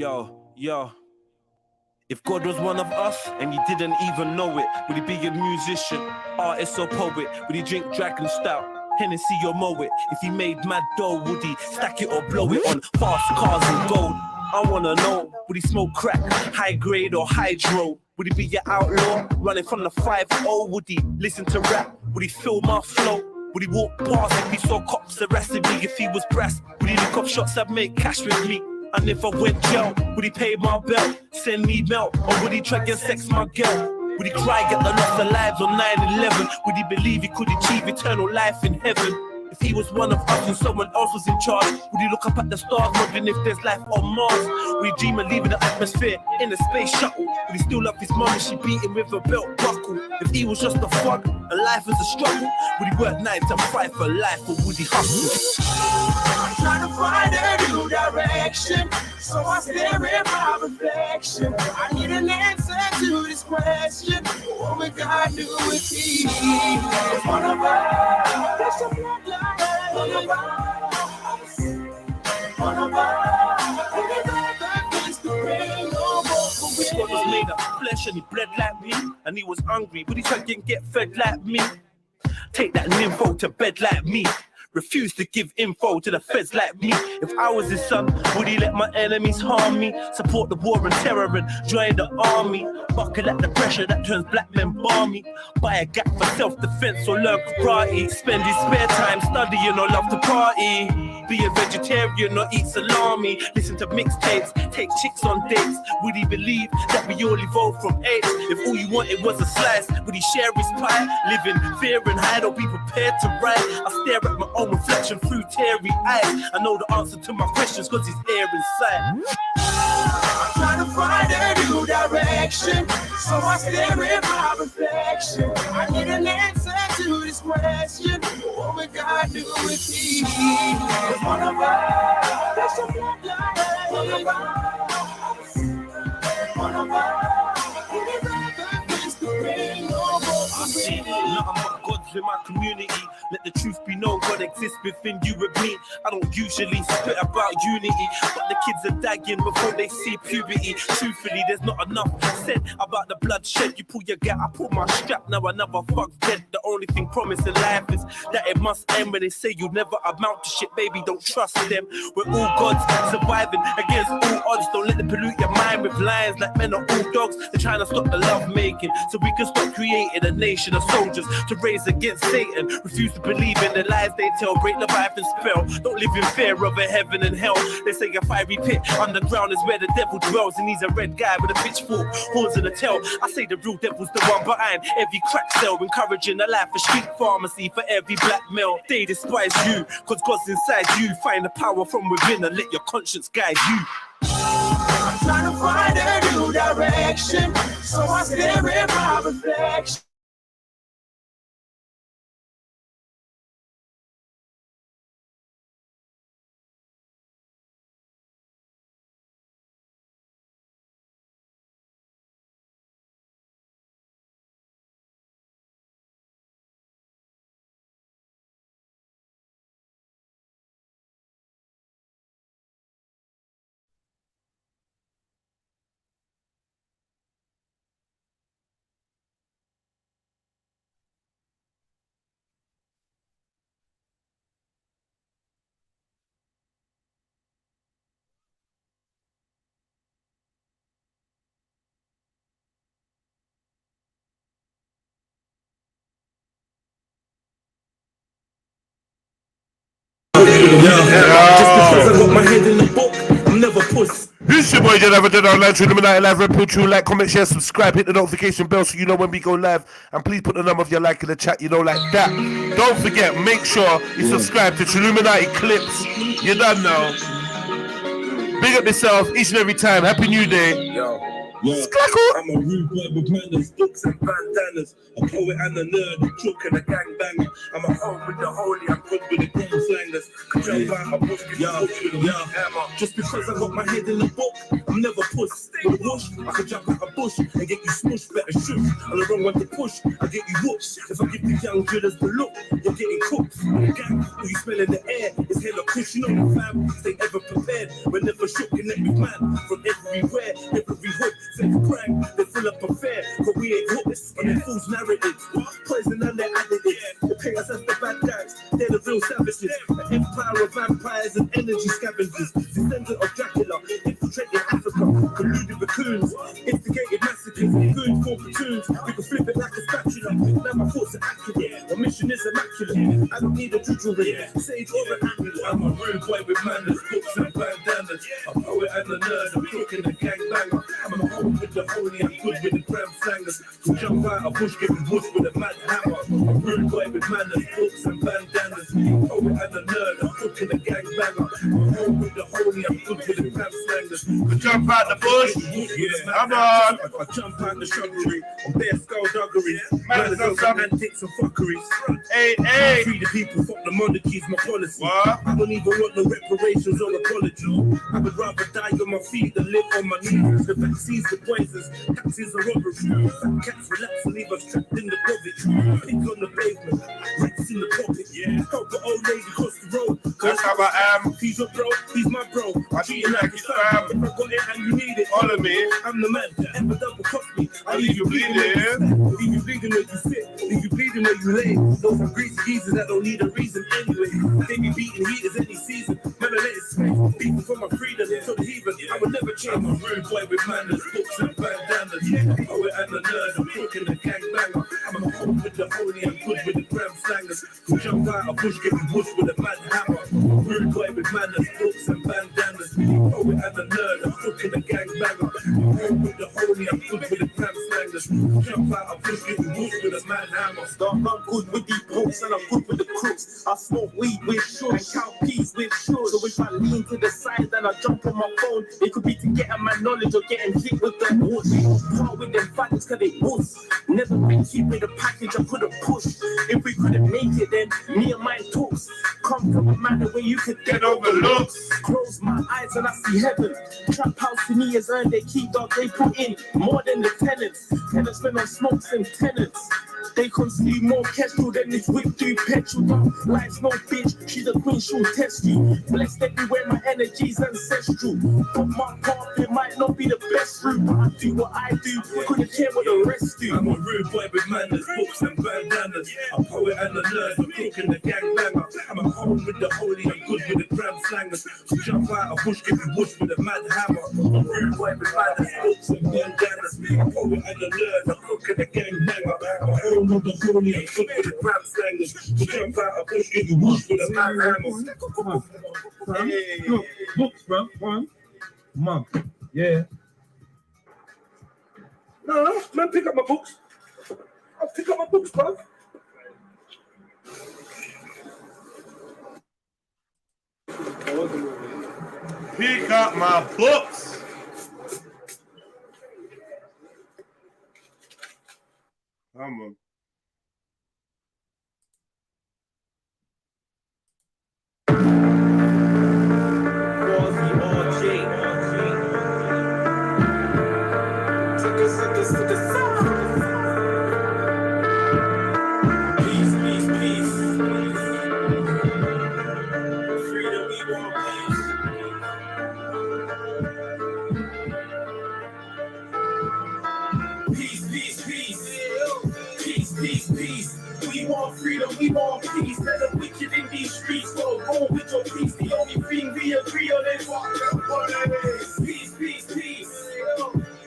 Yo. If God was one of us and you didn't even know it, would he be a musician, artist or poet? Would he drink Dragon Stout, Hennessy or mow it? If he made mad dough, would he stack it or blow it on fast cars and gold? I wanna know, would he smoke crack, high grade or hydro? Would he be an outlaw, running from the 5-0? Would he listen to rap? Would he feel my flow? Would he walk past if he saw cops arresting me? If he was brass, would he look up shots that make cash with me? And if I went jail, would he pay my bill, send me milk, or would he try and sex my girl? Would he cry, get the loss of lives on 9/11? Would he believe he could achieve eternal life in heaven? If he was one of us and someone else was in charge, would he look up at the stars wondering if there's life on Mars? Would he dream of leaving the atmosphere in a space shuttle? Would he still love his mum if she beat him with a belt buckle? If he was just a thug and life is a struggle, would he work 9 to 5 for life, or would he hustle? I'm trying to find a new direction, so I stare at my reflection. I need an answer to this question. What would God do with me? One of us, that's a bloodline. One of us, one of us. If God was made of flesh and he bled like me, and he was hungry, would he try and get fed like me? Take that nympho to bed like me. Refuse to give info to the feds like me. If I was his son, would he let my enemies harm me? Support the war and terror and join the army? Buckle at the pressure that turns black men balmy. Buy a gap for self-defense or learn karate. Spend his spare time studying or love to party. Be a vegetarian or eat salami. Listen to mixtapes, take chicks on dates. Would he believe that we all evolved from apes? If all you wanted was a slice, would he share his pie? Live in fear and hide or be prepared to write? I stare at my own reflection through teary eyes. I know the answer to my questions cause he's here inside. I'm trying to find a new direction, so I stare at my reflection. I need an answer to this question. What would God do with me? One of us, that's a bloodline. One of us, one of us. I've seen nothing but gods in my community. Let the truth be known, God exists within you and me. I don't usually spit about unity, but the kids are dying before they see puberty. Truthfully, there's not enough said about the bloodshed. You pull your gat, I pull my strap, now another fuck's dead. The only thing promised in life is that it must end. When they say you'll never amount to shit, baby, don't trust them. We're all gods, surviving against all odds. Don't let them pollute your mind with lies like men are all dogs. They're trying to stop the love making, so we can stop creating a nation of soldiers to raise against Satan. Refuse to believe in the lies they tell. Break the Bible and spell. Don't live in fear of a heaven and hell. They say a fiery pit underground is where the devil dwells, and he's a red guy with a pitchfork, horns in a tail. I say the real devil's the one behind every crack cell, encouraging a life of street pharmacy for every black male. They despise you cause God's inside you. Find the power from within and let your conscience guide you. I'm trying to find a new direction, so I stare at my reflection. Just because I got my head in the book, I'm never puss. It's your boy JEDI online, Trilluminati live, Red Pill True, like, comment, share, subscribe, hit the notification bell so you know when we go live, and please put the number of your like in the chat, you know, like that. Don't forget, make sure you subscribe to Trilluminati clips. You done now. Big up yourself each and every time. Happy New Day. Yo. Yeah, I'm a rude boy with manners, books and bandanas, a poet and a nerd, a joke and a gangbanger. I'm a home with the holy, I'm good with the grown slangers. Could jump out a bush, with a hammer. Just because I got my head in the book, I'm never puss. With a whoosh, I could jump out a bush and get you smushed, better shoot. On the wrong one to push, I get you whooped. If I give the young drillers the look, you're getting cooked. The gang, who you smell in the air, is hella push. You know the fam, stay ever prepared. We're never shook, connect with man from everywhere, every hood. Say crime, they fill up a fair, but we ain't hooks on their fool's narratives. Poison and their additives. They pay us as the bad guys, they're the real savages. The empire of vampires and energy scavengers. Descendant of Dracula, infiltrated Africa. Colluded raccoons, instigated massacres. Goons for platoons, we can flip it like a spatula. Now my thoughts are accurate, my mission is immaculate. I don't need a juju ring, sage or an amulet. I'm a rude boy with manners, books and bandanas. A poet and a nerd, a crook and a gangbanger. I'm a home with the holy, I'm good with the gram slangers. To jump out a bush, get bush with a mad hammer. A rude boy with manners, books and bandanas. A poet and a nerd, a crook and a gangbanger. I'm home with the holy, I'm good with the gram slangers. To jump out the bush, come on. I jump out the shrubbery, on bare skullduggery. Manners on some antics and fuckeries. Hey, hey. Free the people, fuck the monarchies, my policy. What? I don't even want no reparations or apology. I would rather die on my feet than live on my knees. The vaccines, the poisons, taxes are robbery. Fat cats relax and leave us trapped in the COVID. Pink on the pavement, rats in the pocket. Help the old lady cross the road. That's how I am. He's your bro, he's my bro. I treat you like it's fam. If I got it and you need it, Follow me. I'm the man. Ever double cost me. I leave you bleeding. Leave you bleeding where you sit. Leave you bleeding where you lay. Those are greasy geezers that don't need a reason anyway. They be beating heaters any season. Man, I let it swing. Beating for my freedom. So the heathen, I would never change. I'm a rude boy with manners, books and bandanas. A poet and a nerd, a crook and a gangbanger. I'm a home with the holy, I'm good with the gram slangers. To jump out a bush, get bush with a mad hammer. A rude boy with manners, books and bandanas. A poet and a nerd, a crook and a gangbanger. I'm home with the holy, I'm good with the gram slangers. To jump out a bush, get bush with a mad hammer. I'm good with these books and I'm good with the crooks. I smoke weed with shorts and cow peas with shorts. So if I lean to the side and I jump on my phone, it could be to get at my knowledge or getting hit with the whoosh. Part with them faggots cause they wuss. Never been cheap with a package, I could've pushed. If we couldn't make it then me and my talks come from a manner where you could get overlooked. Close my eyes and I see heaven. Trap house to me is earned their key dog, they put in more than the tenants. Tenants spend on smokes and tenants. They consume more petrol than this whip do petrol. Dog. Life's no bitch, she's a queen, she'll test you. Blessed everywhere, my energy's ancestral. But my path, it might not be the best route, but I do what I do, couldn't care what the rest do. I'm a rude boy with manners, books and bandanas. A poet and a nerd, a crook and a gangbanger. I'm a home with the holy, I'm good with the gram slangers. To jump out a bush, get me bush with a mad hammer. A rude boy with manners, books and bandanas. A poet and a nerd, a crook and a gangbanger. I'm a home with the holy, I'm good with the gram slangers. To jump out a bush, get me bush with a mad hammer. Hey. Look, books, bro. One month. Yeah. No, man, pick up my books. I'll pick up my books, bro. Pick up my books. Come on. We want freedom, we want peace. Let the wicked in these streets go with your peace. The only thing we agree on is what it is. Peace, peace, peace.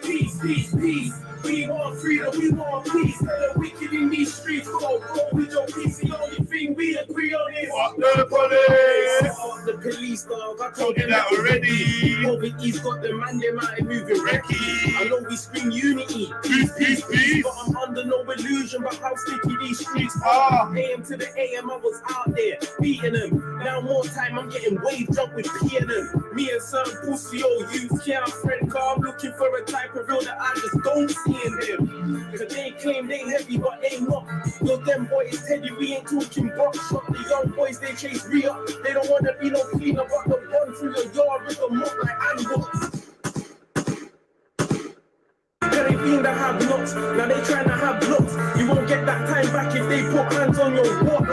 Peace, peace, peace. We want freedom, we want peace. Let the wicked in these streets go with your peace. The only thing we agree on is Fuck the police. Fuck the police, dog. I Told you that already. Over East got the man, they might moving wrecky. I know we scream unity. Peace, peace, peace. But I'm under under no illusion, but how sticky these streets are. AM to the AM, I was out there beating them. Now more time, I'm getting wave jump with P and them. Me and some pussy old youth can't friend car. I'm looking for a type of real that I just don't see in them. Cause they claim they heavy, but they not. Yo, them boys Teddy, we ain't talking buckshot. The young boys, they chase re-up. They don't wanna be no cleaner, but they'll run through your yard with a mop like animals. They been to have looks, now they trying to have looks. You won't get that time back if they put hands on your watch.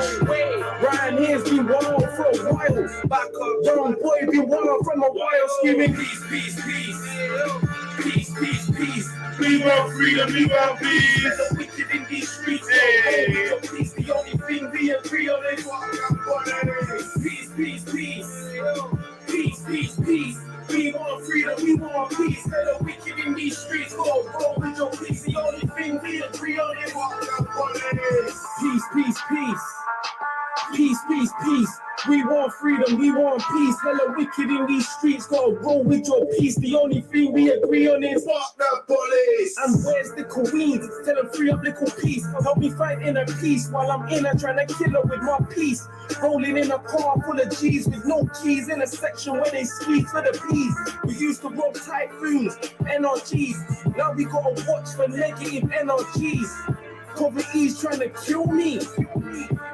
Ryan here's been wild for a while. Back up, young boy been wild from a while, screaming peace, peace, peace. Peace, peace, peace. We want freedom, we want peace. Let the wicked in these streets. Hey. Peace, the only thing we agree on is peace, peace, peace. Peace, peace, peace. We want freedom, we want peace. Let the wicked in these streets go roll with your peace. The only thing we agree on is peace, peace, peace. Peace, peace, peace. We want freedom, we want peace. Hella wicked in these streets, gotta roll with your peace. The only thing we agree on is fuck the police. And where's the queen? Tell them free up little peace. Help me fight inner peace while I'm in her trying to kill her with my peace. Rolling in a car full of G's with no keys in a section where they squeeze for the peas. We used to rob typhoons, NRGs. Now we gotta watch for negative NRGs. Poverty's trying to kill me.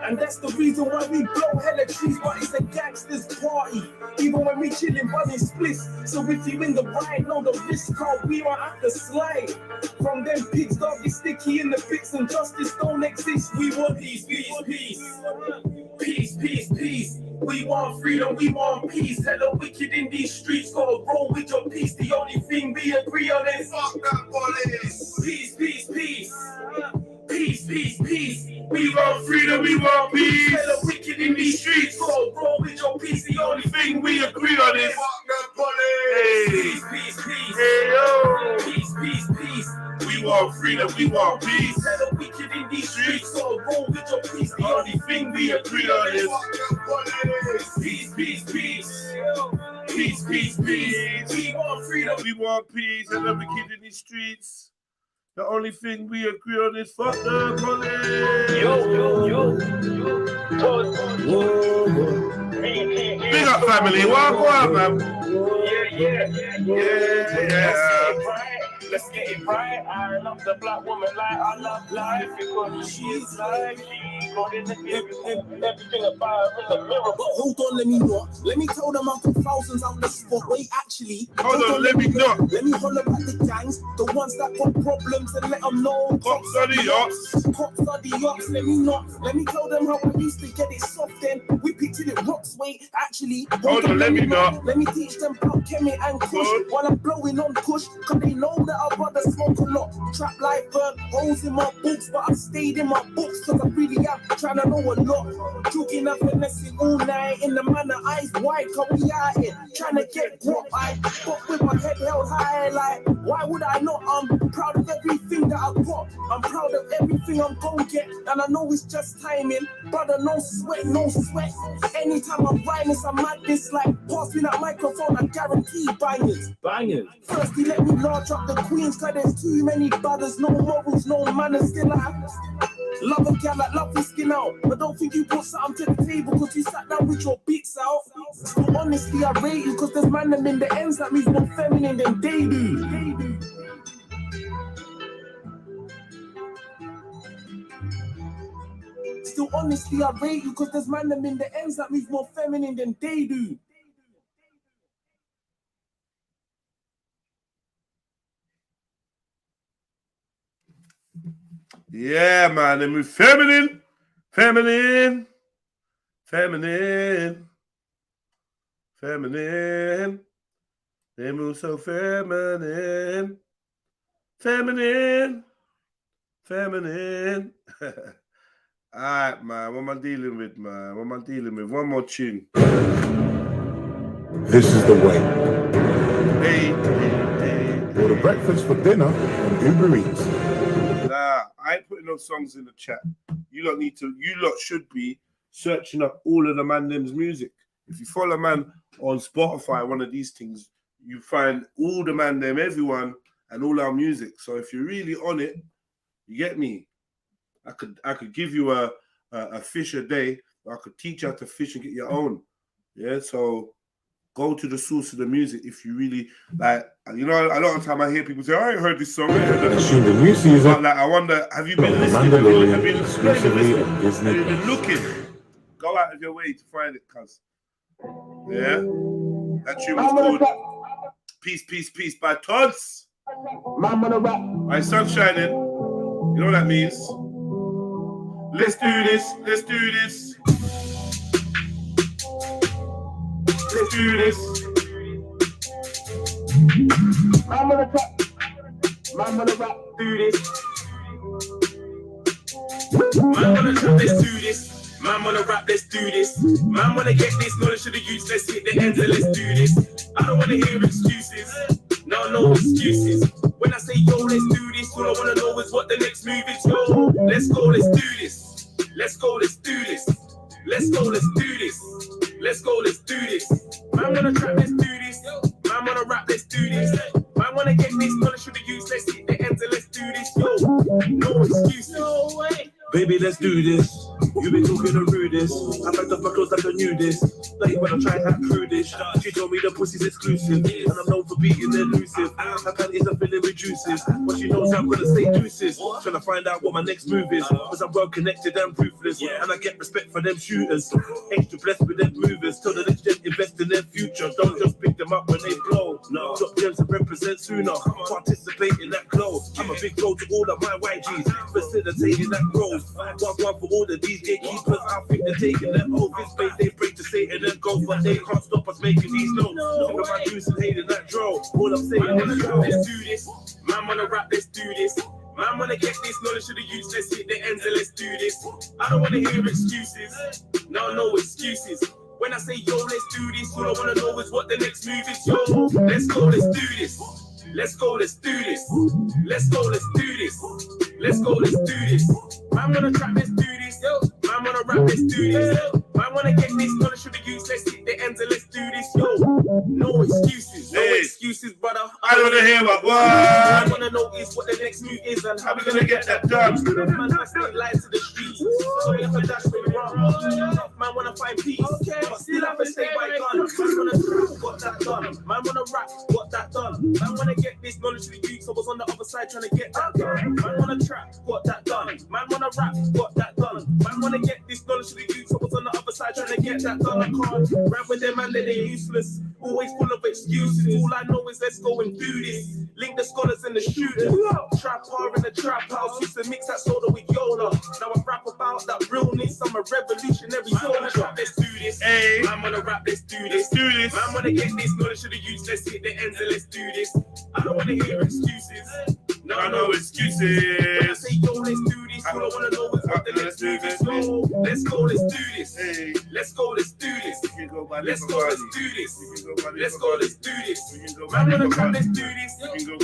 And that's the reason why we blow hella trees, but it's a gangster's party. Even when we chillin' running splits. So if you in the ride, know the risk card, we might have to slide. From them pigs, dog is sticky in the pits and justice don't exist. We want peace, peace, peace. Peace, peace, peace. We want freedom, we want peace. Hella wicked in these streets, gotta roll with your peace. The only thing we agree on is fuck that police. Peace, peace, peace. Peace, peace, peace. We want freedom, we want peace. Hella wicked in these streets, go roll with your peace. The only thing we agree on is fuck the police. Peace, peace, peace. Hey, yo. Peace, peace, peace. We want freedom, we want peace. Hella wicked in these streets, go roll with your peace. The only thing we agree on is fuck the police. Peace, peace, peace. Peace, peace, peace. We want freedom, we want peace. Hella wicked in these streets. The only thing we agree on is fuck the police. Yo. Big up family, walk on, man. Yeah. Let's get it right. I love the black woman like I love life because she's like she got in the everything about her in the mirror. But hold on, let me not. Let me tell them I'll put thousands out the spot. Wait, actually, hold on, let me not. Let me holler at the gangs, the ones that got problems and let them know. Cops are the yachts. Cops are the yachts. Let me not. Let me tell them how I used to get it soft then. Whip it till it rocks. Wait, actually, hold on, let me not. Let me teach them about Kanye and Kush while I'm blowing on Kush. Cause they know that our brother smoke a lot. Trap life burn holes in my books, but I stayed in my books cause I really am trying to know a lot. Joking up and messing all night in the manner, eyes wide, cause we out here trying to get what I got with my head held high. Like, why would I not? I'm proud of everything that I got. I'm proud of everything I'm gonna get, and I know it's just timing. Brother, no sweat, no sweat. Anytime I'm rhyming, it's a madness. Like, pass me that microphone, I guarantee bangers. Bangers. First, he let me large up the queens, cause there's too many brothers, no morals, no manners. Still I love a gal that love his skin out, but don't think you brought something to the table cause you sat down with your beats out. So honestly, I rate you cause there's man them in the ends that means more feminine than they do. Still honestly, I rate you cause there's man them in the ends that means more feminine than they do. Yeah, man, they move feminine. They move so feminine. Alright, man, what am I dealing with, man? One more tune. This is the way. Hey. Order breakfast for dinner on Uber Eats. Nah, I ain't putting no songs in the chat. You lot should be searching up all of the man them's music. If you follow man on Spotify, one of these things, you find all the man them, everyone, and all our music. So if you're really on it, You get me? I could give you a fish a day. I could teach you how to fish and get your own. Yeah, so go to the source of the music if you really like. You know, a lot of time I hear people say, "I ain't heard this song." The new season. But like, I wonder, have you been The listening? Mandalorian exclusively on Disney+. Have you been looking? Go out of your way to find it, cuz. Yeah, that tune was called "Peace, Peace, Peace" by Tods. My sun's shining. You know what that means? Let's do this. Let's do this. Let's do this. I'm gonna rap. I'm gonna rap. Do this. Man wanna trap, let's do this. Man wanna rap, let's do this. Man wanna get this knowledge to the youth, let's hit the ends and let's do this. I don't wanna hear excuses. No excuses. When I say yo, let's do this, all I wanna know is what the next move is. Yo, let's go, let's do this. Let's go, let's do this. Let's go, let's do this. Let's go, let's do this. Man wanna trap, let's do this. Man wanna rap, let's do this. Man wanna get this knowledge to the youth, let's hit the ends and let's do this. Yo, no excuses. No way. Baby, let's do this. You been talking the rudest. I packed up my clothes like I knew this. Like when I'm trying to act prudish. She told me the pussy's exclusive, and I'm known for being elusive. Her panties are feeling reduces, but she knows I'm gonna say deuces. Trying to find out what my next move is, cause I'm well connected and ruthless, and I get respect for them shooters. Extra blessed with them movers. Tell the next gen invest in their future. Don't just pick them up when they blow. No, drop gems and represent sooner. Participate in that glow. I'm a big blow to all of my YGs, facilitating that growth. One for all the these gatekeepers. I think they're taking their over space. They pray to Satan and go, but they can't stop us making these notes. Talking about juice and hating that draw. All I'm saying is, let's do this. Man wanna rap, let's do this. Man wanna get this knowledge to the youth, let's hit the ends and let's do this. I don't wanna hear excuses. No excuses. When I say yo, let's do this, all I wanna know is what the next move is. Yo, let's go, let's do this. Let's go, let's do this. Let's go, let's do this. Let's go, let's do this. Man wanna trap, let's do this. Yo, man wanna rap, let's do this. Man wanna get this knowledge to the youth, let's hit the ends and let's do this. Yo, no excuses. No excuses, brother. I don't wanna hear about what. I wanna know is what the next move is and how we gonna get that done. Man, I stay light to the streets. So we have to dash with wrong. Man wanna find peace, but still have to stay by gun. Man wanna trap, got that done. Man wanna rap, got that done. Man wanna get this knowledge to the youth, so I was on the other side trying to get that done. Man wanna trap, got that done. Man wanna rap, got that done. Man wanna get this knowledge to the youth, so I was on the other side trying to get that done. I can't rap with them and they're useless, always full of excuses. All I know is let's go and do this. Link the scholars and the shooters. Trap hard in the trap house, used to mix that soda with Yoda. Now I rap about that realness, I'm a revolutionary soldier. Let's do this. Hey. Man wanna rap, let's do this. Do this. Man wanna get this knowledge to the youth, let's hit the ends and let's do this. I don't wanna hear excuses. No excuses. When I say yo, let's do this, all I wanna know is what the next move is. Yo, let's go, let's do this. Hey. Let's go, let's do this. Let's go, let's do this. Let's go, let's do this. Man wanna trap, let's do this.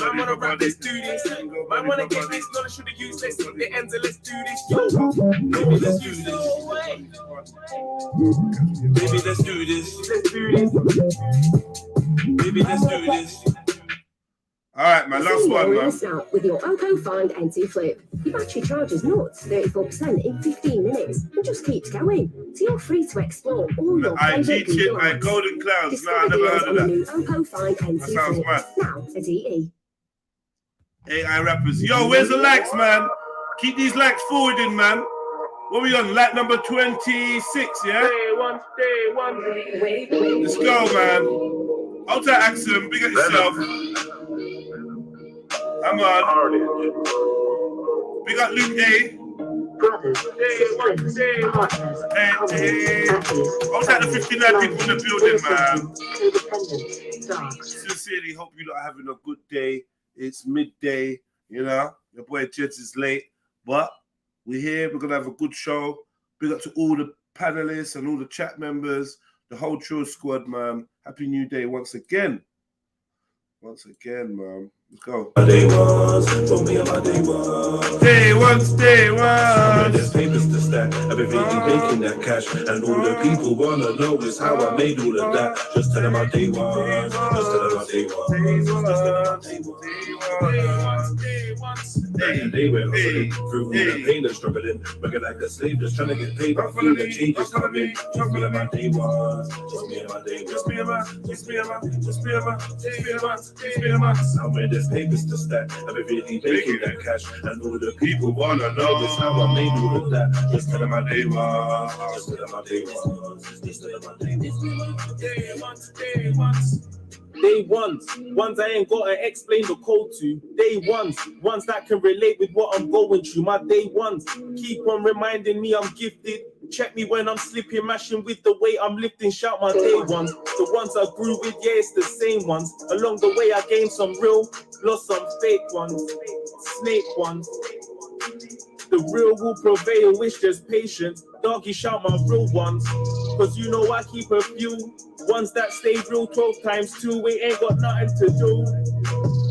Man wanna rap, let's do this. Man wanna get this knowledge to the youth, let's hit the ends and let's do this. Yo, baby, let's do this. Baby, let's do this. Let's do this. Baby, let's do this. All right, my last one, man. Out with your Oppo Find NT Flip. Your battery charge is nuts, 34% in 15 minutes, and just keeps going. So you're free to explore all your favourite Google apps. Golden Clouds. No, I never heard of that. New Oppo Find NT Flip. Mad. Now at EE. AI rappers. Yo, where's the likes, man? Keep these likes forwarding, man. What we on? Like number 26, yeah? Day one. Let's go, man. Out to Axum, big at yourself. I'm on. Big up Luke A. Hey. Out at the 59 people in the building, man. Sincerely, hope you lot are having a good day. It's midday, you know. Your boy Jets is late, but we're here. We're gonna have a good show. Big up to all the panelists and all the chat members, the whole TRILL squad, man. Happy New Day once again. Once again, man. Let's go. Day ones, told me about day one. Day one. There's papers to stack. I've been really making that cash, and all the people wanna know is how I made all of that. Just tell them about day one. Just tell them about day one. Just tell them about day one. They were hustling through all the pain and struggling. Working like a slave, just trying to get paid. But feeling the changes coming. Just me and my day ones. Just me and my day ones. Just me and my. Now when there's papers to stack, I've been really making that cash. And all the people wanna know is how I made all of that. Just tell them my day ones. Just tell them my day ones. Just tell them my day ones. Day ones I ain't gotta explain the code to. Day ones that can relate with what I'm going through. My day ones keep on reminding me I'm gifted. Check me when I'm slipping, mashing with the weight I'm lifting. Shout my day ones, the ones I grew with, yeah, it's the same ones. Along the way I gained some real, lost some fake ones, snake ones. The real will prevail, wish there's patience. Doggy, shout my real ones, cause you know I keep a few ones that stay real 12 times 2. We ain't got nothing to do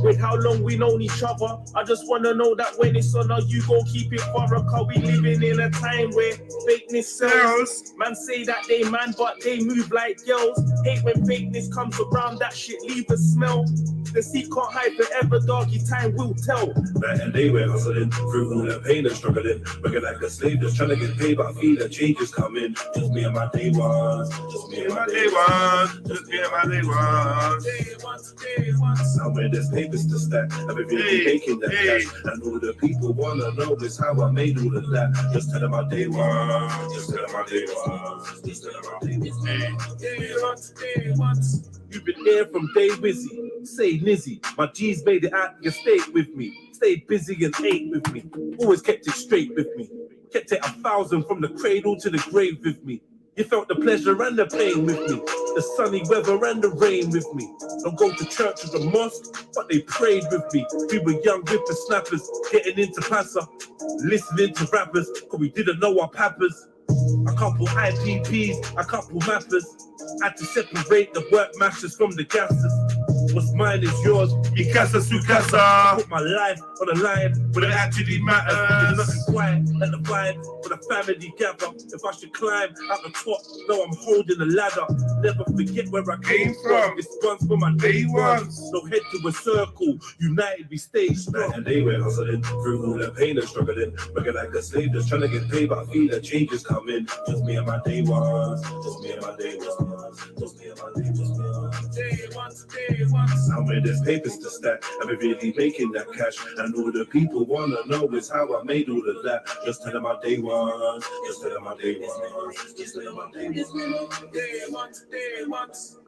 with how long we known each other. I just wanna know that when it's on, are you gon' keep it thorough? Cause we living in a time where fakeness sells. Man say that they man, but they move like girls. Hate when fakeness comes around, that shit leave a smell. The seat can't hide forever, doggy, time will tell. Night and day we're hustling through all the pain and struggling. Working like a slave, just trying to get paid. But I feel the changes coming. Just me and my day ones. Just me and my day ones. Just me and my day ones. Now when there's papers to stack, I've been really making that cash. And all the people wanna know is how I made all of that. Just tell them my day ones. Just tell them my day ones. Just tell them my day ones. You've been here from day busy. Say Nizzy, my G's made it out your state with me. Stayed busy and ate with me. Always kept it straight with me. Kept it 1,000 from the cradle to the grave with me. You felt the pleasure and the pain with me. The sunny weather and the rain with me. Don't go to church or the mosque, but they prayed with me. We were young whippersnappers, getting into passer, listening to rappers, cause we didn't know our pappers. A couple IPPs, a couple mappers. Had to separate the work masters from the gassers. What's mine is yours, mi casa su casa. Put my life on the line when it actually matters. There's nothing quiet and the vibe for the family gather. If I should climb out the top, no, I'm holding the ladder. Never forget where I came from. This one's for my day ones. So head to a circle, united we stay strong. And they were hustling through all the pain and struggling. Working like a slave, just trying to get paid. But I feel the changes coming. Just me and my day ones. Just me and my day ones. Just me and my day ones. Day ones. Now when there's papers to stack, I've been really making that cash. And all the people wanna know is how I made all of that. Just tell them my day ones. Just tell them my day ones. Just tell them my day ones. Day ones.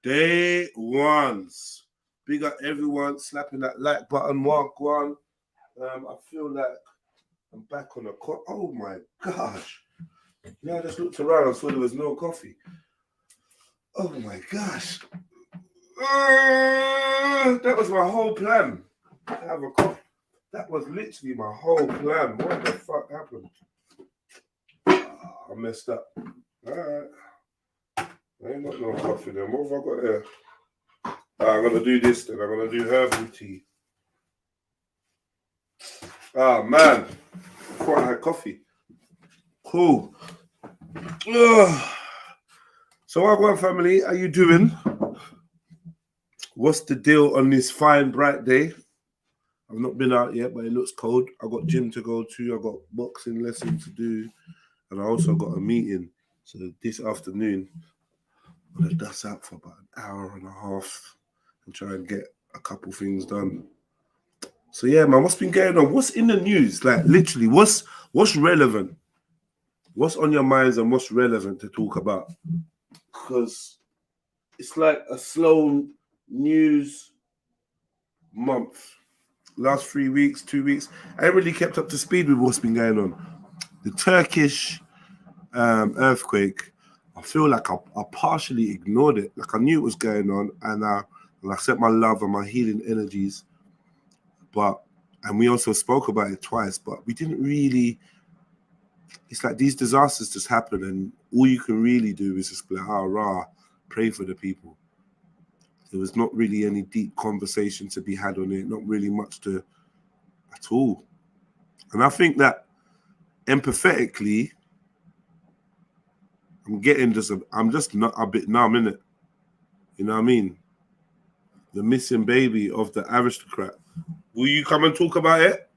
Day ones. Big up everyone slapping that like button. Mark one. I feel like I'm back on a oh my gosh. Yeah, I just looked around and saw there was no coffee. Oh my gosh. That was my whole plan. To have a coffee. That was literally my whole plan. What the fuck happened? I messed up. Alright. I ain't got no coffee then. What have I got here? I'm gonna do this then. I'm gonna do herbal tea. Oh man. I thought I had coffee. Cool. So Wagwan family, how you doing? What's the deal on this fine bright day? I've not been out yet, but it looks cold. I got gym to go to, I got boxing lesson to do, and I also got a meeting. So this afternoon, I'm gonna dust out for about an hour and a half and try and get a couple things done. So yeah, man, what's been going on? What's in the news? Like literally, what's relevant? What's on your minds and what's relevant to talk about? Because it's like a slow news month. Last 3 weeks, 2 weeks, I ain't really kept up to speed with what's been going on. The Turkish earthquake, I feel like I partially ignored it. Like I knew it was going on, and I sent my love and my healing energies. And we also spoke about it twice, but we didn't really. It's like these disasters just happen, and all you can really do is just be like, oh, rah, pray for the people. There was not really any deep conversation to be had on it, not really much at all. And I think that empathetically, I'm just not a bit numb, innit? You know what I mean? the missing baby of the aristocrat. Will you come and talk about it?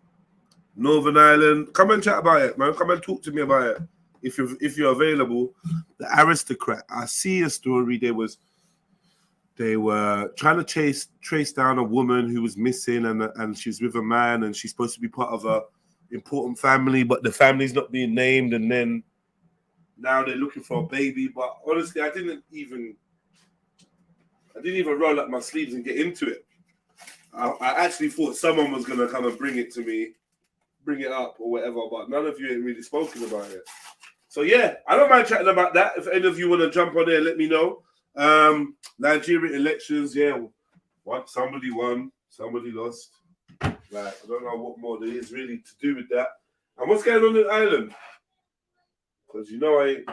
Northern Ireland, come and chat about it, man. Come and talk to me about it if you're available. The aristocrat. I see a story. They were trying to trace down a woman who was missing, and she's with a man, and she's supposed to be part of a important family, but the family's not being named, and then now they're looking for a baby. But honestly, I didn't even roll up my sleeves and get into it. I actually thought someone was gonna come and bring it up or whatever, but none of you ain't really spoken about it. So yeah, I don't mind chatting about that. If any of you want to jump on there, let me know. Nigerian elections, yeah. Somebody won, somebody lost. Like, I don't know what more there is really to do with that. And what's going on in Ireland? Because you know I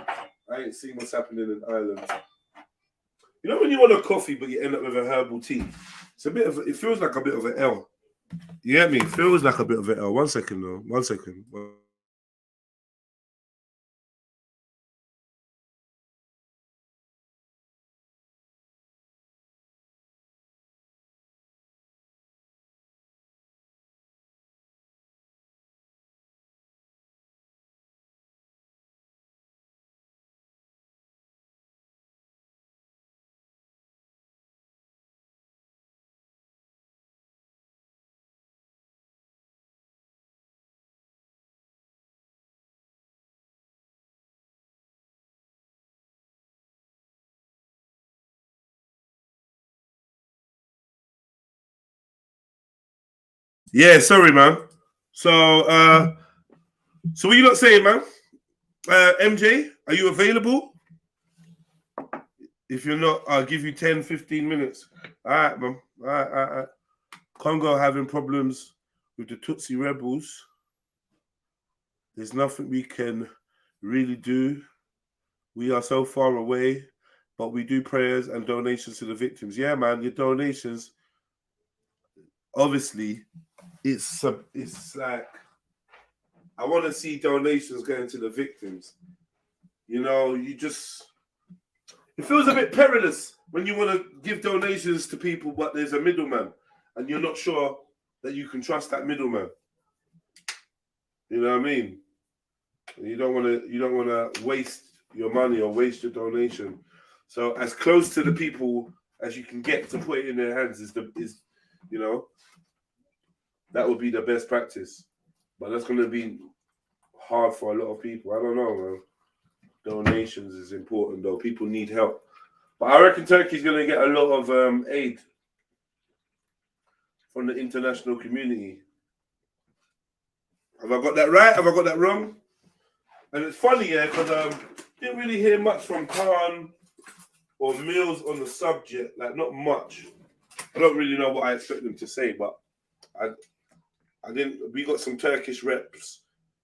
ain't seen what's happening in Ireland. You know when you want a coffee but you end up with a herbal tea? It feels like a bit of an L. You get me? It feels like a bit of an L. 1 second though. 1 second. Yeah, sorry, man. So what you not saying, man? MJ, are you available? If you're not, I'll give you 10, 15 minutes. All right, man. All right. Congo having problems with the Tutsi rebels. There's nothing we can really do. We are so far away, but we do prayers and donations to the victims. Yeah, man, your donations, obviously, it's like, I want to see donations going to the victims. You know, it feels a bit perilous when you want to give donations to people, but there's a middleman, and you're not sure that you can trust that middleman. You know what I mean? You don't want to waste your money or waste your donation. So as close to the people as you can get to put it in their hands is you know, that would be the best practice. But that's going to be hard for a lot of people. I don't know, man. Donations is important, though. People need help. But I reckon Turkey's going to get a lot of aid from the international community. Have I got that right? Have I got that wrong? And it's funny, yeah, because didn't really hear much from Khan or Mills on the subject. Like, not much. I don't really know what I expect them to say, but I didn't. We got some Turkish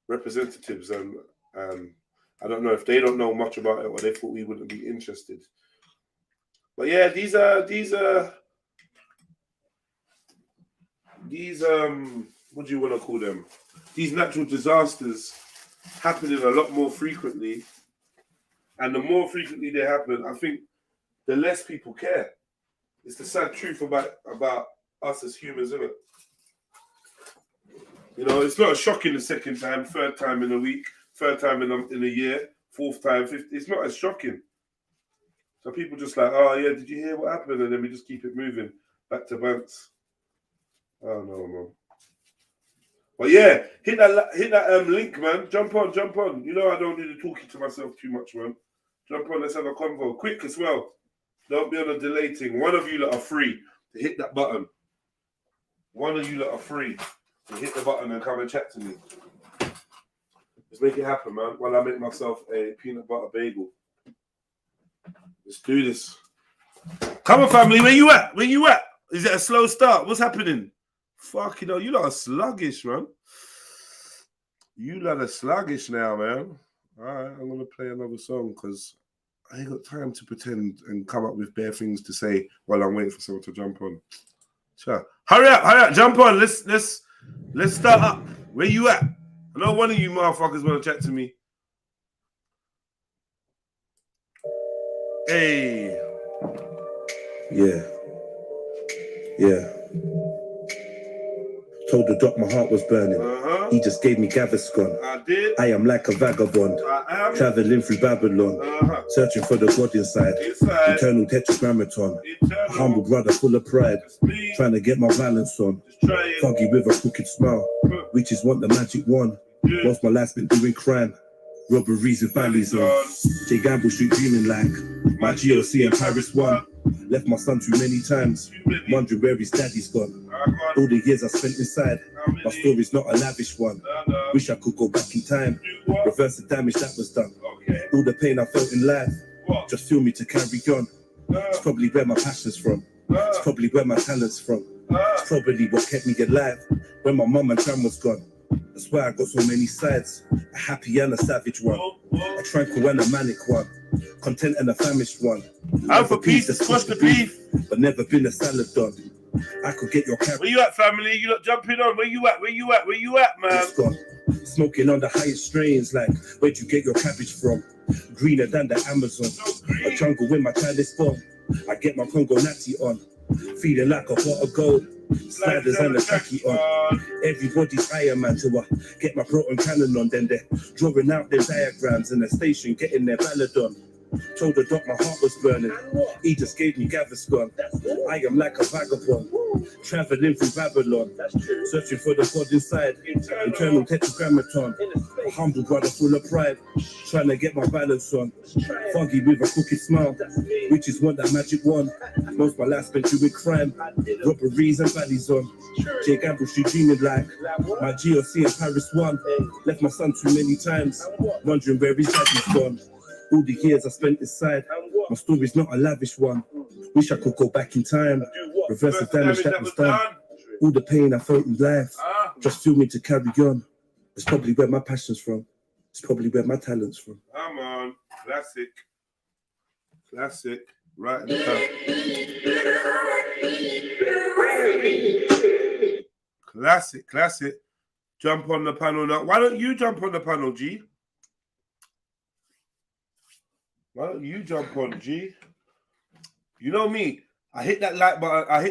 representatives, and I don't know if they don't know much about it or they thought we wouldn't be interested. But yeah, these what do you want to call them? These natural disasters happening a lot more frequently, and the more frequently they happen, I think the less people care. It's the sad truth about us as humans, isn't it? You know, it's not shocking the second time, third time in a week, third time in a year, fourth time, fifth. It's not as shocking. So people just like, oh yeah, did you hear what happened? And then we just keep it moving back to banks. I don't know, man. But yeah, hit that link, man. Jump on. You know I don't need to talk to myself too much, man. Jump on, let's have a convo. Quick as well. Don't be on a delay thing. One of you that are free to hit that button. One of you that are free to hit the button and come and chat to me. Let's make it happen, man. While I make myself a peanut butter bagel. Let's do this. Come on, family. Where you at? Is it a slow start? What's happening? Fuck, you lot are sluggish, man. You lot are sluggish now, man. All right, I'm going to play another song because I ain't got time to pretend and come up with bare things to say while I'm waiting for someone to jump on. Sure. Hurry up, jump on. Let's start up. Where you at? I know one of you motherfuckers want to chat to me. Hey. Yeah. Yeah. Told the doc my heart was burning. He just gave me Gaviscon. I did. I am like a vagabond. I am. Traveling through Babylon. Searching for the God inside. Internal tetragrammaton. A humble brother full of pride. Trying to get my balance on. Foggy with a crooked smile. Witches want the magic wand. Most my life's been doing crime. Robberies and valleys on. J Gamble Street dreaming like my GOC in Paris 1. Left my son too many times, wondering where his daddy's gone. All the years I spent inside, my story's not a lavish one. Wish I could go back in time, reverse the damage that was done. All the pain I felt in life, just fuel me to carry on. It's probably where my passion's from. It's probably where my talent's from. It's probably what kept me alive when my mum and gran was gone. That's why I got so many sides, a happy and a savage one, a tranquil and a manic one, content and a famished one. I'm for peace to squash the beef, but never been a salad dog. I could get your cat. Where you at, family? You not jumping on? Where you at? Where you at? Where you at, man? Smoking on the highest strains, like where'd you get your cabbage from? Greener than the Amazon. A jungle with my child is born. I get my Congo natty on, feeling like a pot of gold. Sliders and a khaki on. Everybody's Iron Man, so I get my proton cannon on. Then they're drawing out their diagrams in the station, getting their ballad on. Told the doc my heart was burning. He just gave me Gaviscon. I am like a vagabond, traveling through Babylon, searching for the God inside. Internal tetragrammaton. A humble brother full of pride, trying to get my balance on. Foggy with a crooked smile, witches want that magic wand. Most my life spent doing crime, robberies and valleys on. J Gamble Street dreaming like my GOC in Paris 1. Left my son too many times, wondering where his daddy's gone. All the years I spent inside, my story's not a lavish one. Wish I could go back in time, reverse the damage that was done. All the pain I felt in life, just fuel me to carry on. It's probably where my passion's from. It's probably where my talent's from. Come on, classic. Classic. Right in the top. Classic, classic. Jump on the panel now. Why don't you jump on the panel, G? Why don't you jump on, G? You know me. I hit that like button. I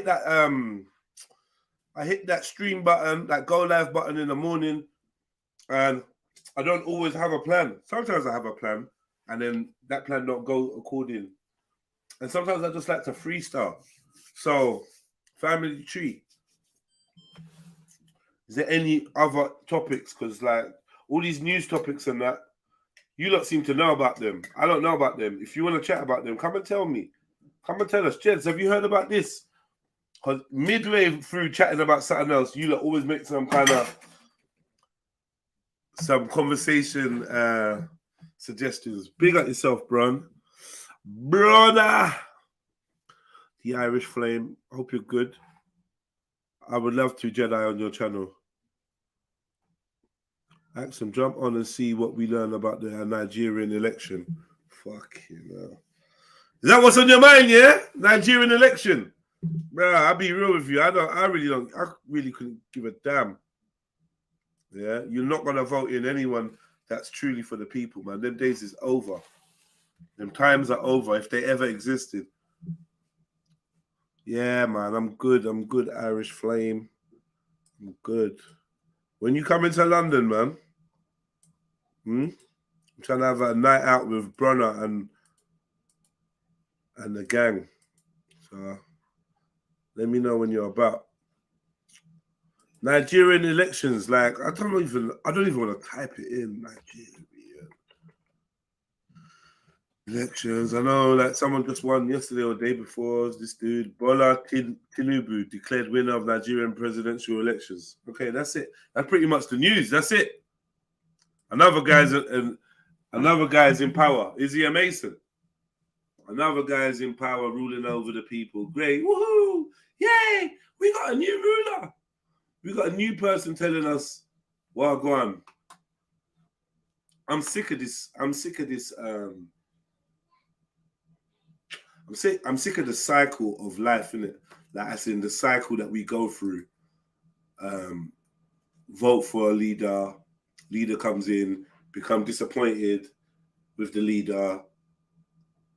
hit that stream button, that go live button in the morning, and I don't always have a plan. Sometimes I have a plan, and then that plan don't go according. And sometimes I just like to freestyle. So, family tree. Is there any other topics? Because like all these news topics and that, you lot seem to know about them. I don't know about them. If you want to chat about them, come and tell me. Come and tell us. Jeds, have you heard about this? Because midway through chatting about something else, you lot always make some kind of conversation suggestions. Big up yourself, Bron. Brother. The Irish Flame. I hope you're good. I would love to Jedi on your channel. Axum, jump on and see what we learn about the Nigerian election. Fucking hell. Is that what's on your mind, yeah? Nigerian election. Bro, I'll be real with you. I really couldn't give a damn. Yeah, you're not gonna vote in anyone that's truly for the people, man. Them days is over. Them times are over, if they ever existed. Yeah, man, I'm good. I'm good, Irish Flame. I'm good. When you come into London, man, I'm trying to have a night out with Brunner and the gang. So let me know when you're about. Nigerian elections, like I don't even want to type it in. Nigerian elections. I know, like someone just won yesterday or the day before. This dude Bola Tinubu declared winner of Nigerian presidential elections. Okay, that's it. That's pretty much the news. That's it. Another guy's in power. Is he a Mason? Another guy's in power, ruling over the people. Great, woohoo! Yay! We got a new ruler. We got a new person telling us, "Well, go on." I'm sick of this. I'm sick of this. I'm sick of the cycle of life, innit? Like, as in the cycle that we go through. Vote for a leader. Leader comes in, become disappointed with the leader.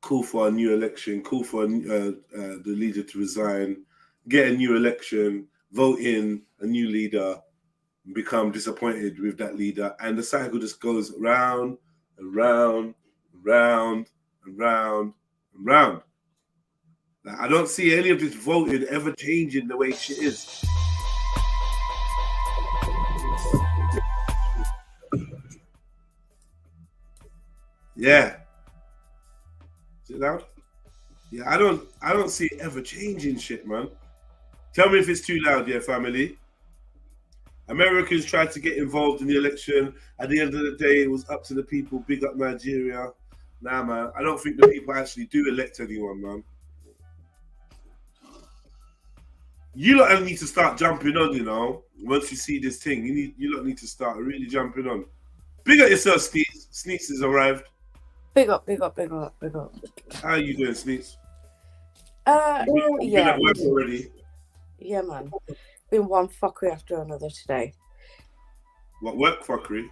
Call for a new election. Call for the leader to resign. get a new election, vote in a new leader, become disappointed with that leader, and the cycle just goes round and round and round and round and round. Like, I don't see any of this voting ever changing the way shit is. Yeah. Is it loud? Yeah, I don't see it ever changing shit, man. Tell me if it's too loud, yeah, family. Americans tried to get involved in the election. At the end of the day, it was up to the people. Big up Nigeria. Nah, man, I don't think the people actually do elect anyone, man. You lot need to start jumping on, you know. Once you see this thing, you lot need to start really jumping on. Big up yourself, Sneaks. Sneaks has arrived. Big up, big up, big up, big up. How are you doing, Sneaks? Yeah. Been at work already? Yeah, man. Been one fuckery after another today. What work fuckery?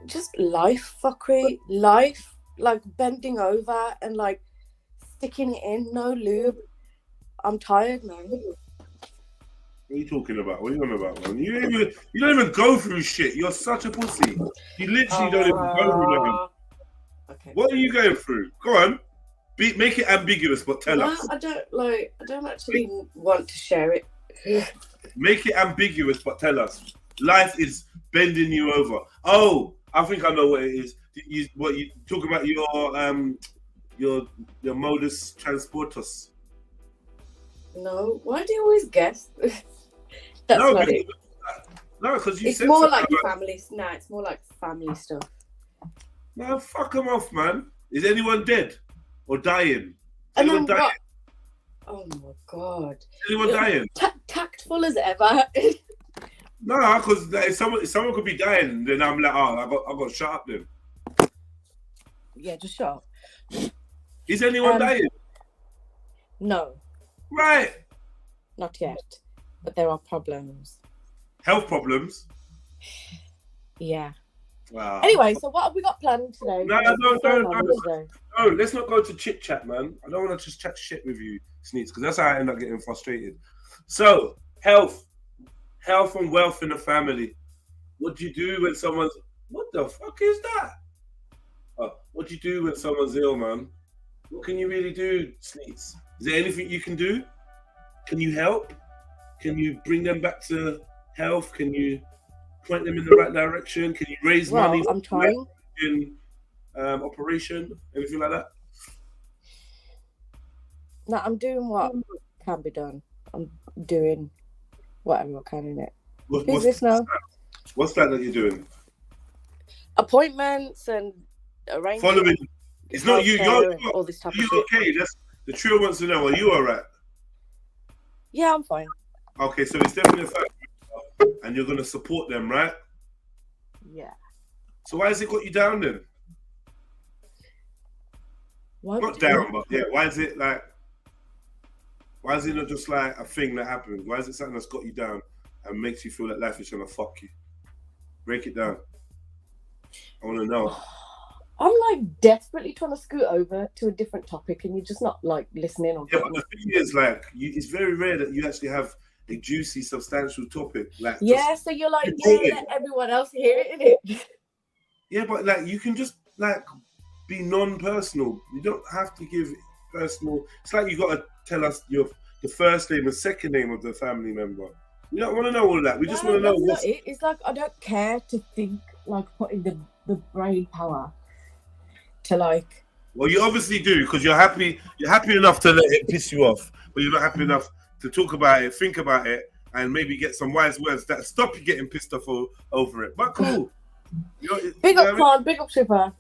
Just life fuckery. Life, like bending over and like sticking it in, no lube. I'm tired, man. What are you talking about? What are you on about, man? You don't even go through shit. You're such a pussy. You literally don't even go through nothing. Okay. What are you going through? Go on. Make it ambiguous, but tell us. I don't actually want to share it. Make it ambiguous, but tell us. Life is bending you over. Oh, I think I know what it is. You talk about your modus transportus. No, why do you always guess? That's No, not it. No, because you It's said more like something family. Nah, it's more like family stuff. No, fuck them off, man. Is anyone dead or dying? And Anyone then dying? what? Oh my god! Anyone dying? Tactful as ever. No, because if someone could be dying, then I'm like, oh, I got shut up then. Yeah, just shut up. Is anyone dying? No, Right. not yet. But there are problems. Health problems. Yeah. Wow. Anyway, so what have we got planned today? No, Today? No, let's not go to chit chat, man. I don't want to just chat shit with you, Sneaks, because that's how I end up getting frustrated. So, health and wealth in the family. What do you do when someone's... What the fuck is that? What do you do when someone's ill, man? What can you really do, Sneaks? Is there anything you can do? Can you help? Can you bring them back to health? Can you point them in the right direction? Can you raise money? I'm trying. In operation, anything like that? No, I'm doing what can be done. I'm doing whatever I can in it. Who's this now? What's that you're doing? Appointments and arranging. Following. It's not you. You're all this type of you shit. okay? That's the Trill wants to know. Are you all right? Yeah, I'm fine. Okay, so it's definitely a fact, and you're gonna support them, right? Yeah. So why has it got you down then? Not down, but yeah. Why is it like? Why is it not just like a thing that happens? Why is it something that's got you down and makes you feel like life is trying to fuck you? Break it down. I want to know. I'm like desperately trying to scoot over to a different topic, and you're just not like listening. Or yeah, but the thing is, like, it's very rare that you actually have a juicy, substantial topic. Like, yeah, so you're like, yeah, let everyone else hear it, innit? Yeah, but like, you can just like be non-personal. You don't have to give personal. It's like you got to tell us the first name and second name of the family member. We don't want to know all of that. We just want to know what's it. It's like I don't care to think, like putting the brain power to like. Well, you obviously do because you're happy. You're happy enough to let it piss you off, but you're not happy enough to talk about it, think about it, and maybe get some wise words that stop you getting pissed off over it. But cool. Big up, Khan. Big up, Super.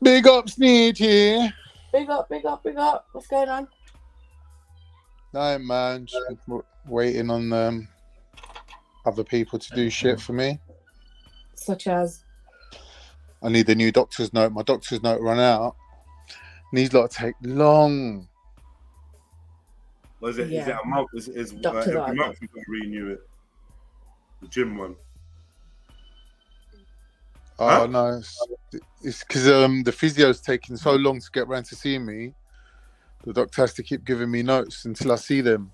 Big up, Sneaky. Big up, big up, big up. What's going on? No, man. Just waiting on other people to do shit for me. Such as? I need a new doctor's note. My doctor's note run out. These lot take long. Was it? Yeah. Is it a month? Is every month you've got to renew it? The gym one. Oh no, it's because the physio's taking so long to get round to see me. The doctor has to keep giving me notes until I see them.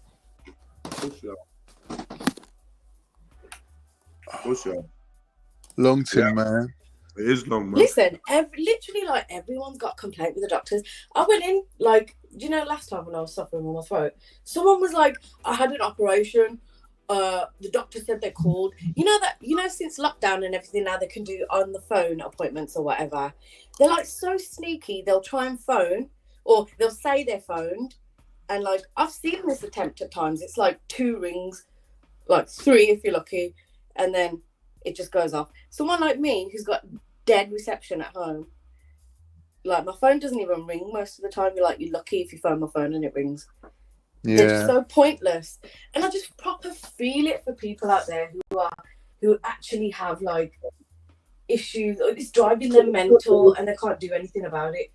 Long term, man. It is long, man. Listen, literally, like, everyone's got a complaint with the doctors. I went in, like, you know, last time when I was suffering with my throat, someone was like, I had an operation. The doctor said they called. You know, since lockdown and everything, now they can do on the phone appointments or whatever. They're, like, so sneaky. They'll try and phone, or they'll say they're phoned. And, like, I've seen this attempt at times. It's, like, 2 rings, like 3 if you're lucky, and then it just goes off. Someone like me who's got dead reception at home, like, my phone doesn't even ring most of the time. You're lucky if you phone my phone and it rings. Yeah. They're just so pointless. And I just proper feel it for people out there who actually have, like, issues. It's driving them mental and they can't do anything about it.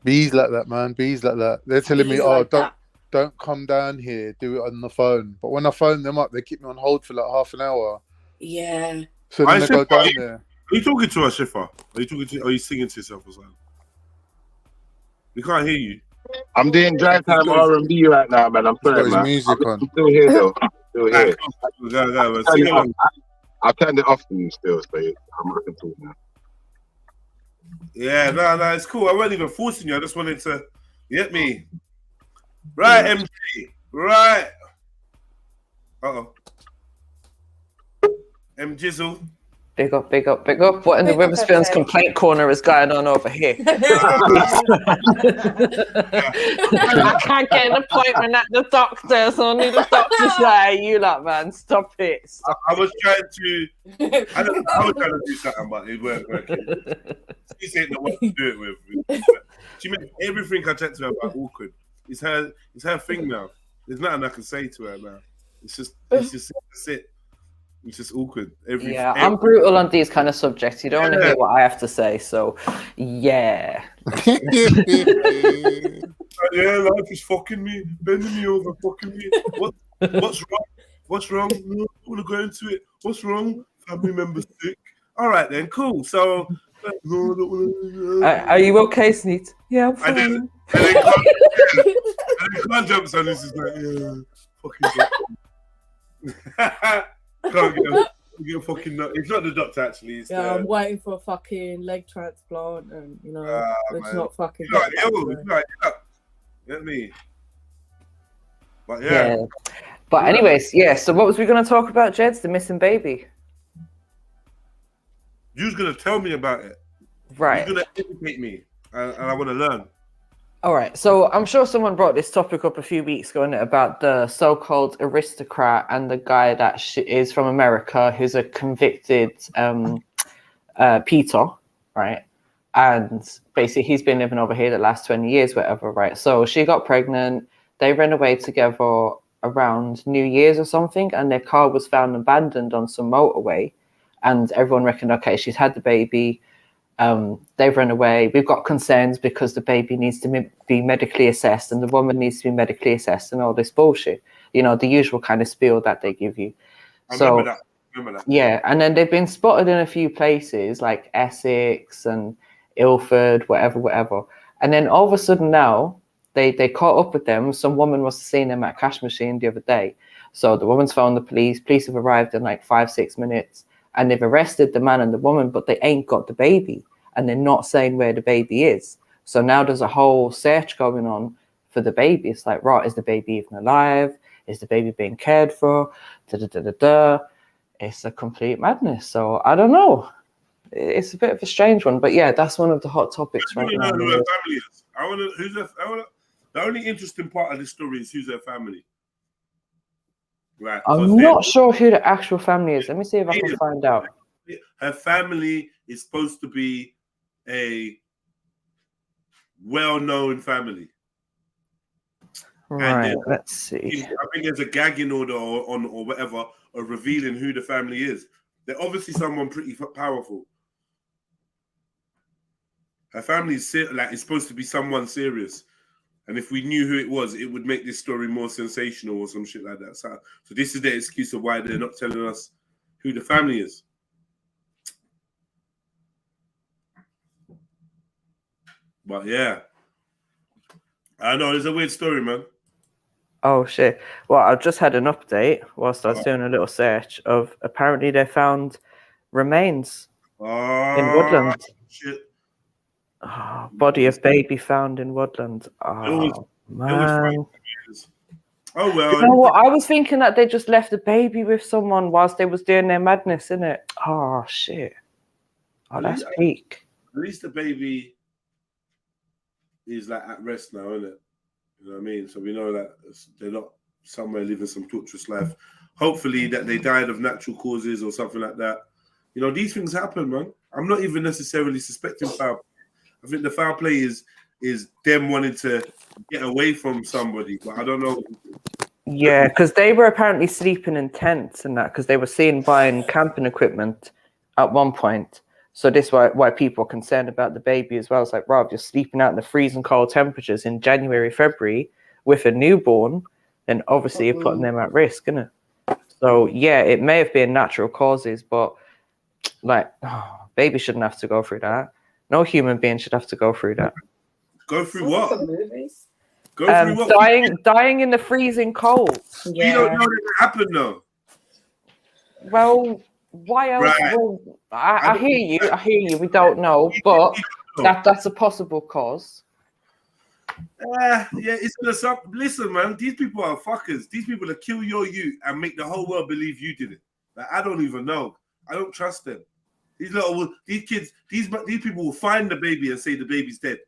Bees like that, man. Bees like that. They're telling me, Bees oh, like that. don't come down here. Do it on the phone. But when I phone them up, they keep me on hold for like half an hour. Yeah. So then they go down there. Are you talking to us, Shifa? Are you singing to yourself or something? We can't hear you. I'm doing drive time R&B right now, man. I'm sorry, man. Music I'm still here, though. Still here. Go. Sing along. I turned it off for you still, so I'm looking to it now. Yeah, no, it's cool. I wasn't even forcing you. I just wanted to get me. Right, MG. Right. Uh-oh. M Jizzle. Big up. What in the Witherspoon's complaint corner is going on over here? I can't get an appointment at the doctor, so I need a doctor say, you lot, man, stop it. I was trying to do something, but it weren't working. She said the what to do it with. She made everything I checked to her about awkward. It's her thing now. There's nothing I can say to her now. It's just that's it. It's just awkward. I'm brutal on these kind of subjects. You don't want to hear what I have to say, so yeah. Yeah, life is fucking me, bending me over, fucking me. What's wrong? What's wrong? No, I want to go into it. What's wrong? Family member sick. All right then, cool. So, are you okay, Sneet? Yeah, I'm fine. And then Khan jumps on this is like, yeah, fucking. Can't get a fucking nut. It's not the doctor actually. It's I'm waiting for a fucking leg transplant, and it's not fucking. Get me. But yeah. But anyways, yeah. So what was we going to talk about, Jeds? The missing baby. You was going to tell me about it, right? You're going to educate me, and I want to learn. All right, so I'm sure someone brought this topic up a few weeks ago about the so-called aristocrat and the guy that is from America who's a convicted pedo, right? And basically he's been living over here the last 20 years, whatever, right? So she got pregnant, they ran away together around New Year's or something, and their car was found abandoned on some motorway, and everyone reckoned, okay, she's had the baby. They've run away. We've got concerns because the baby needs to be medically assessed and the woman needs to be medically assessed and all this bullshit. You know, the usual kind of spiel that they give you. I remember that. Yeah, and then they've been spotted in a few places like Essex and Ilford, whatever. And then all of a sudden now, they caught up with them. Some woman must have seen them at a cash machine the other day. So the woman's phoned the police. Police have arrived in like 5-6 minutes. And they've arrested the man and the woman, but they ain't got the baby. And they're not saying where the baby is. So now there's a whole search going on for the baby. It's like, right, is the baby even alive? Is the baby being cared for? It's a complete madness. So I don't know. It's a bit of a strange one. But yeah, that's one of the hot topics right now. Who her family is. The only interesting part of this story is who's her family. Right. I'm not sure who the actual family is. Let me see if I can find out. Her family is supposed to be a well-known family. Right, let's see. I think there's a gagging order or whatever of revealing who the family is. They're obviously someone pretty powerful. Her family is supposed to be someone serious. And if we knew who it was, it would make this story more sensational or some shit like that. So this is the excuse of why they're not telling us who the family is. But yeah, I know it's a weird story, man. Oh shit! Well, I just had an update whilst I was doing a little search of apparently they found remains in woodland. Shit. Oh, body of baby found in woodland. Oh man. Oh well. You know what? I was thinking that they just left the baby with someone whilst they was doing their madness, innit? Oh shit. Oh, that's peak. At least the baby is like at rest now, isn't it? You know what I mean? So we know that they're not somewhere living some torturous life. Hopefully that they died of natural causes or something like that. You know, these things happen, man. I'm not even necessarily suspecting foul play. I think the foul play is them wanting to get away from somebody, but I don't know. Yeah, because they were apparently sleeping in tents and that because they were seen buying camping equipment at one point. So this is why people are concerned about the baby as well. It's like, Rob, you're sleeping out in the freezing cold temperatures in January, February with a newborn, then obviously you're putting them at risk, isn't it? So yeah, it may have been natural causes, but like, baby shouldn't have to go through that. No human being should have to go through that. Go through what? Go through what? Dying in the freezing cold. Yeah. You don't know that happened though. Well, why else? Right. Well, I hear you. I hear you. We don't know, but that's a possible cause. Yeah, it's gonna suck. Listen, man, these people are fuckers. These people will kill your youth and make the whole world believe you did it. Like, I don't even know. I don't trust them. These kids, these people will find the baby and say the baby's dead.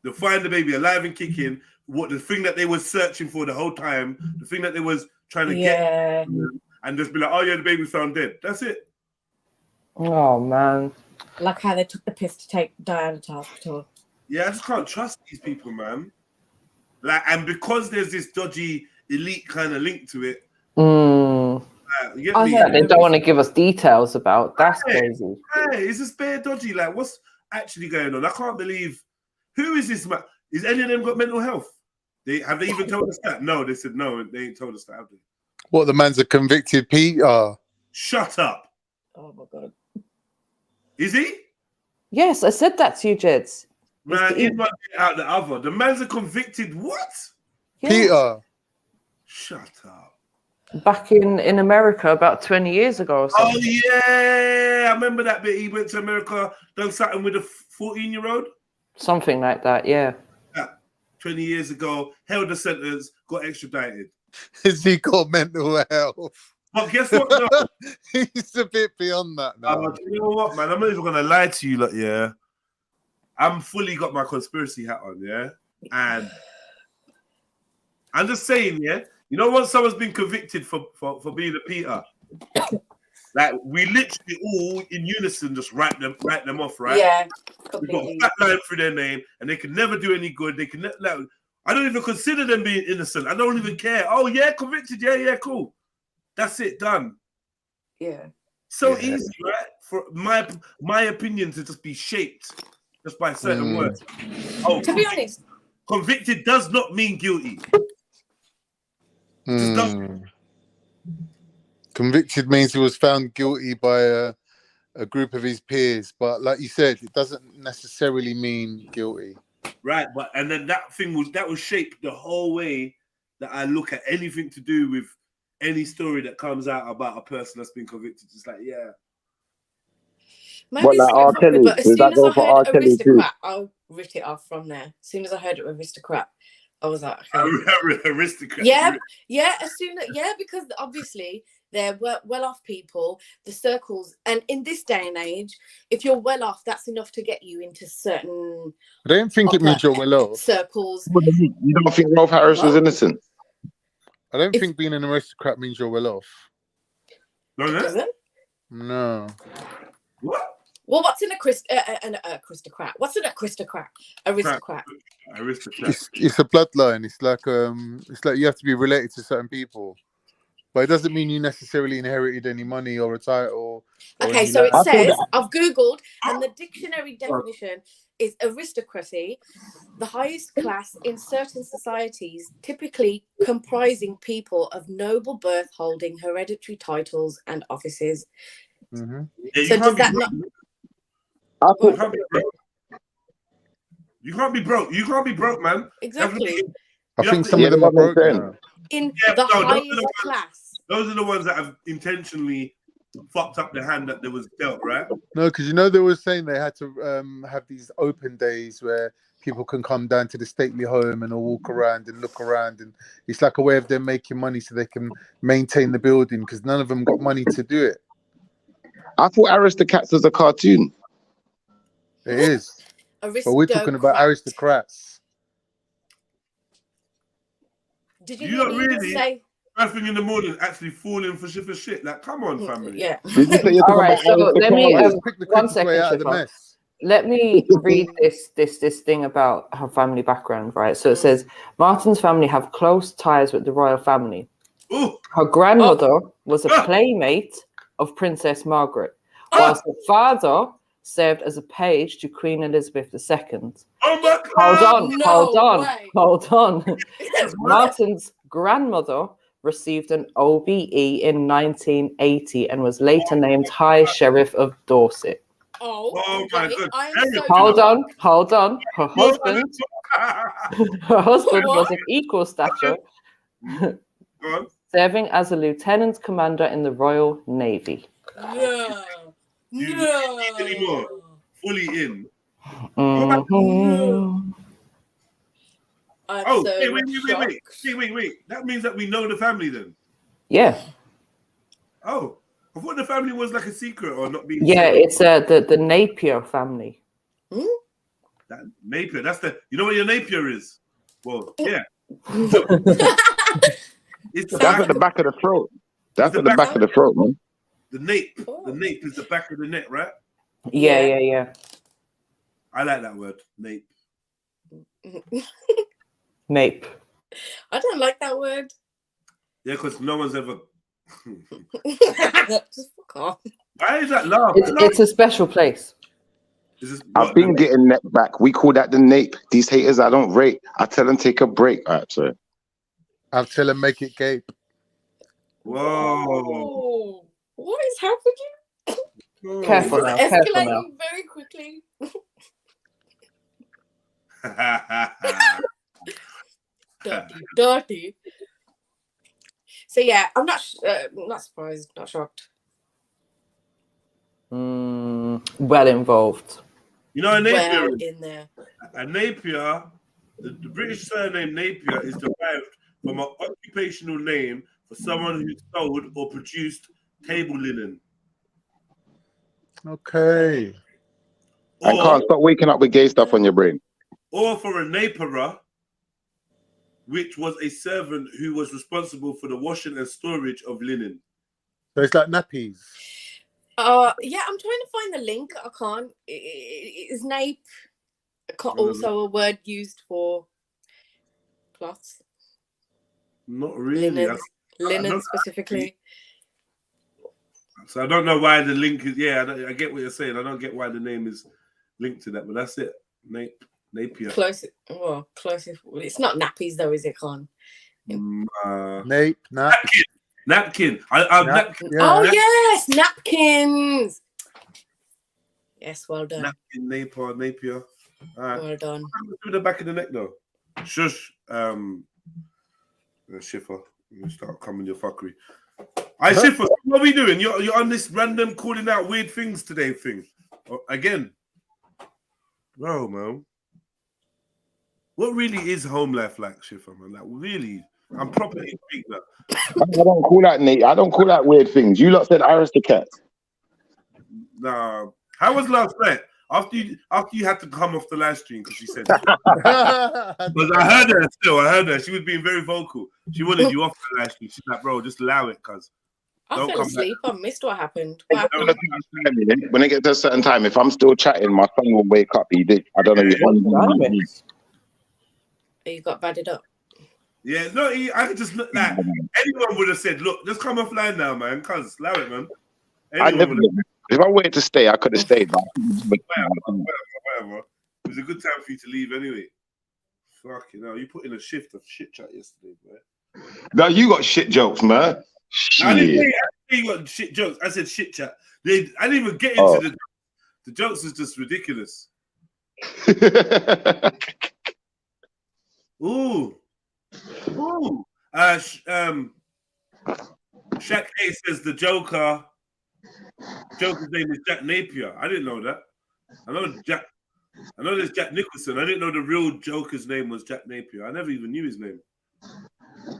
They'll find the baby alive and kicking. What the thing that they were searching for the whole time, the thing that they was trying to get, and just be like, oh yeah, the baby found dead. That's it. Oh man. Like how they took the piss to take Diana to hospital. Yeah, I just can't trust these people, man. Like, and because there's this dodgy elite kind of link to it. You get me? They don't want to give us details about. That's crazy. Hey, it's just bare dodgy. Like, what's actually going on? I can't believe. Who is this man? Is any of them got mental health? Have they even told us that? No, they said no. They ain't told us that, have they? What, the man's a convicted Peter? Shut up. Oh my god. Is he? Yes, I said that to you, Jeds. Man, he's one bit out the other. The man's a convicted what? Yeah. Peter. Shut up. Back in America about 20 years ago or something. Oh yeah, I remember that bit. He went to America, done something with a 14-year-old. Something like that, yeah. 20 years ago, held a sentence, got extradited. Has he got mental health? But guess what? No. He's a bit beyond that now. You know what, man? I'm not even gonna lie to you, like, yeah. I'm fully got my conspiracy hat on, yeah. And I'm just saying, yeah. You know, once someone's been convicted for being a Peter, like we literally all in unison just write them off, right? Yeah. We've got a fat line through their name, and they can never do any good. They can like, I don't even consider them being innocent. I don't even care. Oh yeah, convicted. Yeah, cool. That's it, done. Yeah. So easy, right? For my opinion to just be shaped just by certain words. Oh, to be honest, convicted does not mean guilty. Just doesn't. Convicted means he was found guilty by a group of his peers, but like you said, it doesn't necessarily mean guilty. Right, but and then that was shaped the whole way that I look at anything to do with any story that comes out about a person that's been convicted. It's like, yeah. What, like R. Kelly? But as Does soon that as go I for heard R. Kelly too? aristocrat, I'll writ it off from there. As soon as I heard aristocrat, I was like, okay. Aristocrat. Yeah. As soon as because obviously they're well-off people, the circles, and in this day and age, if you're well-off, that's enough to get you into certain. I don't think it means you're well-off. Circles. You don't think Rolf Harris was innocent? I don't think being an aristocrat means you're well-off. No. What? Well, what's an aristocrat? What's an aristocrat? Aristocrat. It's a bloodline. It's like you have to be related to certain people, but it doesn't mean you necessarily inherited any money or a title. Okay, so it says I've googled, and the dictionary definition is aristocracy, the highest class in certain societies, typically comprising people of noble birth holding hereditary titles and offices. Mm-hmm. So does that not? You can't be broke. You can't be broke, man. Exactly. I think some of them are broke now. In the highest class. Those are the ones that have intentionally fucked up the hand that they was dealt, right? No, because you know they were saying they had to have these open days where people can come down to the stately home and all walk around and look around, and it's like a way of them making money so they can maintain the building because none of them got money to do it. I thought Aristocats was a cartoon. It is, but we're talking about aristocrats. Did you not really say first thing in the morning actually falling for shit? Like, come on, family. Yeah. All right, so let me 1 second, Shifra. Let me read this thing about her family background, right? So it says Martin's family have close ties with the royal family. Ooh. Her grandmother was a playmate of Princess Margaret, whilst her father served as a page to Queen Elizabeth II. Oh my God! Hold on. Martin's grandmother received an OBE in 1980 and was later named High Sheriff of Dorset. Oh my God! Hold on. Her husband was of equal stature, serving as a lieutenant commander in the Royal Navy. No. Anymore. Fully in. Wait. That means that we know the family then? Yeah. Oh, I thought the family was like a secret or not being. Yeah, it's the Napier family. That Napier, that's the. You know what your Napier is? Well, yeah. That's at the back of the throat. That's at the back of the throat, man. The nape. The nape is the back of the neck, right? Yeah. I like that word, nape. Nape. I don't like that word. Yeah, because no one's ever. Just fuck off. Why is that laugh? It's a special place. I've been getting neck back. We call that the nape. These haters I don't rate. I tell them take a break. All right, sorry. I'll tell them make it gape. Whoa. What is happening? Careful now. Escalating very quickly. Dirty. So yeah, I'm not surprised, not shocked. Well involved. You know, a Napier in there. A Napier, the British surname Napier is derived from an occupational name for someone who sold or produced table linen. Okay. I can't stop waking up with gay stuff on your brain. Or for a naperer, which was a servant who was responsible for the washing and storage of linen. So it's like nappies. Yeah, I'm trying to find the link. I can't. Is nape also a word used for cloths? Not really. Linen specifically. So I don't know why the link is. Yeah, I get what you're saying. I don't get why the name is linked to that, but that's it. Napier. Close. Well, closest. It's not nappies though, is it, Con? Napkin. Napkin. Yeah. Oh yes, napkins. Yes, well done. Napkin, Napier. All right. Well done. Do the back of the neck though. Shush. Schiffer, you start coming your fuckery. Hi, Schiffer, what are we doing? You're on this random calling out weird things today thing again, bro, man. What really is home life like, Schiffer, man? Like, really, I'm properly intrigued now. I don't call that Nate. I don't call that weird things. You lot said Aristocats. Nah. How was last night? After you had to come off the live stream because you said, because I heard her. She was being very vocal. She wanted you off the live stream. She's like, bro, just allow it, cuz. I fell asleep. I missed what happened. When it gets to a certain time, if I'm still chatting, my son will wake up. I don't know. You got badded up. Yeah, no, I could just look like anyone would have said, look, just come offline now, man, cuz allow it, man. If I waited to stay, I could have stayed. Whatever. It was a good time for you to leave anyway. Fucking hell, you put in a shift of shit chat yesterday, man. No, you got shit jokes, man. Shit. I didn't say you got shit jokes. I said shit chat. I didn't even get into the jokes is just ridiculous. Ooh. Ooh. Shaq A says the Joker's name is Jack Napier. I didn't know that. I know there's Jack Nicholson. I didn't know the real Joker's name was Jack Napier. I never even knew his name.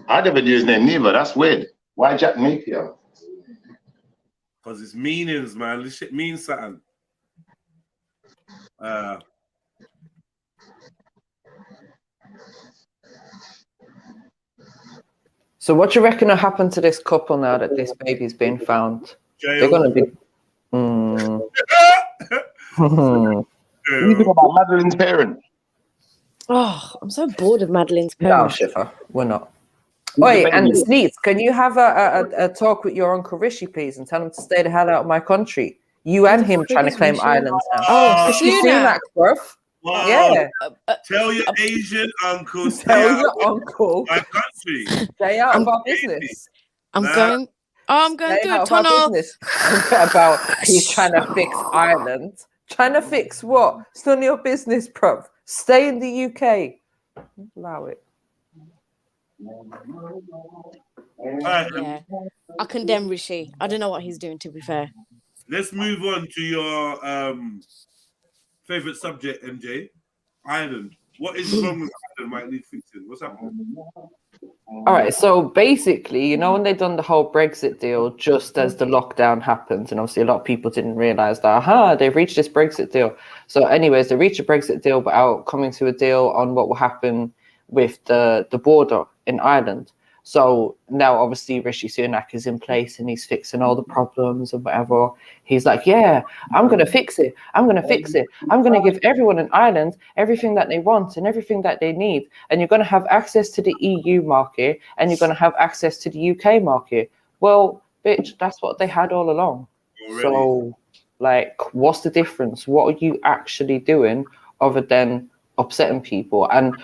I never knew his name neither. That's weird. Why Jack Napier? Because it's meanings, man. This shit means something. So what do you reckon will happen to this couple now that this baby's been found? Jail. They're going to be... What do you think about Madeline's parent? Oh, I'm so bored of Madeline's No, parents. Shifa, we're not. Oi, and Sneets, can you have a talk with your Uncle Rishi, please, and tell him to stay the hell out of my country? You and him trying to claim islands now. Oh, Rishi Sunak, bruv. Wow. Yeah. Tell your Asian uncle, stay Tell out your uncle. of my country. Stay out of our business. I'm going Stay through out a of our tunnel. business. About he's trying to fix Ireland. Trying to fix what? It's none of your business, bruv. Stay in the UK. Allow it. Yeah, I condemn Rishi. I don't know what he's doing, to be fair. Let's move on to your favorite subject, MJ. Ireland. What is wrong with Ireland might need fixing? What's happening? All right, so basically, you know, when they done the whole Brexit deal just as the lockdown happened, and obviously a lot of people didn't realize that, they've reached this Brexit deal. So anyways, they reached a Brexit deal without coming to a deal on what will happen with the border in Ireland. So now obviously Rishi Sunak is in place and he's fixing all the problems and whatever. He's like, yeah, I'm going to fix it. I'm going to fix it. I'm going to give everyone in Ireland everything that they want and everything that they need. And you're going to have access to the EU market and you're going to have access to the UK market. Well, bitch, that's what they had all along. Already. So, like, what's the difference? What are you actually doing other than upsetting people? And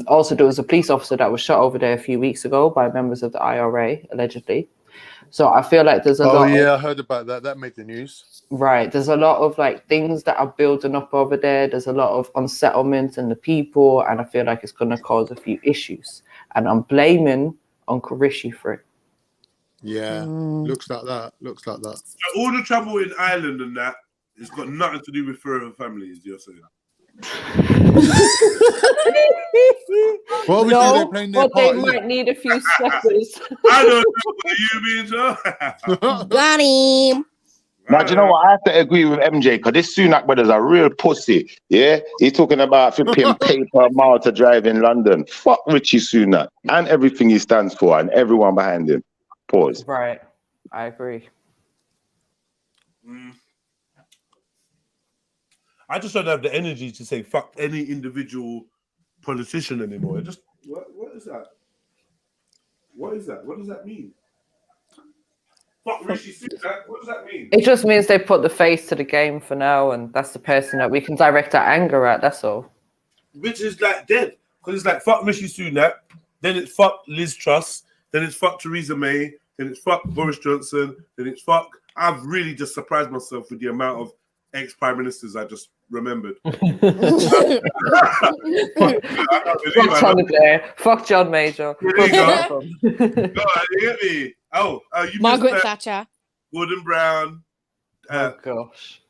also, there was a police officer that was shot over there a few weeks ago by members of the IRA, allegedly. So I feel like there's a lot. Oh yeah, I heard about that. That made the news. Right. There's a lot of like things that are building up over there. There's a lot of unsettlement in the people, and I feel like it's going to cause a few issues. And I'm blaming Uncle Rishi for it. Yeah, looks like that. Looks like that. So all the trouble in Ireland and that has got nothing to do with forever families. You're saying? Well, no, they're playing their but part, they might need a few steppers. I don't know what you mean, Joe. Got him. Now, do you know what? I have to agree with MJ because this Sunak brother's a real pussy. Yeah, he's talking about flipping paper a mile to drive in London. Fuck Rishi Sunak and everything he stands for and everyone behind him. Pause. Right, I agree. I just don't have the energy to say fuck any individual politician anymore. It just what is that? What is that? What does that mean? Fuck Rishi Sunak. What does that mean? It just means they put the face to the game for now, and that's the person that we can direct our anger at. That's all. Which is like dead because it's like fuck Rishi Sunak, then it's fuck Liz Truss, then it's fuck Theresa May, then it's fuck Boris Johnson, then it's fuck. I've really just surprised myself with the amount of ex-prime ministers I just remembered. Fuck Tony Blair. Fuck John Major. There you go. God, you get me? Oh, you Margaret Thatcher. Gordon Brown. Oh gosh.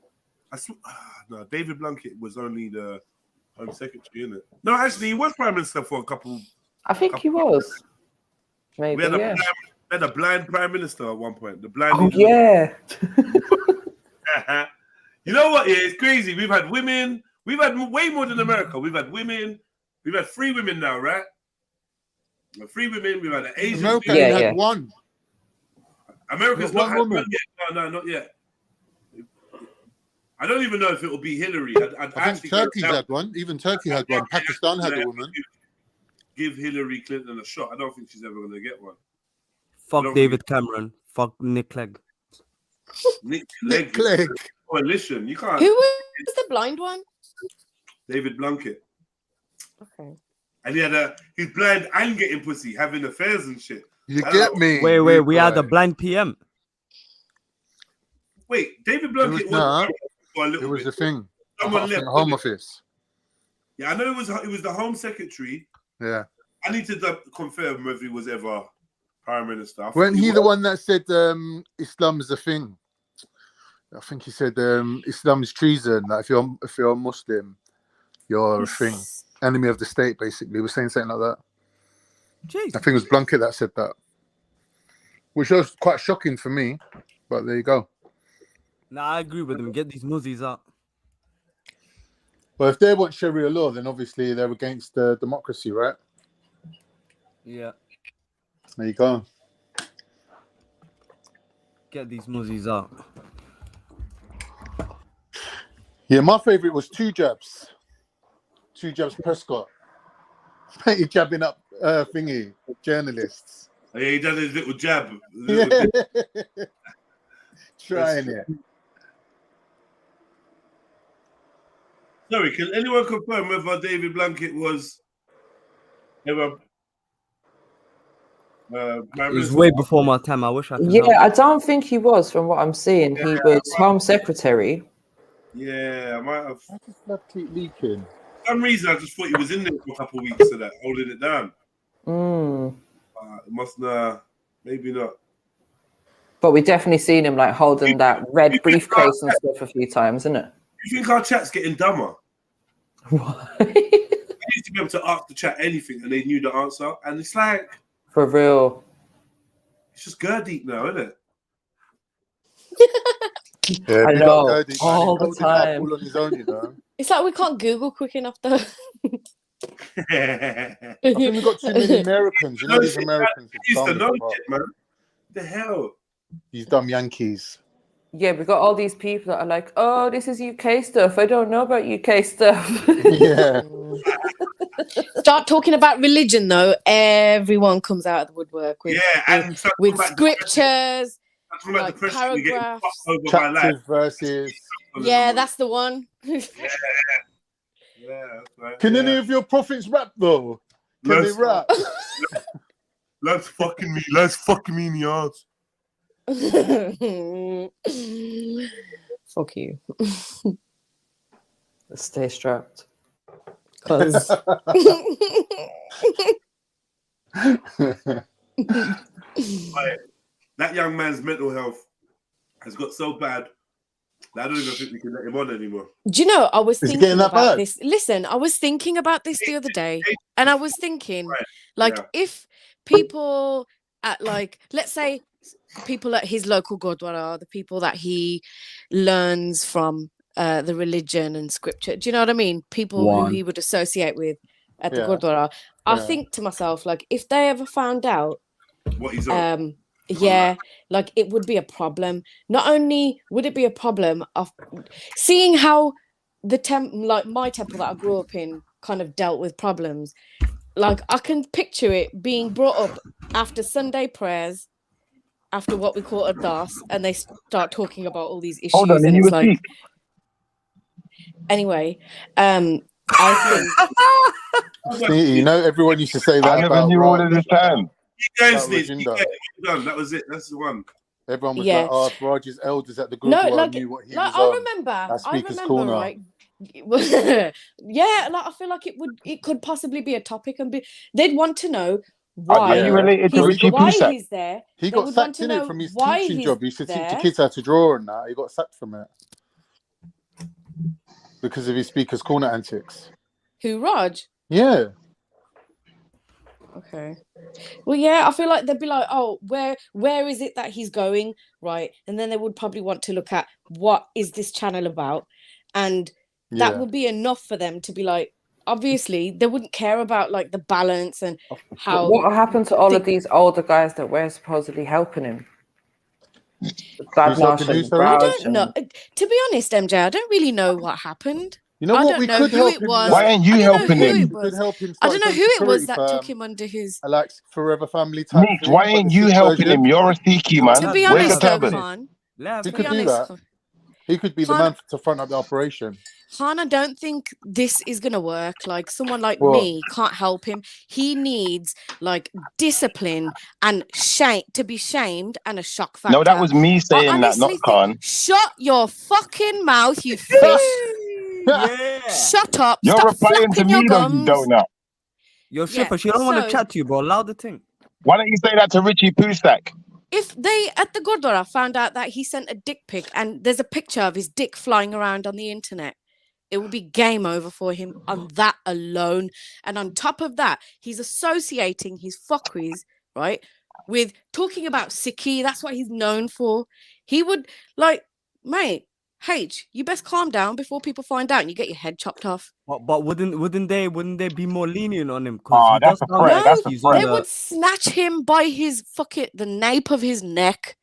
No, David Blunkett was only the Home Secretary, isn't it? No, actually, he was Prime Minister for a couple. I think he was. Maybe. We had a blind Prime Minister at one point. The blind. Oh yeah. You know what? Yeah, it's crazy. We've had women. We've had way more than America. We've had women. We've had 3 women now, right? We've had 3 women. We've had an Asian. America had one. America's not had one yet. No, not yet. I don't even know if it will be Hillary. I think Turkey's had one. Even Turkey had one. Pakistan had a woman. Give Hillary Clinton a shot. I don't think she's ever going to get one. Fuck David Cameron. Fuck Nick Clegg. Nick Clegg. Coalition. You can't. Who was the blind one? David Blunkett. Okay. And he's blind and getting pussy, having affairs and shit. You get me? Wait, we had a blind PM. Wait, David Blunkett it was a thing. Someone left. Home Office. Yeah, I know it was the Home Secretary. Yeah. I need to confirm whether he was ever Prime Minister. Weren't he the one that said Islam's a thing? I think he said Islam's treason. Like if you're a Muslim, you're a thing. Enemy of the state, basically. He was saying something like that. Jeez. I think it was Blunkett that said that. Which was quite shocking for me. But there you go. Nah, I agree with him. Get these muzzies out. Well, if they want Sharia law, then obviously they're against democracy, right? Yeah. There you go. Get these muzzies out. Yeah, my favourite was Two Jabs. Two Jabs Prescott. He jabbing up thingy, journalists. Oh, yeah, he done his little jab. Trying it. Sorry, can anyone confirm whether David Blunkett was ever Prime It was Minister? way before my time. I wish I could. Yeah, help. I don't think he was. From what I'm seeing, he was Home Secretary. Yeah, I might have. I just love keep leaking. For some reason, I just thought he was in there for a couple of weeks of that, holding it down. It must not, maybe not. But we definitely seen him like holding that red briefcase and stuff a few times, isn't it? You think our chat's getting dumber? What? I used to be able to ask the chat anything and they knew the answer. And it's like, For real. it's just deep now, isn't it? Yeah, I big know, up Gurdy, man. all He the held it up time. all on his own, you know. It's like we can't Google quick enough though. I think we've got too many Americans. You know, these Americans. I used to know shit, man. The hell? These dumb Yankees. Yeah, we got all these people that are like, oh, this is UK stuff. I don't know about UK stuff. Yeah. Start talking about religion though, everyone comes out of the woodwork with, with scriptures, like paragraphs. Chapters, verses. Yeah, that's the one. Yeah, that's right. Can any of your prophets rap though? Can they rap? Let's fucking me in the arse. Fuck you. Let's stay strapped. Cause that young man's mental health has got so bad that I don't even think we can let him on anymore. do you know, I was Is it thinking getting that about bad? this. Listen, I was thinking about this the other day, and I was thinking, like, if people at, like, let's say people at his local Gurdwara, the people that he learns from the religion and scripture, do you know what I mean? People who he would associate with at the Gurdwara. I think to myself, like, if they ever found out what he's on. yeah, like it would be a problem. Not only would it be a problem of seeing how the like my temple that I grew up in kind of dealt with problems. Like I can picture it being brought up after Sunday prayers, after what we call a das, and they start talking about all these issues. Hold on, and you it's were like, anyway, I think You know, everyone used to say that. I never about knew all of Raj. this time. You guys That need Rajinder. done. That was it. That's the one. Everyone was Yeah. like, "Oh, if Raj's elders at the no, Gurdwara like, knew what he like was on." I Speaker's remember, Corner. right? Yeah, like I feel like it could possibly be a topic and be they'd want to know why Are you related to Richie why Sunak? he's there. He They got would want sacked to in know it from his why teaching he's job. He used to teach the there. kids how to draw and that. He got sacked from it because of his Speaker's Corner antics. Who, Raj? Yeah. Okay. Well, yeah, I feel like they'd be like, oh, where is it that he's going, right? And then they would probably want to look at what is this channel about, and that would be enough for them to be like, obviously, they wouldn't care about like the balance and how. But what happened to all of these older guys that were supposedly helping him? helping who, sorry? I don't know. To be honest, MJ, I don't really know what happened. You know I what? don't We know could who help it him. was. Why ain't you I don't know helping who him? it We was. could help him. I start don't know some who it was security that firm, took him under his. like Forever Family type. Meeks, thing, why but ain't the you Sikh helping version. him? You're a Sikhi, man. To be Where's the honest, though, turban? Khan, He to could be do honest, that. He could be the Khan, man to front up the operation. Khan, I don't think this is gonna work. Like someone like What? me can't help him. He needs like discipline and shame to be shamed and a shock factor. No, that was me I saying that, not honestly think, Khan. shut your fucking mouth, you fish. Yeah. Shut up. You're Stop replying to flapping me your though, you gums. donut. Yo, Yeah, Shiffer, she don't want to so- chat to you, bro. Allow the thing. Why don't you say that to Richie Pusak? If they at the Gurdwara found out that he sent a dick pic and there's a picture of his dick flying around on the internet, it would be game over for him on that alone. And on top of that, he's associating his fuckeries, right, with talking about Sikhi. That's what he's known for. He would, like, mate, H, you best calm down before people find out and you get your head chopped off. But wouldn't they be more lenient on him? Oh, He that's does a sound threat. like That's a he's on threat. They the- would snatch him by his the nape of his neck,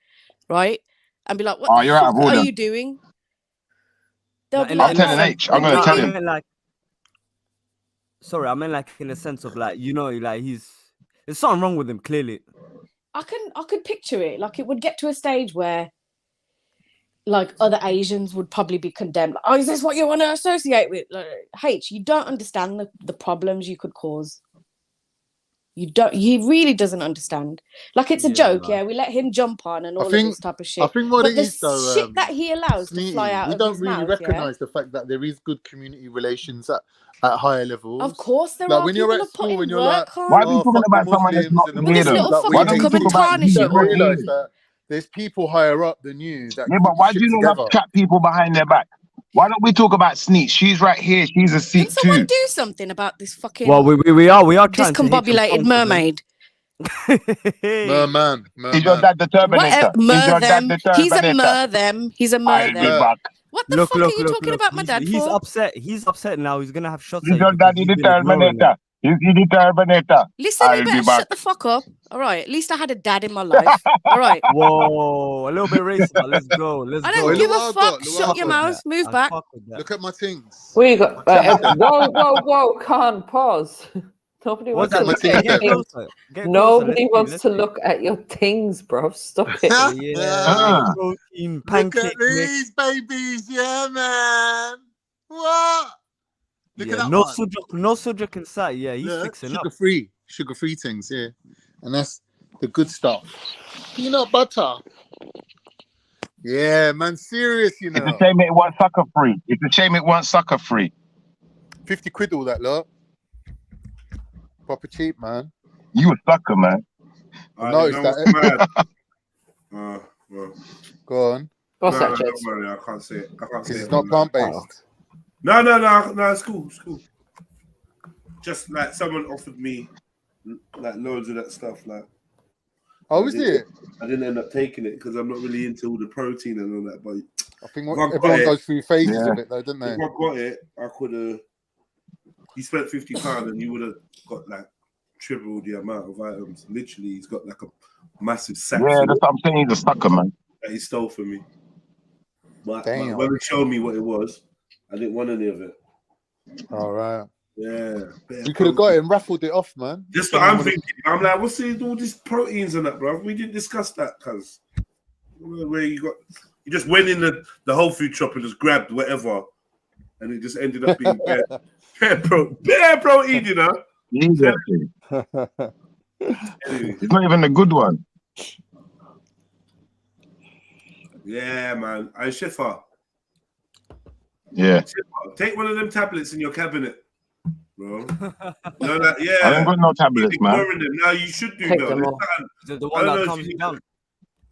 right? And be like, what Oh, the you're out of fuck are order. you doing? They'll Like, be in like, I'm a telling no, H. I'm gonna No, tell I him. meant like. Sorry, I meant like in a sense of like, you know, like there's something wrong with him clearly. I could picture it. Like it would get to a stage where like other Asians would probably be condemned. Like, oh, is this what you want to associate with? Like, H, you don't understand the problems you could cause. He really doesn't understand. Like it's a joke, man. yeah. We let him jump on and all of think- this type of shit. I think what but it the is though, shit that he allows to Sneaky, fly out we of don't his really mouth, recognise the fact that there is good community relations at higher levels. Of course there Like are. when you're People at are school, putting when you're work like, on. Why are we talking fuck the about someone that's Muslims not and the But this here? little Muslims, like, Why fucker don't to we come talk and about tarnish you? it don't all. realise that there's people higher up than you that Yeah, keep but why shit do you not together. chat people behind their back? Why don't we talk about Sneak? She's right here. She's a Can Sikh someone too. do something about this fucking Well, we are trying to hit some discombobulated songs mermaid? Merman, Is your dad the Terminator? Is your dad the He's a Terminator? He's a I'll be murthem. back. What the fuck are you talking about my He's, dad he's for? upset. He's upset now. He's gonna have shots Is at you your because daddy you've the been ignoring him. Terminator? Is he the Terminator? Listen, I'll you be better back. shut the fuck up. All right, at least I had a dad in my life. All right. Whoa, a little bit racist, but let's go. Let's I go. don't give a I've fuck. got, Shut your mouth. Move back. Look at my things. We got whoa, can't pause. Nobody What's wants that? to look at your Get things. closer. Get closer. Nobody Let's see, wants let's to see. look at your things, bro. Stop it. Yeah, protein Look pancake at mix. these babies, yeah, man. What? Look at that no one. sujak inside. Yeah, he's Look, fixing up. sugar-free things, yeah. And that's the good stuff. Peanut butter. Yeah, man, serious, you It's know. a shame it wasn't sucker free. It's a shame it wasn't sucker free. 50 quid all that lot. Proper cheap, man. You a sucker, man. I noticed that. Well, Go on. What's that, no, Jets? don't worry, I can't say it. I can't say This it. is not plant-based. No, it's cool. It's cool. Just like someone offered me like loads of that stuff. Like, Oh, is it? I didn't end up taking it because I'm not really into all the protein and all that. But I think if I got everyone it- goes through phases Yeah. of it, though, don't they? If I got it, I could have. You spent £50 and you would have got like triple the amount of items. Literally, he's got like a massive sack Yeah, full that's what I'm saying. He's a sucker, man. that he stole from me. But Damn. when he showed me what it was, I didn't want any of it. All right. Yeah. We could have got it and raffled it off, man. That's what I'm thinking. I'm like, what's all these proteins and that, bro? We didn't discuss that, cuz. Where you just went in the whole food shop and just grabbed whatever, and it just ended up being bare protein, you know. Exactly. Anyway, It's not even a good one. yeah, man. I Shifa. Yeah. Take one of them tablets in your cabinet, bro. No, that, yeah. I ain't got no tablets, Keep man. ignoring them. Now you should do Take though. them There's off. something- The I one don't that know if comes down.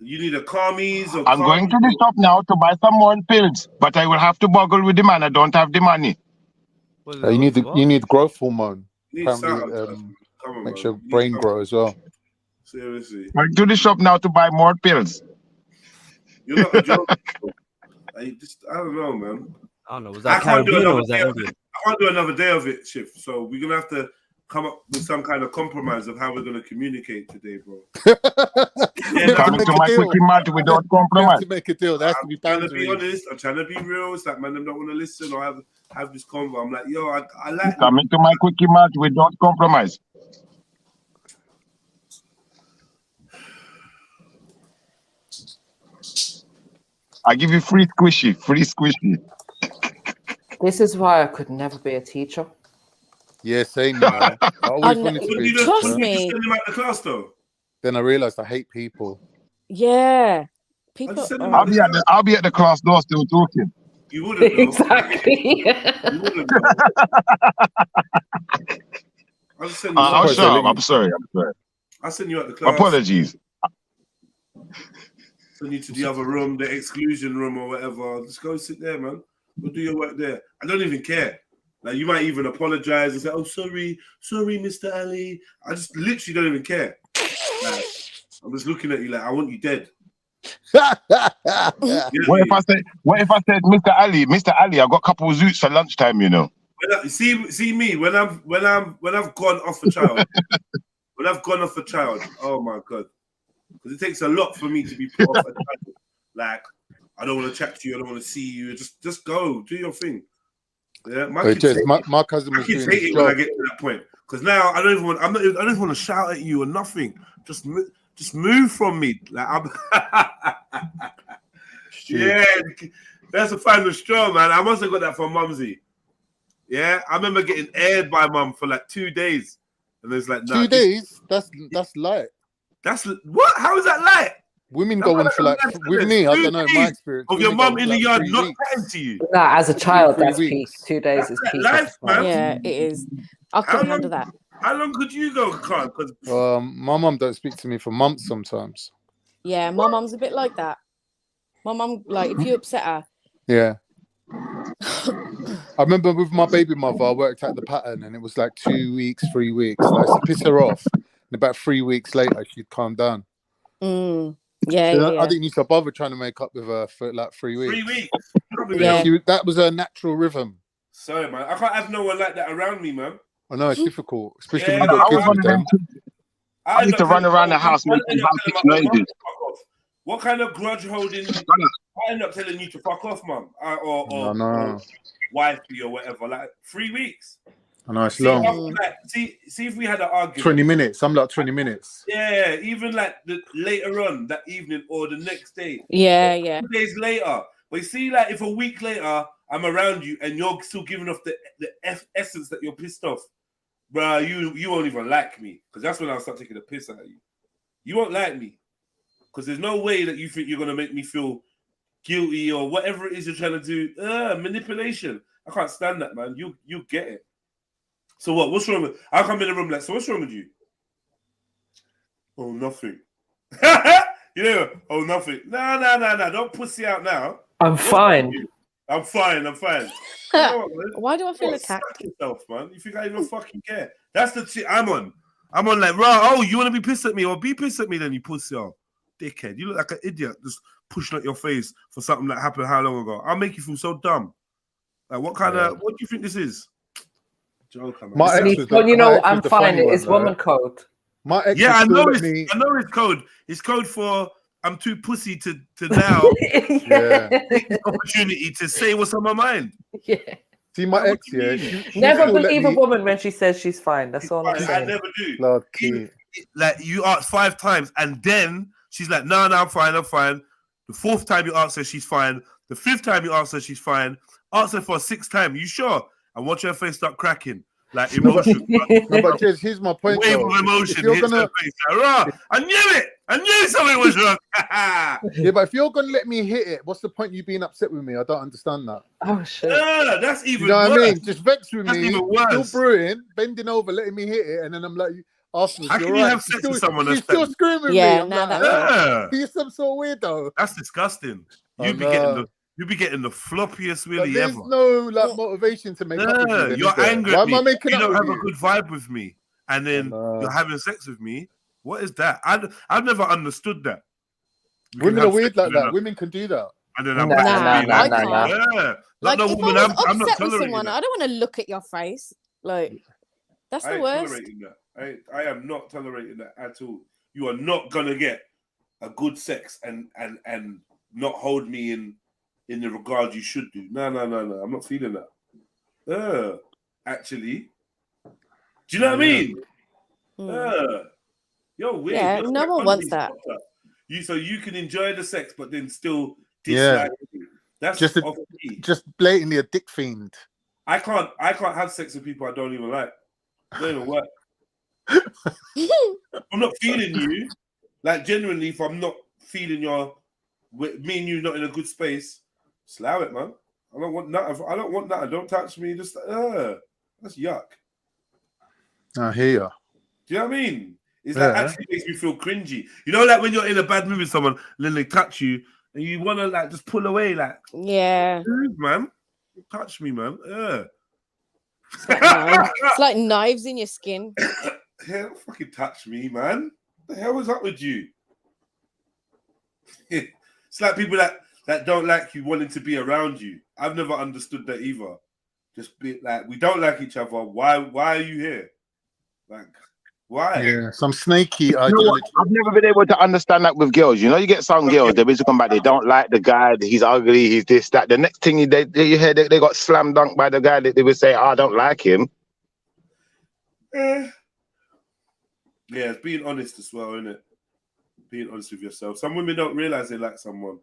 you need a Calmies or I'm going to the shop now to buy some more pills, but I will have to boggle with the man. I don't have the money. You need growth hormone. You need Apparently, something. Come on, makes man. your You need brain something. grow as well. Seriously. I'm going to the shop now to buy more pills. You're not a joke. I don't know, man. I don't know. Was I that can't do Caribbean or another was day that of it. Indian? I can't do another day of it, Shift. So we're gonna have to come up with some kind of compromise of how we're gonna communicate today, bro. Coming to my quickie mart without compromise. To make a deal, there has to be I'm trying to be boundaries. honest. I'm trying to be real. It's like man, them don't want to listen or have this convo. I'm like, yo, I like. Coming to my quickie mart without compromise. I give you free squishy. This is why I could never be a teacher. Yeah, same. You know. I always wanted to be. a Trust teacher. me. Send them out the class though. Then I realized I hate people. Yeah. People. just send them I'll be at the class door still talking. You wouldn't know. Exactly. You wouldn't know. I'll just send you. I'll shut up. I'm sorry. I'll send you out the class. Apologies. Send you to the other room, the exclusion room or whatever. Just go sit there, man. Go do your work there. I don't even care. Like, you might even apologize and say, "Oh, sorry, Mr. Ali." I just literally don't even care. Like, I'm just looking at you like I want you dead. What if I said, Mr. Ali, I got a couple of zoots for lunchtime, you know. See me when I've gone off a child. When I've gone off a child, oh my God. Because it takes a lot for me to be put off a child. Like, I don't want to chat to you, I don't want to see you. Just go, do your thing. Yeah, my cousin was doing hate it when I get to that point. Because now I don't even want to shout at you or nothing. Just move from me. Like yeah, that's a final straw, man. I must have got that from Mumsy. Yeah, I remember getting aired by Mum for like 2 days, and there's like 2 days. That's light. That's what? How is that light? Women go on for like with me. I don't know my experience. Of your mum in the yard not chatting to you. Nah, as a child, that's peak. 2 days is peak. Life, man. Yeah, it is. I couldn't handle that. How long could you go, Khan? Because my mum don't speak to me for months sometimes. Yeah, my mum's a bit like that. My mum, like, if you upset her. Yeah. I remember with my baby mother, I worked at the Pattern, and it was like 2 weeks, 3 weeks. Like, to piss her off. And about 3 weeks later, she'd calm down. Yeah, so I didn't used to bother trying to make up with her for like 3 weeks. 3 weeks. Yeah. That was her natural rhythm. Sorry, man. I can't have no one like that around me, man. I know it's difficult, especially when you got kids with them. I need to run around the house making noises. What kind of grudge holding? I end up telling you to fuck off, mum, or wifey or whatever. Like 3 weeks. I know it's long. See if we had an argument. 20 minutes. I'm like 20 minutes. Yeah, even like later on that evening or the next day. Yeah. 2 days later. But you see, like if a week later I'm around you and you're still giving off the essence that you're pissed off, bro, you won't even like me, because that's when I'll start taking a piss out of you. You won't like me, because there's no way that you think you're gonna make me feel guilty or whatever it is you're trying to do. Manipulation. I can't stand that, man. You get it. So what? What's wrong with? I come in the room like, so what's wrong with you? Oh, nothing. You know, oh, nothing. No. Don't pussy out now. I'm fine. I'm fine. Why do I feel attacked? Yourself, man. You think I even fucking care? That's the shit I'm on. I'm on like, right, oh, you want to be pissed at me? Or be pissed at me then, you pussy out. Dickhead. You look like an idiot just pushing out your face for something that happened how long ago? I'll make you feel so dumb. Like, what do you think this is? My ex well, you know, I'm fine. It's woman code. My ex I know it's code. It's code for I'm too pussy to now take the opportunity to say what's on my mind. Yeah. See, my ex, never believe a woman when she says she's fine. That's all I'm saying. I never do. Lord, like you ask 5 times and then she's like, no, I'm fine. The 4th time you ask her, she's fine. The 5th time you ask her, she's fine. Ask her for a 6th time. You sure? And watch her face start cracking. Like emotion. But here's my point. Wave of emotion hits her face. Like, I knew it. I knew something was wrong. Yeah, but if you're gonna let me hit it, what's the point of you being upset with me? I don't understand that. Oh shit. That's even you know worse. What I mean? Just vex with That's me, even worse. still brewing, bending over, letting me hit it, and then I'm like, afterwards, how can you have sex with someone that's still screaming with me? Yeah, now that's he's some sort of weirdo. That's disgusting. You'd be getting the floppiest willy there's ever. No motivation to make up with me. You're angry at me. Why am I making you up don't with have you? a good vibe with me, and then you're having sex with me. What is that? I've never understood that. Women are weird like that. Women can do that. And then I'm I can't. Yeah. Like, no if woman, I was I'm not upset with tolerating someone, that. I don't want to look at your face. Like, that's the worst. Tolerating that. I am not tolerating that at all. You are not gonna get a good sex and not hold me in the regard you should do. No. I'm not feeling that. Actually. Do you know what I mean? You're weird. Yeah, You're no one wants that. So you can enjoy the sex, but then still dislike you. That's just blatantly a dick fiend. I can't have sex with people I don't even like. It don't even work. I'm not feeling you. Like, genuinely, if I'm not feeling me and you not in a good space, slow it, man. I don't want that. I don't want that. Don't touch me. Just that's yuck. I hear you. Do you know what I mean? It's like actually makes me feel cringy. You know, like when you're in a bad mood with someone, and then they touch you, and you want to like just pull away, like, yeah, man, touch me, man. it's like knives in your skin. Yeah, don't fucking touch me, man. What the hell is up with you? It's like people that don't like you wanting to be around you. I've never understood that either. Just be like, we don't like each other. Why are you here? Like, why? Yeah, some snaky You know ideology. what? I've never been able to understand that with girls. You know, you get some girls, they basically come back, they don't like the guy, he's ugly, he's this, that. The next thing you hear, they got slam dunked by the guy that they would say, I don't like him. Yeah, it's being honest as well, isn't it? Being honest with yourself. Some women don't realize they like someone.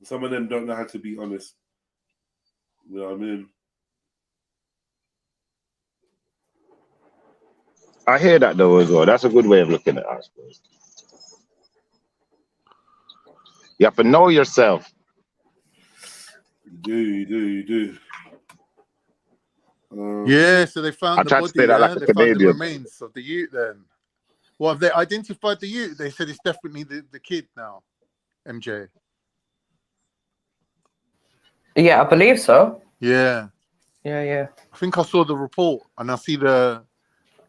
Some of them don't know how to be honest. You know what I mean? I hear that though as well. That's a good way of looking at it, I suppose. You have to know yourself. You do. Yeah, so they found I the tried to body. say that Yeah? like They a found the baby. remains of the youth. Then, well, have they identified the youth? They said it's definitely the kid now. MJ. Yeah, I believe so. Yeah. Yeah. I think I saw the report and I see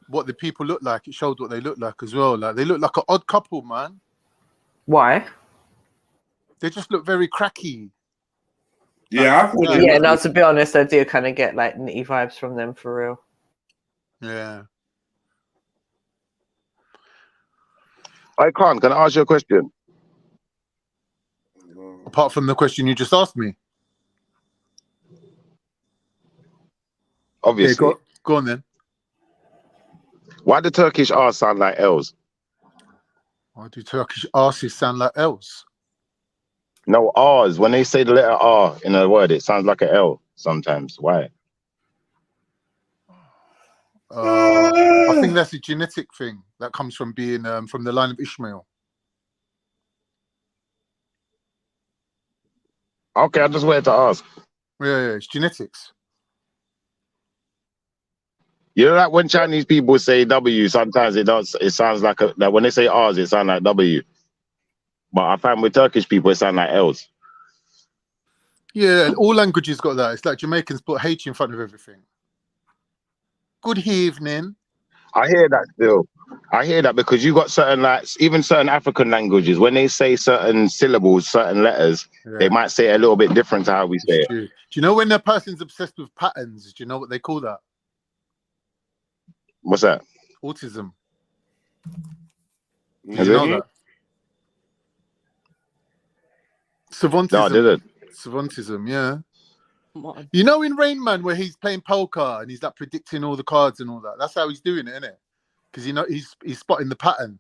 what the people look like. It showed what they look like as well. Like they look like an odd couple, man. Why? They just look very cracky. Yeah, yeah. No, to be honest, I do kind of get like nitty vibes from them for real. Yeah. I can't. Can I ask you a question? Apart from the question you just asked me. Obviously. Yeah, go on then. Why do Turkish R's sound like L's? Why do Turkish R's sound like L's? No, R's. When they say the letter R in a word, it sounds like an L sometimes. Why? I think that's a genetic thing that comes from being from the line of Ishmael. Okay, I just wanted to ask. Yeah, it's genetics. You know, like when Chinese people say W, sometimes it sounds like like when they say R's, it sounds like W. But I find with Turkish people, it sounds like L's. Yeah, and all languages got that. It's like Jamaicans put H in front of everything. Good evening. I hear that still. I hear that because you got certain, like, even certain African languages, when they say certain syllables, certain letters, they might say it a little bit different to how we say it. Do you know when a person's obsessed with patterns, do you know what they call that? What's that? Autism. Is you know it? that? Savantism. No, I didn't. Savantism, yeah. You know in Rain Man where he's playing poker and he's like predicting all the cards and all that. That's how he's doing it, isn't it? Because he's spotting the pattern.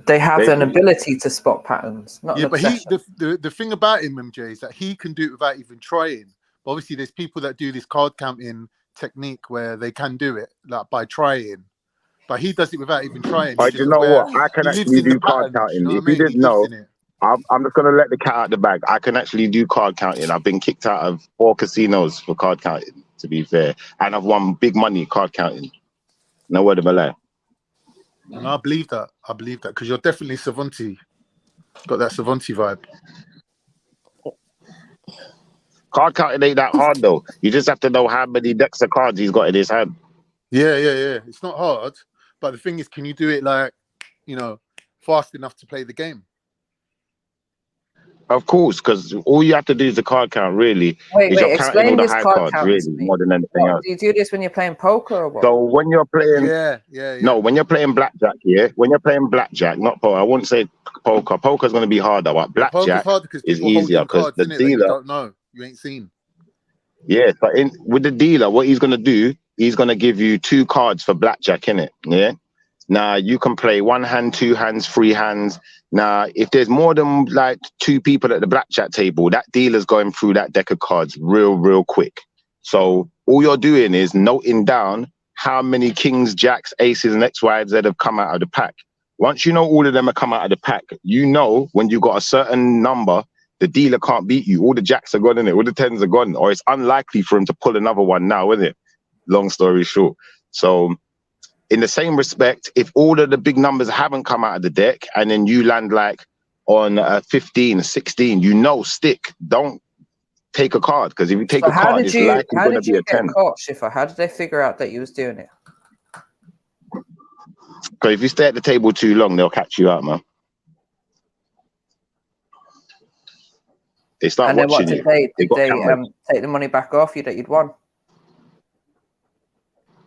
They have an ability to spot patterns. Not yeah, an but obsession. the thing about him, MJ, is that he can do it without even trying. But obviously, there's people that do this card counting technique where they can do it like by trying. But he does it without even trying. But you know what? I can actually do card counting. If you didn't know, I'm just going to let the cat out the bag. I can actually do card counting. I've been kicked out of 4 casinos for card counting, to be fair. And I've won big money card counting. No word of a lie. And I believe that. I believe that because you're definitely Savanti. Got that Savanti vibe. Card counting ain't that hard, though. You just have to know how many decks of cards he's got in his hand. Yeah. It's not hard. But the thing is, can you do it like, fast enough to play the game? Of course, because all you have to do is the card count, really. Wait, you're counting all the this high card cards, really, more than anything else. Do you do this when you're playing poker or what? So when you're playing... Yeah. No, when you're playing blackjack, when you're playing blackjack, not poker, I wouldn't say poker. Poker's going to be harder, but blackjack is easier because the dealer... You don't know. You ain't seen. Yeah, but with the dealer, what he's going to do, he's going to give you 2 cards for blackjack, innit? Yeah? Now, you can play 1 hand, 2 hands, 3 hands. Now, if there's more than like 2 people at the blackjack table, that dealer's going through that deck of cards real quick. So all you're doing is noting down how many kings, jacks, aces, and X, Y, Z have come out of the pack. Once you know all of them have come out of the pack, you know when you got a certain number the dealer can't beat you. All the jacks are gone, innit? All the tens are gone. Or it's unlikely for him to pull another one now, isn't it? Long story short. So in the same respect, if all of the big numbers haven't come out of the deck and then you land like on 15, 16, you know, stick. Don't take a card, because if you take a card, it's likely going to be a 10. Caught, Schiffer? How did they figure out that you was doing it? Because if you stay at the table too long, they'll catch you out, man. They start watching you. Did they take the money back off you that you'd won?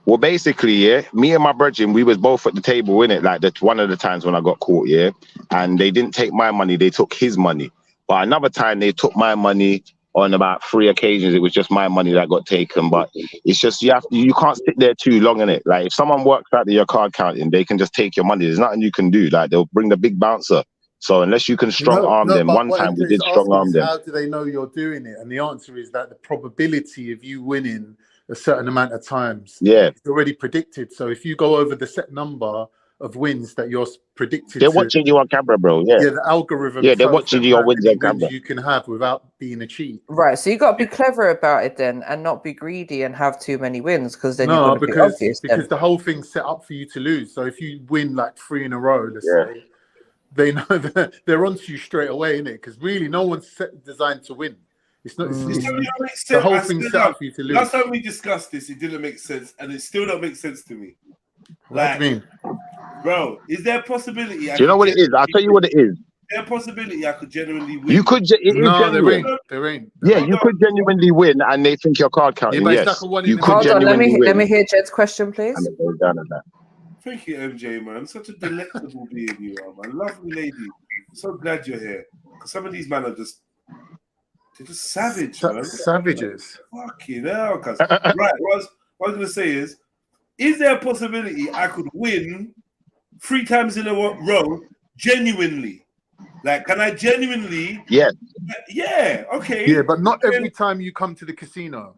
Well, basically, yeah, me and my brethren, we was both at the table, innit? Like one of the times when I got caught, yeah, and they didn't take my money, they took his money. But another time they took my money on about 3 occasions. It was just my money that got taken. But it's just you can't sit there too long, innit? Like if someone works out your card counting, they can just take your money. There's nothing you can do. Like they'll bring the big bouncer. So unless you can strong arm them, one time we did strong arm them. How do they know you're doing it? And the answer is that the probability of you winning a certain amount of times, yeah, it's already predicted. So if you go over the set number of wins that you're predicted, they're watching you on camera, bro. Yeah, the algorithm. Yeah, they're watching your wins on camera. You can have without being a cheat. Right. So you got to be clever about it then, and not be greedy and have too many wins, because then you're going to be obvious. Because the whole thing's set up for you to lose. So if you win like 3 in a row, let's say, they know that they're onto you straight away, innit? Because really, no one's designed to win. It's not. It's the whole thing's set up for you to lose. Last time we discussed this, it didn't make sense, and it still don't make sense to me. What do you mean? Bro, is there a possibility? Do you know what it is? I'll tell you what it is. Is there a possibility I could genuinely win? You could. No, there ain't. Yeah, you could genuinely win, and they think you're card counting. Yes, you could genuinely win. Let me hear Jed's question, please. Thank you, MJ, man. Such a delectable being you are, man. Lovely lady. I'm so glad you're here. Some of these men are just. They're just savage, man. Savages. Fucking hell, cuz. Right, what I was going to say is there a possibility I could win 3 times in a row genuinely? Like, can I genuinely? Yes. Yeah, okay. Yeah, but not every time you come to the casino.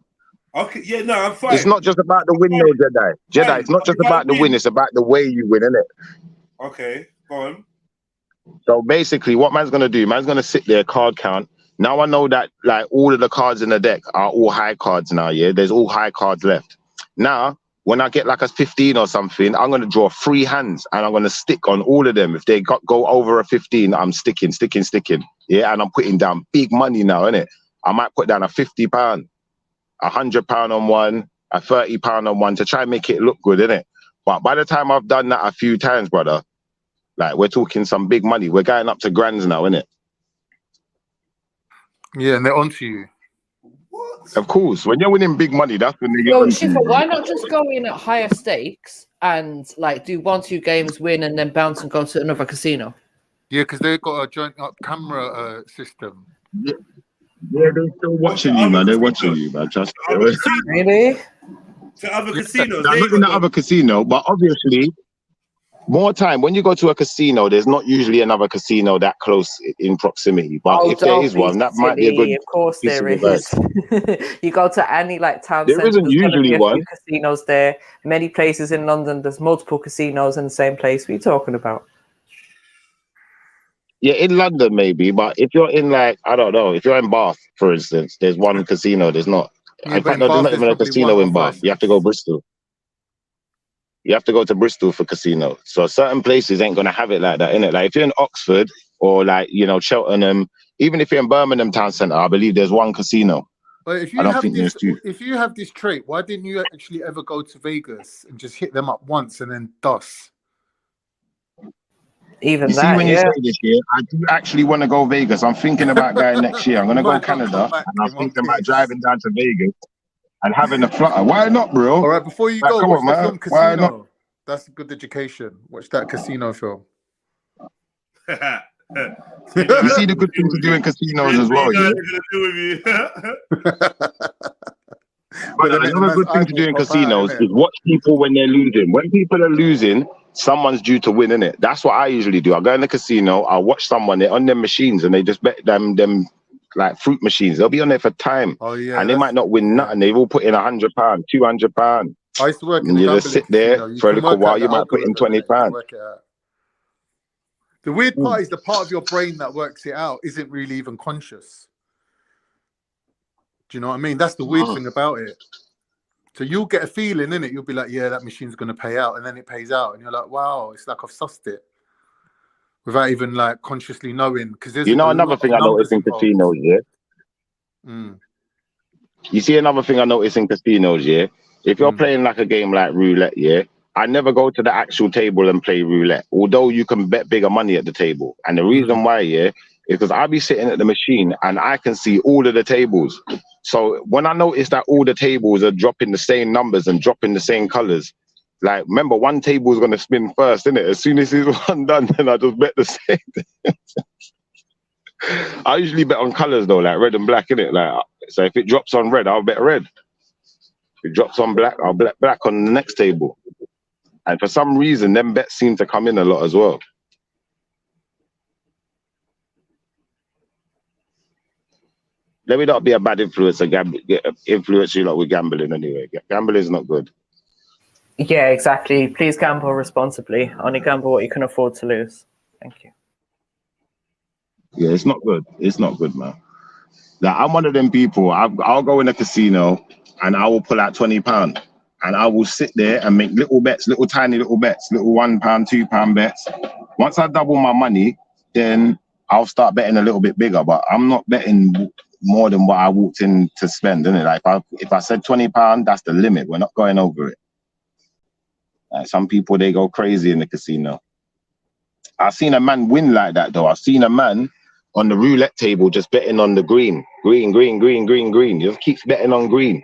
Okay, yeah, no, I'm fine. It's not just about the win, though, Jedi. Jedi, it's not just about the win, it's about the way you win, isn't it? Okay, go on. So basically, what man's going to do, man's going to sit there, card count. Now I know that like all of the cards in the deck are all high cards now, yeah? There's all high cards left. Now, when I get like a 15 or something, I'm going to draw 3 hands and I'm going to stick on all of them. If they go over a 15, I'm sticking. Yeah, and I'm putting down big money now, innit? I might put down a £50, £100 on one, a £30 on one to try and make it look good, innit? But by the time I've done that a few times, brother, like we're talking some big money. We're going up to grands now, innit? Yeah, and they're onto you. What? Of course, when you're winning big money, that's when they get Well, onto you. Schiffer, why not just go in at higher stakes and like do 1-2 games, win, and then bounce and go to another casino? Yeah, because they've got a joint up camera system. Yeah, they're still watching you, man. They're watching you, man. Just really? To other casinos. Not in the other casino, but obviously. More time when you go to a casino, there's not usually another casino that close in proximity. But if there is one, that might be a good. Of course, there is. You go to any like town there centre. Isn't usually one. Casinos there. Many places in London, there's multiple casinos in the same place. What are you talking about? Yeah, in London maybe, but if you're in like I don't know, if you're in Bath, for instance, there's one casino. There's not. Yeah, in fact, no, there's not even a casino in Bath. You have to go Bristol. You have to go to Bristol for casino. So certain places ain't gonna have it like that, innit? Like if you're in Oxford or like, you know, Cheltenham, even if you're in Birmingham town centre, I believe there's one casino. But if you have this trait, why didn't you actually ever go to Vegas and just hit them up once and then dust? Even you that, see, when you say this year, I do actually want to go Vegas. I'm thinking about going next year. I'm gonna go Canada, and I'm thinking about driving down to Vegas. And having a flutter. Why not, bro? All right, before you go, watch the film Casino. Why not? That's a good education. Watch that casino film. You see the good thing to do in casinos as well, yeah? But another good thing to do in casinos is watch people when they're losing. When people are losing, someone's due to win, innit? That's what I usually do. I go in the casino, I watch someone, they're on their machines, and they just bet them like fruit machines. They'll be on there for time. Oh yeah, and they might not win nothing. They've all put in £100, £200. I used to work in and you just sit there for a little while. You might put in £20. The weird part is the part of your brain that works it out isn't really even conscious. Do you know what I mean? That's the weird thing about it. So you'll get a feeling in it. You'll be like, yeah, that machine's going to pay out. And then it pays out. And you're like, wow, it's like I've sussed it. Without even like consciously knowing. Because there's another thing I noticed in casinos, yeah? You see another thing I noticed in casinos, yeah? If you're playing like a game like roulette, yeah? I never go to the actual table and play roulette, although you can bet bigger money at the table. And the reason why, yeah, is because I'll be sitting at the machine and I can see all of the tables. So when I notice that all the tables are dropping the same numbers and dropping the same colors, like, remember, one table is going to spin first, innit? As soon as it's one done, then I just bet the same. I usually bet on colors, though, like red and black, innit? Like, so if it drops on red, I'll bet red. If it drops on black, I'll bet black on the next table. And for some reason, them bets seem to come in a lot as well. Let me not be a bad influence and influence you lot with gambling anyway. Gambling is not good. Yeah, exactly. Please gamble responsibly. Only gamble what you can afford to lose. Thank you. Yeah, it's not good. It's not good, man. Like, I'm one of them people. I'll go in a casino and I will pull out £20. And I will sit there and make little bets, little tiny little bets, little £1, £2 bets. Once I double my money, then I'll start betting a little bit bigger. But I'm not betting more than what I walked in to spend, isn't it? Like if I said £20, that's the limit. We're not going over it. Some people, they go crazy in the casino. I've seen a man win like that, though. I've seen a man on the roulette table just betting on the green. Green. He just keeps betting on green.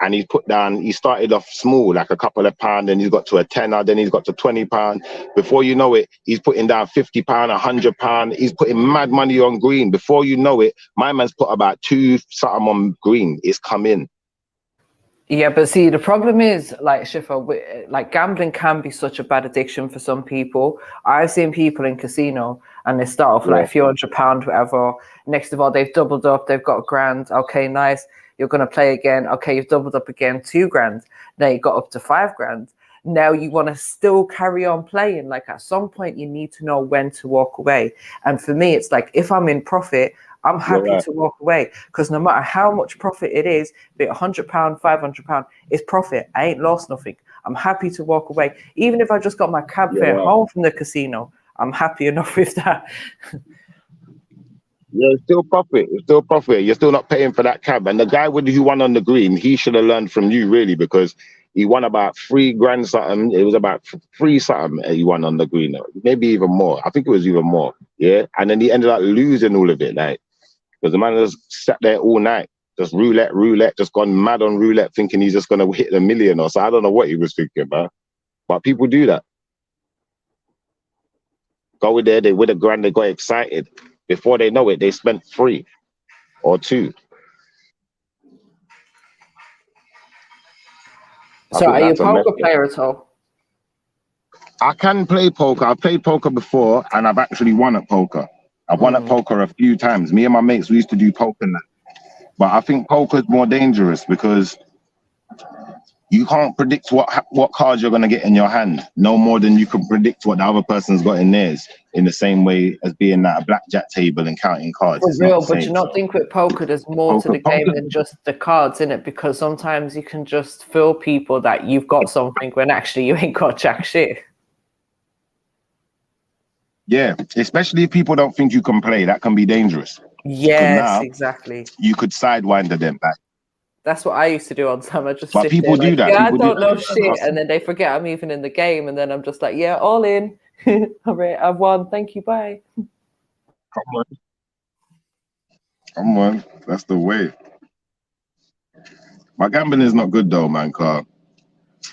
And he's put down, he started off small, like a couple of pounds, then he's got to a tenner, then he's got to £20. Before you know it, he's putting down £50, £100. He's putting mad money on green. Before you know it, my man's put about 2 something on green. It's come in. Yeah, but see, the problem is, like, Shifa, like, gambling can be such a bad addiction for some people. I've seen people in casino and they start off with like a few £100, whatever. Next of all, they've doubled up, they've got £1,000. Okay, nice. You're going to play again. Okay, you've doubled up again, £2,000. Now you got up to £5,000. Now you want to still carry on playing. Like, at some point, you need to know when to walk away. And for me, it's like, if I'm in profit, I'm happy to walk away, because no matter how much profit it is, be it £100, £500, it's profit. I ain't lost nothing. I'm happy to walk away. Even if I just got my cab fare home from the casino, I'm happy enough with that. Yeah, it's still profit. It's still profit. You're still not paying for that cab. And the guy who won on the green, he should have learned from you, really, because he won about £3,000 something. It was about 3 something he won on the green. Maybe even more. I think it was even more. Yeah. And then he ended up losing all of it. Like, because the man just sat there all night, just roulette, just gone mad on roulette, thinking he's just going to hit $1 million or so. I don't know what he was thinking, man. But people do that. Go in there, they win £1,000, they got excited. Before they know it, they spent 3 or 2. So are you a poker player at all? I can play poker. I've played poker before, and I've actually won at poker. I've won at poker a few times. Me and my mates, we used to do poker now. But I think poker is more dangerous because you can't predict what cards you're going to get in your hand, no more than you can predict what the other person's got in theirs, in the same way as being at a blackjack table and counting cards. For real, but you not think with poker there's more to the game than just the cards, in it? Because sometimes you can just fool people that you've got something when actually you ain't got jack shit. Yeah, especially if people don't think you can play, that can be dangerous. Yes, exactly. You could sidewinder them back. That's what I used to do on time. I just But sit people there do like, that. yeah, People I don't know do. shit, and then they forget I'm even in the game, and then I'm just like, yeah, all in. All right, I've won. Thank you. Bye. Come on, that's the way. My gambling is not good though, man. Cause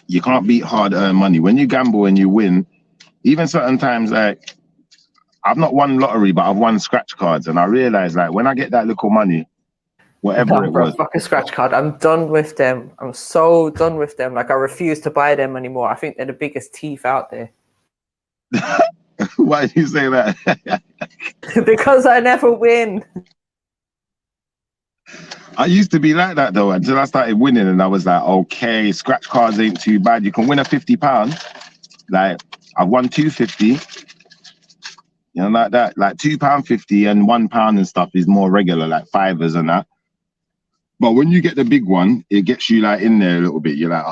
you can't beat hard-earned money. When you gamble and you win, even certain times, like I've not won lottery, but I've won scratch cards, and I realize like when I get that little money, whatever it was. Fuck a scratch card. I'm done with them. I'm so done with them. Like, I refuse to buy them anymore. I think they're the biggest thief out there. Why do you say that? Because I never win. I used to be like that though, until I started winning, and I was like, okay, scratch cards ain't too bad. You can win a £50. Like, I've won 250. You know, like that. Like £2.50 and £1 and stuff is more regular, like fivers and that. But when you get the big one, it gets you like in there a little bit. You're like,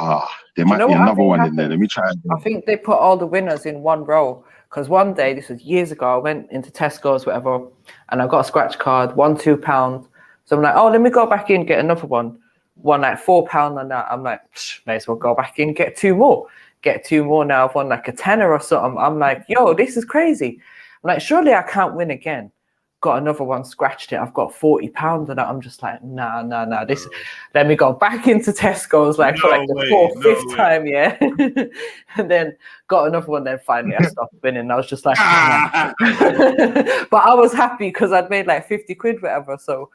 there Do you might know be what I another think one in happened? there. Let me try it. I think they put all the winners in one row. Because one day, this was years ago, I went into Tesco's, whatever, and I got a scratch card, won £2. So I'm like, oh, let me go back in, get another one. Won like £4 on that. I'm like, may as well go back in, get two more. Get two more now. I've won like a tenner or something. I'm like, yo, this is crazy. I'm like, surely I can't win again. Got another one, scratched it. I've got £40 on that. I'm just like, nah. This. Let me go back into Tesco's like for like the fourth, fifth time, yeah. And then got another one. Then finally I stopped winning. I was just like, nah. But I was happy because I'd made like 50 quid, whatever. So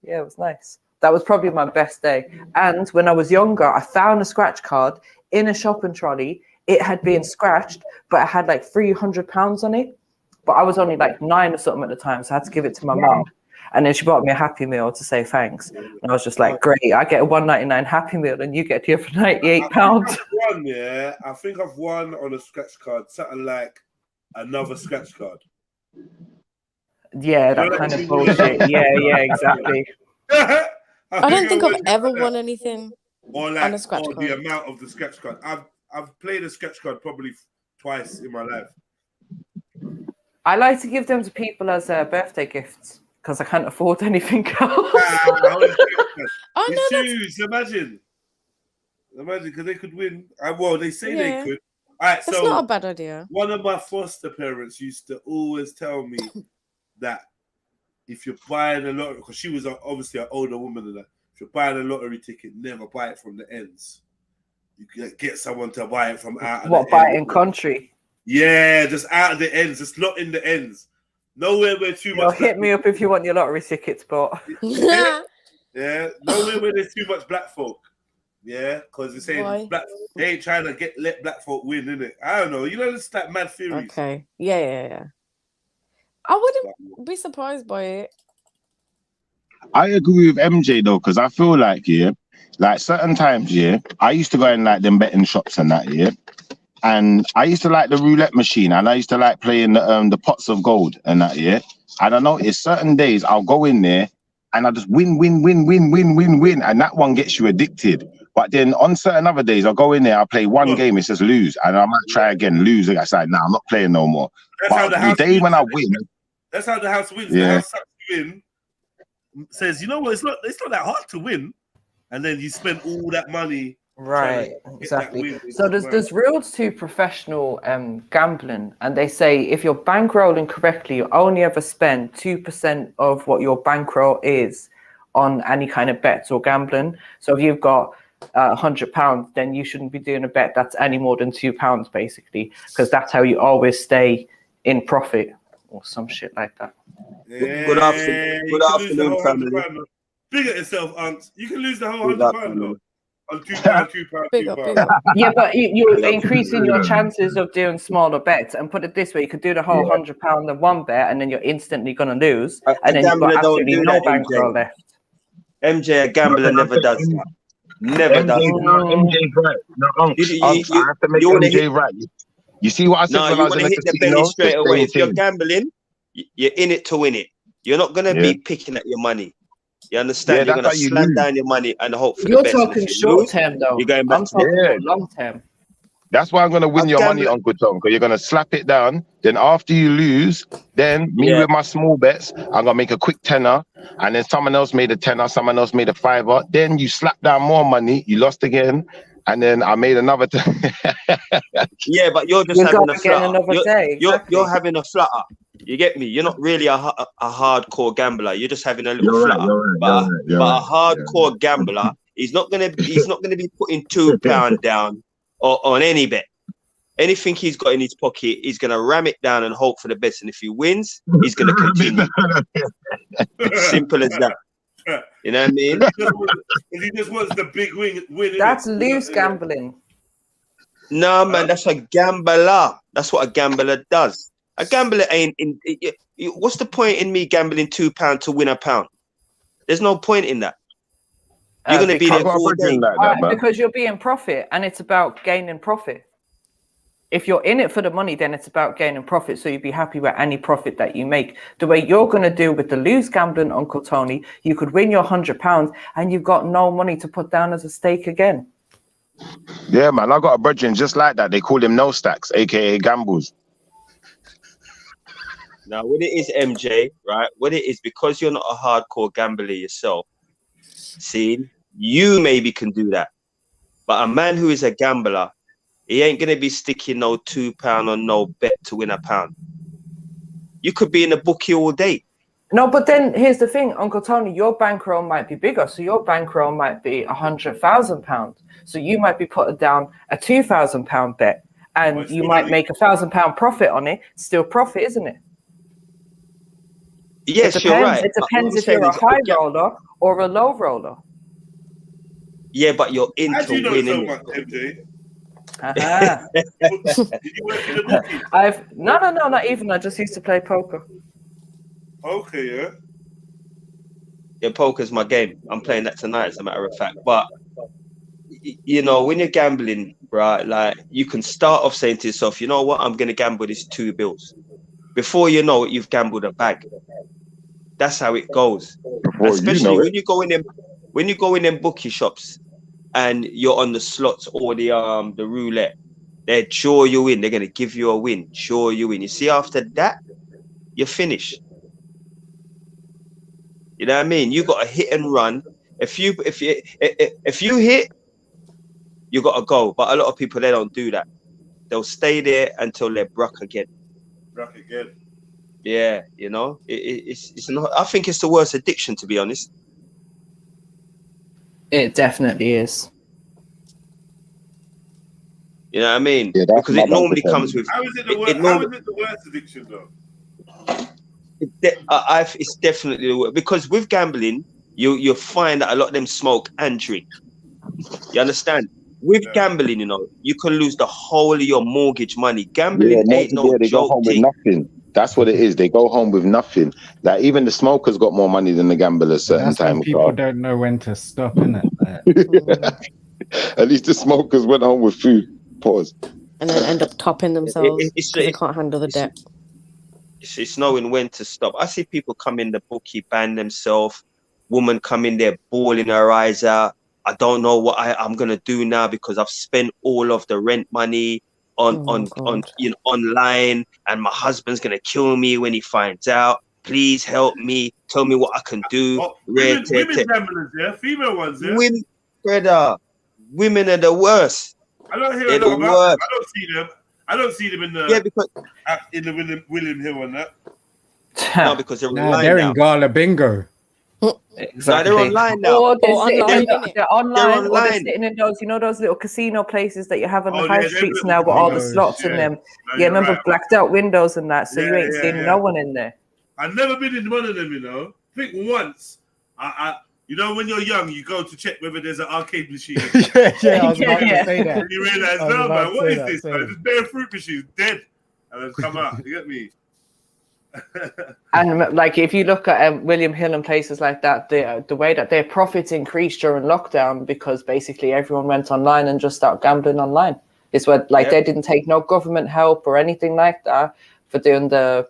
yeah, it was nice. That was probably my best day. And when I was younger, I found a scratch card in a shopping trolley. It had been scratched, but it had like £300 on it. But I was only like 9 or something at the time, so I had to give it to my mum. And then she bought me a Happy Meal to say thanks. And I was just like, great, I get a £1.99 Happy Meal and you get here for £98. I think I've won on a scratch card, something like another scratch card. Yeah, that kind of bullshit. Yeah, exactly. I don't think I've ever won anything or like, on a scratch card. The amount of the scratch card. I've played a scratch card probably twice in my life. I like to give them to people as birthday gifts because I can't afford anything else. Oh, no, imagine, because they could win. Well, they say they could. All right, that's not a bad idea. One of my foster parents used to always tell me that if you're buying a lottery, because she was obviously an older woman than that, if you're buying a lottery ticket, never buy it from the ends. You get someone to buy it from out. What, buy it in country? Yeah, just out of the ends, just not in the ends. Nowhere where too much. Hit me up if you want your lottery tickets, but yeah, nowhere where there's too much black folk. Yeah, because they're saying they ain't trying to let black folk win, innit? I don't know. You know, it's like mad theories. Okay. Yeah. I wouldn't be surprised by it. I agree with MJ though, because I feel like like certain times, I used to go in like them betting shops and that, and I used to like the roulette machine, and I used to like playing the pots of gold and that, And I noticed certain days I'll go in there and I just win, and that one gets you addicted. But then on certain other days, I'll go in there, I'll play one game, it says lose, and I might try again, lose. I say, nah, I'm not playing no more. But the day when I win, that's how the house wins. The house sucks you in, says, you know what, it's not that hard to win, and then you spend all that money. Right, exactly. So there's rules to professional gambling, and they say if you're bankrolling correctly, you only ever spend 2% of what your bankroll is on any kind of bets or gambling. So if you've got £100, then you shouldn't be doing a bet that's any more than £2, basically, because that's how you always stay in profit or some shit like that. Yeah, good afternoon, family. Big at yourself, Unks. You can lose the whole £100 though. Yeah, but you're increasing your chances of doing smaller bets. And put it this way, you could do the whole £100 in one bet, and then you're instantly going to lose, and then you've got absolutely no bankroll left. MJ, a gambler never does that. Never does. MJ's right. No, I have to make MJ right. You see what I said when I was in the hit the penny straight away. If you're gambling, you're in it to win it. You're not going to be picking at your money. You understand? You're going to slam down your money and hope for the best. You're talking short term, though. You're going back I'm talking long term. That's why I'm going to win your money, Uncle Tom, because you're going to slap it down. Then after you lose, then me with my small bets, I'm going to make a quick tenner. And then someone else made a tenner, someone else made a fiver. Then you slap down more money, you lost again. And then I made another. Yeah, but you're just having a flutter. You're having a flutter. You get me? You're not really a hardcore gambler. You're just having a little flutter. But a hardcore gambler, he's not gonna be putting £2 down on any bet. Anything he's got in his pocket, he's gonna ram it down and hope for the best. And if he wins, he's gonna continue. Simple as that. You know what I mean? He just wants the big win. That's loose gambling. No, man, that's a gambler. That's what a gambler does. A gambler ain't in. What's the point in me gambling £2 to win £1? There's no point in that. You're going to be there all day. Because you'll be in profit, and it's about gaining profit. If you're in it for the money, then it's about gaining profit. So you'd be happy with any profit that you make. The way you're going to do with the loose gambling, Uncle Tony, you could win your £100 and you've got no money to put down as a stake again. Yeah, man, I got a brethren just like that. They call him no stacks, aka gambles. Now, what it is, MJ, right? What it is, because you're not a hardcore gambler yourself, see, you maybe can do that. But a man who is a gambler, he ain't going to be sticking no £2 or no bet to win £1. You could be in a bookie all day. No, but then here's the thing, Uncle Tony, your bankroll might be bigger. So your bankroll might be £100,000. So you might be putting down a £2,000 bet and you might make £1,000 profit on it. Still profit, isn't it? Yes, you're right. It depends if you're a high roller or a low roller. Yeah, but you're into How do you know winning. so much, MJ? Did you work in a bookie? No, not even. I just used to play poker. Okay, yeah. Yeah, poker's my game. I'm playing that tonight, as a matter of fact. But you know, when you're gambling, right, like you can start off saying to yourself, you know what, I'm gonna gamble these 2 bills. Before you know it, you've gambled a bag. That's how it goes. Especially when you go in them bookie shops and you're on the slots or the roulette, they draw you in. They're gonna give you a win, draw you in. You see, after that, you're finished. You know what I mean? You got to hit and run. If you hit, you got to go. But a lot of people, they don't do that. They'll stay there until they're broke again. Broke again. Yeah, you know, it's not. I think it's the worst addiction, to be honest. It definitely is. You know what I mean? Yeah, because it normally comes with. How is it the worst? How is it the worst addiction, though? It's definitely the worst, because with gambling, you find that a lot of them smoke and drink. You understand? With gambling, you know, you can lose the whole of your mortgage money. Gambling ain't no they go home with nothing. That's what it is. They go home with nothing. Like even the smokers got more money than the gamblers certain times. People don't know when to stop, innit? At least the smokers went home with food. Pause. And then end up topping themselves because they can't handle the debt. It's knowing when to stop. I see people come in the bookie, ban themselves. Woman come in there, bawling her eyes out. I don't know what I'm gonna do now because I've spent all of the rent money on you know, online, and my husband's gonna kill me when he finds out. Please help me. Tell me what I can do. Women gamblers, yeah, female ones, yeah. Women are the worst. I don't hear a lot about them. I don't see them. I don't see them in the William Hill and that. No, because they're online they're now. in Gala Bingo. Exactly. No, they're online now. Or they're online, They're or they're sitting in those, you know, those little casino places that you have on the high streets now with all the slots in them. No, remember blacked out windows and that, so you ain't seeing no one in there. I've never been in one of them, you know. I think once, you know, when you're young, you go to check whether there's an arcade machine. I was about to say that. And you realise, no, man, what is this, man? This bare fruit machine's dead. And then come out, you get me? And like if you look at William Hill and places like that, the way that their profits increased during lockdown because basically everyone went online and just started gambling online. Is what they didn't take no government help or anything like that for doing the,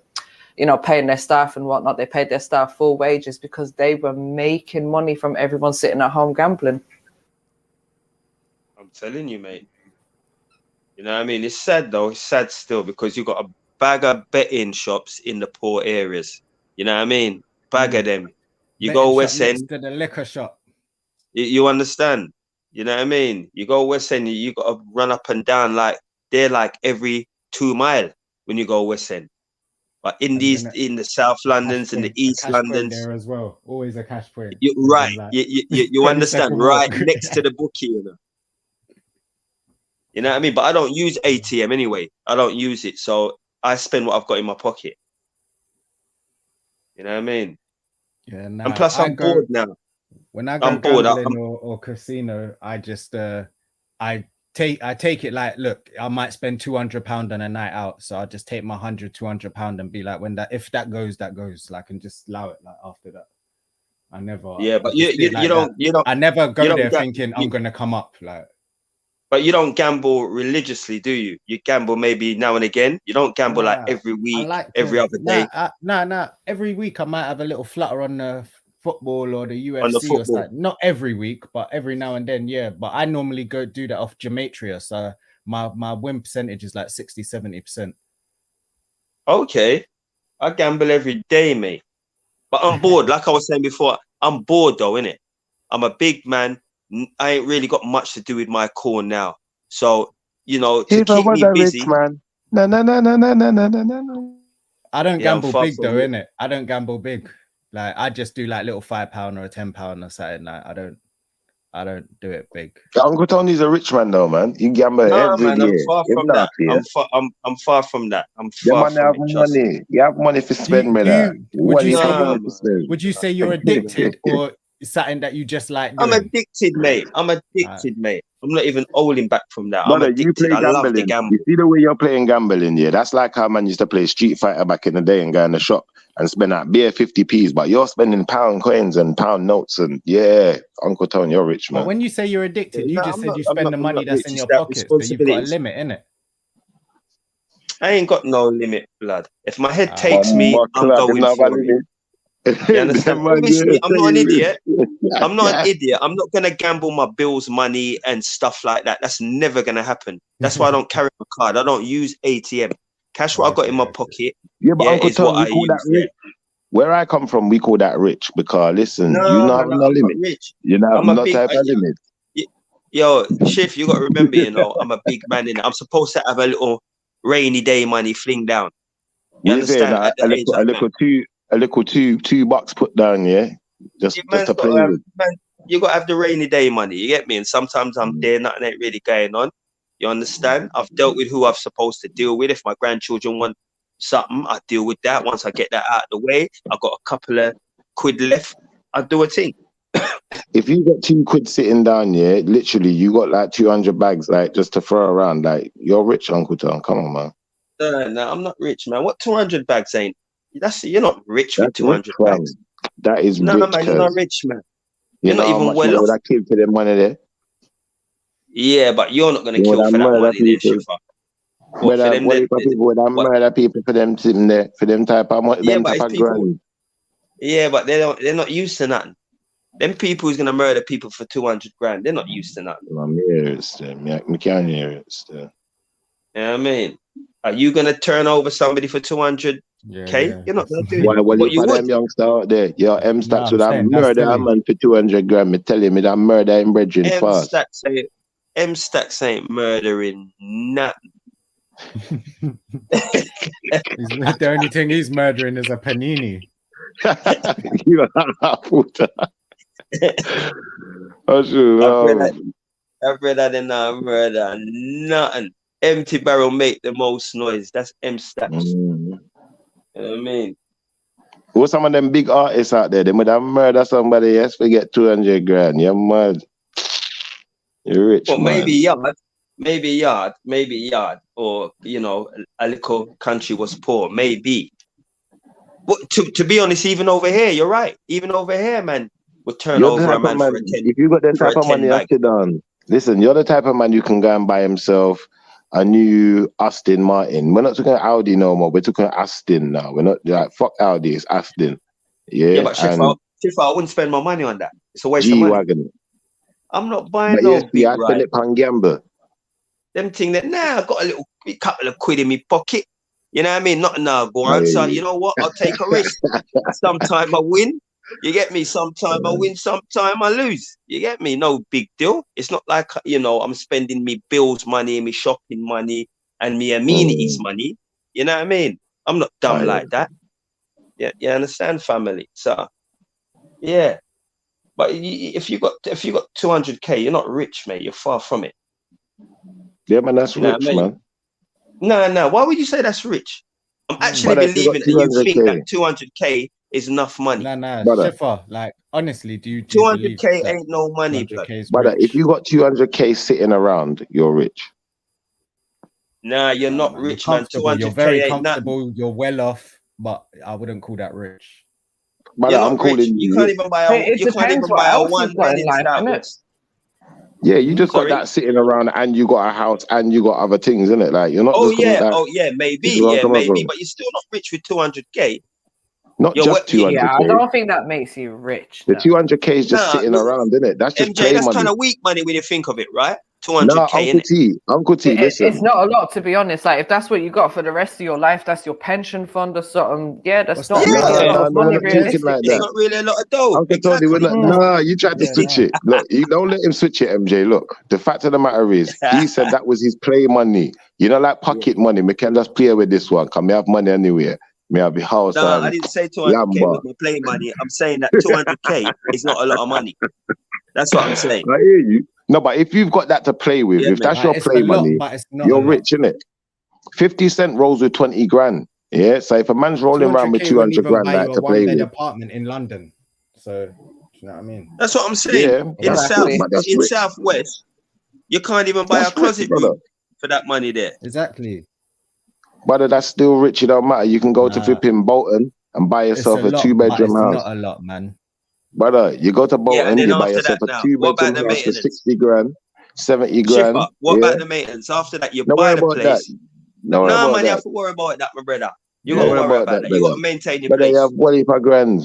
you know, paying their staff and whatnot. They paid their staff full wages because they were making money from everyone sitting at home gambling. I'm telling you, mate. You know what I mean? It's sad though. It's sad still because you got a bag of betting shops in the poor areas. You know what I mean? Bag of them. You betting go West End. Next to the liquor shop. You understand? You know what I mean? You go West End, you got to run up and down like they're like every 2 miles when you go West End. But in the South Londons and the East Londons there as well. Always a cash point. Right. You understand? Right next to the bookie, you know. You know what I mean? But I don't use ATM anyway. I don't use it. So I spend what I've got in my pocket. You know what I mean? Yeah. And plus I'm bored now. When I go gambling or casino, I just I take it like, look, I might spend £200 on a night out, so I'll just take my £200 and be like, if that goes, like, and just allow it like after that. I never. Yeah, but you don't. I never go there thinking I'm gonna come up like. But you don't gamble religiously, do you? You gamble maybe now and again. You don't gamble like every week, every other day. Nah. Every week I might have a little flutter on the football or the UFC On the or football. something. Not every week, but every now and then, yeah. But I normally go do that off gematria. So my win percentage is like 60-70%. Okay. I gamble every day, mate. But I'm bored. Like I was saying before, I'm bored though, innit? I'm a big man. I ain't really got much to do with my core now. So, you know, to keep me busy. Rich man. No. I don't Yeah, gamble big though, innit? I don't gamble big. Like I just do like little £5 or a £10 or something. Like I don't do it big. Uncle Tony's a rich man though, man. You gamble every day. I'm far from that. I'm far from that. I'm Your far man from have it. Trust me. money. You have money for spend, brother. Would you say you're addicted or something that you just like doing? I'm addicted, mate. I'm addicted, mate. I'm not even holding back from that. Brother, I'm addicted. I love the gamble. You see the way you're playing gambling, yeah? That's like how man used to play Street Fighter back in the day and go in the shop and spend that bare 50p's, but you're spending pound coins and pound notes and yeah, Uncle Tony, you're rich, man. But when you say you're addicted, you just said you spend the money that's in your pockets, but you've got a limit, innit? I ain't got no limit, blood. If my head takes me, I'm going for it. You understand? Obviously, I'm not an idiot. I'm not an idiot. I'm not going to gamble my bills money and stuff like that. That's never going to happen. That's why I don't carry my card. I don't use ATM. Cash what I got in my pocket. Yeah, but Uncle Tom, we call that rich. Where I come from, we call that rich because listen, you know have no limit. You know have no type of limit. Yo, Shift, you got to remember, you know, I'm a big man in it. I'm supposed to have a little rainy day money fling down. You understand? A little two bucks put down, yeah? Just to play with. Man, you got to have the rainy day money, you get me? And sometimes I'm there, nothing ain't really going on. You understand? I've dealt with who I'm supposed to deal with. If my grandchildren want something, I deal with that. Once I get that out of the way, I've got a couple of quid left, I'll do a thing. If you got 2 quid sitting down, yeah, literally, you got like 200 bags, like, just to throw around. Like, you're rich, Uncle Tom. Come on, man. No, I'm not rich, man. What 200 bags ain't? You're not rich with 200 bags. That is no, rich, man, you're not rich, man. You're not even well off. That kid for them money there. Yeah, but you're not going to kill for that money there, Shifa. People would murder people for them sitting there, for them type of money, yeah, them but type of people, grand. Yeah, but they're not used to nothing. Them people who's going to murder people for 200 grand, they're not used to nothing. I'm here, it's me can't hear it. You know what I mean? Are you going to turn over somebody for 200K? Yeah. You're not going to do it. Well, you them youngsters out there, your M-Stacks would have murder a man for 200 grand. Me tell him that murder him brethren fast. M-Stacks ain't murdering nothing. The only thing he's murdering is a panini. You I've read that in murder nothing. Empty barrel make the most noise. That's M-Stacks. You know what I mean? What's some of them big artists out there? They would have murder somebody else for get 200 grand. You're mad. You're rich. Well, man. maybe yard, or you know, a little country was poor, maybe. But to be honest, even over here, you're right. Even over here, man, would turn over a man for a 10. If you got that type of money, I sit down. Listen, you're the type of man you can go and buy himself a new Aston Martin. We're not talking Audi no more. We're talking Aston now. We're not like fuck Audi. It's Aston. Yeah, but Shifa, I wouldn't spend my money on that. It's a waste of money. G-Wagon. I'm not buying no big ride. Spend it on gamble. Them thing that I got a couple of quid in my pocket. You know what I mean? Not now, go on. So you know what? I'll take a risk. Sometime I win. You get me? Sometime I win, sometime I lose. You get me? No big deal. It's not like, you know, I'm spending me bills money, me shopping money, and me amenities money. You know what I mean? I'm not dumb like that. Yeah, you understand, family? So, yeah. But if you got 200K, you're not rich, mate. You're far from it. Yeah, man, that's rich, man. No. Why would you say that's rich? I'm actually believing that you think that 200K is enough money. No, Shifa, like honestly, do you 200K ain't no money, brother? If you got 200K sitting around, you're rich. Nah, you're not rich, man. 200K you're very ain't comfortable. Nothing. You're well off, but I wouldn't call that rich. Brother, I'm calling you. You can't even buy a. You can't even buy a 1 million Southwest. Yeah, you just got that sitting around, and you got a house, and you got other things, isn't it? Like you're not. Oh just gonna, yeah, like, maybe, but you're still not rich with 200k. Not just 200k. Yeah, I don't think that makes you rich. The 200k is just sitting around, isn't it? That's just MJ, play that's money. kind of weak money when you think of it, right? 200k. No, Uncle T, listen. It's not a lot, to be honest. Like, if that's what you got for the rest of your life, that's your pension fund or something. Yeah, that's not really a lot of money, realistically. It's not really a lot of dough. Uncle Tony, no, you tried to switch it. Look, you don't let him switch it, MJ. Look, the fact of the matter is, he said that was his play money. You know, like pocket money. We can just play with this one. Can we have money anywhere? May have a house. No, I didn't say 200k was my play money. I'm saying that 200k is not a lot of money. That's what I'm saying. I hear you. No, but if you've got that to play with, if that's your play money, you're rich, innit? 50 Cent rolls with 20 grand. Yeah, so if a man's rolling around with 200 grand like to play with, apartment in London. So, do you know what I mean? That's what I'm saying. Yeah, in Southwest, you can't even buy a closet room for that money there. Exactly. Brother, that's still rich. It don't matter. You can go to flipping Bolton and buy yourself a 2-bedroom house. Not a lot, man. Brother, you go to Bolton, you buy yourself a 2-bedroom house for 60 grand, 70 grand. Shiffer, what about the maintenance? After that, you buy the place. No, man, you have to worry about that, my brother. You got to worry about that. You got to maintain your place. You have 25 grand.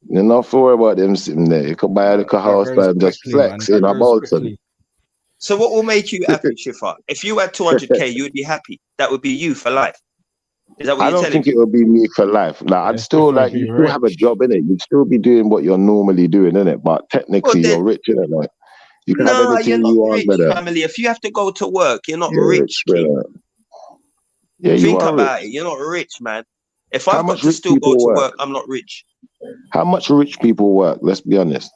You're not to worry about them sitting there. You can buy a little house and just flex in a Bolton. So what will make you happy, Shiffer? If you had 200k, you would be happy. That would be you for life. Is that what I you're don't think it would be me for life. Like, I'd still like, you still have a job in it. You'd still be doing what you're normally doing, innit? But technically, you're rich, innit? Like, you can have anything you want, brother. Family, if you have to go to work, you're not rich, brother. Yeah, think about it. You're not rich, man. If I've got to still go to work, I'm not rich. How much rich people work? Let's be honest.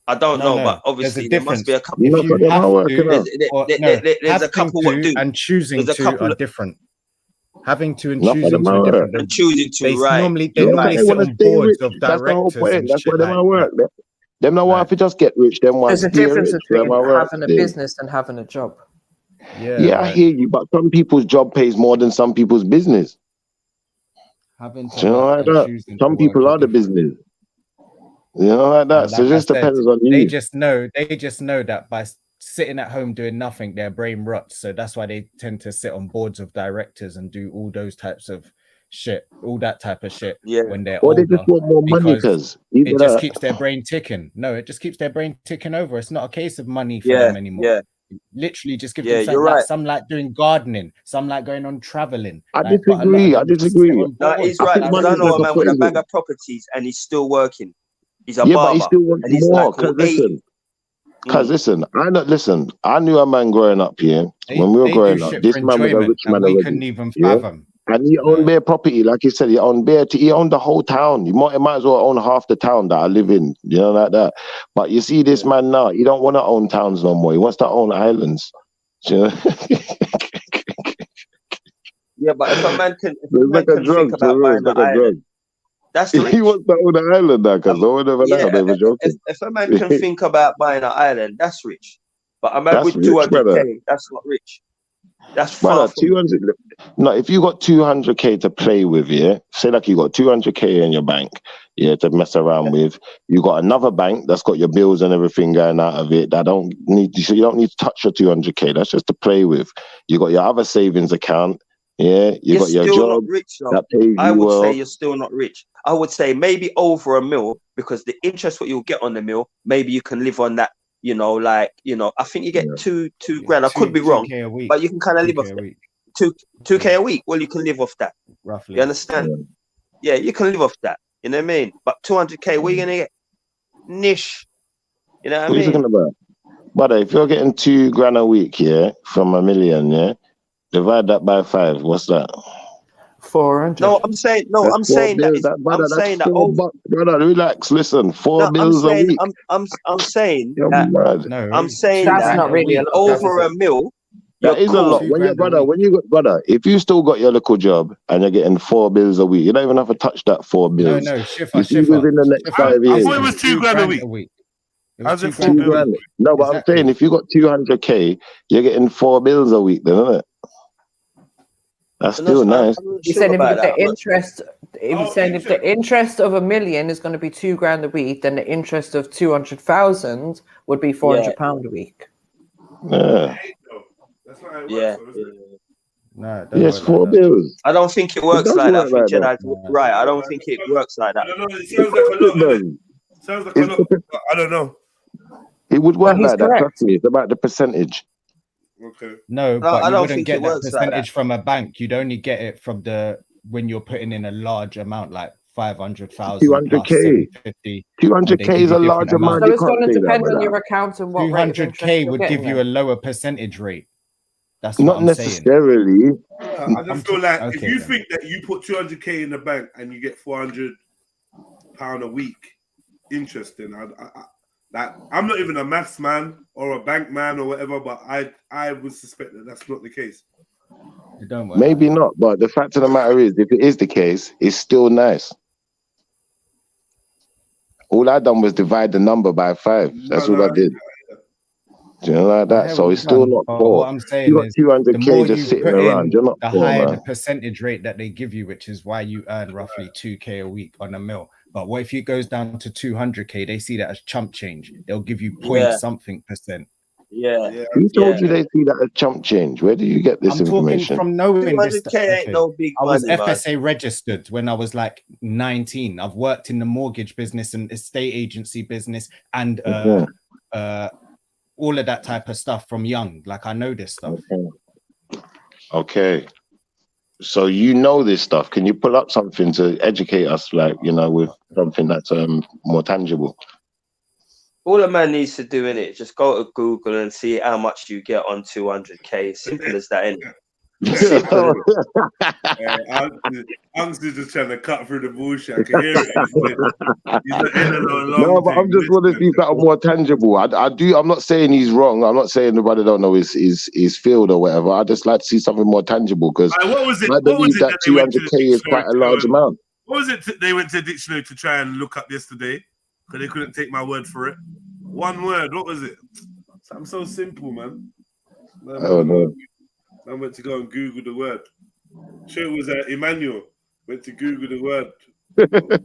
I don't know, but obviously there must be a couple. There's a couple what do and choosing to are different. Having to and Enough choosing to are different. And choosing to, they right? Normally sit on boards of directors and that's shit why they like want to work. Them not want to just get rich. Them want There's a to be difference rich. between having a business and having a job. Yeah, I hear you, but some people's job pays more than some people's business. Having to, you know, like that. Some people are the business. You know, like that. So it just depends on you. They just know that by sitting at home doing nothing, their brain rots. So that's why they tend to sit on boards of directors and do all those types of shit, all that type of shit when they're older. Or they just want more money because it just keeps their brain ticking. No, it just keeps their brain ticking over. It's not a case of money for them anymore. Yeah. It literally just gives them something. You're right. Some like doing gardening, some like going on traveling. I disagree. No, he's right. I don't know a man with a bag of properties and he's still working. He's a barber. But he still wants more. Because listen, I knew a man growing up here. When we were growing up, this man was a rich man already. We couldn't even fathom. And he owned bare property, like you said, he owned the whole town. He might as well own half the town that I live in, you know, like that. But you see this man now, he don't want to own towns no more. He wants to own islands. You know? Yeah, but if a man can, think about buying an island, that's rich. He wants to own an island now, because no one ever know. They were joking. If a man can think about buying an island, that's rich. But a man with 200k, that's not rich. That's far 200. No, if you got 200k to play with, say like you got 200k in your bank, to mess around with. You got another bank that's got your bills and everything going out of it. So you don't need to touch your 200k. That's just to play with. You got your other savings account. Yeah, you got your job. Not rich, though. I would say you're still not rich. I would say maybe over $1 million, because the interest what you'll get on the $1 million, maybe you can live on that. You know, I think you get two grand. I could be wrong, but you can kind of live off that. 2k a week. Well, you can live off that. Roughly. You understand? Yeah, you can live off that. You know what I mean? But 200k, where you gonna get? Niche. You know what I mean? What are you talking about? But if you're getting 2 grand a week, from $1 million, divide that by 5. What's that? 400. No, I'm saying that. Brother, relax. Listen, 4 bills a week. I'm saying You're that. mad. No, I'm saying that's that not really a lot, over $1 million. That is a lot. If you still got your little job and you're getting 4 bills a week, you don't even have to touch that 4 bills. No, Shiffer. Within the next 5 years. I thought it was 2 grand a week. How's it 4 bills? No, but I'm saying if you got 200k, you're getting 4 bills a week, then, isn't it? That's still nice. He's saying if the interest, if the interest of $1 million is going to be £2,000 a week, then the interest of 200,000 would be £400 a week. Yeah. That's not how it Yeah. works, though, is it? No, Yes, 4 bills. I don't think it works does like that. I work think like that. Jedi's right. I don't think it works like that. I don't know. It sounds like a lot. Doesn't it? Sounds like a lot. But I don't know. It would work he's like that. correct. Trust me. It's about the percentage. Okay. No, but I you don't wouldn't think get it that works like percentage from a bank. You'd only get it from when you're putting in a large amount, like 500,000 plus 200K. 750. 200K is a large amount. So You it's going can't to say that, depend on brother. your account and what rate of interest 200K you're would getting give you a then. lower percentage rate. That's Not what I'm saying. necessarily. I just feel like if okay, you then. think that you put 200K in the bank and you get £400 a week interest, then I'm not even a maths man or a bank man or whatever, but I would suspect that that's not the case. It don't work. Maybe not, but the fact of the matter is, if it is the case, it's still nice. All I done was divide the number by 5. That's all I did. Do you know like that? So it's still not poor. What I'm saying You got is, the 200K more just you sitting put around. in, You're not the poor, higher the man. percentage rate that they give you, which is why you earn roughly 2K a week on a mil. But what if it goes down to 200K? They see that as chump change. They'll give you point something percent. Yeah. Who told you they see that as chump change? Where do you get this I'm talking information? from knowing this. 200K ain't no big I was money, man. FSA registered when I was like 19. I've worked in the mortgage business and estate agency business and all of that type of stuff from young. Like I know this stuff. Okay. So you know this stuff. Can you pull up something to educate us, like, you know, with something that's more tangible? All a man needs to do in it, just go to Google and see how much you get on 200K. Simple as that, innit? Simple. Angst is just trying to cut through the bullshit. I can hear it. He's not in a long No, but I'm just want to see something more tangible. I'm not saying he's wrong. I'm not saying nobody don't know his field or whatever. I just like to see something more tangible because what was it? I believe that 200K is quite a large amount. What was it they went to the dictionary to try and look up yesterday? Because they couldn't take my word for it. One word. What was it? Something so simple, man. Oh no. I went to go and Google the word. Sure, it was Emmanuel. Went to Google the word. What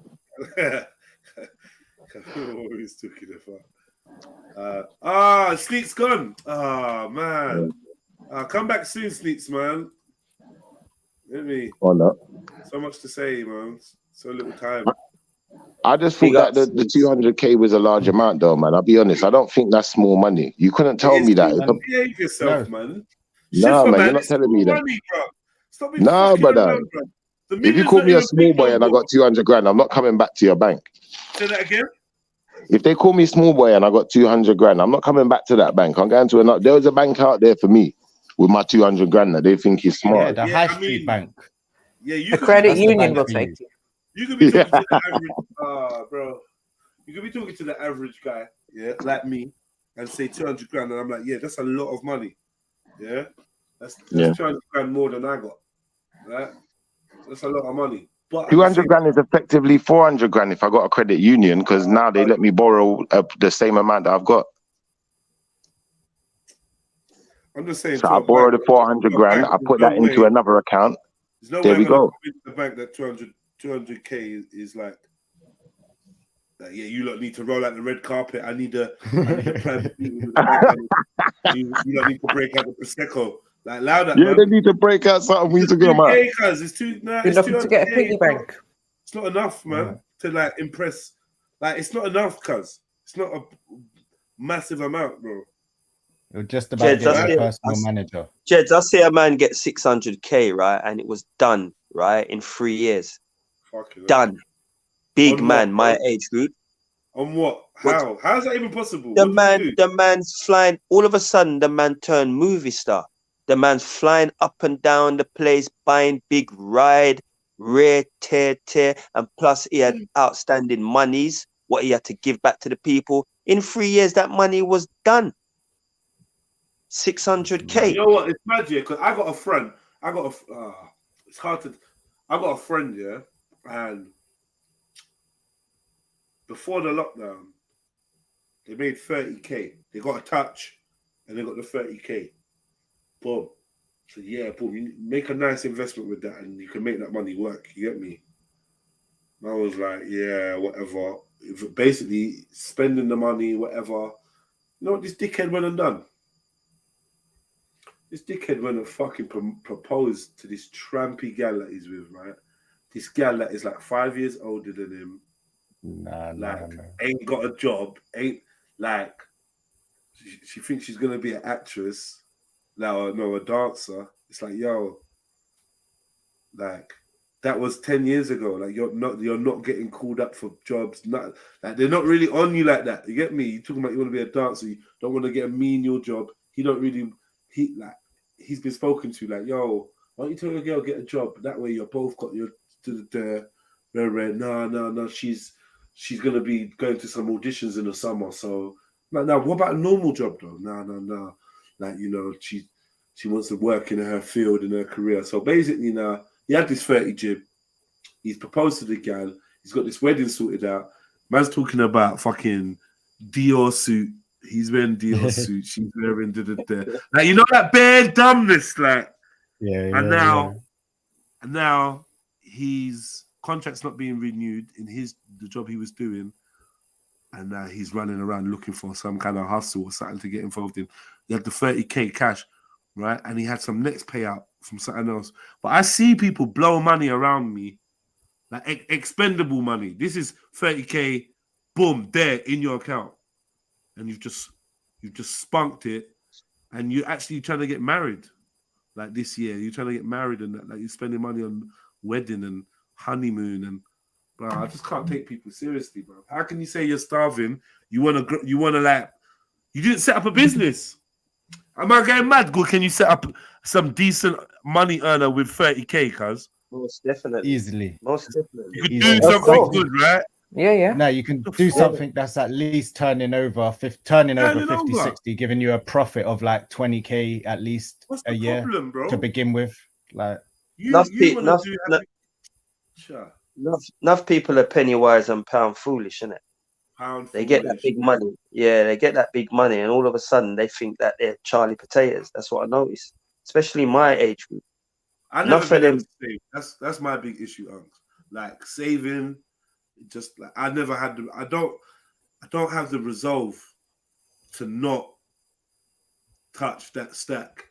he's talking about? Sleek's gone. Oh man. Come back soon, Sleeks, man. Let me. Or not. So much to say, man. So little time. I just thought that the 200K was a large amount, though, man. I'll be honest. I don't think that's small money. You couldn't tell me that. Behave yourself, man. Nah, man, you're not telling me that. Money, bro. Stop being Nah, fucking brother. around, bro. If you call me a small boy and I got 200 grand, I'm not coming back to your bank. Say that again. If they call me small boy and I got 200 grand, I'm not coming back to that bank. I'm going to another. There was a bank out there for me with my 200 grand that they think is smart. Yeah, the high street bank. Yeah, you the credit union will take you. You could be talking to the average, bro. You could be talking to the average guy, yeah, like me, and say 200 grand, and I'm like, yeah, that's a lot of money, yeah. That's 200 grand more than I got, right? That's a lot of money. But 200 grand is effectively 400 grand if I got a credit union, because now they let me borrow the same amount that I've got. I'm just saying. So I borrow the 400 grand, I put that into another account. There we go. The bank that 200K is like, yeah, you lot need to roll out the red carpet. I need a plan. You lot need to break out the prosecco. Like louder. Yeah, man. They need to break out something. We need to go, man. It's too. Nah, it's to get a piggy bank. It's not enough, man, to like impress. Like it's not enough, cuz it's not a massive amount, bro. You're just about getting a personal manager. Jeds, I see a man get 600K, right, and it was done, right, in 3 years. Done. Big man, my age group. On what? How? How is that even possible? The man's flying. All of a sudden, the man turned movie star. The man's flying up and down the place, buying big ride, rare tear, and plus he had outstanding monies, what he had to give back to the people. In 3 years, that money was done. 600K. You know what? It's mad, yeah, because I got a friend. It's hard to. I got a friend, yeah, and before the lockdown, they made 30K. They got a touch, and they got the 30K. Boom. So yeah, boom, you make a nice investment with that and you can make that money work. You get me? I was like, yeah, whatever. Basically, spending the money, whatever. You know what this dickhead went and done? This dickhead went and fucking proposed to this trampy gal that he's with, right? This gal that is like 5 years older than him. Nah. Ain't got a job. Ain't like, she thinks she's going to be an actress. Now, no, a dancer. It's like, yo, like, that was 10 years ago. Like, you're not getting called up for jobs. Not like they're not really on you like that. You get me? You're talking about you want to be a dancer. You don't want to get a menial job. He don't really. He's been spoken to like, yo, why don't you tell your girl get a job? That way you're both got your no. She's gonna be going to some auditions in the summer. So now what about a normal job though? No. Like, you know, she wants to work in her field in her career. So basically now. He had this 30 jib. He's proposed to the gal. He's got this wedding sorted out. Man's talking about fucking Dior suit. He's wearing Dior suit. She's wearing Like, you know that bare dumbness, like. Yeah. And now his contract's not being renewed in the job he was doing. And now he's running around looking for some kind of hustle or something to get involved in. He had the 30K cash, right? And he had some next payout from something else. But I see people blow money around me, like expendable money. This is 30K, boom, there in your account. And you've just spunked it. And you're actually trying to get married. Like this year, you're trying to get married and like you're spending money on wedding and honeymoon and bro, I just can't take people seriously, bro. How can you say you're starving? You wanna like, you didn't set up a business. Am I getting mad? Good. Can you set up some decent money earner with 30K, cuz? Most definitely. Easily. Most definitely. You could do something good, right? Yeah. No, you can do something that's at least turning over 50, 60, giving you a profit of like 20K at least a year problem, bro? To begin with. Like, enough people are penny wise and pound foolish, innit? They get that big money. Yeah, they get that big money, and all of a sudden they think that they're Charlie potatoes. That's what I noticed, especially my age group. I never been able to save. That's my big issue, Unc. Like saving, just like I never had the. I don't have the resolve to not touch that stack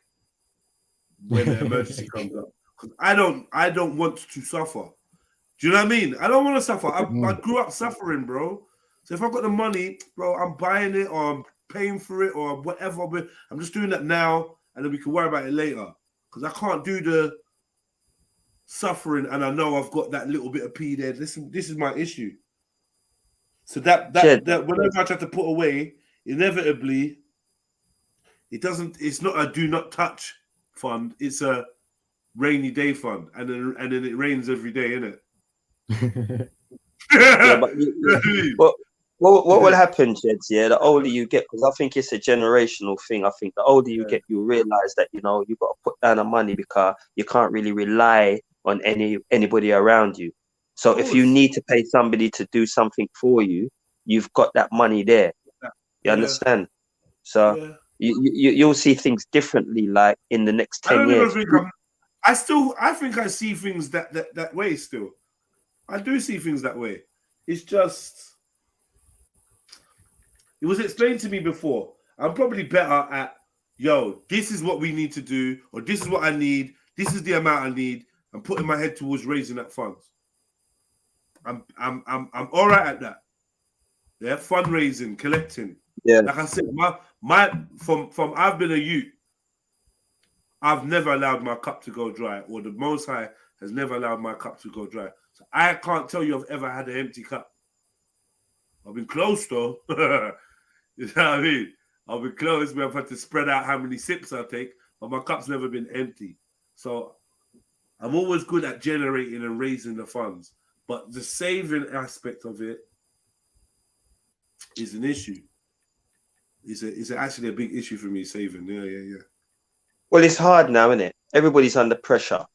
when the emergency comes up. Because I don't want to suffer. Do you know what I mean? I don't want to suffer. I grew up suffering, bro. So if I got the money, bro, I'm buying it or I'm paying for it or whatever. But I'm just doing that now, and then we can worry about it later. Because I can't do the suffering, and I know I've got that little bit of P there. This is my issue. So that whenever I try to put away, inevitably, it's not a do not touch fund. It's a rainy day fund, and then it rains every day, innit? But what will happen, Jeds? Yeah, the older you get, because I think it's a generational thing. I think the older you get, you realize that you've got to put down the money because you can't really rely on anybody around you. So if you need to pay somebody to do something for you, you've got that money there. You understand? So you'll see things differently, like in the next 10 years. I think I see things that way still. I do see things that way. It's just, it was explained to me before. I'm probably better at, this is what we need to do, or this is what I need, this is the amount I need. I'm putting my head towards raising that funds. I'm all right at that. Yeah, fundraising, collecting. Yeah. Like I said, from I've been a youth, I've never allowed my cup to go dry, or the Most High has never allowed my cup to go dry. So I can't tell you I've ever had an empty cup. I've been close though. You know what I mean? I've been close where I've had to spread out how many sips I take, but my cup's never been empty. So I'm always good at generating and raising the funds. But the saving aspect of it is an issue. It's actually a big issue for me, saving. Yeah. Well, it's hard now, isn't it? Everybody's under pressure.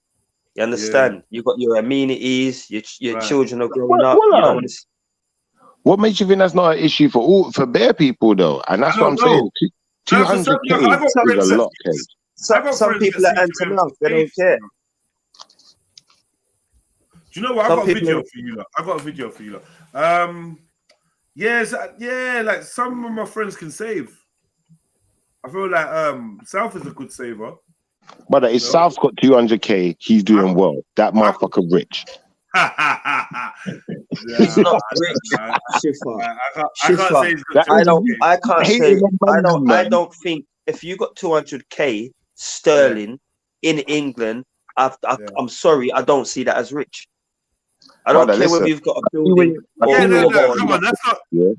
You understand? You've got your amenities, your children are growing up. What makes you think that's not an issue for bare people though? And that's what I'm saying. 200K is a lot, Kate. Some people are anti-monk. They don't care. Do you know what? I got a video for you. Lot. I got a video for you. Lot. Yeah, like some of my friends can save. I feel like South is a good saver. But if South's got 200k, he's doing well. That motherfucker rich. He's not rich. I don't think if you got 200k sterling in England, I'm sorry, I don't see that as rich. I don't care whether you've got a building. Come on, that's not rich.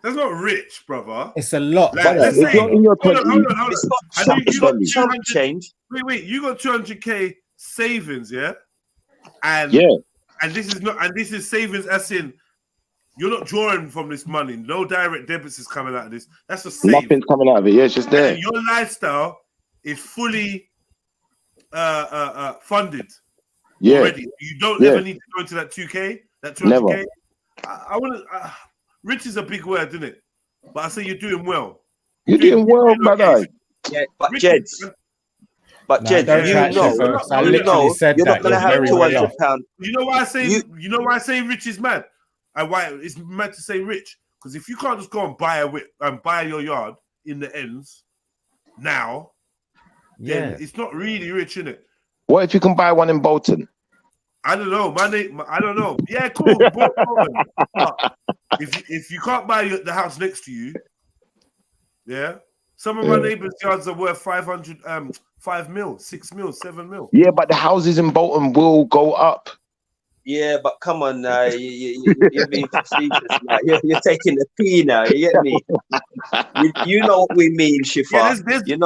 That's not rich, brother. It's a lot. Like, let's say, hold on. It's not chump change. Wait. You got 200k savings, yeah? And this is savings as in you're not drawing from this money. No direct debits is coming out of this. That's a save. Nothing's coming out of it. Yeah, it's just there. And your lifestyle is fully funded. Yeah. Already. You don't ever need to go into that 2k, that 200k. Never. I want to. Rich is a big word, isn't it? But I say you're doing well. You're doing well, brother. Yeah, but Jeds, you're not gonna have £200. You know why I say? You know why I say rich is mad, and why it's mad to say rich? Because if you can't just go and buy buy your yard in the ends now, then it's not really rich, isn't it? What if you can buy one in Bolton? I don't know. I don't know. Yeah, cool. If you can't buy the house next to you, some of my neighbors' yards are worth 5 mil, 6 mil, 7 mil. Yeah, but the houses in Bolton will go up. Yeah, but come on now, you're being facetious now. You're taking the pee now. You get me? You know what we mean, Shifa. Yeah,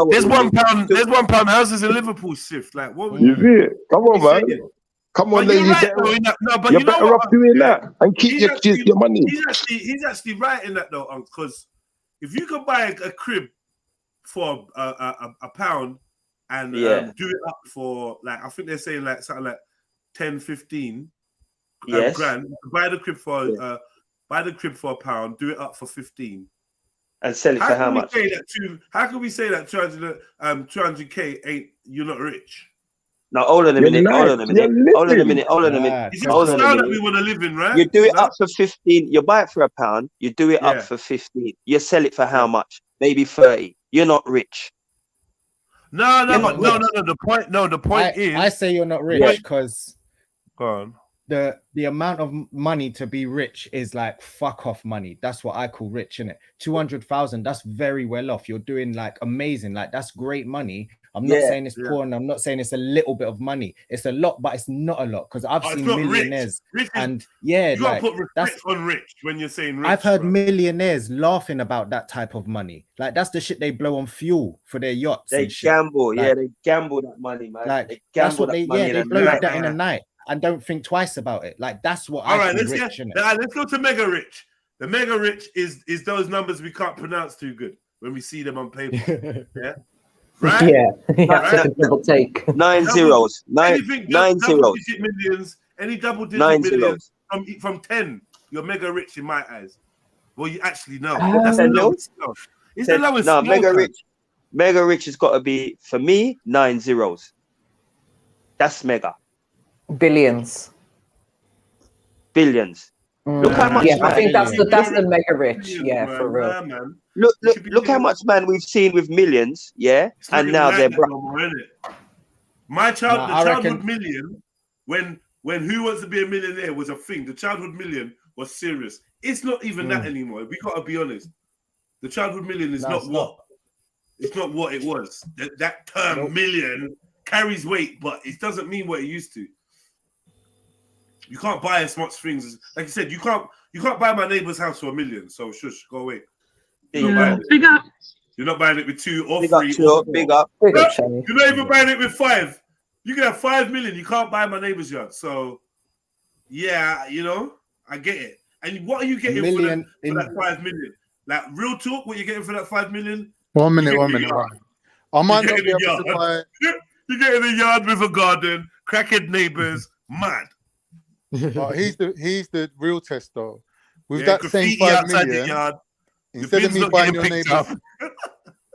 there's £1 houses in Liverpool, Shift. Like what? You see it? Come on, man. Saying? Come on, then you're better off doing that and keep your money. He's actually right in that though, because if you could buy a crib for a pound and do it up for like I think they're saying like something like 10, 15 grand. Buy the crib for a pound, do it up for 15. And sell it for how much? How can we say that 200k ain't you're not rich? No, hold on a minute. Hold on a minute. It's a style that we want to live in, right? You do it up for 15. You buy it for a pound. You do it up for 15. You sell it for how much? Maybe 30. You're not rich. No. The point is, I say you're not rich because go on. The amount of money to be rich is like fuck off money. That's what I call rich, innit? 200,000. That's very well off. You're doing like amazing. Like that's great money. I'm not saying it's poor, and I'm not saying it's a little bit of money. It's a lot, but it's not a lot because I've seen millionaires. Rich and you gotta put respect on rich when you're saying rich. I've heard millionaires laughing about that type of money. Like that's the shit they blow on fuel for their yachts. They gamble, they gamble that money, man. Like that's what they blow that in a night and don't think twice about it. Like that's what I call rich. Let's go to mega rich. The mega rich is those numbers we can't pronounce too good when we see them on paper. Yeah. Right? Yeah. Double take. 9 zeros. Nine zeros. Millions, any double digit 9 millions from 10, you're mega rich in my eyes. Well, you actually know. That's the lowest. It's the lowest. No, mega rich has got to be for me 9 zeros. That's mega. Billions. Look how much. I think that's the mega rich. For real. Man. Look how much man we've seen with millions, and now they're broke. My childhood million, when Who Wants to Be a Millionaire was a thing, the childhood million was serious. It's not even that anymore. We gotta be honest. The childhood million is not what it was. That term million carries weight, but it doesn't mean what it used to. You can't buy as much things as, like you said, you can't buy my neighbor's house for $1 million. So shush, go away. You're not buying it with 2 or 3. Big up. You're not even buying it with 5. You can have 5 million. You can't buy my neighbor's yard. So yeah, I get it. And what are you getting for that 5 million? Like real talk, what you're getting for that 5 million? 1 minute. I might not be able to buy. You're getting a yard with a garden, crackhead neighbors, mad. He's the real test though. With that same 5 million, instead of me buying your neighbor's,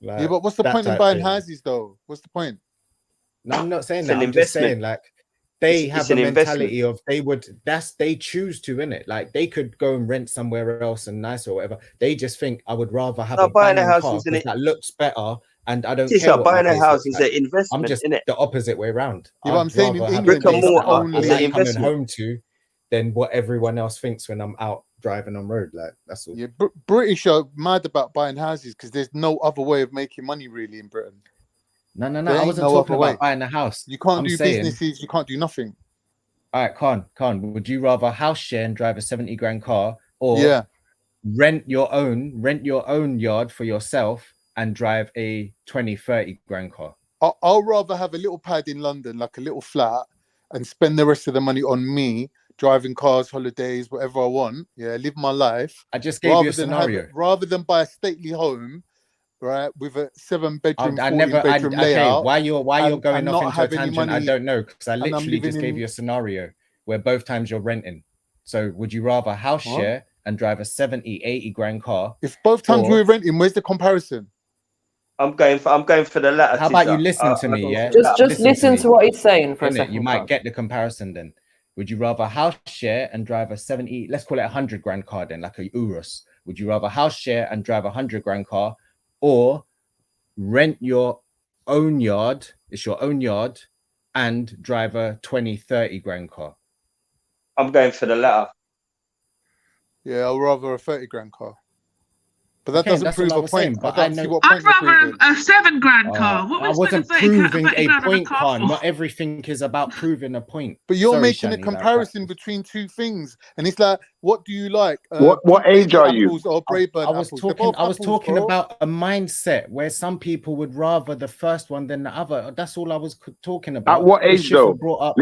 Like, Yeah, but what's the that point in type buying thing. houses though? What's the point? No, I'm not saying It's that. an I'm just investment. saying like they It's have an a investment. mentality of they choose to, innit? Like they could go and rent somewhere else and nice or whatever. They just think I would rather have a Buying a banging house car isn't because it? that looks better and I don't It's care not what my buying a place house looks is like. an investment, I'm just isn't it? the opposite way around. Yeah, but I'm I'd saying in rather have a England, Brick and it's place that mortar only is I an like coming investment. home to than what everyone else thinks when I'm out driving on road. Like that's all. Yeah, British are mad about buying houses because there's no other way of making money really in Britain. No. There I ain't wasn't no talking other way. about buying a house. You can't I'm do saying, businesses. You can't do nothing. all right, Khan, would you rather house share and drive a 70 grand car or Yeah. rent your own yard for yourself and drive a 20-30 grand car? I'll rather have a little pad in London, like a little flat, and spend the rest of the money on me, driving cars, holidays, whatever I want. Yeah, live my life. I just gave you a scenario. Rather than buy a stately home, right, with a 7-bedroom, 14-bedroom okay, layout. why you're going and off not into a have any tangent, I money, don't know, because I and I'm literally just living gave in- you a scenario where both times you're renting. So would you rather house What? share and drive a 70-80 grand car? If both times or- we were renting, where's the comparison? I'm going for the latter. How about you Tizza. listen to I me? go Yeah, for the latter. Just listen to what he's saying for a Innit? second. You might Khan. get the comparison then. Would you rather house share and drive a 70, let's call it 100 grand car then, like a Urus? Would you rather house share and drive a 100 grand car or rent your own yard, it's your own yard, and drive a 20-30 grand car? I'm going for the latter. Yeah, I'll rather a 30 grand car. But that Okay, doesn't that's prove all I a was point. saying, I but I don't see know- what I'd point you're rather proving. a 7 grand car. What I was wasn't 30 proving a grand on point, car Khan. for? Not everything is about proving a point. But you're Sorry, making a Shani, comparison between two things, and it's like, what do you like? What age are you? Apples or Braeburn I was apples? They're talking. both I was apples, talking bro. about a mindset where some people would rather the first one than the other. That's all I was talking about. At what The age Shifa though? brought up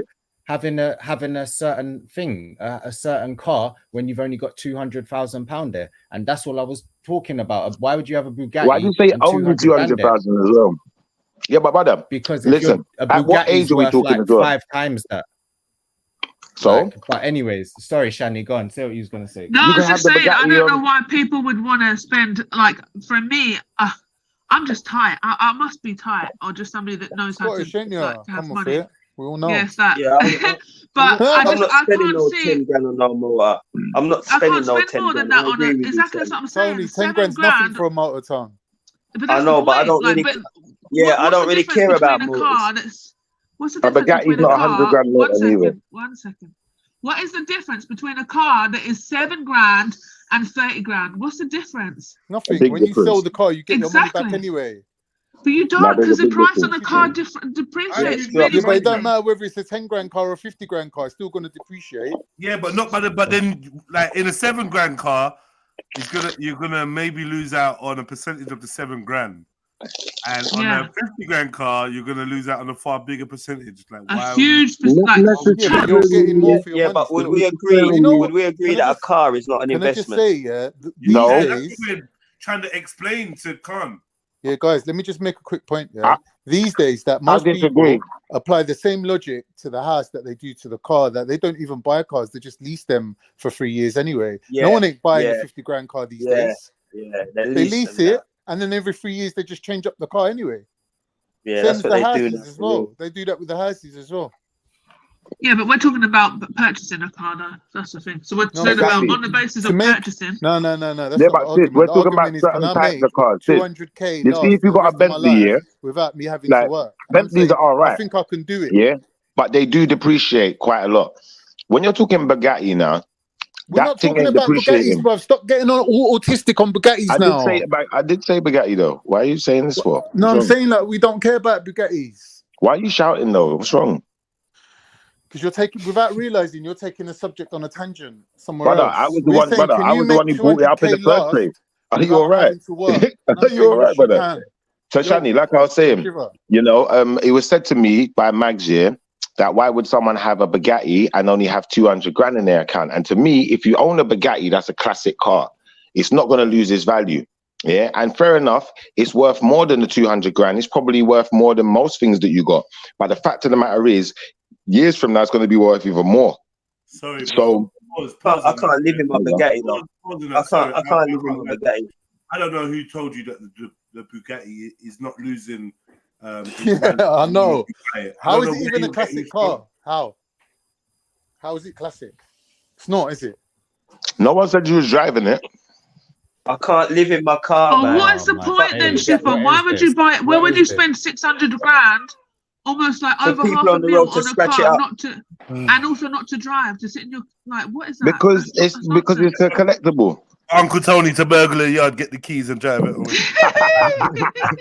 having a certain thing, a certain car when you've only got £200,000 there, and that's all I was talking about. Why would you have a Bugatti? Why do you say and only 200,000 there? 200,000 as well? Yeah, but brother, Because if listen, a at what age Bugatti's are we worth talking like as well? 5 times that. So, Like, but anyways, sorry, Shani, go on. Say what you was gonna say. No, You I was can just have the saying, I Bugatti, don't know why people would want to spend, like, for me, I'm just tight. I must be tight, or just somebody that knows how to, Scottish, ain't you? like, to have Come off money. it. We all know. Yes, that. Yeah, but I'm not I spending can't no see. 10 grand on no motor. I'm not I spending can't no spend 10 more than grand. that I on agree it. with you, Exactly, that's Sam. what I'm saying. Tony, 10 7 grand's nothing grand. for a motor town. But I that's know, the but I point. don't Like, really. but Yeah, I what's don't the really difference care about between a motors. car that's? What's the a difference Bugatti's between a not car? 100 grand One motor neither. second. 1 second. What is the difference between a car that is 7 grand and 30 grand? What's the difference? Nothing. Big When you difference. sell the car, you get your money back Exactly. anyway. But you Now don't, there's because a the big price on difference. the car Yeah, depreciates it's really Yeah, but it don't quickly. matter whether it's a 10 grand car or a 50 grand car. It's still going to depreciate. Yeah, but not but then like in a 7 grand car, you're gonna maybe lose out on a percentage of the 7 grand. And on Yeah. a 50 grand car, you're gonna lose out on a far bigger percentage. Like A why huge Not percentage. Yeah, but you're getting more for your Yeah, money but would still. we agree? You know what? Would we agree Can I that a just- car is not an Can I just investment? say, yeah, these No. That's days, what we're trying to explain to Khan. yeah, guys, let me just make a quick point. Yeah, these days that I most disagree. people apply the same logic to the house that they do to the car, that they don't even buy cars, they just lease them for 3 years anyway. Yeah, No one ain't buying a yeah. 50 grand car these Yeah, days. yeah. They lease them it, now. and then every 3 years they just change up the car anyway. Yeah, Same that's as what the they do houses now. as well. They do that with the houses as well. Yeah, but we're talking about purchasing a car, though. That's the thing. So we're No, talking Exactly. about on the basis to of make purchasing. no. That's Yeah, not the but sis, argument. we're The talking about argument is, can certain I types make of cars. Sis, 200k you see, last if for you the got a rest of my Bentley, life yeah, without me having to like work? And I'm Bentleys saying, are all I right, think I can do it. yeah, but they do depreciate quite a lot. When you're talking Bugatti now, We're that not thing talking ain't about Bugattis, depreciating. bruv. Stop getting all autistic on Bugattis I now. did say Bugatti though. Why are you saying this for? No, What's I'm wrong? saying like we don't care about Bugattis. Why are you shouting though? What's wrong? Because you're taking, without realizing, you're taking the subject on a tangent somewhere Brother, else. I was the We're one, saying, brother, can I you was the one make who brought it up in the 200k first last place. Are you without all right? having to work? And Are I'm you saying, all right, yes, you brother? can. So, Yo, Shani, like I was saying, Shiva. you know, it was said to me by Mags here that why would someone have a Bugatti and only have 200 grand in their account? And to me, if you own a Bugatti, that's a classic car. It's not going to lose its value. Yeah. And fair enough, it's worth more than the 200 grand. It's probably worth more than most things that you got. But the fact of the matter is, years from now, it's going to be worth even more. Sorry, bro. So, I can't live in my Bugatti though. I can't live in my Bugatti. I don't know who told you that the Bugatti is not losing. Yeah, I know. How is No, it even a classic car? How is it classic? It's not, is it? No one said you was driving it. I can't live in my car. Oh, man. what is the point then, Schiffer? Why would you buy it? Where would you spend 600 grand, almost like For over people half on a the mil road to on a scratch it car, up. not to, and also not to drive, to sit in your like? What is that? Because it's a collectible. Uncle Tony to burglar a yard, get the keys and drive it away.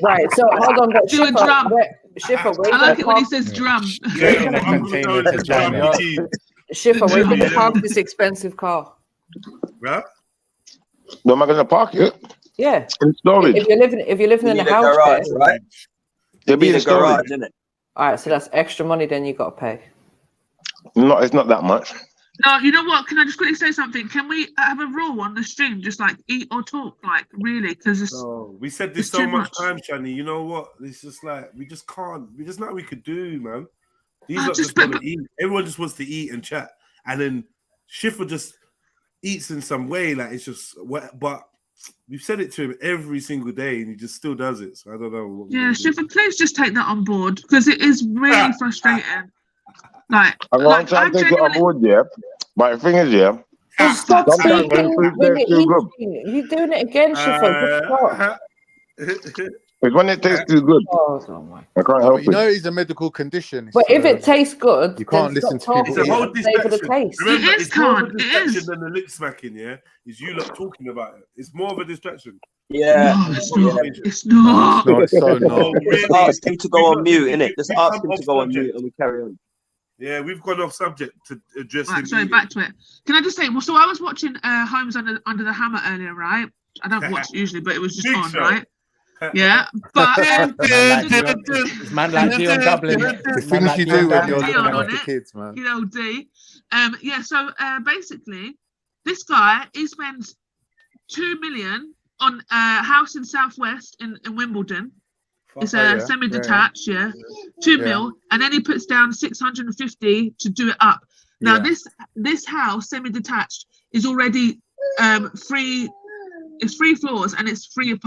Right, so hold on, but Do a Schiffer, drum. Schiffer, where I you like gonna it when he park? says drum. Schiffer, where you gonna park this expensive car? Right? Where am I gonna park it? Yeah. In storage. If you're living in a house garage, there, right? It'll be in storage. Garage, isn't it? all right, so that's extra money. Then you got to pay. No, it's not that much. No, you know what? Can I just quickly say something? Can we have a rule on the stream, just like eat or talk, like really? Because it's we said this so much time, Shani. You know what? It's just like we just can't. We just not we could do, man. These are just want to eat. Everyone just wants to eat and chat, and then Schiffer just eats in some way. Like it's just what, but. We've said it to him every single day, and he just still does it. So I don't know. What yeah, Schiffer, please just take that on board because it is really frustrating. Like, I'm trying to take it on board, yeah. But the thing is, yeah. Stop sometimes speaking when when it tastes you're too eating. You're doing it again, Schiffer. Just stop. It's when it tastes too good. I can't help You it. know, it's a medical condition. But if it tastes good, you can't then listen stop to It's a people. whole distraction. taste. Remember, It is, it's more of a Khan, it distraction is. than the lip smacking. Yeah, is you lot talking about it. It's more of a distraction. Yeah. No, it's not. It's not. No, it's so not. Just ask him to go on mute, innit? Just ask him to go on mute and we carry on. Yeah, we've gone off subject to address Right, him. sorry, back to it. Can I just say, well, so I was watching Homes Under the Hammer earlier, right? I don't watch it usually, but it was just Big on, show. right? Yeah, but It's man like Dion Dublin. The things you do when you're looking Dion on after it. kids, man. You know, D. Yeah, so basically, this guy, he spends 2 million on a house in Southwest in Wimbledon. It's a semi-detached, yeah. 2 mil, and then he puts down 650 to do it up. Now this house, semi-detached, is already free. It's 3 floors and it's free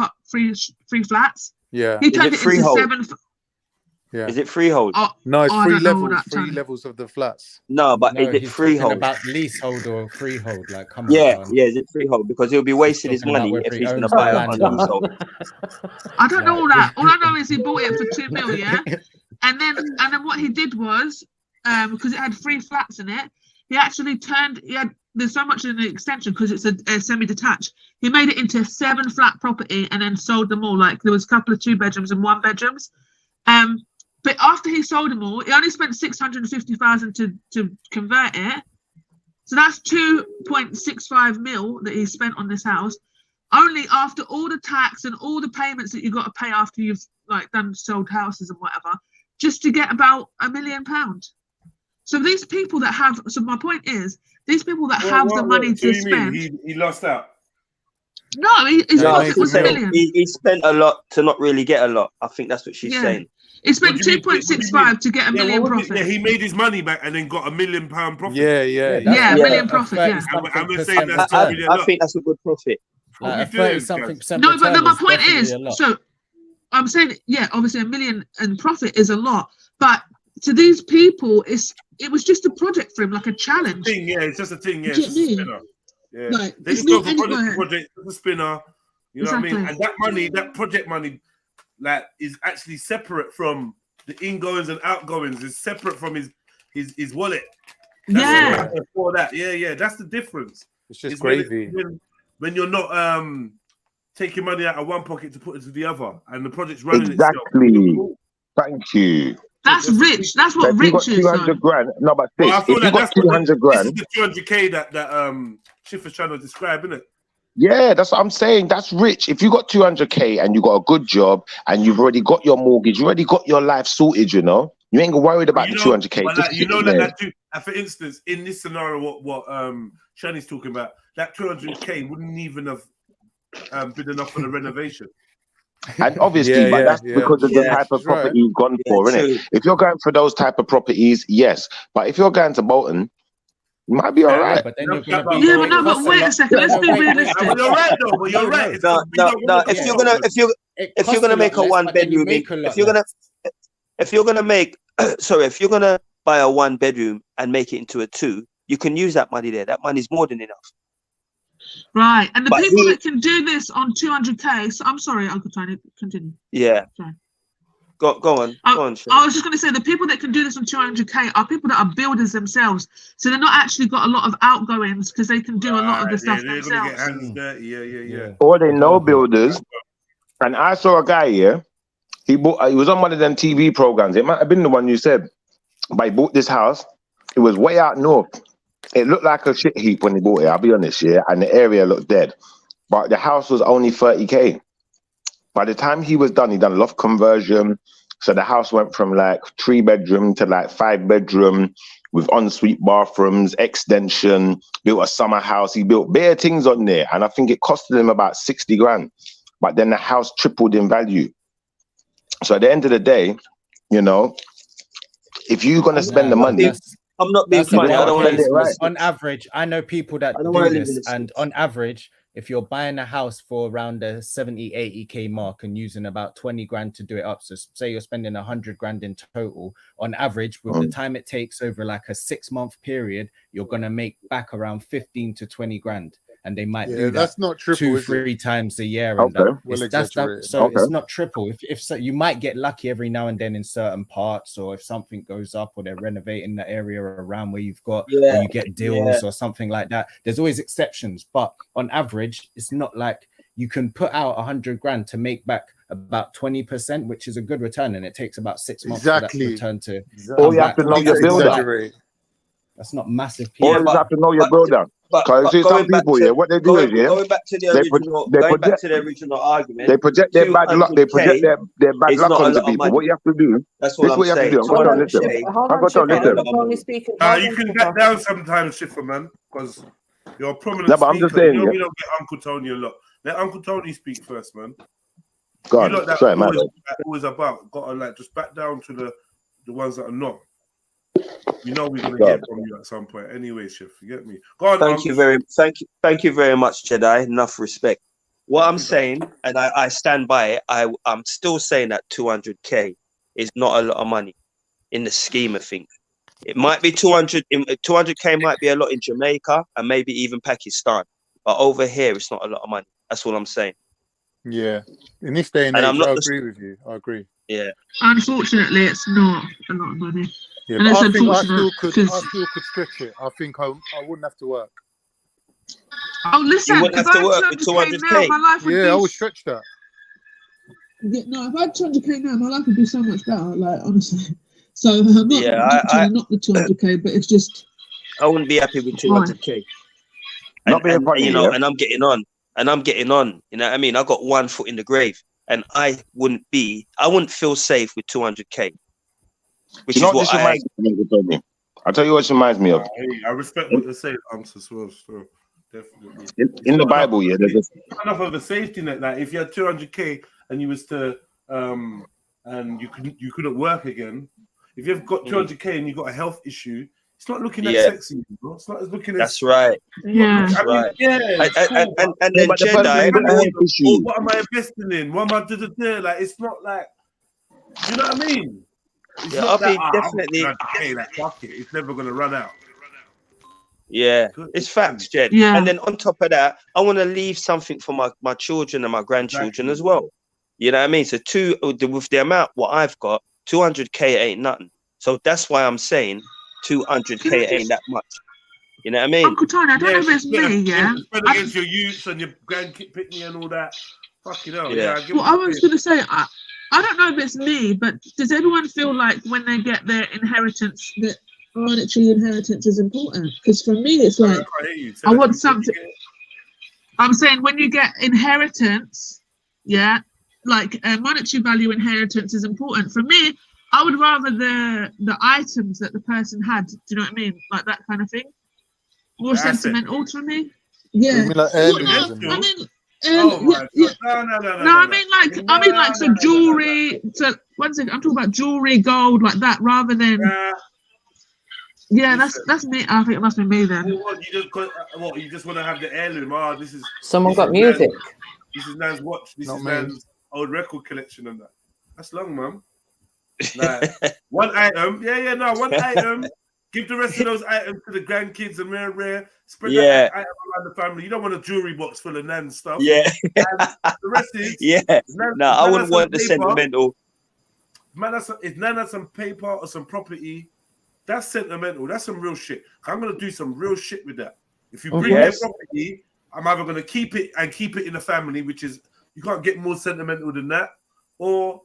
flats. Yeah. He turned it into 7. Yeah. Is it freehold? No, it's I 3 don't know levels. that 3 time. levels of the flats. No, but No, is it he's freehold? talking about leasehold or freehold. Like, come on. Yeah, man. yeah, is it freehold? Because he'll be wasting his talking about money whether if he he's going to owns buy the it on land. leasehold. I don't know all that. All I know is he bought it for 2 mil, yeah. And then what he did was, because it had 3 flats in it, he actually there's so much in the extension because it's a semi-detached. He made it into a 7 flat property and then sold them all. Like there was a couple of 2 bedrooms and 1 bedrooms. But after he sold them all, he only spent 650,000 to convert it. So that's 2.65 mil that he spent on this house. Only after all the tax and all the payments that you got to pay after you've like done sold houses and whatever, just to get about £1 million. So these people that have, so my point is, these people that have the money to spend. He lost out. No, his profit was $1 million. He spent a lot to not really get a lot. I think that's what she's saying. He spent 2.65 to get $1 million profit. Yeah, he made his money back and then got £1 million profit. Yeah. Yeah, $1 million profit. Yeah. And we're saying that's not really a lot. I think that's a good profit. Like 30-something%. No, but my point is, a lot. so I'm saying, yeah, obviously $1 million in profit is a lot, but to these people, it was just a project for him, like a challenge. It's just a thing. Yeah, Do it's you just a know what I spinner. mean? Yeah, Like, they it's just go not from project to anywhere. project, it's a spinner. You know what I mean? Exactly. And that money, that project money, like is actually separate from the ingoings and outgoings. Is separate from his wallet. Yeah. For that, yeah, that's the difference. It's just when gravy. When you're not taking money out of one pocket to put into the other, and the project's running Exactly. itself. Thank you. That's rich. That's what If you got rich is. 200 grand, no, but Well, I if feel you like got that's what 200 grand, this is the 200k that Schiffer's trying to describe, isn't it? yeah, that's what I'm saying. That's rich. If you got 200k and you got a good job and you've already got your mortgage, you already got your life sorted, you know, you ain't worried about the 200k. But Just like, you know sitting that there. for instance, in this scenario, what Shani's talking about, that 200k wouldn't even have been enough for the renovation. And obviously, but that's because of the type of property you've gone for, innit? If you're going for those type of properties, yes. But if you're going to Bolton, Might be all right. But then you're gonna be. Yeah, but no, but wait a second. Let's be realistic. But you're right though. But you're right. No. If you're gonna make a one bedroom, if you're gonna make, sorry, if you're gonna buy a 1 bedroom and make it into a 2, you can use that money there. That money's more than enough. Right, and the people that can do this on 200k. So I'm sorry, Uncle Tony, continue. Yeah. Sorry. Go on. I was just going to say the people that can do this on 200k are people that are builders themselves. So they're not actually got a lot of outgoings because they can do a lot of the stuff themselves. Gonna get hands dirty. Yeah. Or they know builders. And I saw a guy here. He was on one of them TV programs. It might have been the one you said. But he bought this house. It was way out north. It looked like a shit heap when he bought it. I'll be honest, yeah. And the area looked dead. But the house was only 30k. By the time he was done, he done loft conversion. So the house went from like 3 bedroom to like 5 bedroom with ensuite bathrooms, extension, built a summer house. He built bare things on there. And I think it costed him about 60 grand. But then the house tripled in value. So at the end of the day, you know, if you're going to spend the money. I'm not being funny. I don't want to right. On average, I know people that do this. And on average, if you're buying a house for around the 70, 80k mark and using about 20 grand to do it up, so say you're spending 100 grand in total, on average, with the time it takes over like a 6-month period, you're going to make back around 15 to 20 grand. And they might do that. That's not triple, 2-3 times a year. Okay. And Well, so it's not triple. If so, you might get lucky every now and then in certain parts, or if something goes up, or they're renovating the area around where you've got, or you get deals or something like that. There's always exceptions, but on average, it's not like you can put out 100 grand to make back about 20%, which is a good return, and it takes about 6 months for that return to. Or you have to know your builder. That's not massive. Or you have to know your builder. Because see some people here, what they do is going back to the original argument. They project their bad luck. They project their bad luck onto people. What you have to do. That's what I'm saying. You can back down sometimes, Schiffer, man, because you're a prominent speaker. I'm just saying, you know we don't get Uncle Tony a lot. Let Uncle Tony speak first, man. God, you lot sorry, man. Always about. Gotta like just back down to the ones that are not. You know we're gonna get from you at some point, anyway, Chef. You get me? Go on, thank you very much, Jedi. Enough respect. What I'm saying, and I stand by it. I'm still saying that 200k is not a lot of money in the scheme of things. It might be 200k might be a lot in Jamaica and maybe even Pakistan, but over here it's not a lot of money. That's all I'm saying. Yeah, in this day and age, I agree with you. I agree. Yeah. Unfortunately, it's not a lot of money. Yeah, and but it's I think I unfortunate. still could stretch it. I think I wouldn't have to work. Oh, listen, you wouldn't have to work with 200k. I would stretch that. Yeah, no, if I had 200k now, my life would be so much better. Like honestly, so I'm not the 200k, but it's just I wouldn't be happy with 200k. And I'm getting on. You know what I mean? I got 1 foot in the grave, and I wouldn't feel safe with 200k. Which is what I'll tell you what it reminds me of. I respect what they say, as well. So definitely. In the Bible, yeah, there's enough of a safety net. Like if you had 200k and you was to and you couldn't work again. If you've got 200k and you got a health issue, it's not looking that sexy. Bro. It's not looking. That's right. Yeah. That's right. Yeah. And then Jedi. What am I investing in? What am I doing? Like it's not like. Do you know what I mean? It's I'll be definitely. It's never going to run out. Yeah, it's facts, Jed. Yeah. And then on top of that, I want to leave something for my children and my grandchildren as well. You know what I mean? So with the amount what I've got, 200k ain't nothing. So that's why I'm saying 200k ain't that much. You know what I mean? Uncle Tony, I don't know if it's me, yeah. Spread against your youths and your grandkid pitney and all that. Fucking hell. Yeah. Well, I was going to say, I don't know if it's me, but does everyone feel like when they get their inheritance that monetary inheritance is important? Because for me, it's like I want something. I'm saying when you get inheritance, yeah, like monetary value inheritance is important. For me, I would rather the items that the person had. Do you know what I mean? Like that kind of thing. More sentimental to me. Yeah. You mean like heirlooms? No, I mean like so jewelry. So one second, I'm talking about jewelry, gold, like that, rather than. Yeah, that's me. I think it must be me then. What, you just want to have the heirloom? Oh, this is Someone this got is music. This is Nan's watch. This Not is me. Nan's old record collection and that. That's long, man. Like one item, one item. Give the rest of those items to the grandkids and rare. Spread that item around the family. You don't want a jewelry box full of Nan's stuff. Yeah. And the rest is No, I wouldn't want the sentimental. Man, if Nan has some paper or some property, that's sentimental. That's some real shit. I'm gonna do some real shit with that. If you bring your property, I'm either gonna keep it in the family, which is you can't get more sentimental than that, or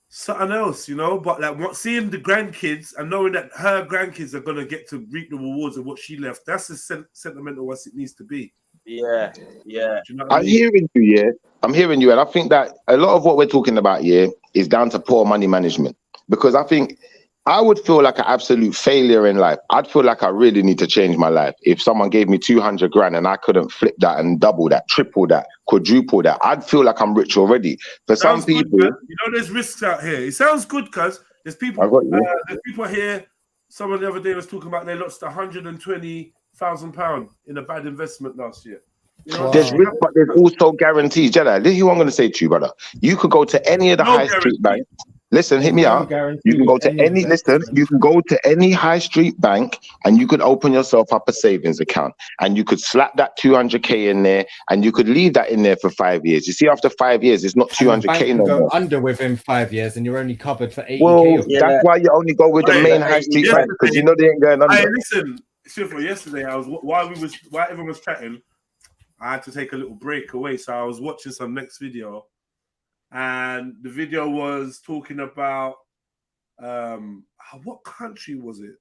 something else, you know. But like seeing the grandkids and knowing that her grandkids are gonna get to reap the rewards of what she left, that's as sentimental as it needs to be. Yeah. You know what I I'm mean? hearing you, yeah. I'm hearing you, and I think that a lot of what we're talking about here is down to poor money management. Because I think I would feel like an absolute failure in life. I'd feel like I really need to change my life. If someone gave me 200 grand and I couldn't flip that and double that, triple that, quadruple that, I'd feel like I'm rich already. For some people, good, you know, there's risks out here. It sounds good, cuz there's people. There's people here. Someone the other day was talking about they lost £120,000 in a bad investment last year. You know, there's risk, but there's also guarantees. Jedi, this is what I'm going to say to you, brother. You could go to any of the high street banks. Listen, hit me out. You can go to any. Listen, you can go to any high street bank and you could open yourself up a savings account and you could slap that 200k in there and you could leave that in there for 5 years. You see, after 5 years, it's not 200k no go more. under within 5 years, and you're only covered for 80k. Well, that's why you only go with the main high street bank, because you know they ain't going under. Hey, listen, Shifra, yesterday while everyone was chatting, I had to take a little break away, so I was watching some next video. And the video was talking about what country was it?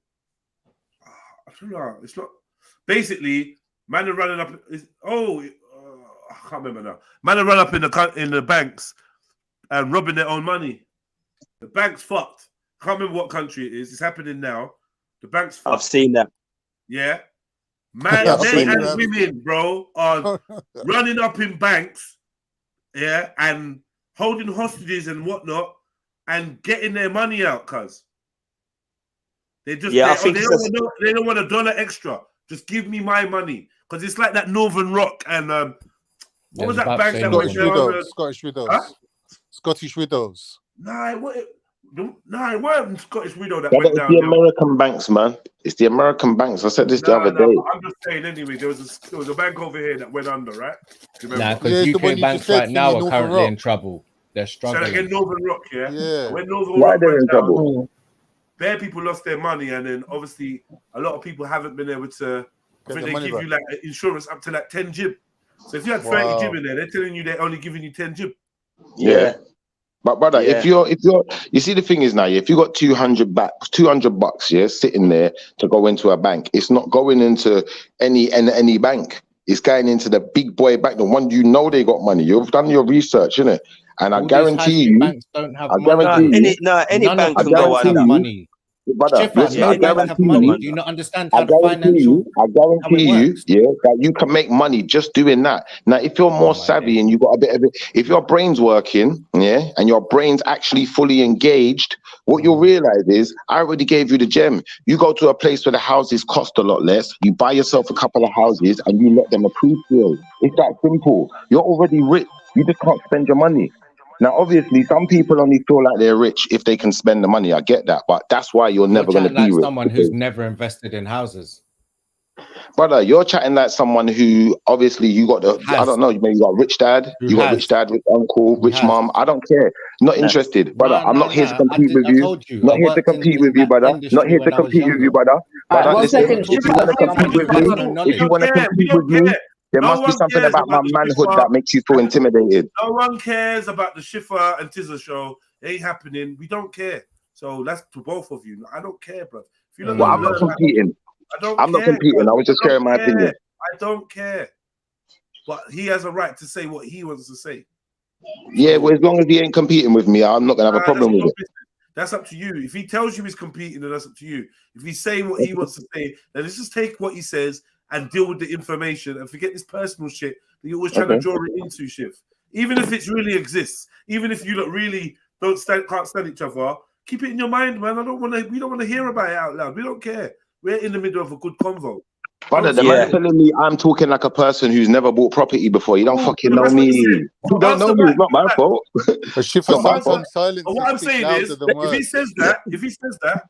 I don't know. It's not basically man are running up. I can't remember now. Man are running up in the banks and robbing their own money. The bank's fucked. Can't remember what country it is. It's happening now. The bank's fucked. I've seen that. Yeah, man, men and women, bro, are running up in banks. Yeah, and holding hostages and whatnot, and getting their money out, cuz they just they don't want $1 extra. Just give me my money, because it's like that Northern Rock and what was that bank that went down? Scottish Widows. Huh? Scottish Widows. Nah, it weren't Scottish Widow that Yeah, went it's down. the American banks, man. It's the American banks. I said this the other day. I'm just saying anyway. There was a bank over here that went under, right? Nah, because UK banks right now are currently in trouble. They're struggling. So again, Northern Rock, yeah. When Northern Why Rock they're went in down, trouble? bare people lost their money, and then obviously a lot of people haven't been able to. I think they give you like insurance up to like 10 jib. So if you had 30 jib in there, they're telling you they're only giving you 10 jib. Yeah. But brother, if you're you see, the thing is now, if you got 200 bucks, yeah, sitting there to go into a bank, it's not going into any bank. It's going into the big boy bank, the one you know they got money. You've done your research, innit? And I guarantee you, banks don't have any bank can go under money. Brother, listen, I guarantee you, do you not understand how the financial? I guarantee you, yeah, that you can make money just doing that. Now, if you're more savvy and you got a bit of it, if your brain's working, yeah, and your brain's actually fully engaged, what you'll realize is I already gave you the gem. You go to a place where the houses cost a lot less, you buy yourself a couple of houses and you let them appreciate. It's that simple. You're already rich. You just can't spend your money. Now, obviously, some people only feel like they're rich if they can spend the money. I get that, but that's why you're never going to be rich. Someone who's never invested in houses. Brother, you're chatting like someone who obviously you got I don't know, maybe you got rich dad, rich uncle, rich mom. I don't care. Not interested, brother. I'm not here to compete with you. Not here to compete with you, brother. Not here to compete with you, brother. Brother, listen, if you want to compete with me, there must be something about my manhood that makes you feel intimidated. No one cares about the Shifa and Tizza show. It ain't happening. We don't care. So that's to both of you. I don't care, bro. If you Well, I'm not competing. I'm not competing. I was just sharing my opinion. I don't care. But he has a right to say what he wants to say. Yeah, well, as long as he ain't competing with me, I'm not going to have a problem with it. That's up to you. If he tells you he's competing, then that's up to you. If he's saying what he wants to say, then let's just take what he says and deal with the information and forget this personal shit that you're always trying to draw it into, Shiv. Even if it really exists, even if you really can't stand each other, Keep it in your mind, man. We don't want to hear about it out loud. We don't care. We're in the middle of a good convo. Brother, the man telling me I'm talking like a person who's never bought property before. You don't fucking know me. You don't know me. It's not my fault. But sometimes silence. What I'm saying is, if he says that,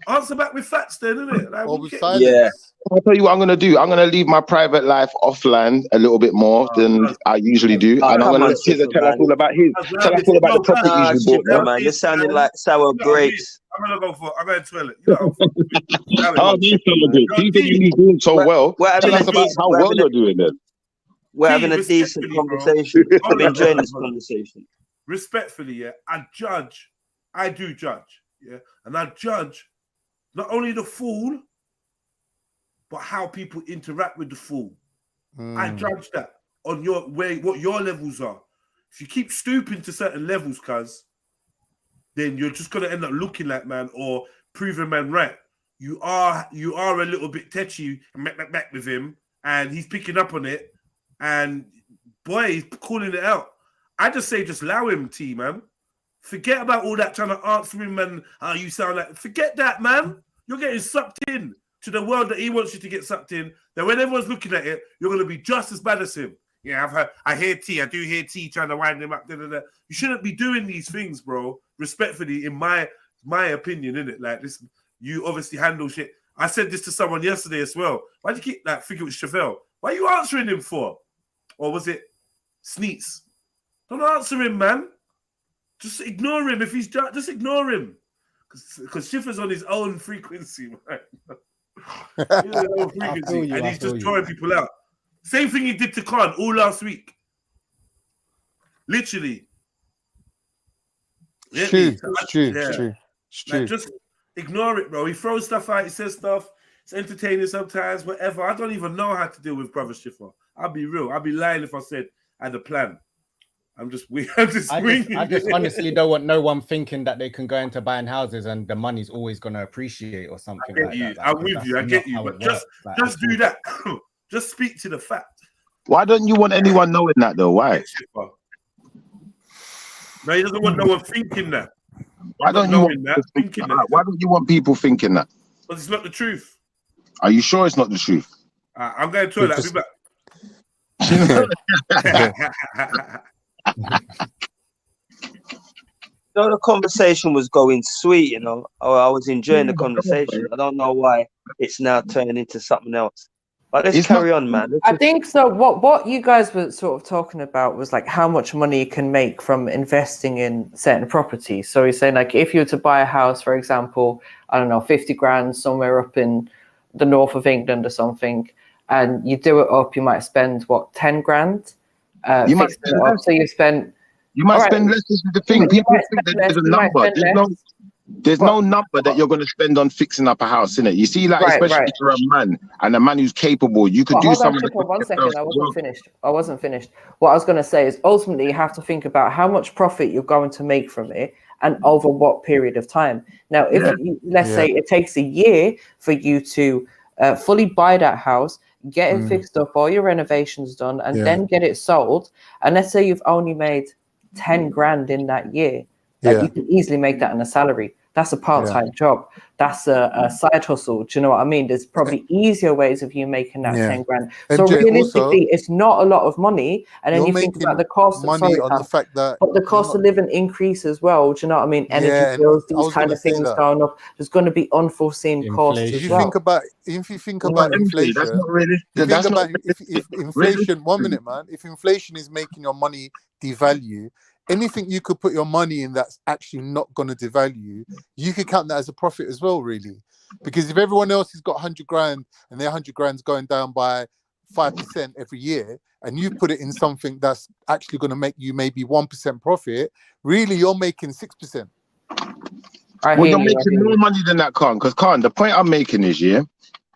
answer back with facts, then, isn't it? Like, or with silence. Yeah. I'll tell you what I'm gonna do. I'm gonna leave my private life offline a little bit more than I usually do, and I'm gonna let Tizza tell us all about his. Tell us all about the properties you bought, man. You're sounding like sour grapes. I'm gonna go to toilet. You know, oh, you You're doing so well. Tell us about how well you're doing then. We're having a decent conversation. I'm enjoying this conversation. Respectfully, yeah, I do judge, yeah, and I judge not only the fool, but how people interact with the fool. I judge that on your way, what your levels are. If you keep stooping to certain levels, cuz, then you're just gonna end up looking like man or proving man right. You are a little bit tetchy and back with him, and he's picking up on it, and boy, he's calling it out. I just say, just allow him, T, man. Forget about all that trying to answer him and how you sound like. Forget that, man. You're getting sucked in to the world that he wants you to get sucked in. Then when everyone's looking at it, you're going to be just as bad as him. Yeah, I do hear T trying to wind him up. Da, da, da. You shouldn't be doing these things, bro. Respectfully, in my opinion, innit? Like this, you obviously handle shit. I said this to someone yesterday as well. Why do you keep like? Think it was Chevelle. Why are you answering him for? Or was it Sneets? Don't answer him, man. Just ignore him. If he's just ignore him, because Schiffer's on his own frequency, right? And he's just throwing people out. Same thing he did to Khan all last week. Literally. It's true. Like, just ignore it, bro. He throws stuff out. He says stuff. It's entertaining sometimes, whatever. I don't even know how to deal with Brother Schiffer. I'll be real. I'll be lying if I said I had a plan. I just honestly don't want no one thinking that they can go into buying houses and the money's always going to appreciate or something like that. I'm with you. I get you. But just do that. Just speak to the fact. Why don't you want anyone knowing that though? Why? No, he doesn't want no one thinking that. Why don't you want people thinking that? Because it's not the truth. Are you sure it's not the truth? I'm going to toilet. I'll be back. So the conversation was going sweet, you know. I was enjoying the conversation. I don't know why it's now turned into something else. But let's carry on, man. I think so. What you guys were sort of talking about was like how much money you can make from investing in certain properties. So he's saying like if you were to buy a house, for example, I don't know, 50 grand somewhere up in the north of England or something, and you do it up, you might spend what, 10 grand? You might spend less. So you spend. You might spend less. This is the thing. People think that there's a number. There's no number that you're going to spend on fixing up a house, innit? You see, like especially if you're a man and a man who's capable, you could do something. One second, I wasn't finished. What I was going to say is ultimately you have to think about how much profit you're going to make from it and over what period of time. Now, if let's say it takes a year for you to fully buy that house, get it fixed up, all your renovations done, and then get it sold, and let's say you've only made 10 grand in that year, you can easily make that in a salary. That's a part-time job. That's a side hustle. Do you know what I mean? There's probably easier ways of you making that 10 grand. So realistically, it's not a lot of money. And then you think about the cost of the cost of living increase as well. Do you know what I mean? Energy bills, these kind of things going up. There's going to be unforeseen costs as well. If you think about inflation, that's not really. If inflation, 1 minute, man. If inflation is making your money devalue, anything you could put your money in that's actually not going to devalue, you could count that as a profit as well, really. Because if everyone else has got 100 grand and their 100 grand's going down by 5% every year, and you put it in something that's actually going to make you maybe 1% profit, really you're making 6%. Well, you're making more money than that, Khan. Because Khan, the point I'm making is,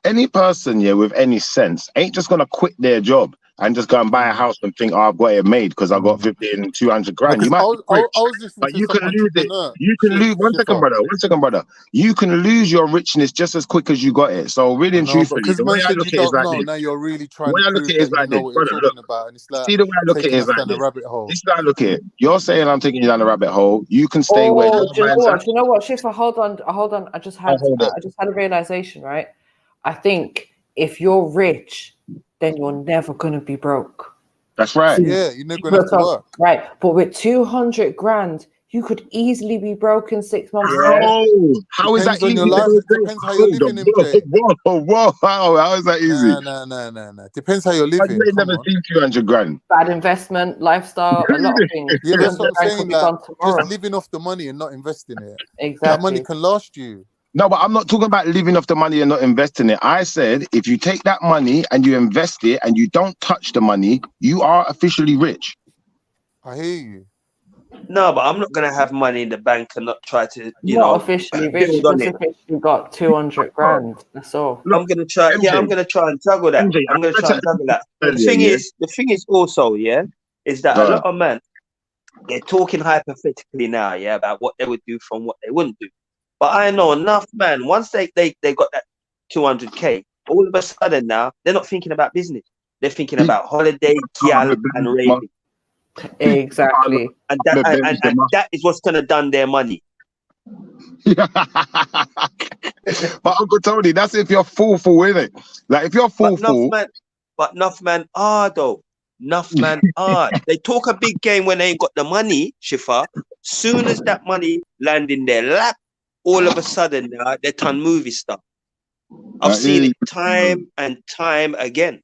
any person with any sense ain't just going to quit their job and just go and buy a house and think, oh, I've got it made because I got 15, 200 grand. You might be rich, but you can lose it. You can lose. One second, brother. You can lose your richness just as quick as you got it. So really and truthfully, because the way I look at it is like this. Now you're really trying The way to I look prove at it is that like you know this, what brother. you're Look, talking about, and it's like see the way I look at it taking is us like down this. a rabbit hole. This is how I look at it. You're saying I'm taking you down a rabbit hole. You can stay where Oh, do your you know mind's what? at. Do you know what, Shifa? Hold on. I just had a realization, right? I think if you're rich, then you're never gonna be broke. That's right. Yeah, you're never gonna have to work. Right, but with 200 grand, you could easily be broke in 6 months. How is that easy? Depends how you're living, MJ. Whoa, how is that easy? No. Depends how you're living. You never seen 200 grand. Bad investment, lifestyle, a lot of things. Yeah, that's what I'm saying. Like, Just just living off the money and not investing it. Exactly. That money can last you. No, but I'm not talking about living off the money and not investing it. I said if you take that money and you invest it and you don't touch the money, you are officially rich. I hear you. No, but I'm not gonna have money in the bank and not try to, not officially rich. You just officially got 200 grand. That's all. I'm gonna try. MJ, Yeah, I'm gonna try and juggle that. I'm gonna try and juggle that. But the thing is also, is that a lot of men, they're talking hypothetically now, about what they would do from what they wouldn't do. But I know enough, man. Once they got that 200K, all of a sudden now they're not thinking about business. They're thinking about holiday, gyal, and raving. Exactly. And that is what's gonna done their money. But Uncle Tony, that's if you're full, innit? Like if you're full, but enough man are though. Enough man are. They talk a big game when they ain't got the money, Shifa. Soon as that money land in their lap, all of a sudden they turn movie star. I've seen it time and time again.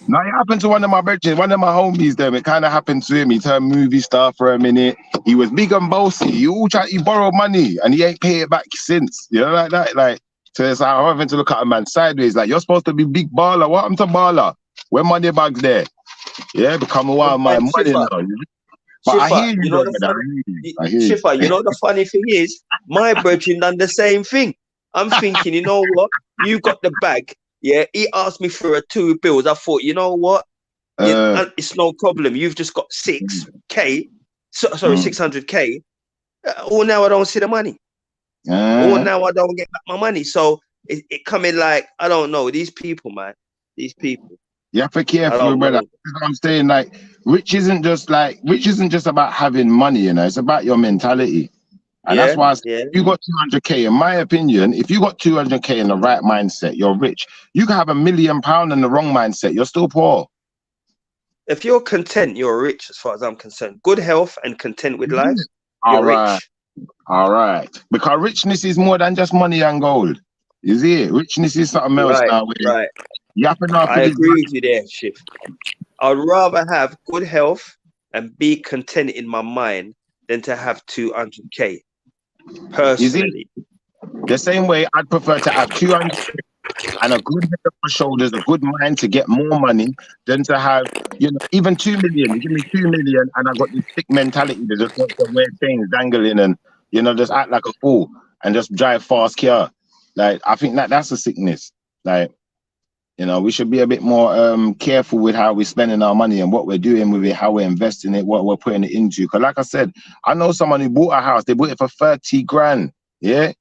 Now it happened to one of my brethren, one of my homies. Them, it kind of happened to him. He turned movie star for a minute. He was big and bossy. He borrowed money and he ain't paid it back since. You know, like that. Like, so it's like I'm having to look at a man sideways. Like, you're supposed to be big baller. What happened to baller? When money bags there? Yeah, become a wild man. Money now. But Shifa, I hear you, Shifa, you know the funny thing is, my brethren done the same thing. I'm thinking, you know what? You got the bag. Yeah, he asked me for 2 bills. I thought, you know what? It's no problem. You've just got 6K. Sorry, 600K. Or now I don't see the money. Or now I don't get back my money. So it coming like, I don't know. These people, man. These people. You have to be careful, brother. That's what I'm saying. Like, rich isn't just about having money, you know. It's about your mentality. And that's why I say, if you got 200K, in my opinion, if you got 200K in the right mindset, you're rich. You can have £1 million in the wrong mindset, you're still poor. If you're content, you're rich as far as I'm concerned. Good health and content with life, you're rich. All right. Because richness is more than just money and gold. You see it? Richness is something else now. Right. I agree with you there, Shiv. I'd rather have good health and be content in my mind than to have 200K. Personally, the same way I'd prefer to have 200 and a good head on my shoulders, a good mind to get more money than to have, even 2 million. You give me 2 million and I got this thick mentality to just wear chains dangling and, just act like a fool and just drive fast car. Like, I think that's a sickness. Like, we should be a bit more careful with how we're spending our money and what we're doing with it, how we're investing it, what we're putting it into. Because like I said, I know someone who bought a house, they bought it for 30 grand. Yeah.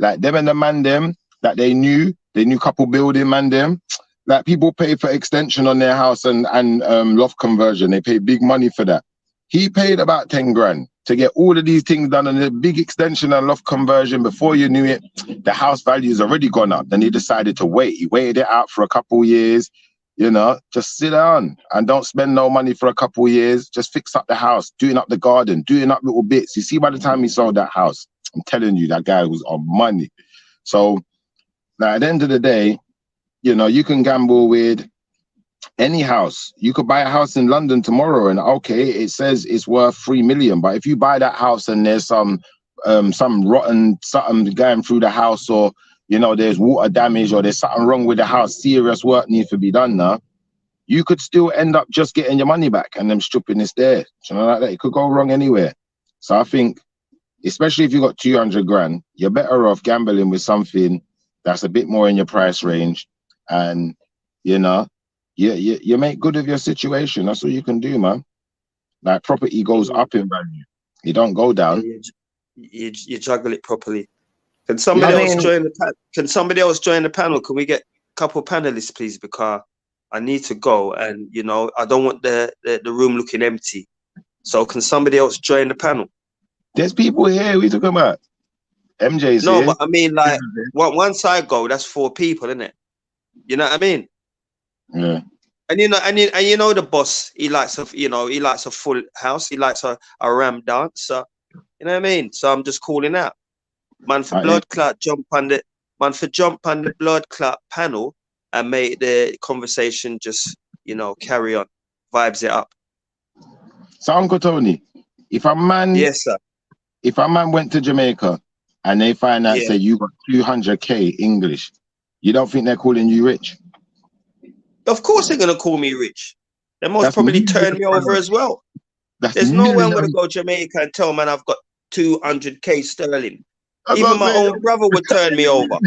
Like them and the man them that they knew couple building man them. Like people pay for extension on their house and loft conversion. They pay big money for that. He paid about 10 grand to get all of these things done and a big extension and loft conversion. Before you knew it, the house value has already gone up. Then he decided to wait. He waited it out for a couple of years, just sit down and don't spend no money for a couple of years. Just fix up the house, doing up the garden, doing up little bits. You see, by the time he sold that house, I'm telling you, that guy was on money. So now at the end of the day, you can gamble with any house. You could buy a house in London tomorrow and okay, it says it's worth 3 million. But if you buy that house and there's some rotten something going through the house, or there's water damage, or there's something wrong with the house, serious work needs to be done now, you could still end up just getting your money back and them stripping this there. Like that. It could go wrong anywhere. So I think, especially if you got 200 grand, you're better off gambling with something that's a bit more in your price range and you make good of your situation. That's all you can do, man. Like property goes up in value. You don't go down. You juggle it properly. Can somebody else join the panel? Can somebody else join the panel? Can we get a couple panelists, please? Because I need to go, and you know I don't want the room looking empty. So can somebody else join the panel? There's people here. What are you talking about? MJ's no, here. But I mean, like, once I go, that's 4 people, isn't it? You know what I mean? Yeah. And you know, and you know the boss. He likes a full house. He likes a ram dance. So, you know what I mean? So I'm just calling out, man, for blood clot jump on the blood clot panel and make the conversation just carry on, vibes it up. So Uncle Tony, if a man, yes sir, if a man went to Jamaica and they find out say you got 200k English, you don't think they're calling you rich? Of course they're gonna call me rich. They most probably turn me over as well. There's no way I'm gonna go to Jamaica and tell man I've got 200k sterling. Even my own brother would turn me over.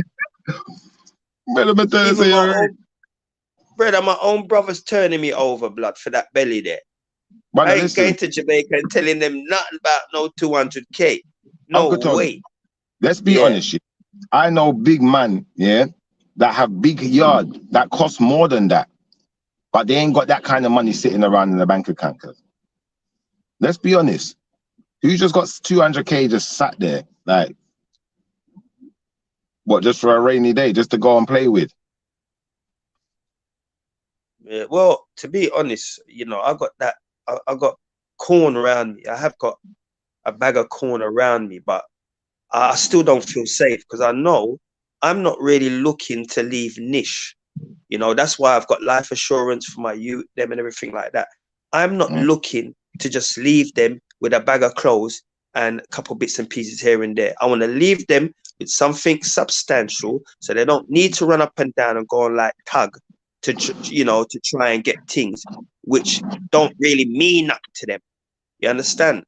Brother, my own brother's turning me over, blood, for that belly there. I ain't going to Jamaica and telling them nothing about no 200k. No way. Let's be honest. I know big man, that have big yard that cost more than that, but they ain't got that kind of money sitting around in the bank account. Let's be honest. Who just got 200k just sat there, like, what, just for a rainy day, just to go and play with? Yeah, well, to be honest, I got that. I got corn around me. I have got a bag of corn around me, but I still don't feel safe because I know I'm not really looking to leave niche. That's why I've got life assurance for my youth, them and everything like that. I'm not looking to just leave them with a bag of clothes and a couple bits and pieces here and there. I want to leave them with something substantial so they don't need to run up and down and go on like tug to try and get things which don't really mean nothing to them. You understand?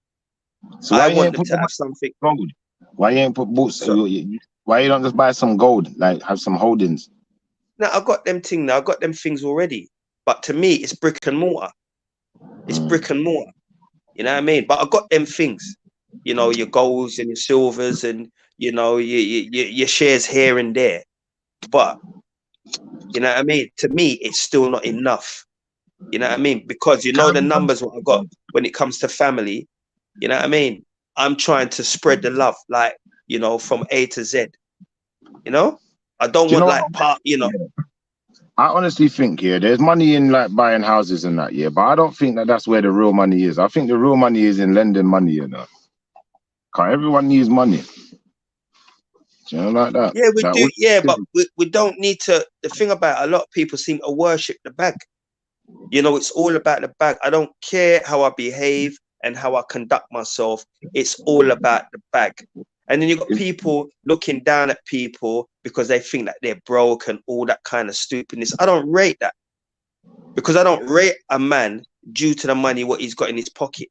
So I want them to have something gold. Why you ain't put boots? Why you don't just buy some gold, like have some holdings? No, I got them things now. I got them things already. But to me, it's brick and mortar. It's brick and mortar. You know what I mean? But I got them things. Your golds and your silvers and your shares here and there. But you know what I mean? To me, it's still not enough. You know what I mean? Because the numbers what I got when it comes to family. You know what I mean? I'm trying to spread the love, like, from A to Z. I don't want like part, I honestly think, there's money in like buying houses and that, but I don't think that that's where the real money is. I think the real money is in lending money, Cause everyone needs money. Like that. Yeah, we do. But we don't need to. The thing about a lot of people seem to worship the bag. It's all about the bag. I don't care how I behave and how I conduct myself. It's all about the bag. And then you've got people looking down at people because they think that they're broke and all that kind of stupidness. I don't rate that. Because I don't rate a man due to the money, what he's got in his pocket.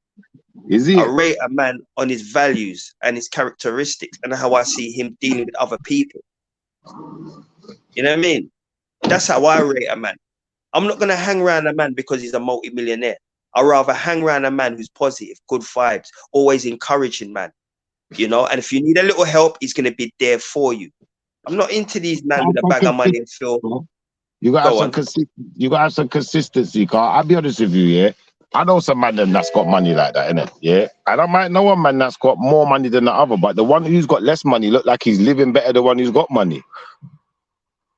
I rate a man on his values and his characteristics and how I see him dealing with other people. You know what I mean? That's how I rate a man. I'm not going to hang around a man because he's a multi-millionaire. I'd rather hang around a man who's positive, good vibes, always encouraging, man. And if you need a little help, he's going to be there for you. I'm not into these men with a bag of money and feel. You got to have some consistency, Carl. I'll be honest with you, I know some man that's got money like that, innit? And I might know one man that's got more money than the other, but the one who's got less money look like he's living better than the one who's got money.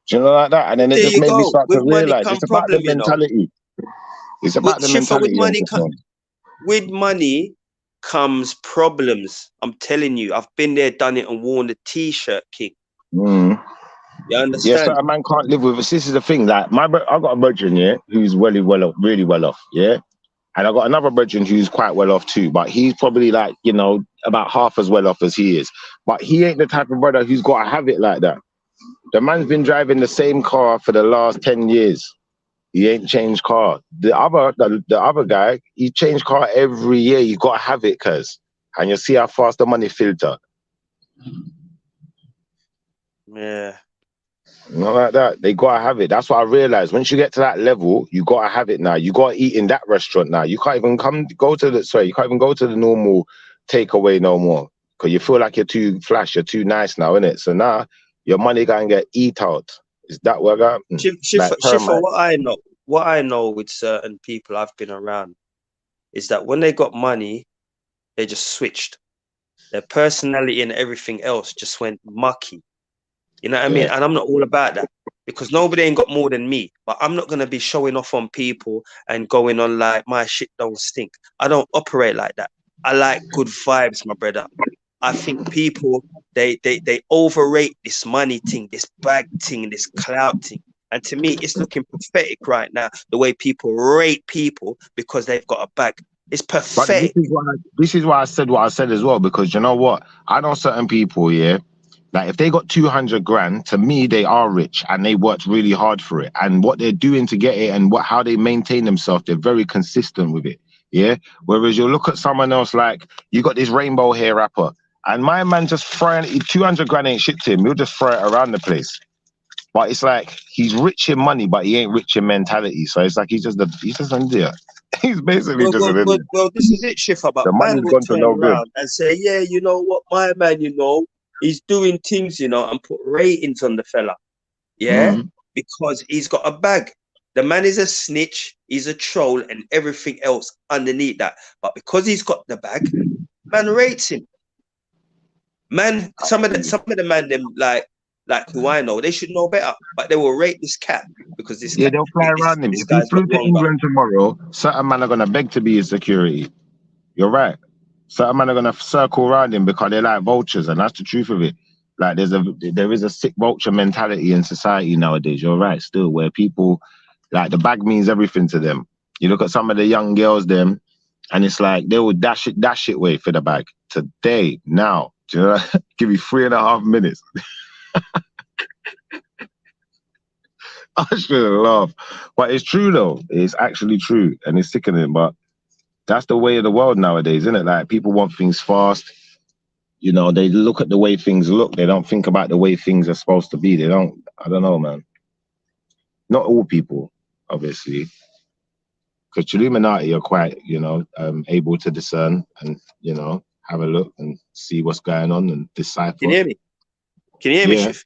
Do you know like that? And then it just made me start to realize it's about the mentality. It's about the mentality. With money comes problems. I'm telling you, I've been there, done it, and worn the t-shirt, King. You understand? Yeah, so a man can't live with us. This is the thing. Like I got a brethren, who's really well off, and I got another brethren who's quite well off too, but he's probably like about half as well off as he is. But he ain't the type of brother who's got to have it like that. The man's been driving the same car for the last 10 years. He ain't changed car. The other guy, he changed car every year. You got to have it, and you'll see how fast the money filter. Yeah. Not like that. They gotta have it. That's what I realized. Once you get to that level, you gotta have it now. You gotta eat in that restaurant now. You can't even go to the normal takeaway no more. Cause you feel like you're too flash, you're too nice now, innit? So now your money gonna get eat out. Is that what I got? Shifa, what I know with certain people I've been around is that when they got money, they just switched. Their personality and everything else just went mucky. You know what I mean? And I'm not all about that because nobody ain't got more than me. But I'm not going to be showing off on people and going on like my shit don't stink. I don't operate like that. I like good vibes, my brother. I think people, they overrate this money thing, this bag thing, this clout thing. And to me, it's looking pathetic right now, the way people rate people because they've got a bag. It's pathetic. But this is why I said what I said as well, because you know what? I know certain people, yeah, like if they got 200 grand, to me, they are rich and they worked really hard for it. And what they're doing to get it and how they maintain themselves, they're very consistent with it. Yeah. Whereas you look at someone else, like you got this rainbow hair rapper and my man just throwing 200 grand ain't shit to him. He'll just throw it around the place. But it's like he's rich in money, but he ain't rich in mentality. So it's like he's just an idiot. He's basically just an idiot. Well, this is it, Shifa. But the man money's will gone to turn no good. around and say, yeah, you know what, my man, you know, he's doing things, you know, and put ratings on the fella. Yeah, because he's got a bag. The man is a snitch, he's a troll, and everything else underneath that. But because he's got the bag, man rates him. Man, some of the man them like who I know, they should know better, but they will rate this cat because this. Yeah, they'll fly around him. If he flew to England tomorrow, certain man are gonna beg to be his security. You're right. Certain man are gonna circle around him because they're like vultures, and that's the truth of it. Like there is a sick vulture mentality in society nowadays. You're right, still, where people like the bag means everything to them. You look at some of the young girls, them, and it's like they will dash it away for the bag today, now. Do you know? Give me 3.5 minutes. I should laugh, but it's true though. It's actually true, and it's sickening. But that's the way of the world nowadays, isn't it? Like people want things fast. You know, they look at the way things look. They don't think about the way things are supposed to be. They don't. I don't know, man. Not all people, obviously, because Trilluminati are quite, you know, able to discern and, you know, have a look and see what's going on and decipher. Can you hear me? Can you hear me, Shiv?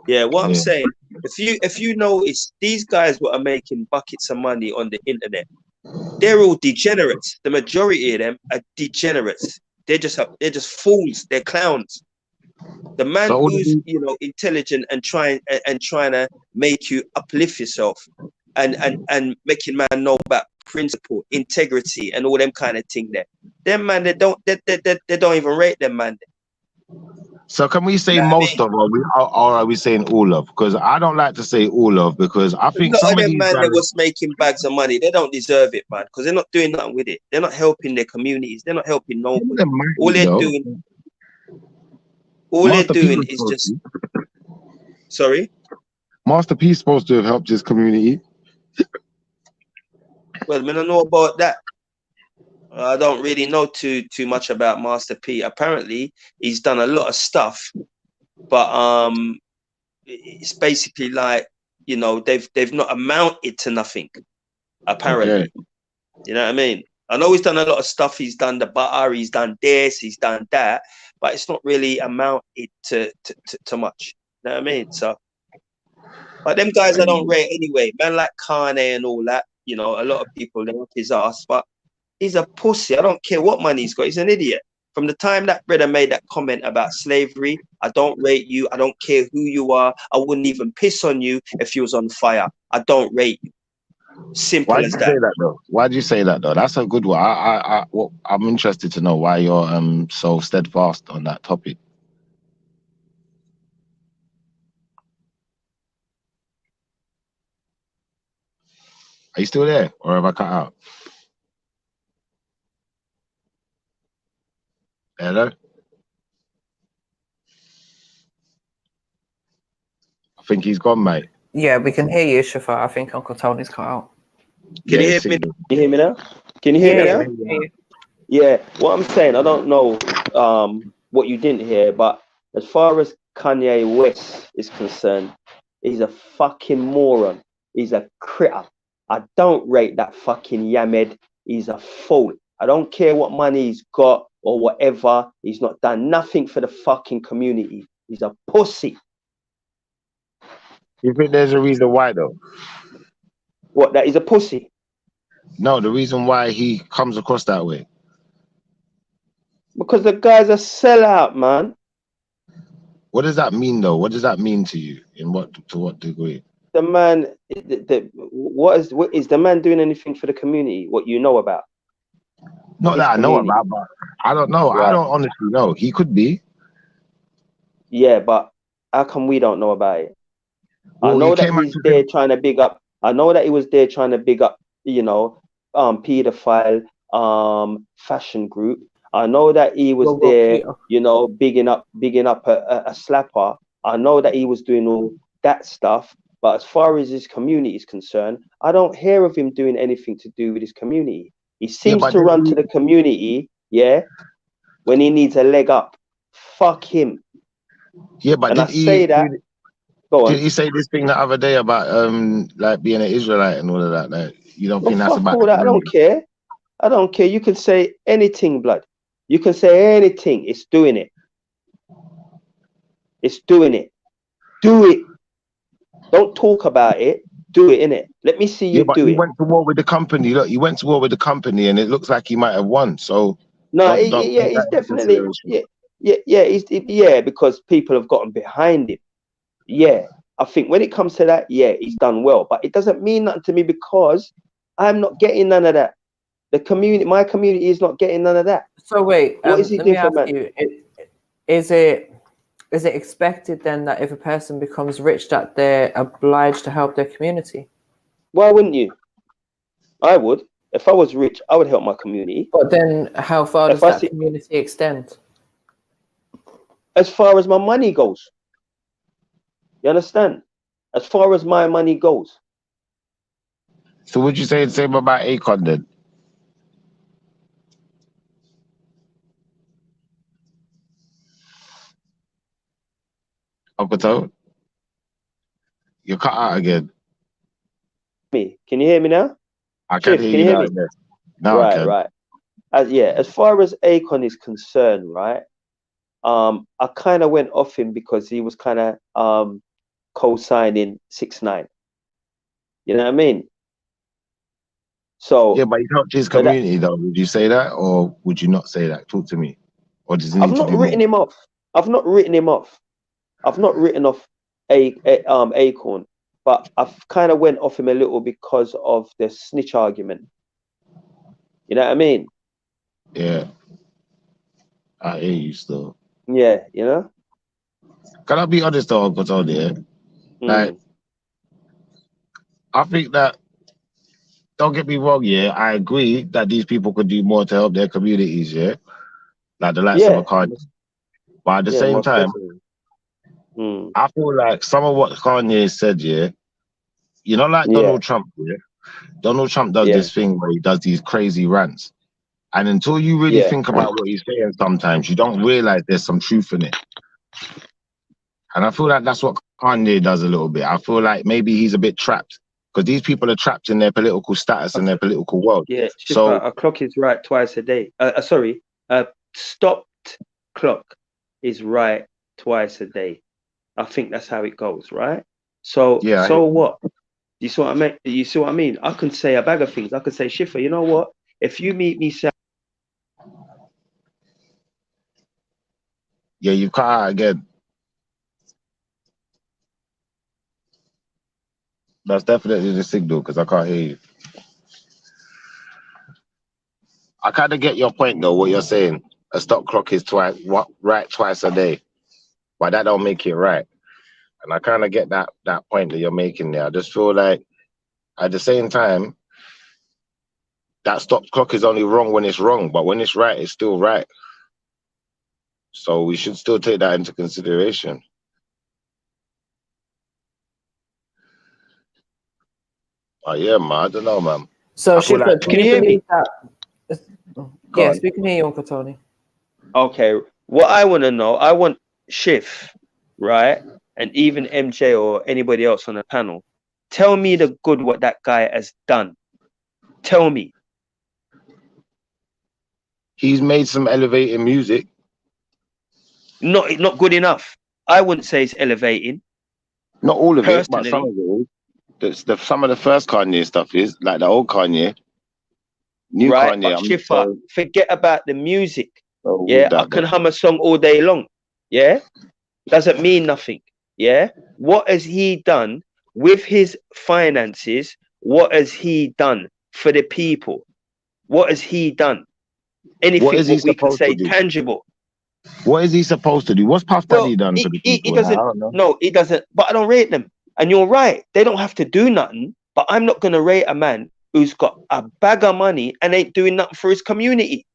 Yeah, what I'm saying, if you notice, these guys what are making buckets of money on the internet, they're all degenerates. The majority of them are degenerates. They're just fools. They're clowns. The man who's, you know, intelligent and trying to make you uplift yourself and making man know about principle, integrity, and all them kind of thing there. Them man, they don't even rate them man. So can we say most of, or are we saying all of? Because I don't like to say all of, because I think some of these man that was making bags of money, they don't deserve it, man, because they're not doing nothing with it. They're not helping their communities. They're not helping nobody. All they're doing is just. Sorry? Master P is supposed to have helped his community. Well, I don't know about that. I don't really know too much about Master P. Apparently, he's done a lot of stuff, but it's basically like, you know, they've not amounted to nothing. Apparently, you know what I mean. I know he's done a lot of stuff. He's done the butter. He's done this. He's done that, but it's not really amounted to much. You know what I mean? So, but them guys I don't rate anyway. Man like Kanye and all that. You know, a lot of people they up his ass, but he's a pussy. I don't care what money he's got. He's an idiot. From the time that brother made that comment about slavery, I don't rate you. I don't care who you are. I wouldn't even piss on you if you was on fire. I don't rate you. Simple as that. Why did you say that though? Why did you say that though? That's a good one. I'm interested to know why you're so steadfast on that topic. Are you still there, or have I cut out? Hello? I think he's gone, mate. Yeah, we can hear you, Shifa. I think Uncle Tony's cut out. Can you hear me? Can you hear me now? Can you hear me now? Yeah. What I'm saying, I don't know what you didn't hear, but as far as Kanye West is concerned, He's a fucking moron. He's a critter. I don't rate that fucking Yamed. He's a fool. I don't care what money he's got or whatever. He's not done nothing for the fucking community. He's a pussy. You think there's a reason why though? What, that he's a pussy? No, the reason why he comes across that way. Because the guy's a sellout, man. What does that mean though? What does that mean to you? To what degree? The man, what is the man doing anything for the community? What you know about? Not that I know about, but I don't know. Right. I don't honestly know. He could be. Yeah, but how come we don't know about it? Well, I know that he's there trying to big up. I know that he was there trying to big up, you know, pedophile, fashion group. I know that he was there, you know, bigging up a slapper. I know that he was doing all that stuff. But as far as his community is concerned, I don't hear of him doing anything to do with his community. He seems to run to the community, when he needs a leg up. Fuck him. Yeah, but Did he say this thing the other day about like being an Israelite and all of that? Like, you don't think that's about all that? I don't care. I don't care. You can say anything, blood. You can say anything. It's doing it. It's doing it. Do it. Don't talk about it. Do it, innit? Let me see you do it. He went to war with the company. Look, he went to war with the company, and it looks like he might have won. So no, he's definitely because people have gotten behind him. Yeah, I think when it comes to that, he's done well, but it doesn't mean nothing to me because I'm not getting none of that. The community, my community, is not getting none of that. So wait, what is he doing for man? Is it expected then that if a person becomes rich that they're obliged to help their community? Why wouldn't you? I would. If I was rich, I would help my community. But then how far does that community extend? As far as my money goes. You understand? As far as my money goes. So would you say the same about Akon then? Uncle Toe? You cut out again. Can you hear me now? I can hear you now. Yes. Now I can. Right. As far as Akon is concerned, right? I kind of went off him because he was kind of co-signing 6ix9ine. You know what I mean? So yeah, but he helped his community though. Would you say that, or would you not say that? Talk to me. Or does he need I've not written him off. I've not written him off. I've not written off Akon, but I've kind of went off him a little because of the snitch argument. You know what I mean? Yeah. I hear you still. Yeah, you know? Can I be honest though, Uncle Tony? Yeah? Like, I think that, don't get me wrong, I agree that these people could do more to help their communities, like the likes of a Kanye. But at the same time, I feel like some of what Kanye said, you know, like Donald Trump, Donald Trump does this thing where he does these crazy rants. And until you really think about what he's saying sometimes, you don't realize there's some truth in it. And I feel like that's what Kanye does a little bit. I feel like maybe he's a bit trapped because these people are trapped in their political status and their political world. Yeah, so a clock is right twice a day. Stopped clock is right twice a day. I think that's how it goes, right? So so what? You see what I mean? You see what I mean? I can say a bag of things. I could say, Schiffer, you know what? If you meet me, you cut out again. That's definitely the signal because I can't hear you. I kind of get your point though, what you're saying. A stop clock is right twice a day, but that don't make it right. And I kind of get that point that you're making there. I just feel like at the same time, that stop clock is only wrong when it's wrong, but when it's right, it's still right. So we should still take that into consideration. Oh yeah, man. I don't know, man. So Schiffer, can you hear me? Yes, we can hear you, Uncle Tony. Okay. What I want to know, I want Schiff, right? and even MJ or anybody else on the panel, tell me the good what that guy has done. Tell me. He's made some elevating music. Not good enough. I wouldn't say it's elevating. Not all of it, but Personally. some of it is. Some of the first Kanye stuff is, like the old Kanye. New Right, Kanye, but Schiffer, forget about the music. with I that, can hum a song all day long. Yeah, doesn't mean nothing. Yeah, what has he done with his finances? What has he done for the people? What has he done? Anything What is he what we can supposed to say do? tangible. What is he supposed to do? What's Puff Daddy done for the He people? doesn't. I don't know. No, he doesn't. But I don't rate them. And you're right. They don't have to do nothing. But I'm not gonna rate a man who's got a bag of money and ain't doing nothing for his community.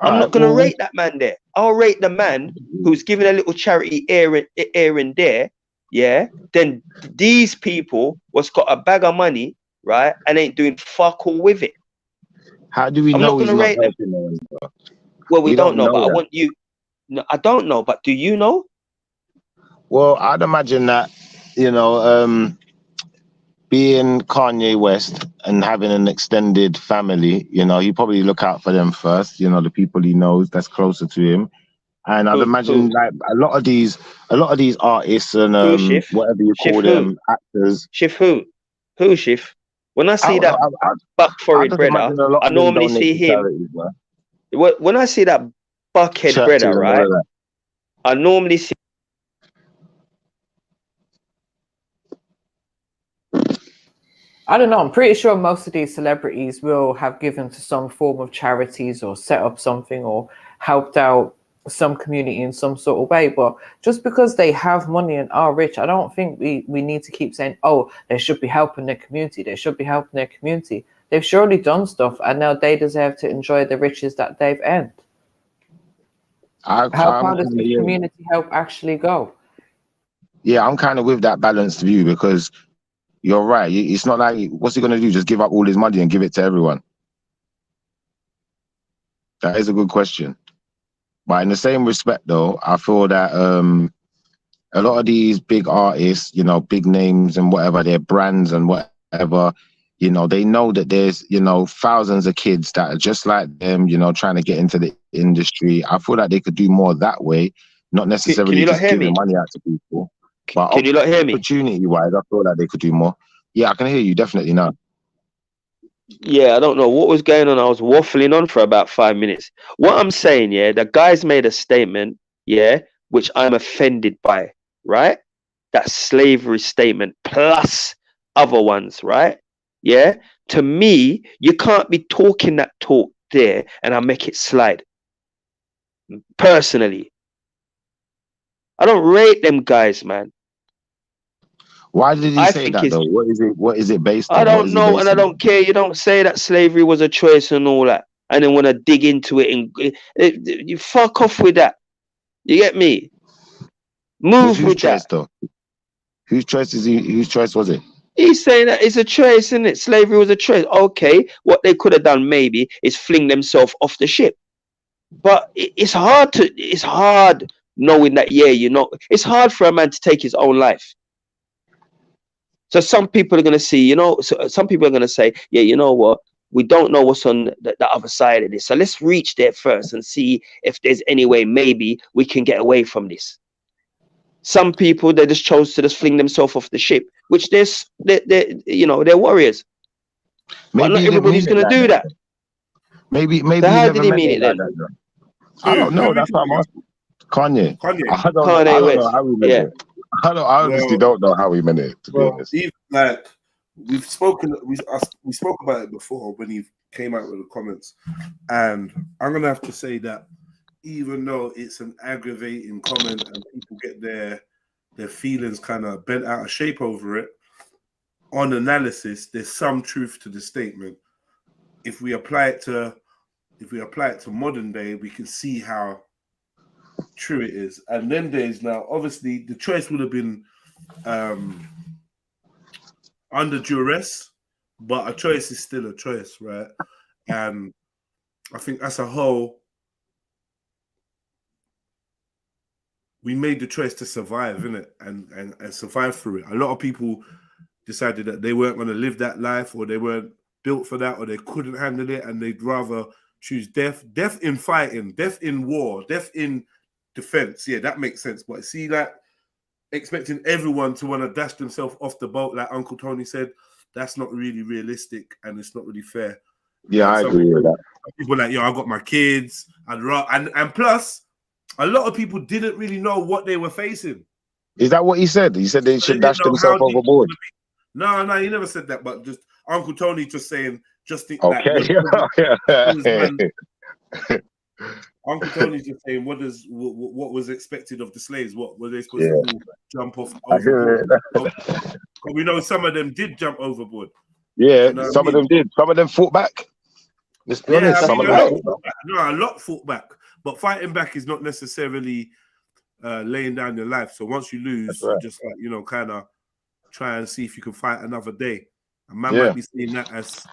I'm not gonna rate that man there. I'll rate the man who's giving a little charity here and there. Yeah. Then these people what's got a bag of money, right, and ain't doing fuck all with it. How do we I'm know not he's gonna not rate them. helping them? Well, we don't know, but I that. want you. No, I don't know, but do you know? Well, I'd imagine that, you know, being Kanye West and having an extended family, you know, he probably look out for them first, you know, the people he knows that's closer to him. And I'd imagine like a lot of these artists and whatever you call them, actors. Who Shift? When I see that buck forehead brother, I normally see him. When I see that buckhead brother, right? I normally see. I don't know. I'm pretty sure most of these celebrities will have given to some form of charities or set up something or helped out some community in some sort of way. But just because they have money and are rich, I don't think we need to keep saying, oh, they should be helping their community. They should be helping their community. They've surely done stuff and now they deserve to enjoy the riches that they've earned. How far does the community help actually go? Yeah, I'm kind of with that balanced view because you're right. It's not like, what's he going to do? Just give up all his money and give it to everyone? That is a good question. But in the same respect, though, I feel that a lot of these big artists, you know, big names and whatever, their brands and whatever, you know, they know that there's, you know, thousands of kids that are just like them, you know, trying to get into the industry. I feel like they could do more that way, not necessarily just giving money out to people. But can you not hear me? Opportunity-wise, I feel like they could do more. Yeah, I can hear you definitely now. Yeah, I don't know what was going on. I was waffling on for about 5 minutes. What I'm saying, yeah, the guy's made a statement, yeah, which I'm offended by, right? That slavery statement plus other ones, right? Yeah. To me, you can't be talking that talk there and I make it slide. Personally, I don't rate them guys, man. Why did he say that though? What is it based on? I don't know, and I don't care. You don't say that slavery was a choice and all that, and then want to dig into it and you fuck off with that. You get me? Move with that. Though? Whose choice is he? Whose choice was it? He's saying that it's a choice, isn't it? Slavery was a choice. Okay, what they could have done maybe is fling themselves off the ship, but it's hard knowing that. Yeah, you know, it's hard for a man to take his own life. So some people are going to see, you know, some people are going to say, yeah, you know what? We don't know what's on the other side of this. So let's reach there first and see if there's any way maybe we can get away from this. Some people, they just chose to just fling themselves off the ship, which they're warriors. Maybe but not everybody's going to do that. Maybe so how did he mean it then? I don't know. That's what I'm asking. Kanye. I don't know how he meant it. I honestly don't know how he meant it, to be honest. Even, like, we spoke about it before when he came out with the comments, and I'm gonna have to say that even though it's an aggravating comment and people get their feelings kind of bent out of shape over it, on analysis, there's some truth to the statement. If we apply it to modern day, we can see how true it is. And then days now, obviously the choice would have been under duress, but a choice is still a choice, right? And I think as a whole, we made the choice to survive, innit, and survive through it. A lot of people decided that they weren't going to live that life, or they weren't built for that, or they couldn't handle it, and they'd rather choose death. Death in fighting, death in war, death in defense. Yeah, that makes sense. But see, like, expecting everyone to want to dash themselves off the boat, like Uncle Tony said, that's not really realistic, and it's not really fair. Yeah, I agree with that. People like, yo, I got my kids, and plus, a lot of people didn't really know what they were facing. Is that what he said? He said they should dash themselves overboard. No, he never said that. But just Uncle Tony just saying, just think. Okay. Uncle Tony's just saying, what was expected of the slaves? What were they supposed to do? Jump off overboard? We know some of them did jump overboard. Yeah, you know some of them did. Some of them fought back. Let's be honest. Some of them a lot fought back. But fighting back is not necessarily laying down your life. So once you lose, you just like, you know, kind of try and see if you can fight another day. A man might be seeing that as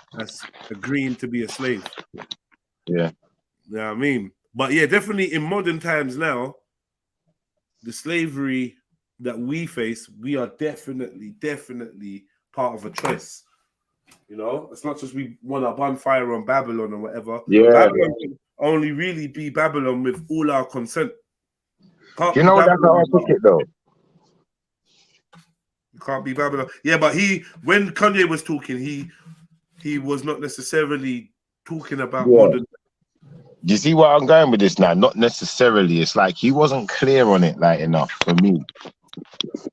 agreeing to be a slave. Yeah. You know what I mean? But yeah, definitely in modern times now, the slavery that we face, we are definitely part of a choice. You know, it's not just we want a bonfire on Babylon or whatever. Yeah. Babylon can only really be Babylon with all our consent. You know, that's how I took it though. It can't be Babylon. Yeah, but when Kanye was talking, he was not necessarily talking about modern. Do you see where I'm going with this now? Not necessarily. It's like he wasn't clear on it like enough for me.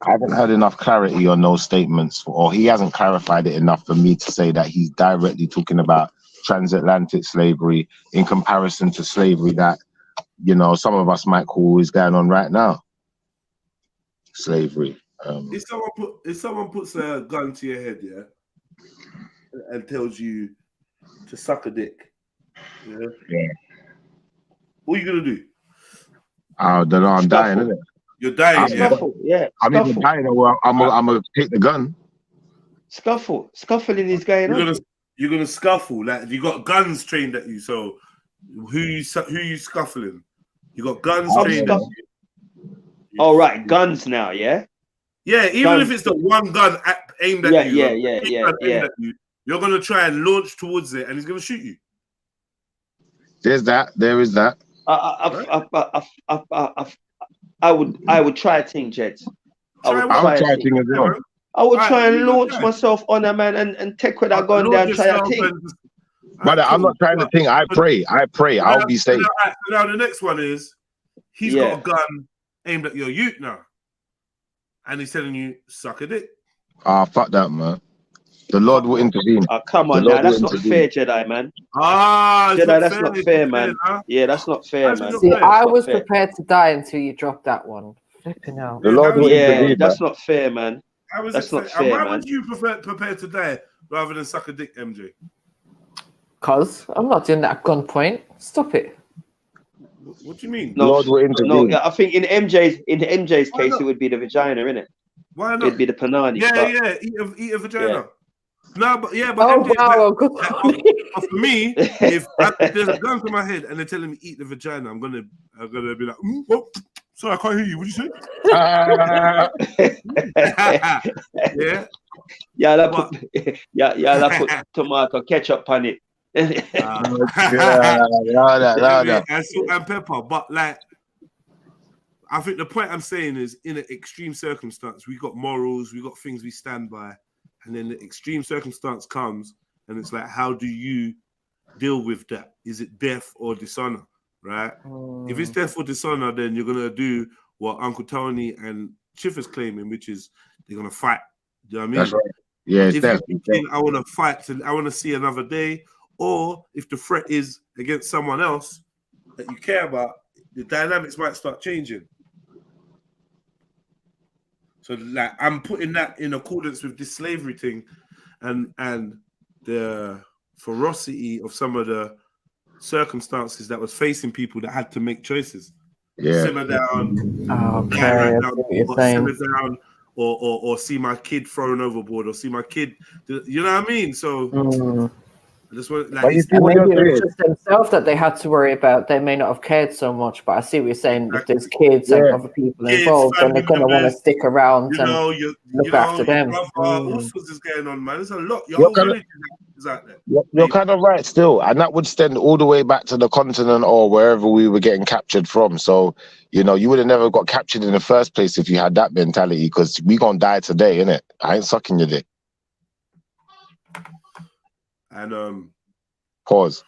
I haven't heard enough clarity on those statements, or he hasn't clarified it enough for me to say that he's directly talking about transatlantic slavery in comparison to slavery that, you know, some of us might call is going on right now. Slavery. If someone puts a gun to your head, yeah, and tells you to suck a dick, yeah. What are you gonna do? I don't know. I'm dying, isn't it? You're dying. I'm either dying or I'm gonna take the gun. Scuffling is going on. You're gonna scuffle. Like, you got guns trained at you. So who you scuffling? You got guns trained at you. All right, guns now, yeah. Yeah, even if it's the one gun aimed at you. Yeah. You're gonna try and launch towards it, and he's gonna shoot you. There's that. There is that. I would try a thing, Jed. I would try a thing as well. I would try and launch myself on a man and take with that gun down, try a thing. But I'm not trying to think. I pray. I'll be safe. Now the next one is he's got a gun aimed at your youth now, and he's telling you suck a dick. Ah, fuck that, man. The Lord will intervene. Oh, come on now, that's not fair, Jedi, man. Jedi, that's not fair, man. Yeah, that's not fair, man. See, I was prepared to die until you dropped that one. Flipping out. The Lord will intervene. That's not fair, man. That's not fair, man. Why would you prepare to die rather than suck a dick, MJ? Cause I'm not doing that at gunpoint. Stop it. What do you mean? The Lord will intervene. No, I think in MJ's case, it would be the vagina, innit? Why not? It'd be the panani. Yeah. Eat a vagina. Yeah. No, but for me, if there's a gun to my head and they're telling me eat the vagina, I'm gonna be like, sorry, I can't hear you. What did you say? Yeah, put tomato ketchup on it. And salt and pepper. But like, I think the point I'm saying is, in an extreme circumstance, we got morals, we got things we stand by. And then the extreme circumstance comes, and it's like, how do you deal with that? Is it death or dishonor, right? If it's death or dishonor, then you're gonna do what Uncle Tony and Chiff is claiming, which is they're gonna fight. Do you know what I mean? That's right. Yeah, it's death. I want to fight. I want to see another day. Or if the threat is against someone else that you care about, the dynamics might start changing. So like, I'm putting that in accordance with this slavery thing and the ferocity of some of the circumstances that was facing people that had to make choices. Yeah. Simmer down, simmer down, or see my kid thrown overboard, or see my kid, you know what I mean? So I just want But you see And what maybe you're it was doing? just themselves that they had to worry about. They may not have cared so much, but I see what you're saying. If there's kids and Yeah. other people kids, involved, then family they're going to want to members, stick around you and know, look after your them. brother, all sorts is going on, man. There's a lot. Your You're whole kind of village is out there. you're kind of right still, and that would extend all the way back to the continent or wherever we were getting captured from. So, you know, you would have never got captured in the first place if you had that mentality, because we gonna die today, innit? I ain't sucking your dick. And Pause.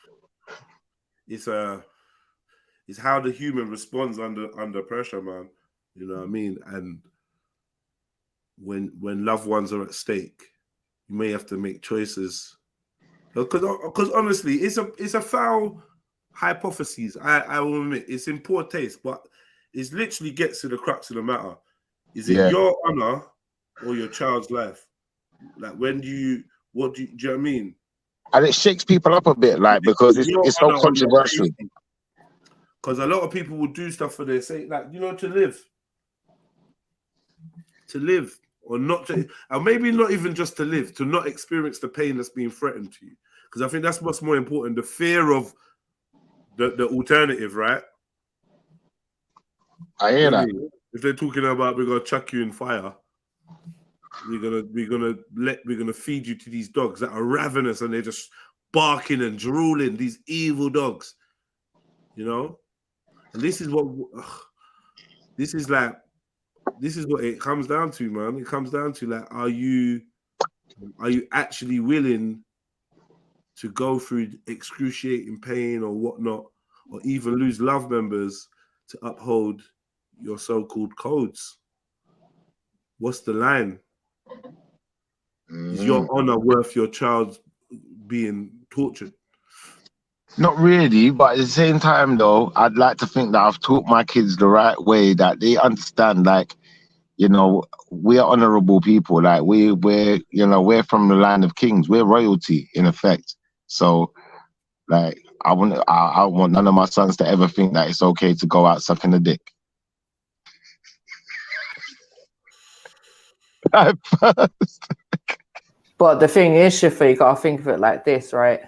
it's how the human responds under pressure, man. You know what I mean? And when loved ones are at stake, you may have to make choices. Because honestly, it's a foul hypothesis. I will admit it's in poor taste, but it literally gets to the crux of the matter. Is it your honor or your child's life? Like, when do you know what I mean? And it shakes people up a bit, like, because it's so controversial. Because a lot of people will do stuff for their sake, like, you know, to live, or not to, and maybe not even just to live, to not experience the pain that's being threatened to you. Because I think that's what's more important: the fear of the alternative, right? I hear that. If they're talking about we're gonna chuck you in fire, we're gonna feed you to these dogs that are ravenous and they're just barking and drooling. These evil dogs, you know. And this is what it comes down to, man. It comes down to, like, are you actually willing to go through excruciating pain or whatnot, or even lose love members to uphold your so-called codes? What's the line? Is your honor worth your child being tortured? Not really, but at the same time, though, I'd like to think that I've taught my kids the right way, that they understand, like, you know, we're honorable people. Like, we're from the line of kings. We're royalty, in effect. So, like, I want none of my sons to ever think that it's okay to go out sucking a dick. But the thing is, Shifa, you got to think of it like this, right?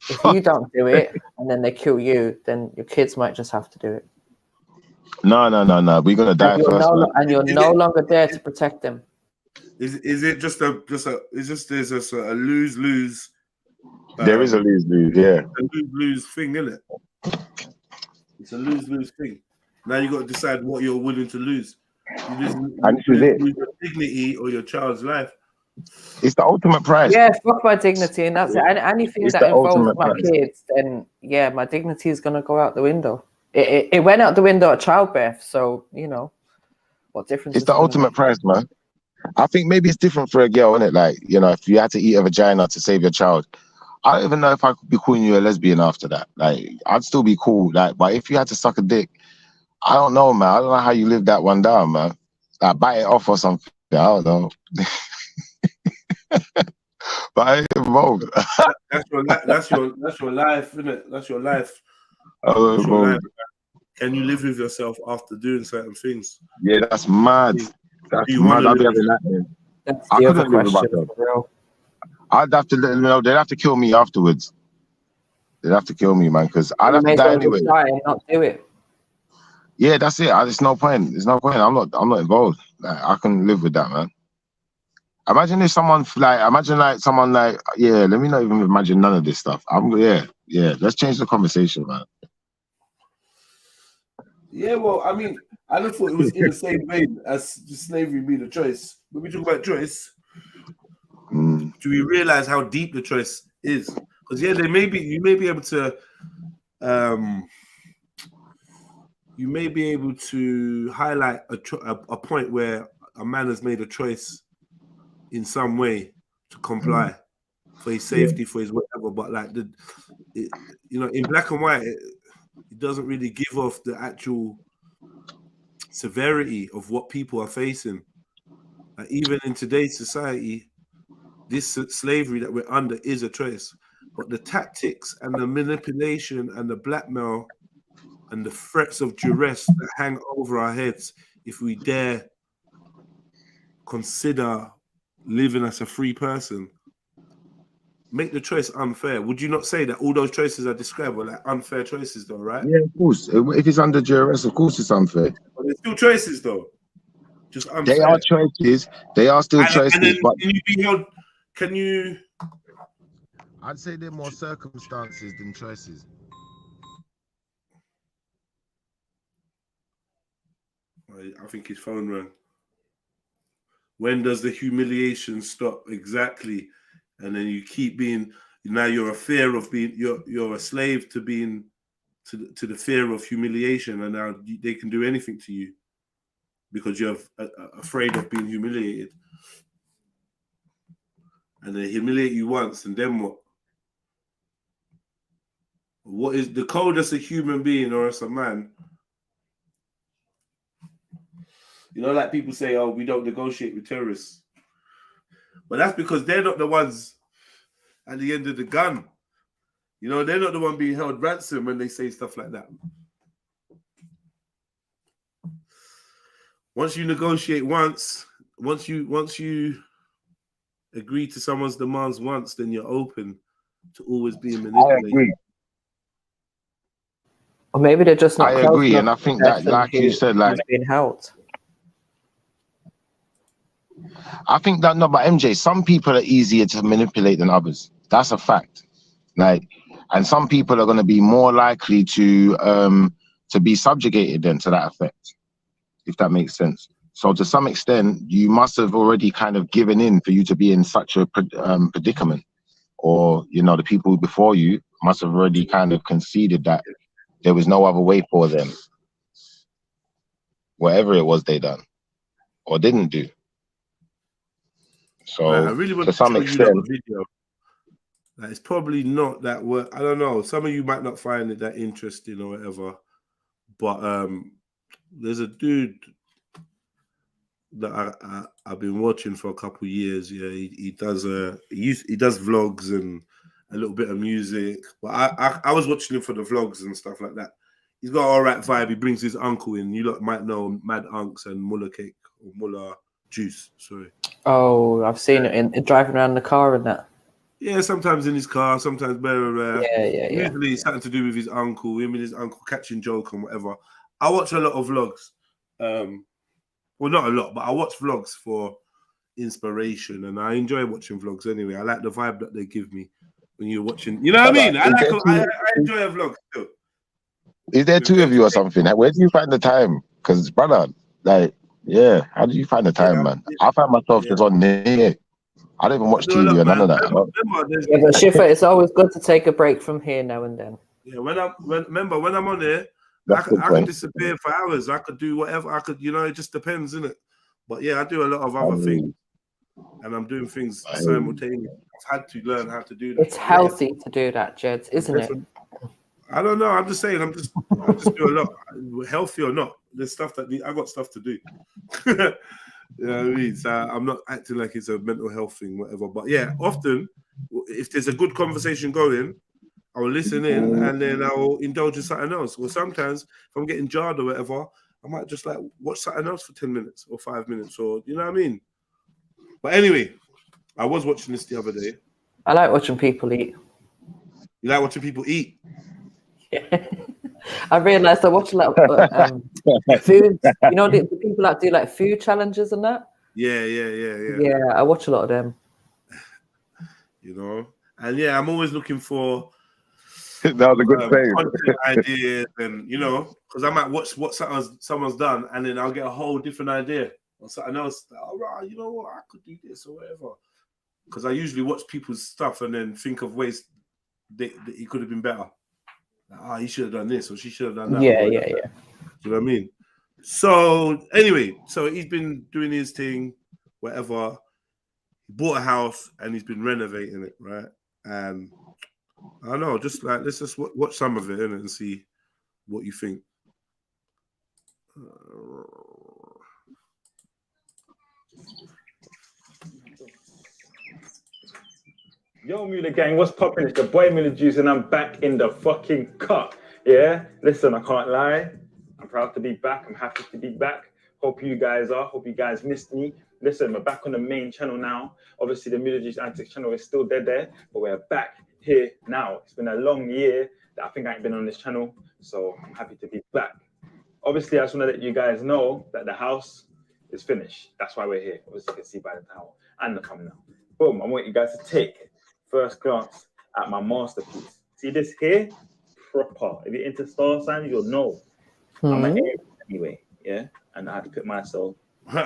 If you don't do it and then they kill you, then your kids might just have to do it. No. We're gonna die first. And you're no longer there to protect them. Is it just a lose-lose? There is a lose-lose, yeah. A lose-lose thing, isn't it? It's a lose-lose thing. Now you got to decide what you're willing to lose. You lose your dignity or your child's life. It's the ultimate prize. Yeah, fuck my dignity, and that's it. Anything It's that the involves ultimate my prize. kids, then yeah, my dignity is gonna go out the window. It went out the window at childbirth, so you know what difference. It's the ultimate prize, man. I think maybe it's different for a girl, isn't it? Like, you know, if you had to eat a vagina to save your child, I don't even know if I could be calling you a lesbian after that. Like, I'd still be cool. Like, but if you had to suck a dick, I don't know, man. I don't know how you live that one down, man. Like, bite it off or something. I don't know. But I ain't involved. That's your life, isn't it? That's your life. Oh, That's your life. Can you live with yourself after doing certain things? Yeah, that's mad. That's mad. I'll be having that, man. I couldn't live with myself. I'd have to let them know. They'd have to kill me afterwards. They'd have to kill me, man, because I'd have to die anyway. Die and not do it. Yeah, that's it. There's no point. There's no point. I'm not involved. Like, I can live with that, man. Imagine if someone let me not even imagine none of this stuff. Yeah. Let's change the conversation, man. Yeah, well, I mean, I just thought it was in the same vein as slavery being a choice. When we talk about choice, do we realize how deep the choice is? Because you may be able to highlight a point where a man has made a choice in some way to comply for his safety, for his whatever. But like in black and white, it doesn't really give off the actual severity of what people are facing. Like, even in today's society, this slavery that we're under is a choice. But the tactics and the manipulation and the blackmail and the threats of duress that hang over our heads if we dare consider living as a free person make the choice unfair. Would you not say that all those choices I described were like unfair choices, though, right? Yeah, of course. If it's under duress, of course it's unfair. But there's still choices, though. Just unfair. They are choices. They are still choices. And then but can you be held? Can you? I'd say they're more circumstances than choices. I think his phone rang. When does the humiliation stop? Exactly. And then you keep being, now you're a fear of being, you're a slave to being, to the fear of humiliation, and now they can do anything to you because you're afraid of being humiliated. And they humiliate you once, and then what? What is the code as a human being or as a man? You know, like people say, oh, we don't negotiate with terrorists. But that's because they're not the ones at the end of the gun. You know, they're not the one being held ransom when they say stuff like that. Once you negotiate once you agree to someone's demands once, then you're open to always being manipulated. I agree. Or maybe they're just not. I agree, and I think that, like you said, like being held. I think that, no, but MJ, some people are easier to manipulate than others. That's a fact. Like, and some people are going to be more likely to be subjugated then to that effect, if that makes sense. So to some extent, you must have already kind of given in for you to be in such a predicament, or, you know, the people before you must have already kind of conceded that there was no other way for them, whatever it was they done or didn't do. So I really want to some extent, you a video. Like, it's probably not that work. I don't know. Some of you might not find it that interesting or whatever, but there's a dude that I've been watching for a couple of years. Yeah, he does vlogs and a little bit of music. But I was watching him for the vlogs and stuff like that. He's got all right vibe. He brings his uncle in. You lot might know Mad Unks and Muller Cake or Muller Juice. Sorry. Oh, I've seen it in driving around the car and that. Yeah, sometimes in his car, sometimes very rare. Yeah. Usually it's something to do with his uncle, him and his uncle catching joke and whatever. I watch a lot of vlogs. Well, not a lot, but I watch vlogs for inspiration, and I enjoy watching vlogs anyway. I like the vibe that they give me when you're watching. You know what I mean? I enjoy a vlog too. Is there two of you or something? Where do you find the time? Because, brother, like, yeah, how do you find the time, man? I find myself just on there. I don't even watch TV or none of that. Yeah, but Shifa, it's always good to take a break from here now and then. Yeah, when I'm on there, I could disappear for hours. I could do whatever. I could, you know, it just depends, innit? But yeah, I do a lot of other things, and I'm doing things simultaneously. I've had to learn how to do that. It's healthy to do that, Jed, isn't it? I don't know. I'm just saying. I just do a lot, healthy or not. There's stuff that I got stuff to do. You know what I mean? So I'm not acting like it's a mental health thing, whatever. But yeah, often if there's a good conversation going, I'll listen in and then I'll indulge in something else. Or sometimes if I'm getting jarred or whatever, I might just like watch something else for 10 minutes or 5 minutes, or you know what I mean? But anyway, I was watching this the other day. I like watching people eat. You like watching people eat? I realised I watch a lot of food. You know, the people that do like food challenges and that. Yeah. Yeah, I watch a lot of them. You know, and yeah, I'm always looking for that was a good thing. Content ideas, and you know, because I might watch what someone's done, and then I'll get a whole different idea or something else. All right, you know what, I could do this or whatever. Because I usually watch people's stuff and then think of ways that it could have been better. He should have done this or she should have done that. Yeah. Do you know what I mean? So anyway, so he's been doing his thing, whatever. He bought a house and he's been renovating it, right? And I don't know, just like let's just watch some of it innit, and see what you think. Yo, Mula Gang, what's poppin'? It's the boy Mula Juice, and I'm back in the fucking cut. Yeah, listen, I can't lie. I'm proud to be back. I'm happy to be back. Hope you guys are. Hope you guys missed me. Listen, we're back on the main channel now. Obviously, the Music Antics channel is still dead there, but we're back here now. It's been a long year that I think I ain't been on this channel, so I'm happy to be back. Obviously, I just want to let you guys know that the house is finished. That's why we're here. Obviously, you can see by the towel and the thumbnail. Boom, I want you guys to take first glance at my masterpiece. See this here? Proper. If you're into star signs, you'll know. I'm an Aries anyway, yeah? And I had to pick myself.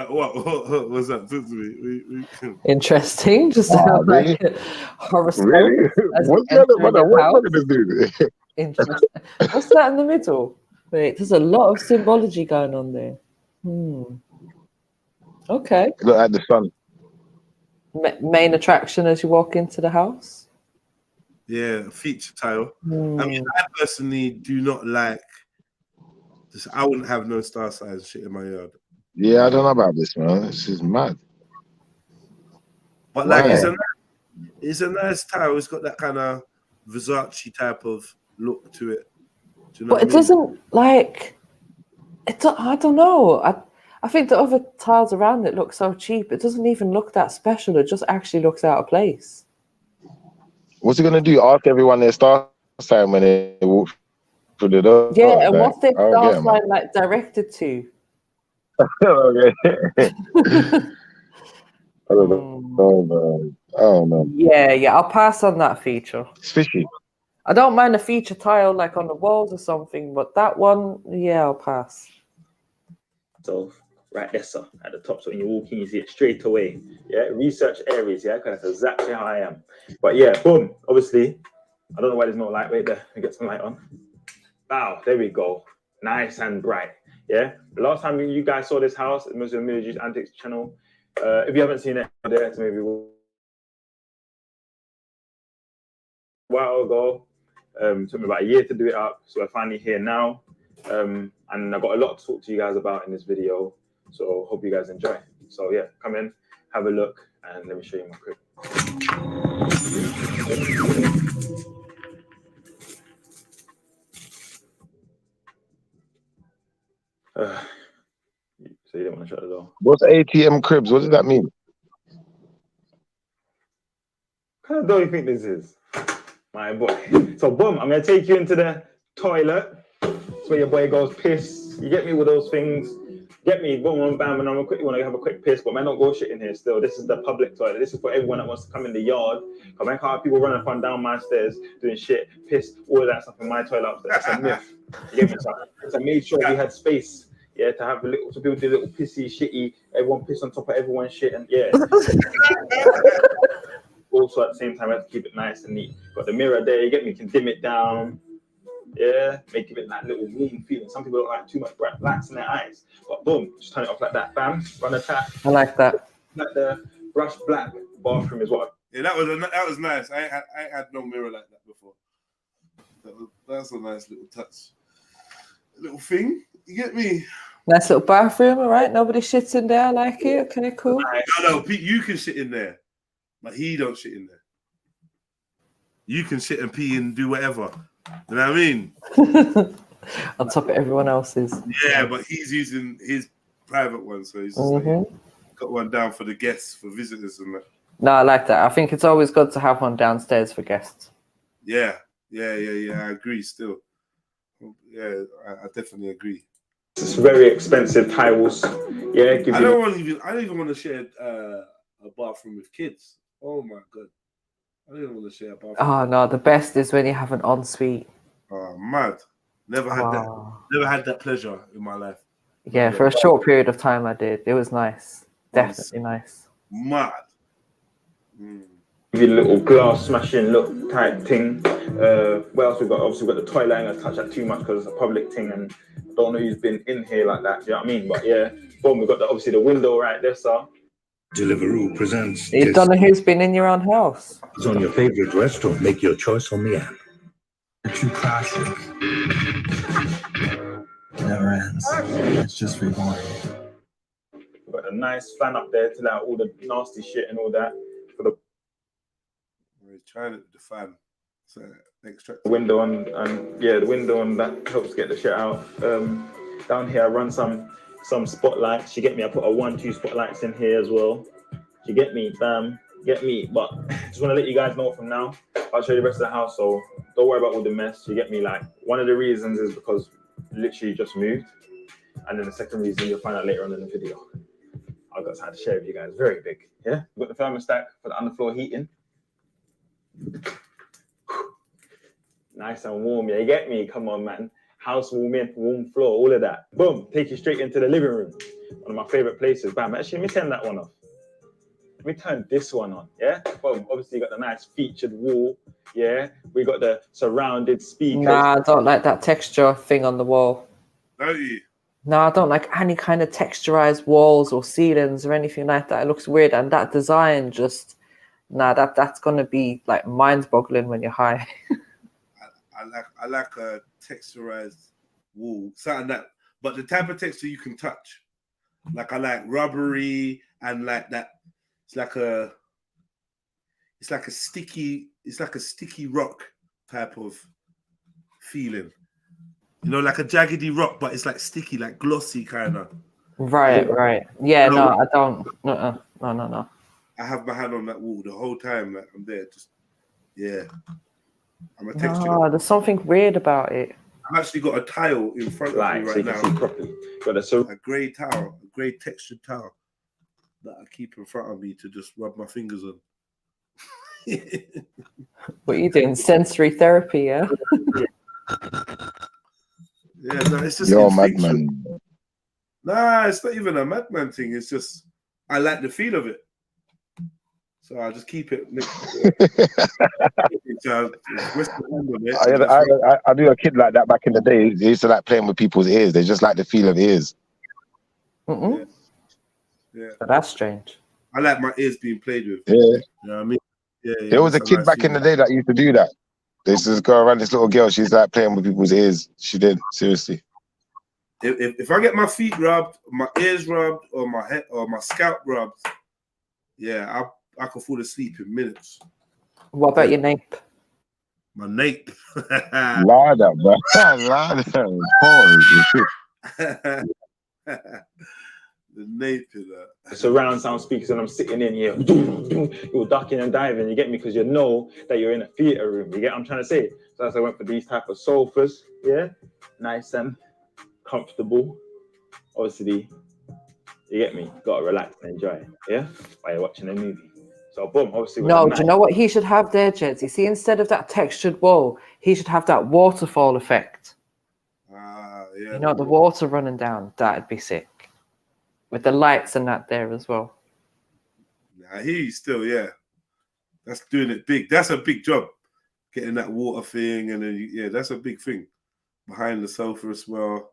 what was that? Talk to me. Interesting. Just like horoscope. Really? What's that do? Interesting. What's that in the middle? Wait, there's a lot of symbology going on there. Okay. Look at the sun. Main attraction as you walk into the house? Yeah, feature tile. I mean, I personally do not like this. I wouldn't have no star signs shit in my yard. Yeah, I don't know about this, man. This is mad. But like, it's a nice tile. It's got that kind of Versace type of look to it. Do you know but it doesn't like. I don't know. I think the other tiles around it look so cheap. It doesn't even look that special. It just actually looks out of place. What's it gonna do? Ask everyone their star sign when they walk through the door. Yeah, and what's their star sign like directed to? Okay. I don't know. I don't know. Yeah, I'll pass on that feature. It's fishy. I don't mind a feature tile like on the walls or something, but that one, yeah, I'll pass. So right there, sir, at the top. So when you walk in, you see it straight away. Yeah, research areas. Yeah, because that's exactly how I am. But yeah, boom. Obviously, I don't know why there's no light. Wait there. Let me get some light on. Wow, there we go. Nice and bright. Yeah. The last time you guys saw this house, it was the Music Antics channel. If you haven't seen it, there, it's maybe a while ago. Took me about a year to do it up, so we're finally here now. And I've got a lot to talk to you guys about in this video, so hope you guys enjoy. So yeah, come in, have a look, and let me show you my crib. So you didn't want to shut the door. What's ATM cribs? What does that mean? What kind of door do you think this is? My boy. So boom, I'm gonna take you into the toilet. That's where your boy goes piss. You get me with those things. Get me, boom, bam, and I'm gonna quickly want to have a quick piss, but man, don't go shit in here still. This is the public toilet. This is for everyone that wants to come in the yard. Because I can't have people running up and down my stairs doing shit, piss, all of that stuff in my toilet upstairs. That's a myth. You get me? So I made sure we had space. Yeah, to have a little, so people do a little pissy, shitty, everyone piss on top of everyone's shit, and yeah. Also at the same time, I have to keep it nice and neat. Got the mirror there, you get me, you can dim it down. Yeah, make it that little warm feeling. Some people don't like too much bright blacks in their eyes. But boom, just turn it off like that. Bam, run a tap. I like that. Like the brush black bathroom is what. Yeah, that was nice. I had no mirror like that before. That's a nice little touch. A little thing. You get me? Nice little bathroom, all right? Nobody shits in there. I like it. Okay, cool. No, Pete, you can shit in there. But he don't shit in there. You can shit and pee and do whatever. You know what I mean? On top of everyone else's. Yeah, but he's using his private one, so he's just like, got one down for the guests, for visitors and that. No, I like that. I think it's always good to have one downstairs for guests. Yeah. I agree still. Yeah, I definitely agree. It's very expensive tiles. Yeah, I don't even want to share a bathroom with kids. Oh my god. I don't even want to share a bathroom. Oh no, the best is when you have an ensuite. Oh, mad. Never had that pleasure in my life. Yeah, for a short period of time I did. It was nice. Definitely nice. Mad. Give you a little glass smashing look type thing. What else we got? Obviously we got the toilet. I ain't gonna touch that too much because it's a public thing and I don't know who's been in here like that. Do you know what I mean? But yeah, boom, we got obviously the window right there, sir. Deliveroo presents. You don't know who's been in your own house. It's on your favorite restaurant. Make your choice on the app. Too classic. Never ends. It's just reborn. We've got a nice fan up there to let out all the nasty shit and all that. For the we're trying it with the fan. So extract the window and yeah, the window and that helps get the shit out. Down here I run some some spotlights. You get me? I put a 1-2 spotlights in here as well. You get me? Bam. Get me? But just want to let you guys know from now. I'll show you the rest of the house, so don't worry about all the mess. You get me? Like, one of the reasons is because literally just moved, and then the second reason you'll find out later on in the video. I've got something to share with you guys. Very big. Yeah. We've got the thermostat for the underfloor heating. Nice and warm. Yeah, you get me? Come on, man. House warming, warm floor, all of that. Boom. Take you straight into the living room. One of my favorite places. Bam. Actually, let me turn that one off. Let me turn this one on. Yeah. Boom. Obviously, you got the nice featured wall. Yeah. We got the surrounded speakers. Nah, I don't like that texture thing on the wall. Don't you? No, I don't like any kind of texturized walls or ceilings or anything like that. It looks weird, and that design just, nah, that's gonna be like mind-boggling when you're high. I like a texturized wall, something that, but the type of texture you can touch. Like I like rubbery and like that. It's like a sticky rock type of feeling. You know, like a jaggedy rock, but it's like sticky, like glossy kind of. Right. Yeah, No. no, I don't. No. I have my hand on that wall the whole time. Like I'm there, just yeah. I'm a texture. No, there's something weird about it. I've actually got a tile in front of me so right you now. can see properly. Got a grey towel, a grey textured towel that I keep in front of me to just rub my fingers on. What are you doing? Sensory therapy, yeah? Yeah, no, it's just You're a instinctual. madman. Nah, it's not even a madman thing. It's just I like the feel of it, so I just keep it. I knew a kid like that back in the day. They used to like playing with people's ears. They just like the feel of ears. Mm-mm. Yeah, But that's strange. I like my ears being played with. Yeah. You know what I mean? Yeah. There was a it's kid nice back in the feeling. day that used to do that. They used to go around, this little girl, she's like playing with people's ears. She did, seriously. If I get my feet rubbed, my ears rubbed, or my head or my scalp rubbed, yeah, I could fall asleep in minutes. What about your nape? My nape. Lana, bro. Lana. The nape is that. Surround sound speakers, and I'm sitting in here, you're ducking and diving, you get me? Because you know that you're in a theater room. You get what I'm trying to say? So as I went for these type of sofas, yeah, nice and comfortable. Obviously, you get me? Gotta relax and enjoy, yeah, while you're watching a movie. So boom, obviously. No, do you know what he should have there, Jeds? You see, instead of that textured wall, he should have that waterfall effect. Yeah. You know, the water running down. That'd be sick. With the lights and that there as well. I hear you still, yeah. That's doing it big. That's a big job. Getting that water thing, and then yeah, that's a big thing. Behind the sofa as well.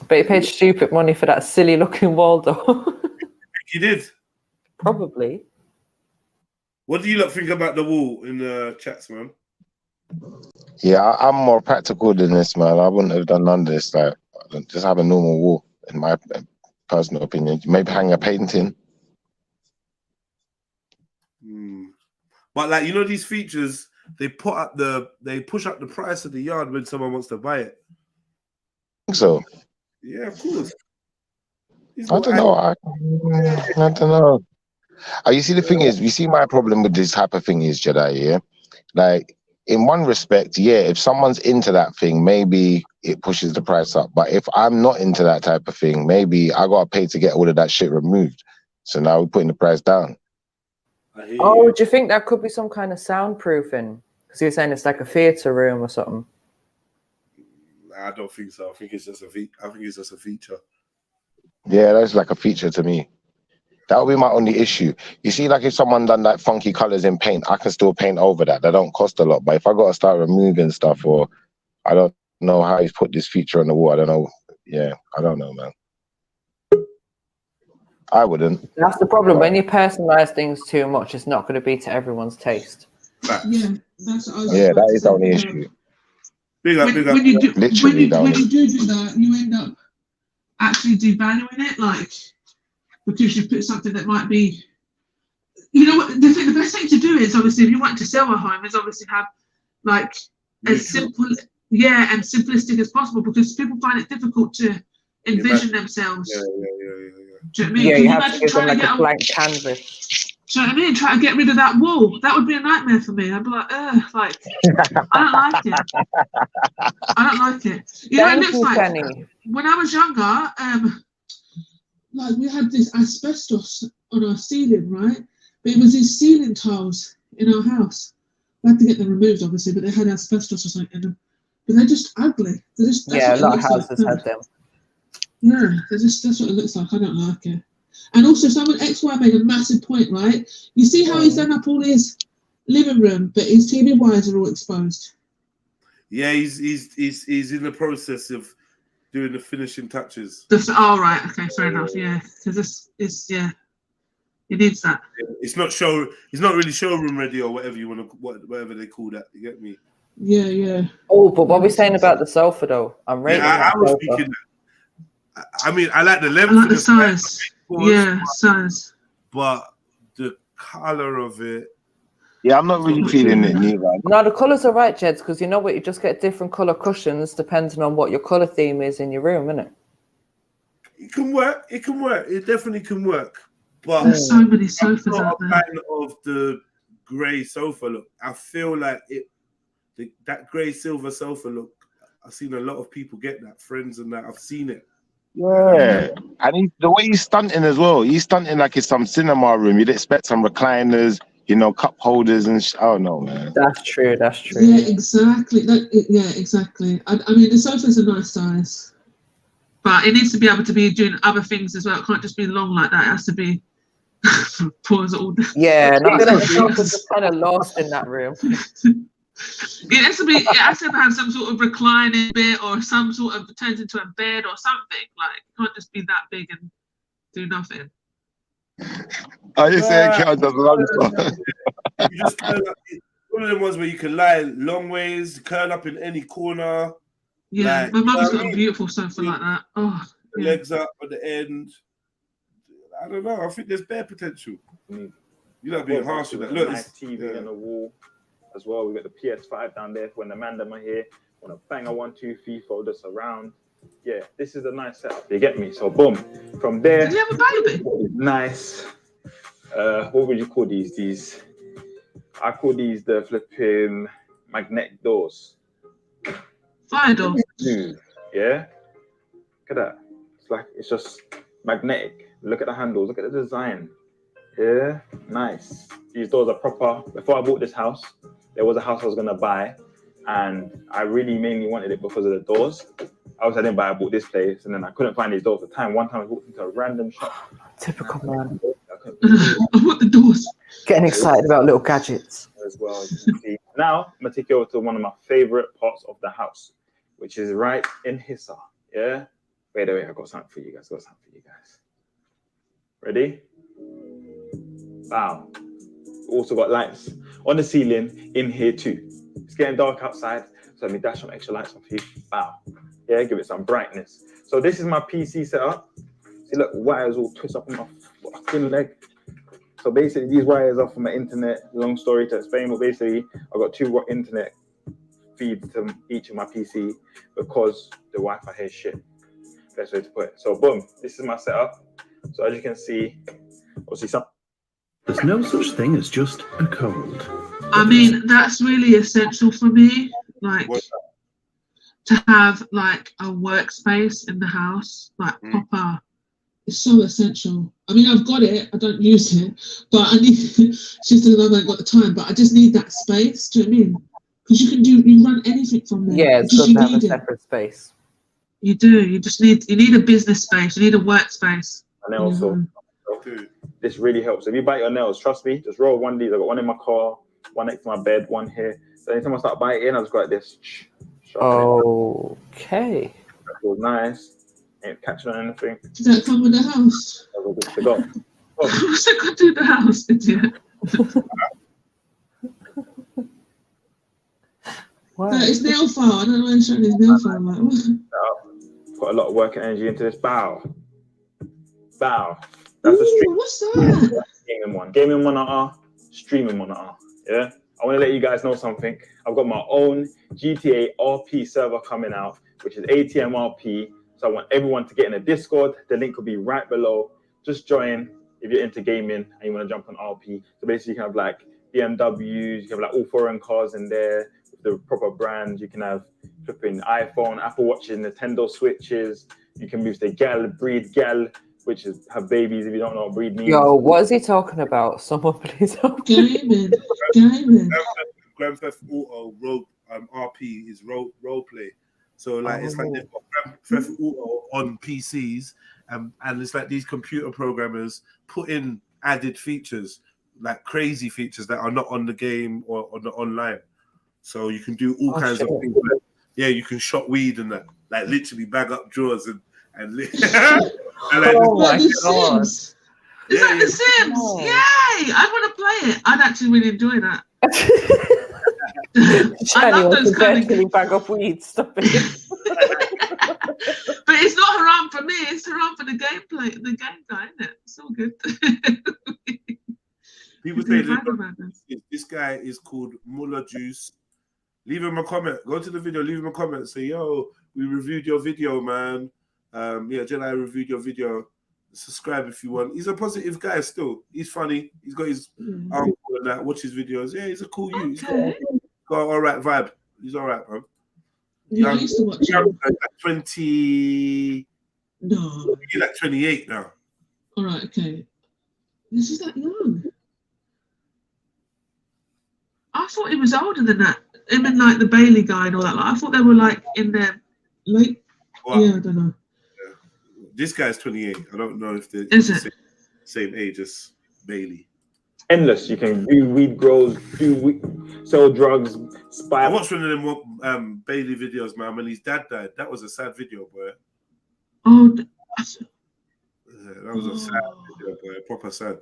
But he paid stupid money for that silly looking wall though. You did? Probably. What do you lot think about the wall in the chats, man? Yeah, I'm more practical than this, man. I wouldn't have done none of this. Like, just have a normal wall, in my personal opinion. Maybe hang a painting. But like, you know, these features, they push up the price of the yard when someone wants to buy it. So yeah, of course. I don't know. I don't know. You see, the thing is, you see, my problem with this type of thing is, Jedi, yeah? Like, in one respect, yeah, if someone's into that thing, maybe it pushes the price up. But if I'm not into that type of thing, maybe I got to pay to get all of that shit removed. So now we're putting the price down. Oh, do you think that could be some kind of soundproofing? Because you're saying it's like a theatre room or something. Nah, I don't think so. I think it's just a feature. Yeah, that's like a feature to me. That would be my only issue. You see, like if someone done like funky colors in paint, I can still paint over that. That don't cost a lot. But if I got to start removing stuff, or I don't know how he's put this feature on the wall, I don't know. Yeah, I don't know, man. I wouldn't. That's the problem. When you personalize things too much, it's not going to be to everyone's taste. Yeah, that's what I was Yeah, about that to is the say. only issue. When you do Literally, that, you end up actually devaluing it, like, because you put something that might be, you know, what the best thing to do is, obviously, if you want to sell a home, is obviously have like as simple, and simplistic as possible, because people find it difficult to envision themselves. Yeah. Do you know what I mean? Yeah, Can you you have to imagine give them trying to like get a blank canvas. Do you know what I mean? Try to get rid of that wall. That would be a nightmare for me. I'd be like, like, I don't like it. I don't like it. You know, it looks like Penny. when I was younger, like we had this asbestos on our ceiling, right? But it was these ceiling tiles in our house. We had to get them removed, obviously, but they had asbestos or something in them. But they're just ugly. They're just, that's Yeah, a what it lot of looks houses like. had them. Yeah, that's what it looks like. I don't like it. And also, someone XY made a massive point, right? You see how he's done up all his living room, but his TV wires are all exposed. Yeah, he's in the process of doing the finishing touches. Right, okay, fair enough. Yeah, because it needs that. It's not really showroom ready or whatever you want to, whatever they call that. You get me? Yeah. Oh, but what are we saying about the sofa though? I'm rating I was sofa. thinking. I mean, I like the length. I like the size. Size. But the color of it. Yeah, I'm not really feeling it neither. No, the colours are right, Jeds, because you know what? You just get different colour cushions depending on what your colour theme is in your room, innit? It can work. It definitely can work. But there's so many sofas out there. I'm not a fan of the grey sofa look. I feel like that grey silver sofa look. I've seen a lot of people get that, friends and that. I've seen it. Yeah, and the way he's stunting as well. He's stunting like it's some cinema room. You'd expect some recliners, cup holders and I don't know, man. That's true. Yeah, exactly. Exactly. I mean, the sofa's a nice size, but it needs to be able to be doing other things as well. It can't just be long like that. It has to be pause all day. Yeah, and I feel like the sofa's just kind of lost in that room. It has to have some sort of reclining bit or some sort of turns into a bed or something. Like, it can't just be that big and do nothing. I just say it does You just curl up. One of them ones where you can lie long ways, curl up in any corner. Yeah, my mum's got a beautiful sofa like that. Oh, the legs up at the end. I don't know. I think there's bare potential. You're not being harsh with that. Look, nice TV on the wall as well. We got the PS5 down there for when the man them are here. Want to bang a 1, 2, 3 fold us around. Yeah, this is a nice setup. You get me? So boom. From there, did you have a baby? Nice. What would you call these? I call these the flipping magnetic doors. Fire doors. Yeah. Look at that. It's just magnetic. Look at the handles. Look at the design. Yeah, nice. These doors are proper. Before I bought this house, there was a house I was gonna buy, and I really mainly wanted it because of the doors. I didn't buy. I bought this place, and then I couldn't find these doors at the time. One time I walked into a random shop. Typical man. I want the doors. Getting excited about little gadgets. As well as you can see. Now I'm gonna take you over to one of my favorite parts of the house, which is right in Hissa. Yeah. Wait, I got something for you guys. Ready? Wow. Also got lights on the ceiling in here too. It's getting dark outside, so let me dash some extra lights on for you. Wow. Yeah, give it some brightness. So this is my PC setup. See, look, wires all twist up on my fucking leg. So basically, these wires are from my internet. Long story to explain, but basically, I've got 2 internet feeds to each of my PC because the Wi-Fi here is shit. Best way to put it. So boom, this is my setup. So as you can see, obviously there's no such thing as just a cold. I mean, that's really essential for me. Like to have like a workspace in the house, like proper. It's so essential. I mean, I've got it. I don't use it, but I need. She's still I haven't got the time, but I just need that space. Do you know what I mean? Because you run anything from there. Yeah, it's good to have a separate space. You do. You need a business space. You need a workspace. And then also, this really helps. If you bite your nails, trust me, just roll one of these. I got one in my car, one next to my bed, one here. So anytime I start biting, I just go like this. Okay. That feels nice. Ain't catching on anything. Does that come with the house? We're good to go. What's it got to do with the house, idiot? It's nail file. I don't know why you're showing his nail file. Like, put a lot of work and energy into this. Bow. That's a stream. What's that? Gaming monitor, streaming monitor. Yeah. I want to let you guys know something. I've got my own GTA RP server coming out, which is ATM RP So I want everyone to get in a Discord. The link will be right below. Just join if you're into gaming and you want to jump on RP. So basically you can have like BMWs, you can have like all foreign cars in there with the proper brands. You can have flipping iPhone, Apple Watches, Nintendo Switches. You can move to breed gal, which is have babies if you don't know what breed means. Yo, what is he talking about? Someone please help. Gaming. Grand Theft Auto RP is role play. So like it's like they've got Grand Theft Auto on PCs, and it's like these computer programmers put in added features, like crazy features that are not on the game or on the online. So you can do all kinds of things. Like, yeah, you can shop weed and that, like literally bag up drawers and like, oh my God. Is that The Sims? Oh. Yay! I want to play it. I'd actually really enjoy that. I love those kind of bag up weed. Stop it. But it's not haram for me. It's haram for the gameplay, the game guy, isn't it? It's all good. People say this guy is called Mullah Juice. Leave him a comment. Go to the video. Leave him a comment. Say, yo, we reviewed your video, man. Yeah, JEDI reviewed your video. Subscribe if you want. He's a positive guy still. He's funny. He's got his uncle and that. Watch his videos. Yeah, he's a cool youth. He's got all right vibe. He's all right, man. Yeah, I used to watch him. Like 20. No. He's like 28 now. All right, okay. This is that young. I thought he was older than that. Him and like the Bailey guy and all that. Like, I thought they were like in their late. Well, yeah, I don't know. This guy's 28. I don't know if they're same age as Bailey. Endless. You can do weed grows, sell drugs, spy. I watched one of them Bailey videos, man. When his dad died, that was a sad video, boy. Oh, that was a sad video, boy. Proper sad.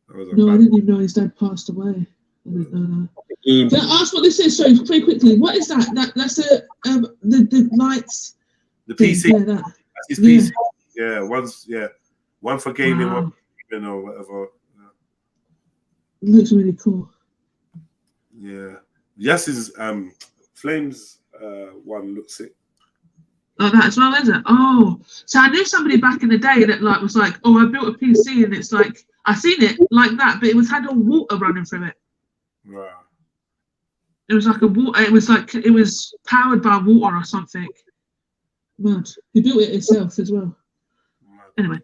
That was I didn't even know his dad passed away. I didn't know that. Can I ask what this is? Sorry, very quickly. What is that? That's the lights. The PC. Yeah, that's his PC. Yeah, one for gaming, one for gaming or whatever. Looks really cool. Yeah. Yes, Flames one looks sick. Like that as well, is it? Oh, so I knew somebody back in the day that like was like, oh, I built a PC and it's like I seen it like that, but it had all water running through it. Right. It was like it was powered by water or something. Mad. He built it himself as well. Anyway.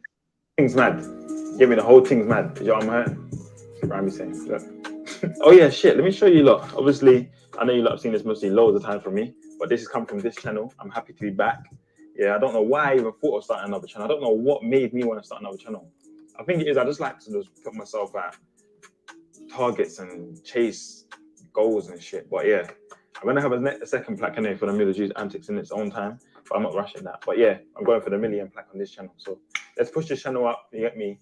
Thing's mad. Give me the whole thing's mad. You know what I'm hurting? Rami saying, look. Oh yeah, shit. Let me show you lot. Obviously, I know you lot have seen this mostly loads of time from me, but this has come from this channel. I'm happy to be back. Yeah, I don't know why I even thought of starting another channel. I don't know what made me want to start another channel. I think it is I just like to just put myself at targets and chase goals and shit. But yeah, I'm gonna have a second plaque anyway for the Miller Juice antics in its own time, but I'm not rushing that. But yeah, I'm going for the 1 million plaque on this channel. So let's push this channel up. You get me?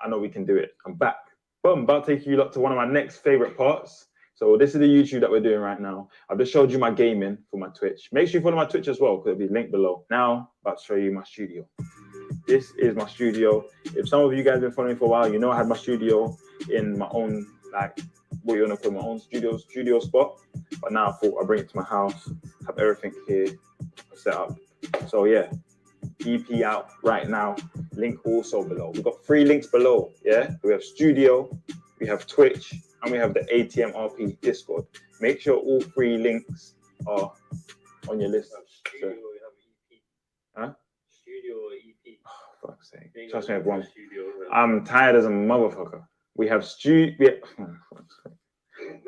I know we can do it. I'm back. Boom, about to take you lot to one of my next favorite parts. So this is the YouTube that we're doing right now. I've just showed you my gaming for my Twitch. Make sure you follow my Twitch as well, because it'll be linked below. Now, about to show you my studio. This is my studio. If some of you guys have been following me for a while, you know I had my studio in my own, like, what you want to call my own studio spot. But now I thought I'd bring it to my house, have everything here set up. So yeah, EP out right now. Link also below. We've got 3 links below. Yeah, we have studio, we have Twitch, and we have the ATM RP Discord. Make sure all 3 links are on your list. So, huh? Studio or EP? Oh, fuck's sake. Trust me, everyone. I'm tired as a motherfucker. We have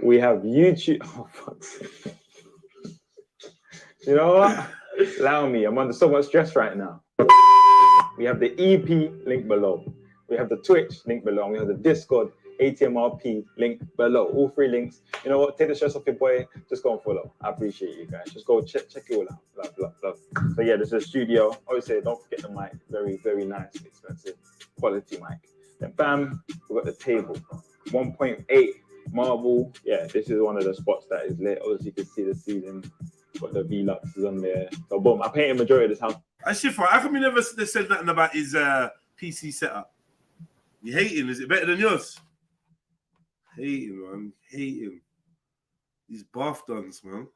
we have YouTube. Oh, fuck's sake. You know what? Allow me. I'm under so much stress right now. We have the EP link below. We have the Twitch link below. And we have the Discord ATMRP link below. All 3 links. You know what? Take the stress off your boy. Just go and follow. I appreciate you guys. Just go check it all out. Love, love, love. So yeah, this is a studio. Obviously, don't forget the mic. Very, very nice, expensive, quality mic. Then bam, we got the table. 1.8 marble. Yeah, this is one of the spots that is lit. Obviously, you can see the ceiling. Got the Veluxes on there. So boom, I painted majority of this house. Shifa, how come you never said nothing about his PC setup? You hating? Is it better than yours? Hating, man. Hating. These bath duns, man.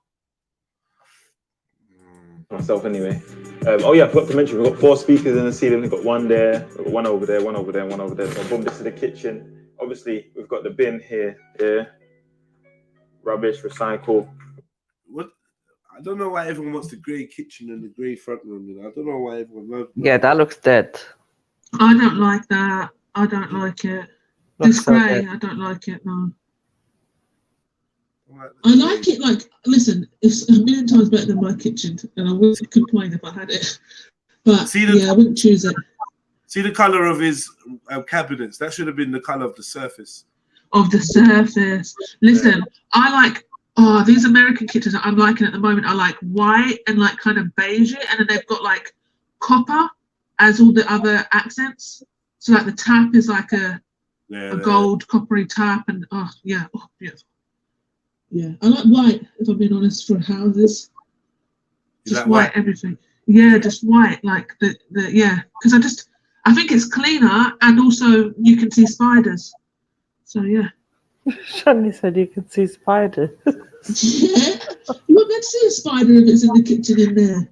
Myself anyway. Oh yeah, I forgot to mention we've got 4 speakers in the ceiling. We've got one there, we've got one over there, one over there, and one over there. So boom, this is the kitchen. Obviously, we've got the bin here. Yeah. Rubbish, recycle. What? I don't know why everyone wants the grey kitchen and the grey front room. You know, I don't know why everyone loves. Yeah, that looks dead. I don't like that. I don't like it. It's grey. I don't like it, no. I like it, like, listen, it's a million times better than my kitchen, and I wouldn't complain if I had it. But yeah, I wouldn't choose it. See the colour of his cabinets? That should have been the colour of the surface. Of the surface. Listen, I like, these American kitchens that I'm liking at the moment are like white and like kind of beige, and then they've got like copper as all the other accents. So like the tap is like a gold coppery tap, and beautiful. Yeah, I like white, if I'm being honest, for houses. Just like white everything. Yeah, just white, like the because I think it's cleaner, and also you can see spiders. So yeah. Shani said you can see spiders. Yeah, you won't be able to see a spider if it's in the kitchen in there.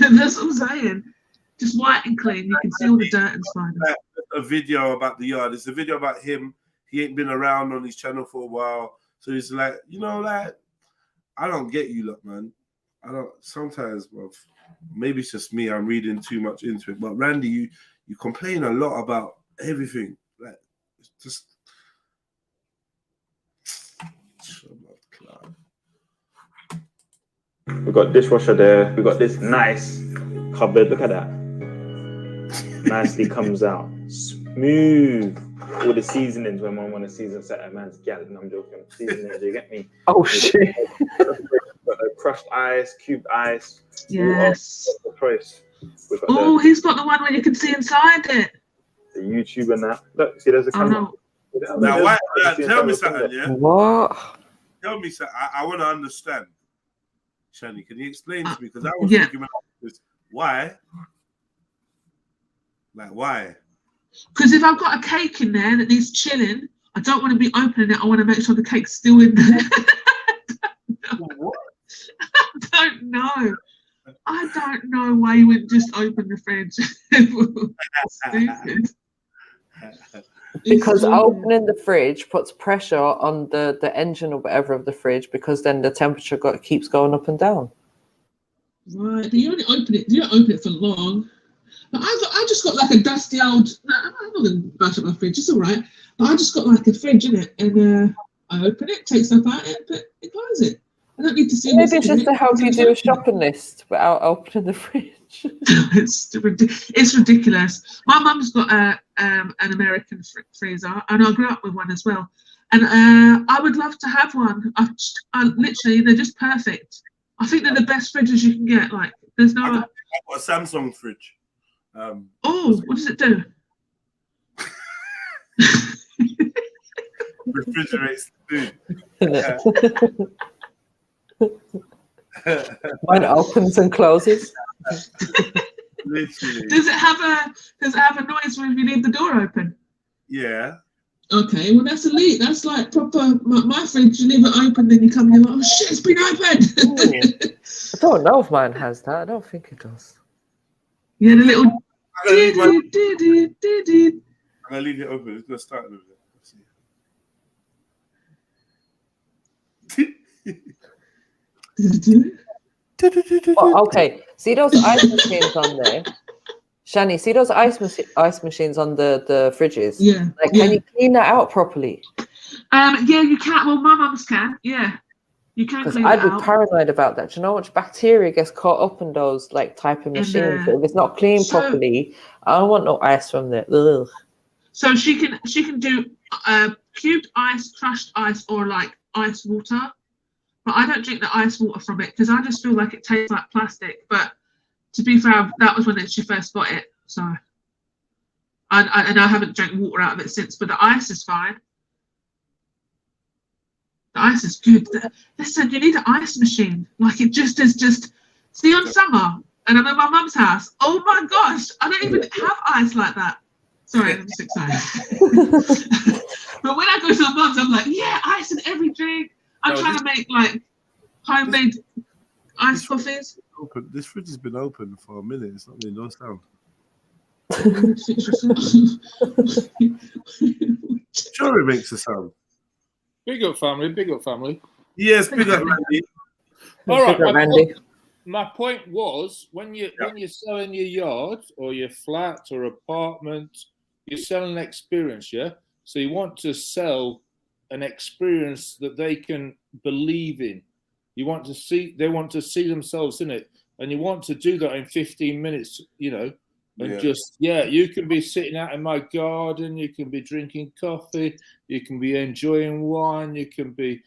That's what I'm saying. Just white and clean, you can see all the dirt and spiders. A video about the yard. It's a video about him. He ain't been around on his channel for a while. So he's like, you know, like, I don't get you, look, man. I don't, sometimes, well, maybe it's just me, I'm reading too much into it. But Randy, you complain a lot about everything. Like, it's just. We've got dishwasher there. We've got this nice cupboard. Look at that. Nicely comes out. Smooth. All the seasonings when one want to season set a man's gal. And I'm joking. Seasonings, you get me? Oh shit. Got crushed ice, cubed ice. Yes. Oh, he's got the one where you can see inside it. The YouTube and that. Look, see, there's a camera. Now, why? Tell me something, yeah? What? Tell me something. I want to understand. Shani, can you explain to me? Because I was thinking about this. Why? Like, why? Because if I've got a cake in there that needs chilling, I don't want to be opening it. I want to make sure the cake's still in there. What? I don't know why you wouldn't just open the fridge. Stupid. Because opening the fridge puts pressure on the engine or whatever of the fridge, because then the temperature keeps going up and down. Right, but you only open it. You don't open it for long. But I just got like a dusty old. No, I'm not gonna bash up my fridge. It's all right. But I just got like a fridge in it, and I open it, take stuff out it, but it close it. I don't need to see. Maybe it's just to help you do a shopping list without opening the fridge. It's ridiculous. My mum's got an American freezer, and I grew up with one as well. And I would love to have one. I literally, they're just perfect. I think they're the best fridges you can get. Like, there's no. I've got a Samsung fridge. What does it do? Refrigerates food. Mine opens and closes. Literally. Does it have a noise when you leave the door open? Yeah. Okay, well that's elite. That's like proper. My fridge, you leave it open, then you come in, oh shit, it's been opened. I don't know if mine has that. I don't think it does. Yeah, the little. I'm gonna leave it open. It's gonna start with it. Oh, okay, see those ice machines on there, Shani. See those ice machines on the fridges. Yeah. Like, can you clean that out properly? Yeah, you can. Well, my mum's can. Yeah, you can. Because I'd be paranoid about that. Do you know how much bacteria gets caught up in those like type of machines? If it's not cleaned properly, I don't want no ice from there. Ugh. So she can do cubed ice, crushed ice, or like ice water. But I don't drink the ice water from it because I just feel like it tastes like plastic. But to be fair, that was when she first got it. So, and I haven't drank water out of it since. But the ice is fine. The ice is good. Listen, you need an ice machine. Like, it just is just. See, on summer, and I'm at my mum's house. Oh my gosh, I don't even have ice like that. Sorry, I'm just excited. But when I go to my mum's, I'm like, yeah, ice in every drink. I'm trying to make like homemade Iced coffees. Open. This fridge has been open for a minute. It's not made no sound. Sure, it makes a sound. Big up, family. Big up, family. Yes, big up, Randy. All right, Big up, Randy. My point was when you're selling your yard or your flat or apartment, you're selling an experience, yeah. So you want to sell an experience that they can believe in. You want to see, they want to see themselves in it, and you want to do that in 15 minutes, you know, and you can be sitting out in my garden, you can be drinking coffee, you can be enjoying wine, you can be,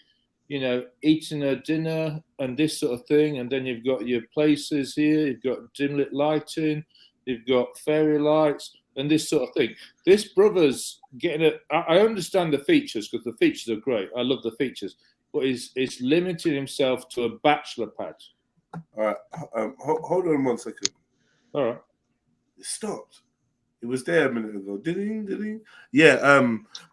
you know, eating a dinner and this sort of thing, and then you've got your places here, you've got dim lit lighting, you've got fairy lights, and this sort of thing. This brother's getting it. I understand the features because the features are great. I love the features, but he's limiting himself to a bachelor pad. All right, hold on 1 second. All right, it stopped. It was there a minute ago. Ding. Yeah.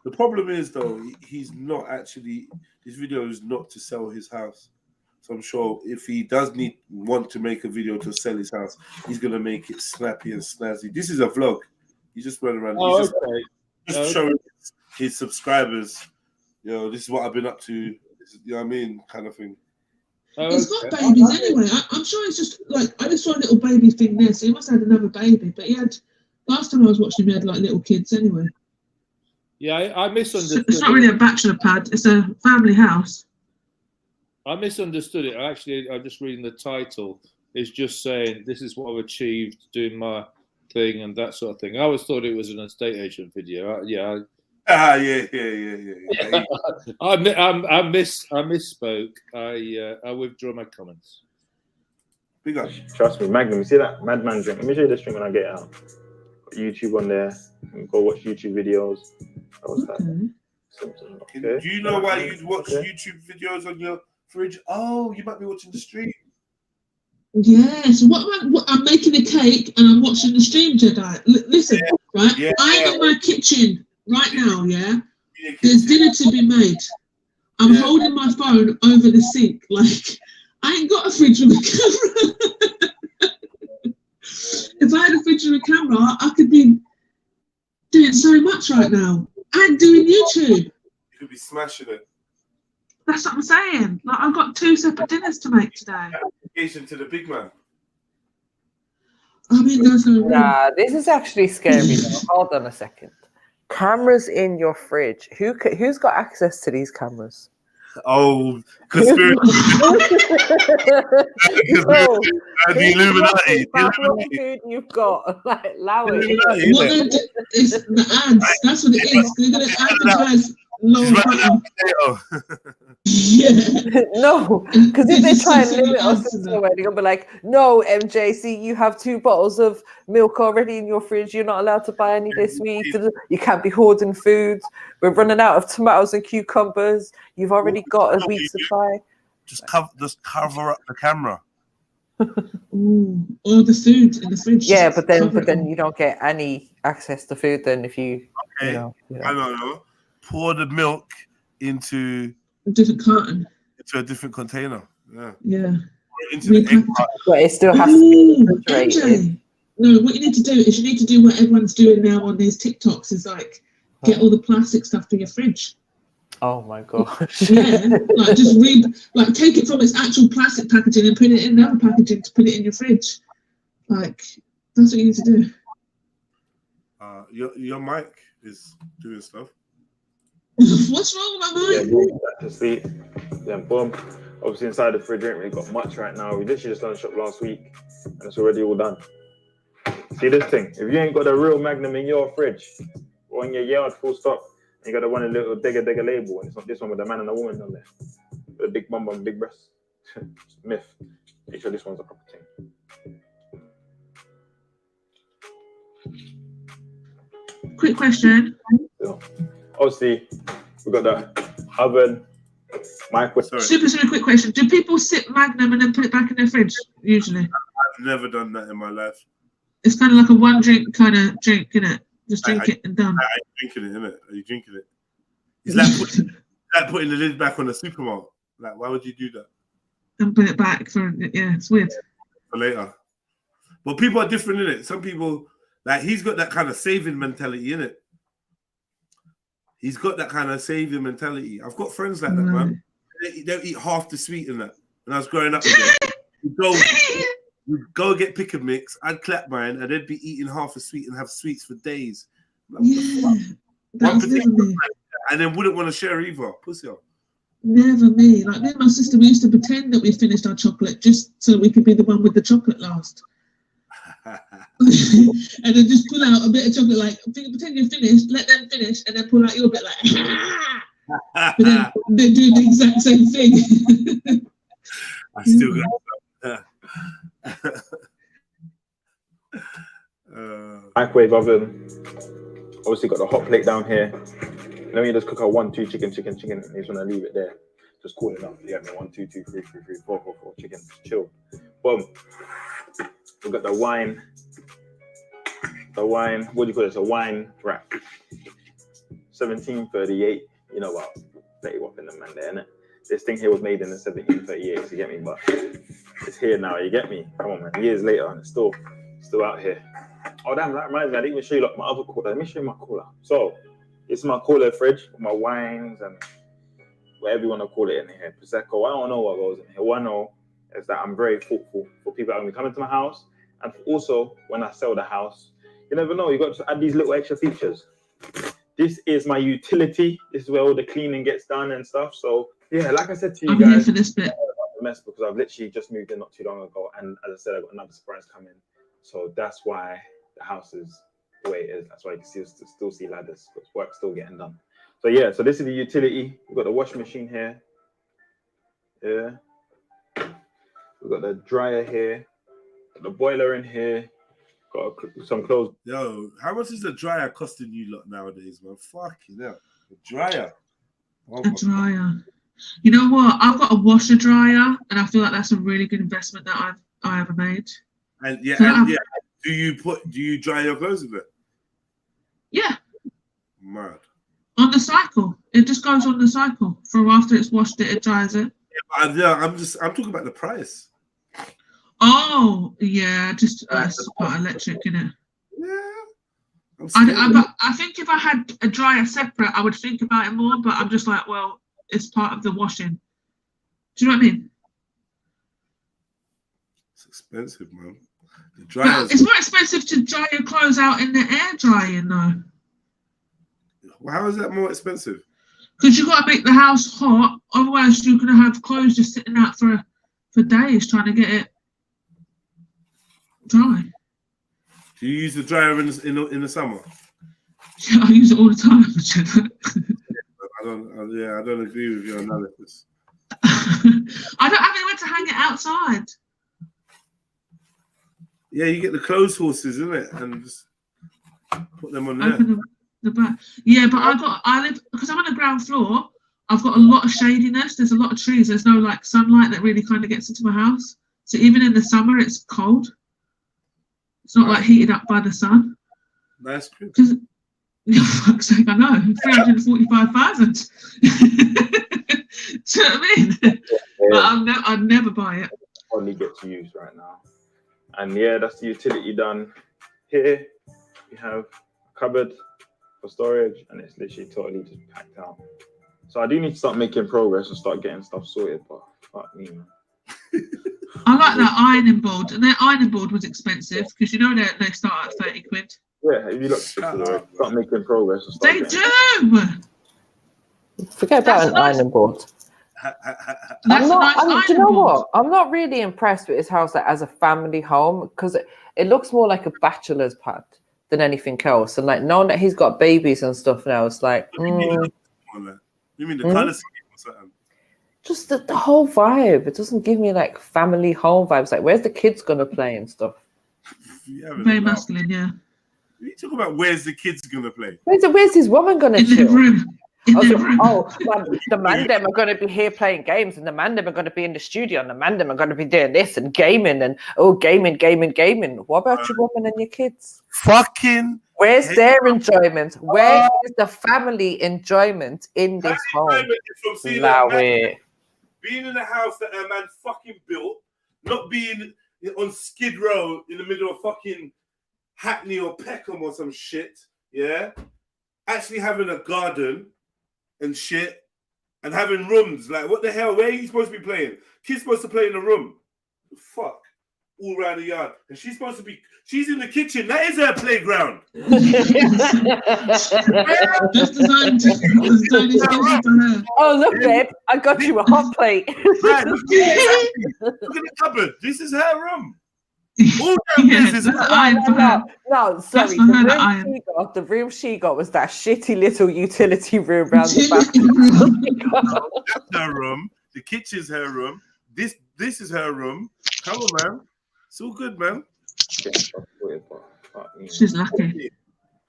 The problem is though, he's not actually. This video is not to sell his house. So I'm sure if he does want to make a video to sell his house, he's gonna make it snappy and snazzy. This is a vlog. He just went around. Just showing his subscribers. You know, this is what I've been up to. You know what I mean, kind of thing. He's got babies anyway. I'm sure it's just like I just saw a little baby thing there, so he must have had another baby. But he had last time I was watching him, he had like little kids anyway. Yeah, I misunderstood. It's not really a bachelor pad; it's a family house. I misunderstood it. I'm just reading the title. It's just saying this is what I've achieved doing my thing and that sort of thing. I always thought it was an estate agent video. Yeah. I misspoke. I withdraw my comments. Big up. Trust me, Magnum. You see that Madman drink? Let me show you this drink when I get it out. Got YouTube on there. Go watch YouTube videos. What's that? Okay. Do you know why you watch YouTube videos on your fridge? Oh, you might be watching the stream. Yes. I'm making a cake and I'm watching the stream, Jedi. Listen, right? I'm in my kitchen right now. Yeah. There's dinner to be made. I'm holding my phone over the sink. Like I ain't got a fridge with a camera. If I had a fridge with a camera, I could be doing so much right now and doing YouTube. You could be smashing it. That's what I'm saying. Like I've got 2 separate dinners to make today. Application to the big man. I mean, there's no. Nah, this is actually scary. Though. Hold on a second. Cameras in your fridge. Who's got access to these cameras? Oh, conspiracy. The Illuminati. Food you've got, like, allow it. What they do is the ads. That's what it is. They're going to advertise low bottom. No, because if they try and limit us in some way, they're going to be like, no, MJ, see, you have 2 bottles of milk already in your fridge. You're not allowed to buy any this week. You can't be hoarding food. We're running out of tomatoes and cucumbers. You've already got a week's supply. Just cover up the camera. All the food in the fridge. Yeah, but then you don't get any access to food then if you. Okay. You know. I don't know. Pour the milk into a different carton. Into a different container. Yeah. Yeah. Into the egg carton. But it still has to be refrigerated. No, what you need to do is you need to do what everyone's doing now on these TikToks is like get all the plastic stuff to your fridge. Oh my gosh. Yeah, like just take it from its actual plastic packaging and put it in another packaging to put it in your fridge. Like that's what you need to do. Your mic is doing stuff. What's wrong with my mic? To sleep. Then boom. Obviously inside the fridge ain't really got much right now. We literally just done a shop last week and it's already all done. See this thing? If you ain't got a real Magnum in your fridge or in your yard, full stop, you got the one a little digger label, and it's not this one with a man and a woman on there. With a big bum and big breasts. Myth. Make sure this one's a proper thing. Quick question. So, obviously, we got the oven, microwave. Super quick question. Do people sip Magnum and then put it back in their fridge, usually? I've never done that in my life. It's kind of like a one drink kind of drink, innit? Just drink it and done. I'm drinking it, innit? Are you drinking it? It's like putting the lid back on the supermarket. Like, why would you do that? and put it back for it's weird. For later. But people are different in it. Some people, like, he's got that kind of saving mentality in it. He's got that kind of saving mentality. I've got friends like that, man. They'll eat half the sweet in that. When I was growing up with them, we'd go get pick and mix. I'd clap mine, and they'd be eating half the sweet and have sweets for days. Like, That's never me. And then wouldn't want to share either. Pussy up. Never me. Like me and my sister, we used to pretend that we finished our chocolate just so we could be the one with the chocolate last. And then just pull out a bit of chocolate, like pretend you're finished, let them finish, and then pull out your bit, like. But then they're doing the exact same thing. I still got microwave oven. Obviously got the hot plate down here. And then you just cook out 1, 2 chicken. You just want to leave it there. Just call it up. You get me? 1, 2, 3, 4, 4 chicken. Chill. Boom. We got the wine. What do you call this? A wine rack. 1738. You know what? Play up in the man there, innit? This thing here was made in the 1738. You get me? But it's here now. You get me? Come on, man. Years later, and it's still out here. Oh damn! That reminds me. I didn't even show you like my other cooler. Let me show you my cooler. So it's my cooler fridge with my wines and whatever you want to call it in here. Prosecco. I don't know what goes in here. What I know is that I'm very thoughtful for people that are coming to my house, and also when I sell the house, you never know. You got to add these little extra features. This is my utility. This is where all the cleaning gets done and stuff. So yeah, like I said to you I'm guys, here for this bit. the mess because I've literally just moved in not too long ago, and as I said, I got another surprise coming. So that's why the house is the way it is. That's why you can still see ladders. Because work's still getting done. So yeah, so this is the utility. We've got the washing machine here. Yeah. We've got the dryer here. Got the boiler in here. Got some clothes. Yo, how much is the dryer costing you lot nowadays, man? Fucking hell. The dryer. Oh, a dryer. You know what? I've got a washer dryer, and I feel like that's a really good investment that I ever made. And yeah, do you dry your clothes with it? Yeah. Mad. On the cycle. It just goes on the cycle. From after it's washed it dries it. Yeah, I'm talking about the price. Oh, yeah, just it's quite electric, innit? Yeah. I think if I had a dryer separate, I would think about it more, but I'm just like, well, it's part of the washing. Do you know what I mean? It's expensive, man. The But it's more expensive to dry your clothes out in the air drying, though. Well, how is that more expensive? Because you've got to make the house hot, otherwise you're going to have clothes just sitting out for days trying to get it dry. Do you use the dryer in the summer? Yeah, I use it all the time. I don't agree with your analysis. I don't have anywhere to hang it outside. Yeah, you get the clothes horses, isn't it? And just put them on there. Open the back. Yeah, but I live because I'm on the ground floor. I've got a lot of shadiness. There's a lot of trees. There's no like sunlight that really kind of gets into my house. So even in the summer, it's cold. It's not like heated up by the sun. That's good. For fuck's sake, I know. 345,000. Do you know what I mean? But I'd never buy it. Only get to use right now. And yeah, that's the utility done. Here we have a cupboard for storage, and it's literally totally just packed out. So I do need to start making progress and start getting stuff sorted, but fuck me, man. I like that ironing board, and their ironing board was expensive because you know they start at 30 quid. Yeah, if you look, start making progress. And start They do. Forget about an ironing board. Do you know what? I'm not really impressed with his house as a family home because it looks more like a bachelor's pad than anything else. And like knowing that he's got babies and stuff now, it's like. You mean the colour scheme or something? Just the whole vibe. It doesn't give me like family home vibes. Like, where's the kids gonna play and stuff? Very masculine, yeah. You talk about where's the kids gonna play? Where's his woman gonna chill? In the room. The man them are going to be here playing games, and the man them are going to be in the studio, and the man them are going to be doing this and gaming, and gaming. What about your woman and your kids? Fucking. Where's their enjoyment? Where is the family enjoyment in this home? being in a house that a man fucking built, not being on Skid Row in the middle of fucking Hackney or Peckham or some shit, yeah? Actually having a garden and shit, and having rooms. Like, what the hell? Where are you supposed to be playing? Kid's supposed to play in a room. Fuck. All around the yard. And she's supposed to be, she's in the kitchen. That is her playground. Oh, look, babe, I got you a hot plate. Right, look at the cupboard. This is her room. All this is No, sorry. The room she got was that shitty little utility room around the back. That's her room. The kitchen's her room. This is her room. Come on, man. It's all good, man. She's lucky.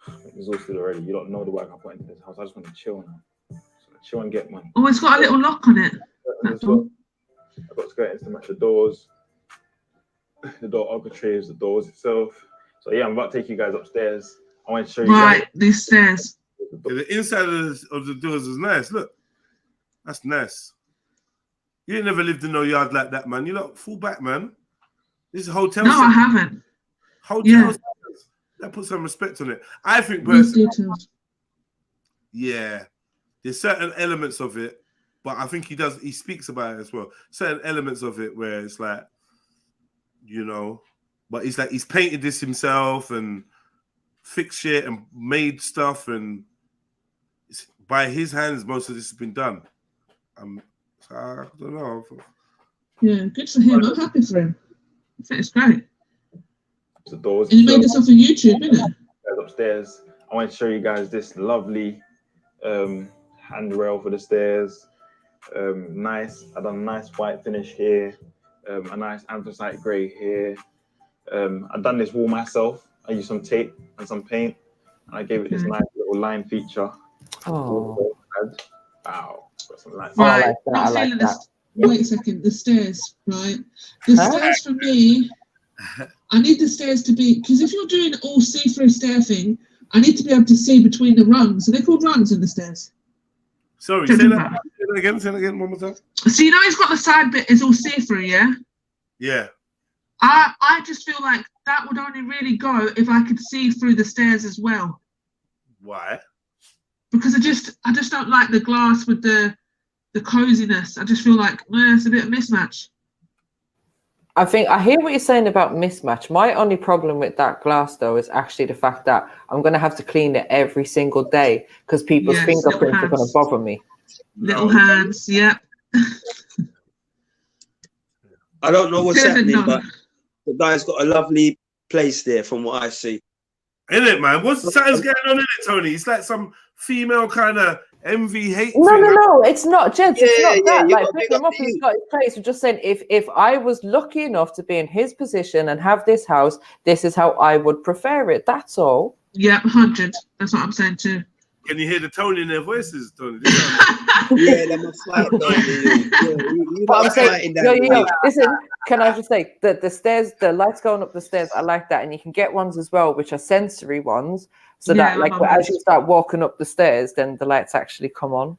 I'm exhausted already. You don't know the work I put into this house. I just want to chill now. Chill and get money. Oh, it's got a little lock on it. I've got skirtings to match the doors, the door architraves, the doors itself. So yeah, I'm about to take you guys upstairs. I want to show you guys. These stairs. Yeah, the inside of the doors is nice. Look, that's nice. You ain't never lived in no yard like that, man. You lot fall back, man. This is a hotel. No, I haven't. Hotel. That put some respect on it. I think personally, yeah, there's certain elements of it, but I think he speaks about it as well. Certain elements of it where it's like, you know, but it's like he's painted this himself and fixed shit and made stuff, and it's by his hands most of this has been done. So I don't know. Yeah, good for him. I'm happy for him. I think it's great. The doors. And you made this off of YouTube, innit? Upstairs. I want to show you guys this lovely handrail for the stairs. Nice. I've done a nice white finish here. A nice anthracite grey here. I've done this wall myself. I used some tape and some paint, and I gave it this nice little line feature. Oh. Wow. Got some lights. Right. I like that. Wait a second. The stairs, right? The stairs for me. I need the stairs to be, because if you're doing all see-through stair thing, I need to be able to see between the rungs. Are they called rungs in the stairs? Sorry, say that again one more time. So you know it's got the side bit is all see-through, yeah? Yeah. I just feel like that would only really go if I could see through the stairs as well. Why? Because I just don't like the glass with the coziness. I just feel like it's a bit of mismatch. I think I hear what you're saying about mismatch. My only problem with that glass, though, is actually the fact that I'm going to have to clean it every single day because people's fingerprints are going to bother me. Little hands, yep. I don't know what's happening, but the guy's got a lovely place there from what I see. Isn't it, man? Something's going on in it, Tony? It's like some female kind of envy, hate. No, it's not, gents. It's not that. Like, pick him up, he's got his place. We're just saying, if I was lucky enough to be in his position and have this house, this is how I would prefer it. That's all. Yeah, 100. That's what I'm saying too. Can you hear the tone in their voices, Tony? Yeah, they're my fight. But I'm saying, yo, listen, can I just say the stairs, the lights going up the stairs, I like that, and you can get ones as well, which are sensory ones, so that like as you start walking up the stairs, then the lights actually come on.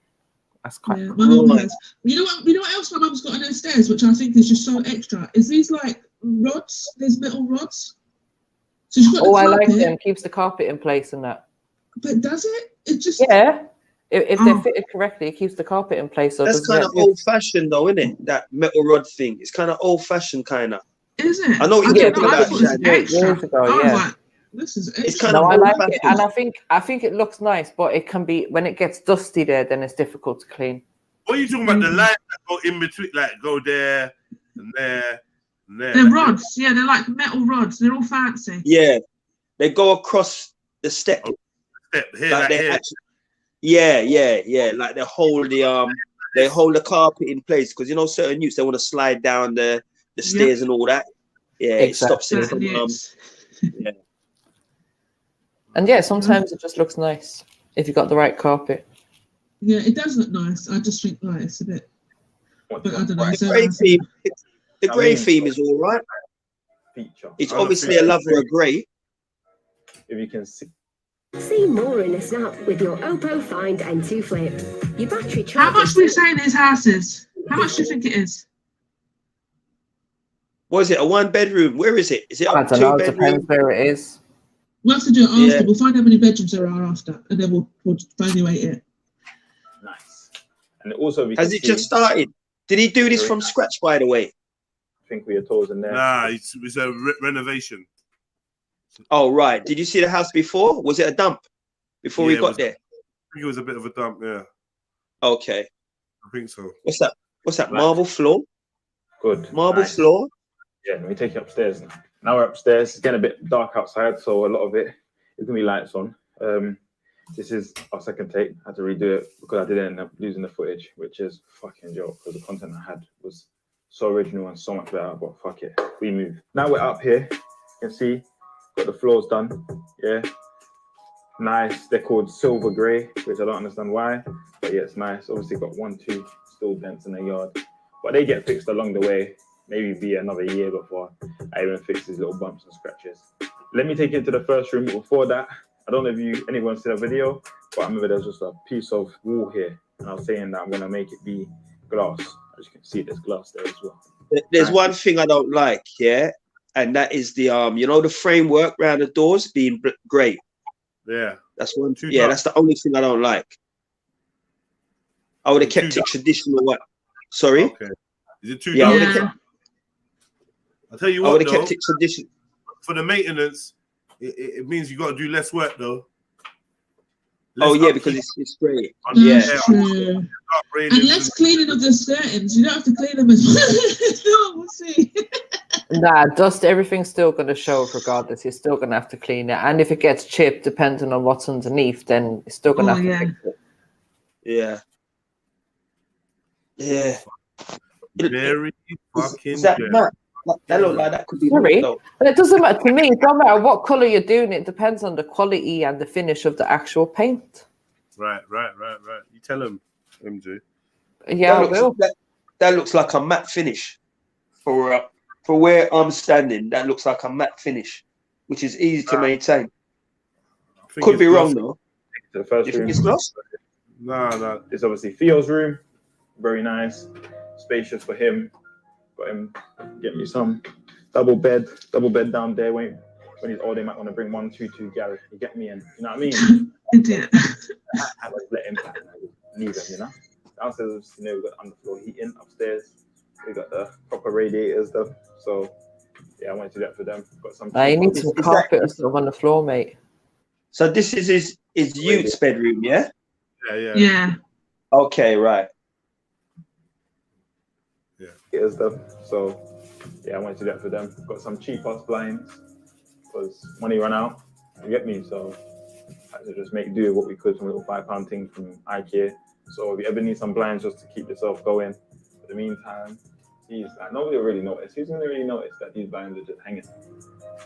That's quite cool. My mum has. You know what else my mum's got on her stairs, which I think is just so extra, is these like rods, these metal rods. So she's got I like them. Keeps the carpet in place and that. But does it? It just If they're fitted correctly, it keeps the carpet in place. So that's kind of old-fashioned, though, isn't it? That metal rod thing. It's kind of old-fashioned, kind of. Is it? I know what you're talking about. Years ago, yeah. This is it's kind of I like it, and I think it looks nice, but it can be when it gets dusty there, then it's difficult to clean. What are you talking about? The lines that go in between, like go there and there and there. They're rods, yeah. They're like metal rods. They're all fancy. Yeah, they go across the step. Here, like here. Actually, yeah. Like they hold the carpet in place because you know certain youths they want to slide down the stairs and all that. Yeah, exactly. It stops it from yeah. And yeah, sometimes it just looks nice if you've got the right carpet. Yeah, it does look nice. I just think it's a bit. But I don't know. The grey theme is all right. It's obviously a lover of grey. If you can see. See more in a snap with your Oppo Find N2 Flip. Your battery charge. How much we saying his house is? How much do you think it is? What is it? A 1-bedroom? Where is it? Is it I a don't know. It 2-bedroom? depends where it is. We'll have to do it after. Yeah. We'll find how many bedrooms there are after, and then we'll evaluate it. Nice. And also, we Has can it just started? Did he do this from scratch, by the way? I think we are toes in there. Nah, it's a renovation. Oh, right. Did you see the house before? Was it a dump before we got there? I think it was a bit of a dump, yeah. Okay. I think so. What's that? What's that? Right. Marble floor? Good. Marble Nice. floor? Yeah, let me take you upstairs now. Now we're upstairs. It's getting a bit dark outside, so a lot of it is gonna be lights on. This is our second take. I had to redo it because I did end up losing the footage, which is fucking joke because the content I had was so original and so much better. But fuck it, we move. Now we're up here. You can see, got the floors done. Yeah, nice. They're called silver grey, which I don't understand why, but yeah, it's nice. Obviously got 1, 2 still dents in the yard, but they get fixed along the way. Maybe be another year before I even fix these little bumps and scratches. Let me take you into the first room. Before that, I don't know if anyone see the video, but I remember there's just a piece of wall here, and I was saying that I'm gonna make it be glass. As you can see, there's glass there as well. There's one thing I don't like, yeah, and that is the you know, the framework around the doors being grey. Yeah. That's one. Yeah, that's the only thing I don't like. I would have kept it traditional. What? Sorry. Okay. Is it too Yeah, I would dark? have kept. I'll tell you I what, would have though, kept it traditional. for the maintenance, it means you got to do less work, though. Oh yeah, because it's grey. Yeah. That's true. And less cleaning of the curtains. You don't have to clean them as much. No, we'll see. Nah, dust, everything's still going to show regardless. You're still going to have to clean it. And if it gets chipped, depending on what's underneath, then you're still going to have to fix it. Yeah. Yeah. Very fucking Is that good. mad? That look like that could be Sorry, though. but it doesn't matter to me. It don't matter what color you're doing. It depends on the quality and the finish of the actual paint. Right. You tell him, MJ. Yeah, That looks like a matte finish for where I'm standing. That looks like a matte finish, which is easy to maintain. Could be wrong though. The first You room. think it's glass? No. It's obviously Theo's room. Very nice, spacious for him. Got him get me some double bed down there. When he's old, they might want to bring 1, 2, 2 Gary. You get me in, you know what I mean? Idiot. I would let him leave him, you know. Downstairs, you know, we got underfloor heating. Upstairs, we got the proper radiators though. So yeah, I wanted to do that for them. Got some. You need some carpet or something on the floor, mate. So this is his youth's bedroom, yeah? Yeah. Okay, right. Yeah, stuff. So yeah, I wanted to do that for them. Got some cheap ass blinds because money ran out. You get me? So I had to just make do with what we could from a little £5 thing from IKEA. So if you ever need some blinds just to keep yourself going, in the meantime, geez, like, nobody will really notice. Who's gonna really notice that these blinds are just hanging?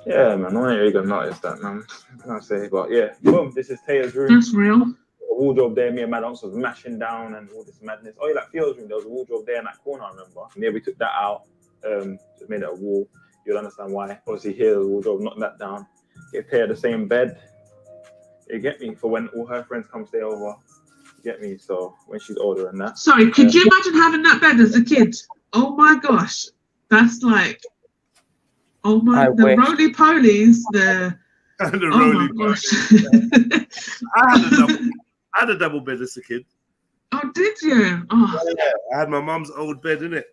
Yeah, man, no one really gonna notice that, man. What can I say? But yeah, boom, this is Taya's room. That's real. A wardrobe there, me and Maddox was mashing down and all this madness. Oh, yeah, like Theo's room, there was a wardrobe there in that corner, I remember. And yeah, we took that out, just made it a wall. You'll understand why. Obviously, here, the wardrobe, knocked that down. Get Taya the same bed. You get me? For when all her friends come stay over. You get me? So when she's older and that. Sorry, could you imagine having that bed as a kid? Oh my gosh. That's like, oh my, the roly-polies, the roly gosh. I had a double bed as a kid. Oh, did you? Oh. Yeah, I had my mum's old bed, innit?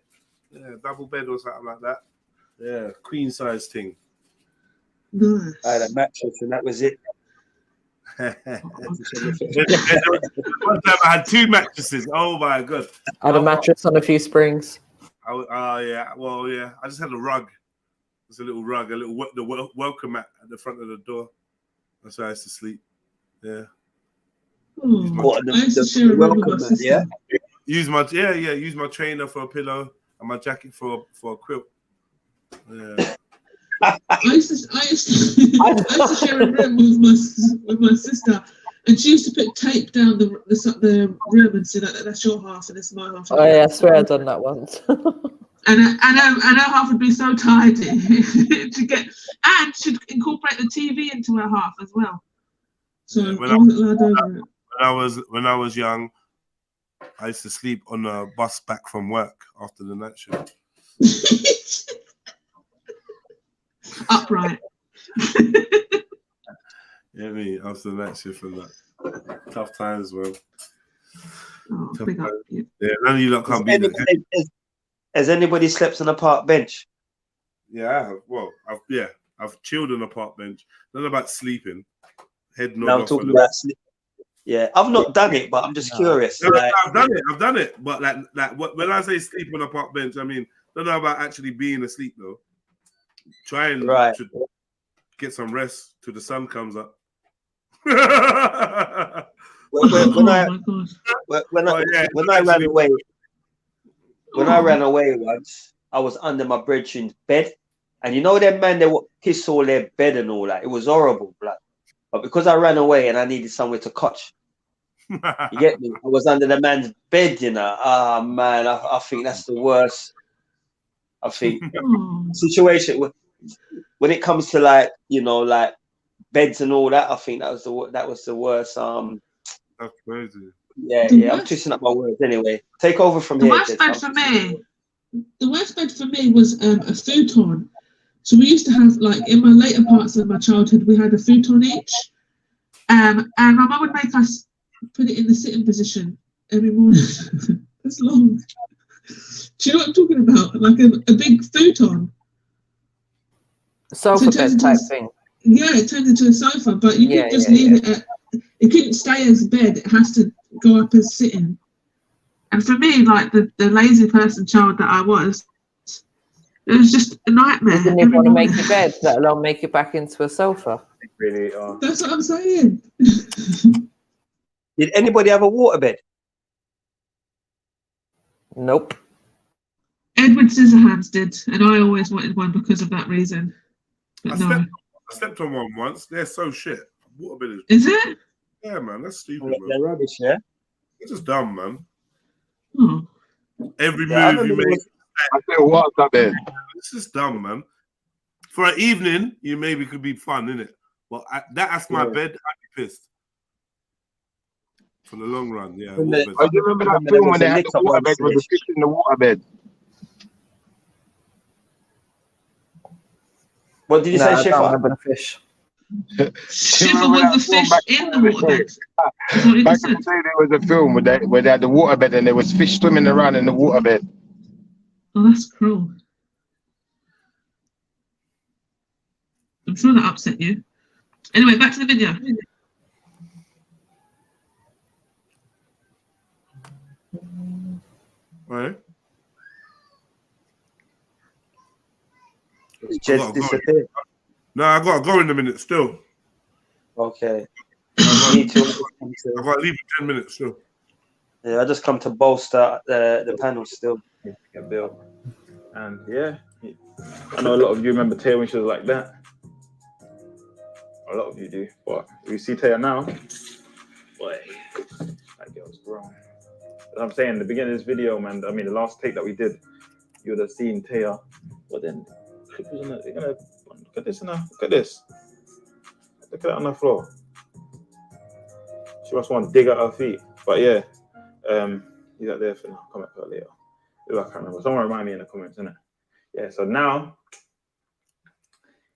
Yeah, double bed or something like that. Yeah, queen size thing. Nice. I had a mattress and that was it. One time I had 2 mattresses. Oh my god! I had a mattress on a few springs. Yeah. Well, yeah. I just had a rug. It's a little rug, the welcome mat at the front of the door. That's where I used to sleep. Yeah. The welcome mat, yeah. Use my trainer for a pillow and my jacket for a quilt. Yeah. I used to share a room with my sister, and she used to put tape down the room and say that's your half and it's my half. Oh yeah, I swear I've done that once. and her half would be so tidy to get, and she'd incorporate the TV into her half as well. So I wasn't allowed over it. When I was young, I used to sleep on a bus back from work after the night shift. Upright. Yeah, me after the night shift and that. Tough times, man. Oh, Tough big up. times. Yeah, none of you lot can't be there. Has anybody slept on a park bench? Yeah, I have. Well, I've chilled on a park bench. Not about sleeping. Head nod No, I'm off talking a about sleep. Yeah, I've not done it, but I'm just curious. No, Like, I've done it. But when I say sleep on a park bench, I mean don't know about actually being asleep though. Trying to get some rest till the sun comes up. when I ran away once, I was under my brethren's bed, and you know them man, they would piss all their bed and all that. It was horrible, blood. But because I ran away and I needed somewhere to catch, you get me? I was under the man's bed, you know. Ah, man, I think that's the worst. I think situation when it comes to like, you know, like beds and all that. I think that was the worst. That's crazy. Yeah, I'm twisting up my words anyway. Take over from here. The worst bed for me was a futon. So we used to have, like, in my later parts of my childhood, we had a futon each. And my mum would make us put it in the sitting position every morning. That's long. Do you know what I'm talking about? Like a big futon. Sofa bed type thing. Yeah, it turned into a sofa, but you couldn't just leave it at, it couldn't stay as a bed, it has to go up as sitting. And for me, like the lazy person child that I was, it was just a nightmare. You didn't even want to make your bed, let alone make it back into a sofa. Really, that's what I'm saying. Did anybody have a waterbed? Nope. Edward Scissorhands did, and I always wanted one because of that reason. But I slept on one once. They're so shit. Waterbed is it? Yeah, man, that's stupid. They're rubbish, yeah. It's just dumb, man. Oh. Every move you make. I feel what's up there. This is dumb, man. For an evening, you maybe could be fun, innit? But that's my bed. I'd be pissed. For the long run, yeah. I do remember that film when they had the waterbed with the fish in the waterbed. What did you say, Shifa? I don't remember the fish. Shifa was the fish in the waterbed. Back in the day, there was a film where they had the waterbed and there was fish swimming around in the waterbed. Oh, that's cruel. I'm sure that upset you. Anyway, back to the video. Right. Just disappeared. No, I gotta go in a minute still. Okay. Me too. I gotta leave in 10 minutes still. Yeah, I just come to bolster the panel still. Yeah, Bill. And yeah, I know a lot of you remember Taya when she was like that. A lot of you do. But you see Taya now, boy, that girl's grown. As I'm saying, the beginning of this video, man, I mean, the last take that we did, you would have seen Taya. But then, you're gonna look at this now. Look at this. Look at that on the floor. She must want to dig at her feet. But yeah, he's out there for now. Comment for later. If I can't remember. Someone remind me in the comments, innit? Yeah, so now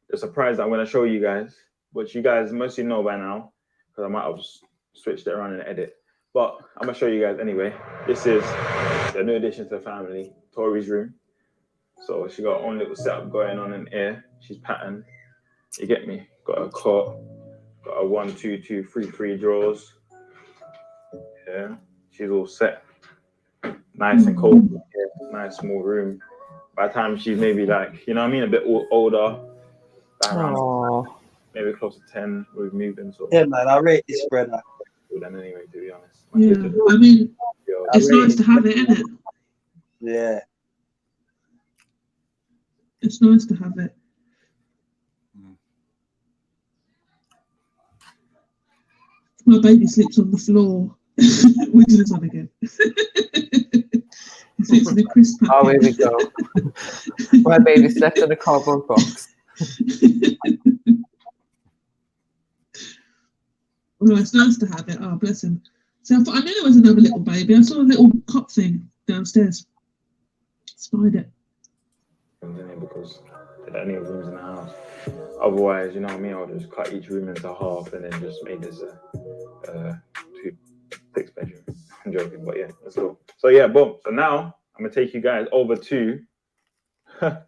the surprise that I'm gonna show you guys, which you guys mostly know by now, because I might have switched it around in the edit. But I'm gonna show you guys anyway. This is the new addition to the family, Tori's room. So she got her own little setup going on in here. She's patterned. You get me? Got a cot, got a 1, 2, 2, 3, 3 drawers. Yeah, she's all set. Nice and cold. Yeah, nice small room. By the time she's maybe like, you know what I mean, a bit older, around maybe close to 10, we've moved in. So yeah, man, I rate this spreader. Then anyway, to be honest. Yeah, I mean, it's nice to have it, isn't it? Yeah. It's nice to have it. My baby sleeps on the floor. Which is on again. He sleeps in a crisp packet. Oh, here we go. My baby slept in a cardboard box. Well, it's nice to have it. Oh, bless him. So I thought, I knew there was another little baby. I saw a little cot thing downstairs. Spied it. Because there are any rooms in the house. Otherwise, you know what I mean, I'll just cut each room into half and then just make this a 6 bedroom. I'm joking, but yeah, let's go. So yeah, boom. So now I'm gonna take you guys over to the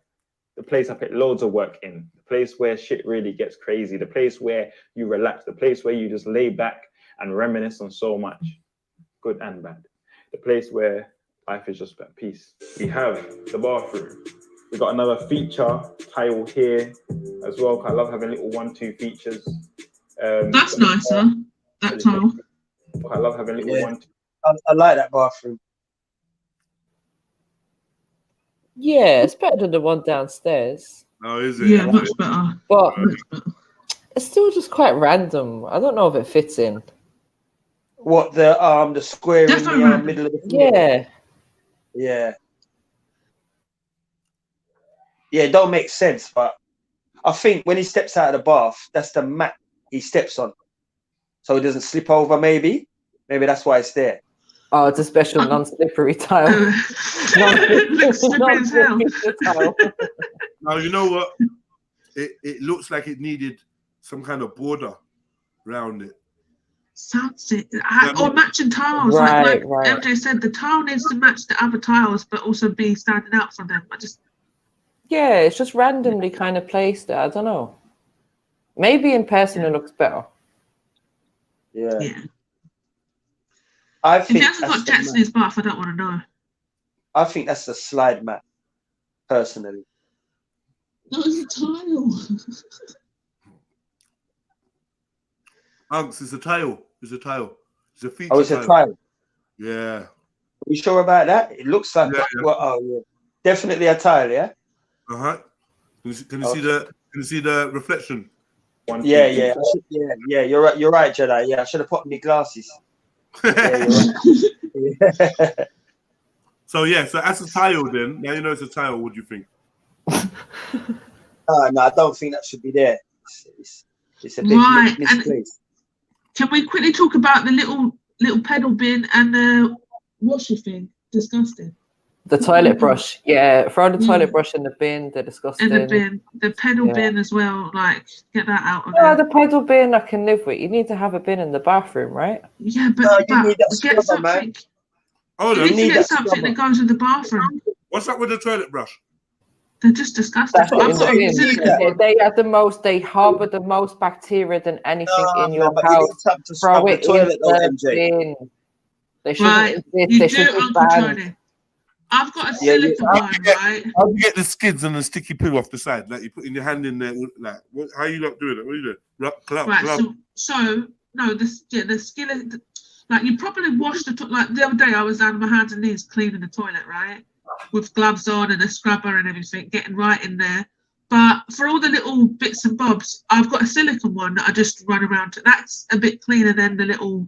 place I put loads of work in, the place where shit really gets crazy, the place where you relax, the place where you just lay back and reminisce on so much, good and bad. The place where life is just at peace. We have the bathroom. We got another feature tile here as well. I love having little 1-2 features. That's nicer, that tile. I love having little 1-2. I like that bathroom. Yeah, it's better than the one downstairs. Oh, is it? Yeah, much better. But it's still just quite random. I don't know if it fits in. What, the square in the middle of the floor? Yeah. Yeah. Yeah, it don't make sense, but I think when he steps out of the bath, that's the mat he steps on. So it doesn't slip over, maybe. Maybe that's why it's there. Oh, it's a special non-slippery tile. Non-slippery tile. Now, you know what? It looks like it needed some kind of border around it. Sounds it. Or matching tiles. Right, like MJ said, the tile needs to match the other tiles, but also be standing out from them. Yeah, it's just randomly kind of placed there. I don't know. Maybe in person it looks better. Yeah. If he hasn't got jets in his bath, I don't want to know. I think that's the slide mat, personally. No, it's a tile. Unks, it's a tile. It's a tile. It's a feature. Oh, it's a tile. Yeah. Are you sure about that? It looks like well, oh yeah, definitely a tile. Yeah. Uh-huh. Can you see the? Can you see the reflection? Yeah. Yeah. You're right. You're right, Jedi. Yeah, I should have put my glasses. Yeah, you're right. So so as a tile, then now you know it's a tile. What do you think? No, I don't think that should be there. It's a bit misplaced. Can we quickly talk about the little pedal bin and the washer thing? Disgusting. The toilet brush, yeah. Throw the toilet brush in the bin. They're disgusting. In the bin, the pedal bin as well. Like, get that out of there. The pedal bin I can live with. You need to have a bin in the bathroom, right? Yeah, but you need that get scrubber, man. You need to get something that goes in the bathroom. What's up with the toilet brush? They're just disgusting. They are the most. They harbour the most bacteria than anything in your house. Throw it in the bin. They shouldn't exist. They should be banned. I've got a silicone one, right? How do you get the skids and the sticky poo off the side? Like you putting your hand in there, like how are you not doing it? What are you doing? So no, the skillet. Like you probably washed the like the other day. I was on my hands and knees cleaning the toilet, right, with gloves on and a scrubber and everything, getting right in there. But for all the little bits and bobs, I've got a silicone one that I just run around to. That's a bit cleaner than the little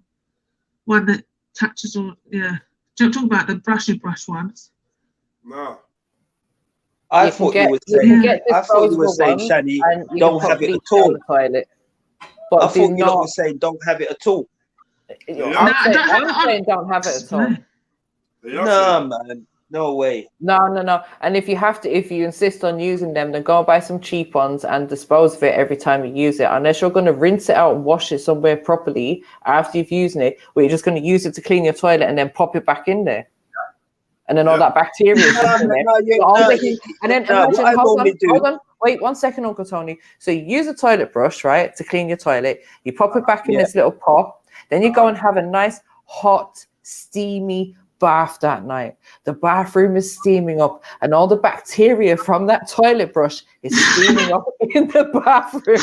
one that catches all. Yeah. Don't talk about the brushy brush ones. No. I thought you were saying, Shani, don't have it at all. I thought you were saying don't have it at all. I'm saying don't have it at all. No, man. No way. No. And if you insist on using them, then go buy some cheap ones and dispose of it every time you use it. Unless you're going to rinse it out and wash it somewhere properly after you've used it, where you're just going to use it to clean your toilet and then pop it back in there. And then all that bacteria is in there. And then imagine, hold on. Wait 1 second, Uncle Tony. So you use a toilet brush, right, to clean your toilet. You pop it back in this little pot. Then you go and have a nice, hot, steamy bath that night. The bathroom is steaming up and all the bacteria from that toilet brush is steaming up in the bathroom.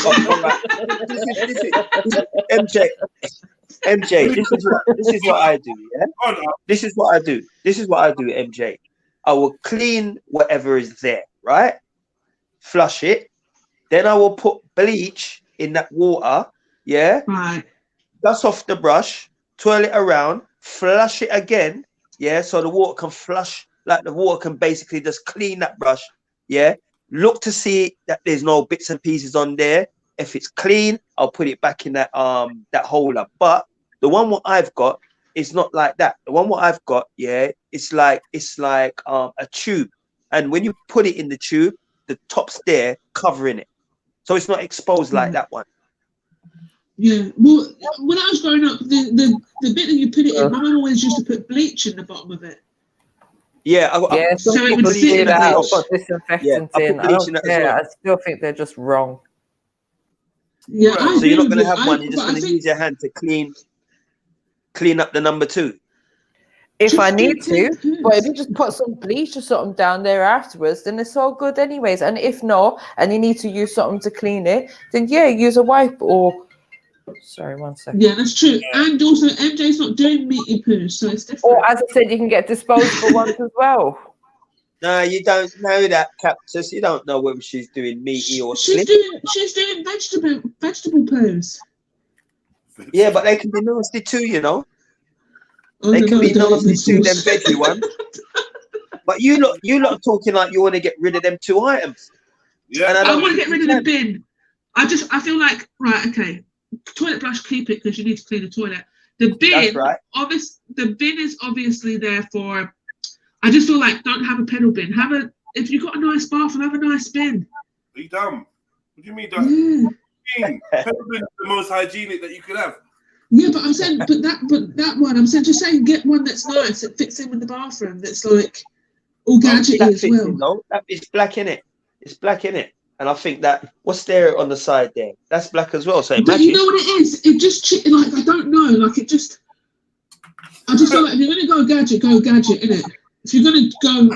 MJ, this is what I do, yeah? This is what I do, MJ. I will clean whatever is there, right? Flush it. Then I will put bleach in that water, yeah? Right. Dust off the brush, twirl it around, flush it again. Yeah, so the water can flush, like the water can basically just clean that brush. Yeah, look to see that there's no bits and pieces on there. If it's clean, I'll put it back in that that holder. But the one what I've got is not like that. The one what I've got, yeah, it's like a tube, and when you put it in the tube, the top's there covering it, so it's not exposed like that one. Yeah, well, when I was growing up, the bit that you put it in, my mum always used to put bleach in the bottom of it. Yeah, some so it people would sit do in that. the I've got disinfectant in. I don't care. I still think they're just wrong. Yeah, so you're not going to have one. You're just going to use your hand to clean up the number 2. If I need to, but if you just put some bleach or something down there afterwards, then it's all good anyways. And if not, and you need to use something to clean it, then yeah, use a wipe or. Sorry, 1 second. Yeah, that's true. And also, MJ's not doing meaty poos, so it's different. Or as I said, you can get disposable ones as well. No, you don't know that, Cactus. You don't know whether she's doing meaty or she's doing vegetable poos. Yeah, but they can be nasty too, you know. They can be nasty too, them veggie ones. But you lot are talking like you want to get rid of them 2 items. Yeah, I want to get rid of the bin. I feel like, right, okay, toilet brush, keep it because you need to clean the toilet. The bin, that's right. The bin is obviously there for. I just feel like don't have a pedal bin. If you've got a nice bathroom, have a nice bin. Are you dumb? What do you mean, dumb? Pedal bin is the most hygienic that you could have. Yeah, but I'm saying, but that one, I'm saying, just saying, get one that's nice that fits in with the bathroom. That's like all gadgety as well. It's black in it. It's black in it, and I think that what's there on the side there, that's black as well. So imagine. But you know what it is? It just like I don't know. Like it just. I just feel like if you're gonna go gadget, innit? If you're gonna go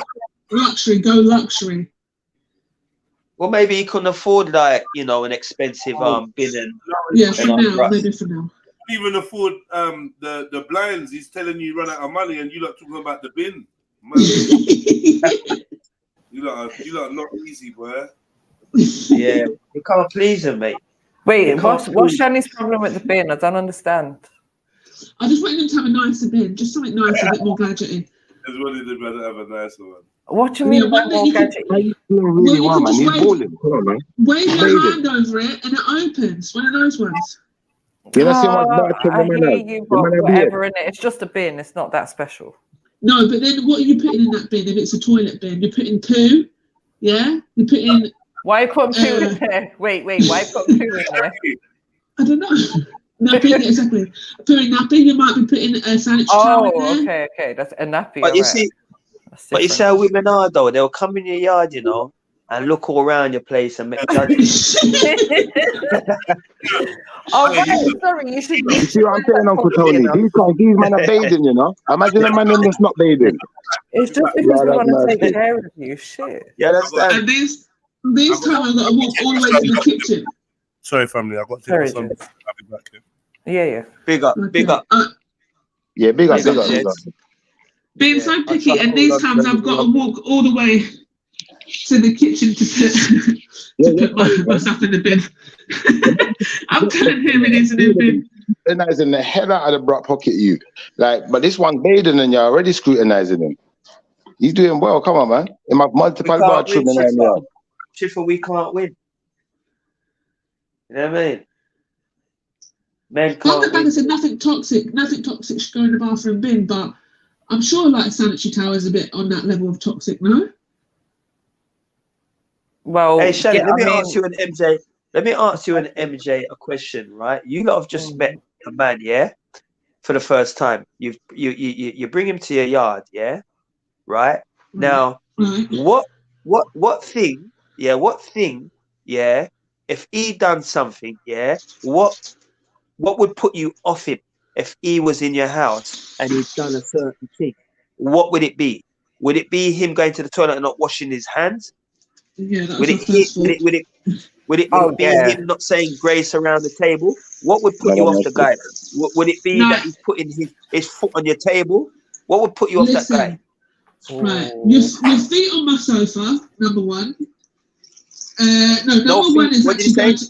luxury, go luxury. Well, maybe he couldn't afford like an expensive bin and for now, maybe for now. Even afford the blinds. He's telling you run out of money, and you lot talking about the bin. you lot are not easy, boy. Yeah, you can't please him, mate. Wait, what's Shani's problem with the bin? I don't understand. I just want him to have a nicer bin, just something nicer, a bit more gadgety. As well as they'd rather have a nicer one. What do you mean by more gadgety? Wave your hand over it and it opens. One of those ones. I hear you, but whatever in it. It's just a bin. It's not that special. No, but then what are you putting in that bin? If it's a toilet bin, you're putting poo. Yeah, you put in. Why put poo in there? Wait. Why put poo in there? I don't know. Nappy, exactly. Putting nappy, you might be putting a sanitary towel in there. Okay. That's a nappy. But you see, but you see how women are though. They'll come in your yard, and look all around your place and make judgments. Sorry, you should. You see what I'm saying, Uncle Tony? These men are bathing, Imagine a man that's not bathing. It's just because we want to take care of you. Shit. Yeah, that's that. And these time I've got to walk all the way to the kitchen. Sorry, family. I've got to take some. I'll be back here. Yeah. Big up. Yeah, big up. Being so picky, and these times I've got to walk all the way to the kitchen to put my stuff in the bin. I'm telling him it is in the bin. Scrutinizing the hell out of the brat pocket, you. But this one's bathing and you're already scrutinizing him. He's doing well. Come on, man. In my multiple bathroom and Schiffer, we can't win. You know what I mean? Men can't win. I said nothing toxic should go in the bathroom bin, but I'm sure like a sanitary towel is a bit on that level of toxic, no? Well, hey Shannon, let me ask you an MJ a question, right? You lot have just met a man, yeah, for the first time. You bring him to your yard, yeah, right? Now, what thing, yeah, if he done something, yeah, what would put you off him if he was in your house and he'd done a certain thing? What would it be? Would it be him going to the toilet and not washing his hands? Yeah, would it be him not saying grace around the table? What would put you off the guy? Would it be that he's putting his foot on your table? What would put you off that guy? Right, your feet on my sofa, number one. Number one is what did you say? Say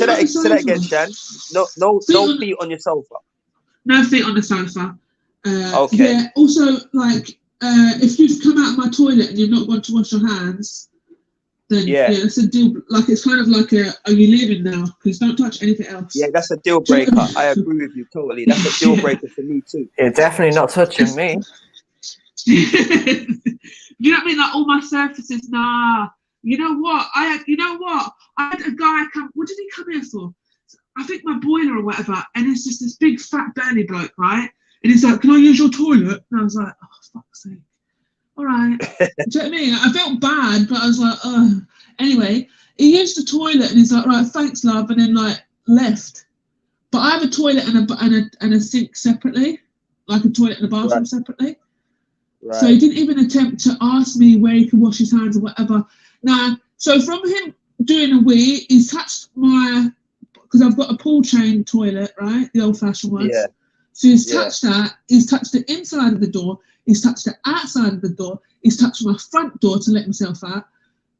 that again, Shan. No feet on your sofa. No feet on the sofa. Okay. Yeah. Also, like, if you've come out of my toilet and you've not gone to wash your hands, then it's a deal. Like it's kind of like are you leaving now? Because don't touch anything else. Yeah, that's a deal breaker. I agree with you totally. That's a deal breaker for me too. You're definitely not touching me. You know what I mean? Like all my surfaces, nah. You know what? I had a guy come. What did he come here for? I think my boiler or whatever. And it's just this big fat burly bloke, right? And he's like, "Can I use your toilet?" And I was like, "Oh, fuck's sake! All right." Do you know what I mean? I felt bad, but I was like, "Oh." Anyway, he used the toilet, and he's like, "Right, thanks, love," and then like left. But I have a toilet and a sink separately, like a toilet and a bathroom separately. Right. So he didn't even attempt to ask me where he could wash his hands or whatever. Now, so from him doing a wee, he's touched because I've got a pull chain toilet, right? The old-fashioned ones. Yeah. So he's touched that. He's touched the inside of the door. He's touched the outside of the door. He's touched my front door to let himself out.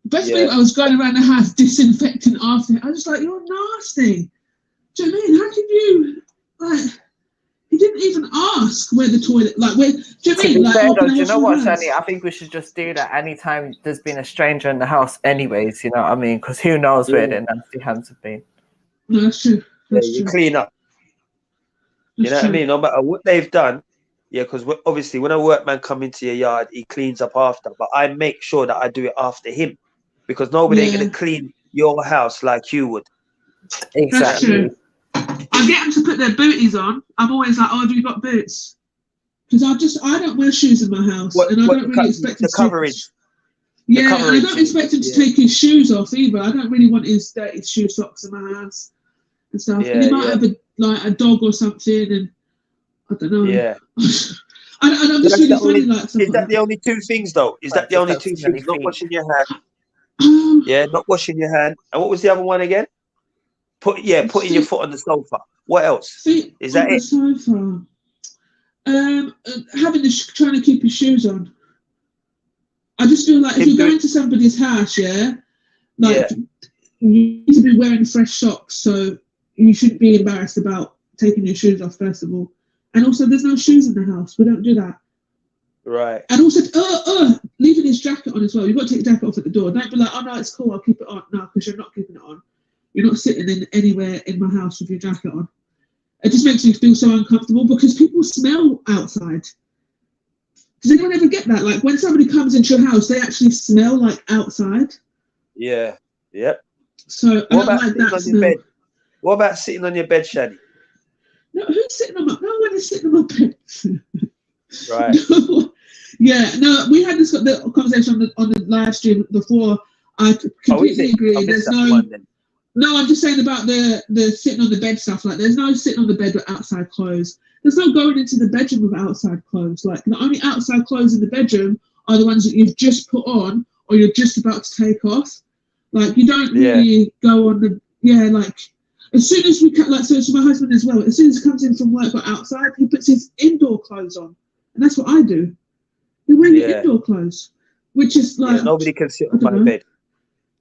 Best believe I was going around the house disinfecting after it. I was like, "You're nasty." Do you know what I mean? How can you, like... He didn't even ask where the toilet, like, where, do you mean? Like, Fair, though, do you know what, Shani? I think we should just do that anytime there's been a stranger in the house anyways, you know what I mean? Because who knows where their nasty hands have been. No, that's true. That's you clean up. You know what I mean? No matter what they've done, because obviously when a workman come into your yard, he cleans up after, but I make sure that I do it after him because nobody ain't going to clean your house like you would. Exactly. That's true. I get them to put their booties on. I'm always like, "Oh, have you got boots?" Because I don't wear shoes in my house, and I don't really expect the coverage. Yeah, and I don't expect him to take his shoes off either. I don't really want his dirty shoe socks in my house and stuff. And he might have a dog or something, and I don't know. Yeah. and I'm just really funny like stuff. Is that the only two things though? Is that the only two things? Not washing your hand. Yeah, not washing your hand. And what was the other one again? Putting your foot on the sofa. What else? Is that it? Sofa. Trying to keep your shoes on. I just feel like if you go into somebody's house, you need to be wearing fresh socks, so you shouldn't be embarrassed about taking your shoes off first of all. And also, there's no shoes in the house. We don't do that. Right. And also, leaving his jacket on as well. You've got to take your jacket off at the door. Don't be like, "Oh no, it's cool, I'll keep it on." No, because you're not keeping it on. You're not sitting in anywhere in my house with your jacket on. It just makes me feel so uncomfortable because people smell outside. Does anyone ever get that? Like when somebody comes into your house, they actually smell like outside. Yeah. Yep. So I don't like that smell. Bed? What about sitting on your bed, Shani? No, who's sitting on my? No one is sitting on my bed. Right. Yeah. No, we had this conversation on the live stream before. I completely agree. There's no. No, I'm just saying about the sitting on the bed stuff. Like, there's no sitting on the bed with outside clothes. There's no going into the bedroom with outside clothes. Like, the only outside clothes in the bedroom are the ones that you've just put on or you're just about to take off. Like, you don't really go on the like. As soon as we so my husband as well. As soon as he comes in from work or outside, he puts his indoor clothes on, and that's what I do. You're wearing your indoor clothes, which is like nobody can sit on my bed.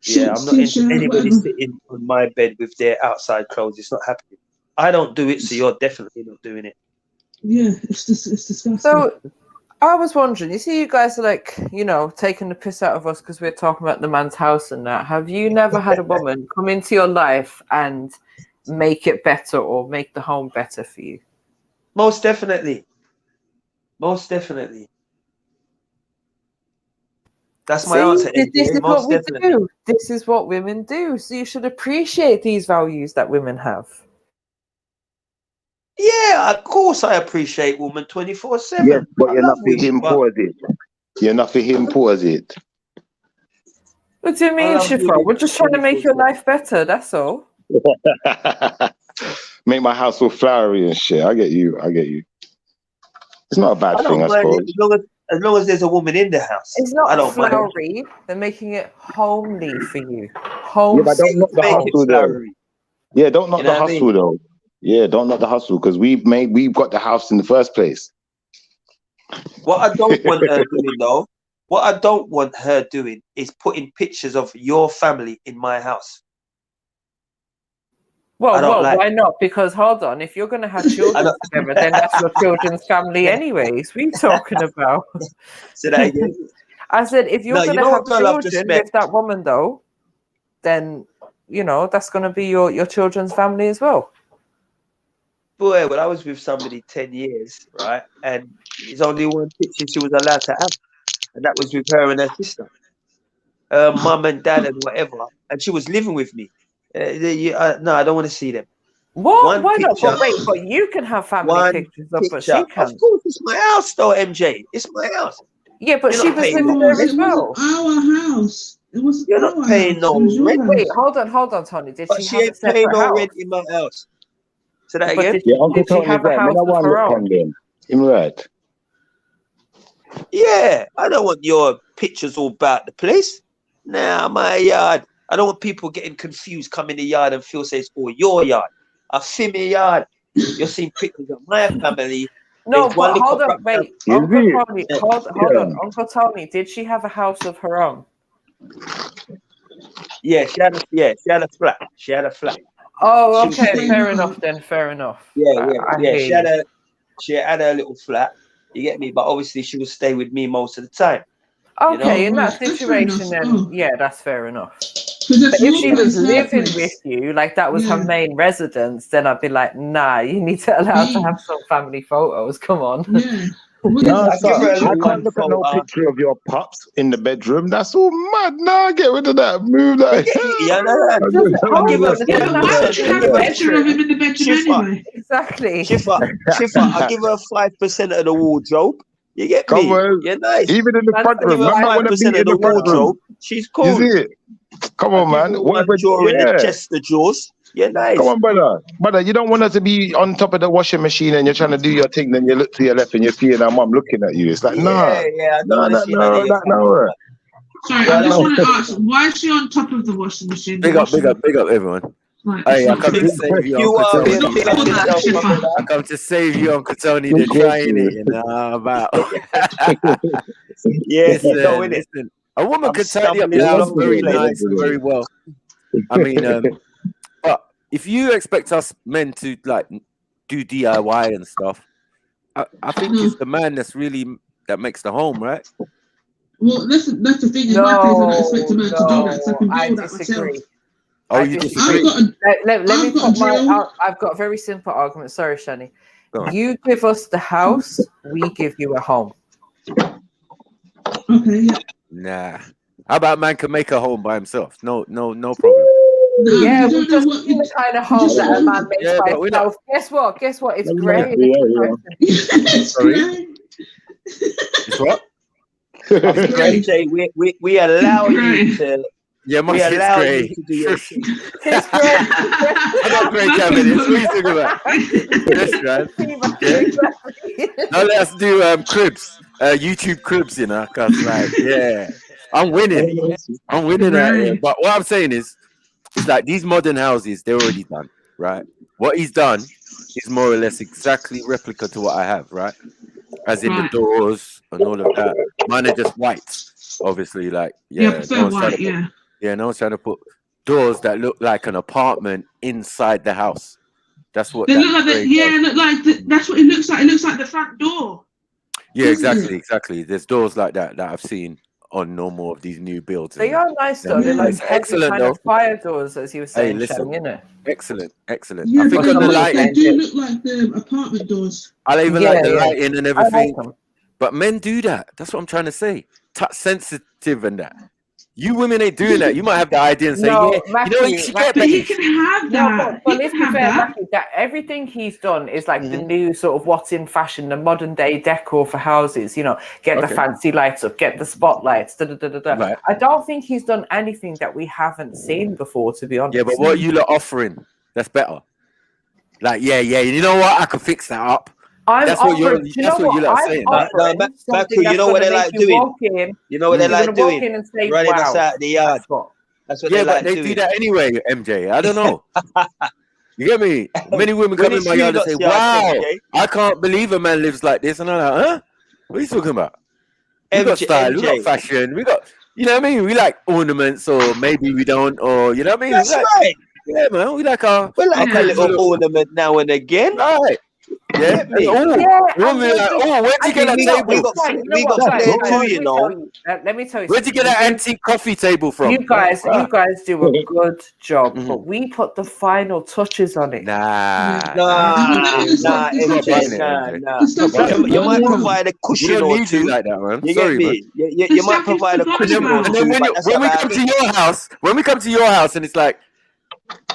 Yeah, I'm not into anybody sitting on my bed with their outside clothes. It's not happening. I don't do it, so you're definitely not doing it. Yeah, it's disgusting. So I was wondering, you see, you guys are like, taking the piss out of us because we're talking about the man's house and that. Have you never had a woman come into your life and make it better or make the home better for you? Most definitely. Most definitely. That's my answer. This is what we do. This is what women do. So you should appreciate these values that women have. Yeah, of course I appreciate women 24/7. Yeah, but you're not for him, pause it. You're not for him, pause it. What do you mean, Shifra? We're just trying to make your life better, that's all. Make my house all flowery and shit. I get you. It's not a bad thing, I suppose. As long as there's a woman in the house. It's not flowery. They're making it homely for you. Home. Yeah, but don't knock the hustle though. Yeah, don't knock the hustle though. Yeah, don't knock the hustle because we've got the house in the first place. What I don't want her doing though, what I don't want her doing is putting pictures of your family in my house. Well, why not? Because hold on, if you're going to have children together, then that's your children's family anyways. What are you talking about? Say that again. I said, if you're No, going you to know have what girl I've just children met? with that woman, though, then, you know, that's going to be your children's family as well. Boy, when I was with somebody 10 years, right, and it's only one picture she was allowed to have, and that was with her and her sister, her mum and dad and whatever, and she was living with me. No, I don't want to see them. What? One Why not? picture. But wait, but you can have family One pictures up, but picture. she can't. Of course, it's my house, though, MJ. It's my house. Yeah, but You're she not was paying living no there rent. as well. Our house. It was You're not paying no rent. Wait, hold on, Tony. Did But she she have a ain't paying separate no house? rent in my house. Say that But again? did Yeah, Uncle she Tony, have a right? house I of want to her look own? on them. Him right. Yeah, I don't want your pictures all about the place. Nah, my yard. I don't want people getting confused, come in the yard and feel say it's all your yard. I film your yard. You're seeing pictures of my family. No, There's one but hold little on, wait. Is Uncle it? Tony, hold on. Uncle Tony, did she have a house of her own? Yeah, she had a flat. She had a flat. Oh, She was okay, staying- fair enough then, fair enough. Yeah. I hear She had her little flat. You get me? But obviously she would stay with me most of the time. Okay, you know? in that That's fair enough. situation, then Oh. yeah, that's fair enough. Because But if she was her living place. with you, like that was her Yeah. main residence, then I'd be like, nah, you need to allow her to have some family photos. Come on. Yeah. No, I give her a I little can't one look at no photo. picture of your pops in the bedroom. That's all mad. Nah, get rid of that. Move that. Yeah, no. I give her Why would you have a picture of him in the bedroom anyway? Exactly. Shiffer, I give her 5% of the wardrobe. You get Come me? on. You're nice. Even in the front I give room. her Man, I want to 5% be of in the the front room. wardrobe. She's cool. You see it? Come on, I give man. her What one if it- drawer in yeah. the chest of drawers. You're nice. Come on, brother. Brother, you don't want her to be on top of the washing machine and you're trying to do your thing, then you look to your left and you're seeing her mum looking at you. It's like, nah. I don't want to see none of your No. Sorry, I just want to ask, why is she on top of the washing machine? Big up everyone. Right, Hey, I it's come not to fair. save you, You Uncle are Tony. big up yourself, my brother. I come to save you, Uncle Tony. They're trying it, you know, about. Yeah, listen, in it. listen. A woman I'm can tidy up the stumbling all house over very the place. nice, very well. I mean, but if you expect us men to like do DIY and stuff, I think it's the man that makes the home, right? Well, that's the thing. In my case, I don't expect a man to do that, so I can do all that myself. Oh, you disagree? Let me put I've got a very simple argument. Sorry, Shani. You give us the house, we give you a home. Okay, yeah. Nah. How about man can make a home by himself? No problem. No, yeah, you we don't know just what in the kind of home that a man makes by but we're himself. Guess what? It's great. It's Sorry? It's what? MJ, we allow you to. Yeah, my we shit's allow grey. you to do your thing. It's great. I got great cabinets. What are you talking about? Yes, right? Now let us do cribs, YouTube cribs, you know, cause like, yeah, I'm winning out here. But what I'm saying is like these modern houses, they're already done, right? What he's done is more or less exactly replica to what I have, right? As in the doors and all of that. Mine are just white, obviously. Like, yeah, no one's trying to put doors that look like an apartment inside the house. That's what they look like. That's what it looks like. It looks like the front door. Yeah, exactly. There's doors like that I've seen on normal of these new builds. They are nice though. They're like excellent kind of fire doors, as you were saying, listen, you know. Excellent. Yeah, I think but on the lighting, they do look like the apartment doors. I even like the lighting and everything. Like but men do that. That's what I'm trying to say. Touch sensitive and that. You women ain't doing that. You might have the idea and say, Matthew, you should get But he can have that. No, but let's be fair, Matthew, that everything he's done is like the new sort of what's in fashion, the modern day decor for houses. You know, get the fancy lights up, get the spotlights. Right. I don't think he's done anything that we haven't seen before, to be honest. Yeah, but what you lot offering? That's better. Like, yeah. You know what? I can fix that up. That's what you're saying. Matthew, you know what they like doing? You know what they like doing? Running us out of the yard. That's what they like doing. They do that anyway, MJ. I don't know. You get me? Many women come in my yard and say, wow, I can't believe a man lives like this. And I'm like, huh? What are you talking about? We got style, we got fashion, we got, you know what I mean? We like ornaments, or maybe we don't, or you know what I mean? That's right. Yeah, man. We like a little ornament now and again. Right. Yeah. Oh, where'd you get that table? We got flair too, you know. Let me tell you. Where'd you get that antique coffee table from? You guys do a good job, but we put the final touches on it. Nah. You might provide a cushion or two. Like that, man. You Sorry, get me? You might provide a cushion or two. And then when we come to your house, and it's like,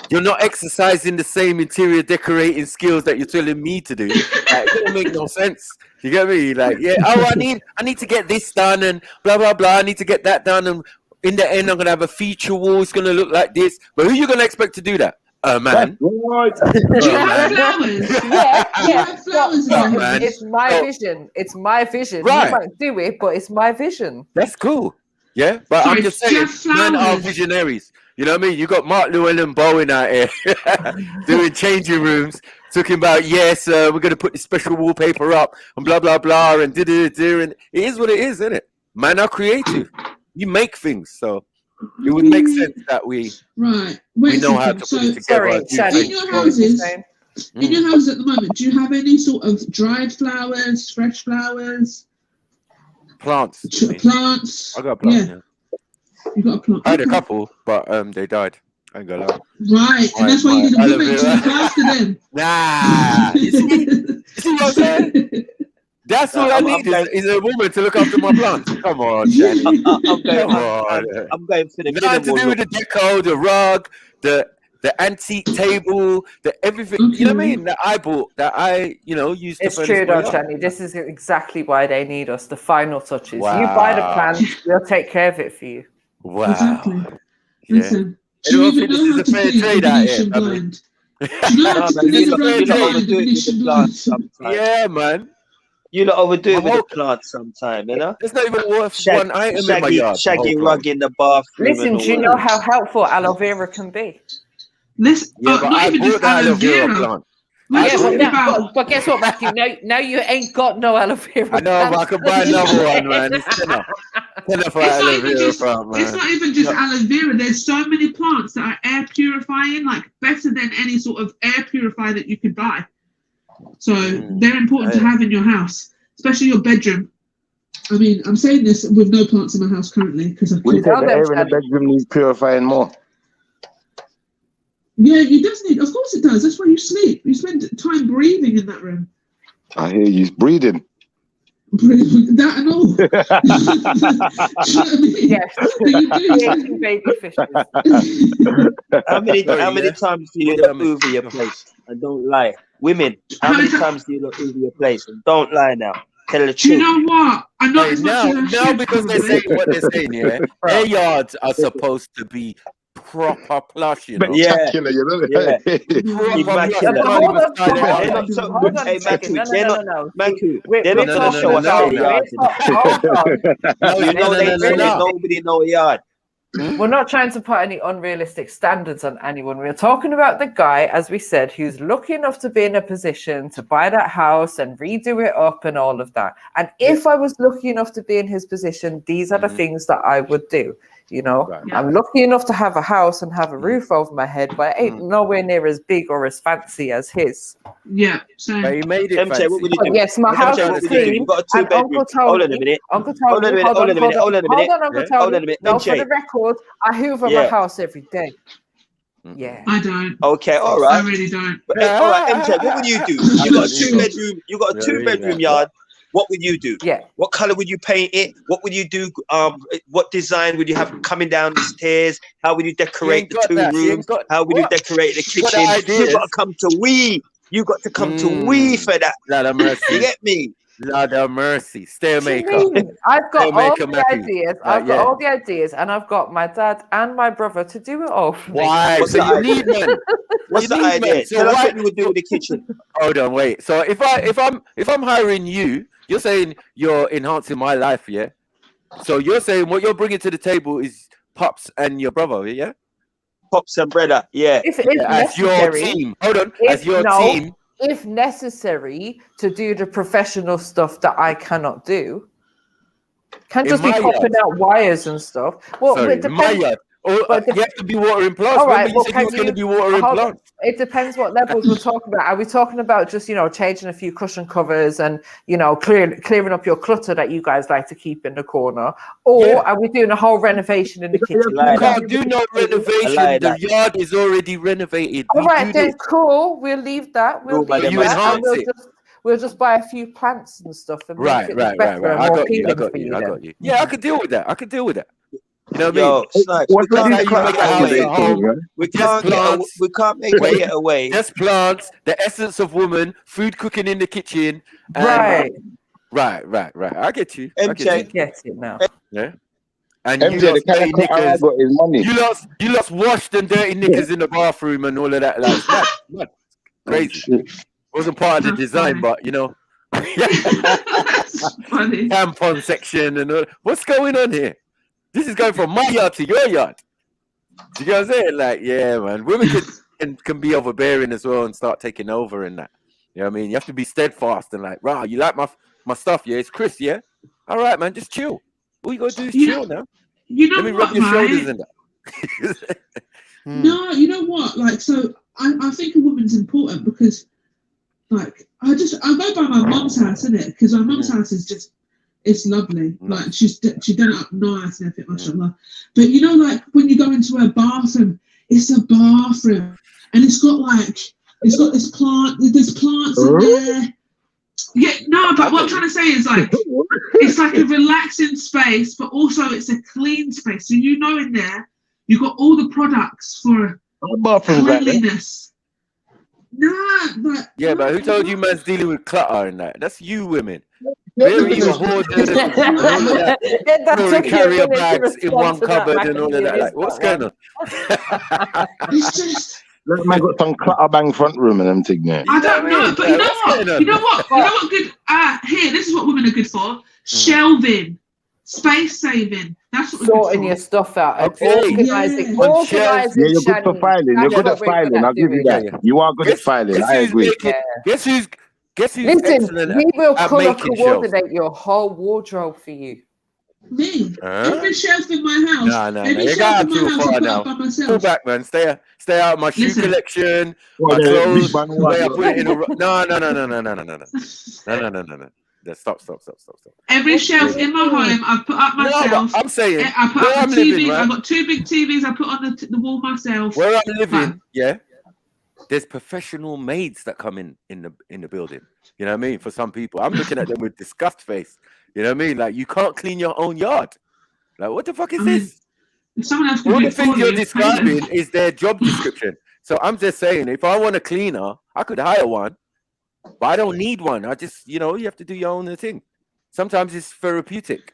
you're not exercising the same interior decorating skills that you're telling me to do. Like, it doesn't make no sense. You get me? Like, yeah, I need to get this done and blah blah blah. I need to get that done, and in the end, I'm gonna have a feature wall. It's gonna look like this. But who are you gonna expect to do that? Man. Flowers. Yeah. Flowers. It's my vision. It's my vision. Right. You might do it, but it's my vision. That's cool. Yeah, but I'm just saying, men are visionaries. You know what I mean? You got Mark Llewellyn Bowen out here doing changing rooms, talking about, yes, we're going to put this special wallpaper up and blah, blah, blah, and da-da-da-da. And it is what it is, isn't it? Men are creative. You make things. So it would make sense that we know how to put it together. In your houses, at the moment, do you have any sort of dried flowers, fresh flowers? Plants. Plants. I got a plant, yeah. You got a plant. I had a couple, but they died. I ain't gonna lie. Right, and that's why you didn't give it to look after them. Nah. You see what I'm saying? That's all I need is a woman to look after my plants. Come on, Jenny. I'm going for the nothing to do with the deco, the rug, the antique table, the everything. You know what I mean? That I bought, that I used to. It's true, though, Shani. This is exactly why they need us. The final touches. Wow. You buy the plant, we'll take care of it for you. Wow. Exactly. Yeah. Listen, do you even know how to play Venetian blind? Do you know how to play Venetian blind? Yeah, man. You lot overdo it with the plants sometime, you know? It's not even worth one item in my yard. Shaggy rug in the bathroom. Listen, do you know how helpful aloe vera can be? Listen, but I bought the aloe vera plant. But guess what, Matthew? Now you ain't got no aloe vera. I know, but I could buy another one, man. It's tenner for aloe vera plant, man. It's not even just aloe vera. There's so many plants that are air purifying, like better than any sort of air purifier that you could buy. So they're important to have in your house, especially your bedroom. I mean, I'm saying this with no plants in my house currently because I we said the air in the bedroom needs purifying more. Yeah, it does need. Of course, it does. That's why you sleep. You spend time breathing in that room. I hear you breathing. That and all. How many times do you look over your place? And don't lie. Women, how many times do you look over your place? And don't lie now. Tell the truth. Do you know what? I'm not as much as I now should, because they're saying what they're saying, yeah. Their yards are supposed to be proper plush, you know. Spectacular, you know. They're not going to show us how the yard. Nobody know a yard. We're not trying to put any unrealistic standards on anyone. We're talking about the guy, as we said, who's lucky enough to be in a position to buy that house and redo it up and all of that. And if I was lucky enough to be in his position, these are the things that I would do. You know, I'm lucky enough to have a house and have a roof over my head, but it ain't nowhere near as big or as fancy as his. Yeah, same. But he made it MJ, what would you do? Yes, my house is clean. You've got a two-bedroom. Hold on a minute. Uncle Tony, hold on a minute. Hold on a minute. No, for the record, I hoover my house every day. Yeah. I don't. Okay, all right. I really don't. But, all right, MJ, what would you do? You got a two-bedroom. You got a two-bedroom yard. What would you do? Yeah. What color would you paint it? What would you do? What design would you have coming down the stairs? How would you decorate the two rooms? How would you decorate the kitchen? You got to come to we. You got to come to we for that. Lord of mercy. You get me? Lord of mercy. Stairmaker. I've got all the ideas. I've got all the ideas, and I've got my dad and my brother to do it all. Why? So you need men. What's the idea? Tell us what you would do with the kitchen. Hold on, wait. So if I'm hiring you, you're saying you're enhancing my life, yeah? So you're saying what you're bringing to the table is Pops and your brother, yeah? Pops and brother, yeah. As your team. Hold on. As your team. If necessary to do the professional stuff that I cannot do. Can't just be popping out wires and stuff. Well, sorry, my yard. Or you have to be watering plants. All right, Remember you said you was going to be watering plants. It depends what levels we're talking about. Are we talking about just, you know, changing a few cushion covers and, you know, clearing up your clutter that you guys like to keep in the corner? Or are we doing a whole renovation in the kitchen? You can't do no renovation. The yard is already renovated. All right, then cool. We'll leave that. We'll leave you that. enhance And it. we'll just buy a few plants and stuff and make it Right. better and I more got you. appealing for you. I got you. Yeah, I could deal with that. You know what Yo, I mean? Snipes, What's how you make a house at home? We can't make her get away. Just plants, the essence of woman, food cooking in the kitchen. Right. I get you. MJ gets it now. Yeah. And MJ, you the lost kind dirty of cut I knickers. got is money. You lost washed and dirty knickers in the bathroom and all of that. Like, mad. Crazy. Wasn't part of the design, but you know. Tampon section and all. What's going on here? This is going from my yard to your yard. Do you know what I'm saying? Like, yeah, man. Women can be overbearing as well and start taking over and that. You know what I mean? You have to be steadfast and like, rah, you like my stuff, yeah? It's Chris, yeah? All right, man, just chill. All you gotta do is chill now. You know Let me what, rub your shoulders right? in that. No, you know what? Like, so I think a woman's important because, like, I go by my mum's house, innit? Because my mum's house is just, it's lovely. Like, she done it up nice and everything, mashallah. But you know, like, when you go into her bathroom, it's a bathroom, and it's got this plant. There's plants in there. Yeah, no, but what I'm trying to say is like it's like a relaxing space, but also it's a clean space. So you know, in there you've got all the products for cleanliness. Nah, but Yeah, but who told you man's dealing with clutter and that? That's you women. Very hoarders and all of that. Throwing carrier bags in one cupboard and all of that. Like, what's going on? It's just. Look, man, got some clutter bang front room and them thing there. I don't know, but you know what? You know what good? Here, this is what women are good for: shelving, space saving. That's what we're sorting good for. your stuff out. Organizing. Yeah, you're good for filing. You're good at filing. I'll give you that. You are good at filing. I agree. Guess who's Listen, excellent we will at color making coordinate your whole wardrobe for you. Me, every shelf in my house. No. Every You shelf got in my too house, I far put now. up by myself. Pull back, man. Stay out of my shoe Listen. collection, Well, my clothes, big man the way I was- put it in a no. Stop. Every shelf in my home, I've put up myself. No, but I'm saying I put where up I'm the TV. living, right? I've got two big TVs. I put on the wall myself. Where I'm living, yeah, there's professional maids that come in the building. You know what I mean? For some people, I'm looking at them with disgust face. You know what I mean? Like, you can't clean your own yard. Like, what the fuck is this? If someone else can All do the it for things you're you, describing is their job description. So I'm just saying, if I want a cleaner, I could hire one, but I don't need one. I just, you have to do your own thing. Sometimes it's therapeutic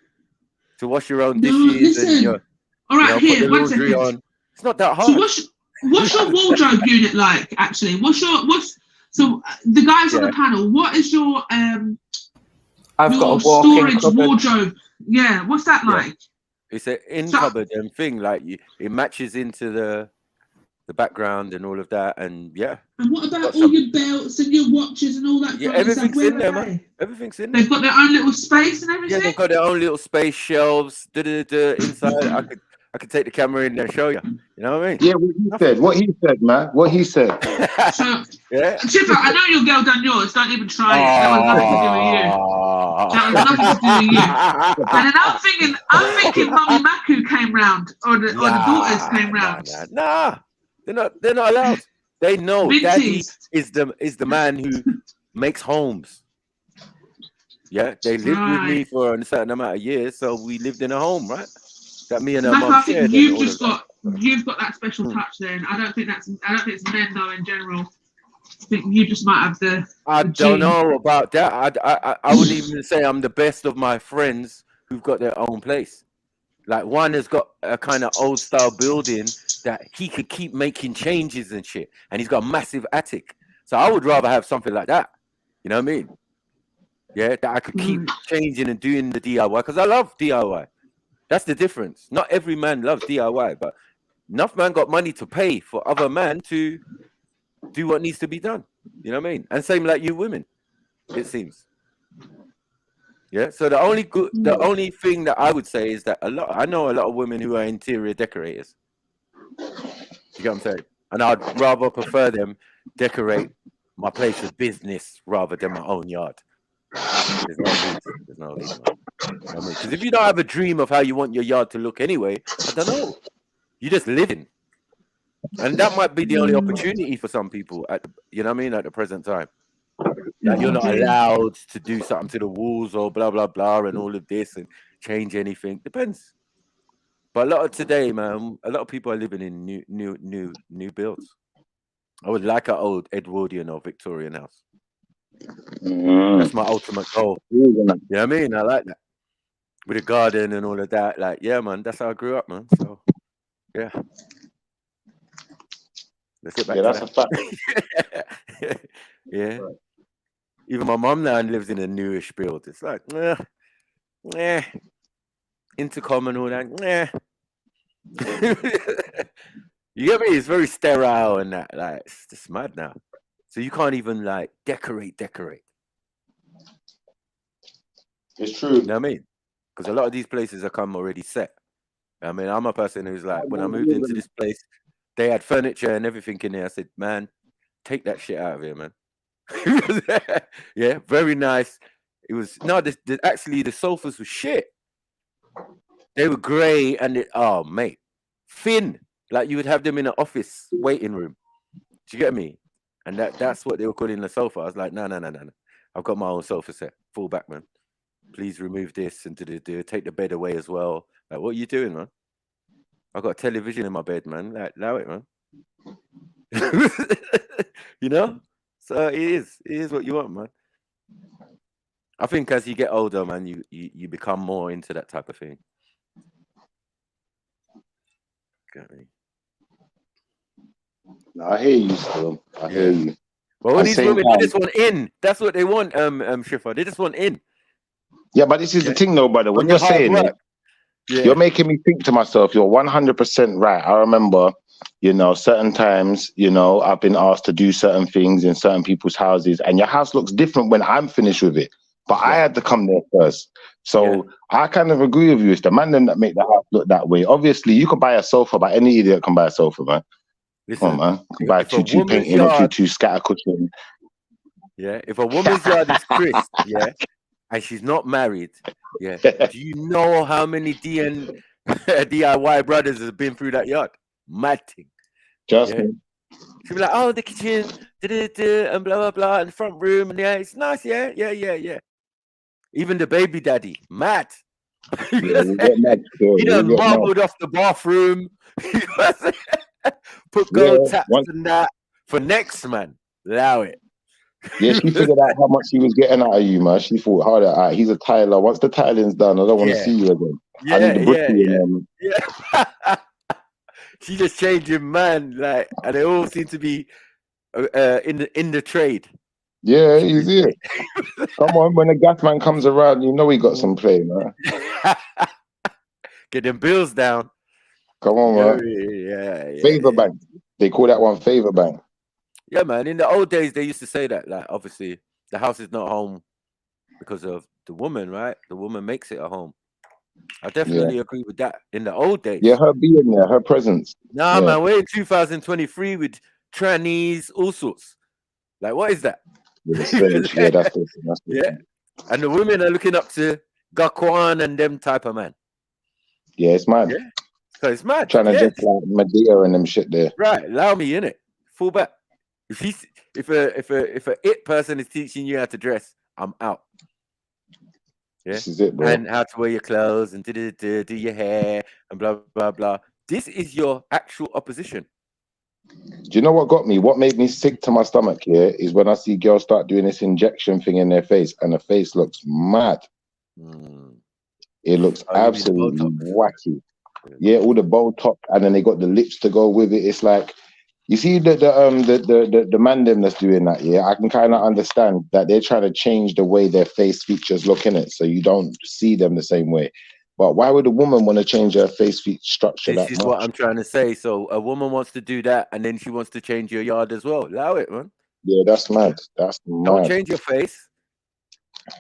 to wash your own dishes and all right, put here, the one laundry second. on. It's not that hard. So what's your wardrobe unit like? Actually, so the guys on the panel? What is your I've your got a walk-in storage cupboard. wardrobe? Yeah, what's that like? It's an in cupboard and thing, like it matches into the background and all of that, and yeah. And what about all your belts and your watches and all that? Yeah, kind of stuff? everything's Where in there, are man. they? Everything's in there. They've got their own little space and everything. Yeah, they've got their own little space, shelves, inside. I could take the camera in there and show you. You know what I mean? Yeah, what he said, man. What he said. So, yeah. Chipper, I know your girl done yours. Don't even try it. That was nothing to do with you. That was nothing to do with you. And then I'm thinking Mummy Maku came round, or the daughters came round. Nah, they're not allowed. They know Big Daddy teeth. is the man who makes homes. Yeah, they lived with me for a certain amount of years, so we lived in a home, right? That me and her mum I shared. think you've got that special touch then. I don't think it's men though in general. I think you just might have the don't gene. know about that. I wouldn't even say I'm the best of my friends who've got their own place. Like, one has got a kind of old style building that he could keep making changes and shit, and he's got a massive attic. So I would rather have something like that. You know what I mean? Yeah, that I could keep changing and doing the DIY, because I love DIY. That's the difference. Not every man loves DIY, but enough man got money to pay for other man to do what needs to be done. You know what I mean? And same like you women, it seems. Yeah. So the only thing that I would say is that I know a lot of women who are interior decorators. You get what I'm saying? And I'd rather prefer them decorate my place of business rather than my own yard. There's no need. There's no need, man. You know what I mean? Because if you don't have a dream of how you want your yard to look anyway, I don't know. You're just living. And that might be the only opportunity for some people at the, you know what I mean, at the present time. That you're not allowed to do something to the walls or blah blah blah and all of this and change anything. Depends. But a lot of today, man, a lot of people are living in new builds. I would like an old Edwardian or Victorian house. That's my ultimate goal. You know what I mean? I like that. With a garden and all of that. Like, yeah, man, that's how I grew up, man. So yeah. Let's get back to that's that. a fact. Yeah. Even my mum now lives in a newish build. It's like, intercom and all that. You get me? It's very sterile and that. Like, it's just mad now. So you can't even like decorate. It's true. You know what I mean? Because a lot of these places are come already set. I mean, I'm a person who's like, when I moved into this place, they had furniture and everything in there. I said, man, take that shit out of here, man. Yeah, very nice. It was actually the sofas were shit. They were grey and oh mate, thin. Like you would have them in an office waiting room. Do you get me? And that's what they were calling the sofa. I was like, no. I've got my own sofa set. Fall back, man. Please remove this and take the bed away as well. Like, what are you doing, man? I've got a television in my bed, man. Like, allow it, man. You know? So it is what you want, man. I think as you get older, man, you become more into that type of thing. Got me. No, I hear you, Storm. I hear you. Well, all these women, they just want in. That's what they want, Shifa. They just want in. Yeah, but this is the thing, though, brother. When you're saying it, you're making me think to myself, you're 100% right. I remember, you know, certain times, you know, I've been asked to do certain things in certain people's houses, and your house looks different when I'm finished with it. But I had to come there first. So I kind of agree with you. It's the man them that make the house look that way. Obviously, you can buy a sofa, but any idiot can buy a sofa, man. Listen, come on, man. You can buy tutu painting or tutu scatter cushion. Yeah, if a woman's yard is crisp, and she's not married, do you know how many DIY brothers have been through that yard? Mad thing. Just me. She'll be like, oh, the kitchen, and blah, blah, blah, and the front room, and it's nice, yeah. Even the baby daddy, mad. He done marbled off the bathroom. Put gold taps and that for next, man. Allow it. Yeah, she figured out how much she was getting out of you, man. She thought, hold on, he's a tiler. Once the tiling's done, I don't want to see you again. I need the brickie in there. She just changing, man. Like, and they all seem to be in the trade. Yeah, he's here. Come on, when the gas man comes around, you know he got some play, man. Get them bills down. Come on, man. Yeah. Favor bank. They call that one favor bank. Yeah, man. In the old days, they used to say that. Like, obviously, the house is not home because of the woman, right? The woman makes it a home. I definitely agree with that. In the old days. Yeah, her being there, her presence. Nah, man, we're in 2023 with trannies, all sorts. Like, what is that? That's and the women are looking up to Gakwan and them type of man. Yeah, it's mad. Yeah. So it's mad. Trying to just like Medea and them shit there. Right, allow me in it. Fall back. If a it person is teaching you how to dress, I'm out. Yeah, this is it, bro. And how to wear your clothes and do your hair and blah blah blah. This is your actual opposition. Do you know what got me? What made me sick to my stomach here is when I see girls start doing this injection thing in their face, and the face looks mad. It looks absolutely wacky. Yeah, all the Botox, and then they got the lips to go with it. It's like, you see the man them that's doing that. Yeah, I can kind of understand that they're trying to change the way their face features look in it, so you don't see them the same way. But why would a woman want to change her face feature structure that much? This is what I'm trying to say. So a woman wants to do that, and then she wants to change your yard as well. Allow it, man. Yeah, that's mad. That's mad. Don't change your face,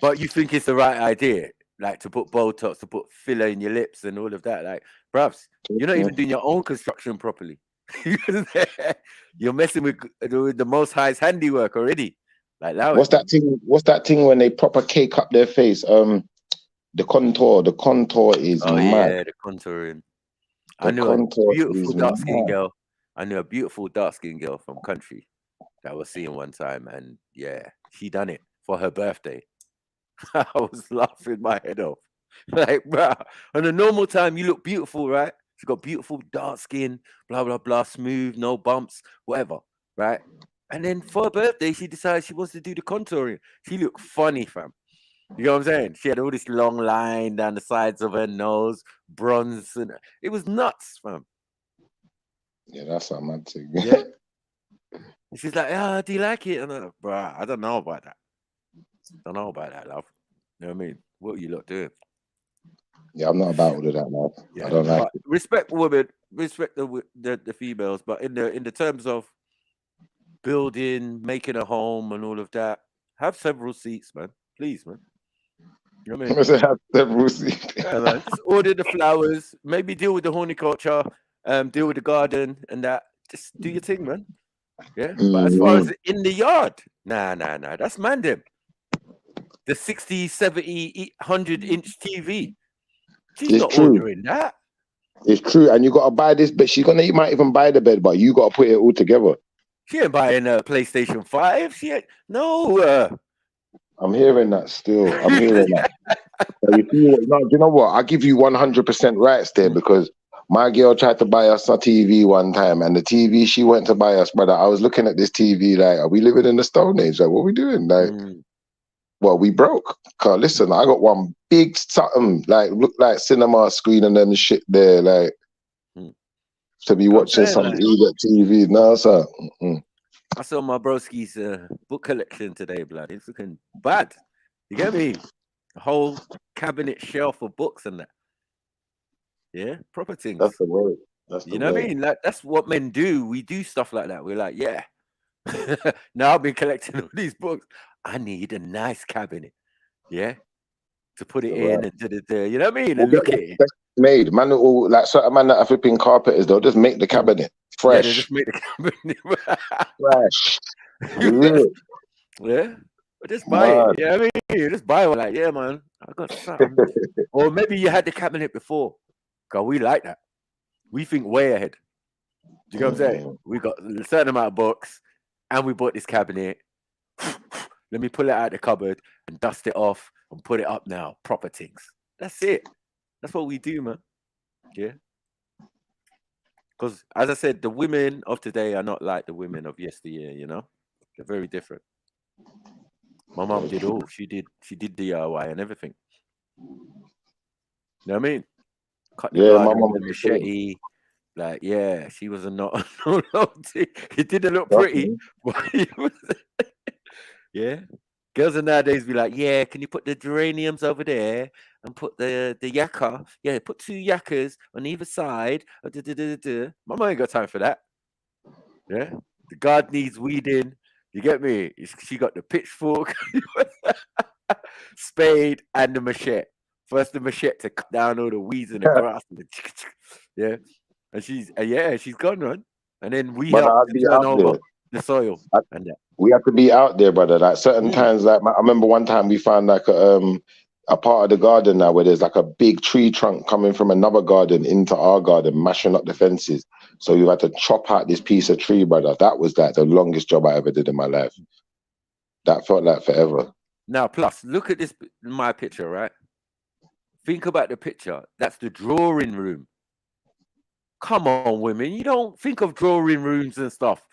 but you think it's the right idea, like to put Botox, to put filler in your lips and all of that. Like, bruv, you're not even doing your own construction properly. You're messing with the Most High's handiwork already. Like that. What's that thing? What's that thing when they proper cake up their face? The contour. The contour is mad. Yeah, the contouring. The I knew a contour beautiful is dark-skinned mad. girl. I knew a beautiful dark-skinned girl from country that I was seeing one time, and yeah, she done it for her birthday. I was laughing my head off. Like, bro, on a normal time, you look beautiful, right? She got beautiful dark skin, blah, blah, blah, smooth, no bumps, whatever, right? And then for her birthday, she decided she wants to do the contouring. She looked funny, fam. You know what I'm saying? She had all this long line down the sides of her nose, bronze, and it was nuts, fam. Yeah, that's a mad thing. Yeah. And she's like, "Ah, do you like it?" And I'm like, "Bruh, I don't know about that. Don't know about that, love. You know what I mean? What are you lot doing?" Yeah, I'm not about all of that, man. Yeah, I don't like it. respect women, respect the females, but in the terms of building, making a home, and all of that, have several seats, man. Please, man. You know what I mean? Have several seats. Yeah, man. Just order the flowers, maybe deal with the horticulture, deal with the garden, and that. Just do your thing, man. Yeah. But as far as in the yard, nah, that's man them. The 60, 70, 100-inch TV. She's It's not true. ordering that. It's true, and you gotta buy this bed. You might even buy the bed, but you gotta put it all together. She ain't buying a PlayStation 5. She ain't no. I'm hearing that still. I'm hearing that. So you know what? I'll give you 100% rights there, because my girl tried to buy us a TV one time, and the TV she went to buy us, brother, I was looking at this TV like, are we living in the Stone Age? Like, what are we doing? Like, well, we broke. Cause listen, I got one big something, like, look like cinema screen and then shit there, like, to be watching some idiot TV. No, sir. I saw my broski's book collection today, blood. It's looking bad. You get me? A whole cabinet shelf of books and that. Yeah, proper things. That's the word. That's the you know word. what I mean? Like, that's what men do. We do stuff like that. We're like, yeah. Now I've been collecting all these books. I need a nice cabinet. Yeah. To put it in and you know what I mean? And look at it. Made man, all like certain man that are flipping carpenters, they'll just make the cabinet fresh. Yeah, they just make the cabinet fresh. Yeah. But just buy it. Yeah, I mean, you just buy one. Like, yeah, man, I got something. Or maybe you had the cabinet before. Cause we like that. We think way ahead. Do you know what I'm saying? We got a certain amount of books, and we bought this cabinet. Let me pull it out of the cupboard and dust it off and put it up now. Proper things. That's it. That's what we do, man. Yeah. Because as I said, the women of today are not like the women of yesteryear, you know? They're very different. My mom did all. She did DIY and everything. You know what I mean? Cut the garden with a machete. Like, yeah, she was not. It didn't look pretty. Yeah. Girls of nowadays be like, yeah, can you put the geraniums over there and put the yakka? Yeah, put 2 yakkers on either side. Mama ain't got time for that. Yeah. The garden needs weeding. You get me? She got the pitchfork, spade, and the machete. First the machete to cut down all the weeds in the grass. Yeah. And she's gone, man. And then we help to turn over the soil and that. We have to be out there, brother. Like certain times, like I remember one time we found like a part of the garden now where there's like a big tree trunk coming from another garden into our garden, mashing up the fences. So you had to chop out this piece of tree, brother. That was like the longest job I ever did in my life. That felt like forever. Now, plus, look at this, my picture, right? Think about the picture. That's the drawing room. Come on, women. You don't think of drawing rooms and stuff.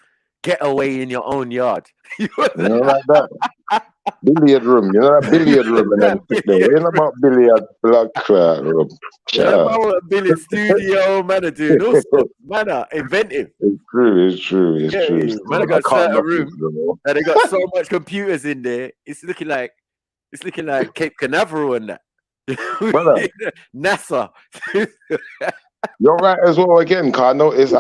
Get away in your own yard. You know, like that. Billiard room. You know that billiard room and then sit there. You know about billiard blood room. You know about billiard studio, man, doing all sorts. Man are inventive. It's true. It's true. It's true. Man, I got a certain room and they got so much computers in there. It's looking like Cape Canaveral and that. NASA. You're right as well again, cause I noticed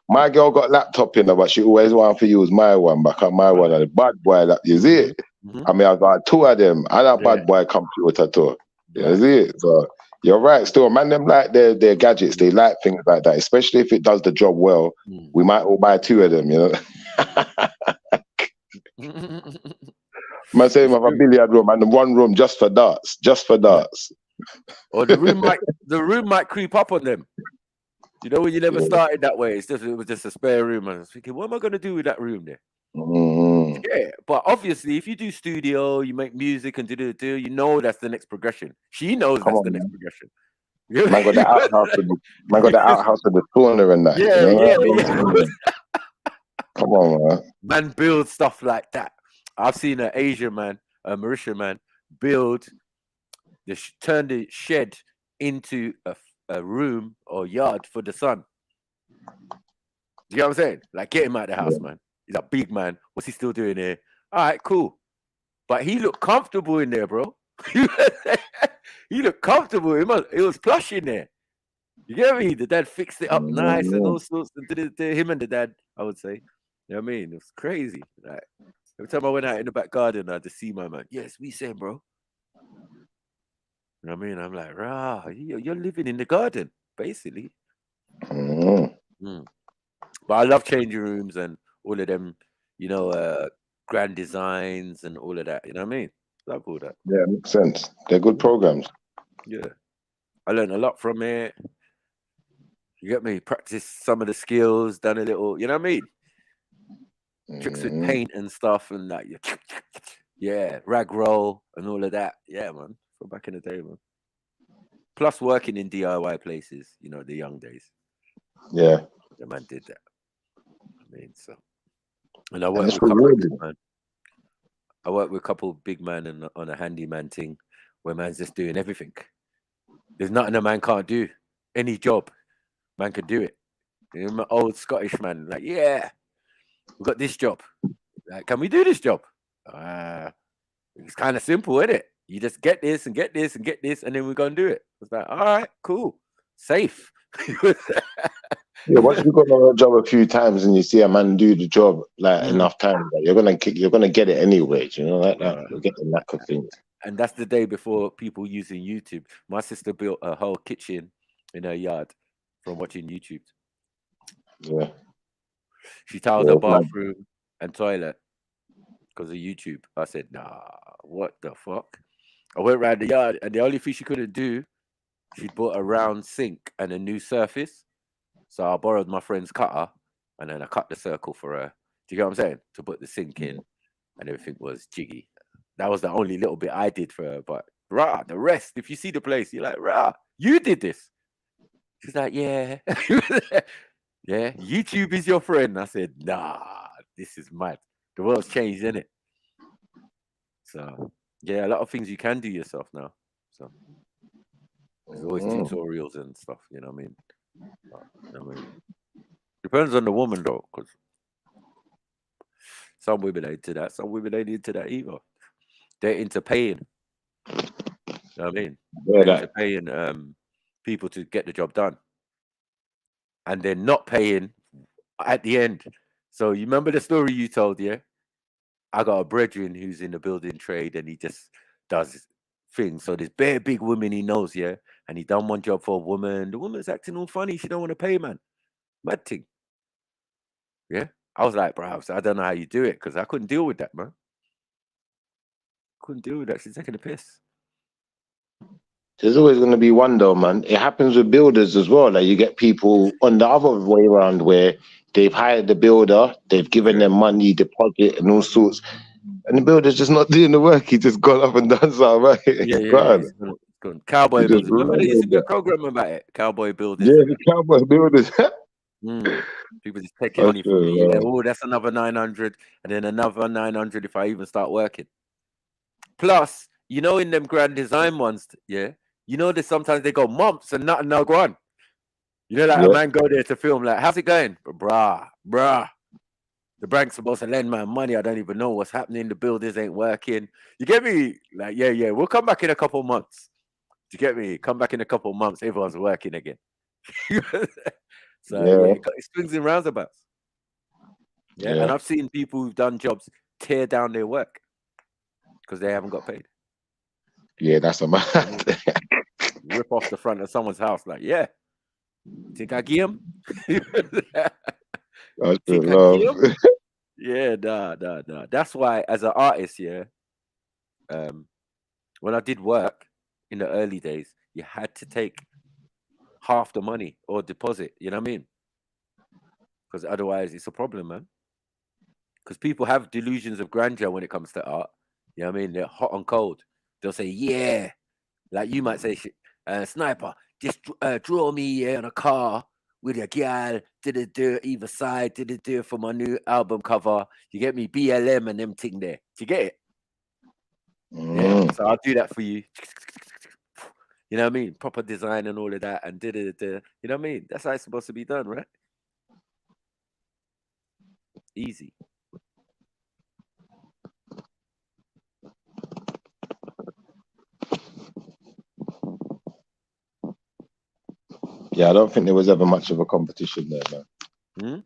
my girl got laptop in her, but she always want to use my one, but my one and the bad boy laptop. You see it? I mean, I got 2 of them. I that bad boy computer too. You see it? So You're right. Still, man, them like their gadgets. They like things like that, especially if it does the job well. We might all buy 2 of them, you know. Man, saying have a billiard room and 1 room just for darts, Or the room might creep up on them. You know, when you never started that way, it was just a spare room. And I was thinking, what am I going to do with that room there? Yeah, but obviously, if you do studio, you make music and do, you know that's the next progression. She knows that's the next progression. Man got the outhouse with the sauna and that. Yeah, you know? Come on, man. Man build stuff like that. I've seen an Asian man, a Mauritian man, build turn the shed into a room or yard for the son. You know what I'm saying? Like, get him out of the house, man. He's a big man. What's he still doing here? All right, cool. But he looked comfortable in there, bro. He looked comfortable. It was plush in there. You get me? The dad fixed it up nice and all sorts. Him and the dad, I would say. You know what I mean? It was crazy. Like, every time I went out in the back garden, I had to see my man. Yes, we saying, bro. You know what I mean? I'm like, rah, you're living in the garden, basically. But I love changing rooms and all of them, you know, grand designs and all of that. You know what I mean? Love all that. Yeah, makes sense. They're good programs. Yeah. I learned a lot from it. You get me? Practice some of the skills, done a little, you know what I mean? Tricks with paint and stuff and that. Yeah, rag roll and all of that. Yeah, man. From back in the day, man. Plus working in DIY places, you know, the young days. Yeah. The man did that. I mean, so. And I worked with a couple of big man. I worked with a couple of big man on a handyman thing where man's just doing everything. There's nothing a man can't do. Any job, man could do it. You know, my old Scottish man, like, yeah, we got this job. Like, can we do this job? It's kind of simple, isn't it? You just get this and get this and get this, and then we're going to do it. It's like, all right, cool, safe. Yeah, once you've got on a job a few times and you see a man do the job like enough times, like, you're gonna get it anyway. You know, like that. You'll get the knack of things. And that's the day before people using YouTube. My sister built a whole kitchen in her yard from watching YouTube. Yeah. She tiled her bathroom and toilet because of YouTube. I said, nah, what the fuck? I went around the yard and the only thing she couldn't do, she bought a round sink and a new surface. So I borrowed my friend's cutter and then I cut the circle for her. Do you get what I'm saying? To put the sink in and everything was jiggy. That was the only little bit I did for her. But rah, the rest, if you see the place, you're like, rah, you did this. She's like, yeah. Yeah, YouTube is your friend. I said, nah, this is mad. The world's changed, isn't it? So, yeah, a lot of things you can do yourself now. So, there's always tutorials and stuff, you know what I mean? Depends on the woman, though, because some women ain't into that. Some women ain't into that either. They're into paying. You know what I mean? Yeah, they're into paying people to get the job done. And they're not paying at the end. So you remember the story you told, yeah? I got a brethren who's in the building trade and he just does things. So there's bare big women he knows, yeah? And he done one job for a woman. The woman's acting all funny. She don't want to pay, man. Mad thing. Yeah? I was like, bro, I don't know how you do it because I couldn't deal with that, man. Couldn't deal with that. She's taking a piss. There's always going to be one though, man. It happens with builders as well. Like you get people on the other way around where they've hired the builder, they've given them money, deposit, and all sorts, and the builder's just not doing the work. He just gone up and done something, right? Yeah. Cowboy builders. Remember there used to be a program about it. Cowboy builders. Yeah, the cowboy builders. People just taking money from me. Yeah, oh, that's another 900, and then another 900 if I even start working. Plus, you know, in them grand design ones, yeah. You know that sometimes they go months and nothing no go on. You know, like a man go there to film, like, how's it going? But bruh. The bank's supposed to lend my money. I don't even know what's happening. The builders ain't working. You get me? Like, yeah. We'll come back in a couple months. Do you get me? Come back in a couple months. Everyone's working again. So yeah, it swings and roundabouts. Yeah, and I've seen people who've done jobs tear down their work because they haven't got paid. Yeah, that's a mad. rip off the front of someone's house. Like, yeah, think I give him? Think I give him? Yeah, nah. That's why, as an artist, yeah, when I did work in the early days, you had to take half the money or deposit. You know what I mean? Because otherwise, it's a problem, man. Because people have delusions of grandeur when it comes to art. You know what I mean? They're hot and cold. They'll say, yeah. Like you might say, Sniper, just draw me on a car with a girl, either side, for my new album cover. You get me? BLM and them thing there. Do you get it? Yeah. So I'll do that for you. You know what I mean? Proper design and all of that. And you know what I mean? That's how it's supposed to be done, right? Easy. Yeah, I don't think there was ever much of a competition there, man.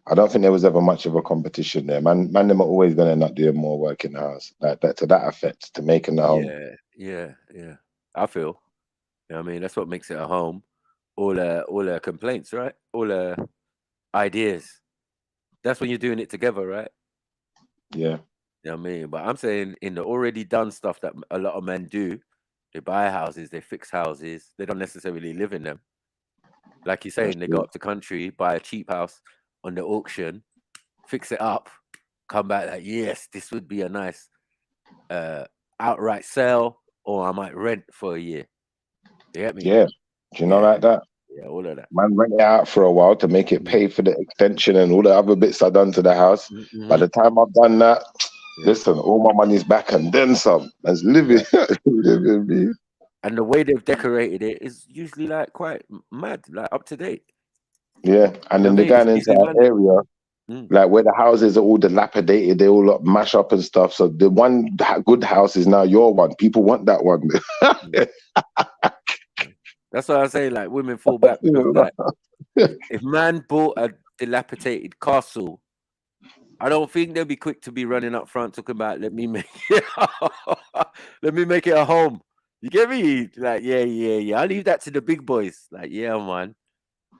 I don't think there was ever much of a competition there. Man, them are always going to end up doing more work in the house. Like that, to that effect, to making the home. Yeah. I feel. You know what I mean? That's what makes it a home. All complaints, right? All ideas. That's when you're doing it together, right? Yeah. You know what I mean? But I'm saying in the already done stuff that a lot of men do, they buy houses, they fix houses, they don't necessarily live in them. Like you're saying, they go up to country, buy a cheap house on the auction, fix it up, come back like, yes, this would be a nice outright sale, or I might rent for a year. You get me? Yeah. Do you know like that? Yeah, all of that. Man, rent it out for a while to make it pay for the extension and all the other bits I done to the house. By the time I've done that, listen, all my money's back and then some. That's living, living me. And the way they've decorated it is usually like quite mad, like up to date. Yeah, and then they going into that area, like where the houses are all dilapidated, they all mash up and stuff. So the one good house is now your one. People want that one. That's what I say. Like women fall back because, like, if man bought a dilapidated castle, I don't think they'll be quick to be running up front talking about let me make it a home. You get me? Like, yeah. I'll leave that to the big boys. Like, yeah, man.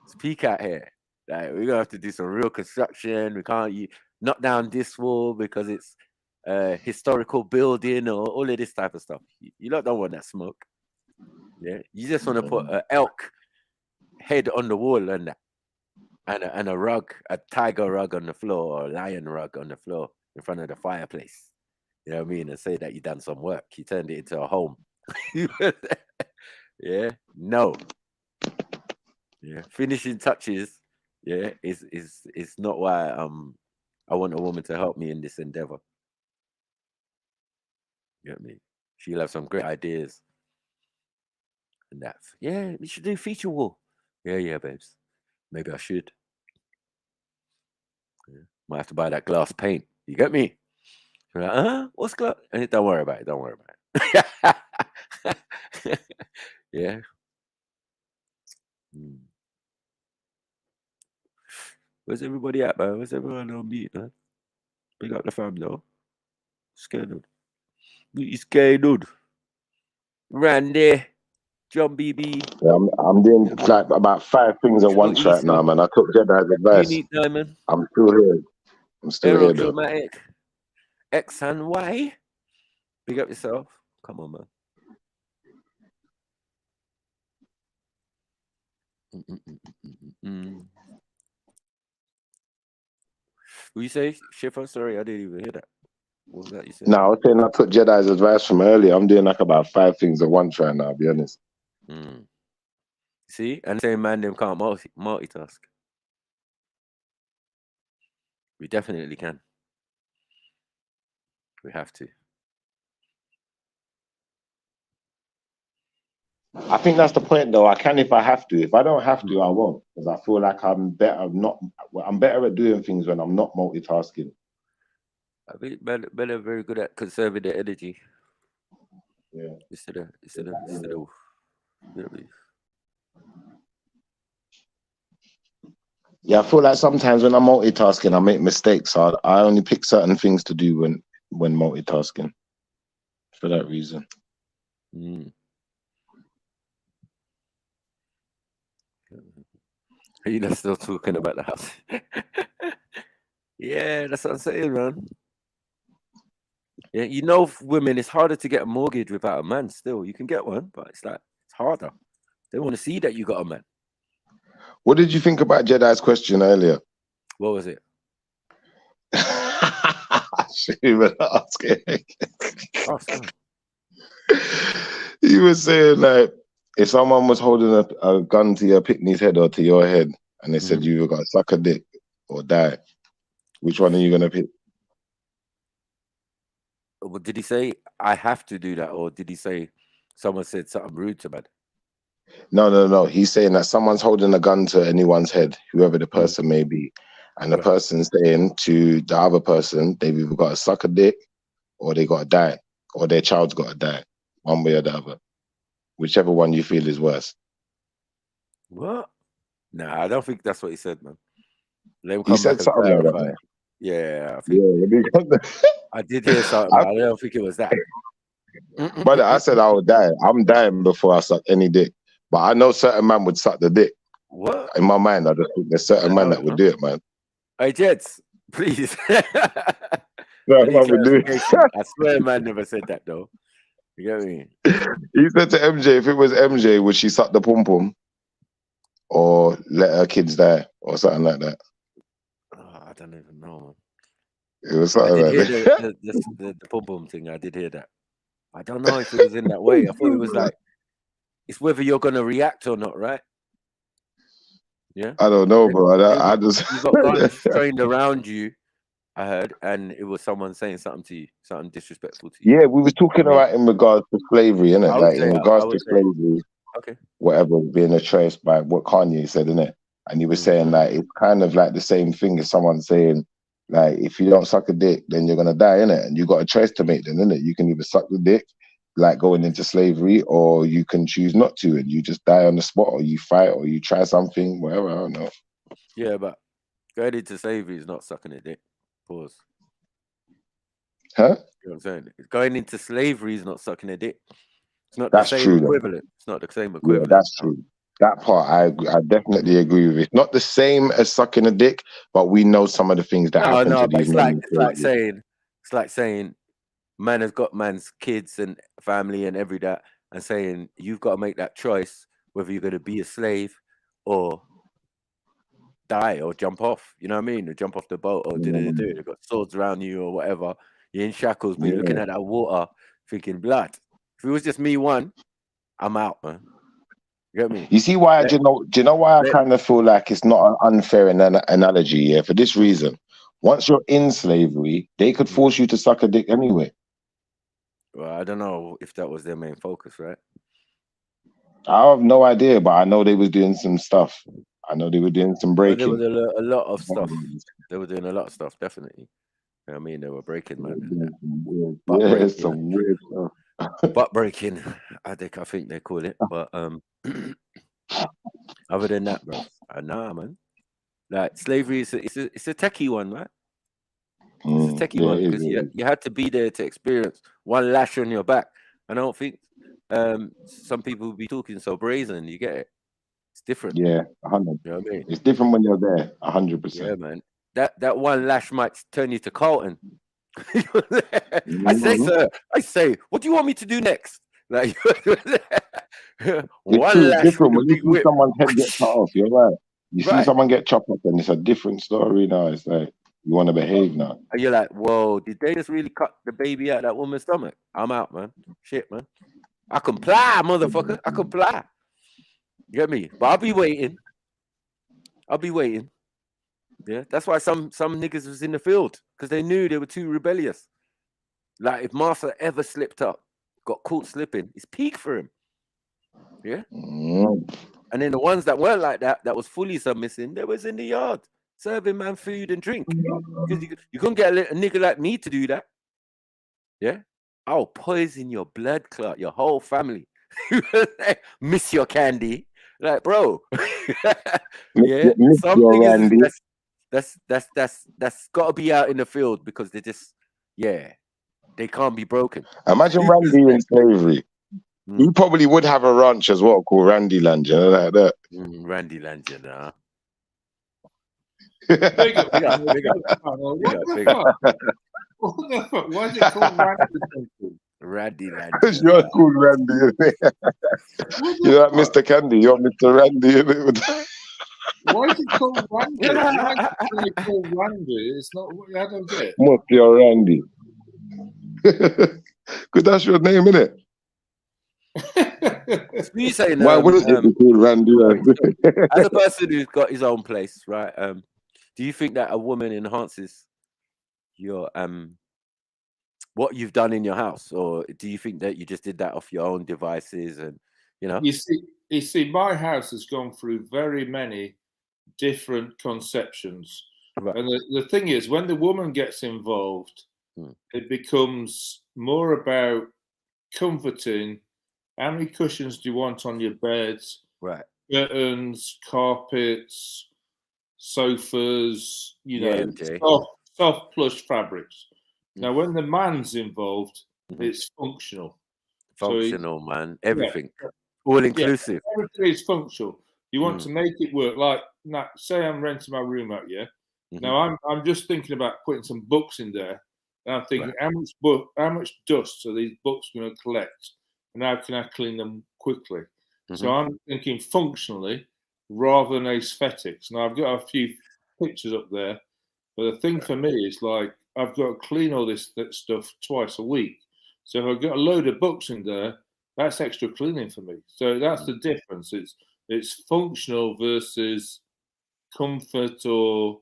It's peak out here. Like, we're gonna have to do some real construction. We can't knock down this wall because it's a historical building or all of this type of stuff. You don't want that smoke. Yeah, you just want to put an elk head on the wall and that, and a rug, a tiger rug on the floor or a lion rug on the floor in front of the fireplace. You know what I mean? And say that you done some work. You turned it into a home. Yeah, no. Yeah, finishing touches. Yeah, is not why I want a woman to help me in this endeavor. You know what I mean? She'll have some great ideas. And that, yeah, we should do feature wall. Yeah, babes. Maybe I should. Yeah. Might have to buy that glass paint. You get me? You're like, what's glass? Don't worry about it. Don't worry about it. Yeah. Where's everybody at, man? Where's everyone on mute, man? Big up the fam, though. Scared, dude. What you scared, dude? Randy, John BB. Yeah, I'm doing like about 5 things at once right now, man. I took Jedi's advice. Unique Diamond. I'm still here. I'm still here, though. Dramatic. X and Y. Big up yourself. Come on, man. What you say, Schiffer? Sorry, I didn't even hear that. What was that you said? No, I was saying I took Jedi's advice from earlier. I'm doing like about 5 things at once right now, I'll be honest. See? And saying man, them can't multitask. We definitely can. We have to. I think that's the point, though. I can if I have to. If I don't have to, I won't, because I feel like I'm better at doing things when I'm not multitasking. I think men are very good at conserving their energy. Yeah. Instead of you know what I mean? Yeah, I feel like sometimes when I'm multitasking, I make mistakes. I only pick certain things to do when multitasking. For that reason. You know, still talking about the house. Yeah, that's what I'm saying, man. Yeah, you know, women, it's harder to get a mortgage without a man. Still, you can get one, but it's like it's harder. They want to see that you got a man. What did you think about Jedi's question earlier? What was it? I shouldn't even ask it. Oh, sorry. He was saying like, if someone was holding a gun to your pitney's head or to your head, and they said you either got to suck a dick or die, which one are you gonna pick? What did he say? I have to do that, or did he say someone said something rude to me? No. He's saying that someone's holding a gun to anyone's head, whoever the person may be, and the person's saying to the other person they've either got to suck a dick or they got to die, or their child's got to die, one way or the other, whichever one you feel is worse. What? Nah, I don't think that's what he said, man. Let him He come said back and something like clarify. that. Yeah, I think I did hear something. I don't think it was that. Brother, I said I would die. I'm dying before I suck any dick. But I know certain man would suck the dick. What? In my mind, I just think there's certain man that would do it, man. Hey, Jets, please. No, I need man would do it. clarification. I swear, man never said that though. You get me? He said to MJ, if it was MJ, would she suck the pum pum or let her kids die or something like that? Oh, I don't even know, man. It was I something did like hear that. the pum pum thing. I did hear that. I don't know if it was in that way. I thought it was like it's whether you're gonna react or not, right? Yeah. I don't know, bro. I just you got guns trained around you. I heard, and it was someone saying something to you, something disrespectful to you. Yeah, we was talking about in regards to slavery, innit? I would Like say, in regards I to would say, slavery, okay. whatever being a choice by what Kanye said, innit? And he was saying like it's kind of like the same thing as someone saying like if you don't suck a dick, then you're gonna die, innit? And you got a choice to make, then, innit? You can either suck the dick, like going into slavery, or you can choose not to, and you just die on the spot, or you fight, or you try something, whatever. I don't know. Yeah, but going into slavery is not sucking a dick. Pause. Huh? You know what I'm saying? Going into slavery is not sucking a dick. It's not That's the same true, though. equivalent. It's not the same Yeah, equivalent. that's true. That part, I definitely agree with it. Not the same as sucking a dick, but we know some of the things that happen to But these men. it's like saying, man has got man's kids and family and every that, and saying you've got to make that choice whether you're going to be a slave or die or jump off. You know what I mean? Or jump off the boat or they've got swords around you or whatever. You're in shackles, but you're looking at that water, thinking blood. If it was just me one, I'm out, man. You get me? You see why? Do you know why I kind of feel like it's not an unfair analogy? Yeah, for this reason. Once you're in slavery, they could force you to suck a dick anyway. Well, I don't know if that was their main focus, right? I have no idea, but I know they was doing some stuff. I know they were doing some Well, there breaking. was a lot of stuff. They were doing a lot of stuff, definitely. You know what I mean? They were breaking, man. Yeah, some weird stuff. Butt breaking, I think they call it. But other than that, bro, nah, man. Like slavery is it's a techie one, right? It's a techie one because you had to be there to experience one lash on your back. I don't think some people would be talking so brazen. You get it? It's different. Yeah, 100. You know what I mean? It's different when you're there, 100%. Yeah, man. That one lash might turn you to Carlton. I say, what do you want me to do next? Like one lash. Different when you see someone's head get cut off. You're right. You see someone get chopped up, and it's a different story now. It's like you want to behave now. And you're like, whoa, did they just really cut the baby out of that woman's stomach? I'm out, man. Shit, man. I comply, motherfucker. I comply. You get me? But I'll be waiting. Yeah, that's why some niggas was in the field because they knew they were too rebellious. Like if Martha ever slipped up, got caught slipping, it's peak for him. Yeah. And then the ones that weren't like that was fully submissive, they was in the yard serving man food and drink. Because you couldn't get a nigga like me to do that. Yeah. I'll poison your blood clot, your whole family. Miss your candy. Like, bro. Yeah. Some niggas that's got to be out in the field because they just, they can't be broken. Imagine Randy in slavery. He probably would have a ranch as well called Randy Land, you know, like that. Randy Land, you know. Big up, big up, big up. What the fuck? What the fuck? Why is it called Randy? Randy, Randy. Because you're called Randy, innit? You're not Mr. Candy, you're Mr. Randy, innit? Why is it called Randy? Why is it called Randy? It's not. I don't get it. Must be a Randy. Because that's your name, innit? You saying, why wouldn't it be called Randy? As a person who's got his own place, right? Do you think that a woman enhances your what you've done in your house, or do you think that you just did that off your own devices? And you see, my house has gone through very many different conceptions, right. And the thing is, when the woman gets involved, it becomes more about comforting. How many cushions do you want on your beds? Right. Curtains, carpets, sofas, soft plush fabrics. Now, when the man's involved, it's functional. Functional, so man. Everything. Yeah. All inclusive. Yeah, everything is functional. You want to make it work. Like, now, say I'm renting my room out, yeah? Now, I'm just thinking about putting some books in there. And I'm thinking, how much dust are these books going to collect? And how can I clean them quickly? So I'm thinking functionally rather than aesthetics. Now, I've got a few pictures up there. But the thing for me is, like, I've got to clean all this stuff twice a week. So if I've got a load of books in there, that's extra cleaning for me. So that's the difference. It's functional versus comfort, or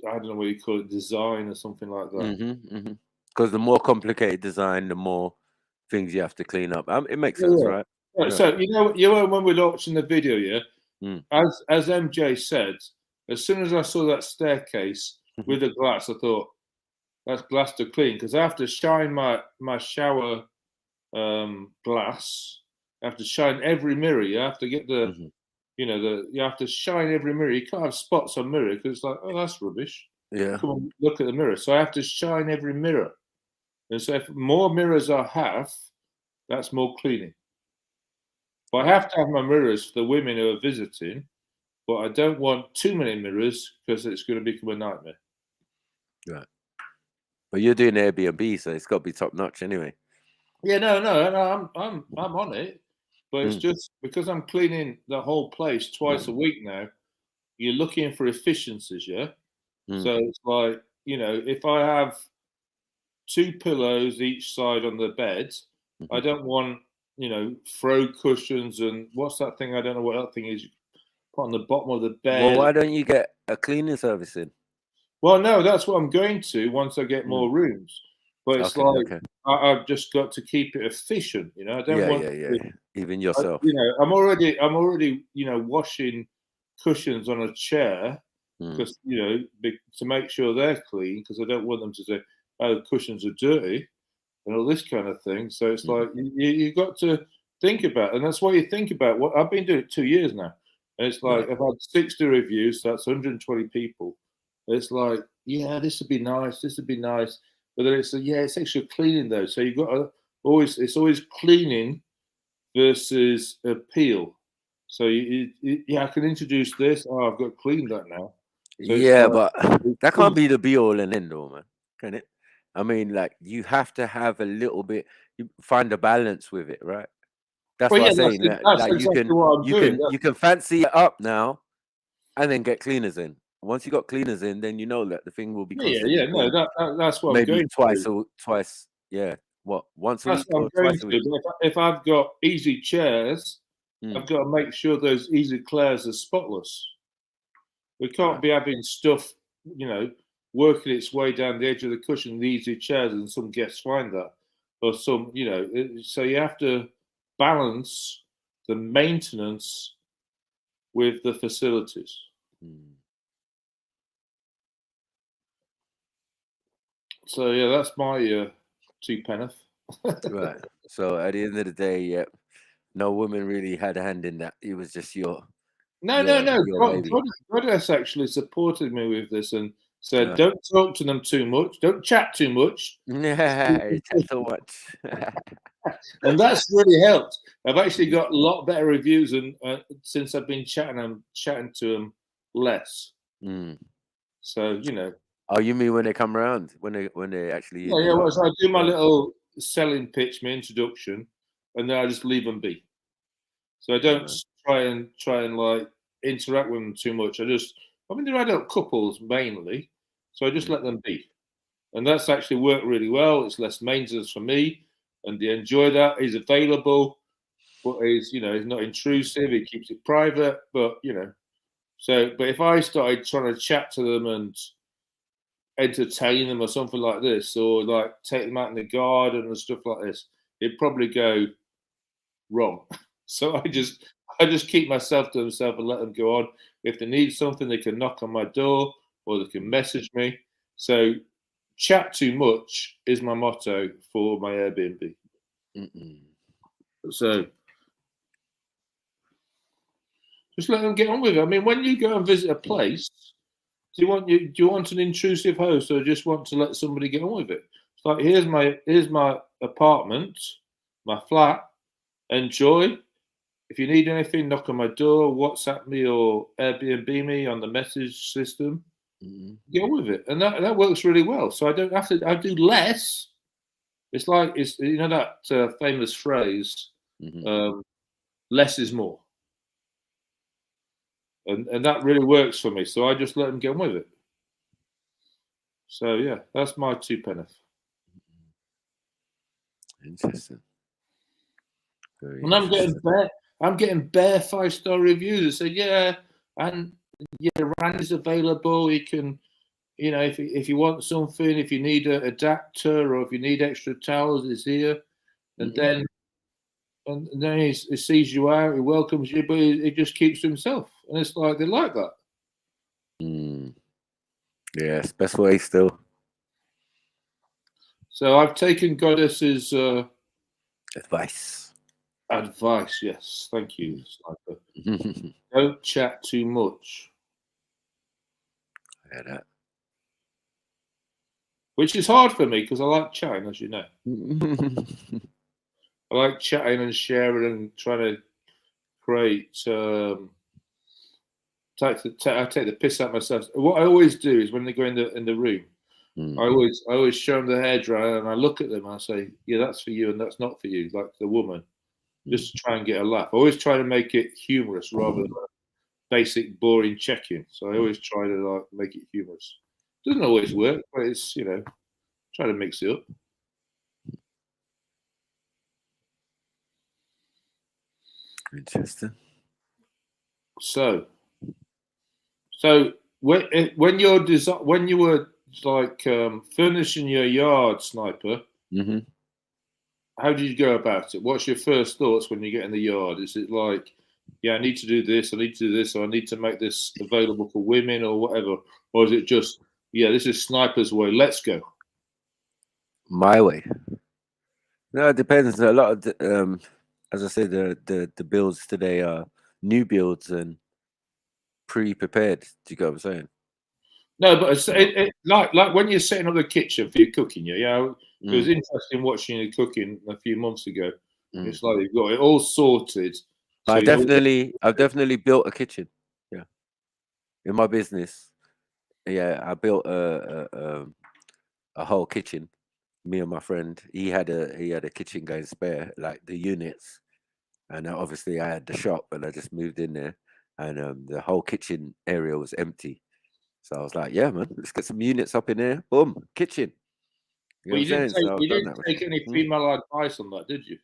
I don't know what you call it, design or something like that. Because the more complicated design, the more things you have to clean up. It makes sense, right? Yeah. So you know when we're watching the video, as MJ said, as soon as I saw that staircase with the glass, I thought, that's glass to clean, because I have to shine my shower glass. I have to shine every mirror. You have to get the, you have to shine every mirror. You can't have spots on mirror because it's like, oh, that's rubbish. Yeah. Come on, look at the mirror. So I have to shine every mirror. And so if more mirrors I have, that's more cleaning. But I have to have my mirrors for the women who are visiting, but I don't want too many mirrors because it's going to become a nightmare. Right. But you're doing Airbnb, so it's got to be top notch anyway. Yeah, no, I'm on it, but it's just because I'm cleaning the whole place twice a week now. You're looking for efficiencies, yeah. So it's like, if I have 2 pillows each side on the bed, I don't want throw cushions and what's that thing? I don't know what that thing is. You put on the bottom of the bed. Well, why don't you get a cleaning service in? Well, no, that's what I'm going to once I get more rooms. But it's I've just got to keep it efficient, I don't want even yourself. I'm already washing cushions on a chair because to make sure they're clean, because I don't want them to say, oh, the cushions are dirty and all this kind of thing. So it's like you got to think about, and that's why you think about what I've been doing it 2 years now. And it's like I've had 60 reviews, so that's 120 people. It's like, yeah, this would be nice. This would be nice. But then it's it's extra cleaning though. So you've got to it's always cleaning versus appeal. So I can introduce this. Oh, I've got to clean that now. So but that can't be the be all and end all, man. Can it? I mean, like, you have to have a little bit. You find a balance with it, right? That's what I'm saying. You can fancy it up now, and then get cleaners in. Once you got cleaners in, then that the thing will be. That's what maybe I'm going twice. Yeah, once a that's week what or I'm going twice a week. If I've got easy chairs, I've got to make sure those easy chairs are spotless. We can't be having stuff, working its way down the edge of the cushion, the easy chairs, and some guests find that, or some, so you have to balance the maintenance with the facilities. So that's my 2 penneth. Right. So at the end of the day, no woman really had a hand in that. It was just your. No. God has actually supported me with this and said, don't talk to them too much, don't chat too much. Chat so much. And that's really helped. I've actually got a lot better reviews, and since I've been chatting to them less. So you know. Oh, you mean when they come around? When they actually? Yeah. Well, so I do my little selling pitch, my introduction, and then I just leave them be. So I don't try and like interact with them too much. I mean, they're adult couples mainly, so I just let them be, and that's actually worked really well. It's less maintenance for me, and they enjoy that. He's available, but he's not intrusive. He keeps it private, but but if I started trying to chat to them and entertain them or something like this, or like take them out in the garden and stuff like this, it'd probably go wrong. So I just keep myself to myself and let them go on. If they need something, they can knock on my door or they can message me. So chat too much is my motto for my Airbnb. So just let them get on with it. I mean, when you go and visit a place, do you want an intrusive host, or just want to let somebody get on with it? It's like, here's my apartment, my flat. Enjoy. If you need anything, knock on my door, WhatsApp me or Airbnb me on the message system. Get on with it, and that works really well. So I don't have to. I do less. It's like that famous phrase, less is more, and that really works for me. So I just let them get on with it. So yeah, that's my 2 pence. Interesting. And I'm getting bare 5-star reviews that say, yeah, and Randy's available. You can, if you want something, if you need an adapter or if you need extra towels, it's here. And then he sees you out, he welcomes you, but he just keeps to himself. And it's like, they like that. Yes, best way still. So I've taken Goddess's advice. Yes, thank you, Sniper. Don't chat too much. I hear that. Which is hard for me because I like chatting, as you know. I like chatting and sharing and trying to create. I take the piss out myself. What I always do is when they go in the room, I always show them the hairdryer and I look at them and I say, yeah, that's for you and that's not for you, like the woman. Just to try and get a laugh. I always try to make it humorous rather than basic, boring check-in. So I always try to make it humorous. Doesn't always work, but it's try to mix it up. Interesting. So when you were like furnishing your yard, Sniper, how did you go about it? What's your first thoughts when you get in the yard? Is it like, yeah, I need to do this, or I need to make this available for women or whatever? Or is it just, yeah, this is Sniper's way, let's go? My way. No, it depends. A lot of as I said, the builds today are new builds and pre-prepared. Do you get what I'm saying? No, but like when you're setting up the kitchen for your cooking, it was interesting watching you cooking a few months ago. It's like you've got it all sorted. So I've definitely built a kitchen. Yeah, in my business. Yeah, I built a whole kitchen. Me and my friend, he had a kitchen going spare, like the units, and obviously I had the shop, and I just moved in there, and the whole kitchen area was empty. So I was like, yeah, man, let's get some units up in there. Boom, kitchen. You know you didn't take any female advice on that, did you?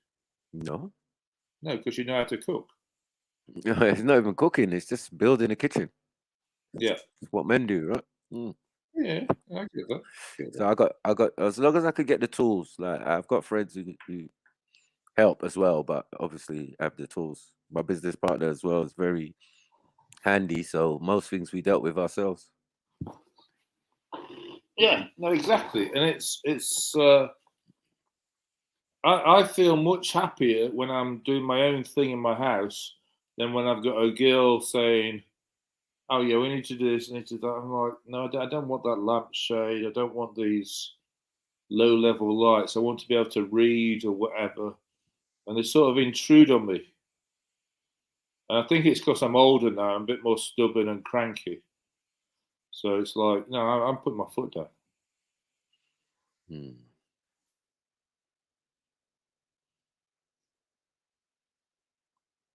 No. No, because you know how to cook. It's not even cooking, it's just building a kitchen. Yeah. It's what men do, right? Yeah, I get that. So I got as long as I could get the tools. Like I've got friends who help as well, but obviously have the tools. My business partner as well is very handy, so most things we dealt with ourselves. Yeah, no, exactly, and it's I feel much happier when I'm doing my own thing in my house than when I've got a girl saying, oh yeah, we need to do this, we need to do that. I'm like, no, I don't want that lampshade. I don't want these low-level lights. I want to be able to read or whatever. And they sort of intrude on me. And I think it's because I'm older now. I'm a bit more stubborn and cranky. So it's like, no, I'm putting my foot down.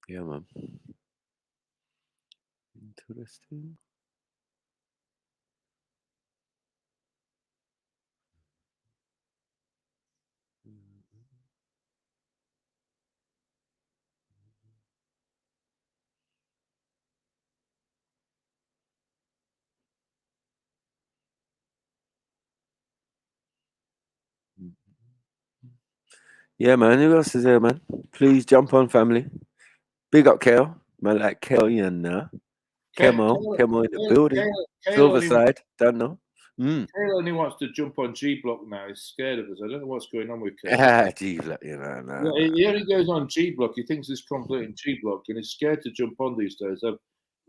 Yeah, man. Interesting. Yeah, man. Who else is there, man? Please jump on, family. Big up, Kel. Man, like Kel, you know. Kemo in the building. Silverside, don't know. Kale only wants to jump on G Block now. He's scared of us. I don't know what's going on with Kale. G Block, you know. No. He only goes on G Block. He thinks he's completing G Block, and he's scared to jump on these days.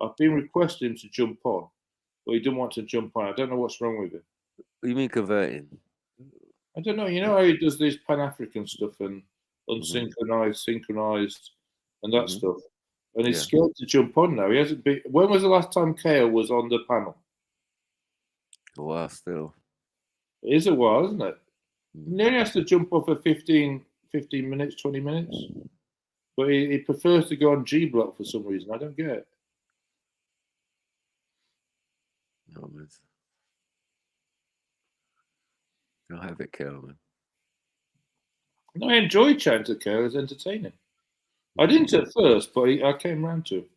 I've been requesting him to jump on, but he didn't want to jump on. I don't know what's wrong with him. What do you mean converting? I don't know. You know how he does this Pan-African stuff and unsynchronized, synchronized, and that stuff. And he's scared to jump on now. He hasn't been. When was the last time Kale was on the panel? A while still. It is a while, isn't it? He only has to jump off for 15 minutes, 20 minutes. But he prefers to go on G Block for some reason. I don't get it. No, man. Don't have it, Kel, man. No, I enjoy chatting to Kale. It's entertaining. I didn't at first, but I came round to it.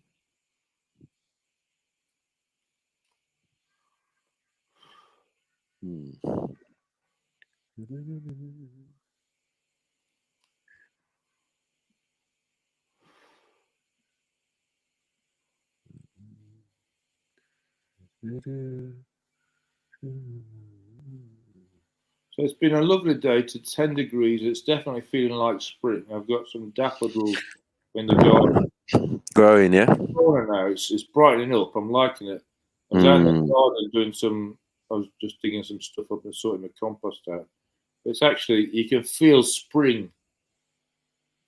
So it's been a lovely day to 10 degrees. It's definitely feeling like spring. I've got some daffodils in the garden. Growing, yeah? Now it's brightening up. I'm liking it. I was out in the garden doing some, I was just digging some stuff up and sorting the compost out. It's actually, you can feel spring.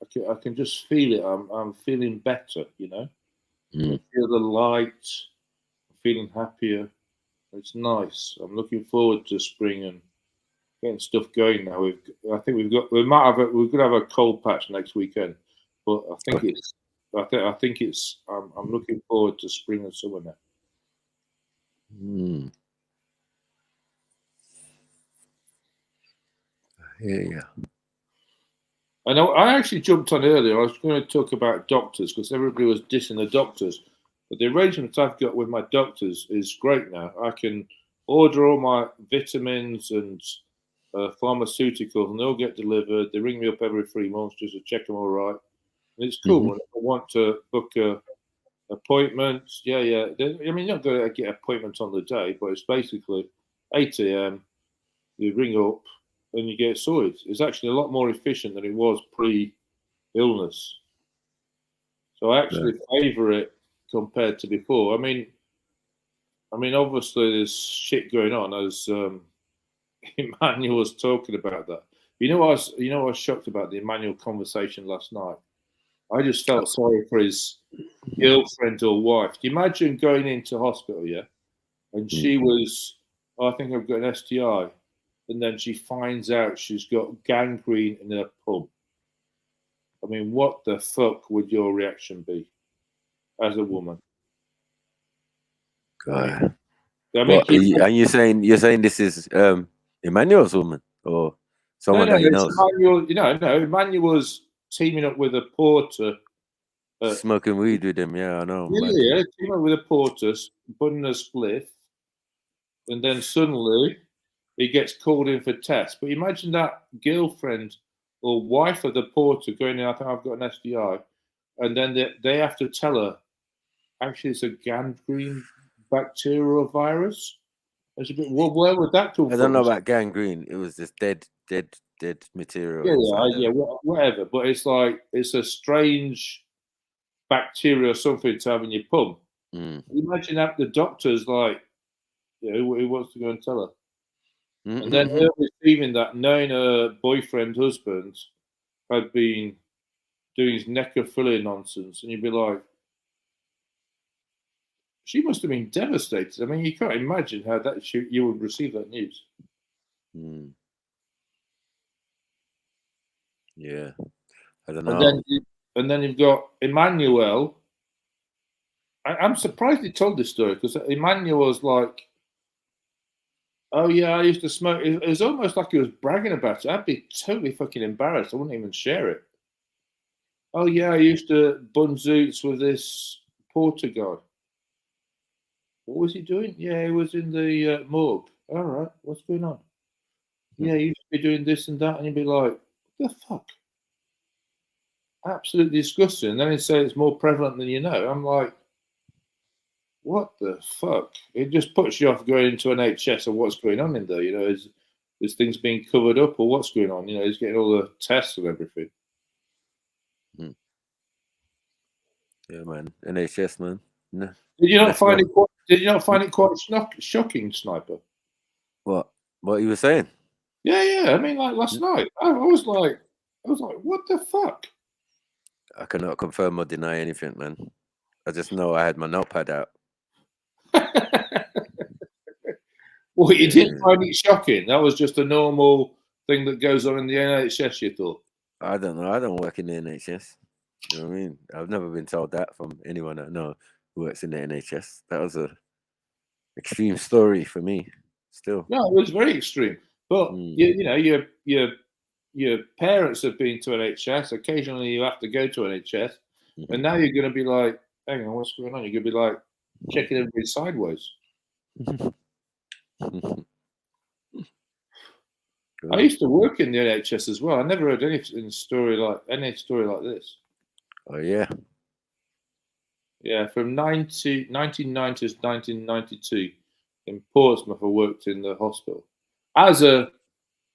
I can just feel it. I'm feeling better, you know? I feel the light. I'm feeling happier. It's nice. I'm looking forward to spring and getting stuff going now. I think we're gonna have a cold patch next weekend, but I think I'm looking forward to spring and summer now. Yeah. I know. I actually jumped on earlier. I was going to talk about doctors because everybody was dissing the doctors, but the arrangement I've got with my doctors is great now. I can order all my vitamins and pharmaceuticals, and they'll get delivered. They ring me up every 3 months just to check them all right, and it's cool. If I want to book appointments, I mean, you're not going to get appointments on the day, but it's basically 8 a.m. You ring up and you get sorted. It's actually a lot more efficient than it was pre-illness. So I actually favour it compared to before. I mean, obviously there's shit going on, as Emmanuel was talking about that. I was shocked about the Emmanuel conversation last night. I just felt sorry for his girlfriend or wife. Do you imagine going into hospital, and she was, I think I've got an STI, and then she finds out she's got gangrene in her pub. I mean, what the fuck would your reaction be as a woman? God. I mean, and you're saying this is Emmanuel's woman or someone that he knows? Emmanuel, Emmanuel was teaming up with a porter. Smoking weed with him, I know. Yeah, teaming up with a porter, putting a spliff, and then suddenly he gets called in for tests. But imagine that girlfriend or wife of the porter going in, I think I've got an STI, and then they have to tell her, actually it's a gangrene bacterial virus. It's a bit, well, where would that come from? I don't know about gangrene. It was just dead material. Yeah, whatever. But it's like, it's a strange bacteria or something to have in your pub. Imagine that the doctor's like, who wants to go and tell her? And then her receiving that, knowing her husband, had been doing his necrophilia nonsense, and you'd be like, she must have been devastated. I mean, you can't imagine how that you would receive that news. Mm. Yeah, I don't And know. then you've got Emmanuel. I'm surprised he told this story because Emmanuel's like, oh yeah, I used to smoke. It was almost like he was bragging about it. I'd be totally fucking embarrassed. I wouldn't even share it. Oh yeah, I used to bun zoots with this porter guy. What was he doing? Yeah, he was in the morgue. All right, what's going on? Yeah, he used to be doing this and that, and you'd be like, what the fuck? Absolutely disgusting. And then he'd say it's more prevalent than you know. I'm like, what the fuck? It just puts you off going into an HS or what's going on in there. You know, is things being covered up or what's going on? You know, he's getting all the tests and everything. Mm. Yeah, man. NHS, man. No. Did you not find it? Did you not find it quite shocking, Sniper? What you were saying? Yeah. I mean, like last night, I was like, what the fuck? I cannot confirm or deny anything, man. I just know I had my notepad out. Well, you didn't find it shocking. That was just a normal thing that goes on in the NHS, you thought? I don't know. I don't work in the NHS. You know what I mean? I've never been told that from anyone I know who works in the NHS. That was a extreme story for me. Still, no, it was very extreme. But you know, your parents have been to NHS. Occasionally, you have to go to NHS, and now you're going to be like, "Hang on, what's going on?" You're going to be like checking everybody sideways. I used to work in the NHS as well. I never heard any story like this. Oh yeah. Yeah, from 1990 to 1992 in Portsmouth, I worked in the hospital as a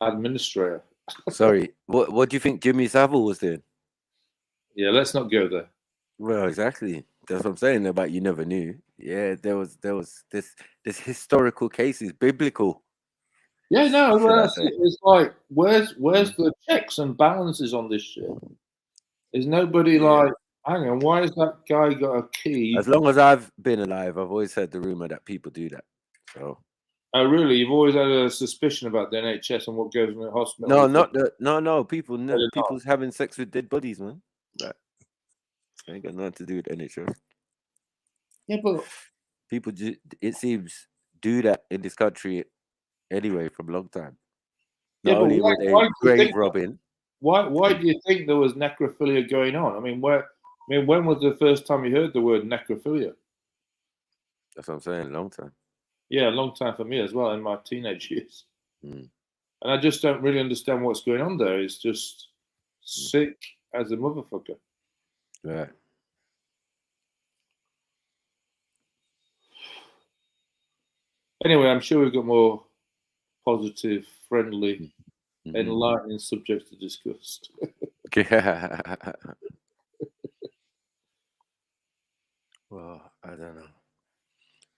administrator. Sorry, what do you think Jimmy Savile was doing? Yeah, let's not go there. Well, exactly. That's what I'm saying about you never knew. Yeah, there was this historical cases, biblical. Yeah, no, well, it's like where's the checks and balances on this shit? Is nobody like, hang on, why has that guy got a key? As long as I've been alive, I've always heard the rumor that people do that. So. Oh, really? You've always had a suspicion about the NHS and what goes in the hospital? No. People's having sex with dead bodies, man. That ain't got nothing to do with NHS. Yeah, but people, it seems, do that in this country anyway from a long time. Not only were they grave robbing. Why do you think there was necrophilia going on? I mean, when was the first time you heard the word necrophilia? That's what I'm saying. A long time. Yeah, a long time for me as well in my teenage years. And I just don't really understand what's going on there. It's just sick as a motherfucker. Right. Anyway, I'm sure we've got more positive, friendly, enlightening subjects to discuss. Well, I don't know.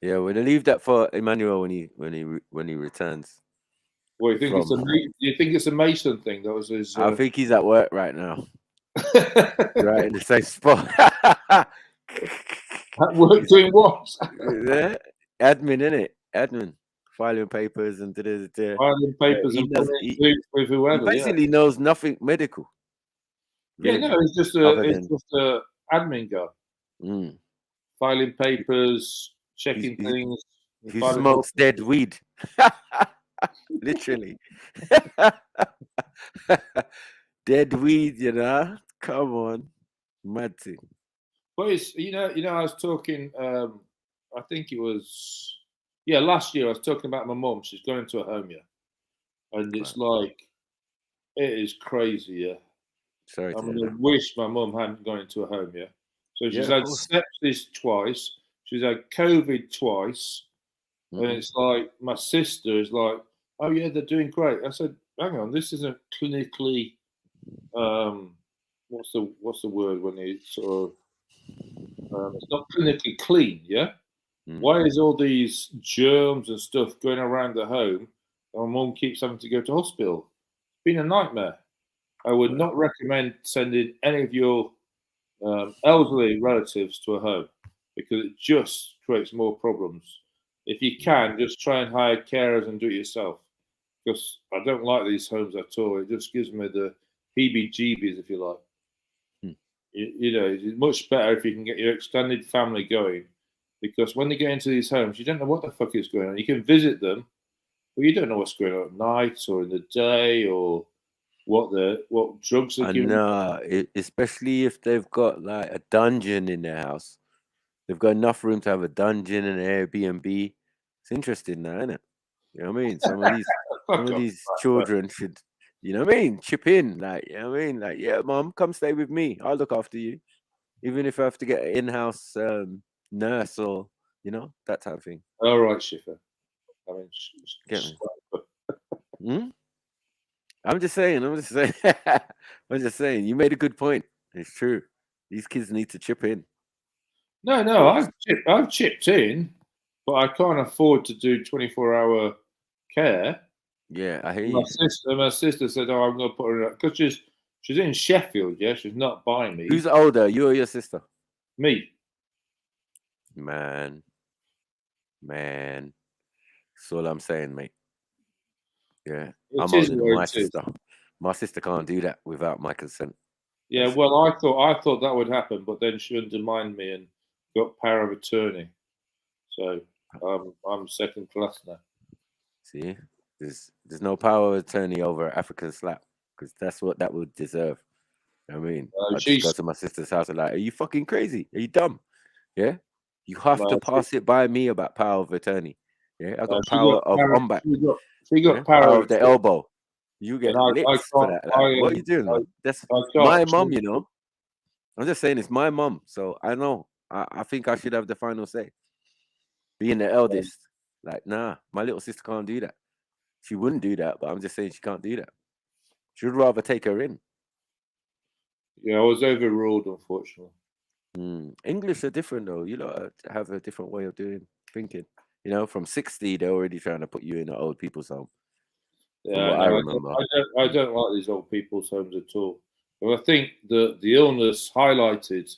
Yeah, we're gonna leave that for Emmanuel when he returns. Well, you think it's a Mason thing? That was his. I think he's at work right now. Right in the same spot. At work doing what? Yeah. Admin, innit? Admin. Filing papers and filing papers and with whoever. He basically knows nothing medical. Really. Yeah, no, it's just a admin guy. Filing papers, checking things. He smokes dead weed. Literally. Dead weed, you know. Come on. Mad thing. Well, it's, you know, I was talking, I think it was, last year I was talking about my mum. She's going into a home, and it's like, it is crazy, Sorry. I mean, I wish my mum hadn't gone into a home, So she's had sepsis twice. She's had COVID twice. And it's like, my sister is like, oh yeah, they're doing great. I said, hang on, this isn't clinically, what's the word when it's sort of, it's not clinically clean, Why is all these germs and stuff going around the home? And my mum keeps having to go to hospital. It's been a nightmare. I would not recommend sending any of your elderly relatives to a home. because it just creates more problems. If you can, just try and hire carers and do it yourself. Because I don't like these homes at all. It just gives me the heebie-jeebies, if you like. You know, it's much better if you can get your extended family going, because when they get into these homes, you don't know what the fuck is going on. You can visit them, but you don't know what's going on at night or in the day, or what drugs are given. Especially if they've got like a dungeon in their house. They've got enough room to have a dungeon and an Airbnb. It's interesting now, isn't it? You know what I mean? Some of these children should, you know what I mean, chip in. Like, you know what I mean? Like, yeah, mom, come stay with me. I'll look after you. Even if I have to get an in-house nurse or, you know, that type of thing. All right, Schiffer. I mean, get me. I'm just saying. I'm just saying. You made a good point. It's true. These kids need to chip in. No, I've chipped in, but I can't afford to do 24-hour care. Yeah, I hear you. My sister said, "Oh, I'm going to put her in," because she's in Sheffield. Yeah, she's not by me. Who's older, you or your sister? Me. Man, that's all I'm saying, mate. Yeah, I'm older than my sister. My sister can't do that without my consent. Yeah, well, I thought that would happen, but then she undermined me and got power of attorney. So I'm second class now. See, there's no power of attorney over African slap, because that's what that would deserve. I mean, I just go to my sister's house and like, are you fucking crazy? Are you dumb? Yeah, you have to pass it by me about power of attorney. Yeah, I got power of combat. She got power of the elbow. You get licks for that. Like, what are you doing? That's my mum, you know. I'm just saying, it's my mum, so I know. I think I should have the final say. Being the eldest, like, nah, my little sister can't do that. She wouldn't do that, but I'm just saying she can't do that. She would rather take her in. Yeah, I was overruled, unfortunately. English are different, though. You know, have a different way of thinking. You know, from 60, they're already trying to put you in an old people's home. Yeah, I remember. I don't like these old people's homes at all. But I think the illness highlighted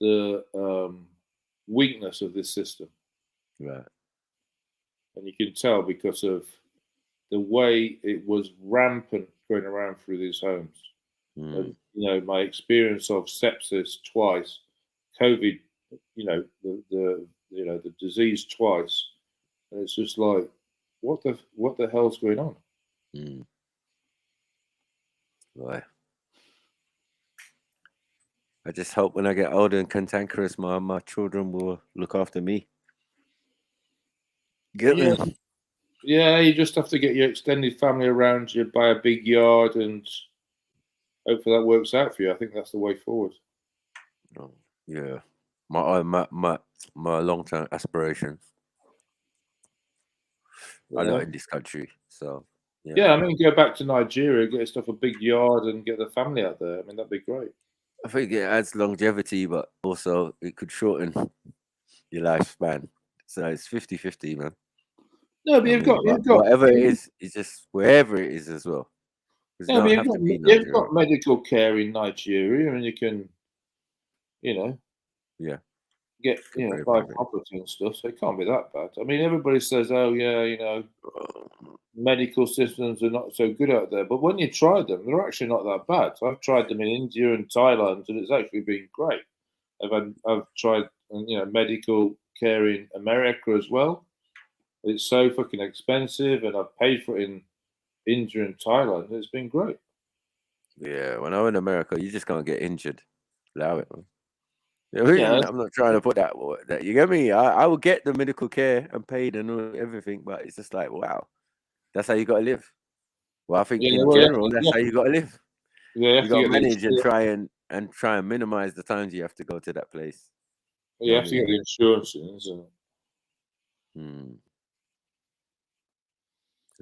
the weakness of this system. Right. And you can tell because of the way it was rampant going around through these homes. And, you know, my experience of sepsis twice, COVID, you know, the disease twice, and it's just like, what the hell's going on? Boy. I just hope when I get older and cantankerous, my children will look after me. Get me? Yeah, you just have to get your extended family around you, buy a big yard, and hopefully that works out for you. I think that's the way forward. Yeah, my long-term aspirations are not in this country, so yeah. I mean, go back to Nigeria, get yourself a big yard, and get the family out there. I mean, that'd be great. I think it adds longevity, but also it could shorten your lifespan. So it's 50-50, man. No, but you've got whatever it is, it's just wherever it is as well. Yeah, but you've got medical care in Nigeria, and you can, you know, get buy property and stuff. So it can't be that bad. I mean, everybody says, "Oh, yeah, you know, medical systems are not so good out there," but when you try them, they're actually not that bad. So I've tried them in India and Thailand, and it's actually been great. I've tried, medical care in America as well. It's so fucking expensive, and I've paid for it in India and Thailand. It's been great. Yeah, when I'm in America, you just can't get injured. Allow it, man. You know, yeah, I'm not trying to put that. You get me? I will get the medical care and paid and everything, but it's just like, wow, that's how you got to live. Well, I think in general, that's how you got to live. Yeah, you got to manage and try and minimize the times you have to go to that place. You have to get the insurance in, isn't it?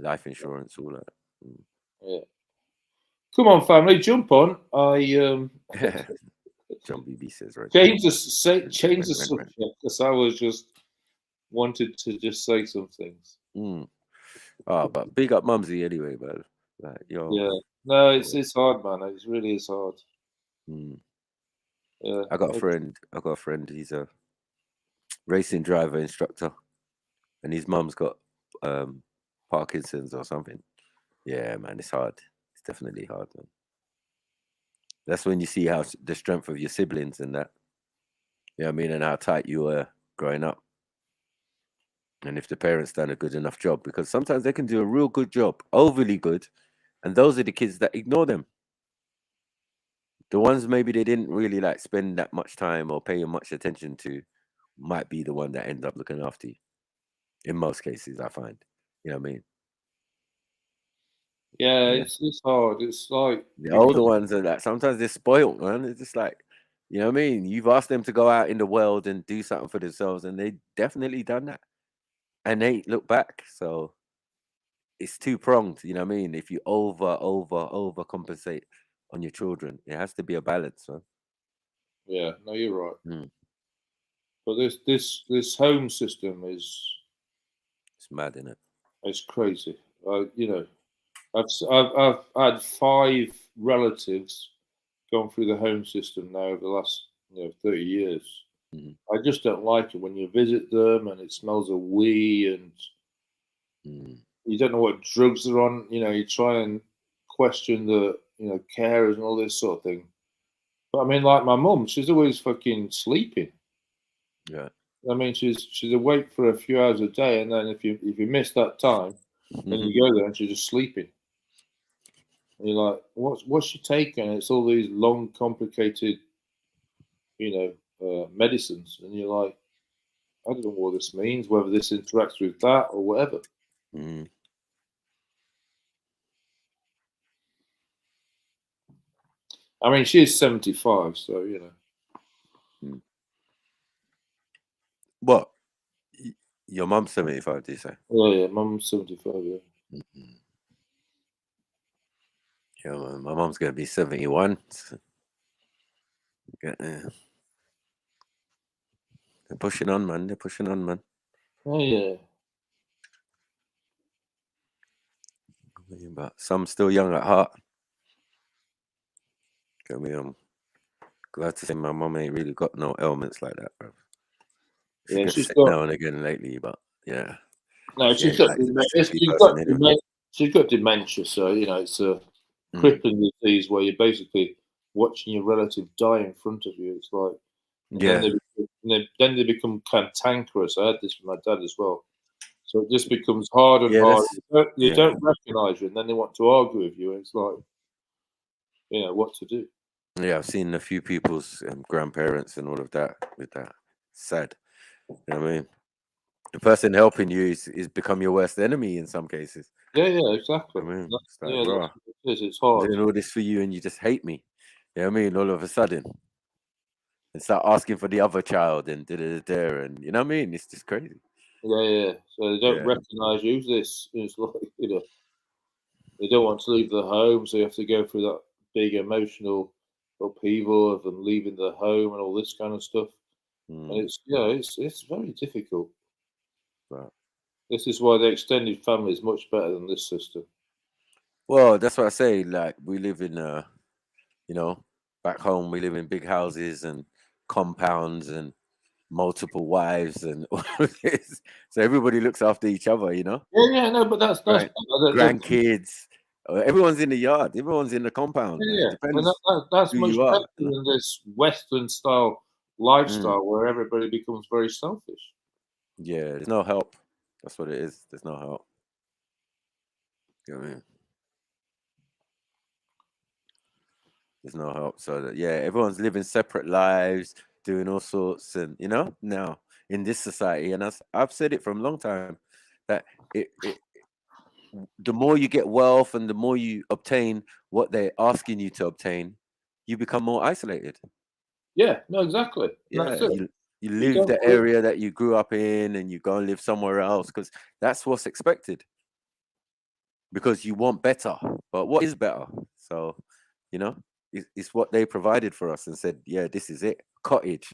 Life insurance, all that. Yeah. Come on, family, jump on. John BB says right. Change the subject, because I was just wanted to just say some things. Oh, but big up Mumsy anyway, man. Like, no, it's hard, man. It really is hard. Yeah. I got a friend. He's a racing driver instructor, and his mum's got Parkinson's or something. Yeah, man, it's hard. It's definitely hard, man. That's when you see how the strength of your siblings and that. You know what I mean? And how tight you were growing up. And if the parents done a good enough job, because sometimes they can do a real good job, overly good, and those are the kids that ignore them. The ones maybe they didn't really like spend that much time or pay much attention to might be the one that end up looking after you. In most cases, I find. You know what I mean? Yeah, it's hard. It's like the older ones are that sometimes they're spoiled, man. It's just like, you know what I mean? You've asked them to go out in the world and do something for themselves, and they definitely done that. And they look back. So it's two-pronged, you know what I mean? If you over compensate on your children, it has to be a balance, man. Yeah, no, you're right. But this home system is it's mad, isn't it? It's crazy. You know, I've had 5 relatives gone through the home system now over the last 30 years. I just don't like it when you visit them and it smells of wee and you don't know what drugs they're on. You know, you try and question the carers and all this sort of thing. But I mean, like my mum, she's always fucking sleeping. Yeah. I mean, she's awake for a few hours a day, and then if you miss that time, then you go there and she's just sleeping. And you're like, what's she taking? It's all these long, complicated, medicines, and you're like, I don't know what this means, whether this interacts with that or whatever. I mean, she's 75, so What? Your mum's 75, do you say? Yeah, mum's 75, yeah. Yeah, my mum's going to be 71. They're pushing on, man. They're pushing on, man. Oh, yeah. But some still young at heart. I'm glad to say my mum ain't really got no ailments like that, bro. She gets sick now and again lately, but yeah. No, she's got dementia, so it's a crippling disease where you're basically watching your relative die in front of you. It's like, then they become cantankerous. I had this with my dad as well. So it just becomes hard and hard. You don't recognise you, and then they want to argue with you. And it's like, what to do. Yeah, I've seen a few people's grandparents and all of that with that. Sad. You know what I mean? The person helping you is become your worst enemy in some cases. Yeah, exactly. I mean, it's hard. I'm doing all this for you and you just hate me. You know what I mean? All of a sudden. And start asking for the other child and and you know what I mean? It's just crazy. Yeah. So they don't recognise you. It's like, they don't want to leave the home, so you have to go through that big emotional upheaval of them leaving the home and all this kind of stuff. And it's very difficult. Right. This is why the extended family is much better than this system. Well, that's what I say. Like, we live in back home we live in big houses and compounds and multiple wives and all of this. So everybody looks after each other, Yeah, no, but that's right. Grandkids. Everyone's in the yard. Everyone's in the compound. Yeah, that's much better than this Western style lifestyle where everybody becomes very selfish. Yeah, there's no help. That's what it is. There's no help. You know what I mean? There's no help. So that, everyone's living separate lives, doing all sorts, and now in this society, and I've said it from a long time, that the more you get wealth and the more you obtain what they're asking you to obtain, you become more isolated. Yeah, no, exactly. Yeah, you leave the area that you grew up in and you go and live somewhere else because that's what's expected. Because you want better, but what is better? So, it's what they provided for us and said, yeah, this is it. Cottage.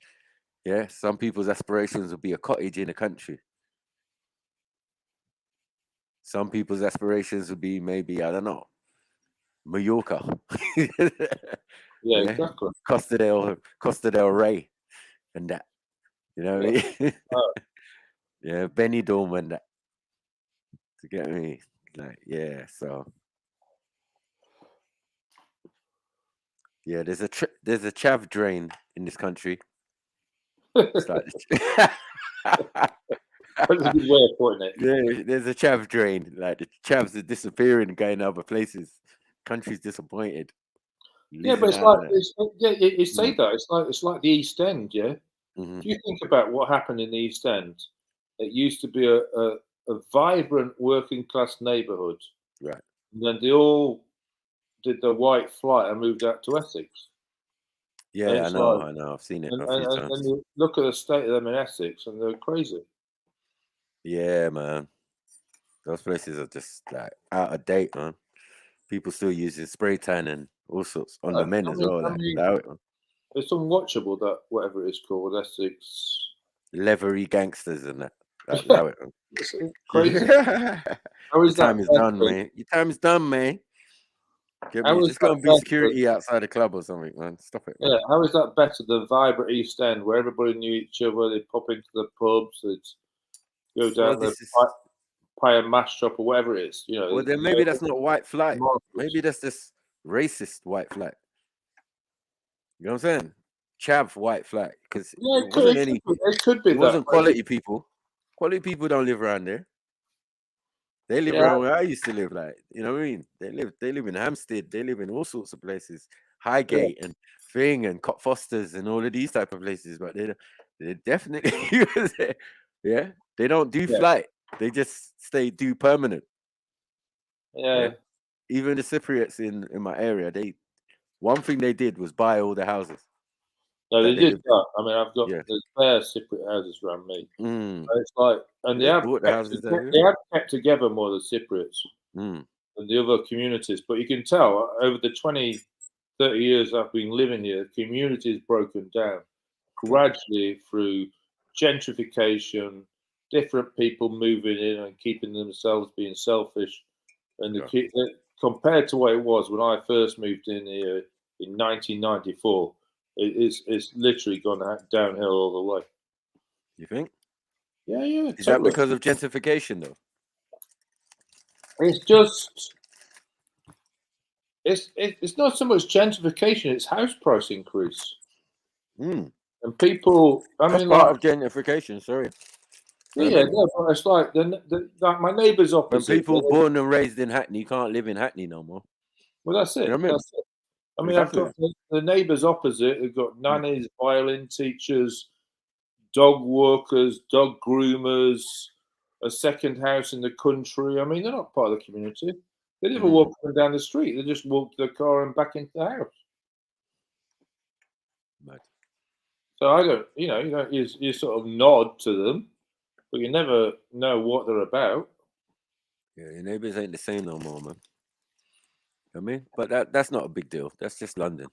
Yeah, some people's aspirations would be a cottage in a country. Some people's aspirations would be maybe, I don't know, Mallorca. Yeah, exactly. Costa del Rey, and that. You know what I mean? Yeah, Benny Dome and that. To get me, like, yeah. So, yeah, there's a chav drain in this country. It's like, that's a good way of putting it. Yeah, there's a chav drain. Like the chavs are disappearing and going other places. Country's disappointed. Yeah, but it's like you say that it's like the East End. Yeah, if you think about what happened in the East End, it used to be a vibrant working class neighbourhood. Right. And then they all did the white flight and moved out to Essex. Yeah, I know. I've seen it a few times. And you look at the state of them in Essex, and they're crazy. Yeah, man. Those places are just like out of date, man. People still using spray tan and all sorts on the men as well. It's unwatchable, that whatever it's called, Essex. Leathery gangsters and that. Allow it. It's crazy. Your time is done, man. Your time is done, man. Get me? Just go and be security outside the club or something, man. Stop it. Man. Yeah, how is that better than vibrant East End, where everybody knew each other? They'd pop into the pubs, they'd go down there, pay a mash shop or whatever it is. You know. Well, then maybe that's not white flight. Maybe that's just racist white flight. You know what I'm saying? Chav white flight, because it could be. It wasn't quality people. Quality people don't live around there. They live around where I used to live, like, you know what I mean? They live in Hampstead, they live in all sorts of places, Highgate and Thing and Cot Fosters and all of these type of places, but they definitely they don't do flight, they just do permanent. Yeah. Even the Cypriots in my area, one thing they did was buy all the houses. No, they did that. I mean, I've got there's bare Cypriot houses around me. It's like, and they have kept together more the Cypriots than the other communities. But you can tell over the 20, 30 years I've been living here, the community has broken down gradually through gentrification, different people moving in and keeping themselves being selfish. And compared to what it was when I first moved in here in 1994, it's literally gone downhill all the way. You think? Yeah. Is that because of gentrification, though? It's just it's not so much gentrification; it's house price increase. And people, that's part of gentrification. Sorry. Yeah, but it's like like my neighbours opposite. When people born and raised in Hackney can't live in Hackney no more. Well, that's it. You know what I mean? That's it. I mean, I've got the neighbours opposite. They've got nannies, violin teachers, dog walkers, dog groomers, a second house in the country. I mean, they're not part of the community. They never walk up and down the street. They just walk to the car and back into the house. Right. So I don't, you sort of nod to them, but you never know what they're about. Yeah, your neighbours ain't the same no more, man. I mean, but that's not a big deal. That's just London.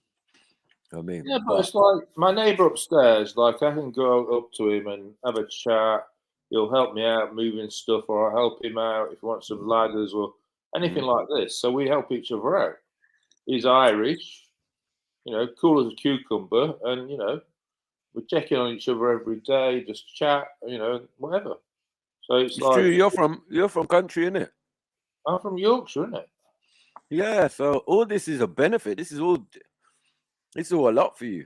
I mean, yeah, but it's like my neighbour upstairs. Like I can go up to him and have a chat. He'll help me out moving stuff, or I'll help him out if he wants some ladders or anything like this. So we help each other out. He's Irish, cool as a cucumber, and we check in on each other every day, just chat, whatever. So it's like true. You're from country, innit? I'm from Yorkshire, innit? Yeah, so all this is a benefit. This is all a lot for you.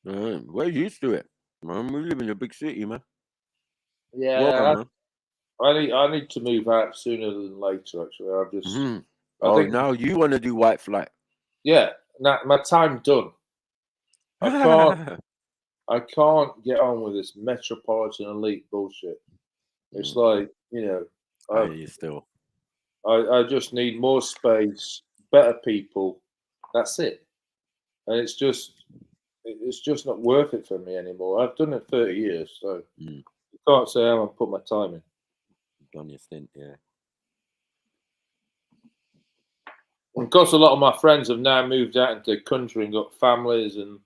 We're used to it, man. We live in a big city, man. Yeah, welcome, man. I need to move out sooner than later. Actually, I've just. I think now you want to do white flight. Yeah, now my time's done. I can't get on with this metropolitan elite bullshit. It's like I just need more space, better people. That's it. And it's just not worth it for me anymore. I've done it 30 years, so you can't say I haven't put my time in. Done your stint, yeah. And of course, a lot of my friends have now moved out into the country and got families and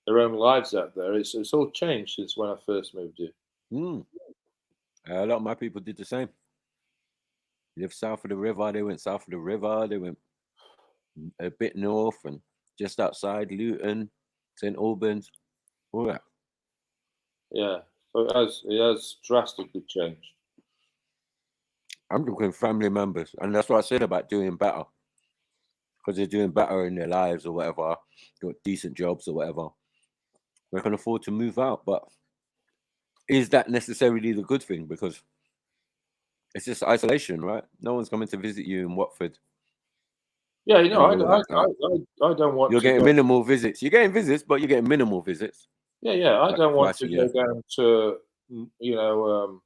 their own lives out there. It's all changed since when I first moved here. A lot of my people did the same. Lived south of the river. They went south of the river. They went a bit north, and just outside Luton, St Albans, all that. Yeah, so it has drastically changed. I'm looking family members, and that's what I said about doing better, because they're doing better in their lives or whatever, got decent jobs or whatever. They can afford to move out, but is that necessarily the good thing? Because it's just isolation, right? No one's coming to visit you in Watford. Yeah, you know, I don't want. You're to getting go, minimal visits. You're getting visits, but you're getting minimal visits. Yeah, I like don't want twice to a go year. down to, you know,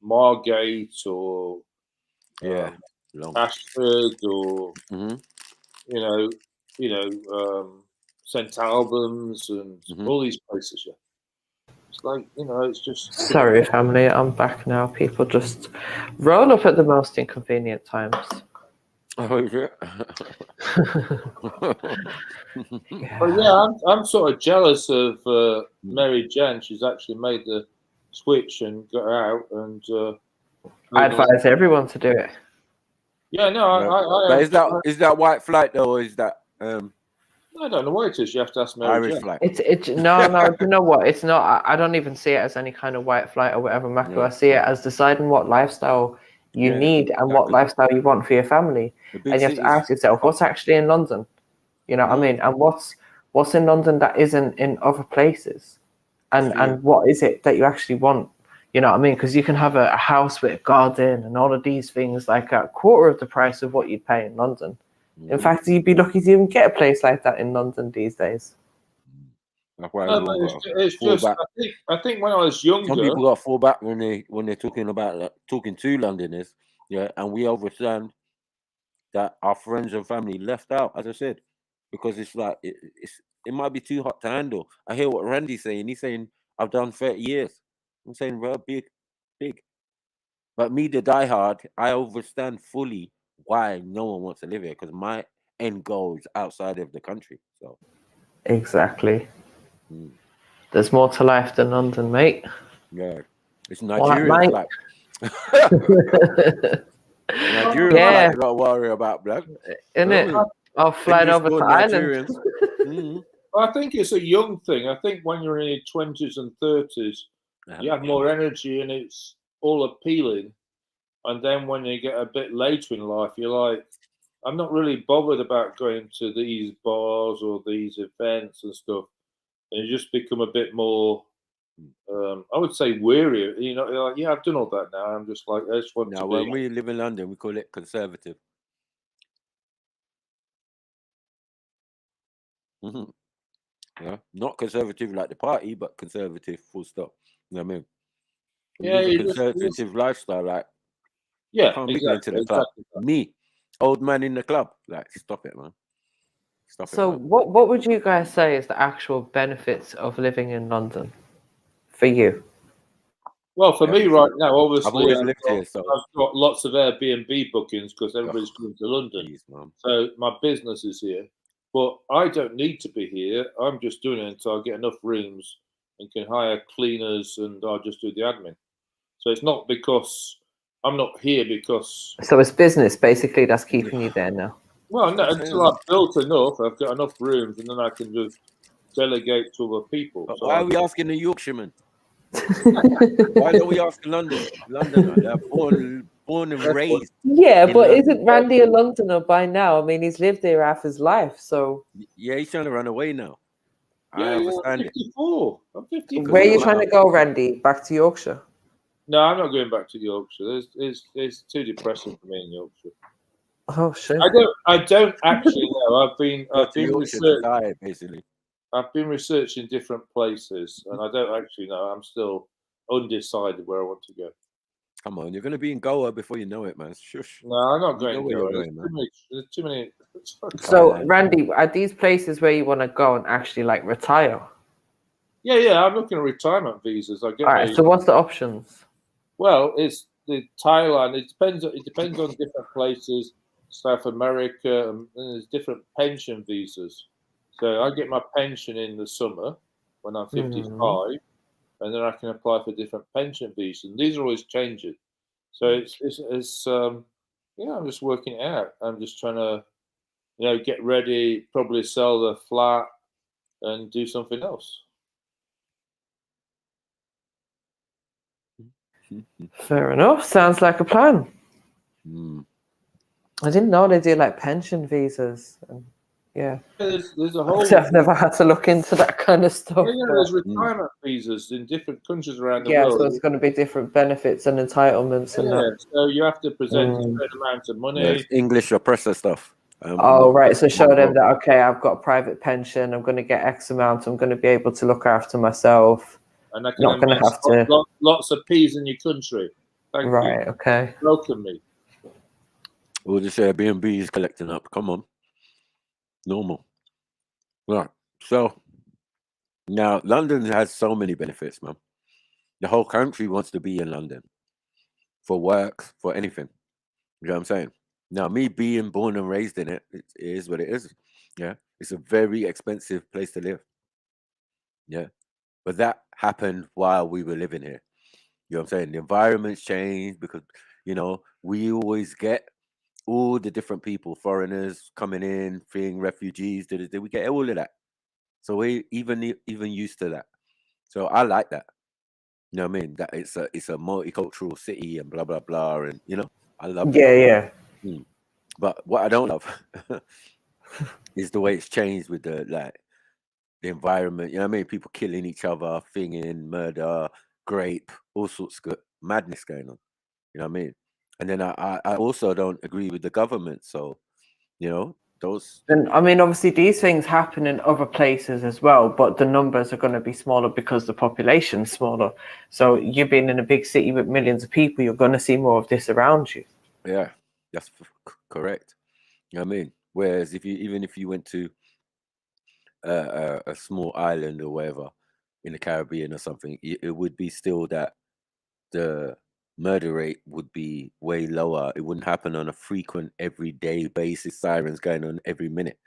Margate or Ashford or you know, St Albans and all these places. Yeah, it's like, you know, it's just Sorry, family, I'm back now. People just roll up at the most inconvenient times. Oh, yeah. But yeah, I'm sort of jealous of Mary Jane. She's actually made the switch and got out. And I advise everyone to do it. Yeah, no, But is that white flight though, or is that I don't know what it is. You have to ask Mary Irish Jane. flight? It's no. You know what? It's not. I don't even see it as any kind of white flight or whatever, Mako. I see it as deciding what lifestyle you need and what lifestyle you want for your family, and you have to ask yourself what's actually in London. You know what I mean? And what's in London that isn't in other places, and what is it that you actually want? You know what I mean? Because you can have a house with a garden and all of these things like a quarter of the price of what you'd pay in London. In fact, you'd be lucky to even get a place like that in London these days. That's why No, but it's just I think when I was younger, some people got to fall back when they're talking about talking to Londoners, and we understand that our friends and family left out, as I said, because it's like it might be too hot to handle. I hear what Randy's saying. He's saying I've done 30 years. I'm saying, well, big. But me, the diehard, I understand fully why no one wants to live here, because my end goal is outside of the country. So exactly. There's more to life than London, mate. Yeah, it's Nigeria. Like Nigeria, yeah, you got to worry about, black. Isn't it? I'll fly over to Ireland. I think it's a young thing. I think when you're in your 20s and 30s, you have more energy and it's all appealing. And then when you get a bit later in life, you're like, I'm not really bothered about going to these bars or these events and stuff. And you just become a bit more, I would say, weary. You know, you're like, yeah, I've done all that now. I'm just like, I just want to be. When we live in London, we call it conservative. Yeah, not conservative like the party, but conservative, full stop. You know what I mean? Yeah, conservative lifestyle, like yeah, can't be going to the club. Me, old man in the club, like stop it, man. Stop it. So, Man. what would you guys say is the actual benefits of living in London for you? Well, for me right now, obviously, I've always lived here, so I've got lots of Airbnb bookings because everybody's coming to London. So my business is here, but I don't need to be here. I'm just doing it until I get enough rooms and can hire cleaners, and I'll just do the admin. So it's not because I'm not here because. So it's business basically that's keeping you there now. Well, no, until I've built enough, I've got enough rooms, and then I can just delegate to other people. But why are we asking the Yorkshireman? Why don't we ask Londoner? They're born and raised. Yeah, but isn't Randy a Londoner by now? I mean, he's lived there half his life, so. Yeah, he's trying to run away now. Yeah, I understand I'm 54. I'm 54. Where are you trying to go, Randy? Back to Yorkshire? No, I'm not going back to Yorkshire. It's too depressing for me in Yorkshire. Oh shit! I don't actually know. I've been researching basically. I've been researching different places, and I don't actually know. I'm still undecided where I want to go. Come on, you're going to be in Goa before you know it, man. Shush. No, I'm not going to Goa. There's too many. So, Randy, are these places where you want to go and actually like retire? Yeah. I'm looking at retirement visas. I get. All right. So, what's the options? Well, it's the Thailand. It depends on different places. South America, and there's different pension visas. So I get my pension in the summer when I'm 55, and then I can apply for different pension visas. And these are always changing. So it's I'm just working it out. I'm just trying to You know, get ready, probably sell the flat, and do something else. Fair enough. Sounds like a plan. I didn't know they do like pension visas. And, yeah. There's a whole. I've never had to look into that kind of stuff. Yeah, there's retirement visas in different countries around the Yeah, world. so it's going to be different benefits and entitlements and Yeah, that. so you have to present a certain amount of money. Yeah, it's English oppressor stuff. Oh, right. So show them that, okay, I've got a private pension. I'm going to get X amount. I'm going to be able to look after myself. And I can not going to have to. Lots of peas in your country. Thank right. you. Okay. Welcome me. All this Airbnb is collecting up. Come on. Normal. Right. So now London has so many benefits, man. The whole country wants to be in London for work, for anything. You know what I'm saying? Now, me being born and raised in it, it is what it is. Yeah. It's a very expensive place to live. Yeah. But that happened while we were living here. You know what I'm saying? The environment's changed because, you know, we always get all the different people, foreigners coming in, being refugees, we get all of that. So we even used to that. So I like that. You know what I mean? That it's a multicultural city and blah blah blah, and you know, I love it. Yeah. But what I don't love is the way it's changed with the environment. You know what I mean? People killing each other, thinging, murder, grape, all sorts of madness going on. You know what I mean? And then I also don't agree with the government. So, you know, those. And I mean, obviously, these things happen in other places as well, but the numbers are going to be smaller because the population's smaller. So, you being in a big city with millions of people, you're going to see more of this around you. Yeah, that's correct. You know what I mean? Whereas even if you went to a small island or whatever in the Caribbean or something, it would be still that the murder rate would be way lower. It wouldn't happen on a frequent everyday basis, sirens going on every minute.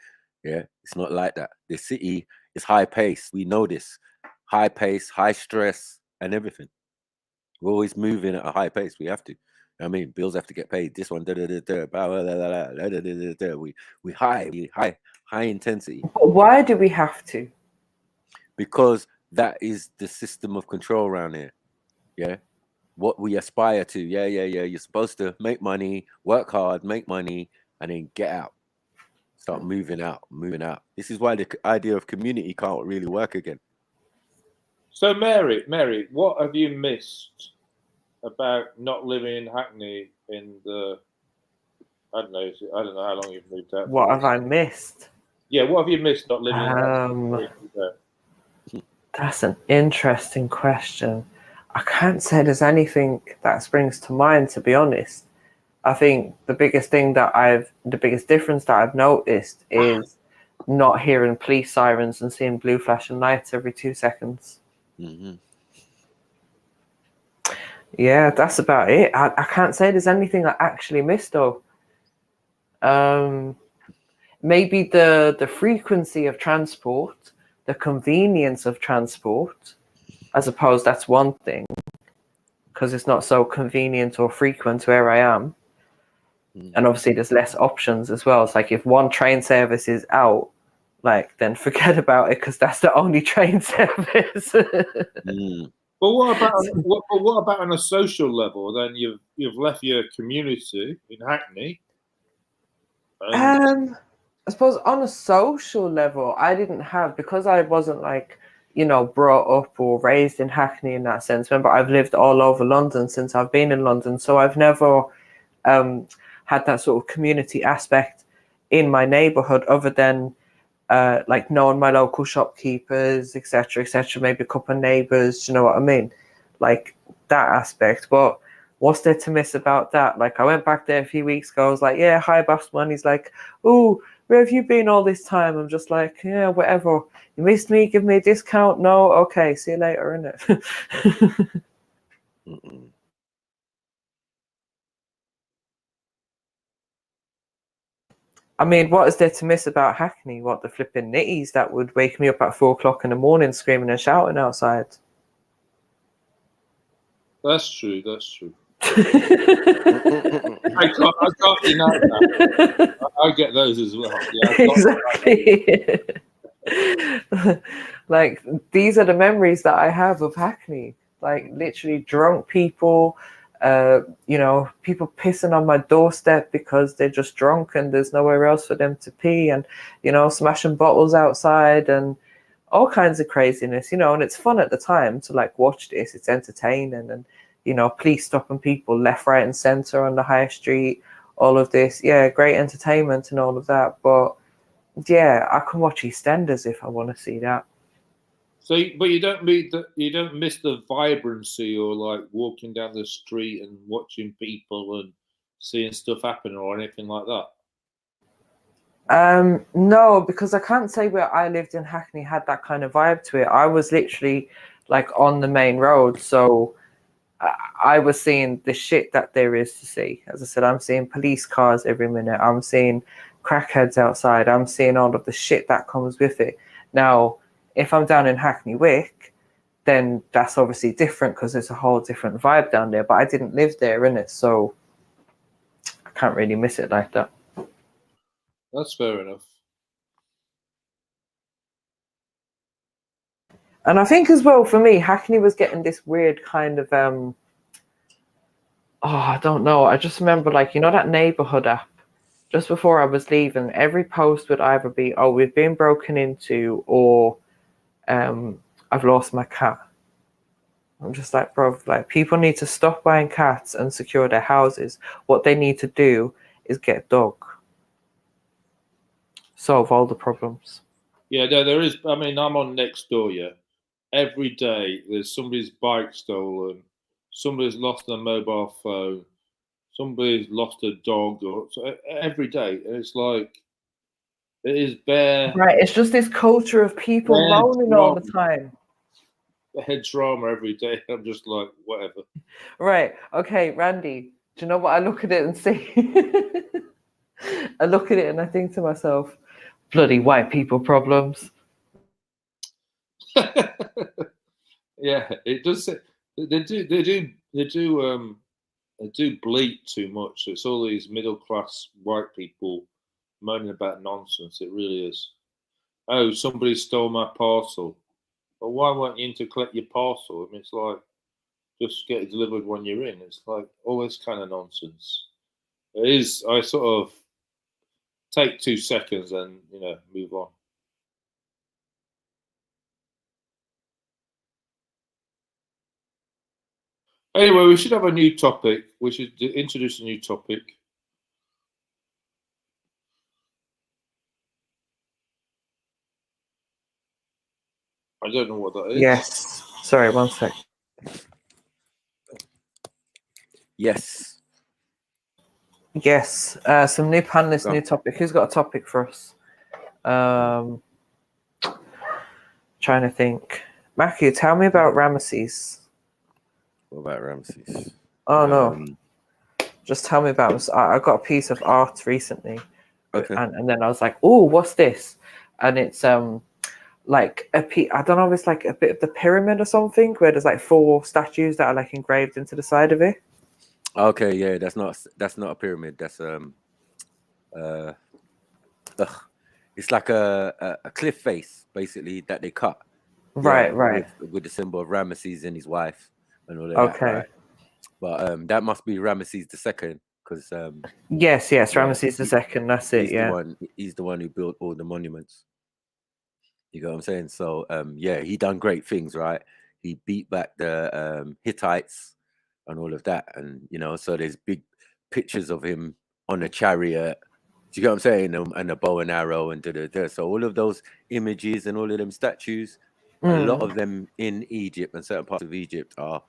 Yeah, it's not like that. The city is high pace. We know this. High pace, high stress, and everything. We're always moving at a high pace. We have to. I mean, bills have to get paid. This one, we high intensity. But why do we have to? Because that is the system of control around here. Yeah. What we aspire to. Yeah. You're supposed to make money, work hard, make money, and then get out. Start moving out. This is why the idea of community can't really work again. So, Mary, what have you missed about not living in Hackney in the? I don't know how long you've moved out. What have I missed? Yeah, what have you missed not living in Hackney? That's an interesting question. I can't say there's anything that springs to mind, to be honest. I think the biggest difference that I've noticed is not hearing police sirens and seeing blue flashing lights every 2 seconds. Mm-hmm. Yeah, that's about it. I can't say there's anything I actually missed though. Maybe the frequency of transport, the convenience of transport, I suppose that's one thing, because it's not so convenient or frequent where I am. And obviously there's less options as well. It's like if one train service is out, like then forget about it because that's the only train service. But what about on a social level? Then you've left your community in Hackney. I suppose on a social level, I didn't have, because I wasn't like, you know, brought up or raised in Hackney in that sense. Remember, I've lived all over London since I've been in London, so I've never had that sort of community aspect in my neighborhood other than like knowing my local shopkeepers, etc., maybe a couple of neighbors, you know what I mean? Like that aspect. But what's there to miss about that? Like I went back there a few weeks ago, I was like, yeah, hi Bossman. He's like, oh, where have you been all this time? I'm just like, yeah, whatever. You missed me, give me a discount? No? Okay, see you later, innit? I mean, what is there to miss about Hackney? What, the flipping nitties that would wake me up at 4 o'clock in the morning screaming and shouting outside? That's true. I can't deny that. I get those as well. Yeah, Exactly. Like, these are the memories that I have of Hackney. Like, literally drunk people, you know, people pissing on my doorstep because they're just drunk and there's nowhere else for them to pee, and, you know, smashing bottles outside and all kinds of craziness, you know. And it's fun at the time to like watch this. It's entertaining, and, you know, police stopping people left, right, and center on the high street. All of this, yeah, great entertainment and all of that. But yeah, I can watch EastEnders if I want to see that. So, but you don't miss the vibrancy, or like walking down the street and watching people and seeing stuff happen or anything like that. No, because I can't say where I lived in Hackney had that kind of vibe to it. I was literally like on the main road, so I was seeing the shit that there is to see. As I said, I'm seeing police cars every minute. I'm seeing crackheads outside. I'm seeing all of the shit that comes with it. Now, if I'm down in Hackney Wick, then that's obviously different because there's a whole different vibe down there. But I didn't live there, innit? So I can't really miss it like that. That's fair enough. And I think as well, for me, Hackney was getting this weird kind of, oh, I don't know. I just remember, like, you know, that neighborhood app, just before I was leaving, every post would either be, oh, we've been broken into, or I've lost my cat. I'm just like, bro, like, people need to stop buying cats and secure their houses. What they need to do is get a dog. Solve all the problems. Yeah, no, there is. I mean, I'm on Nextdoor, yeah. Every day there's somebody's bike stolen, somebody's lost their mobile phone, somebody's lost a dog, or so every day. It's like, it is bare. Right, it's just this culture of people moaning all the time. Head drama every day. I'm just like, whatever. Right. Okay, Randy, do you know what? I look at it and see. I look at it and I think to myself, bloody white people problems. Yeah, it does. They do bleat too much. It's all these middle class white people moaning about nonsense. It really is. Oh, somebody stole my parcel. Well, why weren't you in to collect your parcel? I mean, it's like, just get it delivered when you're in. It's like all this kind of nonsense. It is. I sort of take 2 seconds and, you know, move on. Anyway, we should have a new topic. We should introduce a new topic. I don't know what that is. Yes. Sorry, one sec. Yes. Yes. Some new panelists, new topic. Who's got a topic for us? Trying to think. Matthew, tell me about Ramesses. What about Ramesses? Oh, no. Just tell me about him. I got a piece of art recently. Okay. And then I was like, oh, what's this? And it's like I don't know, it's like a bit of the pyramid or something, where there's like 4 statues that are like engraved into the side of it. Okay, yeah, that's not a pyramid. That's it's like a cliff face basically that they cut. Right, right. With the symbol of Ramesses and his wife and all of that. Okay. Right? But that must be Ramesses II, because yes, Ramesses II. That's it. Yeah. He's the one who built all the monuments. You know what I'm saying? So yeah, he done great things, right? He beat back the Hittites and all of that, and you know, so there's big pictures of him on a chariot. Do you get what I'm saying? And a bow and arrow and so all of those images and all of them statues, a lot of them in Egypt and certain parts of Egypt are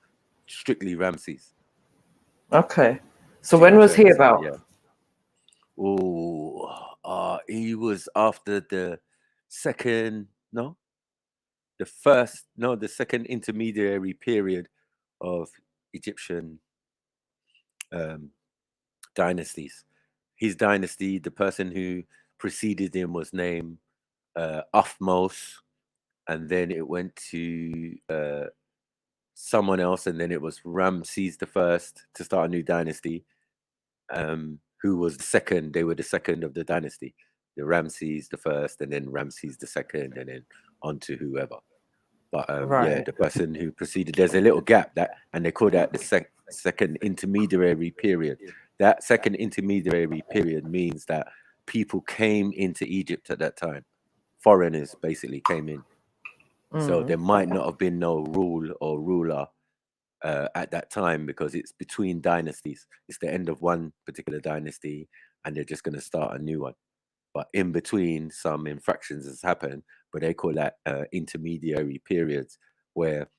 strictly Ramesses. Okay. So when was he about? Yeah. Oh, he was after the second intermediary period of Egyptian dynasties. His dynasty, the person who preceded him was named Uthmos, and then it went to someone else, and then it was Ramses the First to start a new dynasty. Who was the second? They were the second of the dynasty. The Ramses the First, and then Ramses the Second, and then on to whoever. But yeah, the person who preceded, there's a little gap that, and they call that the second intermediary period. That second intermediary period means that people came into Egypt at that time. Foreigners basically came in. So there might not have been no rule or ruler at that time, because it's between dynasties. It's the end of one particular dynasty, and they're just going to start a new one. But in between, some infractions has happened, but they call that intermediary periods, where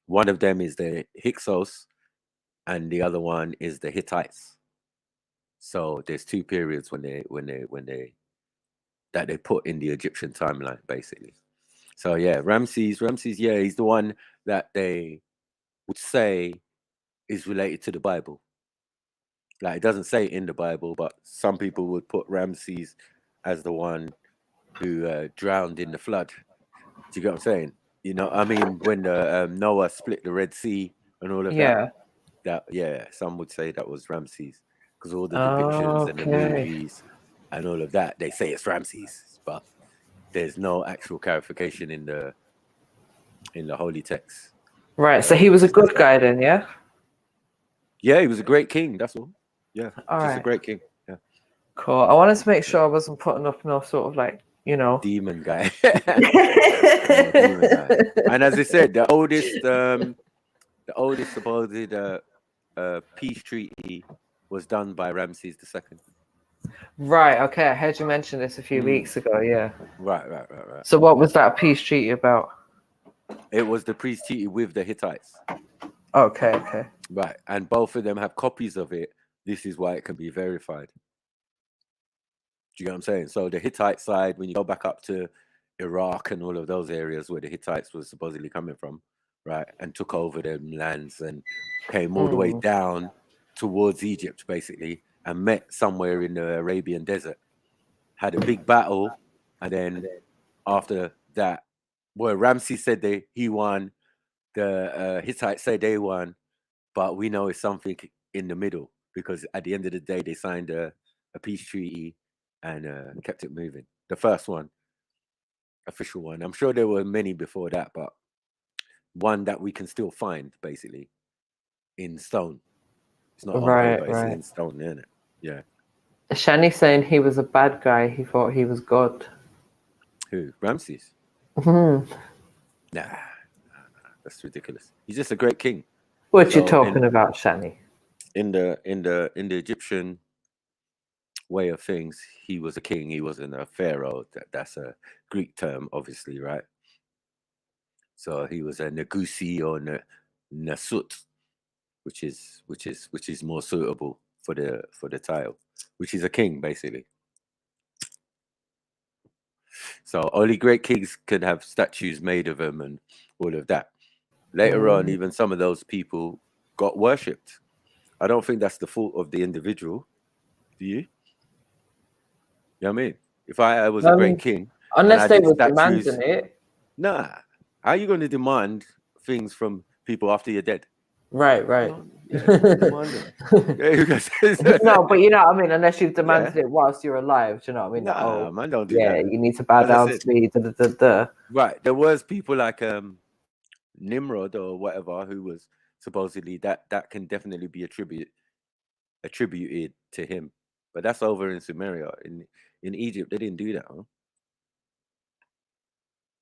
one of them is the Hyksos and the other one is the Hittites. So there's two periods when they put in the Egyptian timeline, basically. So yeah, Ramses, yeah, he's the one that they would say is related to the Bible. Like, it doesn't say in the Bible, but some people would put Ramses as the one who drowned in the flood. Do you get what I'm saying? You know, I mean, when Noah split the Red Sea and all of that, some would say that was Ramses, because all the depictions and the movies and all of that, they say it's Ramses, but there's no actual clarification in the holy text. Right, so he was a good guy then, yeah? Yeah, he was a great king, that's all. Yeah, All just right. a great king. Yeah. Cool. I wanted to make sure I wasn't putting up no sort of like, you know, demon guy. Demon guy. And as I said, the oldest supposed peace treaty was done by Ramses II. Right, okay, I heard you mention this a few weeks ago, yeah. Right. So what was that peace treaty about? It was the peace treaty with the Hittites. Okay. Right, and both of them have copies of it. This is why it can be verified. Do you get what I'm saying? So the Hittite side, when you go back up to Iraq and all of those areas where the Hittites were supposedly coming from, right, and took over them lands and came all the way down towards Egypt, basically, and met somewhere in the Arabian desert, had a big battle, and then after that, well, Ramses said he won, the Hittites say they won, but we know it's something in the middle, because at the end of the day, they signed a peace treaty and kept it moving. The first one, official one. I'm sure there were many before that, but one that we can still find, basically, in stone. It's not on paper, it's in stone, isn't it? Yeah. Shani saying he was a bad guy. He thought he was God. Who? Ramses? Mm-hmm. Nah, that's ridiculous. He's just a great king. What you talking about, Shani? In the Egyptian way of things, he was a king. He wasn't a pharaoh. That's a Greek term, obviously, right? So he was a Negusi or Nasut, which is more suitable for the title, which is a king, basically. So only great kings can have statues made of them and all of that. Later on, even some of those people got worshipped. I don't think that's the fault of the individual. Do you? You know what I mean? If I was a great king, unless they were demanding it. Nah. How are you going to demand things from people after you're dead? Right. No, but you know what I mean? Unless you've demanded it whilst you're alive, do you know what I mean? Nah, man, don't do that. You need to bow down to me. Right. There was people like Nimrod or whatever, who was supposedly that can definitely be attributed to him. But that's over in Sumeria. In Egypt, they didn't do that, huh?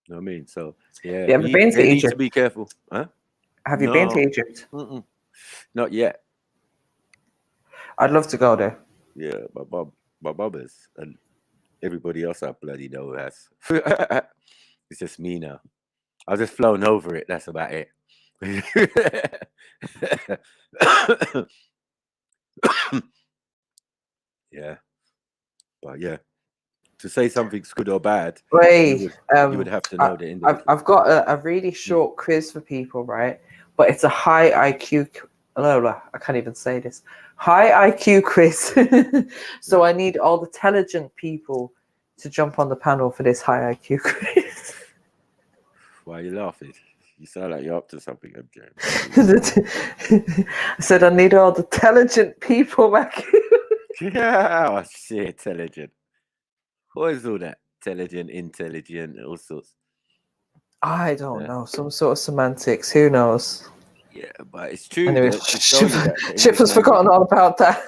You know what I mean? So yeah, you ever been to Egypt? Need to be careful, huh? Have you been to Egypt? Not yet. I'd love to go there. Yeah, my brothers and everybody else I bloody know has. It's just me now. I've just flown over it. That's about it. Yeah, but yeah, to say something's good or bad, you would have to know the individual. I've got a really short quiz for people, right? But it's a high IQ. I can't even say this. High IQ quiz. So I need all the intelligent people to jump on the panel for this high IQ quiz. Why are you laughing? You sound like you're up to something, MJ. I said I need all the intelligent people back. Yeah, oh, shit, intelligent. What is all that? Intelligent, all sorts. I don't know, some sort of semantics. Who knows? Yeah, but it's true. Anyway, That Chip has forgotten all about that.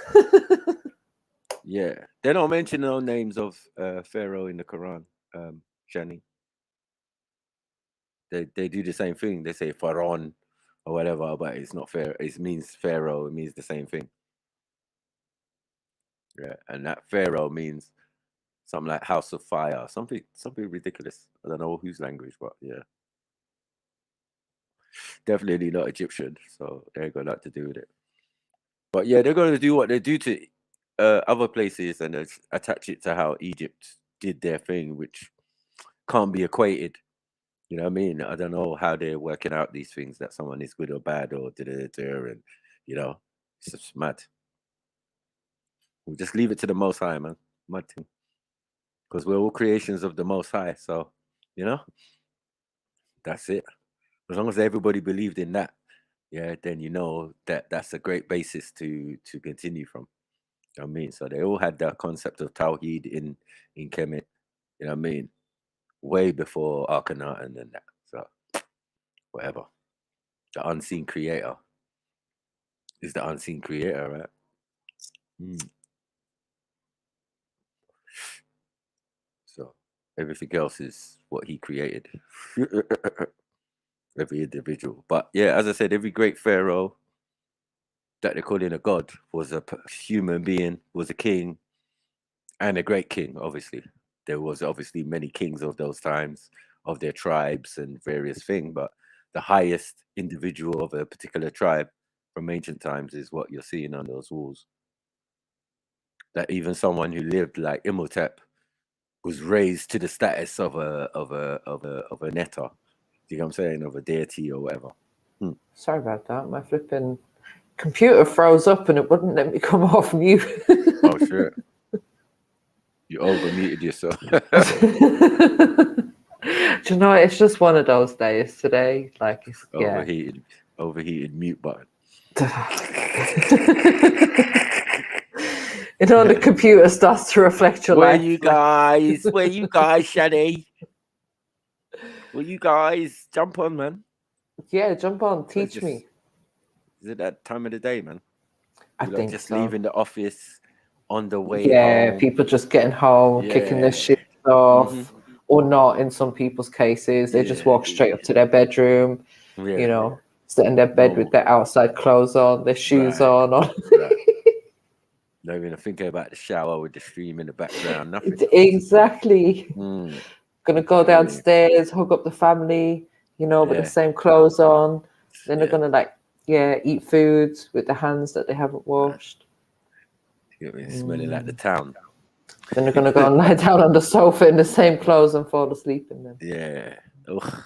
Yeah, they don't mention no names of Pharaoh in the Quran, Shani. They do the same thing. They say Pharaoh or whatever, but it's not fair. It means Pharaoh. It means the same thing. Yeah, and that Pharaoh means something like house of fire, something ridiculous. I don't know whose language, but yeah, definitely not Egyptian. So they ain't got nothing to do with it. But yeah, they're going to do what they do to other places and attach it to how Egypt did their thing, which can't be equated. You know what I mean? I don't know how they're working out these things, that someone is good or bad or and you know, it's just mad. We'll just leave it to the Most High, man. Mad thing. Because we're all creations of the Most High. So, you know, that's it. As long as everybody believed in that, yeah, then you know that that's a great basis to continue from. You know what I mean? So they all had that concept of Tawheed in Kemet, you know what I mean? Way before Akhenaten and that. So whatever. The unseen creator is the unseen creator, right? So everything else is what he created. Every individual. But yeah, as I said, every great pharaoh that they're calling a god was a human being, was a king, and a great king, obviously. There was obviously many kings of those times, of their tribes and various things, but the highest individual of a particular tribe from ancient times is what you're seeing on those walls. That even someone who lived like Imhotep was raised to the status of a netta. You know what I'm saying? Of a deity or whatever. Sorry about that. My flipping computer froze up and it wouldn't let me come off mute. Oh shit. You overmuted yourself. Do you know, it's just one of those days today. Like, it's overheated mute button. You know, the computer starts to reflect your life. Where you guys, Shani? Will you guys jump on, man? Yeah, jump on. Teach me. Is it that time of the day, man? I think just so. leaving the office on the way home. People just getting home, kicking their shit off, or not in some people's cases. They just walk straight up to their bedroom, you know, sit in their bed with their outside clothes on, their shoes on. Not even thinking about the shower with the stream in the background, nothing. Exactly. Gonna go downstairs, hug up the family, you know, with the same clothes on. Then they're gonna eat food with the hands that they haven't washed. Smelling like the town. Then they're gonna go and lie down on the sofa in the same clothes and fall asleep in them. Yeah. Ugh.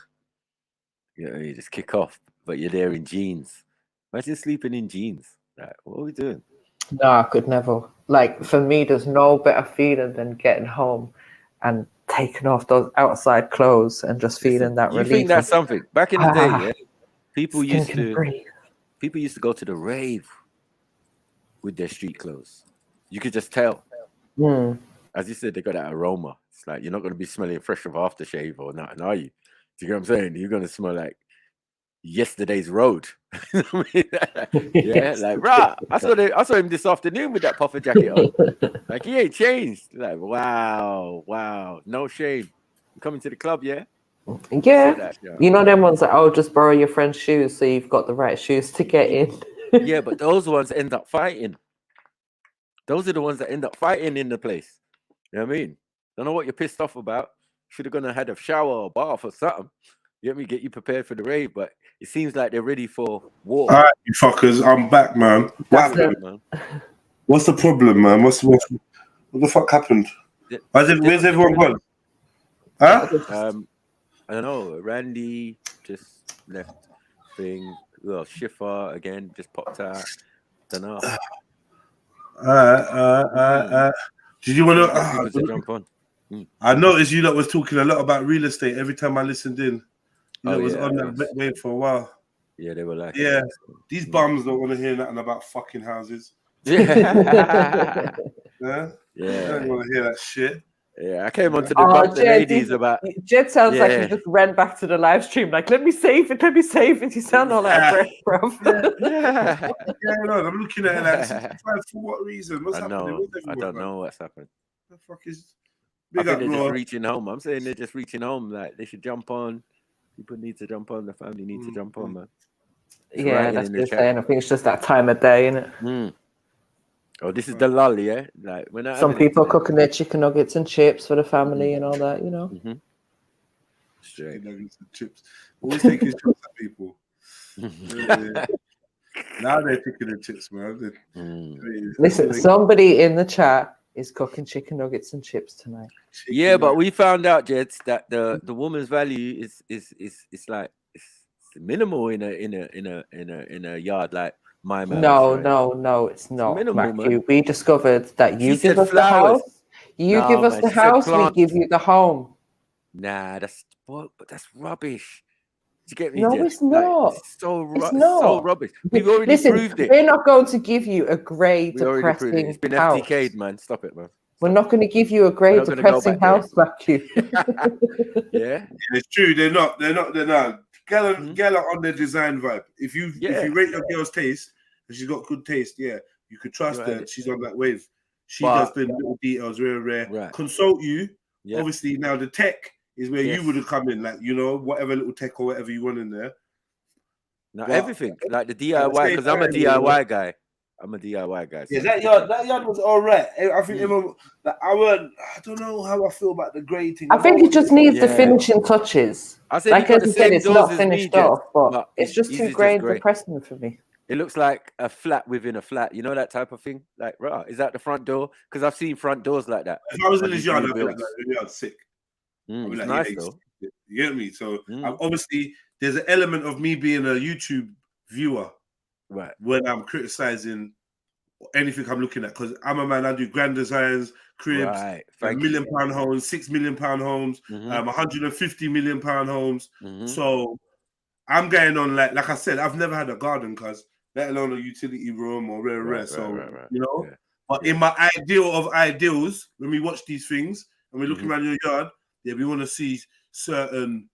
You just kick off, but you're there in jeans. Imagine sleeping in jeans. Like, what are we doing? No, I could never. Like, for me, there's no better feeling than getting home and taking off those outside clothes and just feeling that relief. You think that's something? Back in the day, people used to go to the rave with their street clothes. You could just tell. As you said, they got that aroma. It's like you're not going to be smelling fresh of aftershave or nothing, are you? Do you get what I'm saying? You're going to smell like yesterday's road. Yeah, like rah. I saw him this afternoon with that puffer jacket on. Like he ain't changed. Like wow, no shame. You coming to the club, yeah? Yeah. You know them ones that just borrow your friend's shoes so you've got the right shoes to get in. Yeah, but those ones end up fighting. Those are the ones that end up fighting in the place. You know what I mean? Don't know what you're pissed off about. Should have gone and had a shower or bath or something. You get me? Get you prepared for the rave, but it seems like they're ready for war. All right, you fuckers, I'm back, man. What happened? Man. What's the problem, man? What the fuck happened? Where's everyone gone? Huh? I don't know. Randy just left. Thing. Well, Schiffer again just popped out. Don't know. Did you want to jump on? I noticed you lot was talking a lot about real estate every time I listened in. You know, it was on that wave for a while. Yeah, they were like, yeah, these bums don't want to hear nothing about fucking houses. Yeah. Yeah, Yeah. I don't want to hear that shit. Yeah, I came onto the bump the ladies about. Jed sounds like he just ran back to the live stream, like, let me save it. You sound all out of breath, bro. Yeah, no, I'm looking at it like 65 for what reason? What's happening? I don't know what's happened. The fuck is I big think up, they're bro? just reaching home. I'm saying they're just reaching home. Like they should jump on. People need to jump on. The family needs to jump on, man. Yeah, that's what you're saying. I think it's just that time of day, isn't it? Oh, this is the lull, yeah. Like when some people cooking their chicken nuggets and chips for the family and all that, you know. Chicken nuggets and chips. Always taking shots at people. Now they're chicken and chips, man. Listen, somebody in the chat is cooking chicken nuggets and chips tonight. Yeah, but we found out, Jets, that the woman's value is like it's minimal in a yard like my man. No, it's not. Minimal, Matthew, we discovered that you She give said us flowers. the house. You give us the she said house, we plants. give you the home. Nah, but that's rubbish. Do you get me? No, Jed? it's not. Like, it's so not. rubbish. We've already proved it. We're not going to give you a grey, We already proved it. depressing It's been house. FTK'd, man. Stop it, man. We're not going to give you a grey, depressing house, Matthew. Yeah, it's true. They're not. Girl are on their design vibe. If you rate your girl's taste, and she's got good taste, you could trust her. She's on that wave. She does the little details, rare. Right. Consult you. Yeah. Obviously, now the tech is where you would have come in, like whatever little tech or whatever you want in there. Now everything, like the DIY, because I'm a DIY guy. I'm a DIY guy. Yeah, that yard was all right. I think I don't know how I feel about the grey thing. I think it just needs the finishing touches. I said like as you said, it's not finished off, but it's just too grey and grey. depressing for me. It looks like a flat within a flat. You know that type of thing? Like, is that the front door? Because I've seen front doors like that. If I was in this yard, I'd be like, the yard's sick. I'd be like, nice though. You get me? So obviously, there's an element of me being a YouTube viewer, right? When I'm criticizing anything I'm looking at, because I'm a man. I do grand designs, cribs, right. £1 million homes, £6 million homes, £150 million homes. So I'm going on like I said, I've never had a garden, cause let alone a utility room or rare. But in my ideal of ideals, when we watch these things and we're looking around your yard, we want to see certain.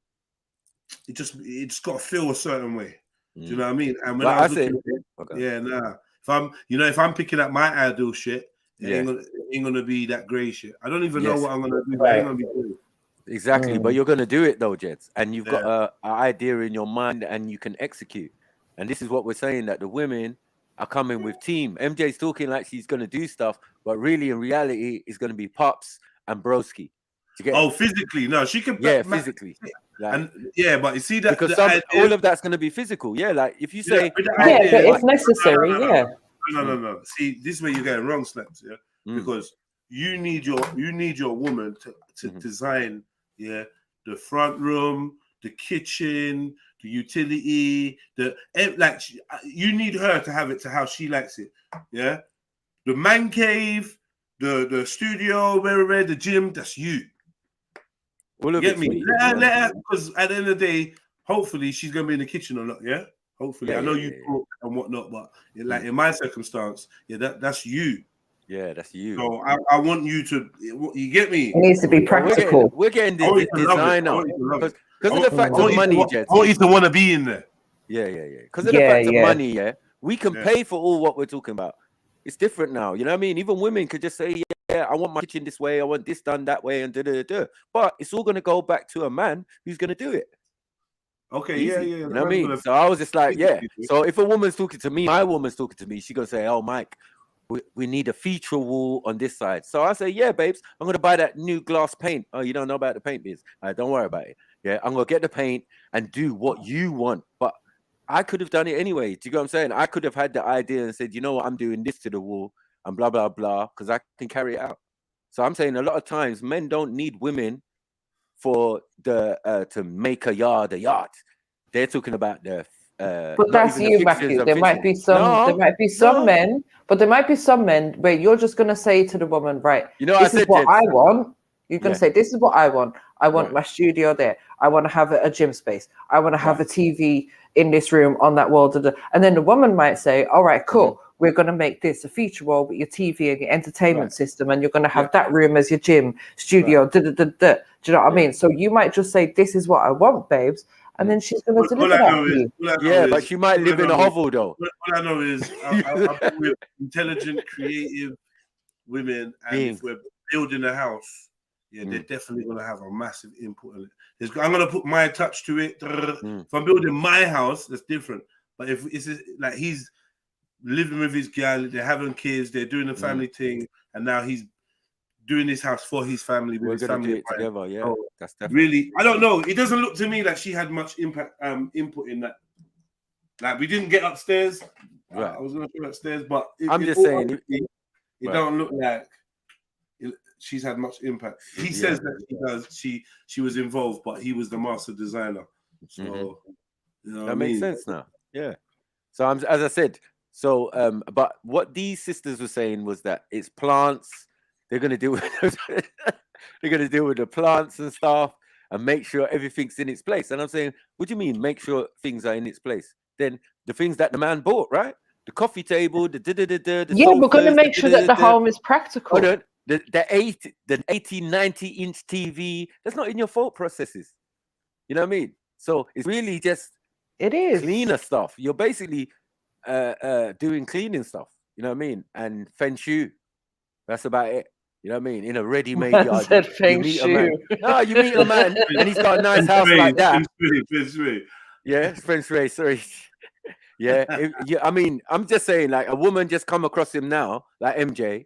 It just got to feel a certain way. Do you know what I mean? And when I was looking at it, if I'm picking up my ideal shit, it ain't gonna be that grey shit. I don't even know what I'm gonna do. But I ain't gonna be doing. Exactly, but you're gonna do it though, Jets, and you've got an idea in your mind, and you can execute. And this is what we're saying, that the women are coming with team. MJ's talking like she's gonna do stuff, but really in reality, it's gonna be Pops and Broski. Physically, no, she can. Physically. Like, but you see that because all of that's gonna be physical. Yeah, like if you say, but it's necessary. No. See, this is where you're getting wrong, Snaps. Yeah, because you need your woman to design. Yeah, the front room, the kitchen, the utility, you need her to have it to how she likes it. Yeah, the man cave, the studio, wherever, the gym, that's you. All of Get me? Let her, because at the end of the day, hopefully she's gonna be in the kitchen or not. Yeah, hopefully. I know you cook and whatnot, but like in my circumstance, that's you. Yeah, that's you. So I want you to. You get me? It needs to be practical. We're getting the designer because of the fact of money, Jets. I want you to want to be in there. Yeah. Because of the fact of money, we can pay for all what we're talking about. It's different now. You know what I mean? Even women could just say, yeah, I want my kitchen this way, I want this done that way, and da. But it's all going to go back to a man who's going to do it. Okay, Easy. yeah. You know what I mean? So I was just like, So if a woman's talking to me, my woman's talking to me, she's going to say, oh, Mike, we need a feature wall on this side. So I say, yeah, babes, I'm going to buy that new glass paint. Oh, you don't know about the paint biz? Don't worry about it. Yeah, I'm going to get the paint and do what you want. But I could have done it anyway. Do you get what I'm saying? I could have had the idea and said, you know what, I'm doing this to the wall and blah, blah, blah, because I can carry it out. So I'm saying a lot of times men don't need women for to make a yard a yacht. They're talking about the but that's you, Matthew. There might be some men, but there might be some men where you're just gonna say to the woman, right, this is what I want. You're gonna say, this is what I want. I want my studio there. I want to have a gym space. I want to have a TV in this room on that wall. And then the woman might say, all right, cool. We're going to make this a feature wall with your TV and your entertainment system. And you're going to have that room as your gym, studio, Do you know what I mean? So you might just say, this is what I want, babes. And then she's going to deliver that for you. Yeah, but she might live in a hovel, though. All I know is I've been with intelligent, creative women, and if we're building a house, they're definitely going to have a massive input on it. I'm going to put my touch to it. If I'm building my house, that's different. But if it's like he's living with his girl, they're having kids, they're doing a family thing, and now he's doing this house for his family. With his family do it together, yeah. So that's definitely really, I don't know. It doesn't look to me like she had much input in that. Like we didn't get upstairs. I was going to go upstairs, but I'm just saying it don't look like she's had much impact. He says that she does. She was involved, but he was the master designer. So you know that makes sense now. Yeah. So as I said. So, but what these sisters were saying was that it's plants. They're gonna deal with they're gonna deal with the plants and stuff and make sure everything's in its place. And I'm saying, what do you mean make sure things are in its place? Then the things that the man bought, right? The coffee table, the we're gonna make sure that the home is practical. The 80, 90-inch TV, that's not in your thought processes. You know what I mean? So it's really just cleaner stuff. You're basically doing cleaning stuff, you know what I mean? And feng shui. That's about it. You know what I mean? In a ready-made yard. Said feng shui. No, you meet a man and he's got a nice house like that. Feng shui. Yeah, feng shui, sorry. Yeah, I mean, I'm just saying, like a woman just come across him now, like MJ,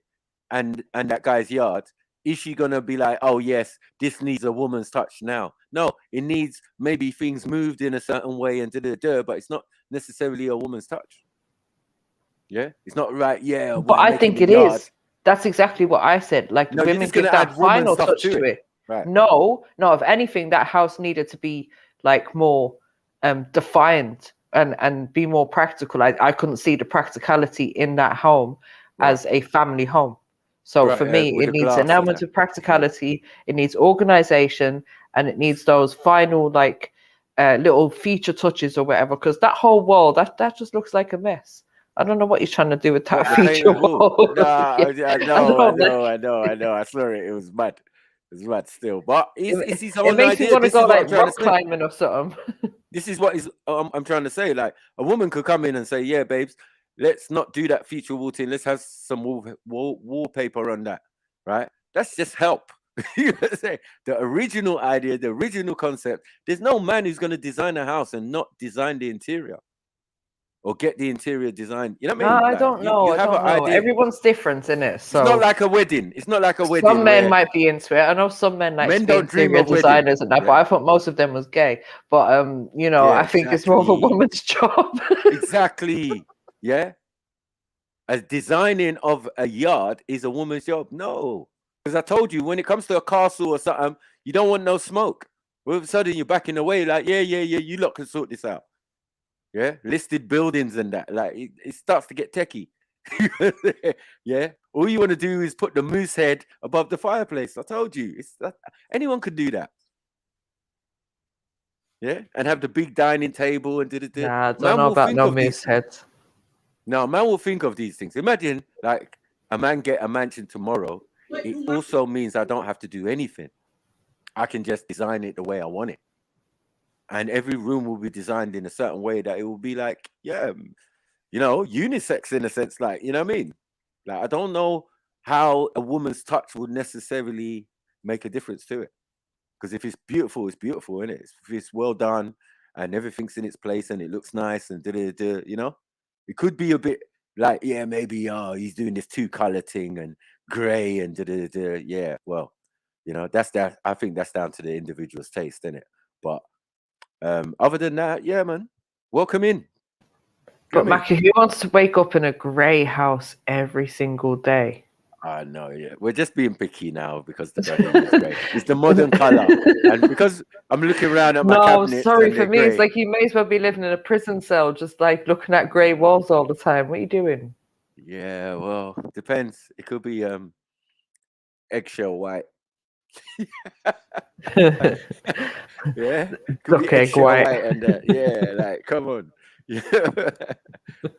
and that guy's yard. Is she gonna be like, oh yes, this needs a woman's touch now? No, it needs maybe things moved in a certain way and but it's not necessarily a woman's touch. Yeah, it's not right. Yeah, but I think it is. That's exactly what I said. Like women give that final touch to it. Right. No, if anything, that house needed to be like more defined and be more practical. I couldn't see the practicality in that home as a family home. So for me, it needs an element of practicality. It needs organization, and it needs those final like little feature touches or whatever. Because that whole wall, that just looks like a mess. I don't know what you're trying to do with that feature wall. I know. I swear it was mad. It's mad still. But it's his own idea. It makes me want to go like rock climbing or something. This is what I'm trying to say. Like a woman could come in and say, yeah, babes, let's not do that feature wall thing. Let's have some wallpaper on that, right? That's just help. You know what I'm saying? The original idea, the original concept. There's no man who's going to design a house and not design the interior. Or get the interior design. You know what I mean? No, I don't know. I don't know. Everyone's different, isn't it? So it's not like a wedding. It's not like a wedding. Some men might be into it. I know some men like interior designers and that, but I thought most of them was gay. But I think it's more of a woman's job. Exactly. Yeah. As designing of a yard is a woman's job. No. Because I told you, when it comes to a castle or something, you don't want no smoke. All of a sudden you're backing away like, yeah, you lot can sort this out. Yeah, listed buildings and that, like it starts to get techie. Yeah, all you want to do is put the moose head above the fireplace. I told you, anyone could do that. Yeah, and have the big dining table and Nah, I don't know about no moose heads. No, man will think of these things. Imagine like a man get a mansion tomorrow. It also means I don't have to do anything. I can just design it the way I want it. And every room will be designed in a certain way that it will be like, unisex in a sense, like, you know what I mean? Like, I don't know how a woman's touch would necessarily make a difference to it. Because if it's beautiful, isn't it? If it's well done and everything's in its place and it looks nice and it could be a bit like, yeah, maybe he's doing this two-color thing and gray and yeah, well, that's that. I think that's down to the individual's taste, isn't it? But other than that, yeah, man, welcome in. But Mackie, who wants to wake up in a grey house every single day? I know, yeah. We're just being picky now because the bedroom is grey. It's the modern colour, and because I'm looking around at my cabinet. No, sorry, for me, it's like you may as well be living in a prison cell, just like looking at grey walls all the time. What are you doing? Yeah, well, depends. It could be eggshell white. Yeah, could be Okay, Eggshell White. White and yeah, like come on, yeah,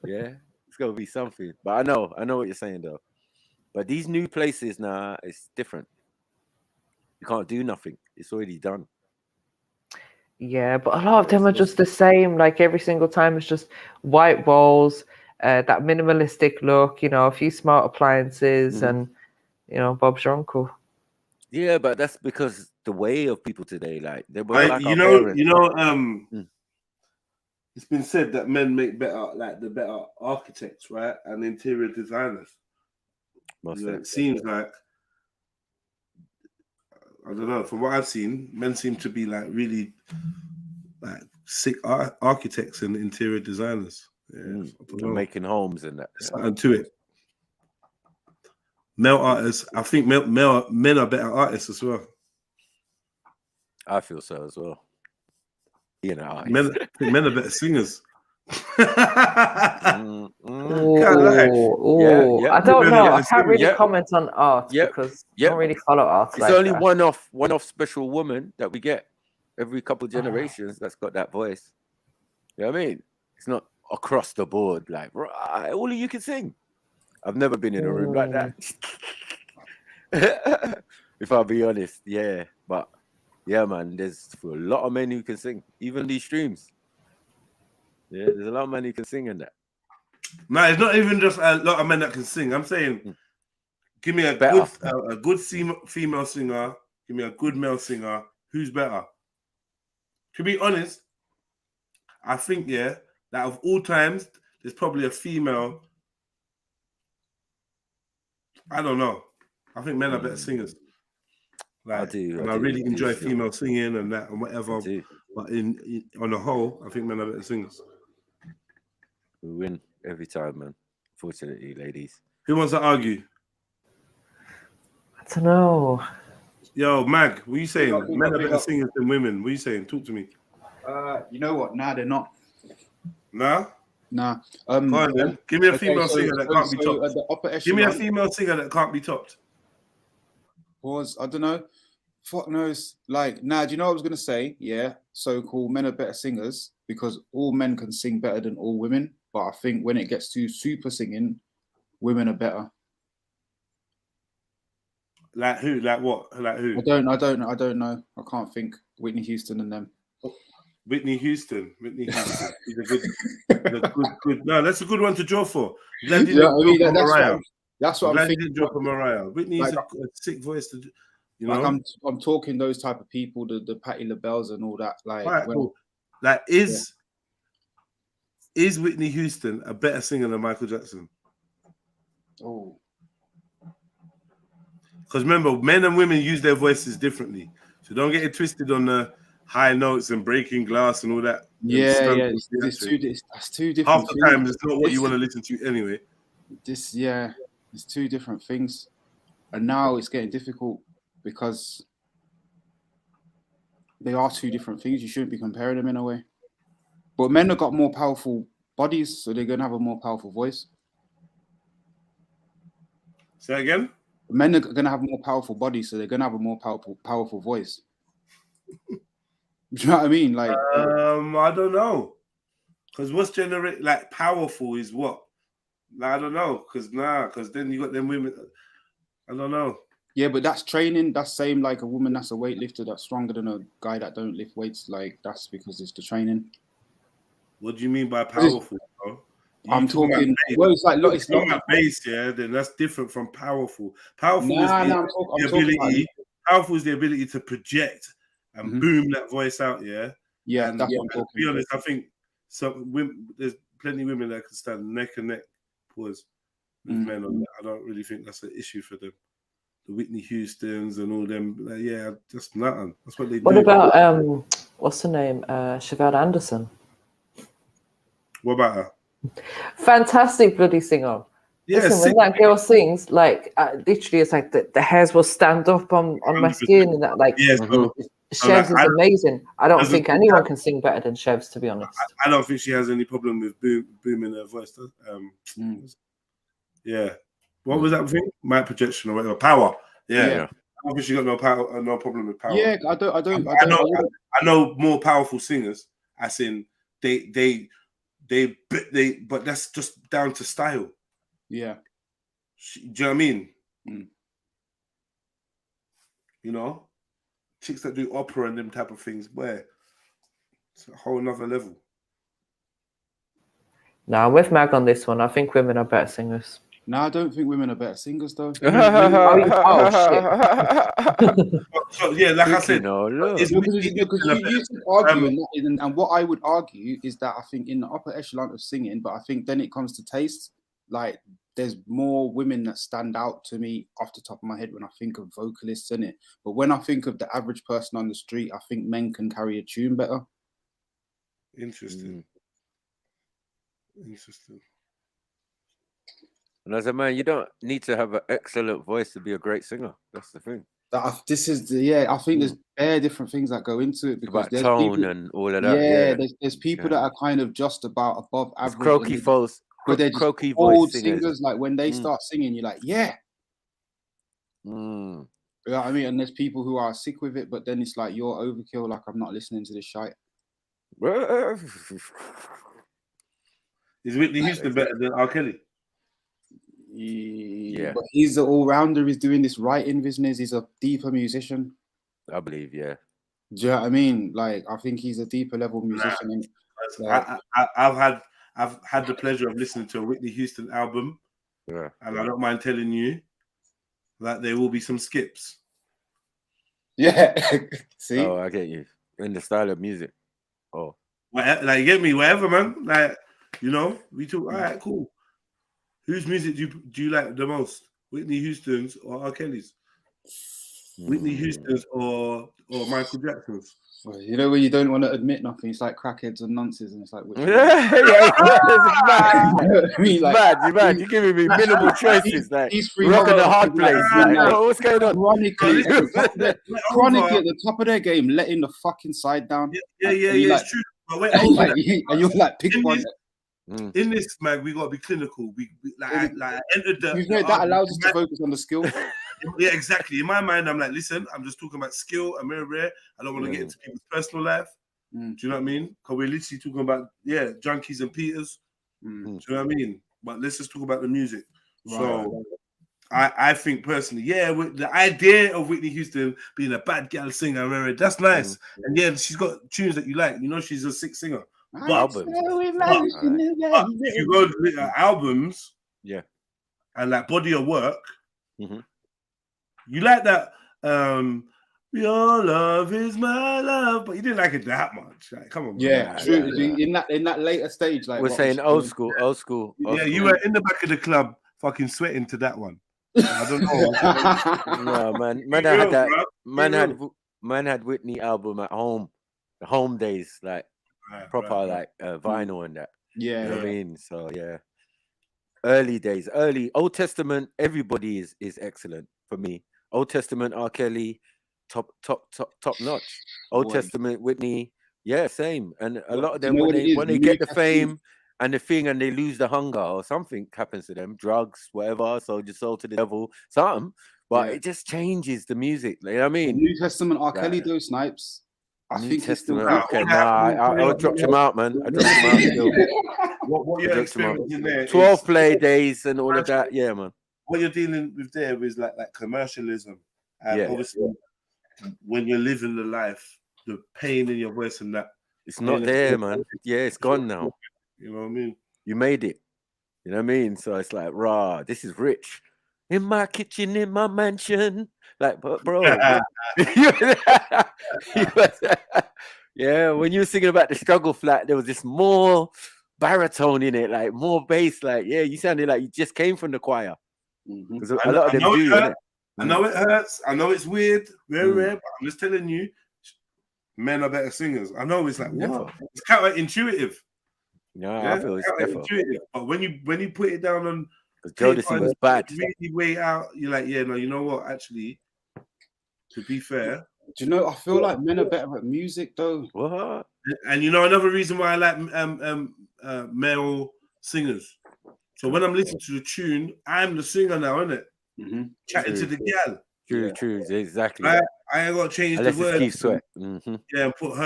yeah, it's gonna be something. But I know what you're saying though. But these new places now, it's different. You can't do nothing; it's already done. Yeah, but a lot of them are just the same. Like every single time, it's just white walls, that minimalistic look. You know, a few smart appliances, and you know, Bob's your uncle. Yeah, but that's because the way of people today, like they were like our parents. It's been said that men make better architects, right, and interior designers. It seems like, I don't know, from what I've seen, men seem to be like really like sick architects and interior designers. Yeah, making homes and that. Something to it. Male artists, I think men are better artists as well. I feel so as well. You know, men are better singers. I don't know. I can't really comment on art because I don't really follow art. It's only one-off special woman that we get every couple of generations that's got that voice. You know what I mean? It's not across the board. Like, right, all of you can sing. I've never been in a room like that. If I'll be honest, yeah. But yeah, man, there's a lot of men who can sing, even these streams. Yeah, there's a lot of men who can sing in that. No, it's not even just a lot of men that can sing. I'm saying, give me a good female singer, give me a good male singer. Who's better? To be honest, I think that of all times, there's probably a female. I don't know. I think men are better singers. Like, I really enjoy female singing and that and whatever. But on the whole, I think men are better singers. We win every time, man. Fortunately, ladies. Who wants to argue? I don't know. Yo, Mag, what are you saying? Men are better singers than women. What are you saying? Talk to me. You know what? Nah, they're not. Nah? Nah. Go on, then. Give me a female singer that can't be topped. The upper echelon, give me a female singer that can't be topped. I don't know. Fuck knows. Like, do you know what I was gonna say? Yeah, so-called men are better singers because all men can sing better than all women. But I think when it gets to super singing, women are better. Like who? Like what? Like who? I don't know. I can't think. Whitney Houston and them. Whitney Houston. He's a good. No, that's a good one to draw for. That's what I'm thinking. Drop a Mariah. Whitney's a sick voice to. You know? Like I'm talking those type of people, the Patti LaBelle's and all that. Like, cool. Like is Whitney Houston a better singer than Michael Jackson? Oh, because remember, men and women use their voices differently, so don't get it twisted on the high notes and breaking glass and all that. That's two different. Half the time, it's not what you want to listen to anyway. It's two different things, and now it's getting difficult because they are two different things. You shouldn't be comparing them in a way. But men have got more powerful bodies, so they're going to have a more powerful voice. Say again? Men are going to have more powerful bodies, so they're going to have a more powerful voice. Do you know what I mean? Like, I don't know. Because what's like powerful is what? Like, I don't know. Because then you got them women. I don't know. Yeah, but that's training. That's same like a woman that's a weightlifter that's stronger than a guy that don't lift weights. Like, that's because it's the training. What do you mean by powerful, bro? I'm talking. Well, it's like it's not about base, yeah. Then that's different from powerful. Powerful is the ability. Powerful is the ability to project and boom that voice out, yeah. Yeah, and that's what I'm talking. To be honest, I think some women. There's plenty of women that can stand neck and neck with men on that. I don't really think that's an issue for them. The Whitney Houstons and all them, just nothing. That's what they do. What about what's her name? Siobhan Anderson. What about her? Fantastic bloody singer. Yeah, listen, when that girl sings, like literally, it's like the hairs will stand up on my skin and that. Like, Chevs is amazing. I don't think anyone can sing better than Chevs, to be honest. I don't think she has any problem with booming her voice. Yeah. What was that thing? Mic projection or whatever. Power. Yeah. Obviously, got no power, no problem with power. Yeah, I know more powerful singers. As in, they, but that's just down to style. Yeah. Do you know what I mean? Mm. You know, chicks that do opera and them type of things, where it's a whole nother level. No, I'm with Mag on this one. I think women are better singers. No, I don't think women are better singers, though. Oh, shit. So, yeah, like I said, because you could argue, and what I would argue is that I think in the upper echelon of singing, but I think then it comes to taste. Like, there's more women that stand out to me off the top of my head when I think of vocalists in it. But when I think of the average person on the street, I think men can carry a tune better. Interesting. Interesting. And as a man, you don't need to have an excellent voice to be a great singer. That's the thing. I think there's bare different things that go into it, because about there's tone people, and all of that. Yeah, there's people that are kind of just about above average. Croaky voice, but they're just croaky old voice singers. Like when they start singing, you're like, yeah. You know what I mean? And there's people who are sick with it, but then it's like, you're overkill. Like, I'm not listening to this shite. Is Whitney Houston better than R. Kelly? Yeah, but he's an all-rounder. He's doing this writing business. He's a deeper musician. I believe, yeah. Do you know what I mean? Like, I think he's a deeper level musician. I've had the pleasure of listening to a Whitney Houston album, and I don't mind telling you that there will be some skips. Yeah, see? Oh, I get you. In the style of music. Oh, like, you get me? Whatever, man. Like, you know, we talk. All right, cool. Whose music do you like the most? Whitney Houston's or R. Kelly's? Whitney Houston's or Michael Jackson's? Well, you know when you don't want to admit nothing, it's like crackheads and nonces, and it's like, which one? It's mad. I mean, like, You're mad. You're giving me minimal choices. Like, he's free rocking the hard place. Like, what's going on? Chronically at the top of their game, letting the fucking side down. Yeah, like, it's true. But and you're like, pick one. In this, man, we gotta be clinical. We I entered the. You know, that allows us to focus on the skill. Yeah, exactly. In my mind, I'm like, listen, I'm just talking about skill. I'm very rare. I don't want to get into people's personal life. Do you know what I mean? Because we're literally talking about junkies and Peters. Do you know what I mean? But let's just talk about the music. Right. So I think personally, the idea of Whitney Houston being a bad girl singer, that's nice. And yeah, she's got tunes that you like. You know, she's a sick singer. But if you go to her albums, and like body of work, you like that. Your love is my love, but you didn't like it that much. Like, come on, yeah, true. In that later stage, like we're saying, old school. Yeah, you were in the back of the club, fucking sweating to that one. I don't know. No, man. Man had that. Man had Whitney album at home, the home days, like proper like vinyl and that. Yeah, you know what I mean. So yeah, early days, Old Testament. Everybody is excellent for me. Old Testament, R. Kelly, top notch. Old Testament, Whitney, same. And a lot of them when they get the fame and the thing, and they lose the hunger or something happens to them, drugs, whatever. So just sold to the devil, something. But it just changes the music. You know what I mean? New Testament, R. Kelly, those Snipes. I New think Testament. Okay, I dropped him out, man. I dropped him out still. What you're experiencing there? 12 play days and all of that. Yeah, man. What you're dealing with there is like commercialism, and obviously when you're living the life, the pain in your voice and that, it's not there, man. Yeah, it's gone now. You know what I mean? You made it. You know what I mean? So it's like, rah, this is rich. In my kitchen, in my mansion. Like, bro. Yeah, when you were singing about the struggle flat, there was this more baritone in it, like more bass. Like, yeah, you sounded like you just came from the choir. Because a lot of them do. I know it hurts. I know it's weird, very rare, but I'm just telling you, men are better singers. I know it's like, what? It's kind of intuitive. Yeah, I feel it's intuitive. But when you put it down on, because Jodeci was bad. Really way out. You're like, yeah, no, you know what? Actually, to be fair, do you know? I feel like men are better at music, though. What? And you know another reason why I like male singers. So when I'm listening to the tune, I'm the singer now, isn't it? Chatting to the gal. True, true, exactly. I ain't got to change Unless the it's word. Keith Sweat. Mm-hmm. Yeah, put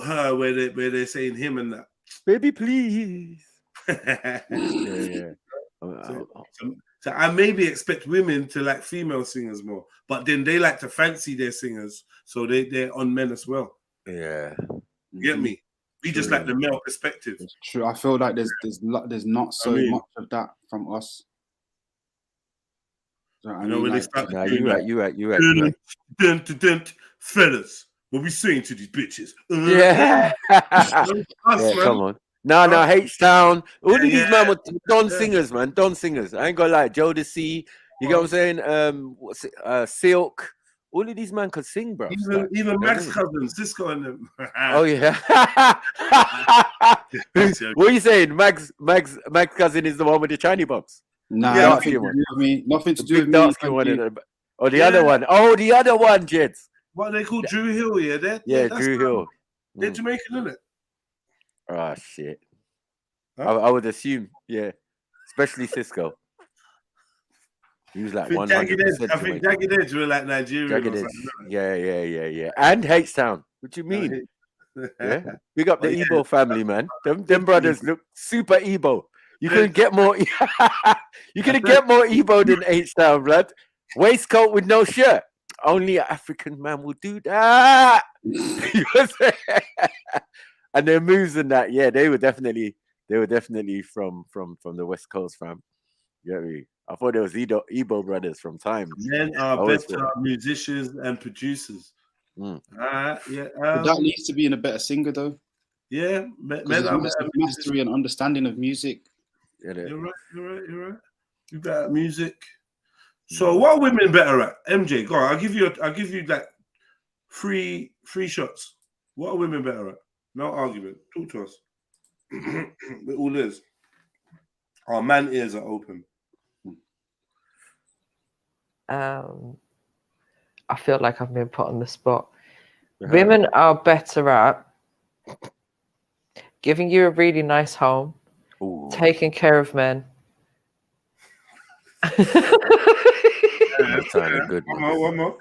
her where they're saying him and that. Baby, please. Yeah. So I maybe expect women to like female singers more, but then they like to fancy their singers, so they're on men as well. Yeah. You get me? We just like the male perspective. It's true. I feel like there's not so much of that from us. So, You know when they start you right. Fellas, what we saying to these bitches? Yeah. Come on. No, H-Town. All of these man were Don singers, man. Don singers. I ain't gonna lie. Joe the C. You get what I'm saying? What's it? Silk. All of these man could sing, bro. Even Max cousins, Cisco and them. Oh yeah. What are you saying? Max cousin is the one with the shiny bumps. Nah, yeah, nothing to do with me. Nothing to do with me. Or the other one. Oh, the other one, Jeds. What they call Drew Hill, yeah? Drew Hill. They're Jamaican, isn't it? Oh shit. Huh? I would assume, yeah. Especially Cisco. He was like 100%. I think Jagged Edge were like Nigerian. Jagged Edge. Yeah. And H-Town. What you mean? Yeah. Big up the Igbo family, man. Them brothers look super Igbo. You couldn't get more. You couldn't get more Igbo than H-Town, blood. Waistcoat with no shirt. Only an African man will do that. And their moves and that, yeah, they were definitely from the West Coast, fam. You get me? I thought there was Igbo brothers from time. Men are better musicians and producers. But that needs to be in a better singer, though. Yeah, men are mastery and understanding of music. Yeah, you're right. You better at music. So what are women better at? MJ, go on. I'll give you like three shots. What are women better at? No argument. Talk to us. We're all ears. Our man ears are open. I feel like I've been put on the spot. Women are better at giving you a really nice home, taking care of men. That's a good one. One more.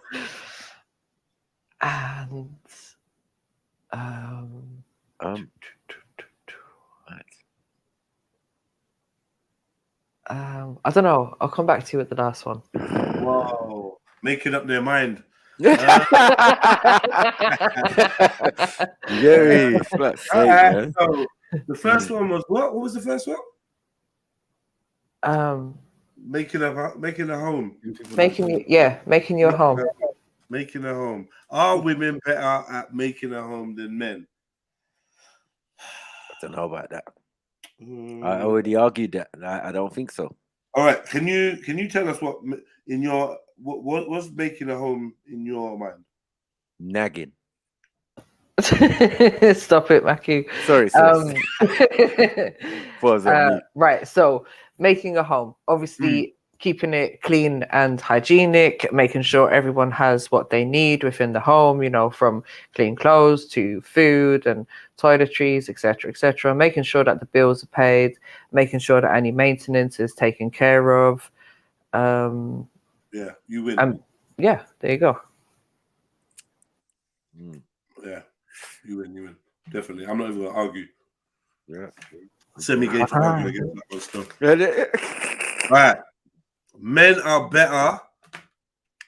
And I don't know. I'll come back to you with the last one. Wow, making up their mind. So the first one was what? What was the first one? Making a home. Making your home. Making a home. Are women better at making a home than men? I don't know about that. I already argued that. I don't think so. All right. Can you tell us what in your what's making a home in your mind? Nagging. Stop it, Mackie. Sorry. Right. So making a home, obviously keeping it clean and hygienic, making sure everyone has what they need within the home, you know, from clean clothes to food and toiletries, etc., making sure that the bills are paid, making sure that any maintenance is taken care of. Yeah, you win. Yeah, there you go. Yeah, you win. Definitely. I'm not even going to argue. Yeah. Semi-gay to argue against that one stuff. All right. Men are better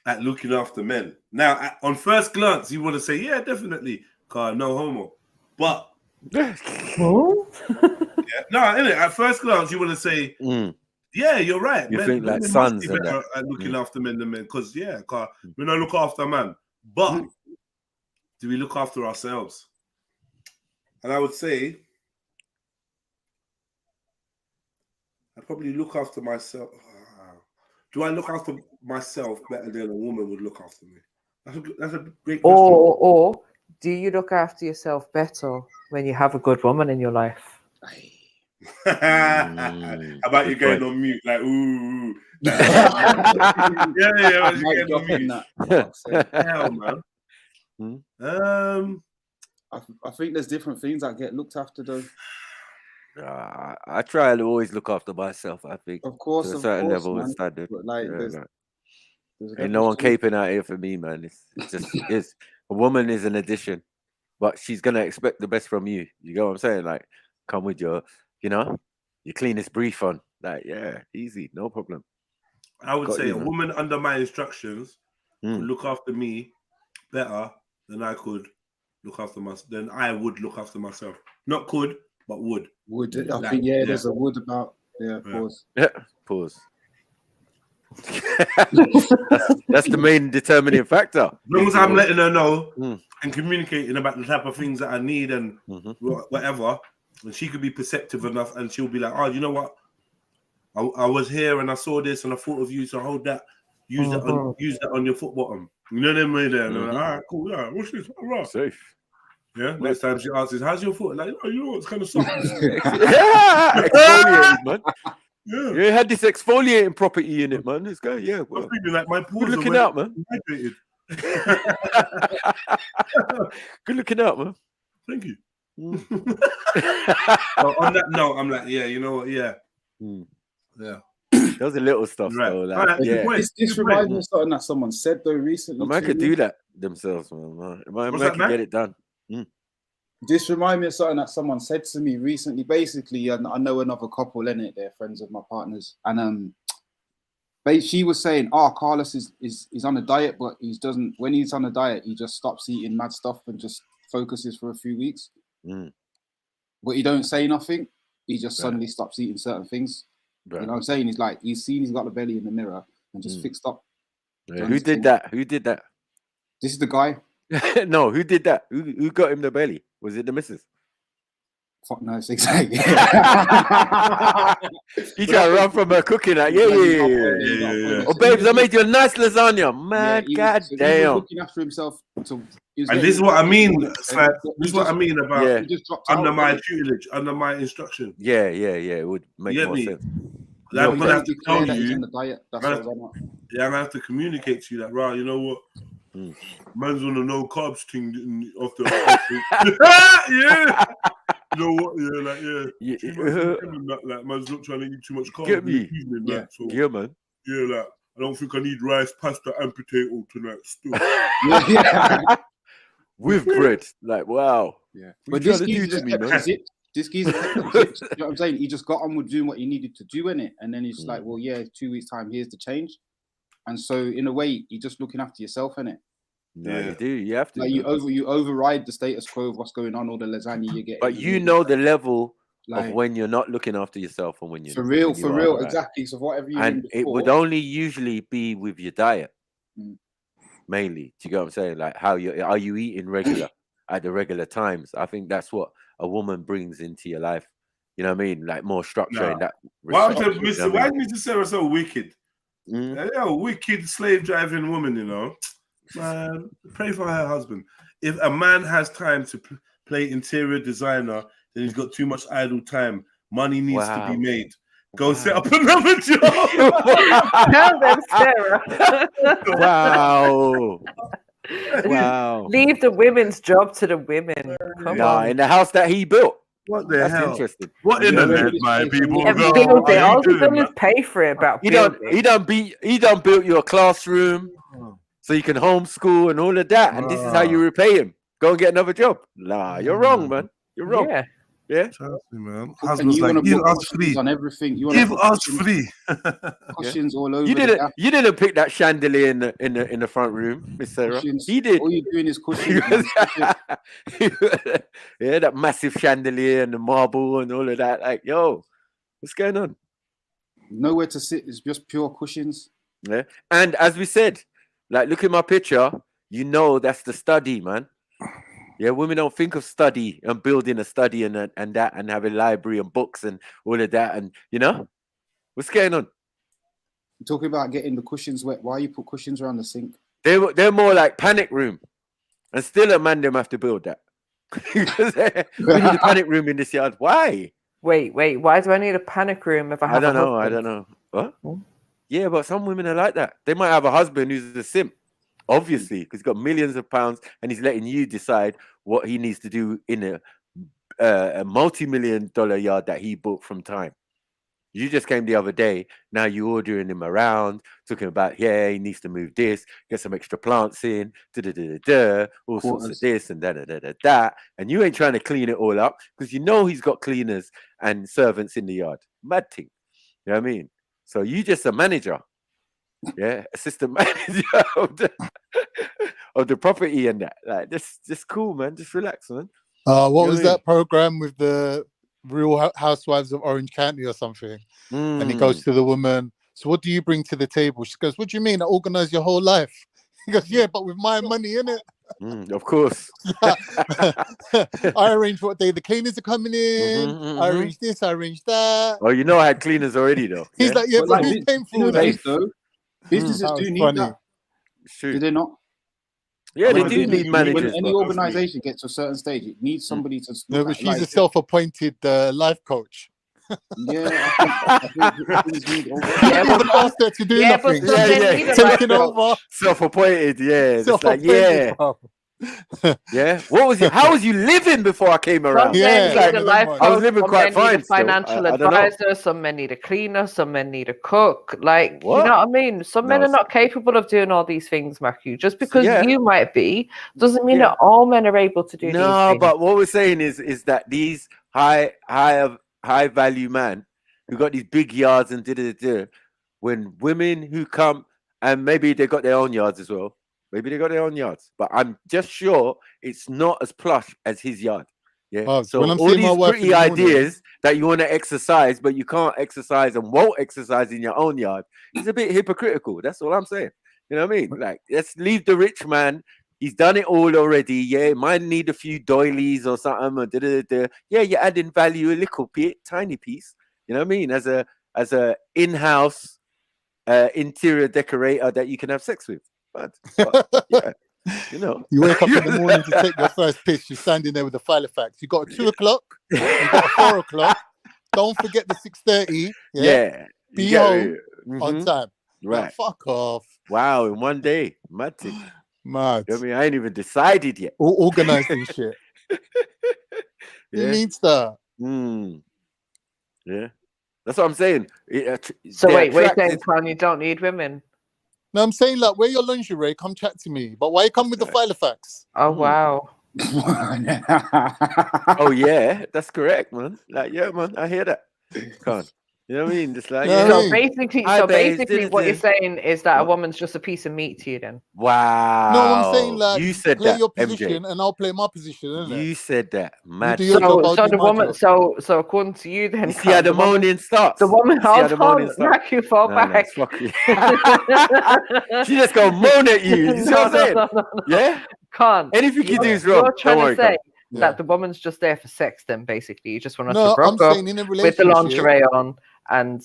at looking after men. Now, on first glance, you want to say, yeah, definitely, car, no homo. But yeah, no, innit? At first glance, you want to say, yeah, you're right. You men, think like must sons be and better that. at looking after men than men, because car, we don't look after man. But do we look after ourselves? And I would say, I probably look after myself. Do I look after myself better than a woman would look after me? That's a great question. Or do you look after yourself better when you have a good woman in your life? How about you going on mute? Like, ooh. Yeah, you getting on mute. Hell, man. I think there's different things that get looked after, though. I try to always look after myself. I think, of course, to a certain level man. and standard. But like, Ain't no one caping out here for me, man. It's just is a woman is an addition, but she's gonna expect the best from you. You know what I'm saying? Like, come with your, your cleanest brief on. Like, yeah, easy, no problem. I would Got say you, a man. woman under my instructions could look after me better than I could look after myself. Than I would look after myself. Not could, but would. Would I think there's a wood about pause. Yeah, pause. that's the main determining factor. As long as I'm letting her know and communicating about the type of things that I need and whatever, and she could be perceptive enough, and she'll be like, "Oh, you know what? I was here and I saw this and I thought of you, so hold that. Use that on your foot bottom. You know what I mean? And I'm like, all right, cool. Yeah, what's this? All right. Safe. Yeah. Next time she asks, "How's your foot?" Like, oh, you know, it's kind of soft. Exfoliated, man. Yeah. You had this exfoliating property in it, man. This guy, yeah. Well, I'm thinking like my pores good looking out, man. Hydrated. Good looking out, man. Thank you. So on that note, I'm like, yeah, you know what? Yeah. Yeah. Those are little stuff, right. though. Like, right. yeah. This reminds me of something that someone said though recently. A man could do that themselves, man. Man could get it done. This reminds me of something that someone said to me recently. Basically, I know another couple in it. They're friends of my partners, and she was saying, "Oh, Carlos is on a diet, but he doesn't. When he's on a diet, he just stops eating mad stuff and just focuses for a few weeks. But he don't say nothing. He just suddenly stops eating certain things. You know what I'm saying? He's like, he's seen he's got the belly in the mirror and just fixed up. Yeah. Who did that? Who did that? This is the guy. No, who did that? Who got him the belly? Was it the missus? Fuck no, it's exactly. He tried to run from her cooking. Like, yeah. Oh, babes, I made you a nice lasagna. Man, He god was, so damn. he was looking after himself. And this is what I mean. This is what I mean about just under my tutelage, under my instruction. Yeah. It would make more sense. I'm gonna have to tell that he's you. on the diet. That's I'm what I'm at. gonna have to communicate to you that, right? You know what? Man's on a no carbs thing after. Yeah. You know what? Yeah, like like man's not trying to eat too much carbs. Get me. Like, so, Yeah, man. Yeah, like I don't think I need rice, pasta, and potato tonight. Still. With bread. Like, wow. Yeah. What But you this trying to do geezer to me, kept man? his zip. This geezer kept his zip. You know what I'm saying? He just got on with doing what he needed to do in it, and then he's like, "Well, yeah, 2 weeks time, here's the change." And so, in a way, you're just looking after yourself in it. No, you do. You have to. Like you override the status quo of what's going on, all the lasagna you get. But you know the level of when you're not looking after yourself and when you're for real, right? exactly. So whatever you and it would only usually be with your diet, mainly. Do you get what I'm saying? Like, are you eating regular at the regular times? I think that's what a woman brings into your life. You know what I mean? Like more structure in that. Why is Mr. Sarah so wicked? Yeah, wicked slave driving woman, you know. Man, pray for her husband. If a man has time to play interior designer, then he's got too much idle time. Money needs to be made. Go set up another job. Wow. Leave the women's job to the women. Come on. In the house that he built. What the That's hell? Interesting. What in the land, my people? All you've done is pay for it. About he done built you a classroom so you can homeschool and all of that, and this is how you repay him. Go and get another job. Nah, you're wrong, man. You're wrong. Yeah. Trust me, man. Husband's like, give us free on everything. Give us free. Cushions all over. You didn't pick that chandelier in the front room, Miss Sarah. He did. All you're doing is cushions. Yeah, that massive chandelier and the marble and all of that. Like, yo, what's going on? Nowhere to sit. It's just pure cushions. Yeah. And as we said, like, look at my picture. You know that's the study, man. Yeah, women don't think of study and building a study and that and having library and books and all of that. And you know, what's going on? You're talking about getting the cushions wet. Why you put cushions around the sink? They're more like panic room, and still a man them have to build that. We need a panic room in this yard. Why? Wait. Why do I need a panic room if I have? I don't know. What? Yeah, but some women are like that. They might have a husband who's a simp. Obviously, because he's got millions of pounds and he's letting you decide what he needs to do in a multi-million-dollar yard that he bought from time. You just came the other day. Now you're ordering him around, talking about, yeah, he needs to move this, get some extra plants in, all sorts of this and that. And you ain't trying to clean it all up because you know he's got cleaners and servants in the yard. Mad thing. You know what I mean? So you just a manager. Yeah, assistant manager of the property and that. Like, just cool, man. Just relax, man. What was that program with the Real Housewives of Orange County or something? And he goes to the woman, so what do you bring to the table? She goes, what do you mean? I organize your whole life. He goes, yeah, but with my money in it. Of course. I arrange what day the cleaners are coming in. I arrange this, I arrange that. Oh, you know I had cleaners already though. He's like, yeah, but who's paying for all that? Businesses do need that. Do they not? Yeah, they do need managers. When any organization gets to a certain stage, it needs somebody to. No, but she's a self-appointed life coach. Yeah, even asked her to do nothing. Taking over. Self-appointed, yeah. Just like, yeah. Yeah. What was it? How was you living before I came around? Yeah, like, I was living quite fine. A financial advisor, some men need a cleaner, some men need a cook. Like, you know what I mean? Some men are not capable of doing all these things, Matthew. Just because you might be, doesn't mean that all men are able to do these things. No, but what we're saying is that these high value men who got these big yards and when women who come, and maybe they got their own yards as well. Maybe they got their own yards, but I'm just sure it's not as plush as his yard. Yeah. So all these pretty ideas that you want to exercise, but you can't exercise and won't exercise in your own yard, is a bit hypocritical. That's all I'm saying. You know what I mean? Like, let's leave the rich man. He's done it all already. Yeah, might need a few doilies or something. Or yeah, you're adding value a little bit, tiny piece. You know what I mean? As a in-house interior decorator that you can have sex with. But yeah, you know, you wake up in the morning to take your first piss. You're standing there with the file of facts. You got a 2 o'clock, you got a 4 o'clock. Don't forget the 6:30. Yeah, be home on time. Right, like, fuck off. Wow, in one day, mad thing. Mad. I mean, I ain't even decided yet. All organizing shit. He needs that. Yeah, that's what I'm saying. So wait, you're saying, Kanye, you don't need women? No, I'm saying, like, wear your lingerie, come chat to me. But why you come with the file of facts? Oh, wow. Oh, yeah, that's correct, man. Like, yeah, man, I hear that. Come on. You know what I mean? Just like, so basically, what you're saying is that a woman's just a piece of meat to you, then. Wow. No, I'm saying, like, you said play that, your position MJ. and I'll play my position, isn't it? You said that. Mad. You do your job, I'll So do the my woman, job. so according to you, then You see how the moaning starts. The woman, hold on, starts. you fall back. Fuck you. She just go moan at you. You see what I'm saying? Yeah. Can't. Anything you do is wrong. You're trying to say Yeah. that the woman's just there for sex, then basically you just want us No, to broke I'm up saying in a with the relationship. lingerie on and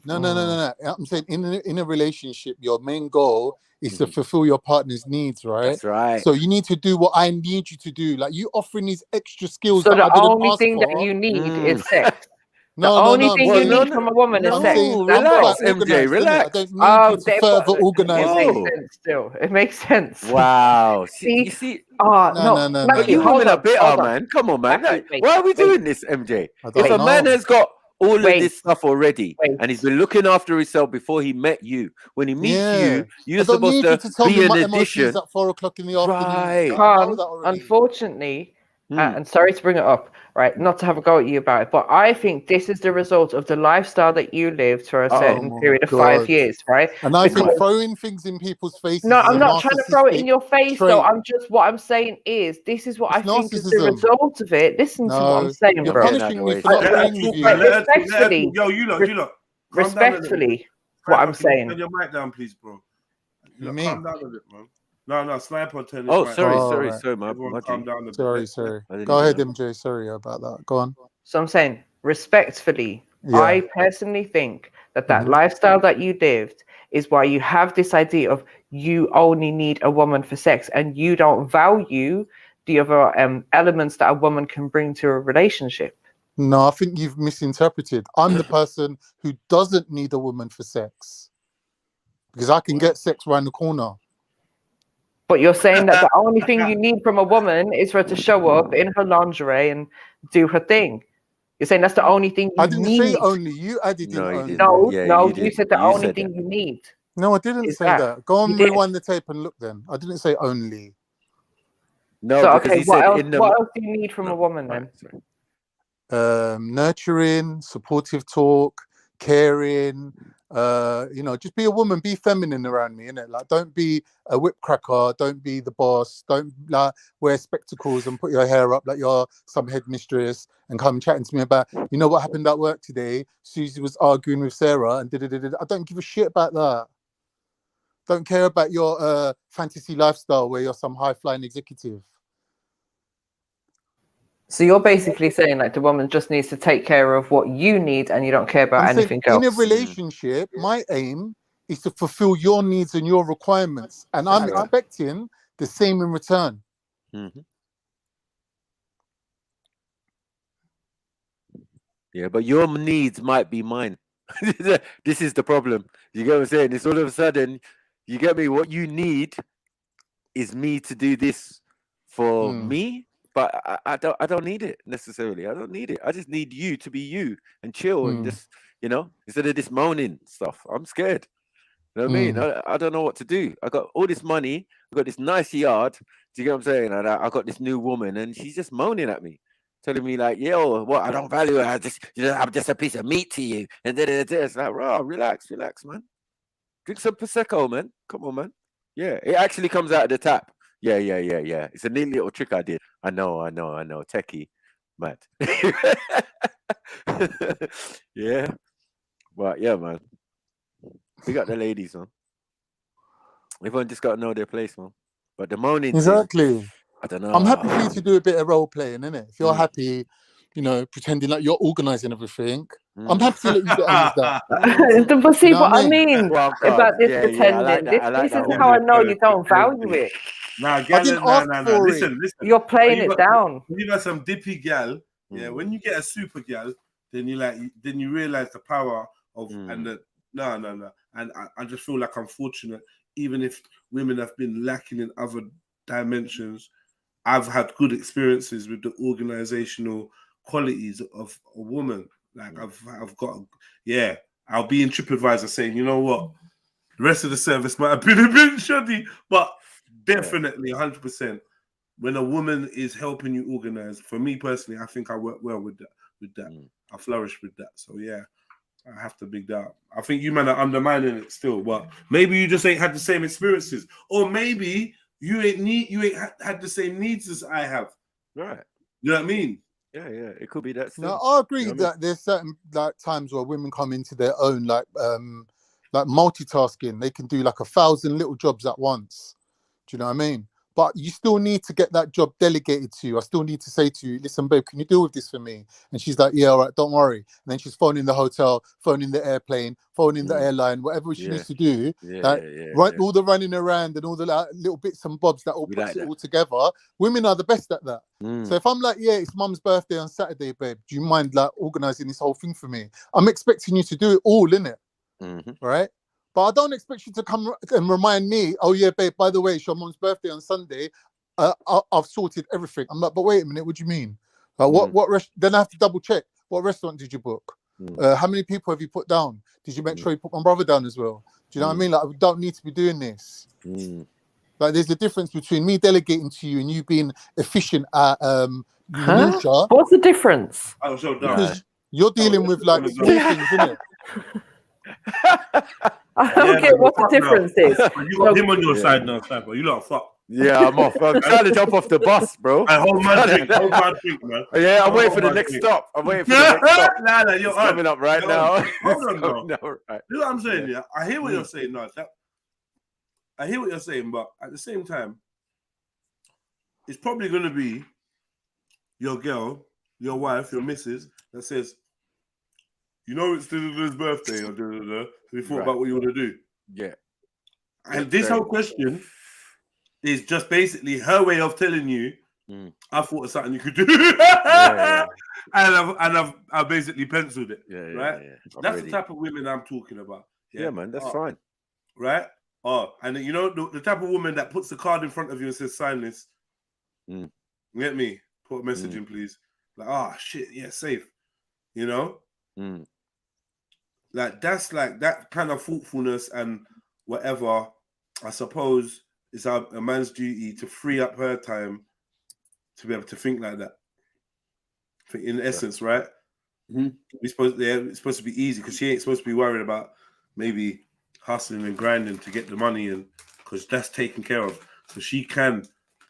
No. I'm saying in a relationship, your main goal is to fulfill your partner's needs, right? That's right. So you need to do what I need you to do. Like, you offering these extra skills. So that I the didn't only ask thing for. that you need is sex. No, the only I'm thing saying- you need from a woman is sex. Relax, That's MJ, all. relax. I don't need you to further organize It makes sense still. It makes sense. Wow. See, you see, No. but you women are bitter, man. Come on, man. Why are we doing this, MJ? If a man has got all of this stuff already and he's been looking after himself before he met you, when he meets you, you're supposed to be an addition. At 4 o'clock in the afternoon. Right. Unfortunately, and sorry to bring it up, right? Not to have a go at you about it, but I think this is the result of the lifestyle that you lived for a certain period of 5 years, right? And I think throwing things in people's faces. No, I'm is a not trying to throw it in your face, trait. though. What I'm saying is, this is what I think is the result of it. Listen to what I'm saying, you're bro. punishing me for not agreeing with you. Respectfully, Yo, you lot. Respectfully, what I'm saying. Turn your mic down, please, bro. You Calm down a bit, man. No, Sniper, turn his Oh, mic sorry, down. sorry, my Calm down a bit. Sorry. Go ahead, MJ. Sorry about that. Go on. So I'm saying, respectfully, I personally think that lifestyle that you lived is why you have this idea of you only need a woman for sex and you don't value the other elements that a woman can bring to a relationship. No, I think you've misinterpreted. I'm the person who doesn't need a woman for sex because I can get sex around the corner. But you're saying that the only thing you need from a woman is for her to show up in her lingerie and do her thing. You're saying that's the only thing you I didn't need. say only. You added in only. No, Yeah, you said the only thing you need. No, I didn't is say that. Go on, You did. rewind the tape and look. Then I didn't say only. No, So because okay, he said in the. what else do you need from a woman then? Nurturing, supportive talk, caring. You know, just be a woman, be feminine around me, innit? Like, don't be a whip cracker, don't be the boss, don't like wear spectacles and put your hair up like you're some headmistress and come chatting to me about, you know what happened at work today? Susie was arguing with Sarah and da-da-da-da. I don't give a shit about that. Don't care about your fantasy lifestyle where you're some high-flying executive. So you're basically saying like the woman just needs to take care of what you need and you don't care about anything else. In a relationship, my aim is to fulfill your needs and your requirements. And I'm expecting the same in return. Yeah, but your needs might be mine. This is the problem. You get what I'm saying? It's all of a sudden, you get me? What you need is me to do this for me. But I don't need it necessarily. I don't need it. I just need you to be you and chill and just, you know, instead of this moaning stuff. I'm scared. You know what I mean? I don't know what to do. I got all this money. I got this nice yard. Do you get what I'm saying? And I got this new woman and she's just moaning at me, telling me like, yo, what? I don't value her. I'm just a piece of meat to you. And then it's like, bro, relax, man. Drink some Prosecco, man. Come on, man. Yeah, it actually comes out of the tap. Yeah. It's a neat little trick I did. I know. Techie, mad. Yeah. But yeah, man. We got the ladies, man. Everyone just got to know their place, man. But the moaning Exactly. thing, I don't know. I'm happy for you to do a bit of role playing, innit? If you're happy, you know, pretending like you're organising everything, I'm happy to let you get on with that. But see You know what I mean Well, about this yeah, pretending. I like This that is how I know you don't Nah, value it. Nah, listen. You're playing it down. When you got some dippy gal, yeah. When you get a super gal, then you realize the power of and the no. And I just feel like I'm fortunate, even if women have been lacking in other dimensions. I've had good experiences with the organizational qualities of a woman. Like I've got, yeah. I'll be in TripAdvisor saying, you know what, the rest of the service might have been a bit shoddy, but definitely 100%. When a woman is helping you organize, for me personally, I think I work well with that. I flourish with that. So yeah, I have to big that up. I think you men are undermining it still, but maybe you just ain't had the same experiences, or maybe you ain't had the same needs as I have. Right. You know what I mean? Yeah. It could be that. Still. No, I agree You know what I that there's certain like times where women come into their own, like multitasking. They can do like 1,000 little jobs at once. Do you know what I mean? But you still need to get that job delegated to you. I still need to say to you, listen, babe, can you deal with this for me? And she's like, yeah, all right, don't worry. And then she's phoning the hotel, phoning the airplane, phoning the airline, whatever she needs to do. All the running around and all the little bits and bobs that all puts it all together. Women are the best at that. So if I'm like, yeah, it's mum's birthday on Saturday, babe, do you mind like organizing this whole thing for me? I'm expecting you to do it all, innit? Right? But I don't expect you to come and remind me, oh yeah, babe, by the way, it's your mom's birthday on Sunday. I've sorted everything. I'm like, but wait a minute, what do you mean? Then I have to double check. What restaurant did you book? How many people have you put down? Did you make sure you put my brother down as well? Do you know what I mean? Like, I don't need to be doing this. Like, there's a difference between me delegating to you and you being efficient at minutia. What's the difference? I was so dumb. Because you're dealing with like small things, isn't it? I don't get what the difference is. You got him on your side now, Sniper. You lot fuck. Yeah, I'm off. I'm trying to jump off the bus, bro. Hold my drink, man. Yeah, I'm waiting for the next stop. I'm waiting for the next stop. Nah, you're coming up right now. Hold on, no. Right. You know what I'm saying? Yeah, I hear what you're saying. No, I hear what you're saying, but at the same time, it's probably going to be your girl, your wife, your missus that says, you know, it's his birthday, or so you thought about what you want to do. Yeah. And this whole question is just basically her way of telling you, I thought of something you could do. And I've basically penciled it. Right? Yeah. That's the type of women I'm talking about. Yeah, man, that's fine. Right? Oh, and then, you know, the type of woman that puts the card in front of you and says, sign this. You get me? Put a message in, please. Like, shit, yeah, safe. You know, like that's like that kind of thoughtfulness and whatever. I suppose it's a man's duty to free up her time to be able to think like that. In essence, right? It's supposed to be easy because she ain't supposed to be worried about maybe hustling and grinding to get the money, and because that's taken care of. So she can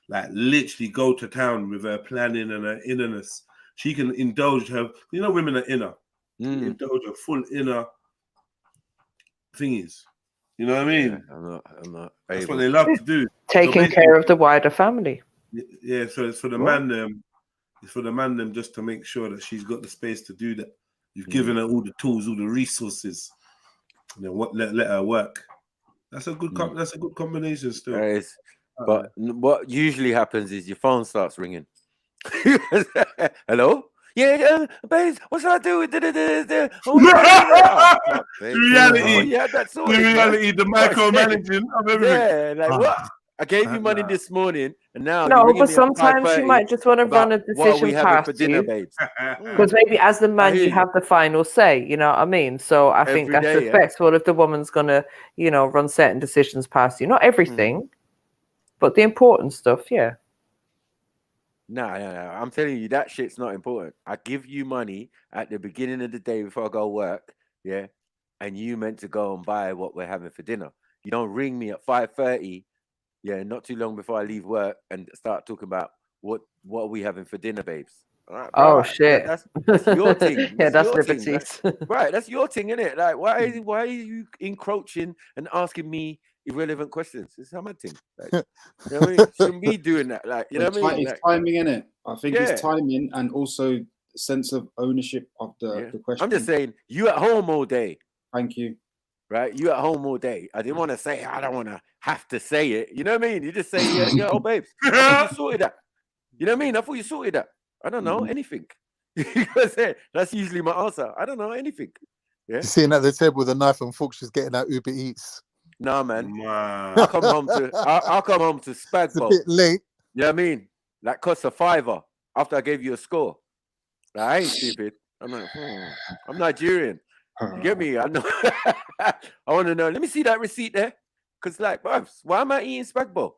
like literally go to town with her planning and her innerness. She can indulge her. You know, women are inner. Indulge her full inner thingies. You know what I mean? Yeah, I'm not. That's what they love to do. Taking care of the wider family. Yeah, so it's for the man them. It's for the man them just to make sure that she's got the space to do that. You've given her all the tools, all the resources, and then let her work. That's a good that's a good combination still. But what usually happens is your phone starts ringing. Hello? Yeah, babes, what should I do with the reality, the micromanaging of everything. Yeah, like what? I gave you money this morning, and now no, but sometimes you might just want to run a decision past you, because maybe as the man you have the final say. You know what I mean? So I think that's respectful if the woman's gonna, you know, run certain decisions past you. Not everything, but the important stuff. Yeah. No, I'm telling you, that shit's not important. I give you money at the beginning of the day before I go work, yeah, and you meant to go and buy what we're having for dinner. You don't ring me at 5:30. Yeah, not too long before I leave work and start talking about what are we having for dinner, babes. Right, oh shit, that's your thing. Yeah, that's liberties. Right, that's your thing, isn't it? Like, why are you encroaching and asking me irrelevant questions? It's my thing. Like, you know what I mean? Shouldn't be doing that. Like, you know what I mean? It's timing, innit? I think it's timing and also sense of ownership of the question. I'm just saying, you at home all day. Thank you. Right, you at home all day. I didn't want to say. I don't want to have to say it. You know what I mean? You just say, yeah, oh babes, I thought you sorted that. You know what I mean? I thought you sorted that. I don't know anything. That's usually my answer. I don't know anything. Yeah. You're sitting at the table with a knife and fork, she's getting out Uber Eats. Nah, man. I'll come home to Spagbo. It's a bit late. You know what I mean? That costs a $5 after I gave you a score. Like, I ain't stupid. I'm like, I'm Nigerian. You get me? I know. I want to know. Let me see that receipt there. Because, like, why am I eating Spagbo?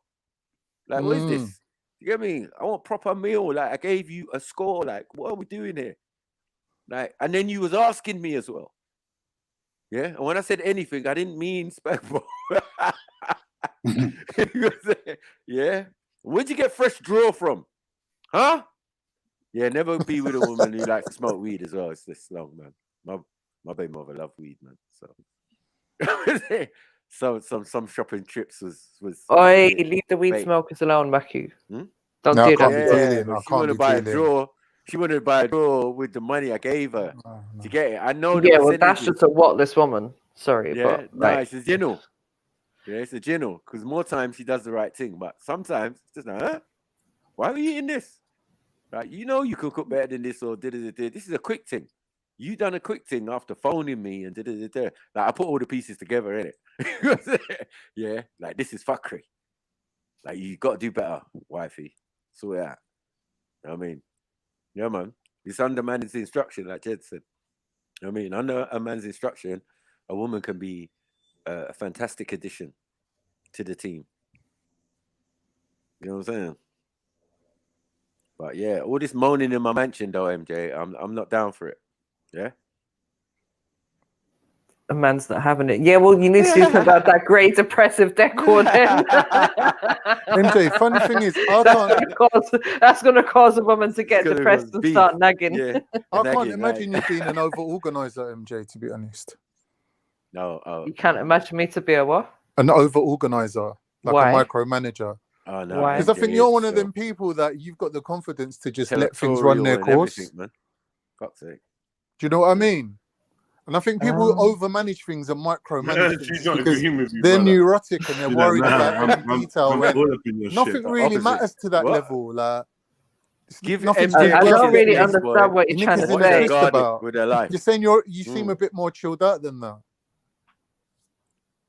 Like, what is this? You get me? I want proper meal. Like, I gave you a score. Like, what are we doing here? Like, and then you was asking me as well. Yeah? And when I said anything, I didn't mean Spagbo. Yeah? Where'd you get fresh draw from? Huh? Yeah, never be with a woman who likes to smoke weed as well. It's this long, man. My baby mother loved weed, man. So some shopping trips was. Oi, leave the weed smokers alone, Macu. Don't do that. She wanted to buy a drawer. She wanted to buy a drawer with the money I gave her to get it. I know. Yeah, well, that's just a whatless woman. Sorry, yeah, but right. It's a general. Yeah, it's a general. Because more times she does the right thing, but sometimes it's just like, huh? Why are you eating this? Right? You know you could cook better than this, or this is a quick thing. You done a quick thing after phoning me and Like, I put all the pieces together, innit? Yeah, like this is fuckery. Like, you got to do better, wifey. Sort it out. You know what I mean? Yeah, man. It's under man's instruction, like Jed said. You know what I mean? Under a man's instruction, a woman can be a fantastic addition to the team. You know what I'm saying? But yeah, all this moaning in my mansion, though, MJ, I'm not down for it. Yeah. A man's not having it. Yeah, well, you need to talk about that great depressive decor then. MJ, funny thing is, that's going to cause a woman to get depressed and start nagging. Yeah, I can't imagine you being an over-organizer, MJ, to be honest. No. You can't imagine me to be a what? An over-organizer, like Why? a micromanager. Oh, no. Why? Because I think you're one of them people that you've got the confidence to just let things run their course. Man. Fuck's sake. Do you know what I mean? And I think people who overmanage things and micromanage things because they're neurotic and they're worried about every detail. Nothing really matters to that level. Like, I don't really understand what you're trying to say. With their life. You're saying you seem a bit more chilled out than that.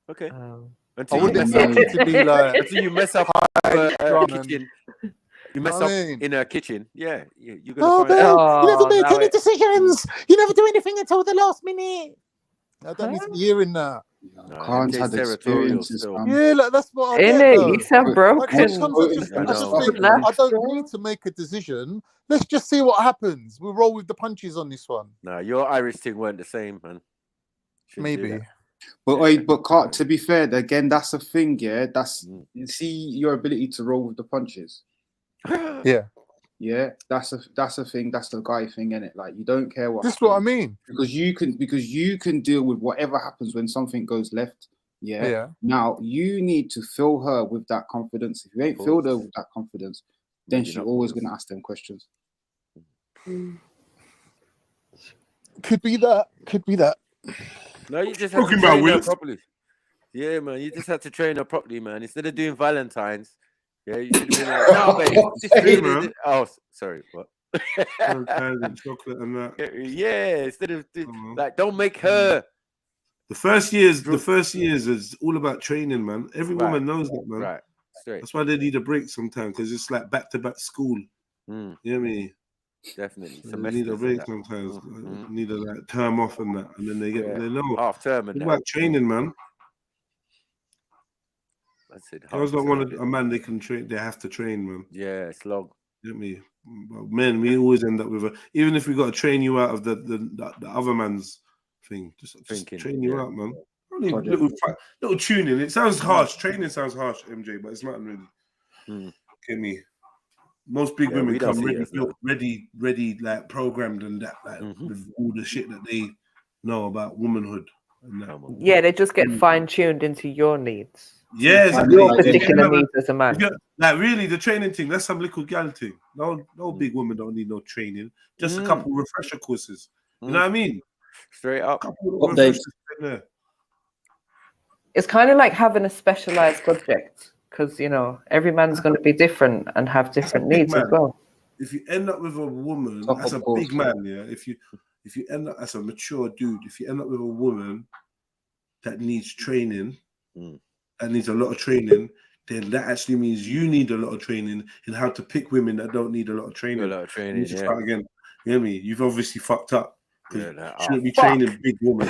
Okay. I wouldn't expect you to be like until you mess up kitchen. You mess I up mean? in a kitchen, yeah, you're gonna Oh, find babe, out. you never make now any it- decisions. You never do anything until the last minute. I don't need to be hearing that. Can't MJ's have territorial experiences, still. Yeah, like, that's what I In get it, though. you sound I broken. sometimes I I just know. think Laugh, I don't bro. need to make a decision. Let's just see what happens. We'll roll with the punches on this one. No, your Irish thing weren't the same, man. Shouldn't do Maybe. that. But to be fair, again, that's a thing, yeah. That's you see your ability to roll with the punches. Yeah. Yeah, that's a thing. That's the guy thing, innit? Like you don't care what. This is what I mean. Because you can deal with whatever happens when something goes left. Yeah. Yeah. Now you need to fill her with that confidence. If you ain't filled her with that confidence, then she's always gonna ask them questions. Could be that. Could be that. No, you just have to Talking about train her Willis. properly. Yeah, man, you just have to train her properly, man. Instead of doing Valentine's, yeah, you should have been like, no, babe, this Hey, really, man. oh, sorry, what? Valentine's, chocolate and that. Yeah, instead of like, don't make her. The first years is all about training, man. Every woman knows that, man. Right, straight. That's why they need a break sometimes, because it's like back-to-back school. Mm. You know what I mean? Definitely. They need a break sometimes. Need a like term off and that, and then they know half term and it's that. about training, man. That's it. Girls don't want a man they can train. They have to train, man. Yeah, it's long. You know what I mean? But men, we always end up with a. Even if we got to train you out of the other man's thing, just train you out, man. Only little tuning. It sounds harsh. Training sounds harsh, MJ, but it's not really. Get me. Most big women we don't come see it ready, like programmed and that, like with all the shit that they know about womanhood. And that. Yeah, they just get fine tuned into your needs. Yeah, exactly. Your particular needs as a man. Like really, the training thing, that's some little gal thing. No big woman don't need no training. Just a couple refresher courses. You know what I mean? Straight up. It's kind of like having a specialized subject, because you know every man's going to be different and have different needs as well. If you end up with a woman as a big man, yeah. If you end up as a mature dude, if you end up with a woman that needs training, that needs a lot of training, then that actually means you need a lot of training in how to pick women that don't need a lot of training. A lot of training, You need to start again. You know what I mean? You've obviously fucked up. Yeah, you shouldn't be training big women.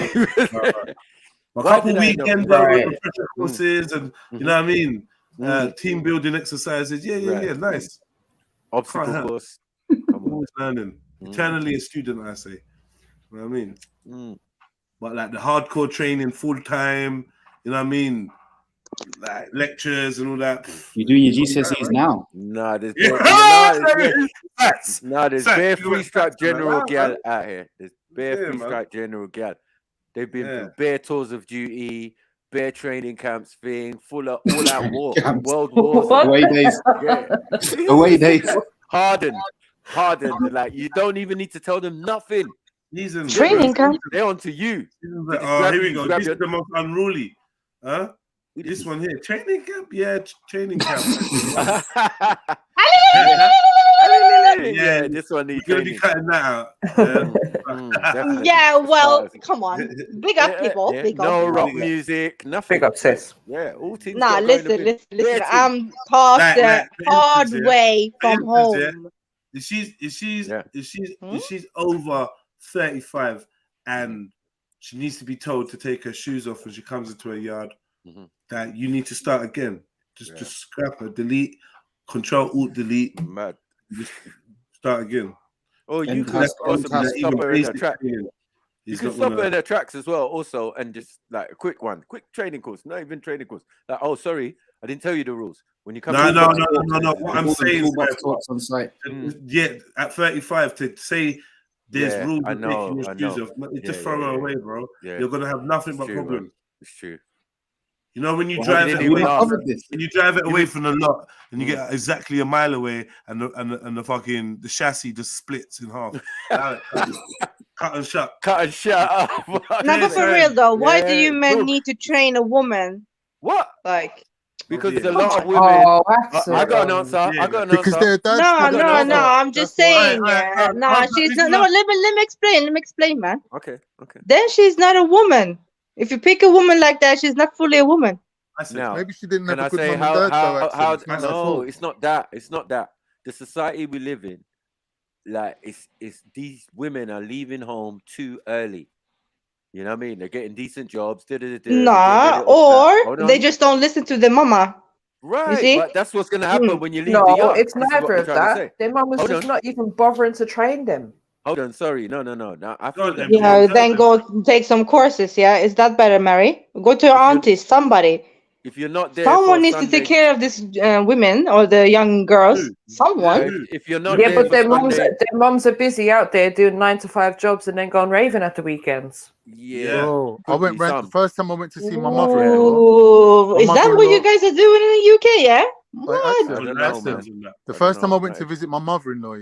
A Why couple did I end up weekends with that? with refresher courses and you know what I mean? Team building exercises. Yeah, nice. Obstacle course. Always learning. Eternally a student, I say. You know what I mean? But like the hardcore training full time, you know what I mean? Like lectures and all that. You're doing your GCSEs now. Nah, there's Facts. bare free stripe general gal out here. There's bare free stripe general gal. They've been through bare tours of duty, bare training camps thing, full of all out war, world wars. Away days. Yeah. Away days. Hardened. Like you don't even need to tell them nothing. Training camp. They're on to you. Oh, here we go. This is the most unruly. Huh? This one here. Training camp? Yeah, training camp. Yeah, this one needs You're going to be cutting that out. Yeah, well, come on. Big up, people. Big up. No rock music, nothing. Big up, sis. Yeah, all teams. Nah, listen. I'm past the hard way from home. If she's over 35 and she needs to be told to take her shoes off when she comes into a yard, that you need to start again. Just scrap her, delete, Control Alt Delete. Mad. Just start again. Oh, you can possibly stop her in her track. You can stop her in her tracks as well, also, and just like a quick training course, not even training course. Like, oh, sorry, I didn't tell you the rules. When you come, no. What I'm saying is, on site. Yeah, at 35 to say there's rules of taking your shoes off, just throw her away, bro. Yeah. You're gonna have nothing but problems. Man. It's true. You know when you drive it away from the lot and you get exactly a mile away and the fucking the chassis just splits in half. Cut and shut. No, but for real though, why do you men need to train a woman? What? Like because there's a lot of women. I got an answer. Because they're No. I'm just saying. No, she's not. No, let me explain. Let me explain, man. Okay. Then she's not a woman. If you pick a woman like that, she's not fully a woman. Now, maybe she didn't have can a I good say mum and dad, how though, no, it's not that. the society we live in, like it's these women are leaving home too early. You know what I mean? They're getting decent jobs. Nah, or they just don't listen to the mama. Right, You see? but that's what's gonna happen when you leave No, the yard. it's This is what neither we're of trying to that. say. Their mum was Hold just on. not even bothering to train them. Hold on, sorry. No. Now I feel that Yeah, then go take some courses. Yeah, is that better, Mary? Go to your aunties, somebody. if you're not there Someone for needs to Sunday, take care of these women or the young girls. Someone. if you're not Yeah, there but for Sunday, their mums are busy out there doing 9 to 5 jobs and then going raving at the weekends. yeah. Bro, I could went be round the some. first time I went to see my Ooh, mother-in-law. is that what you guys are doing in the UK? Yeah. Like, What? the first time I went to visit my mother-in-law,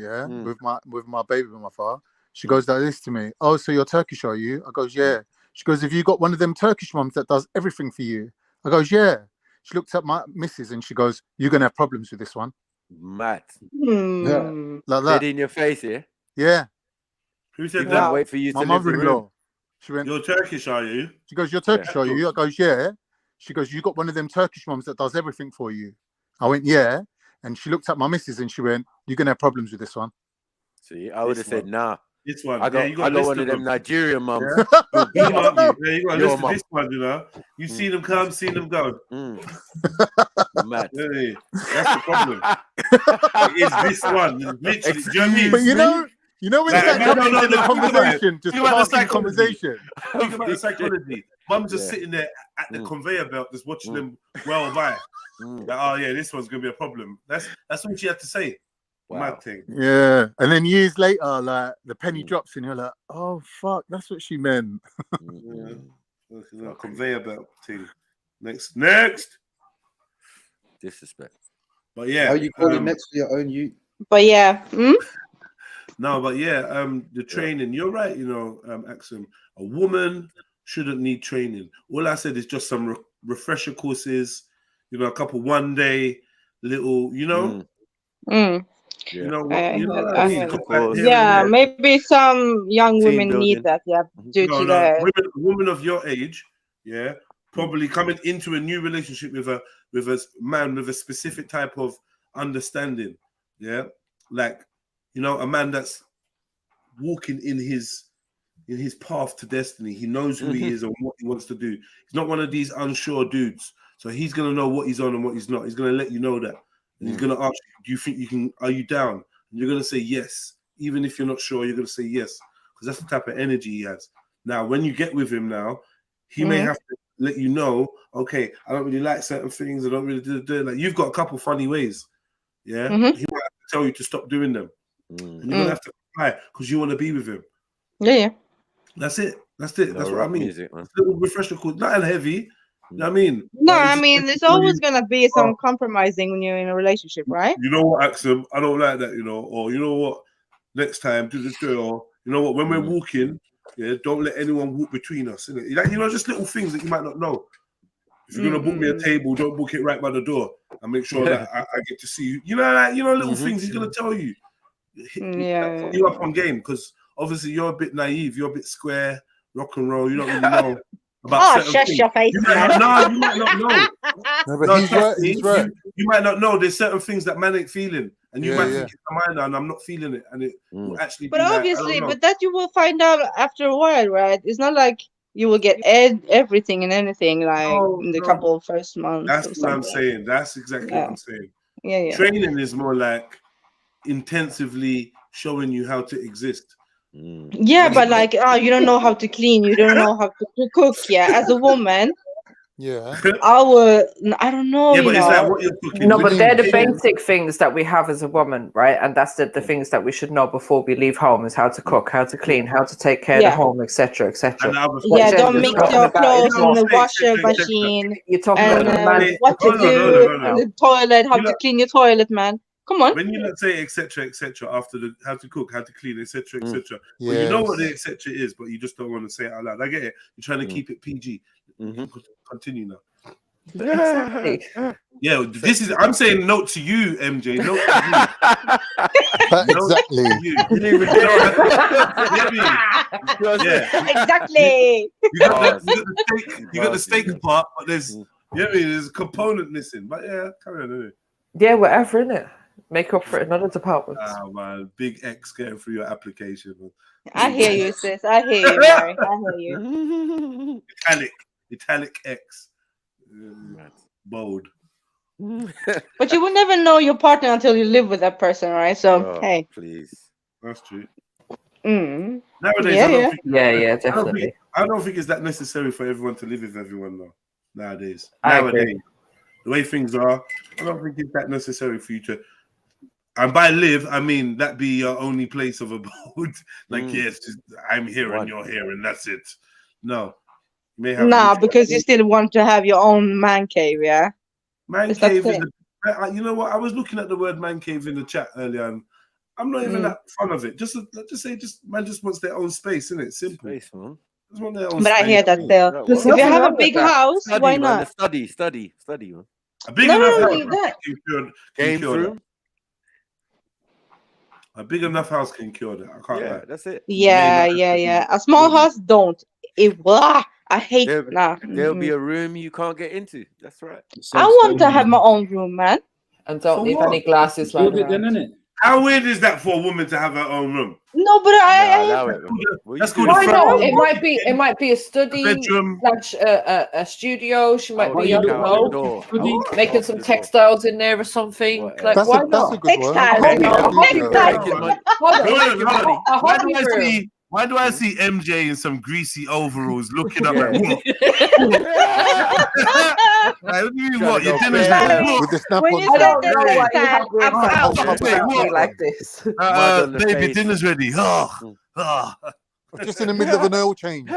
with my baby with my father, she goes like this to me. Oh, so you're Turkish, are you? I goes, yeah. She goes, have you got one of them Turkish mums that does everything for you? I goes, yeah. She looked at my missus and she goes, you're gonna have problems with this one. Mad. Like that. Dead in your face, yeah. Yeah. Who You said can't that? wait for you My to leave the room. mother-in-law. She went, You're Turkish, are you? She goes, you're Turkish, are you? I goes, yeah. She goes, you got one of them Turkish mums that does everything for you. I went, yeah. And she looked at my missus and she went, you're gonna have problems with this one. See, I would have said, nah. This one. I got, you got I got one of them Nigerian mums. Yeah? who'll beat You up you. got to Your listen to mum. this one, you know. You see them come, see them go. Mad. Hey, that's the problem. It is this one. Literally, do you know what I mean? But you know when it's like coming into the conversation, just Think about the passing psychology. conversation. Think about the psychology. Mum's just sitting there at the conveyor belt, just watching them well by. Like, oh yeah, this one's gonna be a problem. That's all she had to say. Mad thing. Yeah. And then years later, like the penny drops and you're like, oh fuck, that's what she meant. Yeah. Conveyor belt thing. Next. Disrespect. But yeah. How you call it next to your own you? But yeah. No, but yeah, the training, you're right, you know, Axum. A woman shouldn't need training. All I said is just some refresher courses, you know, a couple one day little, you know. You know what? You know what I mean? Yeah, maybe some young Team women need building. that. Yeah, due to No, the women of your age, yeah, probably coming into a new relationship with a man with a specific type of understanding, yeah, like, you know, a man that's walking in his path to destiny. He knows who he is and what he wants to do. He's not one of these unsure dudes. So he's gonna know what he's on and what he's not. He's gonna let you know that. And he's gonna ask you, do you think you can, are you down? And you're gonna say yes. Even if you're not sure, you're gonna say yes. Because that's the type of energy he has. Now, when you get with him now, he may have to let you know, okay, I don't really like certain things, I don't really do like you've got a couple funny ways. Yeah. He might have to tell you to stop doing them. And you're gonna have to comply because you want to be with him. Yeah. That's it. That's what I mean. Music, little refresher course, nothing heavy. You know what I mean? No, But I it's mean, just there's always gonna be some compromising when you're in a relationship, right? you know what, Axum, I don't like that, you know, or you know what, next time do this, or you know what, when we're walking, yeah, don't let anyone walk between us, innit? Like, you know, just little things that you might not know. If you're gonna book me a table, don't book it right by the door and make sure that I get to see you. You know, like, you know, little things he's gonna tell you. Yeah. You up on game because obviously you're a bit naive, you're a bit square, rock and roll. You don't really know about certain shush things. your face, You might not, you might not know. No, but he's right. He's right. You might not know. There's certain things that man ain't feeling, and you Yeah, might yeah. think it's a minor, and I'm not feeling it, and it will actually. But be like, I obviously, don't know. but that you will find out after a while, right? It's not like you will get everything and anything like in the couple of first months. That's or what I'm something. saying. That's exactly what I'm saying. Yeah. Training is more like intensively showing you how to exist. Yeah, but like, you don't know how to clean, you don't know how to cook. Yeah, as a woman, yeah, I don't know. Yeah, you but it's know. like what you're cooking. No, but they're the basic things that we have as a woman, right? And that's the things that we should know before we leave home is how to cook, how to clean, how to take care of the home, etc., etc. Yeah, don't mix your clothes in the washer machine. You're talking and about the man. what to do in the toilet, how to clean your toilet, man. Come on. When you not say etc. after the how to cook, how to clean, etc. Well, you Yes. know what the etc. is, but you just don't want to say it out loud. I get it. You're trying to keep it PG. Continue now. Exactly. Yeah, this is. I'm saying note to you, MJ. Note to Exactly. Exactly. You got the steak part, but there's there's a component missing. But yeah, carry on. Yeah, whatever, innit? Make up for it in other departments. Ah, man, big X getting through your application. Man. I hear you, sis. I hear you, Mary. I hear you. Italic X. Bold. But you will never know your partner until you live with that person, right? So, hey. Please. That's true. Mm. Nowadays, Yeah, I don't yeah. think, Yeah, definitely. I don't think it's that necessary for everyone to live with everyone, though. Nowadays. I agree. The way things are, I don't think it's that necessary for you to. And by live, I mean that be your only place of abode. Like, yes, I'm here and you're here, and that's it. No. You may have Nah, because you still want to have your own man cave, yeah? Man Is that cave. fair? You know what? I was looking at the word man cave in the chat earlier, and I'm not even that fond of it. Just man just wants their own space, isn't it? Simple. Space, man. Just want their own But space. I hear that still. If you have a big house, Study, why man. not? Study, man. A big No, enough no, house that. can cure Games room. that. A big enough house can cure that. I can't lie. That's it. Yeah. A small house don't. I hate There'll be a room you can't get into. That's right. I want to have my own room, man. And don't For leave what? any glasses like Build it then, innit? How weird is that for a woman to have her own room? No, but That's good. Why not? It might be a study, bedroom. a studio. She might be, I don't know, making some textiles in there or something. Like, That's why a not? good one. Why do I see MJ in some greasy overalls looking up at what? What do you mean what? Your dinner's with the snap When on. you said the stand, like this. Baby, dinner's ready. Just in the middle of an oil change.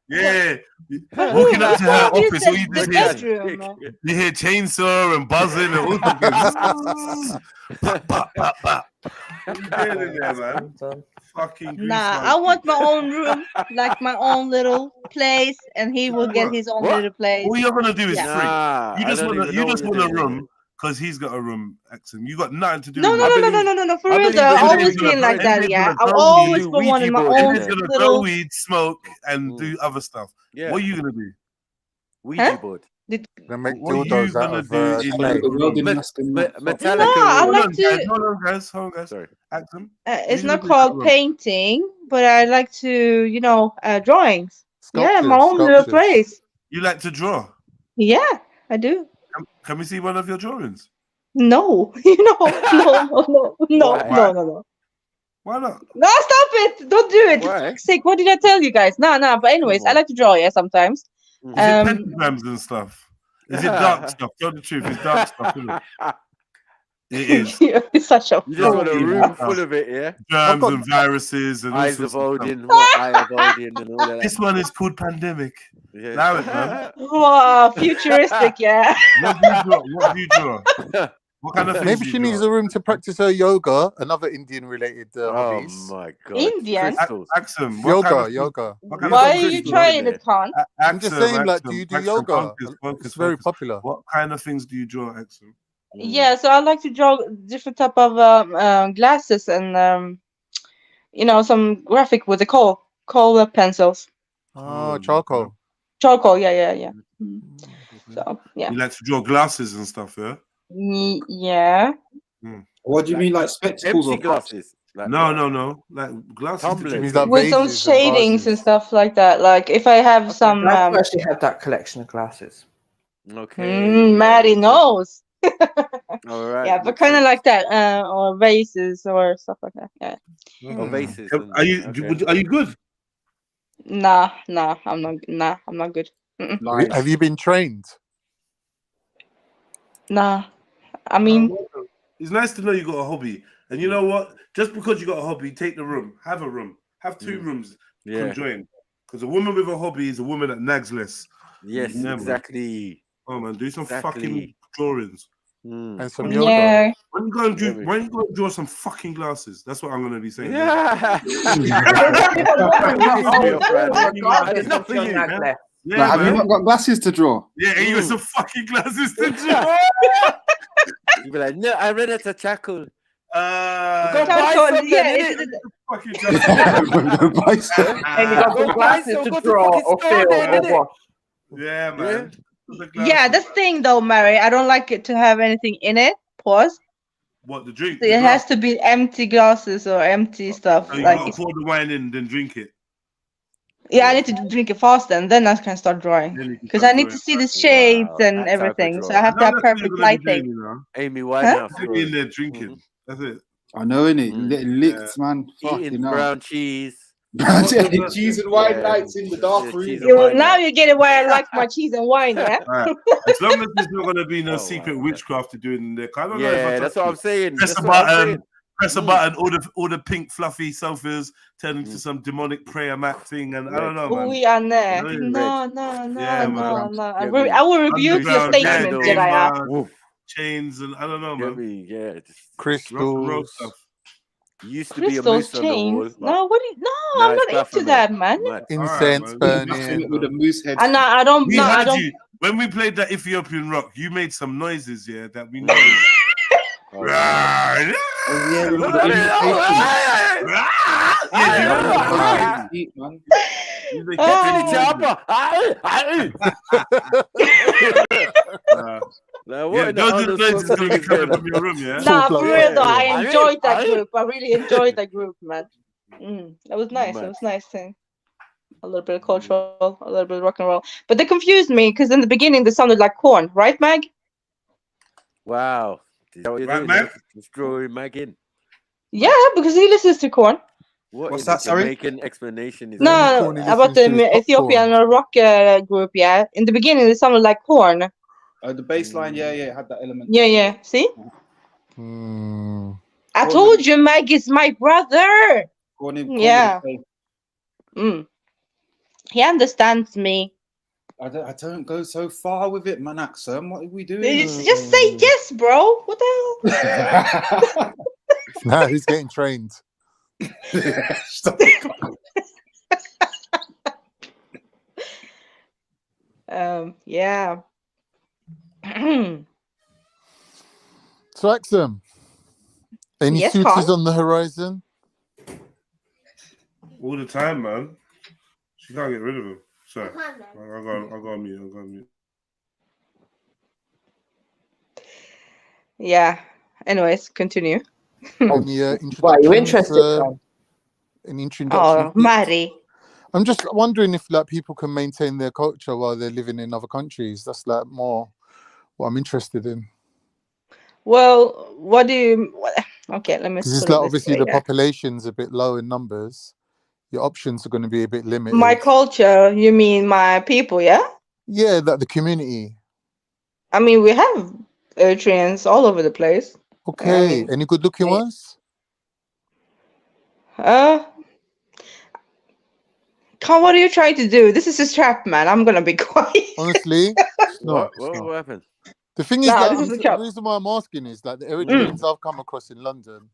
Yeah. Walking up to her You office, said all you the just hear, bedroom. you hear chainsaw and buzzing and all the pop, pop, pop, pop. What you doing in there, man? Fucking grease Nah, monkey. I want my own room, like my own little place, and he will get his own little place. All you're gonna do is Yeah. free. You just want a room because he's got a room, Axum. You got nothing to do No, with no, it. no, no, no, no, no. For real, though, I always been like that. Yeah, I always been wanting my own He's gonna little. grow weed, smoke, and do other stuff. Yeah. What are you gonna do? Ouija board. They make What are you dildos out gonna of do in clay. your room? Metallica. No, I like to. Hold on, guys. Sorry. Axum. It's not called painting, but I like to, drawings. Yeah, my own little place. You like to draw? Yeah, I do. Can we see one of your drawings? No, no. Why not? No, stop it! Don't do it. For fuck's sake, what did I tell you guys? Nah. But anyways, I like to draw. Yeah, sometimes. Is it pentagrams and stuff? Is it dark stuff? Tell the truth. It's dark stuff, isn't it? It is. You're such a You just want a room full of it, yeah? Germs and viruses and all Eyes sorts of of Odin, stuff. Eye of Odin and all that. This one is called Pandemic. Yeah. Allow it, man. Wow, futuristic, yeah. What do you draw? What kind of things Maybe do you she draw? needs a room to practice her yoga, another Indian-related hobbies. Oh my god. Indian? Axum, what kind of yoga. Why are you trying it, Khan? I'm just saying, like, do you do yoga? Focus, It's very popular. What kind of things do you draw, Axum? Yeah, so I like to draw different type of glasses and some graphic with the coal pencils. Oh, charcoal. Charcoal, yeah. So yeah. You like to draw glasses and stuff, yeah? Yeah. What do you mean, like spectacles or glasses? Like no. Like glasses. With some shadings and stuff like that. Like if I have some. I've actually had that collection of glasses. Okay. Maddie knows. All right. Yeah, but kind of like that, or vases or stuff like that. Yeah. Or vases. Are you good? Nah, I'm not good. Have you been trained? Nah, I mean, it's nice to know you got a hobby, and you know what? Just because you got a hobby, take the room, have a room, have two rooms conjoined. Because a woman with a hobby is a woman that nags less. Yes, exactly. Oh man, do some fucking drawings. And some yoga. Yeah. When you go and draw some fucking glasses, that's what I'm gonna be saying. Yeah. It's not for you, man. Yeah, have you not got glasses to draw? Yeah, you got some fucking glasses to draw. You be like, no, I read it to tackle. Yeah, Fucking And you got some glasses to draw or fill or what? Yeah, man. Yeah, that's the thing though, Mary. I don't like it to have anything in it. Pause. What, the drink? So it has to be empty glasses or empty stuff. So you Like gotta pour the wine in, then drink it. yeah, I need to drink it fast, and then I can start drawing because I need to see the shades and that type of everything. So I drawing. have to have perfect lighting. Amy Amy Winehouse. in there drinking. That's it. I know, innit? Licked, man. Eating Fucking hell. brown cheese. Cheese and wine nights in the dark room. Now you get it why I like my cheese and wine, yeah? Right. As long as there's not going to be no secret witchcraft to do in there. I don't know if I that's what I'm saying. Press That's a what I'm button. saying. Press a button. All the pink fluffy sofas turn into some demonic prayer mat thing, and I don't know, man. We are there. Really No. Yeah, No. I man. will rebuke your Underground, statement, Jedi. chains and I don't know, man. Crystals. Stuff. Used to be a Crystals, moose on the wall. chains. No, I'm not into that, man. Incense burning. With a moose head. And I don't. We No, I heard don't. you. When we played that Ethiopian rock, you made some noises, yeah, that we know. Those are the noises going to be coming from your room, yeah? Nah, for real though, I enjoyed that group. I really enjoyed that group, man. That was nice. It was nice thing. A little bit of cultural, a little bit of rock and roll. But they confused me because in the beginning they sounded like corn, right, Mag? Wow. Is that what you're doing? Mag? Just drawing Mag in. Yeah, because he listens to corn. What's that, sorry? Jamaican explanation is No, about the Ethiopian rock group, yeah. In the beginning they sounded like corn. The bass line, yeah, it had that element. Yeah. See? I told you Mag is my brother. Yeah. He understands me. I don't go so far with it, man. Axum, what are we doing? Just say yes, bro. What the hell? Nah, he's getting trained. Stop. Yeah. So, Axum, any Yes, suitors Carl? on the horizon? All the time, man. She can't get rid of him. Sorry. I'll go on mute. Yeah. Anyways, continue. Any Why are you interested? An introduction? Oh, Mari. I'm just wondering if like people can maintain their culture while they're living in other countries. That's like more what I'm interested in. Well, what do you? Okay, let me. Because it's like obviously the population's a bit low in numbers. Your options are going to be a bit limited. My culture, you mean my people, yeah? Yeah, like the community. I mean, we have Eritreans all over the place. Okay, any good-looking ones? What are you trying to do? This is a trap, man. I'm gonna be quiet. Honestly, what happened? The thing is Nah, that this is a the trap. reason why I'm asking is like the Eritreans I've come across in London,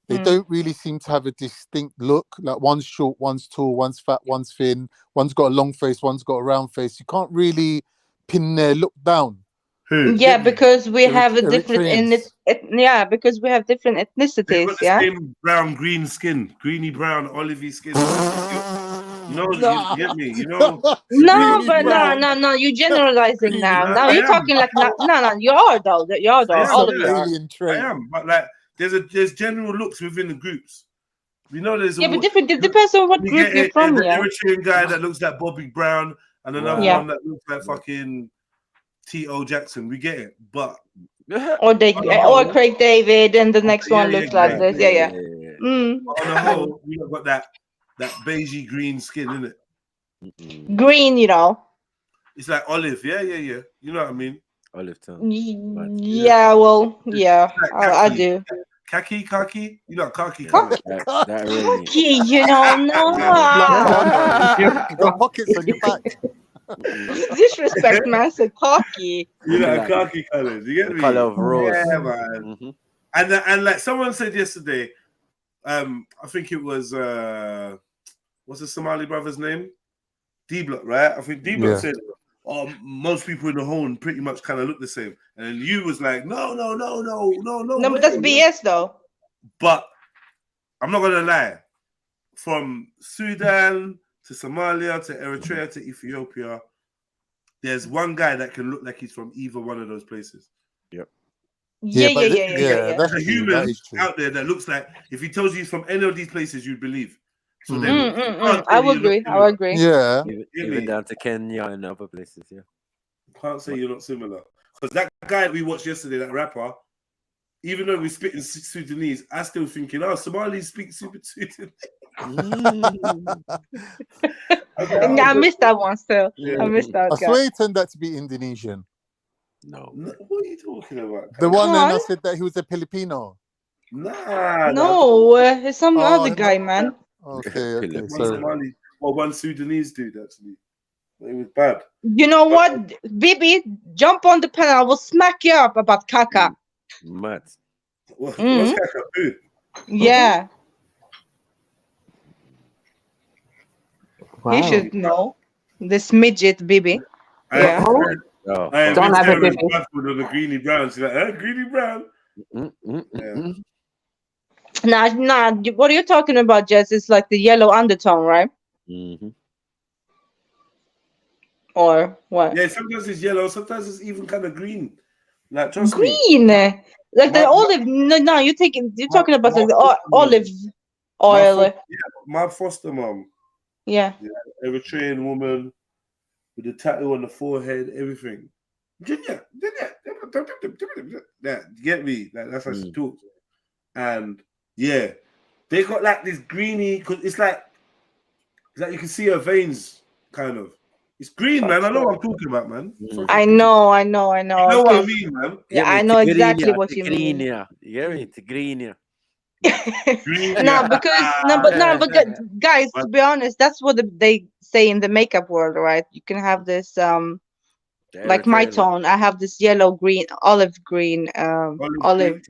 they don't really seem to have a distinct look. Like one's short, one's tall, one's fat, one's thin, one's got a long face, one's got a round face. You can't really pin their look down. Yeah, because we have a different Eritreans. because we have different They've ethnicities. got the Yeah. same brown, green skin, greeny brown, olivey skin. You know, you get me. You know. No, but no. You're generalizing now. Now you're talking like no. You are though. You are though. All of you are. I am, but like there's general looks within the groups. We know there's Yeah, but different. It depends on what group you're from. There's Yeah. an Eritrean guy that looks like Bobby Brown, and another one that looks like fucking T.O. Jackson. We get it, but or Craig David, and the next one looks like this. Yeah. But on the whole, we got that beigey green skin, isn't it? Green, you know. It's like olive. Yeah. You know what I mean? Olive tone. Yeah. Well, yeah. I do. Khaki. You know, khaki. Khaki, you don't know. The pockets on your back. Disrespect, man. Said khaki. You know, khaki colors. You get me? Color of rose. Yeah, man. And like someone said yesterday, I think it was what's the Somali brother's name? D-Block, right? I think D-Block said, most people in the home pretty much kind of look the same. And then you was like, no. No, but that's BS though. But I'm not gonna lie. From Sudan to Somalia to Eritrea to Ethiopia, there's one guy that can look like he's from either one of those places. Yep. Yeah, but yeah. that's There's a true. That human is true. out there that looks like if he tells you he's from any of these places, you'd believe. So then you can't I say would you're not agree. I similar. would agree. Yeah. Even down to Kenya and other places. Yeah. Can't say you're not similar. Because that guy we watched yesterday, that rapper, even though we spit in Sudanese, I still thinking, oh, Somalis speak Sudanese. I missed that one still. Yeah. I missed that I guy. swear it turned out to be Indonesian. No. What are you talking about? The one, and I Con? said that he was a Filipino. Nah. No, it's some Oh, other him guy, man. Okay, One sorry. Somali, well, one Sudanese dude actually. It was bad. You know what, Bibi? Jump on the panel. I will smack you up about Kaka. Mad. What's Kaka do? Yeah. Wow. You should know. This midget, Bibi. I Yeah. Don't have a baby. On the greeny brown. She's like, greeny brown. Yeah. Nah. What are you talking about, Jess? It's like the yellow undertone, right? Mm-hmm. Or what? Yeah, sometimes it's yellow, sometimes it's even kind of green. Like, trust Green. me. Like the olive. No, you're talking about the olive oil. My foster mom. Yeah. Eritrean woman with a tattoo on the forehead, everything. Yeah, get me? Like, that's how she talks. And yeah, they got like this greeny, because it's like you can see her veins, kind of. It's green, man. I know what I'm talking about, man. I know. You know what I mean, man? Yeah, I know exactly what you mean. You get me? Tigrinia. But guys, to be honest, that's what they say in the makeup world, right? You can have this like my tone. I have this yellow green, olive green, olive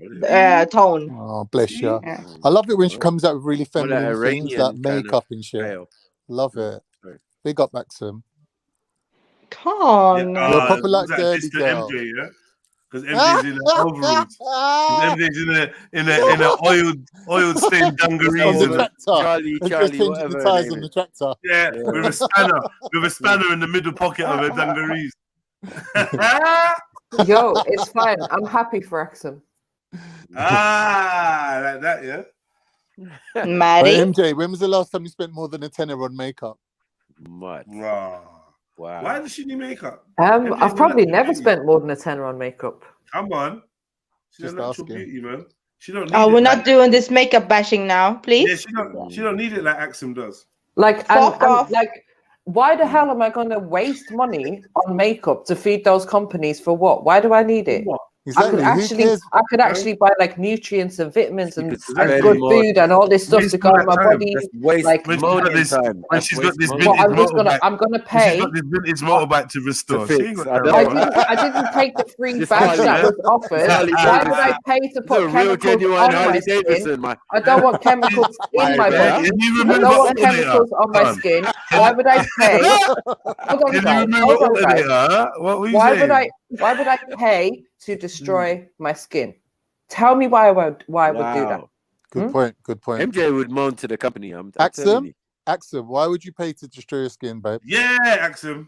tone. Oh, bless you. Yeah. I love it when she comes out with really Or that feminine things Iranian like kind makeup of and shit. style. Love it. Big up, Maxim. Come on. You're a proper like that dirty Mr. girl. MJ, yeah? Because MJ's in the overalls. MJ's in a oiled stained dungarees. On the tractor. Charlie, changing whatever the her tires name on the is. tractor. Yeah, with a spanner in the middle pocket of her dungarees. Yo, it's fine. I'm happy for Axum. Like that, yeah. Maddie? MJ, when was the last time you spent more than a tenner on makeup? Mud. Wow. Why does she need makeup? I've probably never spent more than a tenner on makeup. Come on. She's Just a natural asking. beauty, man. She don't need Oh, it we're like- not doing this makeup bashing now, please. Yeah, she don't need it like Axum does. Like, Fuck off. like, why the hell am I going to waste money on makeup to feed those companies for what? Why do I need it? Exactly. I could actually buy like nutrients and vitamins and spend good more- food and all this stuff to go in my body. That's waste Like, moaning time. When she's got this well, vintage I'm gonna pay. She's got this vintage motorbike to restore. To She fix. ain't I got know. I didn't take the free Just badge that Harley, was offered. Harley Why would Davidson. I pay to It's a put real chemicals genuine on my Harley skin? Davidson, man. I don't want chemicals in my Yeah. body. Can you I remember don't want alternator? chemicals on my Come on. skin. Why would I pay? Hold on, Can you guys. remember Hold on, guys. alternator? What were you Why saying? would I pay to destroy my skin? Tell me why I would do that. Good point. Good point. MJ would moan to the company. I'm telling Axum, why would you pay to destroy your skin, babe? Yeah, Axum.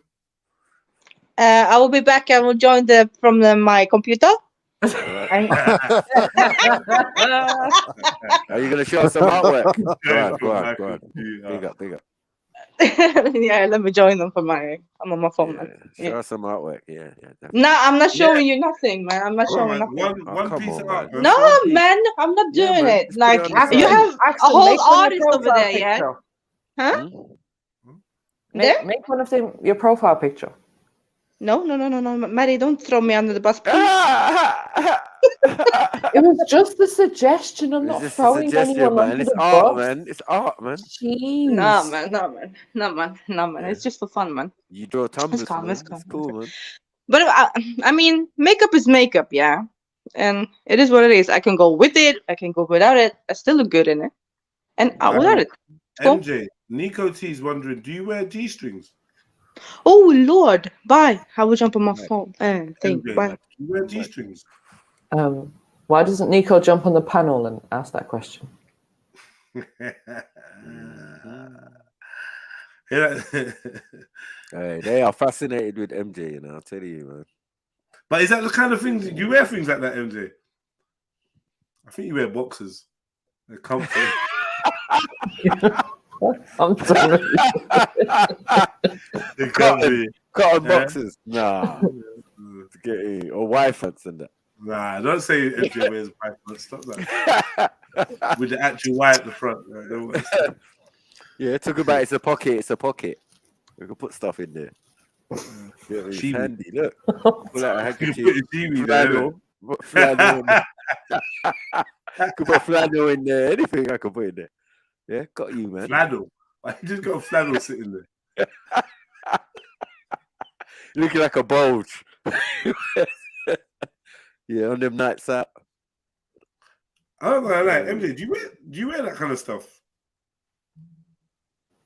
I will be back. I will join from my computer. you. Are you gonna show us some artwork? Go on. Big up. Yeah, let me join them I'm on my phone. Show us some artwork. Yeah. No, I'm not showing you nothing, man. I'm not showing nothing. One piece of art. No, man, I'm not doing it. Just Like put it on the you side. have a whole artist over there, yeah? Huh? Make one of them your profile picture. No, Maddie, don't throw me under the bus, please. It was just a suggestion. I'm not throwing anyone under It's the art, bus. man. It's art, man. Jeez. No, man. It's just for fun, man. You draw tumblers. It's calm, Man. it's calm. It's cool, man. But I mean, makeup is makeup, yeah, and it is what it is. I can go with it. I can go without it. I still look good in it, and without it. Cool. MJ, Nico T's wondering, do you wear G-strings? Oh Lord, bye. I will jump on my phone. Bye. Do you wear G-strings? Why doesn't Nico jump on the panel and ask that question? Hey, they are fascinated with MJ, I'll tell you, man. But is that the kind of thing you wear things like that, MJ? I think you wear boxers. They're comfy. I'm sorry. They're comfy. Cotton boxes. Nah. Or wife hats and that. Nah, don't say MJ wears white front. Stop that. With the actual Y at the front. Right? Yeah, talk about it's a pocket. It's a pocket. We can put stuff in there. Yeah, it's handy. Look. Pull out a handkerchief. Flannel. Could put flannel in there. Anything I could put in there. Yeah, got you, man. Flannel. I just got a flannel sitting there. Looking like a bulge. Yeah, on them nights out. I don't know, like MJ, do you wear that kind of stuff?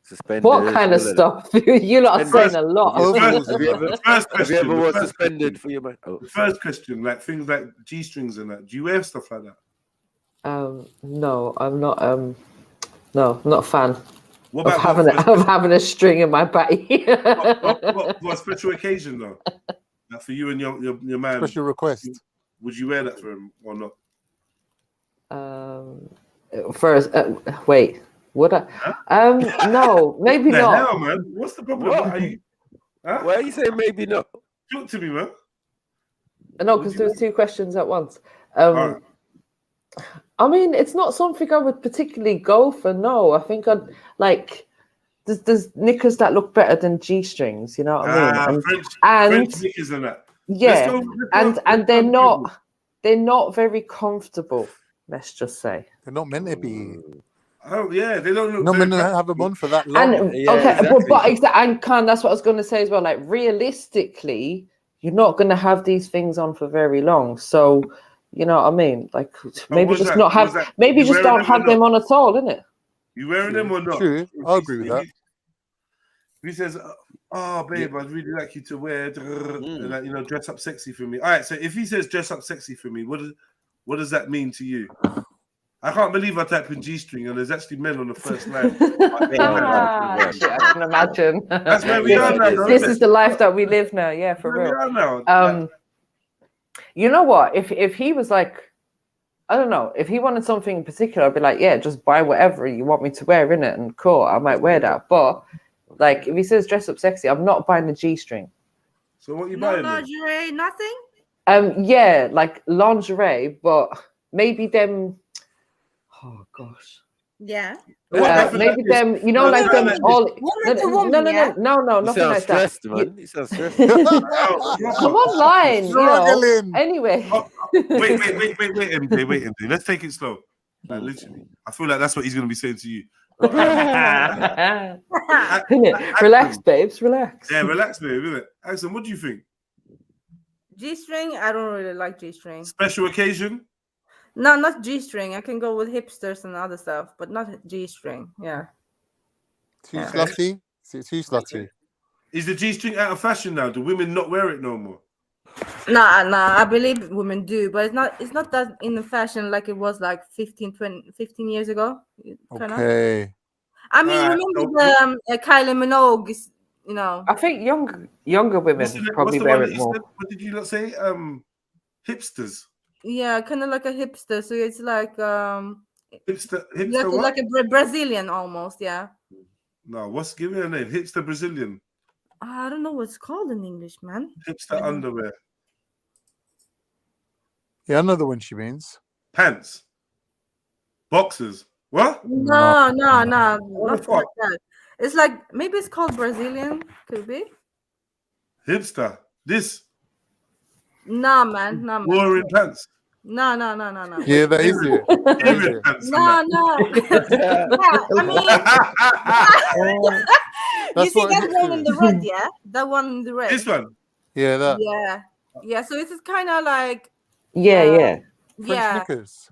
Suspended. What kind of stuff? You lot are saying a lot. Have you ever worn suspended for your man? Oh. The first question, like things like G-strings and that. Do you wear stuff like that? No, I'm not. No, I'm not a fan What of about having a string in my body. what special occasion though? Like for you and your man. Special request. Would you wear that for him or not? First, wait. Would I? Huh? No, maybe the not. hell, man? What's the problem? What? Are you, huh? Why are you saying maybe not? Talk to me, man. No, because there was two questions at once. Right. I mean, it's not something I would particularly go for. No, I think I'd like. There's knickers that look better than G-strings. You know what I mean? French knickers and that. Yeah, and they're not very comfortable. Let's just say they're not meant to be. Oh yeah, they don't look. Not meant to have them on for that long. And yeah, okay, exactly. and that's what I was going to say as well. Like realistically, you're not going to have these things on for very long. So, you know what I mean? Like maybe just not have. Maybe just don't have them on at all, innit? You wearing them or not? True, I agree with that. He says, "Oh, babe, I'd really like you to wear, and like, dress up sexy for me." All right, so if he says dress up sexy for me, what does that mean to you? I can't believe I typed in G-string and there's actually men on the first line. I can imagine. That's where we are now. This is the life that we live now. Yeah, for real. We are now. You know what? If he was like, I don't know, if he wanted something in particular, I'd be like, yeah, just buy whatever you want me to wear in it, and cool, I might wear that. But like, if he says dress up sexy, I'm not buying the G-string. So what you buying? Lingerie, nothing. Yeah, like lingerie, but maybe them. Oh gosh. Yeah. Maybe them, like them all. No, nothing like that. You sound stressed. I'm online, Anyway. Wait, MJ. Let's take it slow. Like, literally, I feel like that's what he's gonna be saying to you. Relax, babes. Relax. Yeah, relax, babe. Isn't it? Axel, what do you think? G-string. I don't really like G-string. Special occasion. No, not G-string. I can go with hipsters and other stuff, but not G-string. Yeah. Too slutty? Too slutty. Is the G-string out of fashion now? Do women not wear it no more? Nah. I believe women do, but it's not that in the fashion like it was like 15 years ago. Okay. I mean, remember the Kylie Minogue, I think younger women probably wear it more. What did you not say? Hipsters. Yeah, kind of like a hipster. So it's like hipster like a Brazilian almost. Yeah. No, give me a name? Hipster Brazilian. I don't know what's called in English, man. Hipster underwear. Yeah, I know the one she means. Pants. Boxers. What? No. Not like that. It's like maybe it's called Brazilian. Could be. Hipster. This. Nah, man. Wearing pants. No. Yeah, that is it. No. You see that one in the red, yeah? That one in the red. This one? Yeah, that. Yeah, so it's kind of like... Yeah. French knickers.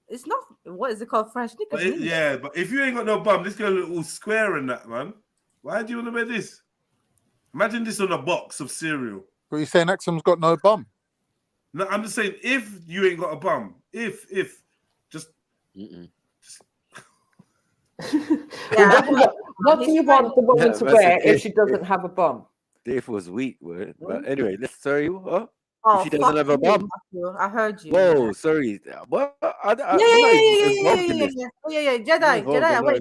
It's not... What is it called? French knickers? But if you ain't got no bum, this girl look all square in that, man. Why do you want to wear this? Imagine this on a box of cereal. But you're saying Axum's got no bum? No, I'm just saying if you ain't got a bum, just what do you want the woman to wear if she doesn't have a bum? If was weak, but anyway, sorry. What? Oh, If she doesn't have a bum. I heard you. Whoa, sorry. What? We're not involved in this. Jedi.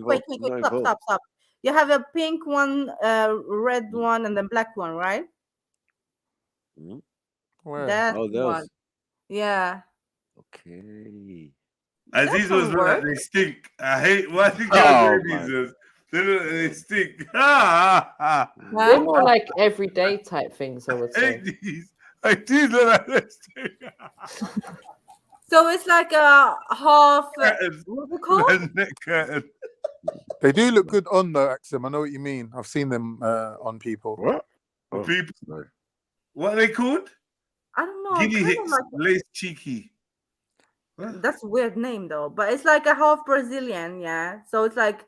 Wait, Not stop. You have a pink one, red one, and then black one, right? Where? That Oh, those. one. Yeah. Okay. As these ones look like they stink. I hate why the Oh, guys wear these. They look like they stink. They're more like everyday type things, I would say. These look like they stink. So it's like a half. What's it called? Neck curtain. They do look good on though, Axum. I know what you mean. I've seen them on people. What? People. What are they called? I don't know. Guinea hicks, lace cheeky. That's a weird name though, but it's like a half Brazilian, yeah. So it's like,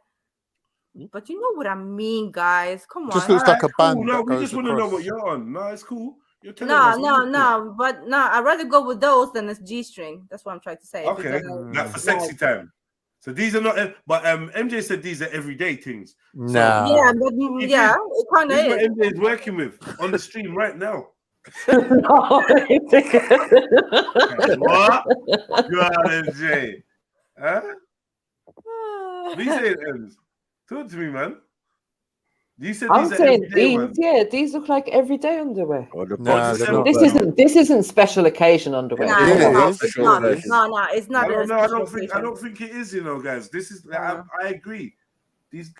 but you know what I mean, guys. Come on. Just looks like a band. No, we that just goes want to know across. what you're on. No, it's cool. You're telling us. No. But no, I'd rather go with those than this G-string. That's what I'm trying to say. Okay, like for sexy time. So these are not, but MJ said these are everyday things. Nah. So, yeah, but yeah, it kind of this is is. what MJ is working with on the stream right now. No. What? God, MJ. Huh? What are you saying, Ems? Talk to me, man. You said I'm these are saying everyday these, ones. yeah, these look like everyday underwear. Nah, they're not. This isn't special occasion underwear. No, it's not. I don't think it is, you know, guys. This is I agree. These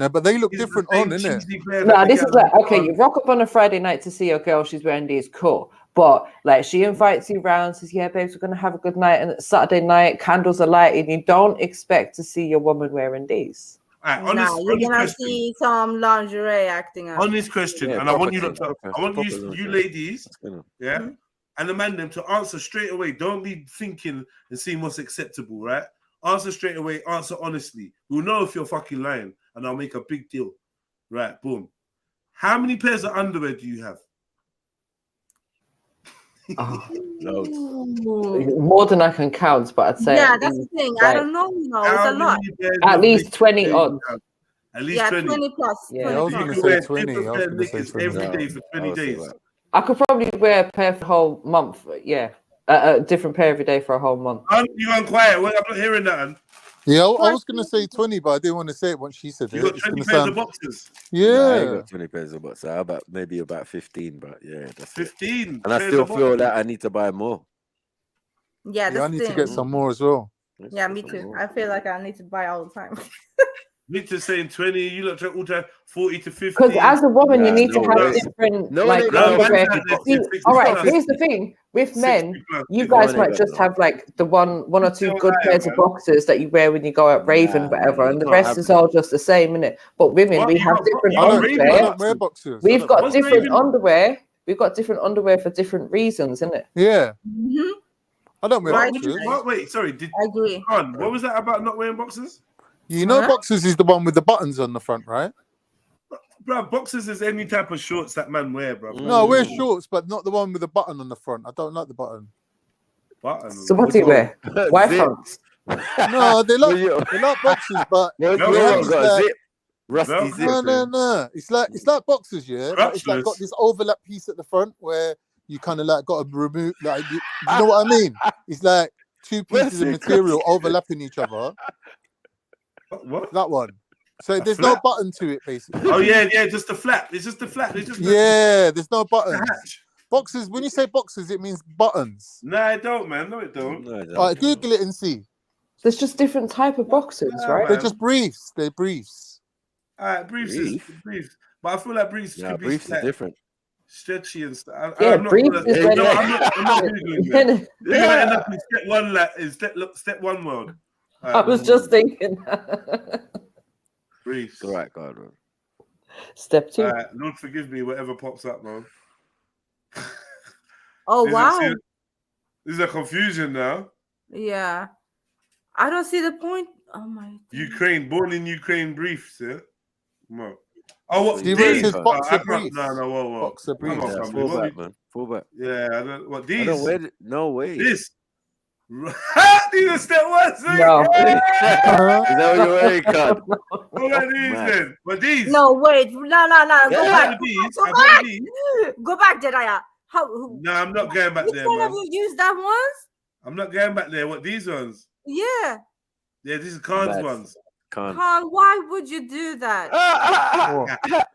No, but they look different on, innit? No, this is like, okay, you rock up on a Friday night to see your girl, she's wearing these, cool. But like she invites you round, says, yeah, babes, we're gonna have a good night, and it's Saturday night, candles are lighted, you don't expect to see your woman wearing these. Right, you're gonna see some lingerie acting out. On this question, and I want you you ladies, yeah, and the man them to answer straight away. Don't be thinking and seeing what's acceptable, right? Answer straight away, answer honestly. We'll know if you're fucking lying, and I'll make a big deal. Right, boom. How many pairs of underwear do you have? Loads. More than I can count, but I'd say that's the thing. I don't know, it's a lot. At least 20 odd. At least 20 plus. Yeah, 20 I was plus. going You to wear say 20. I was different going to say knickers 20. every day for 20 days. I could probably wear a pair for a whole month. Yeah, a different pair every day for a whole month. You gone quiet? Well, I'm not hearing that. Yeah, I was going to say 20, but I didn't want to say it once she said it. You got It's 20 gonna pairs sound- of boxers. Yeah. Nah, I ain't got 20 pairs of boxers. Maybe about 15, but yeah, that's 15. it. And I still feel that I need to buy more. Yeah, I that's need the to thing. get some more as well. Yeah, me too. I feel like I need to buy all the time. Victor's saying 20, you look all time 40 to 50. Because as a woman, you need to have different underwear. All right, here's the thing. With men, you guys might just have like the one or two good pairs of boxers that you wear when you go out raving, whatever, and the rest is all just the same, innit? But women, we have different underwear. I don't wear boxers. We've got different underwear. We've got different underwear for different reasons, innit? Yeah. I don't wear What? boxers. Wait, sorry. I agree. What was that about not wearing boxers? You know, boxers is the one with the buttons on the front, right? Bro, boxers is any type of shorts that man wear, bro. No, I wear shorts, but not the one with the button on the front. I don't like the button. So what do you wear? White pants? No, they like boxers, but Rusty zip. No. It's like boxers, yeah. But it's like got this overlap piece at the front where you kind of like got to remove, like you know what I mean? It's like two pieces of material overlapping each other. What? That one. So there's no button to it, basically. Oh yeah, just the flap. It's just the flap. It's just there's no buttons. Boxes. When you say boxes, it means buttons. No, it don't, man. No, it don't. All right, Google it and see. There's just different type of boxers, right? They're just briefs. They're briefs. All right, briefs is briefs. But I feel like briefs could be briefs is different. Stretchy and stuff. Yeah, briefs is I'm not Googling that. You're gonna end up in step one world. I was just thinking. Briefs. All right, God. Step 2. Lord forgive me, whatever pops up, man. Oh, wow. There's a confusion now. Yeah. I don't see the point. Oh, my. Ukraine, born in Ukraine briefs, yeah? No. Oh, what? See These? where it says boxer briefs. No, whoa. Boxer briefs. Fullback, man. Fullback. Yeah, I don't. What, these? I don't wear it. No way. This. These are step ones. No. Is that what you're wearing, Cud? What are these then? What these? No, wait. No. Go back. These. Go back, Jedediah. How? No, I'm not going back Which there, one man. of you used that ones? I'm not going back there. What, these ones? Yeah. Yeah, these are Khan's Bad. ones. Khan. Khan, why would you do that?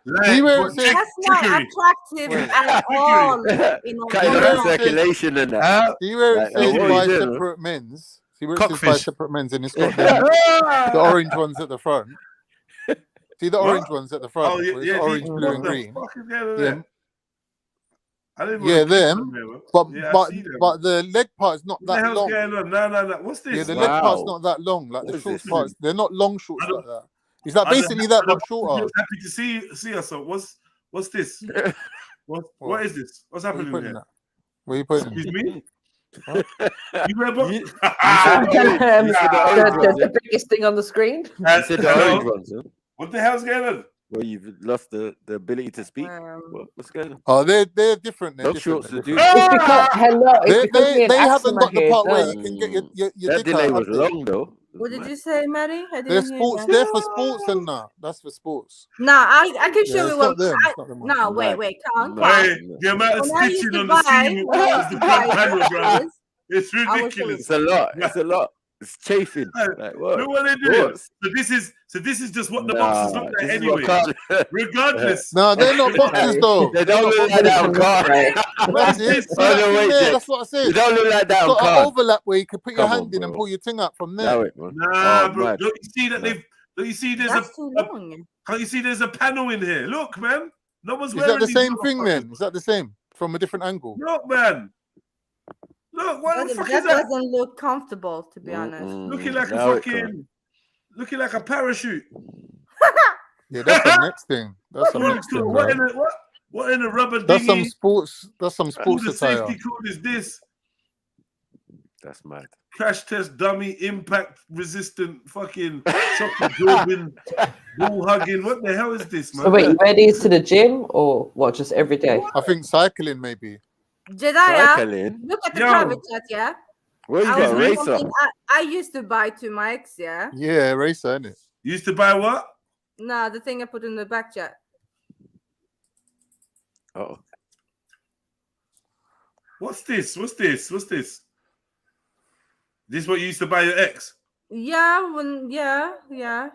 Like, what, That's not trickery. attractive at all. You know, Cutting no. off circulation and that. See where it Like, says what are by you doing, separate men's? See where it says by Cockfish. separate men's, and it's got them, the orange ones at the front. See the What? orange ones at the front? Oh, yeah, where it's yeah, orange, these- blue, what and the green. fuck is going on Yeah, there? I didn't yeah, want to them. there, But yeah, I but see them. but the leg part is not What the that hell's long. going on? No. What's this? Yeah, the leg part's Wow. not that long. Like What the is short this? parts, they're not long shorts I don't- like that. It's like I don't- basically that, I but don't- shorter. Happy to see us. So what's this? What is this? What's Where you happening putting here? that? Where you putting Excuse it? me? What? You wear box? You said the orange ones, The biggest thing on the screen. You said the Hello? orange ones, huh? What the hell's going on? Well, you've lost the ability to speak. What's going on? Oh, they're different. They're No different. shorts They're to do. different. It's because, hello, it's because me and They Axel haven't are got the here. part where No. you can get your That dick delay out. was have they? long though. What did you say, Maddie? I They're didn't hear sports. you. They're for sports and that. That's for sports. No, I can show Yeah, you it's what. not them. It's not them. No, wait, Mad. come Mad. Hey, the amount of When I used stitching to on the buy- seam when I of used the to buy front panel, bro. dresses, It's I will show ridiculous. It's a lot. It's a lot. It's chafing. Like what? Look what they do. What? So this is just what the boxes look like This is anyway. what Khan. Regardless. No, they're not boxes though. They They're don't not look like that on boxes. Khan. That's it. See Oh, that no, thing wait, there? Jack. That's what I said. You don't look like that It's on got an Khan. overlap where you can put your Come hand on, in and bro. pull your thing out from Allow there. it, man. Nah, Oh, bro. mad. Don't you see that Mad. don't you see there's That's too long. can't you see there's a panel in here? Look, man. No one's Is wearing that the these same thing motherfuckers. then? Is that the same from a different angle? Look, man. Look, what the fuck That is that? doesn't look comfortable, to be honest. Looking like a Allow it, fucking looking like a parachute. Yeah, that's the next thing. That's the Look, next thing, what in bro. a what in a rubber That's some dinghy? sports. That's some Who sports the attire. safety code is this? That's mad. Crash test dummy, impact resistant, fucking shock absorbing, ball hugging. What the hell is this, man? So wait, you wear these to the gym or what? Just every day? I think cycling maybe. Jedi, Cycling? look at the Yo. private chat, yeah? Where you I got a was racer? something I used to buy to my ex, yeah? Yeah, racer, isn't it? You used to buy what? No, the thing I put in the back chat. Oh, What's this? What's this? What's this? This what you used to buy your ex? Yeah, yeah.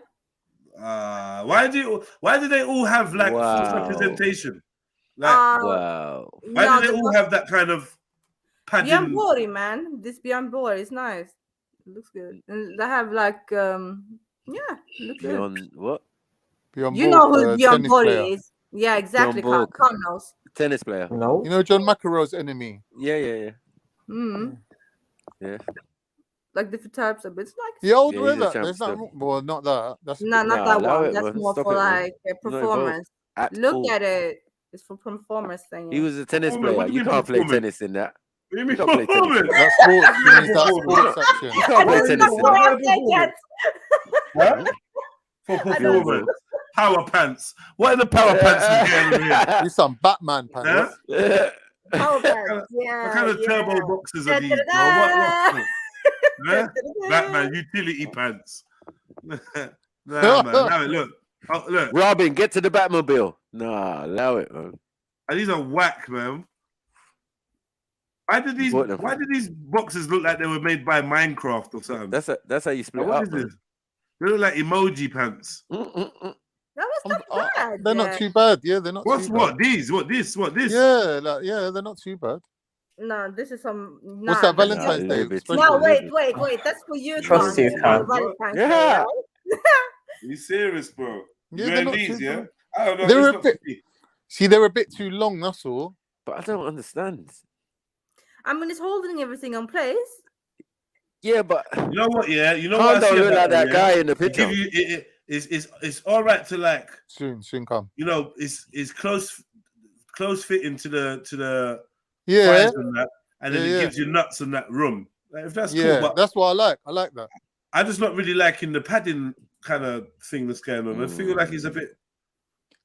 Why do they all have like false Wow. representation? Like wow. why no, do they all have that kind of padding? Bianbori, man. This Bianbori is nice. It looks good. And they have like yeah, look good. Beyond what? Beyond You know Borg, who tennis player. Bianbori is. Yeah, exactly. Borg. Con knows. Tennis player. No. You know John McEnroe's enemy. Yeah. Mm. Yeah. Like different types of, but it's like Yeah, old Yeah, with he's a that. champ There's not still. well, not that. That's no, not Nah, that allow one. it, That's man. more Stop for it, man. like a Not involved performance. at Look all. at it. It's for performance thing. He was a tennis Performance? player. What do you You mean can't play performance? tennis in that. What do you You mean can't play tennis. performance? that's sports. He means that sports action. You can't play tennis in What that. I said yet. Huh? For performance. Power pants. What are the power pants is going on here? These some Batman pants. Huh? Power pants. Yeah. What kind of yeah. turbo boxes are these? Bro? Da-da-da. What? Huh? Batman utility pants. Nah, man. Now look. Oh, look. Robin, get to the Batmobile. Nah, allow it, man. And these are whack, man. Why did these boxes look like they were made by Minecraft or something? That's how you split What up. is this? They look like emoji pants. That was not bad. They're not too bad. Yeah, they're not. What's too what? bad. These? What this? What this? Yeah, like they're not too bad. No, this is some. What's that Valentine's Day? No, wait. That's for you. Trust Con. you, Con. Valentine's Yeah. Day. You serious, bro? Yeah, You they're wearing not these, too yeah? bad. I don't know. They're it's a not bit. for me. See, they're a bit too long. That's all. But I don't understand. I mean, it's holding everything in place. Yeah, but You know what? Yeah, you know Khan what I don't see look about like that them, guy yeah? in the It picture. give you it's all right to like Soon come. you know it's close fitting to the Yeah. thighs and that, and then Yeah, it yeah. gives you nuts in that room. Like, if that's Yeah, cool, but that's what I like. I like that. I'm just not really liking the padding kind of thing that's going on. I feel like it's a bit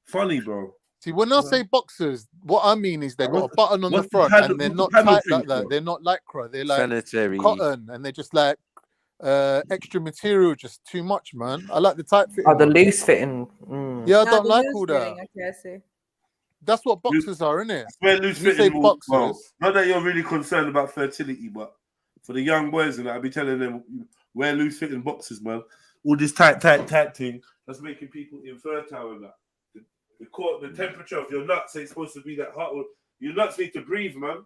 funny, bro. See, when I say boxers, what I mean is they've got a What's- button on the what's the front paddle- and they're what's not the paddle tight thing like that. for? They're not lycra. They're like Sanitary. cotton, and they're just like extra material, just too much, man. I like the tight fitting. Oh, the ones. loose fitting. Mm. Yeah, I No, don't the like loose all that. fitting, okay, I see. That's what boxers are, isn't it? Wear loose You say fitting rules. boxers. Well, not that you're really concerned about fertility, but for the young boys, and I'll be telling them wear loose fitting boxers, man. All this tight thing that's making people infertile and that. The temperature of your nuts ain't supposed to be that hot. Your nuts need to breathe, man.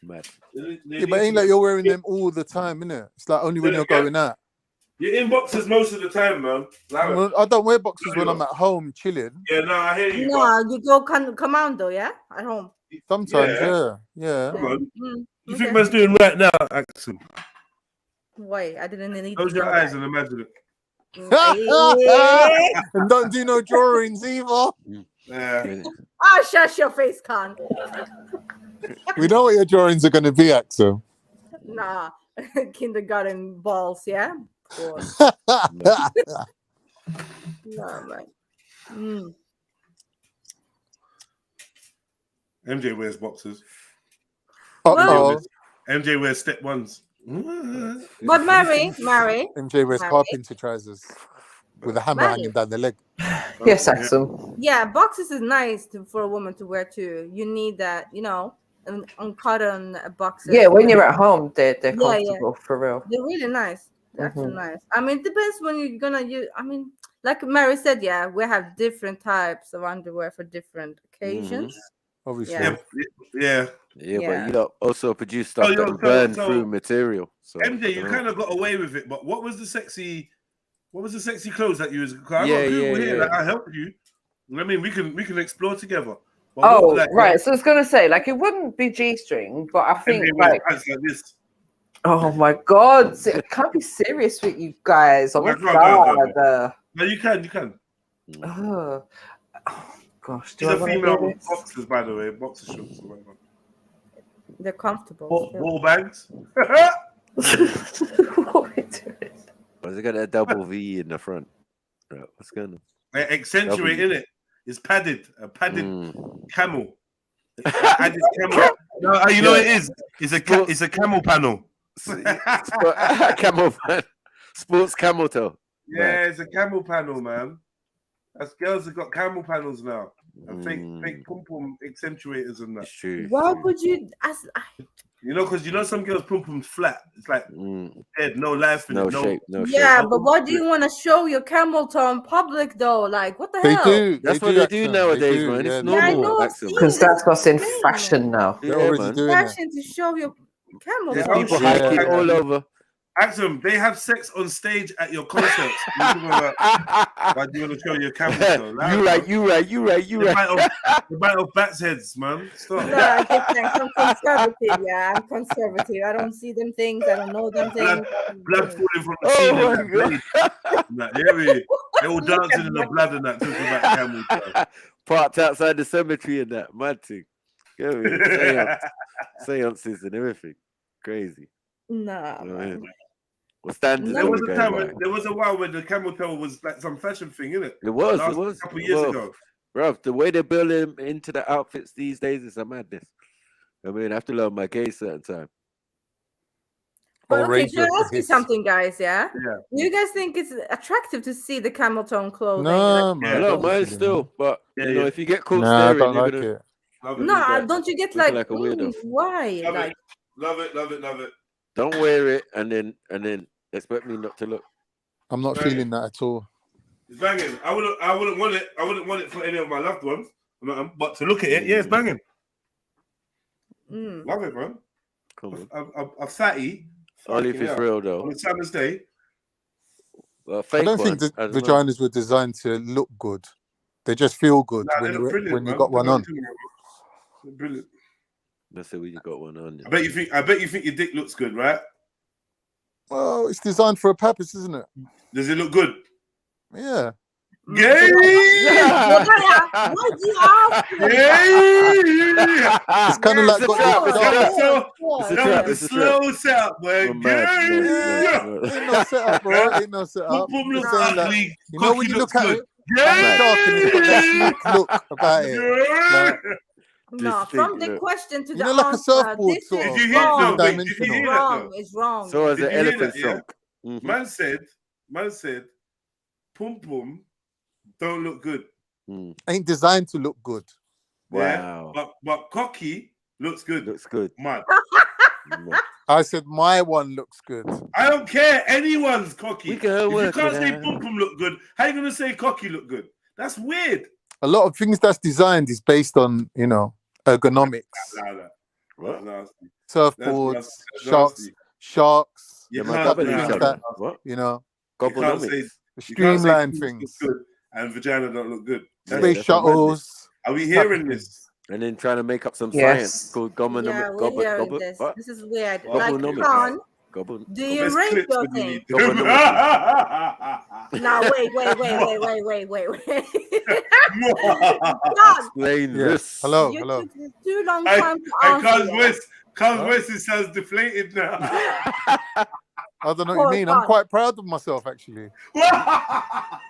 Mad. Yeah, but ain't like you're wearing them all the time, innit? It's like only when you're going out. You're in boxers most of the time, man. Well, I don't wear boxers when I'm at home chilling. Yeah, no, I hear you. No, you go commando, yeah, at home. Sometimes, yeah. Come on. You okay. think man's doing right now, Axel? Wait, I didn't need Close to your know eyes that. and imagine it. And don't do no drawings either. Yeah. Oh, shut your face, Khan. We know what your drawings are going to be, Axel. Nah, kindergarten balls, yeah? Cool. No, man. MJ wears boxers. Uh-oh. MJ wears step ones. But Mary. MJ wears carpenter trousers with a hammer hanging down the leg. Yes, Axel. Yeah, boxes is nice for a woman to wear too. You need that, on cotton boxes. Yeah, when you're at home, they're comfortable for real. They're really nice. They're actually nice. I mean, it depends when you're gonna use. I mean, like Mary said, yeah, we have different types of underwear for different occasions. Obviously. Yeah. But you lot also produce stuff that burn through material. So MJ, you kind of got away with it, but what was the sexy clothes that you was? I got Google here. Like, I helped you. I mean, we can explore together. But right. So I was gonna say, like, it wouldn't be G-string, but I think like this. Oh my God! I can't be serious with you guys. Oh my God! No, you can. Oh gosh. These are female boxers, by the way, boxer shorts. They're comfortable. Ball bags. What's it got a double V in the front? Right, what's going on? Accentuate in it. It's padded. A padded camel. Padded camel. No, you know what it is. It's a camel panel. Camel panel. Sports camel toe. Yeah, it's a camel panel, man. That's girls have got camel panels now. And fake pum pum accentuators and that. It's true. Why would you? Because some girls pum pum's flat. It's like dead, no life in it. No shape. Yeah, but why do you want to show your camel toe in public though? Like, what the hell? Do. That's what they do nowadays, man. It's normal. Because that's what's in fashion now. They're already doing it. Fashion to show your camel toe. People hiking all over. Axel, they have sex on stage at your concerts. Why do you want to show your camel toe? You right. The bite of bats' heads, man. Stop. No, I get that. I'm conservative, yeah. I'm conservative. I don't see them things. I don't know them things. Blood falling from the ceiling. They're all dancing in the blood and that, talking about camel toe. Parked outside the cemetery and that. Mad thing. Seances and everything. Crazy. No. Well, standards. There was a while when the camel toe was like some fashion thing, innit? It was. A couple years ago. Bro, the way they build them into the outfits these days is a madness. I mean, I have to learn my case certain time. But okay, can I ask you something, guys? Yeah. Yeah. You guys think it's attractive to see the camel toe clothing? No, like, no, mine still. But you know, if you get caught I staring, don't you're like gonna. it. No, don't you get like a weirdo. Why? Love it. Don't wear it and then expect me not to look. I'm not feeling that at all. It's banging. I wouldn't want it. I wouldn't want it for any of my loved ones. But to look at it, yeah, it's banging. Love it, man. Cool. A fatty. Only if it's real though. On a Summer's Day. I don't think the vaginas were designed to look good. They just feel good when you got one on. Brilliant. Let's say when you got one on. I bet you think your dick looks good, right? Well, it's designed for a purpose, isn't it? Does it look good? Yeah. Gay! Why do you ask? It's kind of like got a slow setup, boy. Ain't no setup, bro. Ain't no setup. You know when you look at it, it's dark and it's got that sleek look about it. No, from the question to the like answer, a surfboard this sort is of wrong. dimensional. It's wrong. So as an elephant trunk. Man said, pum pum don't look good. Ain't designed to look good. Wow. Yeah? But cocky looks good. Looks good. Man. I said my one looks good. I don't care. Anyone's cocky. We can If you work can't it say out. pum pum look good, how you gonna say cocky look good? That's weird. A lot of things that's designed is based on, you know, ergonomics. That's Surfboards, nasty. sharks, You my can't gobble say each that. other. What? you know, You can't say the you can't say streamlined penis look things, good and vagina don't look good. space shuttles. Are we type of hearing things. this? And then trying to make up some Yes. science called Yeah, we're hearing this. what? This is weird. Like, Gobblenomics. Khan, Gobble. do you There's rate clips your when you thing? need Now, wait. Explain Yeah. this. Hello. You took too long time to I answer. Cuz West, it sounds deflated now. I don't know what you mean. I'm quite proud of myself, actually.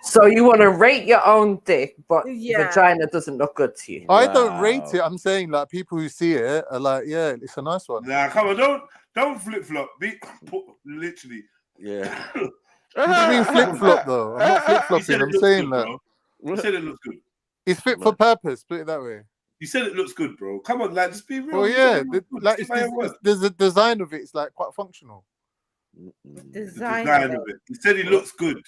So you want to rate your own dick, but Yeah. vagina doesn't look good to you. I don't rate it. I'm saying like people who see it are like, yeah, it's a nice one. Nah, come on, don't flip flop. Literally. Yeah. What do you mean flip flop though? I'm not flip flopping. I'm saying that You said it looks good. it's fit for purpose. Put it that way. You said it looks good, bro. Come on, like, just be real. Well, You yeah, said it looks good. like Stick by your word. there's a design of it. It's like quite functional. The Design design of it. He said it looks good,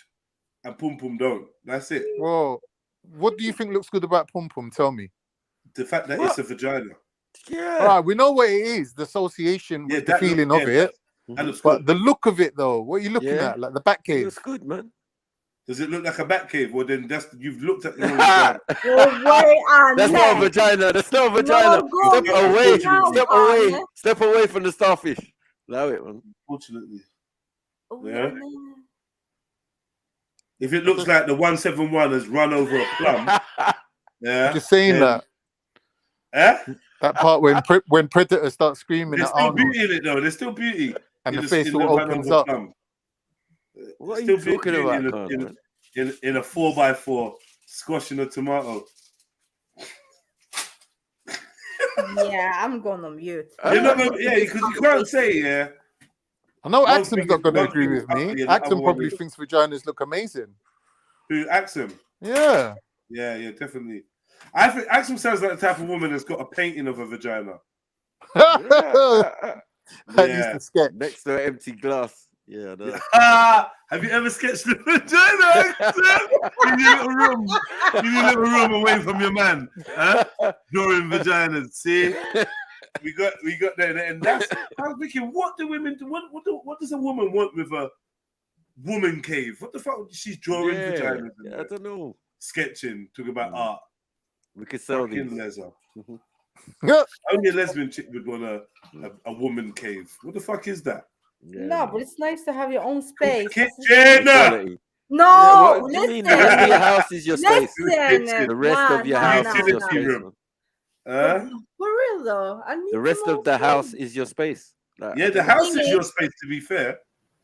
and pum pum don't. That's it. Well, what do you think looks good about pum pum? Tell me. The fact that it's a vagina. Yeah. All right, we know what it is. The association with the that feeling look- of yeah, it. that looks But good. the look of it, though, what are you looking Yeah. at? Like the back It cave. looks good, man. Does it look like a back cave? Well, then you've looked at your own vagina. That's not a vagina. That's not a vagina. go Step get away. it out, Step man. away. Step away from the starfish. Allow it, man. Unfortunately. Oh, Yeah. If it looks like the 171 has run over a plum, yeah. Just saying then- that. Eh? That part when Predator starts screaming There's at still Arnold beauty in it, though. There's still beauty. and in the face in all run opens over up. plum. What are Still you talking beauty about, in a 4x4 squashing a tomato. Yeah, I'm going on mute. You're not gonna, yeah, because you can't say, yeah. I know One Axum's thing not is- going to one agree thing is with me. ugly and the other Axum one probably is- thinks vaginas look amazing. Who, Axum? Yeah. Yeah, definitely. I think Axum sounds like the type of woman that's got a painting of a vagina. That used to sketch. Next to an empty glass. Yeah, I know. Have you ever sketched a vagina, Axum? In your little room. In your little room away from your man. Huh? Drawing vaginas. See? We got there. And that's, I was thinking, what do women do? What does a woman want with a woman cave? What the fuck? She's drawing vaginas. I don't know. Sketching, talking about art. We could sell Fucking these. leather. Only a lesbian chick would want a woman cave. What the fuck is that? No, but it's nice to have your own space. Kitchen! No, What do you mean? listen. The rest of your house is your space. Listen. The rest of your house is your Utility space. room. man. For real though, I need The rest to know of the house is your space. Like, Yeah, the house is your space, to be fair.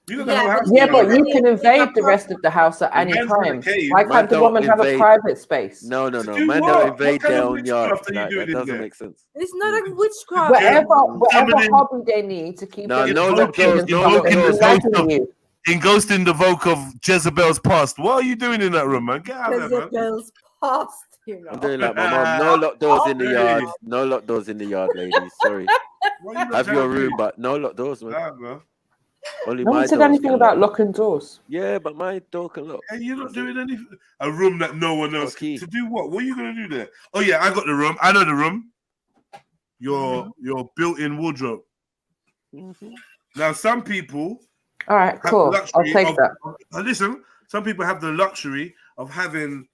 You got the whole house. Yeah, to but yourself. you can invade the rest of the house at any man's in the time. cave. Why Man can't the don't woman have a invade- private space? No. do Man what? don't What invade kind their of own yard. witchcraft are you Like, doing that in doesn't there? make sense. It's not a witchcraft. Whatever Summoning- hobby they need to keep No, them no happy doors, and no stuff, doors. it's imagine you. Enghosting the vogue of Jezebel's past. What are you doing in that room, man? Get out of there, man. Jezebel's past, you know. I'm doing like my mom. No locked doors in the yard. No locked doors in the yard, ladies. Sorry. Have your room, but no locked doors, man. Nah, bro. Only No my one said doors anything can about lock. locking doors. Yeah, but my door can lock. Hey, you're not doing anything. A room that no one else can. To do what? What are you gonna do there? Oh yeah, I got the room. I know the room. Your built-in wardrobe. Now, some people. All right, have the cool. I'll luxury take of- that. Listen, some people have the luxury of having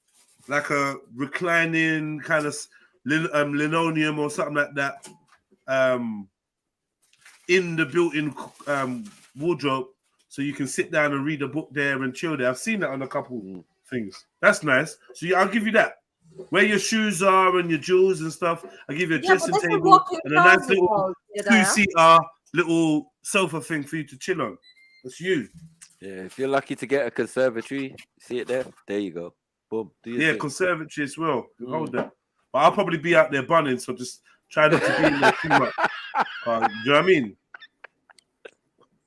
like a reclining kind of linoleum or something like that in the built-in wardrobe, so you can sit down and read a book there and chill there. I've seen that on a couple things. That's nice. So I'll give you that. Where your shoes are and your jewels and stuff, I'll give you a dressing that's a table walk-in and a nice closet, little you know? two-seater little sofa thing for you to chill on. That's you. Yeah, if you're lucky to get a conservatory, see it there. There you go. Boom. Do your Yeah, thing. conservatory as well. Hold that. But I'll probably be out there bunning, so just try not to be in there too much. Do you know what I mean?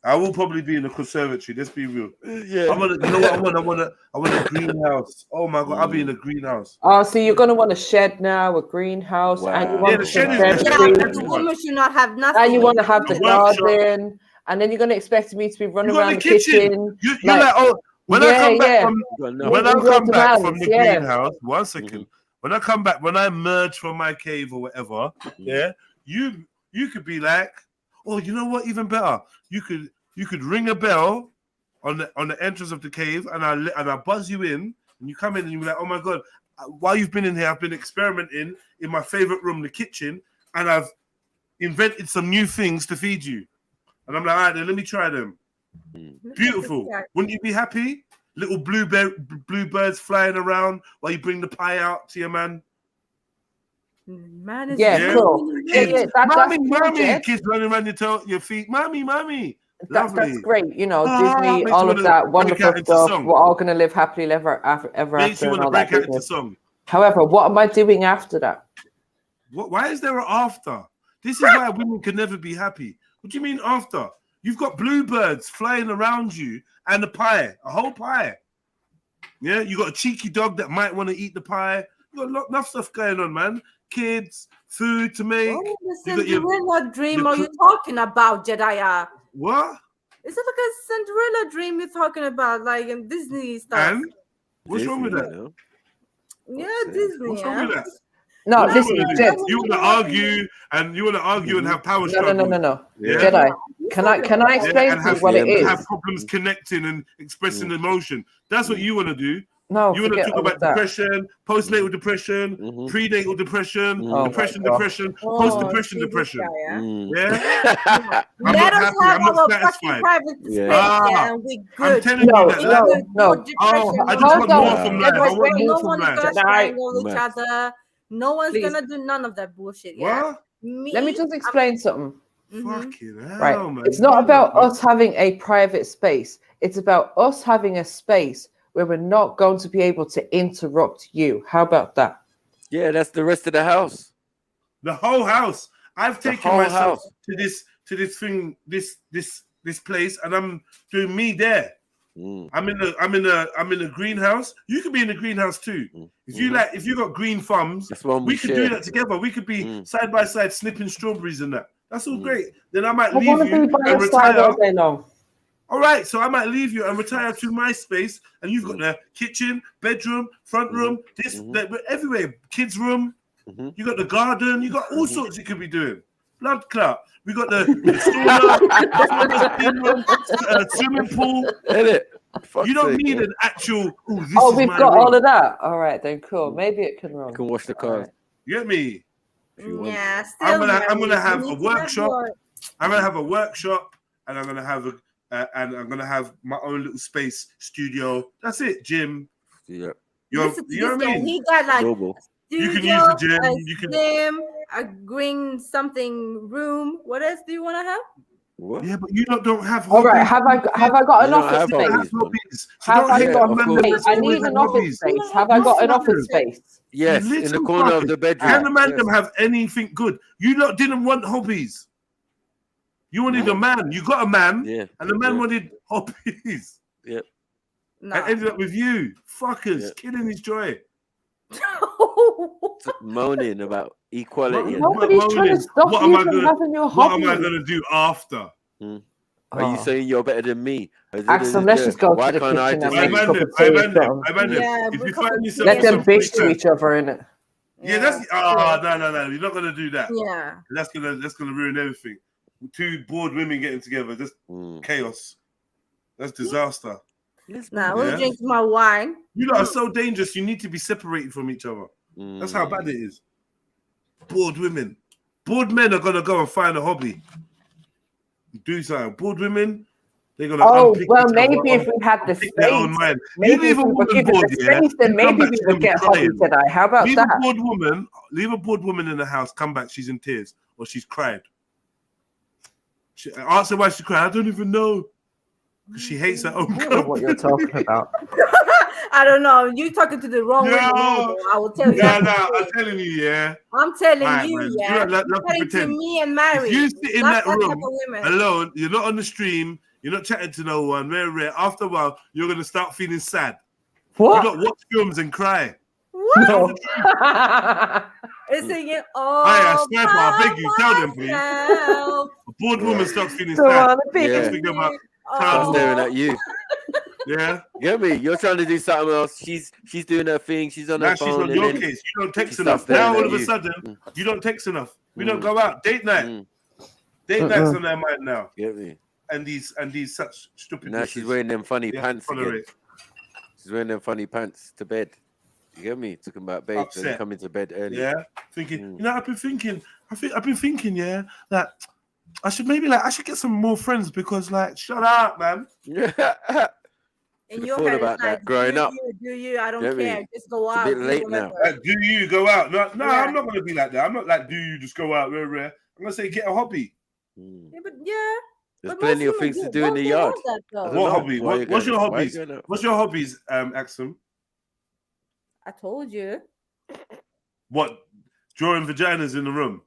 I will probably be in the conservatory. Let's be real. Yeah. You know what I want? I want a greenhouse. Oh my god, I'll be in a greenhouse. Oh, so you're gonna want a shed now, a greenhouse, and you want the shed is the woman should not have nothing. and you want to have the workshop. garden, and then you're gonna expect me to be running You got around the the kitchen. You're like, oh, when I come back from the greenhouse, 1 second. When I come back, when I emerge from my cave or whatever, you could be like, oh, you know what? Even better, you could ring a bell on the entrance of the cave, and I buzz you in, and you come in, and you're like, oh my god, while you've been in here, I've been experimenting in my favorite room, the kitchen, and I've invented some new things to feed you. And I'm like, all right, then let me try them. Beautiful. Wouldn't you be happy? Little bluebirds flying around while you bring the pie out to your man. Man is cool. Mommy, kids running around your feet. Mommy. That's great. You know, Disney, all of that wonderful stuff. We're all gonna live happily ever after. Makes you want to break out into song. However, what am I doing after that? Why is there an after? This is why women can never be happy. What do you mean after? You've got bluebirds flying around you and a whole pie. Yeah, you got a cheeky dog that might want to eat the pie. You got enough stuff going on, man. Kids, food to make. What Cinderella dream are you talking about, Jedediah? What? Is it like a Cinderella dream you're talking about, like in Disney stuff? And what's wrong with that? Yeah, Disney. What's wrong with that? No, listen, Jed. You want to argue and have power struggles. No. Yeah? Jedi, can I explain to you what it is? Have problems connecting and expressing emotion. That's what you want to do. No, you want to talk about depression, postnatal depression, prenatal depression, depression, post-depression depression. Yeah. Let us have our fucking private space, and we're good. I'm telling you that. No. I just want more from life. I want No more from one's life. gonna strangle each other. No one's gonna do none of that bullshit. Yeah. Let me just explain something. Fucking hell, Right. man. It's not about us having a private space. It's about us having a space where we're not going to be able to interrupt you. How about that? Yeah, that's the rest of the house. The whole house. I've taken myself to this thing, this place, and I'm doing me there. I'm in the greenhouse. You could be in the greenhouse too. If you got green thumbs, we could do that together. We could be side by side snipping strawberries and that. That's all great. Then I might leave you and retire. All right, so I might leave you and retire to my space, and you've got the kitchen, bedroom, front room, everywhere, kids' room. You got the garden. You got all sorts you could be doing. Blood clot. We got the sauna, swimming pool. You don't need an actual. We've got all of that. All right, then cool. Maybe it can run. You can wash the car. You get me? Yeah. I'm gonna have a workshop. I'm gonna have a workshop, and I'm gonna have my own little space studio. That's it, gym. Yeah. You know what I mean? He got like you can use the gym. You can a green something room. What else do you want to have? What? Yeah, but you don't have. All right, have I got an office space? I need an office space. Have I got an office space? Yes, in the corner of the bedroom. Can the man have anything good? You lot didn't want hobbies. You wanted a man. You got a man, and the man wanted hobbies. Yeah. And ended up with you. Fuckers, killing his joy. Moaning about equality. Nobody's trying to stop you from having your hobby. What am I going to do after? Are you saying you're better than me? Axel, let's just go to the kitchen and make a cup of tea. Let them bitch to each other, innit? Yeah, that's no. You're not gonna do that. Yeah, that's gonna ruin everything. Two bored women getting together, just chaos. That's disaster. Nah, we'll drink my wine. You lot are so dangerous. You need to be separated from each other. That's how bad it is. Bored women, bored men are gonna go and find a hobby. Do something. Bored women, they're gonna. Oh well, maybe if we had the space, maybe if we were given the space, then maybe we would get hobby today. How about that? Leave a bored woman in the house. Come back, she's in tears or she's cried. Ask her why she cried. I don't even know. Because she hates her own company. I don't know what you're talking about. I don't know. You're talking to the wrong woman. I will tell you. I'm telling you, yeah. I'm telling you, yeah. You're telling to me and Mary. If you sit in that room alone, you're not on the stream, You're not chatting to no one. Very rare. After a while, you're gonna start feeling sad. What? You don't watch films and cry. What? It's singing all I swear, I beg you, tell them, please. myself. A bored woman starts feeling Go sad. on, be- Starts thinking about Start clowns. staring at you. Yeah. Get me? You're trying to do something else. She's doing her thing. She's on Now her she's phone. on and your then case. You don't text she starts enough. Now staring all at of a you. sudden, you don't text enough. We don't go out. Date night. Date night's on their mind now. Get me? And these such stupid. Now she's wearing them funny pants again. tolerate. She's wearing them funny pants to bed. You get me? Talking about babes and Upset. coming to bed early. Yeah. Thinking, you know, I've been thinking, yeah, that I should get some more friends because, like, shut up, man. In your thought head, about it's that like, growing do up. you? I don't Get me? care. Just go It's a out. bit do late whatever. now. Do you go out? No, Yeah. I'm not gonna be like that. I'm not like, do you just go out? Rare, rare. I'm gonna say get a hobby. Yeah, but yeah. There's But plenty most of things women to do in the don't yard. want that, though. I don't What know. hobby? Why you What's your going- why you hobbies? going out? What's your hobbies, Axum? I told you. What? Drawing vaginas in the room.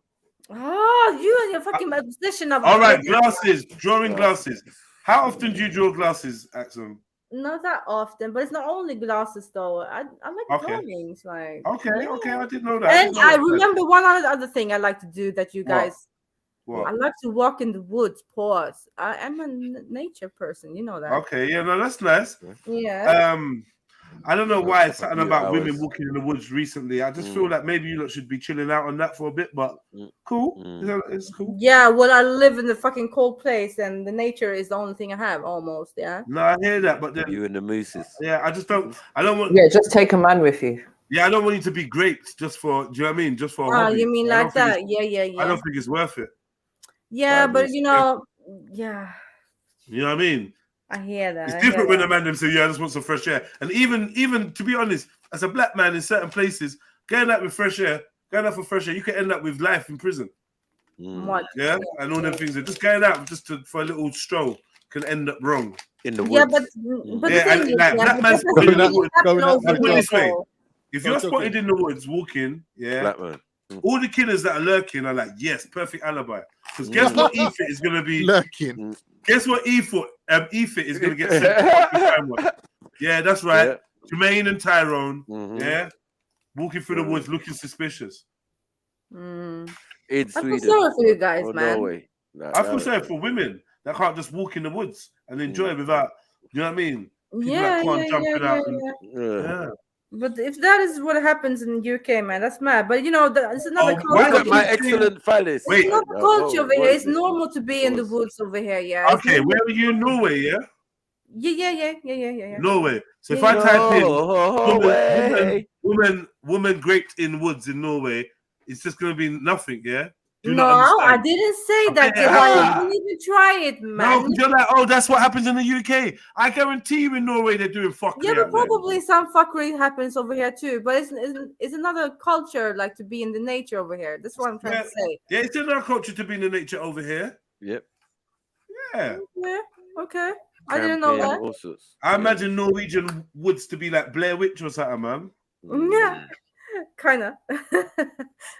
Oh, you and your fucking obsession of. All right, glasses. Drawing glasses. How often do you draw glasses, Axum? Not that often, but it's not only glasses though. I like Okay. drawings, like. Okay, yeah. okay, I didn't know that. And I remember one other thing I like to do that you What? guys. What? I like to walk in the woods. Pause. I'm a nature person. You know that. Okay, yeah, no, that's nice. Yeah. I don't know why it's something few about women hours. walking in the woods recently. I just feel like maybe you lot should be chilling out on that for a bit, but cool. It's cool. Yeah. Well, I live in a fucking cold place, and the nature is the only thing I have almost. Yeah. No, I hear that, but then You and the mooses. yeah, I don't want. Yeah, just take a man with you. Yeah, I don't want you to be graped just for. Do you know what I mean? Just for a Oh, hobby. you mean I don't like think that? it's- Yeah, yeah, I yeah. don't think it's worth it. Yeah, but you know, yeah, You know what I mean? I hear that. It's I hear different when that. a man them say, "Yeah, I just want some fresh air." And even to be honest, as a black man in certain places, going out with fresh air, going out for fresh air, you can end up with life in prison. What? Yeah, and all them things. Just going out for a little stroll can end up wrong in the Yeah, but Yeah, the and thing is, like yeah, black but man that spotted in doesn't the woods. happen over Put it this here, way: though. if you're spotted in the woods walking, yeah, Black man. all the killers that are lurking are like, yes, perfect alibi. Because guess what E-Fit is gonna be lurking. Guess what E-Fit is gonna get sent to fucking crime watch. Yeah, that's right. Yeah. Jermaine and Tyrone, Mhm. yeah, walking through the woods looking suspicious. In I feel Sweden. sorry for you guys, or man. Norway. I feel sorry for women that can't just walk in the woods and enjoy it without, you know what I mean? People Yeah, that can't yeah, jumping yeah, out. yeah, And, yeah. But if that is what happens in the UK, man, that's mad. But you know, it's another why culture. don't my excellent phallus? It's another culture over here. what It's is this? normal to be in the woods over here. Yeah. It's Okay, normal. where are you in Norway? Yeah, Yeah. Norway. So if Yeah, I yeah. type in woman graped in woods in Norway, it's just gonna be nothing. Yeah. Do you No, not I understand? didn't say that. Okay, Jawad. how- You didn't even try it, No, man. 'cause you're like, oh, that's what happens in the UK. I guarantee you in Norway they're doing fuckery. Yeah, but out there. probably some fuckery happens over here too. But it's another culture, like to be in the nature over here. That's what I'm trying to say. Yeah, it's in our culture to be in the nature over here. Yep. Yeah. Yeah. Okay. I didn't know Camping, that. all sorts. I imagine Norwegian woods to be like Blair Witch or something, man. Yeah. Kinda.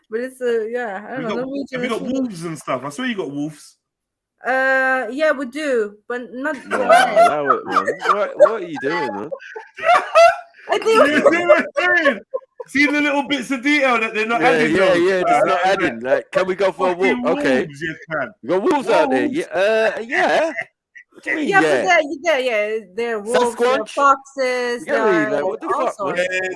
But it's yeah. I don't know. Norwegian Have you got is- wolves and stuff? I swear you got wolves. Yeah, we do, but not. Nah, allow it, man. What are you doing, man? I You see what I'm saying? See the little bits of detail that they're not adding. Yeah, just not adding. Like, can we go for a walk? Fucking Okay. wolves, you can. You got wolves out there? Wolves. Yeah. What do you mean, Yeah, yeah? but there are wolves, there are Sasquatch? foxes, Yeah, there are like, what the all fuck, sorts. man?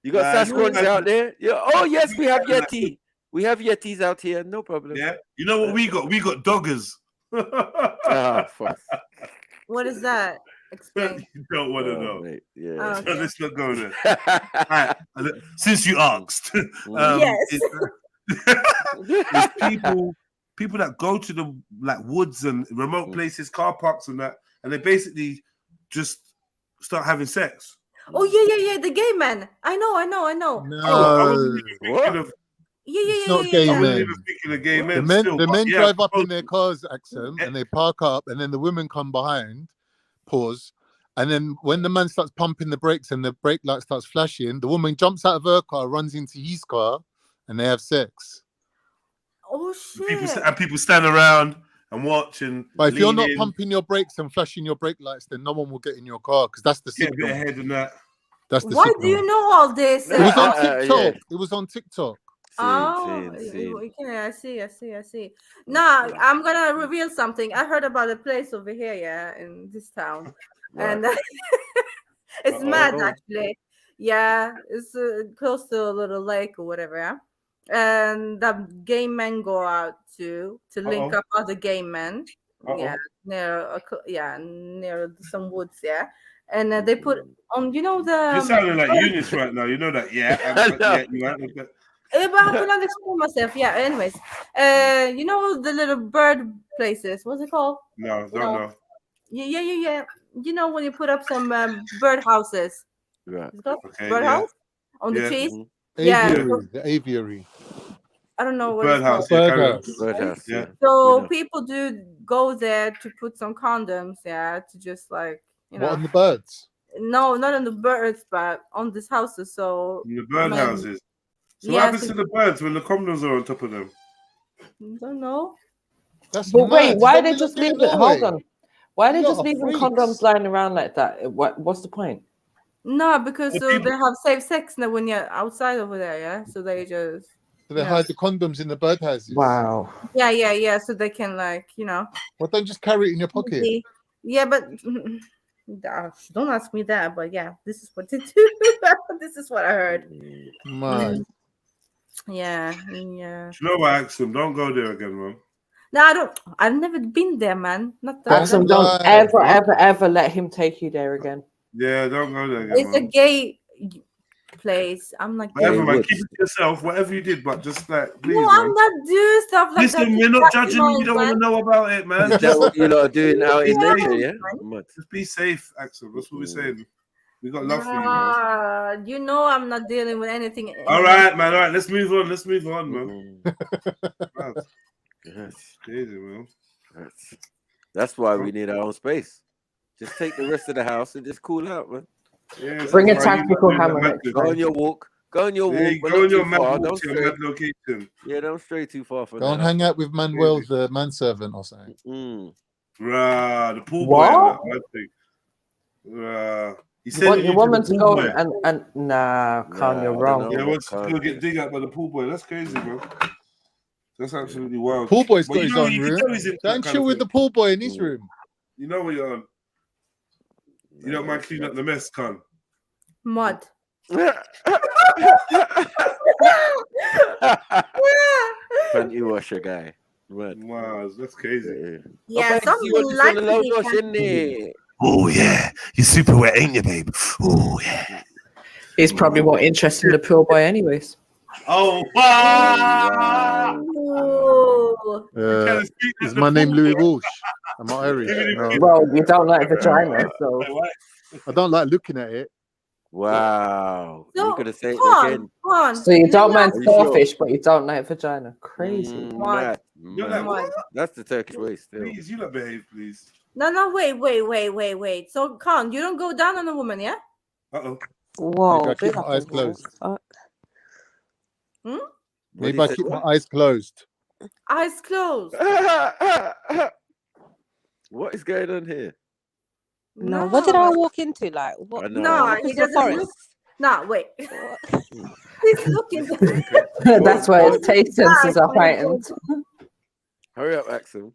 You got Sasquatch out there? Yeah. Oh yes, we have Yeti. We have Yetis out here. No problem. Yeah. You know what we got? We got doggers. Ah, fuck. What is that? Explain. You don't want to know. Mate, yeah. Oh, okay. Let's not go there. All right. Since you asked, Yes. it's people that go to the like woods and remote places, car parks and that, and they basically just start having sex. Oh yeah, the gay man. I know. No. I wasn't even thinking of. It's not gay I wasn't men. even thinking of gay men. The men, still, the but men yeah, drive up in their cars, Axum, and they park up, and then the women come behind, pause, and then when the man starts pumping the brakes and the brake light starts flashing, the woman jumps out of her car, runs into his car, and they have sex. Oh shit. People stand around and watch and. But if you're not in. pumping your brakes and flashing your brake lights, then no one will get in your car because that's the Get a signal. bit ahead in that. That's the Why signal. do you know all this? It was on TikTok. Yeah. It was on TikTok. Okay, I see. Now I'm gonna reveal something. I heard about a place over here, yeah, in this town, and it's mad actually. Yeah, it's close to a little lake or whatever, yeah. And the gay men go out to link up other gay men, yeah, near some woods, yeah. And they put on, you know, the. You're sounding like Eunice right now. You know that, yeah. But I cannot explain myself. Yeah. Anyways, you know the little bird places. What's it called? No, don't know. Yeah. You know when you put up some bird houses. Right. Okay, bird house on the trees. Aviary, the aviary. I don't know what Birdhouse. Birdhouse. Yeah. So people do go there to put some condoms, yeah, to just like What on the birds? No, not on the birds, but on these houses. So in the birdhouses. So what happens to the birds when the condoms are on top of them? I don't know. But wait, why they just leave it? Hold on. Why they just leaving condoms lying around like that? What's the point? No, because they have safe sex now when you're outside over there, yeah. So they just. So they hide the condoms in the birdhouses. Wow. Yeah. So they can Well, don't just carry it in your pocket. Yeah, but don't ask me that. But yeah, this is what they do. This is what I heard. Man. Yeah. You know what, Axel? Don't go there again, man. No, I don't. I've never been there, man. Not that. Axel, don't ever let him take you there again. Yeah, don't go there again. It's a gay place. I'm like, whatever, man. Keep it to yourself. Whatever you did, but just like, please, no, I'm not doing stuff like that. Listen, we're not judging you. You don't want to know about it, man. Is that what you're not doing out in nature? Yeah. Just be safe, Axel. That's what we're saying. We got love for you, man. You know, I'm not dealing with anything. All right, man. All right, let's move on, man. Yes. Crazy, man. That's why we need our own space. Just take the rest of the house and just cool out, man. Yeah, bring a tactical hammer. Go on your walk. Go on your walk. Go on your mad walk to your mad location. Yeah, don't stray too far from Go and hang out with Manuel, the manservant, or something. The pool boy. He said you want me to go and nah, Kanye, you're wrong. Yeah, wants to go get dig out by the pool boy. That's crazy, bro. That's absolutely wild. Pool boy's got his own room. Don't chill with the pool boy in his room. You know what you're on. You don't mind cleaning up the mess, Con? Mud. Plenty washer guy. Right. Wow, that's crazy. Yeah, something like that. Oh yeah, you're super wet, ain't you, babe? Oh yeah. He's probably more interested in the pool boy, anyways. Oh wow! Is my name Louis Walsh? Am I Irish? No. Well, you don't like vagina, so I don't like looking at it. Wow. So, you could have said it again. So you don't mind starfish, but you don't like vagina. Crazy. Mad. That's the Turkish way still. Please, you not behave, please. No, wait. So, Khan, you don't go down on a woman, yeah? Uh-oh. Whoa. I keep my eyes closed. Hmm? Maybe I keep my eyes closed. Eyes closed. What is going on here? No, what did I walk into? Like, what? No, he doesn't look. No, wait. He's looking. That's why his taste senses are heightened. Hurry up, Axel.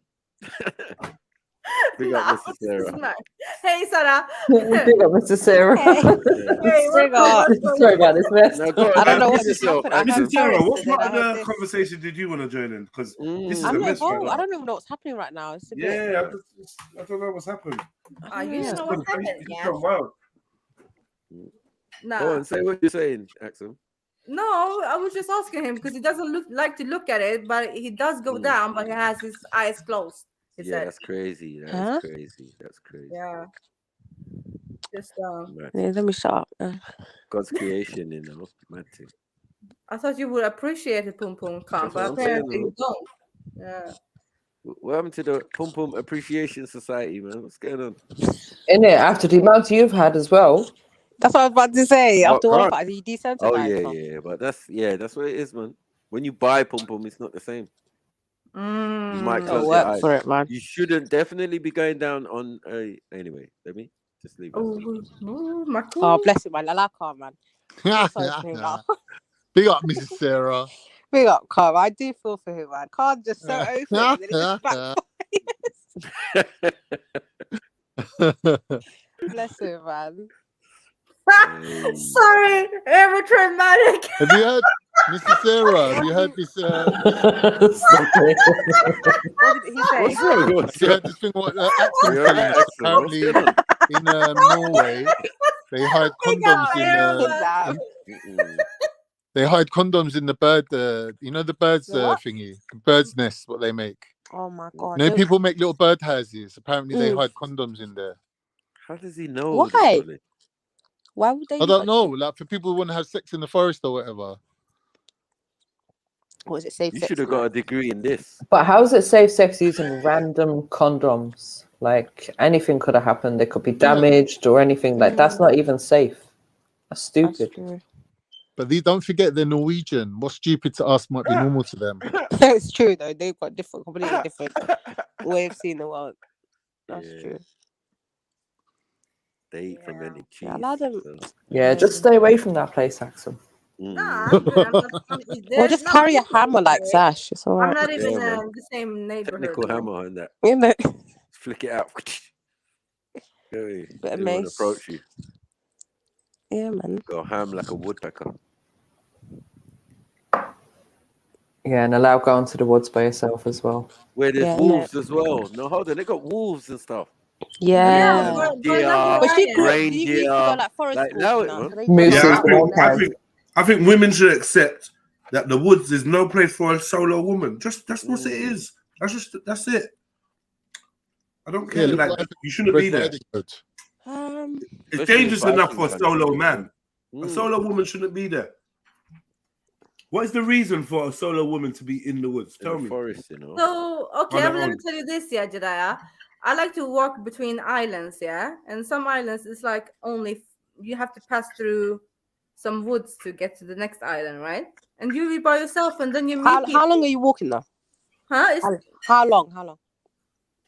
Big up, Mr. Sarah. Hey, Sarah. Big up, Mr. Sarah. Hey, sorry about this mess. No, go on, I don't know what this Mrs. Sarah, what part of the conversation did you want to join in? Because this is I'm a not mess right involved. now. I don't even know what's happening right now. It's a bit... Yeah, I don't know what's happened. You don't know what's happening, yeah? Wild. Nah. Go on, say what you're saying, Axel. No, I was just asking him because he doesn't like to look at it, but he does go down, but he has his eyes closed. Yeah, that's crazy. That's crazy. That's crazy. Yeah. Just yeah, let me shut up. God's creation, you know. Mad thing. I thought you would appreciate the pum pum camp, but apparently you don't. Yeah. What happened to the Pum Pum Appreciation Society, man? What's going on? In it, after the amount you've had as well. That's what I was about to say. What, After one God? fight, you desensitized. Oh yeah, but that's what it is, man. When you buy Pum Pum, it's not the same. You might Gotta close your work eyes. for it, man. You shouldn't definitely be going down on anyway, let me just leave it. Oh, bless you, man. I like her, man. I'm sorry for him now. Big up, Mrs. Sarah. Big up, Carl. I do feel for him, man. Carl just so open and then he just backfires. Bless him, man. Sorry, ever traumatic. Have you heard, Mrs. Sarah? Have you heard this? What did he say? What's wrong? Have you heard this thing? What ASIANS apparently in Norway, they hide condoms they hide condoms in the bird. You know the birds thingy, bird's nest. What they make. Oh my god! You know, people make little bird houses. Apparently, they hide condoms in there. How does he know? Why? Why would they? I don't know. Like for people who want to have sex in the forest or whatever. Or is it safe You sex? should have got a degree in this. But how is it safe sex using random condoms? Like anything could have happened. They could be damaged or anything. Like that's not even safe. That's stupid. But don't forget they're Norwegian. What's stupid to us might be normal to them. It's true though. They've got completely different way of seeing the world. That's true. They eat fermented cheese. Yeah, allow them. Yeah, just stay away from that place, Axel. Nah, I'm good. I'm not, Or just carry a hammer like Sash. It's alright. I'm not even Yeah, in the same neighborhood. Technical hammer on that. You know. Flick it out. Hey, Bit of they won't mace. approach you. Yeah, man. Go ham like a woodpecker. Yeah, and allow going to the woods by yourself as well. Where there's Yeah, wolves as well. No, hold on, they got wolves and stuff. Yeah. Deer, But she reindeer. used to go like forest Like, walks now and it, that, man. so they Moose go is out the one there. time. I think women should accept that the woods is no place for a solo woman. Just that's what it is. That's it. I don't care. Yeah, like you shouldn't be there. It's Especially dangerous in enough biking for a country. solo man. A solo woman shouldn't be there. What is the reason for a solo woman to be in the woods? Tell me. Forest, you know. So, okay, On I'm their gonna own. tell you this, yeah, Jedediah. I like to walk between islands, yeah, and some islands is like only you have to pass through some woods to get to the next island, right? And you be by yourself, and then you meet How people. long are you walking though? Huh? It's, How long? How long?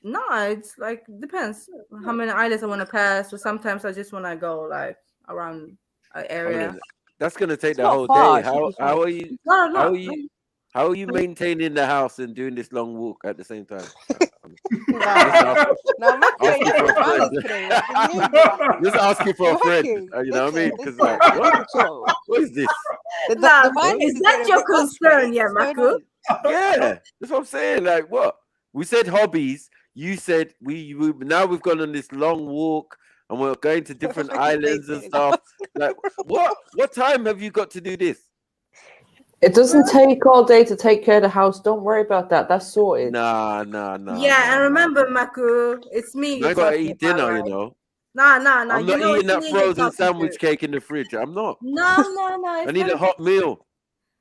no, it's like depends how many islands I want to pass. So sometimes I just want to go like around an area. That's gonna take the not whole far, day. it should be fine. How are you? No. How are you maintaining the house and doing this long walk at the same time? Just asking for a friend. You know what I mean? Because like, what is this? Is that your concern, yeah, Maku? Yeah, that's what I'm saying. Like, what we said hobbies. You said we now we've gone on this long walk and we're going to different islands and stuff. Like, what time have you got to do this? It doesn't take all day to take care of the house. Don't worry about that. That's sorted. Nah. Yeah, and remember, Maku, it's me. I you're gotta talking eat dinner, about, you right? know. Nah. I'm you not know eating it's that me you're frozen talking sandwich to. cake in the fridge. I'm not. No. I need a hot meal,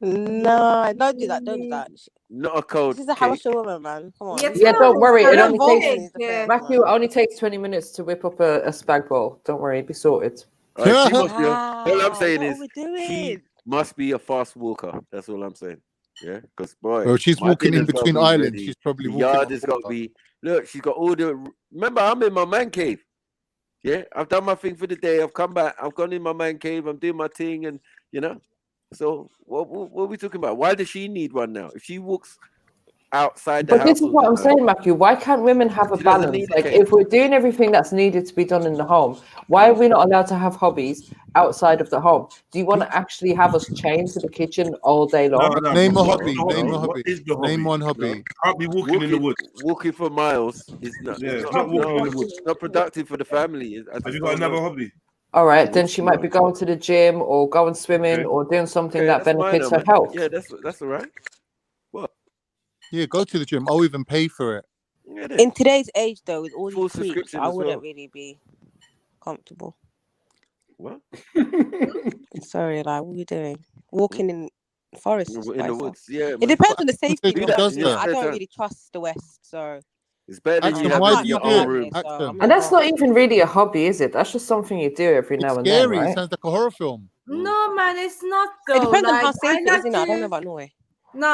No, don't do that. Don't do that. not a cold This is a cake. Hamasha woman, man. Come on. Yeah, don't worry. It only takes Yeah. Matthew. It only takes 20 minutes to whip up a spag bowl. Don't worry, it'll be sorted. All right, she must be all I'm saying what is are we doing? she must be a fast walker. That's all I'm saying. Yeah, because boy, Well, she's my walking in dinner's gotta between be islands. ready. She's probably The walking yard on has got to water. be. Look, she's got all the. Remember, I'm in my man cave. Yeah, I've done my thing for the day. I've come back. I've gone in my man cave. I'm doing my thing, and you know. So what are we talking about? Why does she need one now? If she walks outside the But house, this is what I'm saying, Matthew. Why can't women have a She doesn't balance? need a Like, cake. if we're doing everything that's needed to be done in the home, why are we not allowed to have hobbies outside of the home? Do you want to actually have us chained to the kitchen all day long? Name a What hobby. is the Name a What hobby. is the hobby? Name one hobby. Can't be walking in the woods. Walking for miles is not. Yeah, it's it's not walking in the no, woods. it's not productive for the family. I Have just you got don't another know. hobby? All right, then she might be going to the gym or going swimming or doing something Okay, that that's mine, benefits her man. health. Yeah, that's all right. What? Yeah, go to the gym. I'll even pay for it. Yeah, In today's age, though, with all Full these tweaks, subscription I as wouldn't well. really be comfortable. What? Sorry, like, what are you doing? Walking in forests In by the yourself. woods, yeah. It depends on the Accent safety. said Though, he does because that. I don't really trust the West, so. It's better than you Accent, have why it do in you your do own it? room. Accent. And that's not even really a hobby, is it? That's just something you do every now It's and then, scary. It right? sounds like a horror film. No, man, it's not though. It depends on like, how safe I it like is, you know. I don't know to. about Norway. No,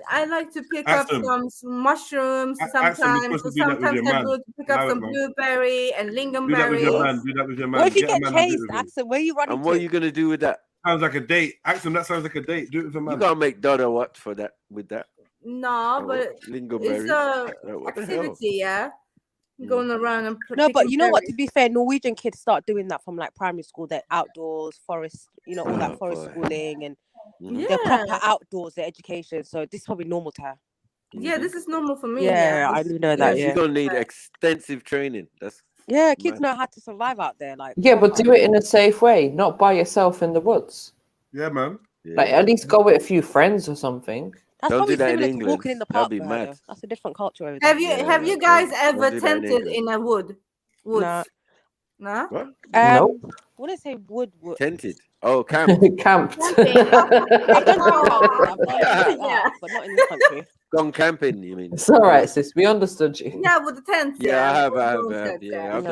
I like to pick up some mushrooms sometimes. So sometimes I go to pick up some blueberry and lingonberry. Do that with your man. Do that with your man. What if you get a man chased, Axel? Where are you running And what are you gonna do with that? Sounds like a date. Axel, that sounds like a date. Do it with a man. You can't make Dada what for that with that. No, but it's a activity, yeah. Going around and no, but you know what? To be fair, Norwegian kids start doing that from like primary school. They're outdoors, forest, you know, all that forest schooling, and they're proper outdoors. Their education, so this is probably normal to her. Yeah, this is normal for me. Yeah, I do know that. You're gonna need extensive training. That's kids know how to survive out there. Like but do it in a safe way, not by yourself in the woods. Yeah, man. Like at least go with a few friends or something. That's probably similar to walking in the park. That'd be mad. That's a different culture over there. Have you guys ever tented in a woods? No. No? What? No. When I say wood. Tented. Oh, camped. Camped. I've done that, but not in this country. Gone camping, you mean? It's all right, sis. We understood you. Yeah, with the tents. Yeah, I have. Yeah, I've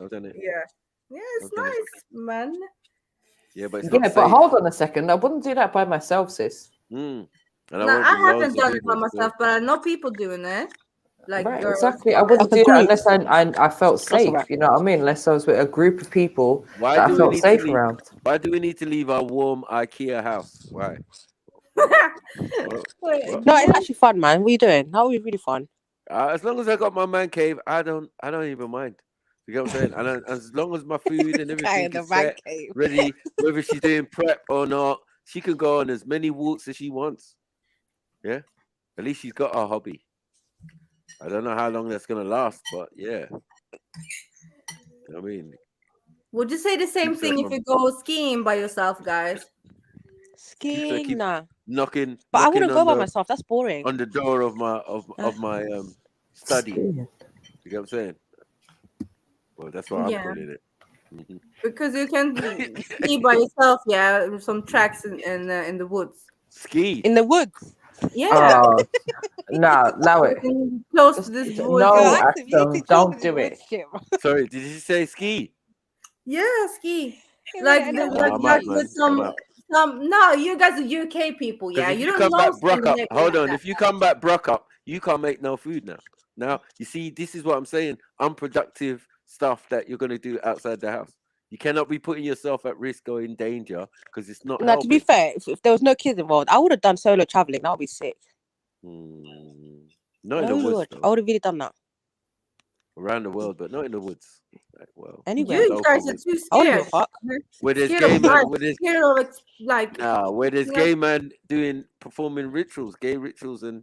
done it. Yeah, it's nice, man. Yeah, but it's yeah, not but safe. hold on a second. I wouldn't do that by myself, sis. And No, I haven't done it by myself, but I know people doing it. Like right, girls. exactly. I wouldn't do that unless I felt safe. You know what I mean? Unless I was with a group of people that I felt safe around. Why do we need to leave our warm IKEA house? Why? No, it's actually fun, man. What are you doing? That would be really fun. As long as I got my man cave, I don't even mind. You get what I'm saying? And as long as my food and everything is set, ready, whether she's doing prep or not, she can go on as many walks as she wants. Yeah, at least she's got her hobby. I don't know how long that's gonna last, but yeah. I mean, would you say the same thing if you go skiing by yourself, guys? Skiing, nah. Knocking. But I wouldn't go by myself. That's boring. On the door of my study. You get what I'm saying? Well, that's what I'm putting it. Because you can ski by yourself, yeah. Some tracks in the woods. Ski in the woods. Yeah. No, allow it. Close to this woods. No, Axel, don't do it. Sorry, did you say ski? Yeah, ski. Like with some. No, you guys are UK people, yeah. You don't know. Hold on, if you come back broke up, you can't make no food now. Now, you see, this is what I'm saying. Unproductive stuff that you're going to do outside the house. You cannot be putting yourself at risk or in danger because it's not. No, to be fair, if there was no kids involved, I would have done solo traveling. That would be sick. Not in the woods. I would have really done that. Around the world, but not in the woods. Like, well, anyway, you guys are too scared. Where there's gay man, where there's gay man performing rituals, gay rituals, and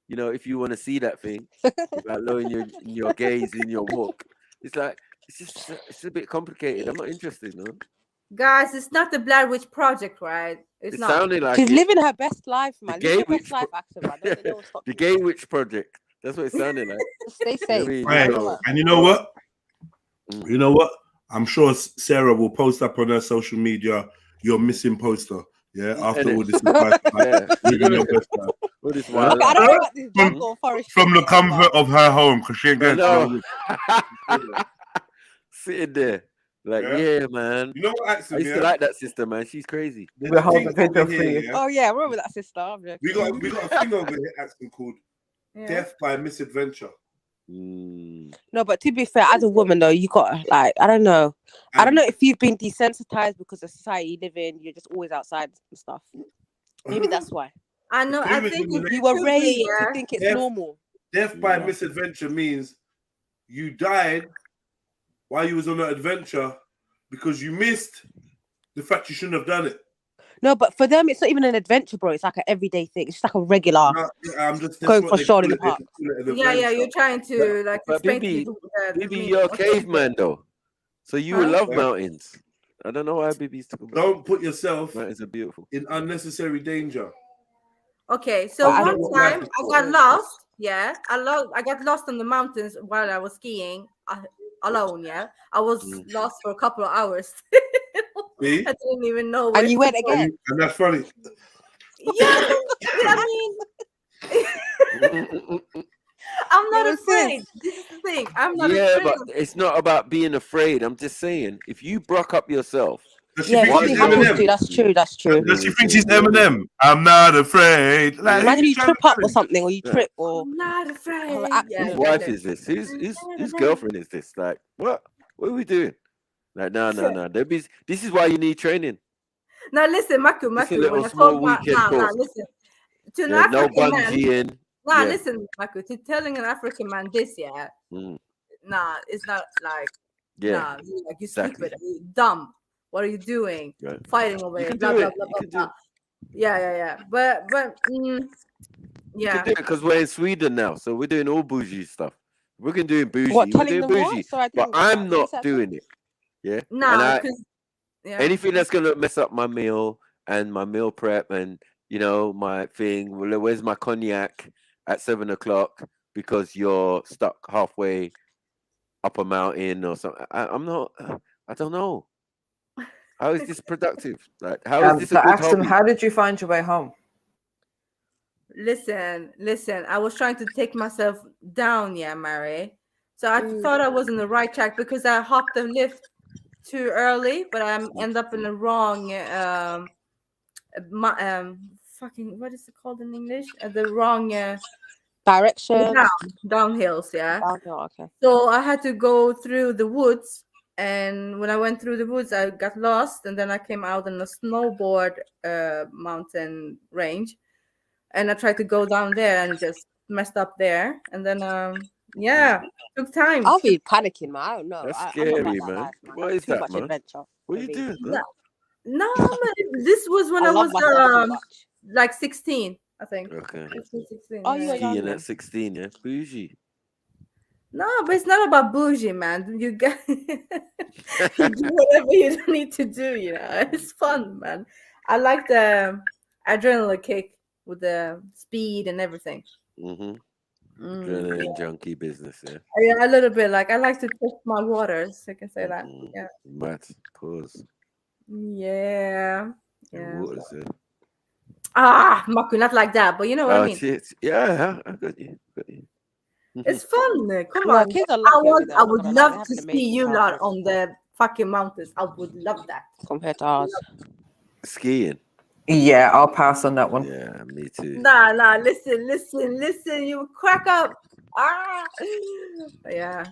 you know, if you want to see that thing, like lowering your gaze in your walk, it's like it's a bit complicated. I'm not interested, no. Guys, it's not the Blair Witch Project, right? It's not. Sounded like she's living her best life, man. The Gay Witch Project. That's what it sounded like. Stay safe. And you know what? You know what? I'm sure Sarah will post up on her social media your missing poster. Yeah, after all this advice, from the comfort of her home, because she ain't going to sitting there. Like, yeah, man. You know what, Axel? I used to like that sister, man. She's crazy. Oh yeah, I remember that sister. We got a thing over here, Axel, called Death by Misadventure. No, but to be fair, as a woman though, you got like I don't know if you've been desensitized because of society you live in. You're just always outside and stuff. Maybe that's why. I know. I think you were raised to think it's normal. Death by misadventure means you died while you was on an adventure because you missed the fact you shouldn't have done it. No, but for them, it's not even an adventure, bro. It's like an everyday thing. It's just like a regular going for a stroll in the park. Yeah, you're trying to explain to people. Bibi, you're a caveman, though. So you will love mountains. I don't know why Bibi's talking about. Don't put yourself mountains are beautiful in unnecessary danger. Okay, so one time I got lost. Yeah, I got lost in the mountains while I was skiing alone. Yeah, I was lost for a couple of hours. I didn't even know. And you went again. And that's funny. Yeah, I mean, I'm not afraid. This is the thing. I'm not afraid. But it's not about being afraid. I'm just saying, if you broke up yourself Yeah, she thinks couples do. That's true. That's true. Does she think she's Eminem? I'm not afraid. Like, Imagine you trip up or something, or you trip, or I'm not afraid. Whose wife is this? Whose girlfriend is this? Like, what? What are we doing? Like, no. This is why you need training. Now listen, Maku, It's a when little I small talk about weekend course. listen. To an Yeah, no African man, bungeeing. nah, Yeah. listen, Maku, to telling an African man this, yeah, nah, it's not like, Yeah, nah, like you exactly. stupid, you dumb. What are you doing? Right. Fighting over You here, can blah do blah it. blah You blah can do blah. it. Yeah. But You yeah. can do it because we're in Sweden now, so we're doing all bougie stuff. We're doing bougie. what? We're Telling doing them bougie, what? Sorry, I but didn't get I'm that. not Say that doing it. Yeah, Nah, and because yeah. anything that's gonna mess up my meal and my meal prep and my thing. Well, where's my cognac at 7 o'clock because you're stuck halfway up a mountain or something? I'm not. I don't know. How is this productive? Like, how is this a So good ask them, hobby? how did you find your way home? Listen. I was trying to take myself down, yeah, Mary. So I thought I was in the right track because I hopped the lift too early, but I end up in the wrong fucking, what is it called in English? The wrong Direction. downhills, yeah. Downhill, okay. So I had to go through the woods, and when I went through the woods, I got lost, and then I came out on a snowboard mountain range, and I tried to go down there and just messed up there, and then took time. I'll be panicking, man. I don't know. That's I'm not scary, about that man. life, man. What That's is too that, much man? adventure. What are you doing? No, man, this was when I I love was myself too much. like 16, I think. Okay. 15, 16. Oh, you were Skiing young. at 16, yeah, bougie. No, but it's not about bougie, man. You get you do whatever you need to do, It's fun, man. I like the adrenaline kick with the speed and everything. Adrenaline junkie business, yeah. Yeah, a little bit. Like, I like to test my waters. I can say that. Yeah. Mad pause. Yeah. Waters, yeah. Maku, not like that, but you know what I mean. Shit. Yeah, I got you. It's fun. Come No, on. kids are lucky over there, I I'm not would gonna lie. They love have to an see amazing you lot childhood. on the fucking mountains. I would love that. Compared to ours. Skiing. Yeah, I'll pass on that one. Yeah, me too. Nah, listen. You crack up. Yeah.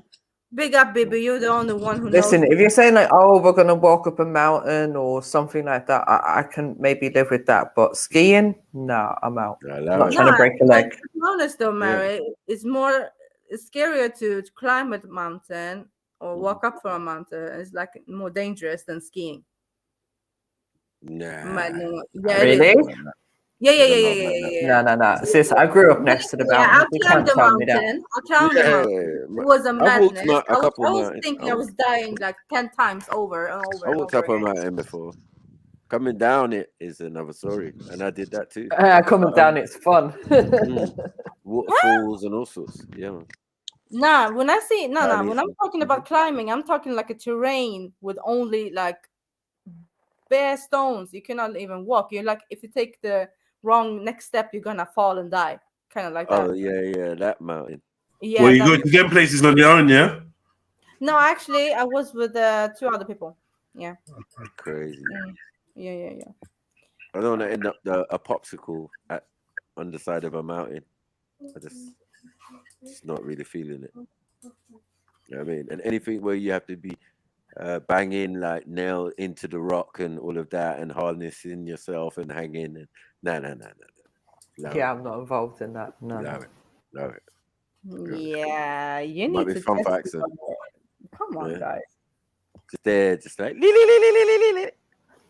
Big up, baby. You're the only one who Listen, knows. if you're saying like, oh, we're gonna walk up a mountain or something like that, I can maybe live with that. But skiing, nah, I'm out. I'm not trying to break a leg. To be honest though, Mary, it's scarier to climb a mountain or walk up from a mountain. It's like more dangerous than skiing. Nah. Really? Yeah. No. Sis, I grew up next to the mountain. Yeah, You I climbed can't the tell me that. mountain. It was a I walked madness. a couple I was mountains. thinking I was dying like 10 times over and over. I walked up a mountain before. Coming down it is another story, and I did that too. Coming down, it's fun. Waterfalls and all sorts. Yeah. Nah, when I'm talking about climbing, I'm talking like a terrain with only like bare stones. You cannot even walk. You're like, if you take the wrong next step, you're gonna fall and die. Kind of like that. Oh yeah, that mountain. Yeah. Well, you go to them places on your own, yeah? No, actually, I was with 2 other people. Yeah. Crazy. Yeah. I don't want to end up a popsicle on the side of a mountain. I just not really feeling it. You know what I mean? And anything where you have to be banging like nail into the rock and all of that and harnessing yourself and hanging and no. Yeah, I'm not involved in that. No. Love it. Yeah, you Might need be to fun test facts. it. Come on, guys. Just there, just like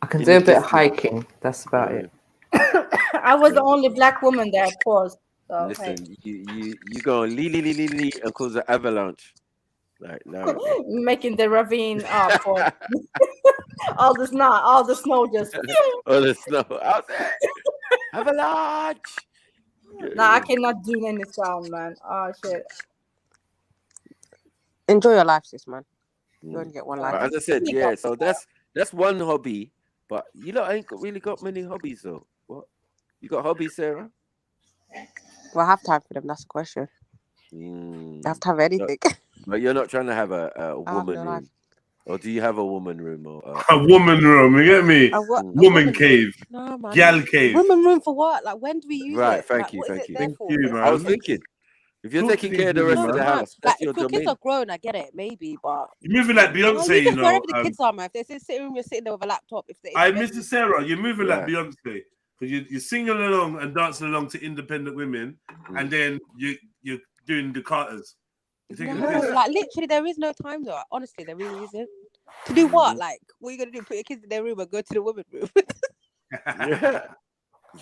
I can do a bit of hiking. That's about it. I was the only black woman there, of course. So, listen, you go and and cause an avalanche. Like no. Making the ravine up for all the snow just all the snow out there. Avalanche. Nah, I cannot do any sound, man. Oh shit. Enjoy your life, sis, man. You only get one life. As I said, yeah. So that's one hobby, but you know, I ain't really got many hobbies though. What? You got hobbies, Sarah? Well, I have time for them. That's the question. I have to have anything. But you're not trying to have a woman Or do you have a woman room? Or a woman room? You get me? Woman cave, No, man. gal cave. Women room for what? Like, when do we use right, it? thank Like, you, what is thank it you. there Thank for? you, I was man. thinking, if you're Talk taking to care of these the rest women, of the man. house, Like, that's your if your kids domain. are grown, I get it, maybe, but You're moving like no, Beyonce, you you just know. wherever the kids are, man. If they're sitting room, you're sitting there with a laptop. If they're in the Mr. bedroom, Sarah, you're moving like Right. Beyonce because you're singing along and dancing along to independent women, and then you're doing the Carters. You're taking the no, piss. like literally, there is no time though. Honestly, there really isn't. To do what? Like, what are you gonna do? Put your kids in their room and go to the women's room? Yeah,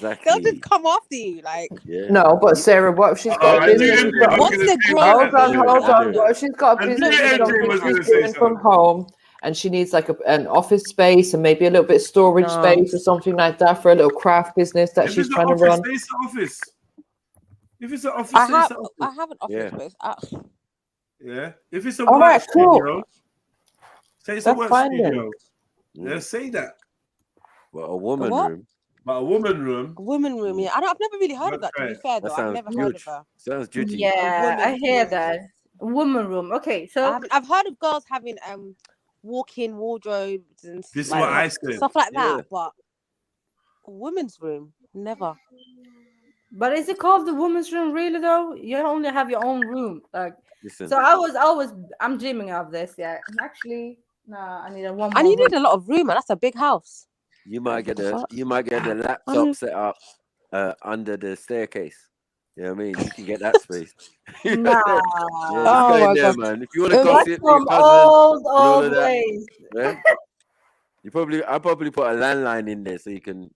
They'll exactly. just come after you, like. Yeah. No, but Sarah, what if she's got a I knew business? MJ was Once gonna they're say grown Hold and on, babies, hold I don't on. know. What if she's got a I knew business or MJ something was she's gonna say doing from something. home, and she needs like an office space and maybe a little bit of storage No. space or something like that for a little craft business that If she's it's an trying to office, run? stay it's an office. If it's an office, I stay it's have an office. I have an office Yeah. space. Yeah. If it's a All work right, cool. studio, say it's a That's work fine then. studio. Yeah, say that. Well, a woman what? room. But a woman room. A woman room, yeah. I've never really heard of that. To be Okay. fair, That though, I've sounds never heard of huge. her. Sounds juicy. Yeah, I woman's hear room. that. Woman room. Okay, so I've heard of girls having walk-in wardrobes and This is like what I said. stuff like Yeah. that, but a woman's room, never. but is it called the woman's room really though? You only have your own room. Like Listen, so I'm dreaming of this, yeah. Actually, nah, I need a one And more you room. need a lot of room, and that's a big house. you might get the fuck? laptop set up under the staircase. You know what I mean? You can get that space. Nah. Yeah, just Oh go in my there, God. man. If you want to That's gossip to your From cousin old and all of that, ways. yeah. I'll probably put a landline in there so you can,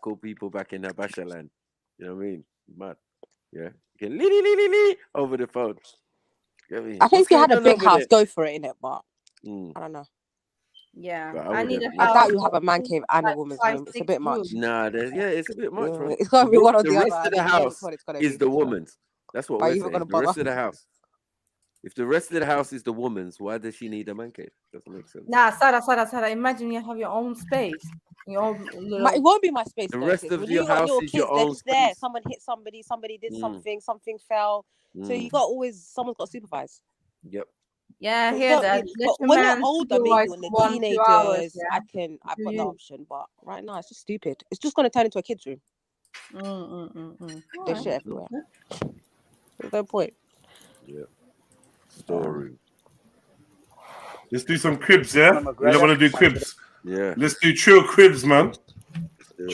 call people back in Habasha land. You know what I mean? Mad. Yeah. You can lee over the phone. Get me? I think What's if you had going a on big over house, there? go for it, innit? But Mm. I don't know. Yeah, But I need a I house. doubt you have a man cave and a Like woman's 5, room. It's a 6 bit much. rooms. Nah, it's a bit much, Yeah, bro. it's gotta be one or The the rest other. of the I don't know which house one it's gonna is be. the woman's. That's what Are we're you even saying. gonna The rest bother? of the house. If the rest of the house is the woman's, why does she need a man cave? Doesn't make sense. Nah, Sarah. Imagine you have your own space. Your own It little. won't be my space The though. rest Sis. of When your you got house little is your kids, they're own just there. space. Someone hit somebody. Somebody did Mm. something fell. So you got someone's got to supervise. Yep. Yeah, I So you hear don't that. need- Let but your when they're man older, maybe supervise when they're 1-2 hours. teenagers, Yeah. I've To got the you. option. But right now, it's just stupid. It's just gonna turn into a kid's room. There's shit everywhere. There's no point. Yeah. Storeroom. Let's do some cribs, yeah? You don't want to do cribs? Yeah. Let's do chill cribs, man.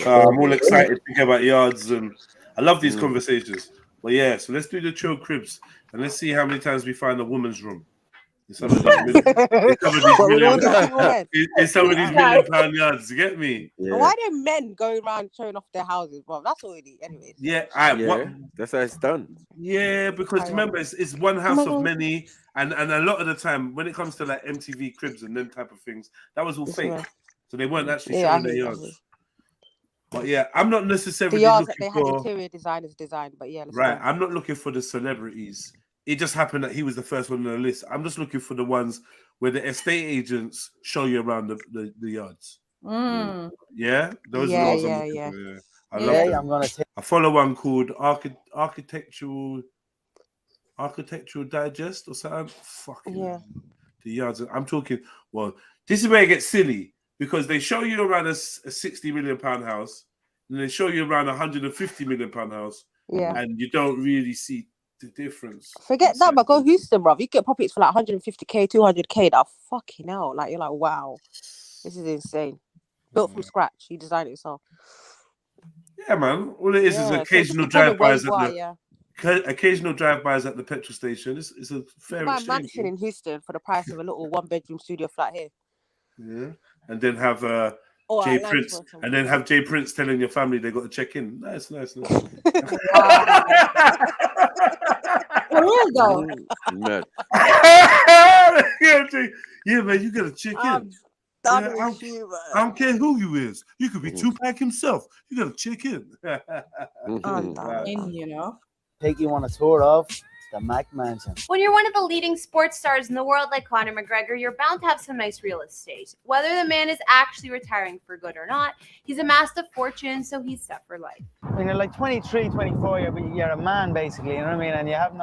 I'm all excited thinking about yards, and I love these conversations. But yeah, so let's do the chill cribs, and let's see how many times we find a woman's room in some of these £1 million yards. You get me? Yeah. Why do men go around showing off their houses, bro? That's already, anyways. Yeah, that's how it's done. Yeah, because remember, it's one house of many, and a lot of the time when it comes to like MTV cribs and them type of things, that was all fake. So they weren't actually showing their yards. But yeah, I'm not necessarily the yards looking that they had for interior designers design, but yeah, right. I'm not looking for the celebrities. It just happened that he was the first one on the list. I'm just looking for the ones where the estate agents show you around the yards. Yeah, those are the ones I'm looking for. Yeah. I love them. I follow one called Architectural Digest or something. Fucking the yards. I'm talking. Well, this is where it gets silly because they show you around a £60 million house, and they show you around a £150 million house, and you don't really see the difference. Forget that, but go Houston, bro. You get properties for like 150k, 200k. That fucking hell. Like you're like, wow, this is insane. Built from scratch. You designed it yourself. Yeah, man. All it is occasional drive-bys occasional drive-bys at the petrol station. It's a fair buy a exchange. mansion in Houston for the price of a little 1-bedroom studio flat here. Yeah, and then have Jay Prince, and then have Jay Prince telling your family they got to check in. Nice. For real though. Yeah, man, you gotta check in. I don't care who you is. You could be Tupac himself. You gotta check in. You know. Take you on a tour of the Mac Mansion. When you're one of the leading sports stars in the world like Conor McGregor, you're bound to have some nice real estate. Whether the man is actually retiring for good or not, he's amassed a fortune, so he's set for life. When you're like 23, 24, you're a man basically, you know what I mean? And you have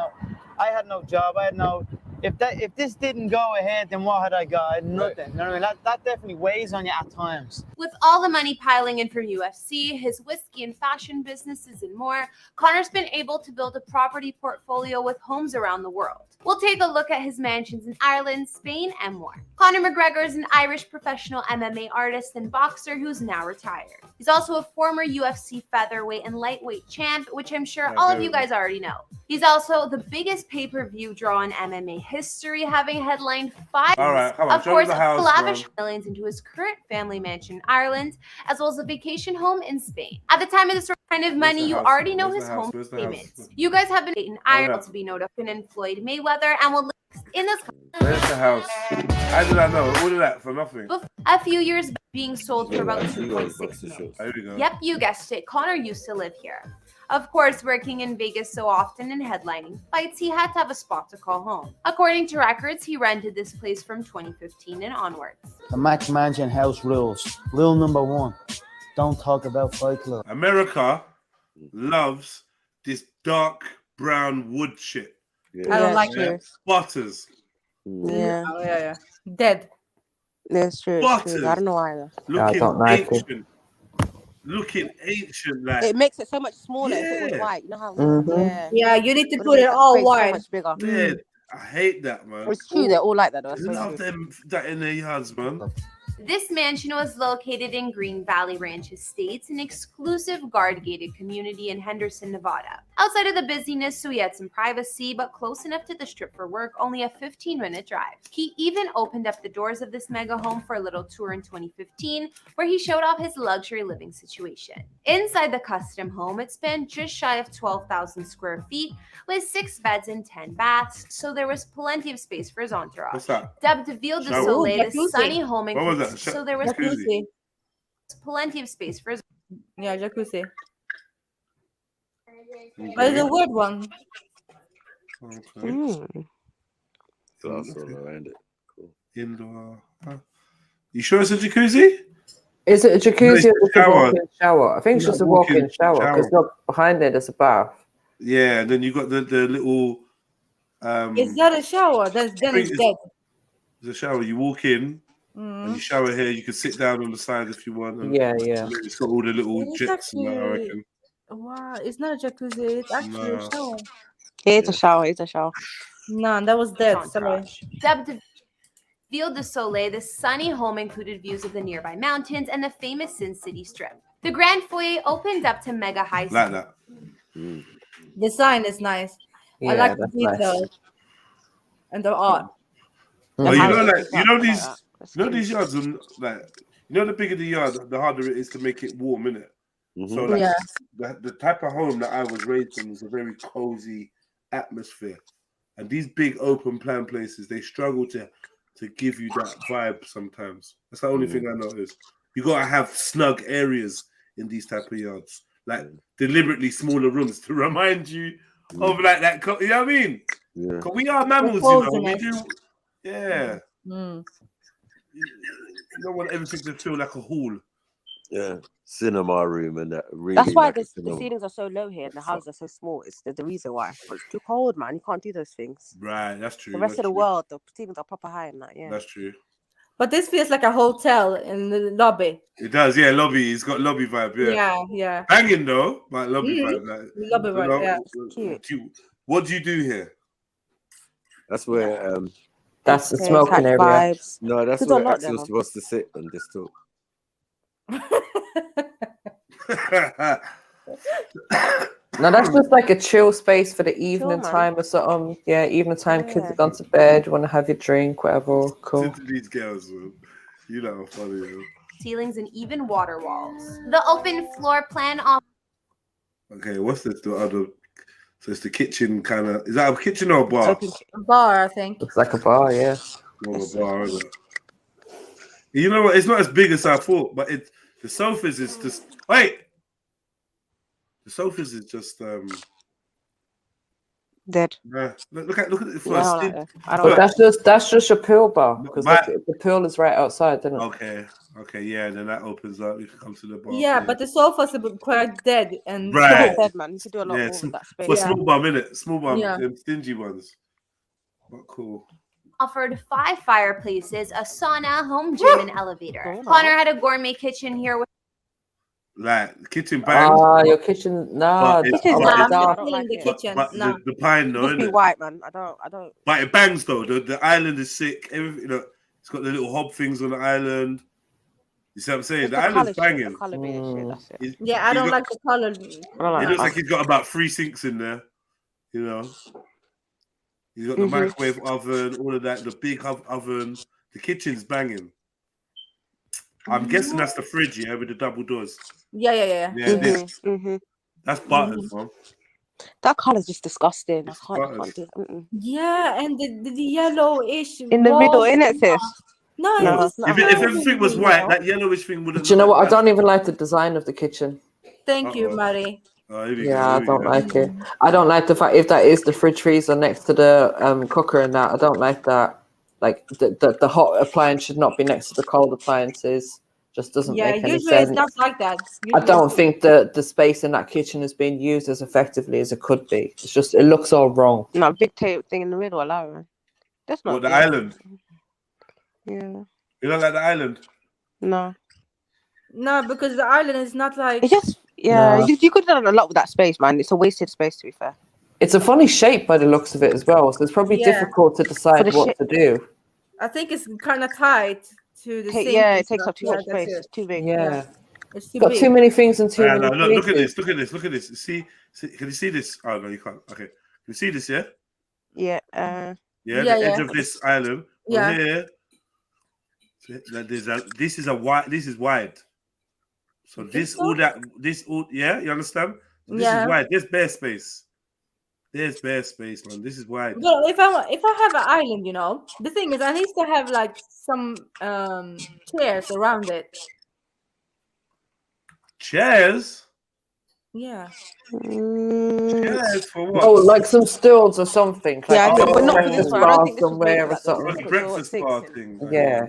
I had no job, I had no if this didn't go ahead, then what had I got? Nothing. You know what I mean? That definitely weighs on you at times. With all the money piling in from UFC, his whiskey and fashion businesses, and more, Conor's been able to build a property portfolio with homes around the world. We'll take a look at his mansions in Ireland, Spain, and more. Conor McGregor is an Irish professional MMA artist and boxer who's now retired. He's also a former UFC featherweight and lightweight champ, which I'm sure all of you guys already know. He's also the biggest pay-per-view draw in MMA history, having headlined 5. All right, come on, of show me course, the house, lavish man. millions into his current family mansion in Ireland, as well as a vacation home in Spain. At the time of this kind of money, you already know his home payments. You guys have been in Ireland to be noted and Floyd Mayweather, and will link in this. Where's the house? How did I know? All of that for nothing. A few years back, being sold for about 2.6 million. There we go. Yep, you guessed it. Conor used to live here. Of course, working in Vegas so often and headlining fights, he had to have a spot to call home. According to records, he rented this place from 2015 and onwards. The Mac Mansion house rules. Rule number 1: don't talk about Fight Club. America loves this dark brown wood shit. I don't like it. Butters. Yeah. Oh, yeah. Dead. That's true. Butters. I don't know either. Looking ancient. Looking ancient, like. It makes it so much smaller if it was white. You know how? Yeah, you need to put it all white. So much bigger. Yeah, I hate that, man. It's true. They're all like that, though. I love them that in their yards, man. This mansion was located in Green Valley Ranch Estates, an exclusive guard-gated community in Henderson, Nevada. Outside of the busyness, so he had some privacy, but close enough to the Strip for work, only a 15-minute drive. He even opened up the doors of this mega home for a little tour in 2015, where he showed off his luxury living situation. Inside the custom home, it spanned just shy of 12,000 square feet, with 6 beds and 10 baths, so there was plenty of space for his entourage. What's that? Dubbed Ville de Shower. Soleil, the sunny home What was that? so there was Jacuzzi. plenty of space for his. Yeah, jacuzzi. But it's a weird one. Okay. Glass all around it. Cool. Indoor. You sure it's a jacuzzi? Is it a jacuzzi or just a Shower. walk-in shower? I think it's just a walk-in shower because behind it there's a bath. Yeah, and then you got the little. Is that a shower? Then it's dead. There's a shower. You walk in. And you shower here. You can sit down on the side if you want. And Yeah. It's got all the little It's jets in there, I reckon. Wow, it's not a jacuzzi. It's actually a shower. It's a shower. It's a shower. No, that was dead. Sorry. Dubbed Ville de Soleil, the sunny home included views of the nearby mountains and the famous Sin City Strip. The grand foyer opened up to mega high. Like that. The sign is nice. I Yeah, like the that's nice. details and the art. Oh, you know these yards are like, the bigger the yard, the harder it is to make it warm, innit? So like the type of home that I was raised in was a very cozy atmosphere, and these big open plan places, they struggle to give you that vibe sometimes. That's the only thing I noticed. You gotta have snug areas in these type of yards, like deliberately smaller rooms to remind you of like that. You know what I mean? Yeah. Because we are mammals, you know. We do. Yeah. You don't want everything to feel like a hall. Yeah, cinema room and that. Really, That's why like the ceilings are so low here and the houses are so small. It's the reason why. It's too cold, man. You can't do those things. Right, that's true. The rest of the world, the ceilings are proper high and that. Yeah, that's true. But this feels like a hotel in the lobby. It does, yeah. Lobby, it's got lobby vibe. Yeah. Banging though, but lobby vibe. Like, lobby vibe, yeah. What do you do here? That's where that's the smoking area. Vibes. No, that's There's a where lot Axel's there. supposed to sit and just talk. No, that's just like a chill space for the evening time or something. Yeah, evening time, kids have gone to bed, you want to have your drink, whatever. Cool. Listen to these girls, man. You know how funny, man. Ceilings and even water walls. The open floor plan on. Okay, what's this? The other. So it's the kitchen kind of. Is that a kitchen or a bar? Bar, I think. Looks like a bar, yeah. More of a bar, isn't it? You know what? It's not as big as I thought, but the sofas is just the sofas is just dead. Look at it first. Yeah, But that's just a pool bar because the pool is right outside, isn't it? Okay, yeah. Then that opens up. You can come to the bar. Yeah, but the sofas are quite dead and right. Dead, man. You can do a lot more with that space. For small bum, innit? Small bum, them stingy ones. What cool. Offered 5 fireplaces, a sauna, home gym, and elevator. Connor had a gourmet kitchen here with Like kitchen bangs. Your kitchen, nah. But Kitchen's but nice. it's- I don't like the it. kitchen. but No. the pine though, Just be innit? white, man. I don't. But it bangs though. The island is sick. Everything, you know, it's got the little hob things on the island. You see what I'm saying? It's The the island's colour shit, banging. the colour bit and shit. That's it. Yeah, I don't like the color. It looks like he's got about 3 sinks in there. You know, he's got the microwave oven, all of that, the big oven. The kitchen's banging. I'm guessing that's the fridge, yeah, with the double doors. Yeah. That's butters, man. That colour's just disgusting. I can't butters. do it. Yeah, and the yellowish In the middle, walls. innit, sis? No, No, it's If everything was white, that yellowish thing wouldn't. Do you know look what? I like don't even like the design of the kitchen. Thank you, Mari. Oh, here we Yeah, go, I here don't we go. like it. I don't like the fact if that is the fridge freezer next to the cooker and that. I don't like that. Like the hot appliance should not be next to the cold appliances. Just doesn't Yeah, make any usually sense. it's not like that. I don't think the space in that kitchen is being used as effectively as it could be. It's just it looks all wrong. No, big tape thing in the middle, allow man. That's not What, the good. island? Yeah. You don't like the island? No. No, because the island is not like. It just yeah. Nah. You could have done a lot with that space, man. It's a wasted space, to be fair. It's a funny shape by the looks of it as well. So it's probably Yeah. difficult to decide the what to do. I think it's kind of tight to the sink. Yeah, and it takes stuff. up too Yeah, much that's space. it. It's too big. Yeah. It's too Got big. too many things and too Nah, many no, look at places. this. Look at this. Look at this. See, can you see this? Oh no, you can't. Okay, can you see this? Yeah. Yeah. Yeah. Yeah, The edge yeah. of this island. Yeah. On here. There's a. This is a wide. This is wide. So this so? all that. This all. Yeah. You understand? So this Yeah. is wide. There's bare space. There's bare space, man. This is wide. Well, if I have an island, you know, the thing is I need to have like some chairs around it. Chairs. Yeah. Chairs for what? Oh, like some stools or something. Like Yeah, but not for breakfast this one. I don't bar think this was made somewhere for or that. though. something. Like a Put your breakfast six bar in. thing. Yeah.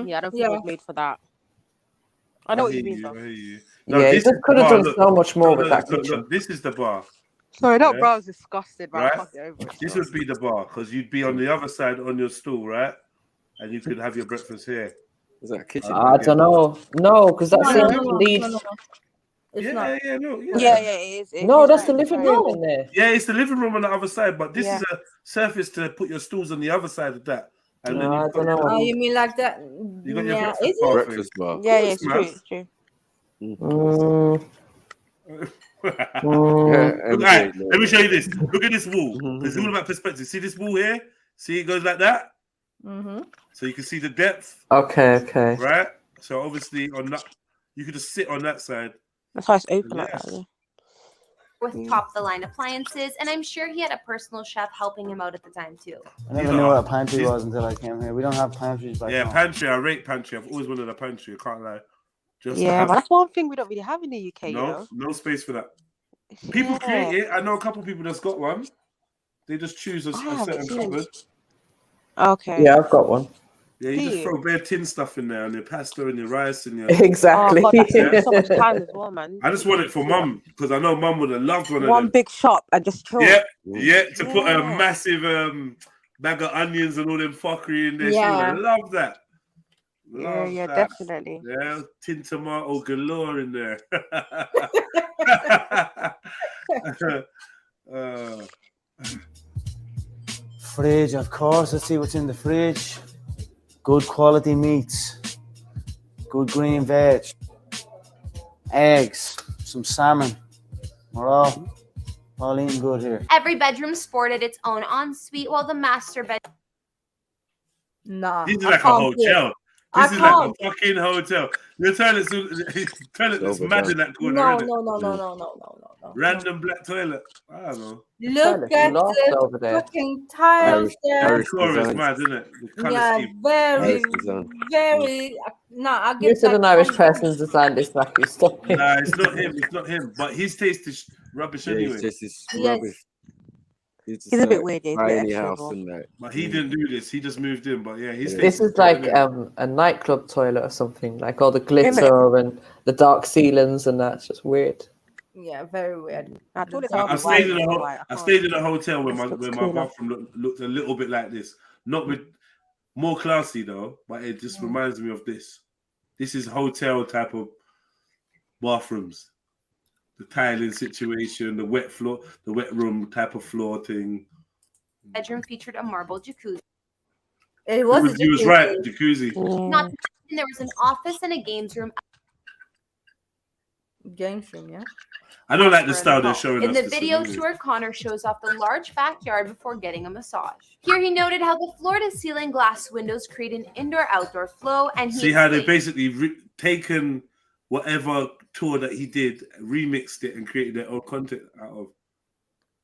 Yeah, I don't think it was made for that. I know what you mean, though. I hear you. Yeah, you this just is the could have bar. done Look, so much more look, with that look, kitchen. look, this is the bar. Sorry, that Yeah. bra was disgusting, but I Right? can't get over it. This still. would be the bar because you'd be on the other side on your stool, right? And you could have your breakfast here. Is that a kitchen? I don't know. No, because that No, seems no, to no, lead. no, no. It's Yeah, not. yeah, no, yeah. Yeah, it is. It No, is that's like the living very- room in there. Yeah, it's the living room on the other side, but this Yeah. is a surface to put your stools on the other side of that. And then No, I you've don't got know. Oh, you mean like that? You got your Yeah, breakfast is bar. it? Breakfast bar. Yeah, Of it's course, true. man. It's true. Mm, Look, right, let me show you this. Look at this wall. It's all about perspective. See this wall here? See it goes like that? Mm-hmm. So you can see the depth, okay. right? So obviously on that, you could just sit on that side. That's why it's open like Yeah. that. Yeah. with top-of-the-line appliances, and I'm sure he had a personal chef helping him out at the time too. I never knew what a pantry was until I came here. We don't have pantries back Yeah, home. pantry. I rate pantry. I've always wanted a pantry. I can't lie. Just to Yeah, have but that's one thing we don't really have in the UK, you no, know. no space for that. People create it. I know a couple people that's got one. They just choose a haven't certain seen it. cupboard. Okay. Yeah, I've got one. Yeah, you Do just you? throw bare tin stuff in there and your pasta and your rice and your. Exactly. Oh, God, that saves so much time as well, man. I just want it for mum because I know mum would have loved one of One them. big shop and just chill. Yeah, yeah, to put a Yeah. massive bag of onions and all them fuckery in there. She would Yeah. have loved that. Yeah, Love yeah, that. definitely. Yeah, tin tomato galore in there. Fridge, of course. Let's see what's in the fridge. Good quality meats. Good green veg. Eggs. Some salmon. We're all eating good here. Every bedroom sported its own ensuite, while the master bedroom. Nah. This is I like a can't do it. hotel. I This is like can't. a fucking hotel. Your toilet's mad in that corner. No, innit? no. Random black toilet. I don't know. Look at the fucking tiles there. Irish is mad, isn't it? The colour Yeah, scheme. very, very. No, I You get said an like Irish person's designed this, like you stop me. Nah, it's not him. It's not him. But his taste is rubbish Yeah, anyway. his taste is Yes. rubbish. He's a bit weird, he's a bit Tiny extra house as and that. But he didn't do this. He just moved in. But yeah, his This taste is like a nightclub toilet or something, like all the Isn't glitter and the dark ceilings and that's just weird. Yeah, very weird. I stayed in a hotel where my bathroom looked a little bit like this. Not with more classy though, but it just reminds me of this. This is hotel type of bathrooms. The tiling situation, the wet floor, the wet room type of floor thing. Bedroom featured a marble jacuzzi. It was. You was right, jacuzzi. Not to mention there was an office and a games room. Games room, yeah. I don't like the style they're showing in us. the video tour, Connor shows off the large backyard before getting a massage. Here he noted how the floor-to-ceiling glass windows create an indoor-outdoor flow, and see how they basically taken whatever tour that he did, remixed it, and created their own content out of.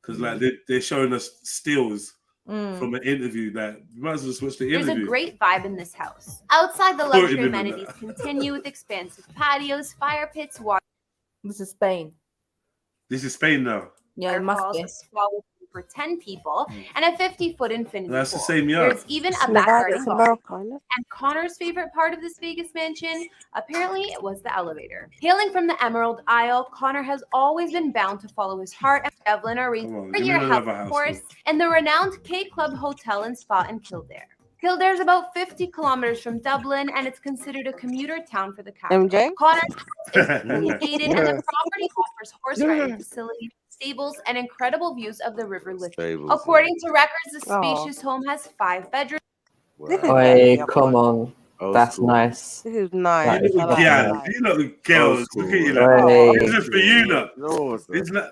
Because like they're showing us stills from an interview that you might as well just watch the interview. There's a great vibe in this house. Outside, the luxury amenities continue with expansive patios, fire pits, water. This is Spain. This is Spain now. Yeah, it must be. A spa for 10 people and a 50-foot infinity That's pool. the same yacht. There's even a backyard bar. And Connor's favorite part of this Vegas mansion, apparently it was the elevator. Hailing from the Emerald Isle, Connor has always been bound to follow his heart, and Evelyn are raising for your help, of course, and the renowned K Club Hotel and Spa in Kildare. Kildare is about 50 kilometers from Dublin, and it's considered a commuter town for the capital. MJ? Connor's is fully gated, and the property offers horse riding facilities, stables, and incredible views of the River Liffey. According to records, the spacious home has 5 bedrooms. Hey, come on. That's nice. This is nice. You look girls. Look at you. This is for you, look. It's not.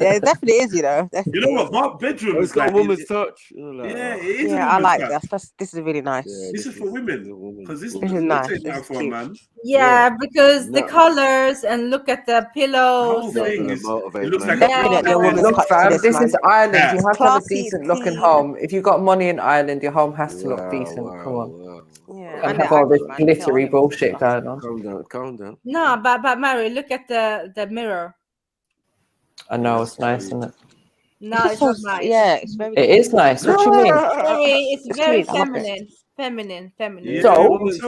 Yeah, it definitely is, you know. You know what? My bedroom It's got a woman's touch. Yeah, it is. Yeah, I like that. This is really nice. This is for women. Because this is nice. take time for a man. Yeah, because the colors and look at the pillows. It looks like Look, fam, this is Ireland. You have to have a decent looking home. If you got money in Ireland, your home has to look decent. Come on. Yeah, and have all this glittery bullshit going on. Calm down. No, but Mary, look at the mirror. I know, it's nice, isn't it? No, it's not nice. Yeah, it's very. It is nice. What do you mean? It's very feminine. Feminine. Yeah, So, it's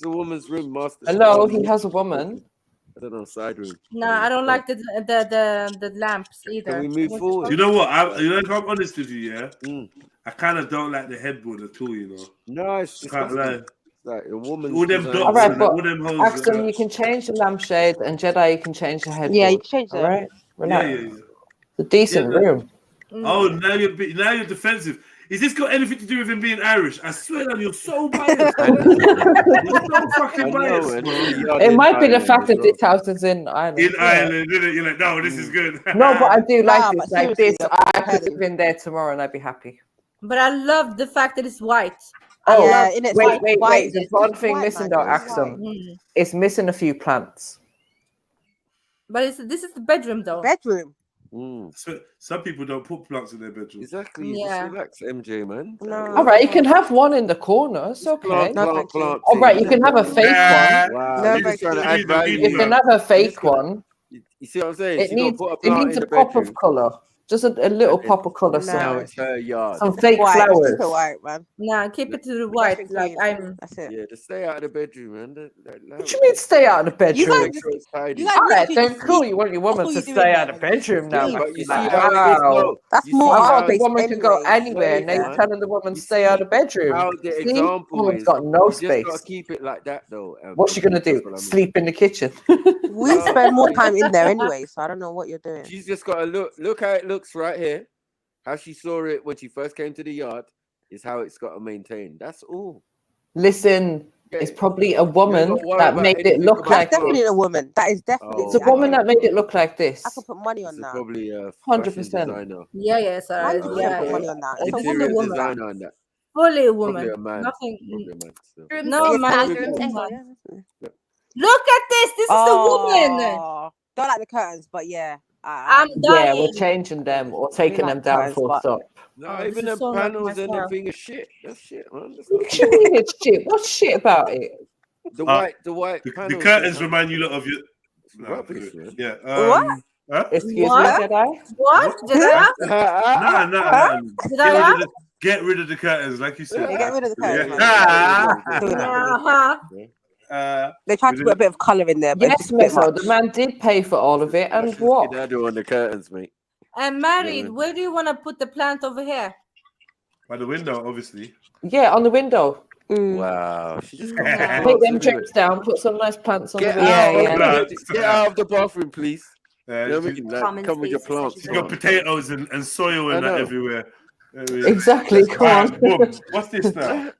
a woman's room, master. Hello, he has a woman. I don't know, side room. No, I don't like the lamps either. Can we move forward? You know what? If I'm honest with you, yeah, I kind of don't like the headboard at all. You know. No, it's like a woman's. All them dots. All right, but all them holes. Axel, you can change the lampshade, and JEDI, you can change the headboard. Yeah, you can change that. All right, relax. Yeah. It's a decent room. Oh, now you're defensive. Is this got anything to do with him being Irish? I swear on you're so biased. You're so fucking biased. It might be the fact that this house is in Ireland. In Ireland, isn't it? You're like, no, this is good. No, but I do like this. Like this, I could live in there tomorrow and I'd be happy. But I love the fact that it's white. Oh, yeah, wait. There's one thing missing though, Axel. It's missing a few plants. But this is the bedroom though. Bedroom. So, some people don't put plants in their bedroom. Exactly. Yeah. Just relax, MJ, man. No. All right, you can have one in the corner. It's okay. Plant, All right, you can have a fake one. Wow. No, You're just trying to add value. You can have a fake one. You see what I'm saying? It needs a pop of color. Just a little pop of color. Now it's her yard. Some fake flowers. White, man. Nah, keep it to the white. Like That's it. Yeah, just stay out of the bedroom, man. What do you mean stay out of the bedroom? Make sure it's tidy. All right, then cool. You want your woman to stay out of the bedroom now. But you see Wow. how That's more I thought the space woman can go anyway. anywhere, and they're telling the woman to stay out of the bedroom. How the See? example Woman's is, got no you space. just gotta keep it like that, though. What's she gonna do? That's what I mean. Sleep in the kitchen? We spend more time in there anyway, so I don't know what you're doing. She's just got to look how it looks right here. How she saw it when she first came to the yard is how it's got to maintain. That's all. Listen, it's probably a woman that made it look like That's definitely a woman. That is definitely. It's a woman that made it look like this. I could put money on that. Probably a 100%. Yeah, sorry. Yeah, put money on that. It's a Interior woman. designer on that. Fully a Probably woman. a man. Nothing. Probably a man still. No, man. bathrooms and Look at this. This is a woman. Don't like the curtains, but yeah. I'm Yeah, dying. we're changing them or taking them down full stop. No, even the panels and the thing is shit. That's shit, man. What do you mean it's shit? What's shit about it? The white The panels. curtains remind you lot of your. Rubbish, man. Yeah. What? Huh? Excuse me, What? Jedi? What? Did I? Nah. Did I? Get rid of the curtains, like you said. Yeah, get rid of the curtains, Yeah. man. Uh-huh. They tried to put a bit of colour in there, but Yes, it's a bit Meso, much. the man did pay for all of it, and what? On the curtains, mate. And married, where do you want to put the plant over here? By the window, obviously. Yeah, on the window. Wow, she just got Take them trips down, put some nice plants on Get the window. out, get out of the bathroom, please. You know what I she's- mean? Like, come with your plants. She's got potatoes and soil I and that know. everywhere. Exactly, come on. Boom. What's this now?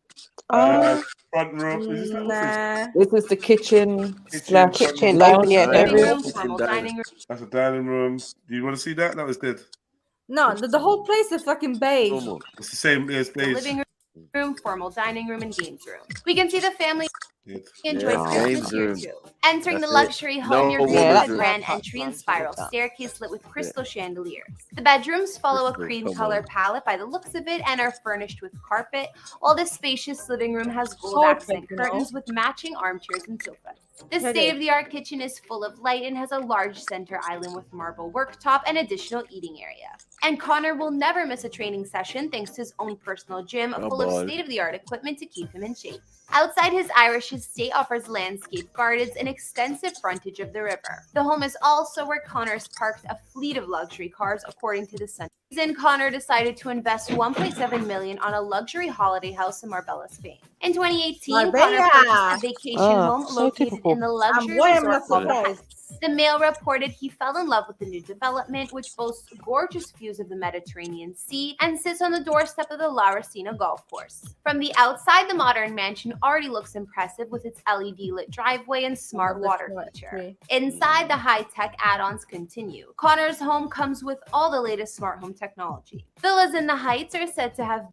Front room. Is this the office? This is the kitchen Front / room. lounge area. That's a dining room. Do you want to see that? That was good. No, the whole place is fucking beige. It's the same. It's The beige. living room, formal dining room, and games room. We can see the family enjoys Yeah, Christmas games here room. too. Entering That's the it. luxury home, No you're greeted women's with a room. grand entry and spiral staircase lit with crystal chandeliers. The bedrooms follow a cream color palette by the looks of it and are furnished with carpet, while the spacious living room has gold accent curtains with matching armchairs and sofas. The state-of-the-art kitchen is full of light and has a large center island with marble worktop and additional eating area. And Connor will never miss a training session thanks to his own personal gym full of state-of-the-art equipment to keep him in shape. Outside his Irish estate offers landscape gardens and extensive frontage of the river. The home is also where Connor's parked a fleet of luxury cars, according to the Sun. Then Connor decided to invest $1.7 million on a luxury holiday house in Marbella, Spain. In 2018, Connor purchased a vacation home located in the luxury resort complex. The Mail reported he fell in love with the new development, which boasts gorgeous views of the Mediterranean Sea and sits on the doorstep of the La Resina golf course. From the outside, the modern mansion already looks impressive with its LED lit driveway and smart water feature. Inside, the high-tech add-ons continue. Connor's home comes with all the latest smart home technology. Villas in the Heights are said to have...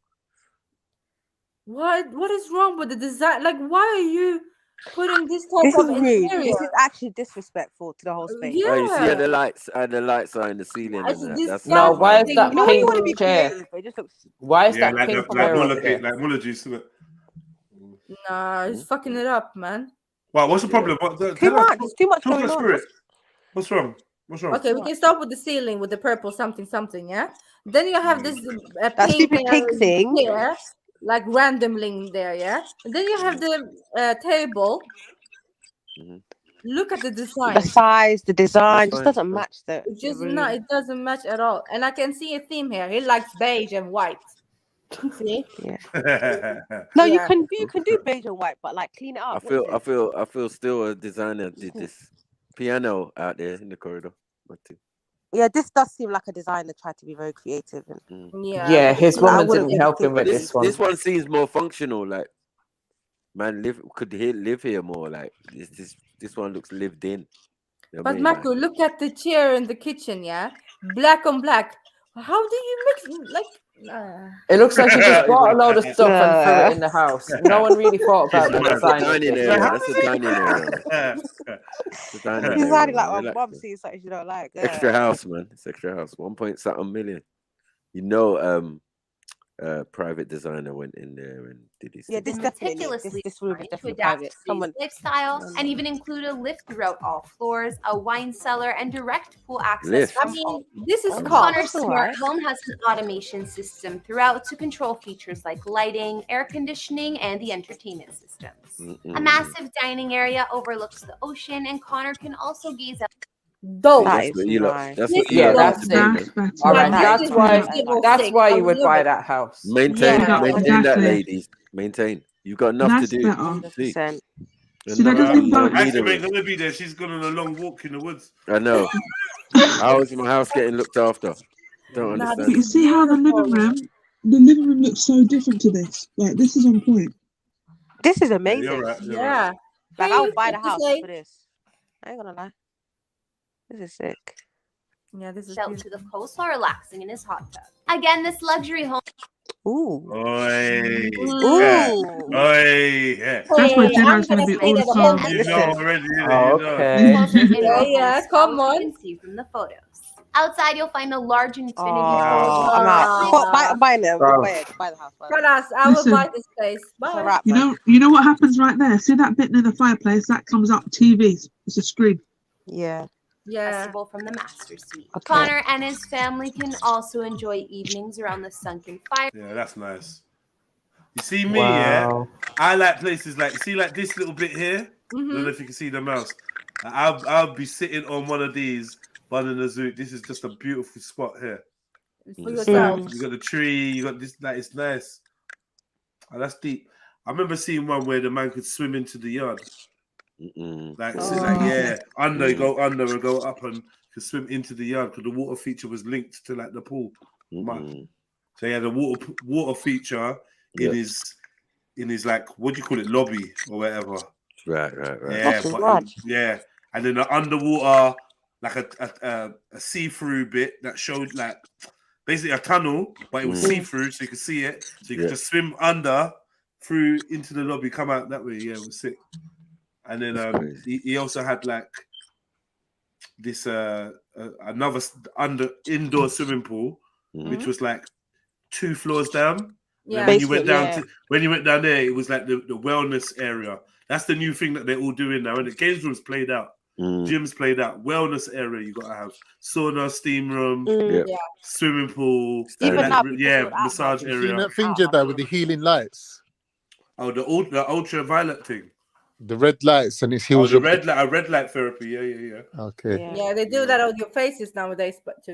What is wrong with the design? Like, why are you putting this type This of is rude. interior? This is actually disrespectful to the whole space. Oh, you see how the lights are in the ceiling. And that. That's No, why is that You know when you want to be pink chair? creative, but it just looks. Why is Yeah, that like pink like chair over Muller, there? like Muller juice, isn't it? Nah, it's fucking it up, man. Wow, what's the problem? What, Too much. It's too much talk going us on. through it. What's wrong? What's wrong? Okay, we can start with the ceiling with the purple something, yeah? Then you have this That pink, stupid pink thing. here, like randomly there, yeah? And then you have the table. Look at the design. The size, the design just doesn't match the. It just the room. no, it doesn't match at all. And I can see a theme here. He likes beige and white. See? Yeah. No, you can do beige and white, but like clean it up. I feel still a designer did this piano out there in the corridor. Yeah, this does seem like a designer tried to be very creative. And, Yeah, his woman didn't help him with This this one. one seems more functional. Like, man, live here more. Like this one looks lived in. You know what I But mean? Marco, look at the chair in the kitchen, yeah? Black on black. How do you mix like It looks like he just bought a load of stuff and threw it in the house. No one really thought about the design of dining this. area. That's a dining area. The dining He's area, already like, man. my mum sees something she don't like. Extra house, man. It's extra house. 1.7 million. You know, private designer went in there and did his. Yeah, this meticulously this room is to definitely adapt private. to Someone. today's lifestyle and even include a lift throughout all floors, a wine cellar, and direct pool access. Lift. From I mean, all. this is Connor's cost. smart home has an automation system throughout to control features like lighting, air conditioning, and the entertainment systems. A massive dining area overlooks the ocean, and Connor can also gaze out. That's what you look. That's what you look. That's it. All right, that's why you would buy that house. Maintain that, exactly. ladies. Maintain. You've got enough to do. See? See, that doesn't Actually ain't gonna be there. She's gone on a long walk in the woods. I know. How is my house getting looked after? Don't But understand. you see how the living room looks so different to this. Like, this is on point. This is amazing. You're right. Yeah. Like, Hey, I'll buy the what to house say? for this. I ain't gonna lie. This is sick. Yeah, this is Shelter to the coast while relaxing in his hot tub. Again, this luxury home. Ooh. Oi. Ooh. Oi. Yeah. That's where Hey, Jenna's I'm going to gonna be say all that the the time. whole You know already, you know. Okay. Yeah, come on. You can see from the photos. Outside, you'll find a large infinity pool. I'm out. Buy it. Buy the house. I will Listen. buy this place. Bye. You know what happens right there? See that bit near the fireplace? That comes up TV. It's a screen. Yeah. Accessible from the master suite. Okay. Connor and his family can also enjoy evenings around the sunken fire. Yeah, that's nice. You see me, Wow. yeah? I like places like, you see like this little bit here? I don't know if you can see the mouse. I'll be sitting on one of these, bunning the zoo. This is just a beautiful spot here. For yourself. You got the tree. You got this. Like, it's nice. Oh, that's deep. I remember seeing one where the man could swim into the yard. Like, so like, yeah, go under and go up and could swim into the yard because the water feature was linked to like the pool. So he had a water feature in his like, what do you call it, lobby or whatever. Right. Yeah, and then the underwater, like a see-through bit that showed like basically a tunnel, but it was see-through, so you could see it. So you could just swim under, through into the lobby, come out that way. Yeah, it was sick. And then he also had like this another indoor swimming pool, which was like 2 floors down. Yeah. When you went down there, it was like the wellness area. That's the new thing that they're all doing now. And the games rooms played out, gyms played out. Wellness area, you gotta have sauna, steam room, swimming pool, massage area. You seen that thing, Jedi, with the healing lights? Oh, the ultraviolet thing. The red lights, and it's heals your red light therapy. Yeah. Okay. Yeah, they do that on your faces nowadays, but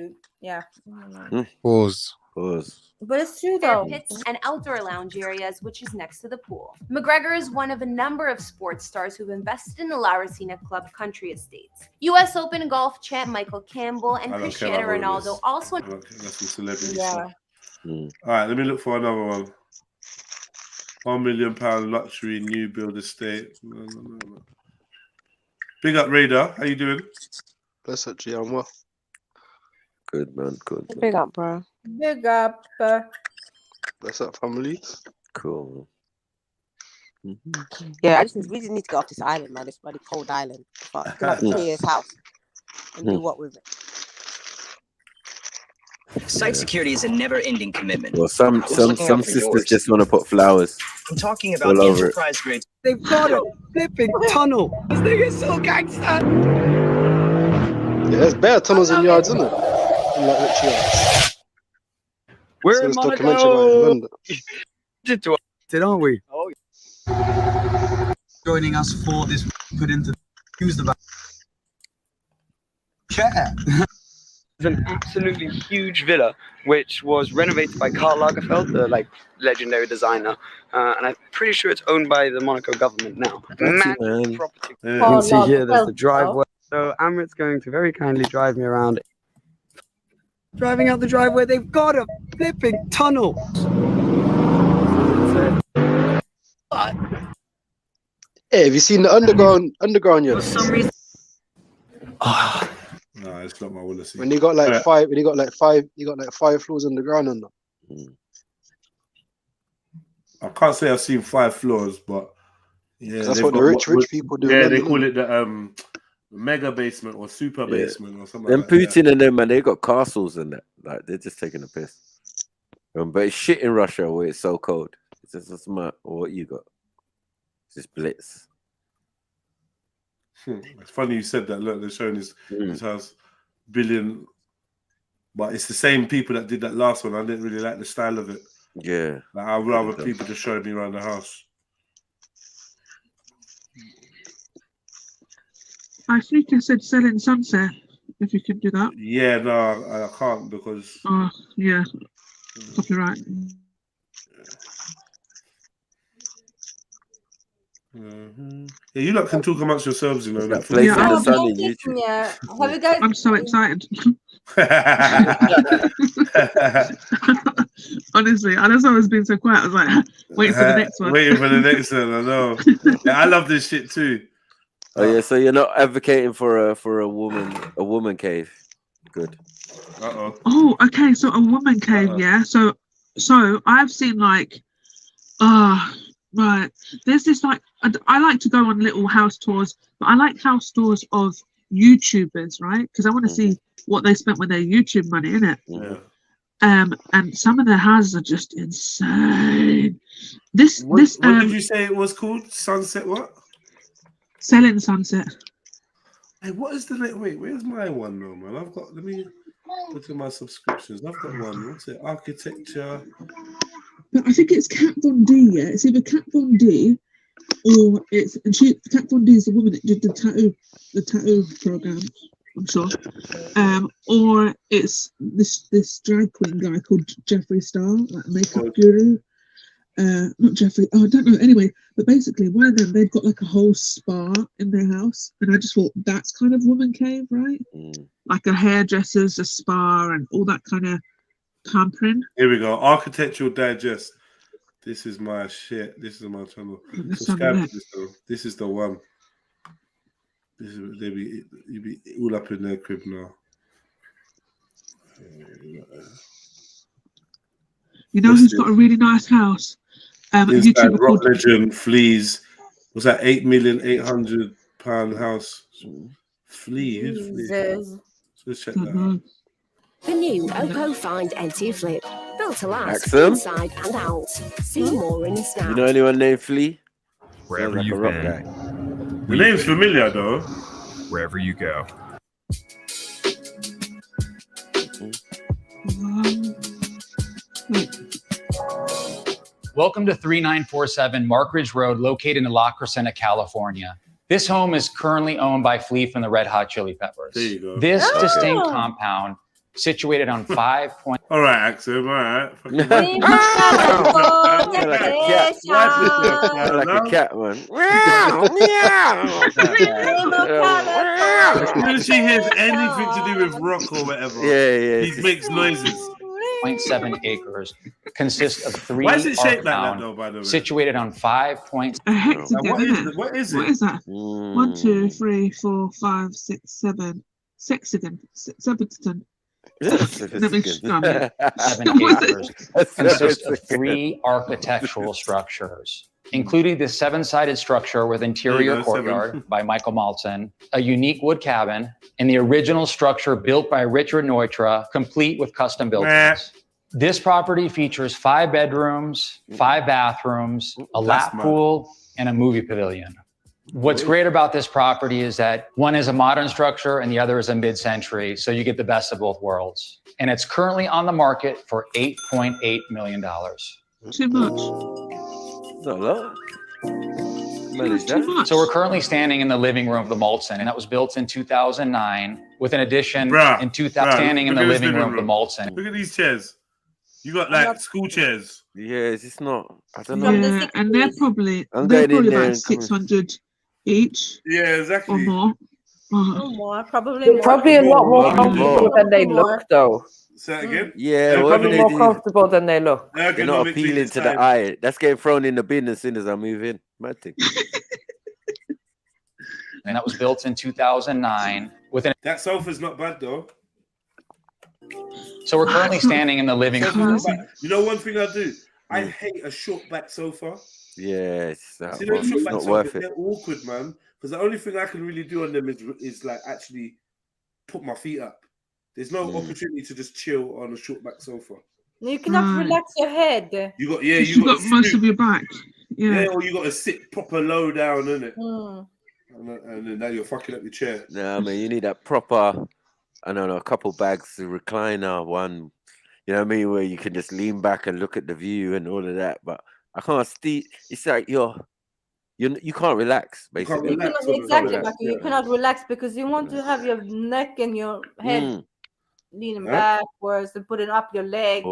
Pause. But it's true though. Pits and outdoor lounge areas, which is next to the pool. McGregor is one of a number of sports stars who've invested in the La Resina Club country estates. U.S. Open golf champ Michael Campbell and Cristiano Ronaldo also. That's some celebrity stuff. All right, let me look for another one. £1 million luxury new build estate. No. Big up, Raider. How you doing? Bless up, G. I'm well. Good, man. Good. Big up, bro. Big up. Bless up, family. Cool. Yeah, we just need to get off this island, man. This bloody cold island. Fuck, get out the Kia's house and do what with it? Site security is a never-ending commitment. Well, some sisters just want to put flowers. I'm talking about enterprise grade. They've got a flipping tunnel. This thing is so gangster. Yeah, there's better tunnels and yards, isn't it? In like rich yards. We're in Monaco. Aren't we? Oh, yeah. Joining us for this put into use the chair. An absolutely huge villa which was renovated by Karl Lagerfeld, the legendary designer, and I'm pretty sure it's owned by the Monaco government now. Massive property. You can see here there's the driveway. So Amrit's going to very kindly drive me around. Driving out the driveway, they've got a flipping tunnel. Hey, have you seen the underground yet? For some reason. No, it's not my will to see. When you got like five, you got like 5 floors underground on them. I can't say I've seen 5 floors, but yeah, that's what the rich people do. Yeah, they call it the mega basement or super basement or something. Then Putin and them, man, they got castles and that. Like they're just taking a piss. But it's shit in Russia where it's so cold. It's just smart. Or what you got? It's just blitz. It's funny you said that. Look, they're showing his house billion, but it's the same people that did that last one. I didn't really like the style of it. Yeah, like, I'd rather people just show me around the house. I think I said Selling Sunset. If you can do that. Yeah, no, I can't because. Oh yeah, copyright. Yeah, you lot can talk amongst yourselves, you know. That place in the sun in YouTube. Yeah, have you guys? I'm so excited. Honestly, I know someone's been so quiet. I was like, waiting for the next one. Waiting for the next one. I know. Yeah, I love this shit too. Oh yeah, so you're not advocating for a woman cave. Good. Oh, okay. So a woman cave, yeah. So I've seen like, right. There's this like I like to go on little house tours, but I like house tours of YouTubers, right? Because I want to see what they spent with their YouTube money, innit? Yeah. And some of their houses are just insane. What did you say it was called? Sunset what? Selling Sunset. Hey, what is the name? Wait, where's my one now, man? Let me look at my subscriptions. I've got one. What's it? Architecture. I think it's Kat Von D, yeah? It's either Kat Von D or it's and she Kat Von D is the woman that did the tattoo program, I'm sure. Or it's this drag queen guy called Jeffree Star, like makeup guru. Not Jeffrey. Oh, I don't know. Anyway, but basically, one of them, they've got like a whole spa in their house, and I just thought that's kind of woman cave, right? Like a hairdresser's, a spa, and all that kind of pampering. Here we go. Architectural Digest. This is my shit. This is my channel. Subscribe to this though. This is the one. This is you be all up in their crib now. You know who's got a really nice house? Inside Rock Legend Fleas. Was that £8,800,000 house? Flea? Who's Flea? Let's check that out. The new Oppo Find NT Flip. Built to last Axel? inside and out. See more in the snap. You know anyone named Flea? Wherever like you've a rock been. guy. The name's familiar though. Wherever you go. Welcome to 3947 Mark Ridge Road, located in La Crescenta, California. This home is currently owned by Flea from the Red Hot Chili Peppers. There you go. This distinct compound, situated on 5 point. All right, Axel. All right. Like a cat, man. As soon as she hears anything to do with rock or whatever, he makes noises. 0.7 acres consists of 3 Why is it shaped like that, arc-bound, though, by the way? situated on 5 points. A hexagon, What isn't it? What is it? What is that? 1, 2, 3, 4, 5, 6, 7. Sexagon. Seventon. Let me stop it. 7 acres consists of 3 architectural structures, including the 7-sided structure with interior courtyard by Michael Maltzen, a unique wood cabin, and the original structure built by Richard Neutra, complete with custom built-ins. This property features 5 bedrooms, 5 bathrooms, a lap pool, and a movie pavilion. What's great about this property is that one is a modern structure and the other is a mid-century, so you get the best of both worlds. And it's currently on the market for $8.8 million. Too much. Not a lot. So we're currently standing in the living room of the Maltzen, and that was built in 2009 with an addition in 2000. Standing in the living room of the Maltzen. Look at these chairs. You got like school chairs. Yeah, it's not. I don't know. Yeah, and they're probably about 600 each. Yeah, exactly. Or more. More, probably They're more. probably a lot more comfortable than they look, though. Say that again? Yeah, They're whatever probably they more do, comfortable than they look. they're not appealing to the eye. That's getting thrown in the bin as soon as I move in. Mad thing. And that was built in 2009 with an. That sofa's not bad though. So we're currently standing in the living room. You know one thing I do? I hate a short back sofa. Yeah, it's See, those short it's back not sofas, worth it. they're awkward, man. Because the only thing I can really do on them is like actually put my feet up. There's no opportunity to just chill on a short back sofa. You cannot relax your head. You got You got most of your back. Yeah. or you got to sit proper low down, innit? And then now you're fucking up your chair. No, man, you need that proper. I don't know, a couple bags, a recliner, one. You know what I mean, where you can just lean back and look at the view and all of that. But I can't see. It's like you can't relax, basically. You cannot relax because you want to have your neck and your head leaning backwards and putting up your legs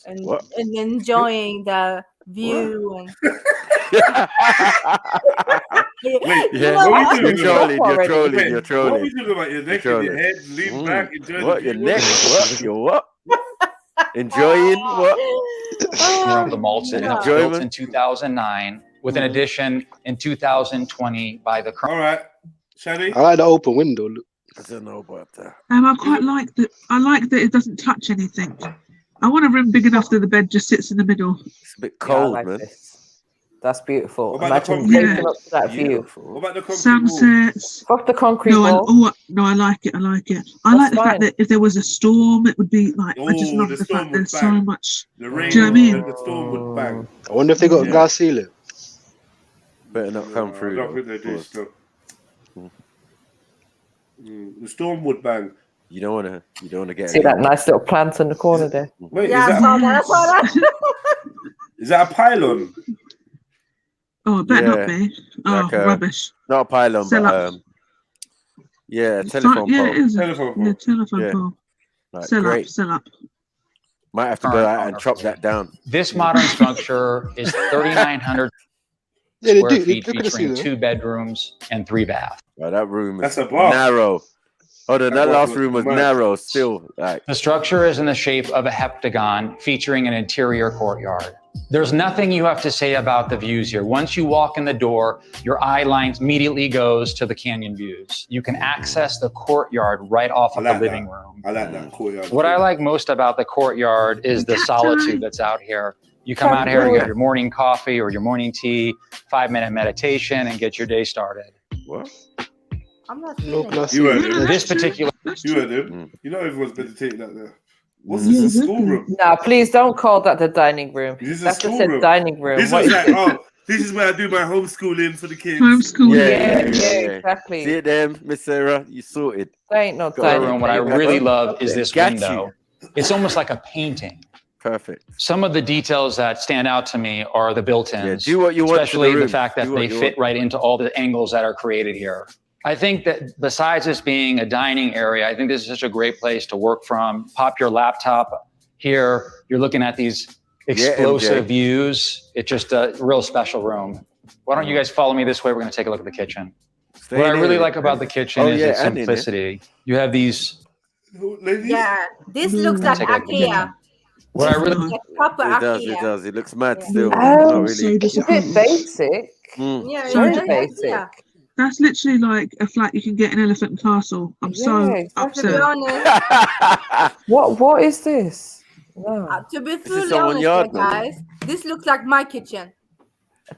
and enjoying the view. And You're trolling. What are you talking about? Your neck and your head, lean back, enjoy what? Your neck? What? Your what? Enjoying what? Of the Maltzen. It was built in 2009 with an addition in 2020 by the. All right, Shani. I like the open window. Look. I don't know about that. I quite like that. I like that it doesn't touch anything. I want a room big enough that the bed just sits in the middle. It's a bit cold, like man. this. That's beautiful. What about Imagine the waking up to that view. What about the concrete Sam wall? says. Fuck the concrete wall. I like it. I like it. I like the fact that if there was a storm, it would be like. I just love the fact there's so much. The rain, do you know what I mean? The storm would bang. I wonder if they got glass ceiling. Better not come through. I don't think they do still. The storm would bang. You don't want to get. See that nice little plant in the corner there. Wait, I saw that. is that a pylon? Oh, it better not be. Oh, Like rubbish. not a pylon, Sell but up. yeah, It's telephone yeah, pole. it is. Telephone pole. Yeah, telephone Yeah. pole. Like, Sell great. up, sell up. Might have to go out and chop that down. This modern structure is 3,900 Yeah, they square do. feet, Look at the featuring ceiling. 2 bedrooms and 3 baths. Well, that room That's is a bath. narrow. Hold on, that That last bath room was was mad. narrow still. Like, The structure is in the shape of a heptagon featuring an interior courtyard. There's nothing you have to say about the views here. Once you walk in the door, your eye line immediately goes to the canyon views. You can access the courtyard right off of the living room. I like that courtyard. What I like most about the courtyard is the solitude that's out here. You come out here, you get your morning coffee or your morning tea, 5-minute meditation, and get your day started. What? I'm not No feeling You heard In him. this particular, You heard him. You know everyone's meditating out there. What's this? A schoolroom? No, please don't call that the dining room. This is a That's just a schoolroom. dining room. This What was is like, it? oh, this is where I do my homeschooling for the kids. Homeschooling. Yeah, exactly. See it there, Miss Sarah? You sorted. There ain't no Got dining room, what I room. really love is this Got window. It's almost like a painting. Perfect. Some of the details that stand out to me are the built-ins. Yeah, do what you want to the especially the room. fact that Do what they you fit want. right into all the angles that are created here. I think that besides this being a dining area, I think this is such a great place to work from. Pop your laptop here. You're looking at these explosive MJ. views. It's just a real special room. Why don't you guys follow me this way? We're going to take a look at the kitchen. Stay What I in really here. like about the kitchen Oh, is yeah, its and in there. simplicity. You have these. Yeah, this looks like Take a look at the IKEA. kitchen. What I really Like proper It does, IKEA. it does. It looks mad still. Oh, Not it's really. a bit basic. Mm. Yeah, So yeah, Very yeah, basic. yeah. That's literally like a flat you can get in Elephant and Castle. I'm so Yeah, exactly. To be upset. honest, What is this? No. to be is fully someone honest, yard, here, guys, this looks like my kitchen.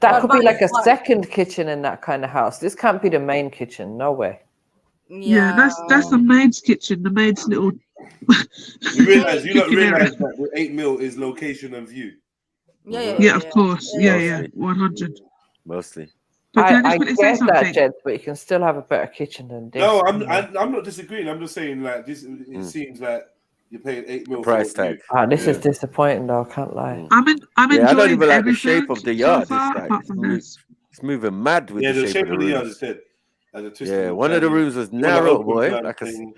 That But could be mine like is a white. second kitchen in that kind of house. This can't be the main kitchen. No way. Yeah, that's the maid's kitchen. The maid's little. You realize you don't cooking area. realize that with 8 mil is location and view. Yeah, of course. Yeah, yeah, Mostly. 100. Mostly. But can I I just quickly say get that, something? Jed, but you can still have a better kitchen than this. No, I'm not disagreeing. I'm just saying like this. It seems like you're paying 8 mil Price for a view. tag. This is disappointing, though. I can't lie. I'm Yeah, I don't enjoying even like the everything shape of the so yard. far, It's like apart from this. it's moving mad with Yeah, the shape of the yard rooms. is dead. And the twist Yeah, of one of the Chinese. rooms was You wanna narrow, open boy, plan like thing.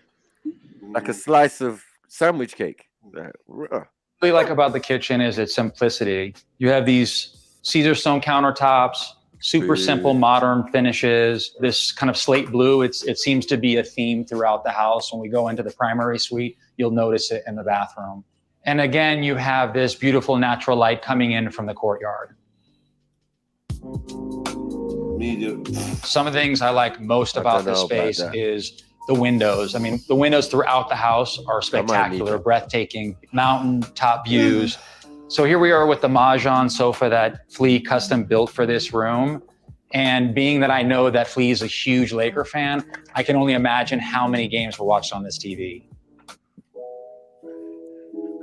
a slice of sandwich cake. Like, really like about the kitchen is its simplicity. You have these Caesar stone countertops, super simple modern finishes, this kind of slate blue. It seems to be a theme throughout the house. When we go into the primary suite, you'll notice it in the bathroom. And again, you have this beautiful natural light coming in from the courtyard. Medium. Some of the things I like most about this know about space that. is the windows. I mean, the windows throughout the house are spectacular, breathtaking, mountaintop views. So here we are with the Mahjong sofa that Flea custom built for this room. And being that I know that Flea is a huge Laker fan, I can only imagine how many games were watched on this TV.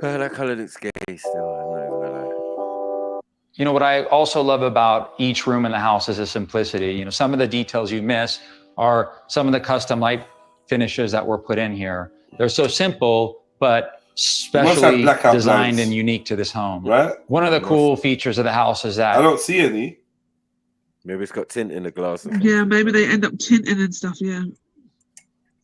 that color looks gay still. I'm not even gonna lie. You know, what I also love about each room in the house is the simplicity. You know, some of the details you miss are some of the custom light finishes that were put in here. They're so simple, but specially blackout designed lights. and unique to this home. Right? One of the cool features of the house is that I don't see any. Maybe it's got tint in the glass. Yeah, maybe they end up tinting and stuff. Yeah.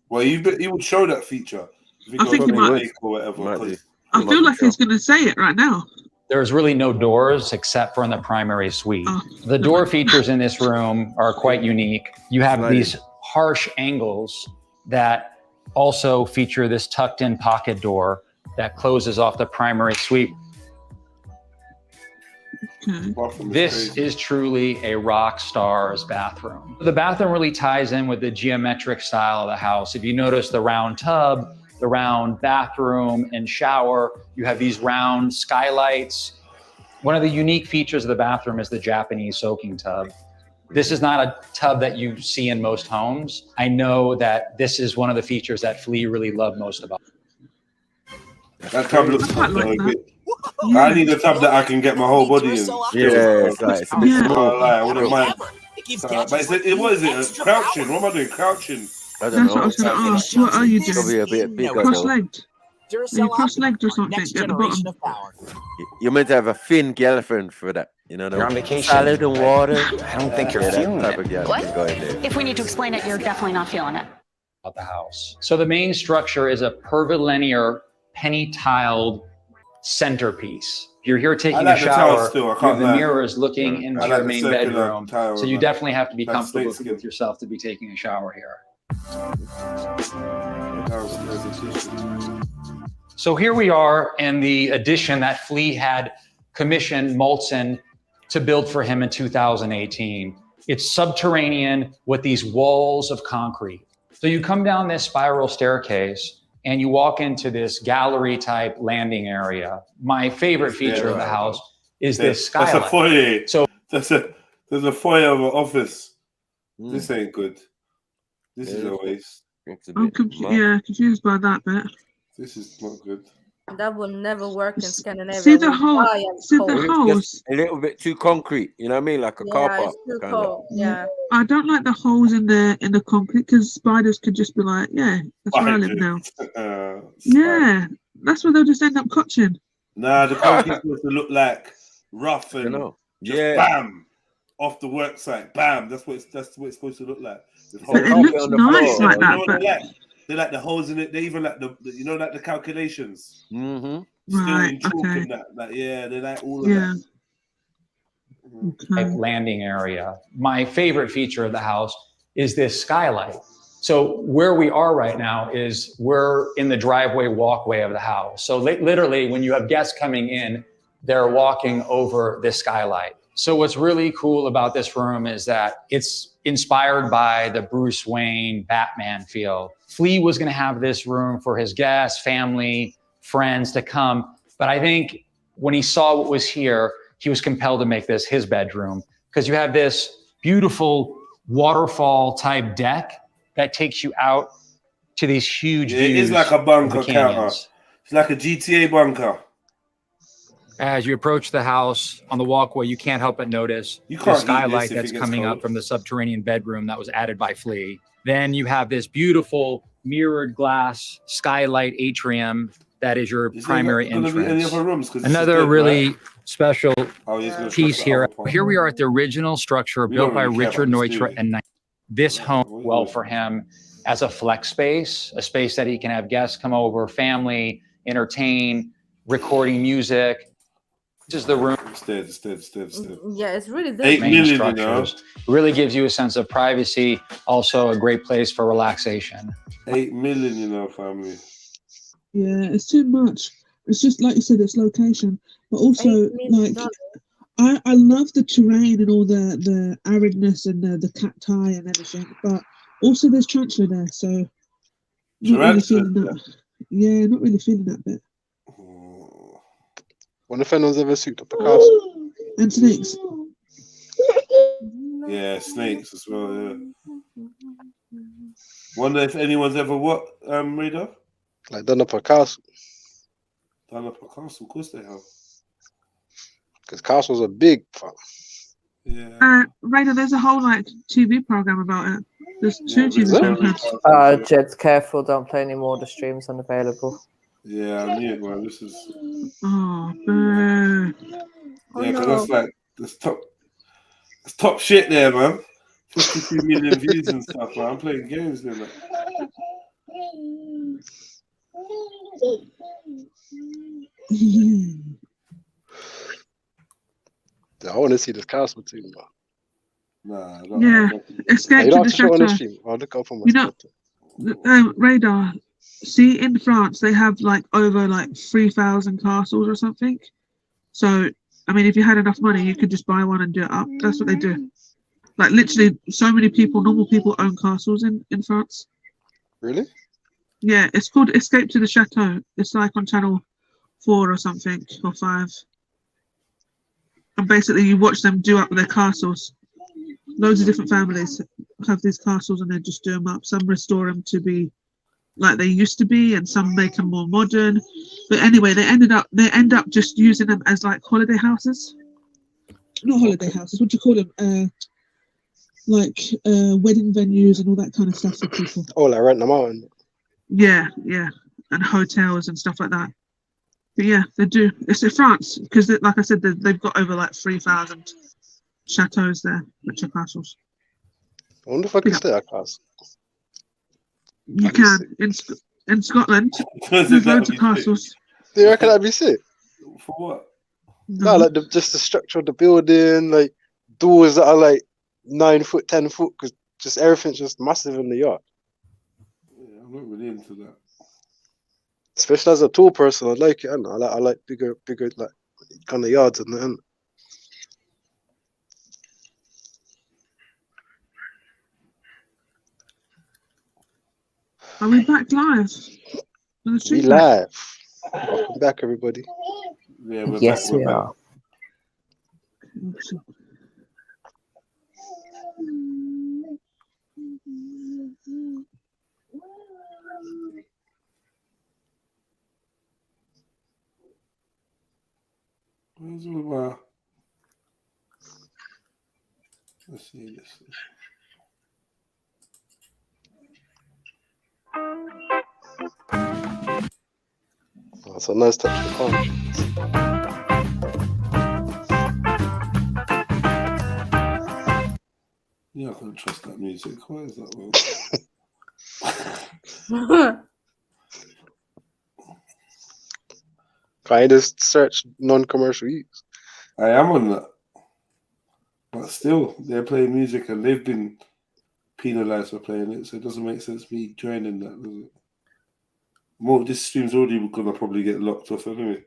Well, he would show that feature. If I think he might. Lake or whatever. 'cause- I feel like he's going to say it right now. there's really no doors except for in the primary suite. The door features in this room are quite unique. You have these harsh angles that also feature this tucked in pocket door that closes off the primary suite. This is truly a rock star's bathroom. The bathroom really ties in with the geometric style of the house. If you notice the round tub, the round bathroom and shower, you have these round skylights. One of the unique features of the bathroom is the Japanese soaking tub. This is not a tub that you see in most homes. I know that this is one of the features that Flea really loved most about. That tub looks I need a tub that I can get my whole body in. Yeah, it's like, it's a bit small. I wouldn't mind. But what is it? Crouching. What am I doing? Crouching. I don't know. That's what I was going to ask. What are you doing? Probably a bit bigger. though. Cross-legged? Are you cross-legged or something at the bottom? You're meant to have a thin girlfriend for that. You know, You're on vacation. salad and water. I don't think you're that feeling type it. of gal What? can go in there. If we need to explain it, you're definitely not feeling it. About the house. So the main structure is a curvilinear, penny-tiled centerpiece. If you're here taking like a the tiles shower, still, I you have can't the lie. mirrors looking I into like your the main circular bedroom. tile So you with definitely have to be like comfortable snakeskin. with yourself to be taking a shower here. So here we are in the addition that Flea had commissioned Molson to build for him in 2018. It's subterranean with these walls of concrete. So you come down this spiral staircase and you walk into this gallery type landing area. My favorite feature of the house is this skylight. That's a foyer. So there's a foyer of an office. This ain't good. This is a waste. I'm confused by that bit. This is not good. That will never work in Scandinavia. See the We'll hole- die and see cold. the It's holes. just a little bit too concrete. You know what I mean? Like a car Yeah, park. it's too Kind of. cold. Yeah. I don't like the holes in the concrete because spiders could just be like, yeah, that's where I live now. Yeah, that's where they'll just end up catching. Nah, the concrete's supposed to look like rough and just bam off the work site. Bam. That's what it's supposed to look like. But it looks nice like that. But They like the holes in it. They even like the you know, like the calculations. Mm-hmm. Still Right, in chalk okay. and that. Like, yeah, they like all of Yeah. that. type landing area. My favorite feature of the house is this skylight. So where we are right now is we're in the driveway walkway of the house. So literally when you have guests coming in, they're walking over this skylight. So what's really cool about this room is that it's inspired by the Bruce Wayne Batman feel. Flea was going to have this room for his guests, family, friends to come. But I think when he saw what was here, he was compelled to make this his bedroom because you have this beautiful waterfall type deck that takes you out to these huge Yeah, it views is like a of bunker the counter. canyons. It's like a GTA bunker. As you approach the house on the walkway, you can't help but notice You the can't eat skylight this if that's it gets coming cold. up from the subterranean bedroom that was added by Flea. Then you have this beautiful mirrored glass skylight atrium that is your Is there primary not gonna be any entrance. other rooms? 'Cause this is Another dead, really right? special Oh, he's gonna piece shut the here. other part. Here we are at the original structure We built don't by really care Richard about this, do Neutra we? and this home well for him as a flex space, a space that he can have guests come over, family, entertain, recording music. This is the room. Instead. Yeah, it's really there. 8 Main million, structures. Really gives you a sense of privacy. Also a great place for relaxation. 8 million, you know, family. Yeah, it's too much. It's just like you said, it's location, but also like I love the terrain and all the aridness and the cacti and everything, but also there's tarantula there, so not really feeling that. Yeah, not really feeling that bit. Wonder if anyone's ever souped up a castle. And snakes. Yeah, snakes as well, yeah. Wonder if anyone's ever what, Radar? Like done up a castle. Done up a castle, of course they have. Because castles are big. Fuck. Yeah. Raider, there's a whole like TV program about it. There's two TV programs. Jed's careful, don't play any more. The stream's unavailable. Yeah, I knew it, man. This is Oh, man. yeah, because that's like that's top shit there, man. 52 million views and stuff, man. I'm playing games there, man. I want to see this castle too, man. Nah, I Yeah, escape You to don't the have to show it on the chateau. stream. I'll look up on my You know, Radar. See, in France, they have like over like 3,000 castles or something. So, I mean, if you had enough money, you could just buy one and do it up. That's what they do. Like literally, so many people, normal people, own castles in France. Really? Yeah, it's called Escape to the Chateau. It's like on channel 4 or something, or 5. And basically, you watch them do up their castles. Loads of different families have these castles, and they just do them up. Some restore them to be like they used to be, and some make them more modern. But anyway, they end up just using them as like holiday houses. Not holiday houses. What do you call them? Wedding venues and all that kind of stuff for people. Oh, like rent them out. And Yeah, and hotels and stuff like that. But yeah, they do. It's in France because, like I said, they've got over like 3,000 chateaus there, which are castles. I wonder if I can stay at a castle. You can in Scotland. There's loads of castles. Do you reckon that'd be sick? For what? No, like just the structure of the building, like doors that are like 9 foot, 10 foot, because just everything's just massive in the yard. Yeah, I'm not really into that. Especially as a tall person, I like it. I like bigger like kind of yards and that. Are we back live? We live. Welcome back, everybody. Yeah, we're Yes, back. we are. Where's all my... Let's see this. That's a nice touch of palm. Yeah, I can't trust that music. Why is that, Can I just search non-commercial use? I am on that. But still, they're playing music and they've been penalised for playing it, so it doesn't make sense me joining that, does it? More, this stream's already gonna probably get locked off anyway.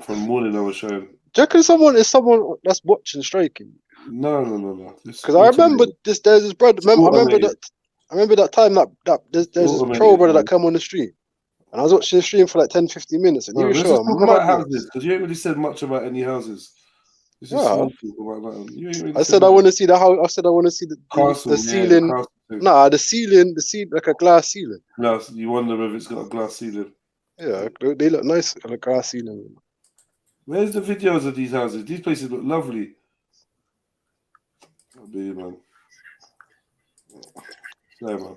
From morning I was showing. Do you reckon someone that's watching striking? No. Because I remember there's this brother. I remember that time that there's this troll brother that come on the stream, and I was watching the stream for like 10-15 minutes, and you were let's sure just talk about houses, because you ain't really said much about any houses. This is small talk about that. You ain't really I said I want to see the house. I said I want to see the ceiling. The ceiling, like a glass ceiling. No, you wonder if it's got a glass ceiling. Yeah, they look nice on a glass ceiling. Where's the videos of these houses? These places look lovely. I'll be, man. Sorry, man.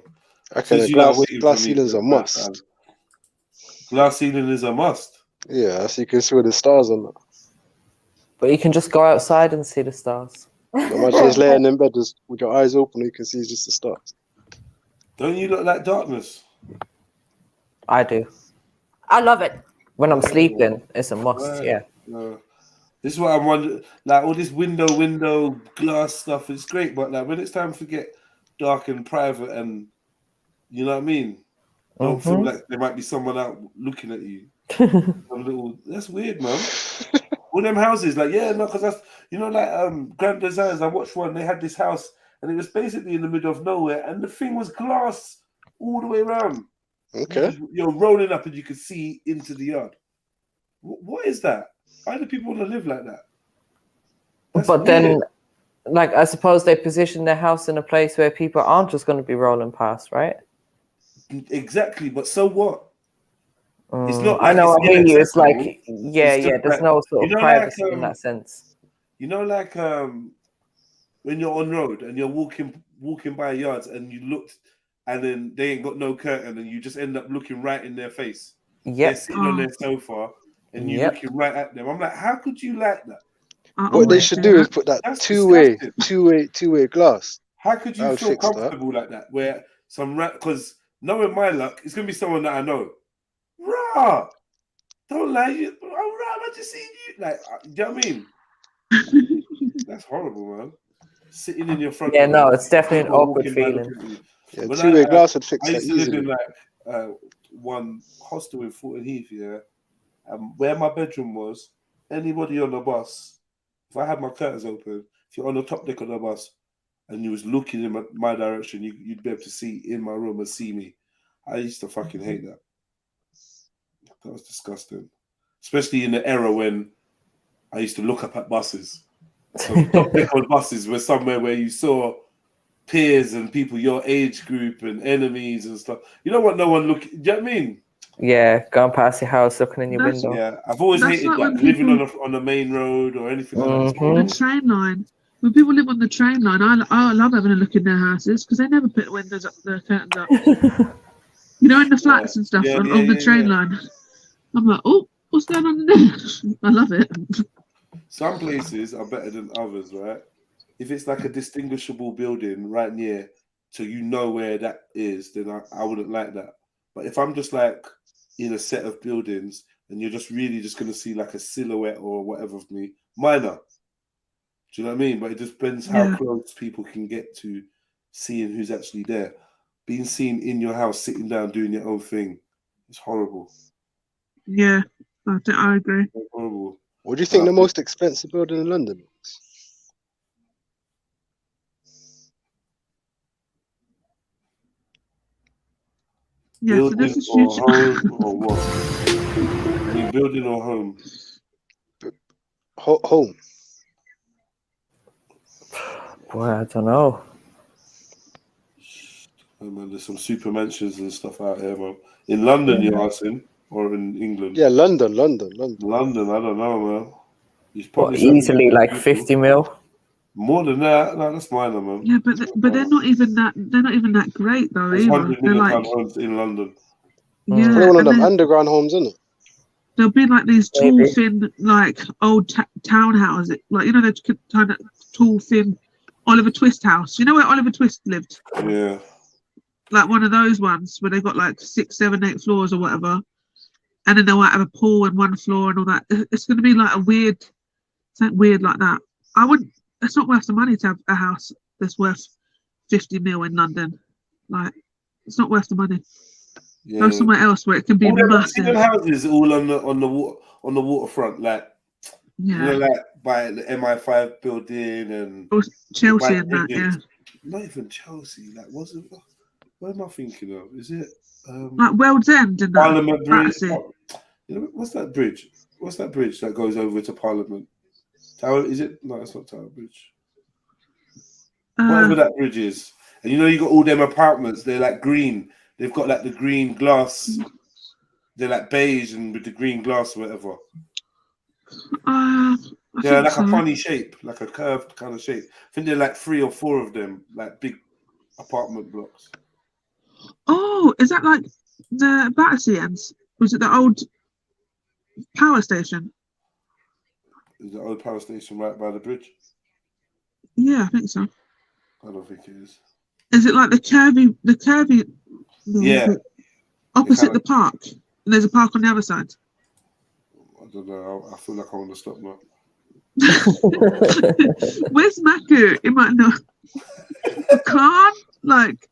Okay, glass ceiling's a must. Glass ceiling is a must. Yeah, so you can see where the stars on that. But you can just go outside and see the stars. Imagine just laying in bed just with your eyes open, you can see just the stars. Don't you look like darkness? I do. I love it. When I'm sleeping, it's a must. Right. Yeah. No. This is what I'm wondering. Like all this window glass stuff is great, but like when it's time to get dark and private, and you know what I mean, don't feel like there might be someone out looking at you. That's weird, man. All them houses, like because that's like Grand Designs. I watched one. They had this house, and it was basically in the middle of nowhere, and the thing was glass all the way around. Okay. You're rolling up, and you could see into the yard. What is that? Why do people want to live like that? That's but weird. Then, like, I suppose they position their house in a place where people aren't just going to be rolling past, right? Exactly, but so what? It's not. Like I know. I hear you. It's like, it's there's no sort of privacy in that sense. You know, like when you're on road and you're walking by yards and you looked, and then they ain't got no curtain, and you just end up looking right in their face. Yeah. They're sitting on their sofa, and you're looking right at them. I'm like, how could you like that? What they should do is put that two-way glass. How could you feel comfortable like that? Where because knowing my luck, it's gonna be someone that I know. Rah! Don't lie, I just seen you. Like, do you know what I mean? That's horrible, man. Sitting in your front. Yeah, no, it's definitely an awkward feeling. Yeah, two-way glass would fix that I used to live easily. in like one hostel in Fulton Heath, where my bedroom was. Anybody on the bus, if I had my curtains open, if you're on the top deck of the bus and you was looking in my direction, you'd be able to see in my room and see me. I used to fucking hate that. That was disgusting. Especially in the era when I used to look up at buses. So top deck on buses were somewhere where you saw peers and people your age group and enemies and stuff. You don't want no one looking. Do you know what I mean? Yeah, going past your house, looking in your window. Yeah, I've always hated like that, living on the main road or anything like that. The train line. When people live on the train line, I love having a look in their houses because they never put the windows up, the curtains up. You know, in the flats and stuff Yeah, on the train line. I'm like, oh, what's going on in there? I love it. Some places are better than others, right? If it's like a distinguishable building right near, so you know where that is, then I wouldn't like that. But if I'm just like in a set of buildings and you're just really just going to see like a silhouette or whatever of me, minor. Do you know what I mean? But it just depends how close people can get to seeing who's actually there. Being seen in your house, sitting down, doing your own thing, it's horrible. Yeah, I agree. It's horrible. What do you think the most expensive building in London is? Yeah, Building so or home or what? I mean, building or home? Home. Boy, I don't know. Oh, man, there's some super mansions and stuff out here, man. In London, you're asking, or in England? Yeah, London. London, I don't know, man. It's What, probably easily like 50 mil? More than that. No, that's minor, man. Yeah, but they're not even that. They're not even that great though. There's Either. £100 They're million like, homes in London. yeah, Probably one of and them then underground homes, isn't it? there'll be like these tall, Maybe. thin, like old townhouses. Like, you know, the kind of tall, thin Oliver Twist house. You know where Oliver Twist lived? Yeah. Like one of those ones where they got like 6, 7, 8 floors or whatever, and then they might have a pool and one floor and all that. It's going to be like a weird, something weird like that. I wouldn't. It's not worth the money to have a house that's worth 50 mil in London. Like, it's not worth the money. Yeah. Go somewhere else where it can be All them massive. houses all on the waterfront, like you Yeah. know, like by the MI5 building and Or Chelsea by and that, yeah. bridges. Not even Chelsea. Like, what am I thinking of? Is it Like World's End and that. Parliament Bridge? Battersea. You know, what's that bridge? What's that bridge that goes over to Parliament? Tower? Is it? No, it's not Tower Bridge. Whatever that bridge is. And you know, you got all them apartments. They're like green. They've got like the green glass. They're like beige and with the green glass or whatever. They're like a funny shape, like a curved kind of shape. I think they're like 3 or 4 of them, like big apartment blocks. Oh, is that like the Battersea ends? Was it the old power station? Is the old power station right by the bridge? Yeah, I think so. I don't think it is. Is it like the curvy? Yeah. Opposite the park. And there's a park on the other side. I don't know. I feel like I want to stop now. Where's Maku? He might know. Can't like.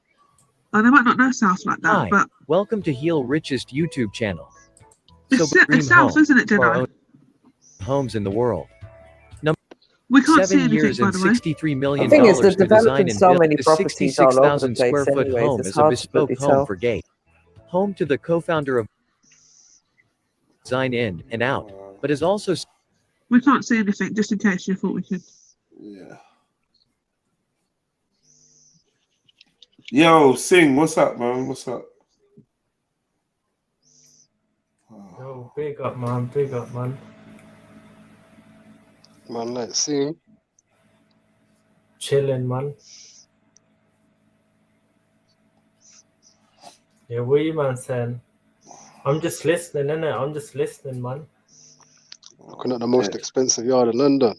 Oh, they might not know South like that, Hi, but welcome to Heal Richest YouTube channel. it's South, isn't it, Jedi? Homes in the world. We can't 7 see anything, years by and the way. $63 million The thing is, they're to design developing and so build many the properties all over the 66,000 place square foot anyways, home it's is a hard to bespoke really home tell. for Gate. Home to the co-founder of Design In and Out, but is also We can't see anything, just in case you thought we could. Yeah. Yo, Sing, what's up, man? What's up? Yo, big up, man. Big up, man. Man, let's see. Chilling, man. Yeah, what you man saying? I'm just listening, innit? I'm just listening, man. Looking at the most expensive yard in London.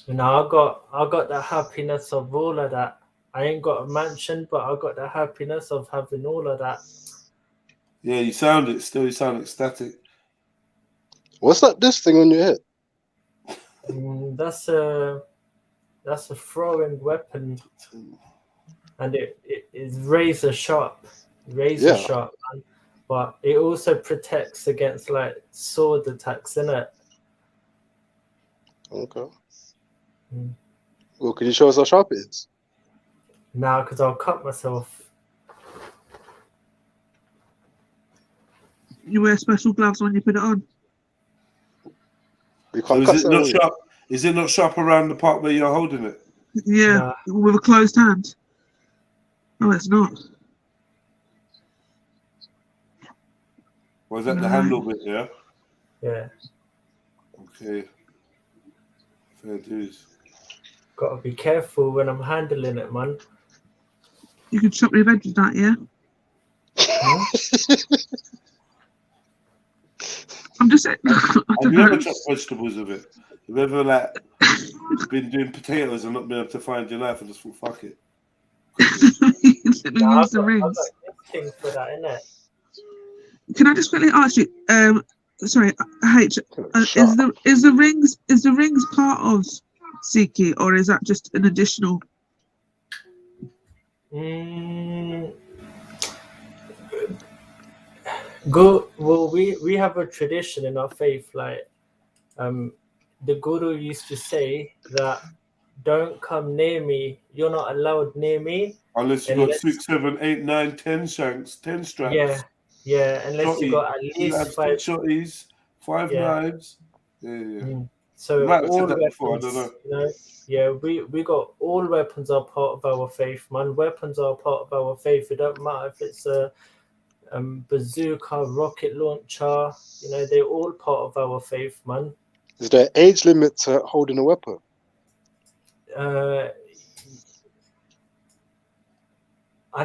You know, I got the happiness of all of that. I ain't got a mansion, but I got the happiness of having all of that. Yeah, you sound ecstatic. What's this thing on your head? That's a throwing weapon, and it is razor sharp, man. But it also protects against like sword attacks, innit? Okay. Well, could you show us how sharp it is? Nah, because I'll cut myself. You wear special gloves when you put it on. So is it not sharp? Is it not sharp around the part where you're holding it? Yeah, with a closed hand. No, it's not. Or is that the handle bit, yeah? Yeah. Okay. Fair dues. Gotta be careful when I'm handling it, man. You can chop your veg with that, yeah? I'm just saying. Have you ever chopped vegetables with it? Have you ever like been doing potatoes and not been able to find your knife and just thought, fuck it? Use the rings. Thing for that, innit? Can I just quickly ask you? Sorry, H. Is the rings part of Siki, or is that just an additional? Go. Well, we have a tradition in our faith, like the Guru used to say that don't come near me. You're not allowed near me unless you got 6, 7, 8, 9, 10 shanks, 10 straps. Yeah, unless you got at least 5 shotties, 5 knives. Yeah. So you might have all said that weapons, before, I don't know. you know, yeah, we got all weapons are part of our faith, man. Weapons are part of our faith. It don't matter if it's a bazooka, rocket launcher. You know, they're all part of our faith, man. Is there an age limit to holding a weapon? I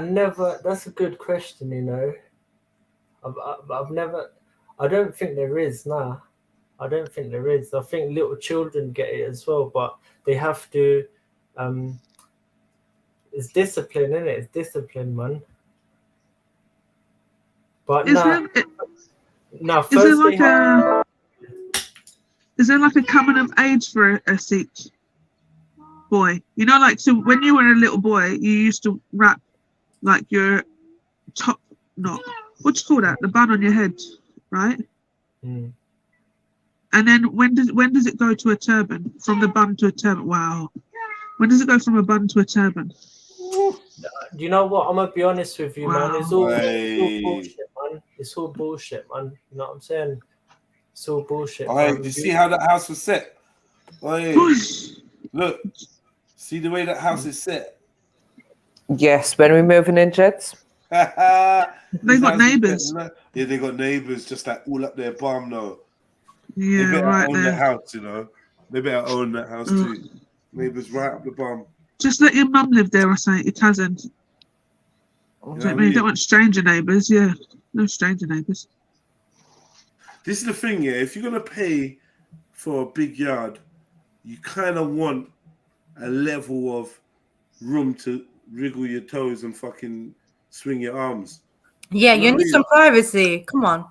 never. That's a good question. You know, I've never. I don't think there is. Nah, I don't think there is. I think little children get it as well, but they have to. It's discipline, isn't it? It's discipline, man. But Is there like a coming of age for a Sikh boy? You know, like, so when you were a little boy, you used to wrap like your top knot. What do you call that? The bun on your head, right? Mm. And then when does it go to a turban? From the bun to a turban? Wow. When does it go from a bun to a turban? You know what? I'm gonna be honest with you, man. It's all bullshit, man. It's all bullshit, man. You know what I'm saying? It's all bullshit. Do you see how that house was set? Look, see the way that house is set. Yes, when we're moving in, Jets. They got neighbours. Yeah, they got neighbours just like all up their bum though. Yeah, they better right own there. the house, you know. They better own that house too. Neighbours right up the bum. Just let your mum live there or something, your cousin. You don't want stranger neighbours, yeah. No stranger neighbours. This is the thing, yeah. If you're gonna pay for a big yard, you kind of want a level of room to wriggle your toes and fucking swing your arms. Yeah, you need some privacy. Come on.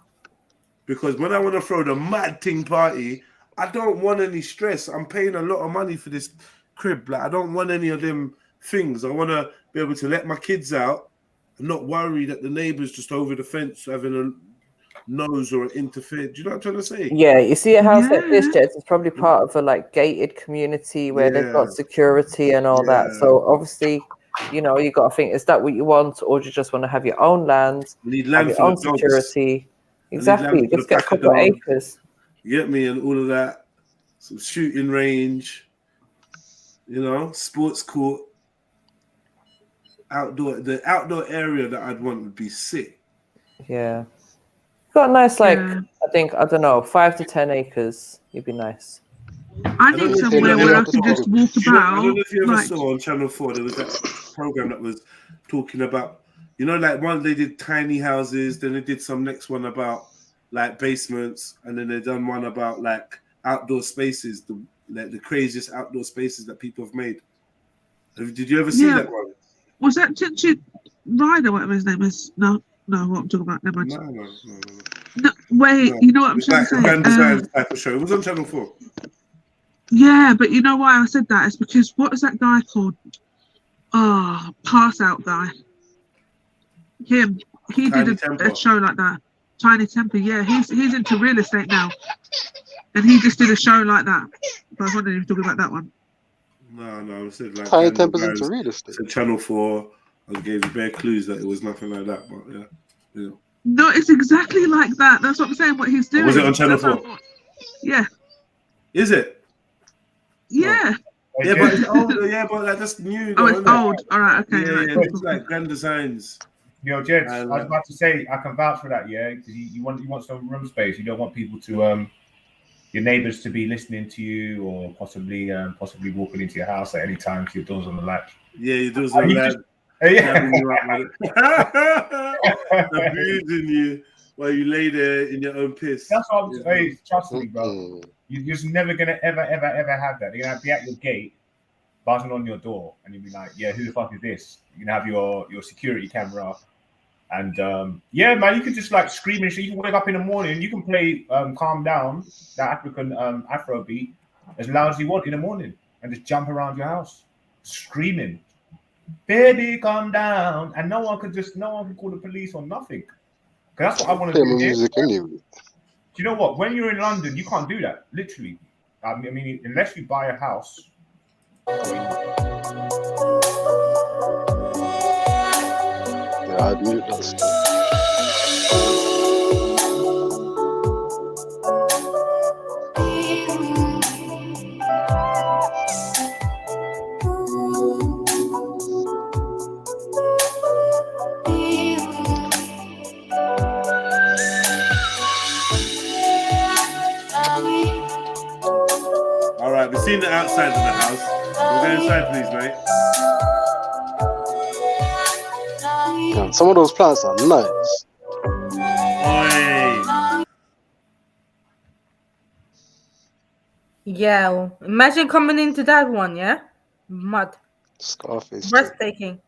Because when I want to throw the mad ting party, I don't want any stress. I'm paying a lot of money for this crib. Like, I don't want any of them things. I want to be able to let my kids out and not worry that the neighbours just over the fence having a nose or interfere. Do you know what I'm trying to say? Yeah, you see a house like this, Jets, it's probably part of a like gated community where they've got security and all that. So obviously, you know, you got to think: is that what you want, or do you just want to have your own land, need land have for your own the dogs. security? Exactly, just get a couple of acres. You get me, and all of that. Some shooting range, you know, sports court, outdoor. The outdoor area that I'd want would be sick. Yeah. Got a nice, like, I think, I don't know, 5 to 10 acres. You'd be nice. I need somewhere where I can just walk about. I don't know if you ever saw on Channel 4, there was that program that was talking about, you know, like one they did tiny houses, then they did some next one about like basements, and then they done one about like outdoor spaces, the craziest outdoor spaces that people have made. Did you ever see that one? Was that Tinted Rider, whatever his name is? No, what I'm talking about. Never mind. No, wait, you know what I'm trying to say? Grand design type of show. It was on Channel 4. Yeah, but you know why I said that? It's because what is that guy called? Oh, Pass Out guy. Him. He did a show like that. Tiny Temper, yeah. He's into real estate now. And he just did a show like that. But I was wondering if you're talking about that one. No, I said like Tiny Temper's into real estate. Said Channel 4. I gave you bare clues that it was nothing like that, but yeah. No, it's exactly like that. That's what I'm saying, what he's doing. Was it on Channel 4? Yeah. Is it? Yeah. Oh. Yeah, but it's old. Yeah, but like, that's new. Oh, it's old. All right, okay. Yeah, it's like Grand Designs. Yo, Jed, I was about to say I can vouch for that, yeah, because you want some room space. You don't want people to your neighbors to be listening to you, or possibly walking into your house at any time with your doors on the latch. Yeah, your doors on the latch. Jabbing you up, man. Abusing you while you lay there in your own piss. That's what I'm saying. Trust me, bro. You're just never gonna ever have that. They're gonna be at your gate, buzzing on your door, and you'll be like, "Yeah, who the fuck is this?" You can have your security camera, and yeah, man, you can just like scream and shit. You can wake up in the morning, and you can play "Calm Down," that African Afro beat, as loud as you want in the morning, and just jump around your house, screaming, "Baby, calm down," and no one could call the police or nothing. Cause that's what I want to do. Music anyway. Do you know what? When you're in London, you can't do that. Literally, I mean, unless you buy a house. Yeah, I'd mute that stuff. All right, we've seen the outside of the house. We'll go inside, please, mate. Man, some of those plants are nice. Oi. Yeah, well, imagine coming into that one, yeah? Mud. Scarface. Breathtaking.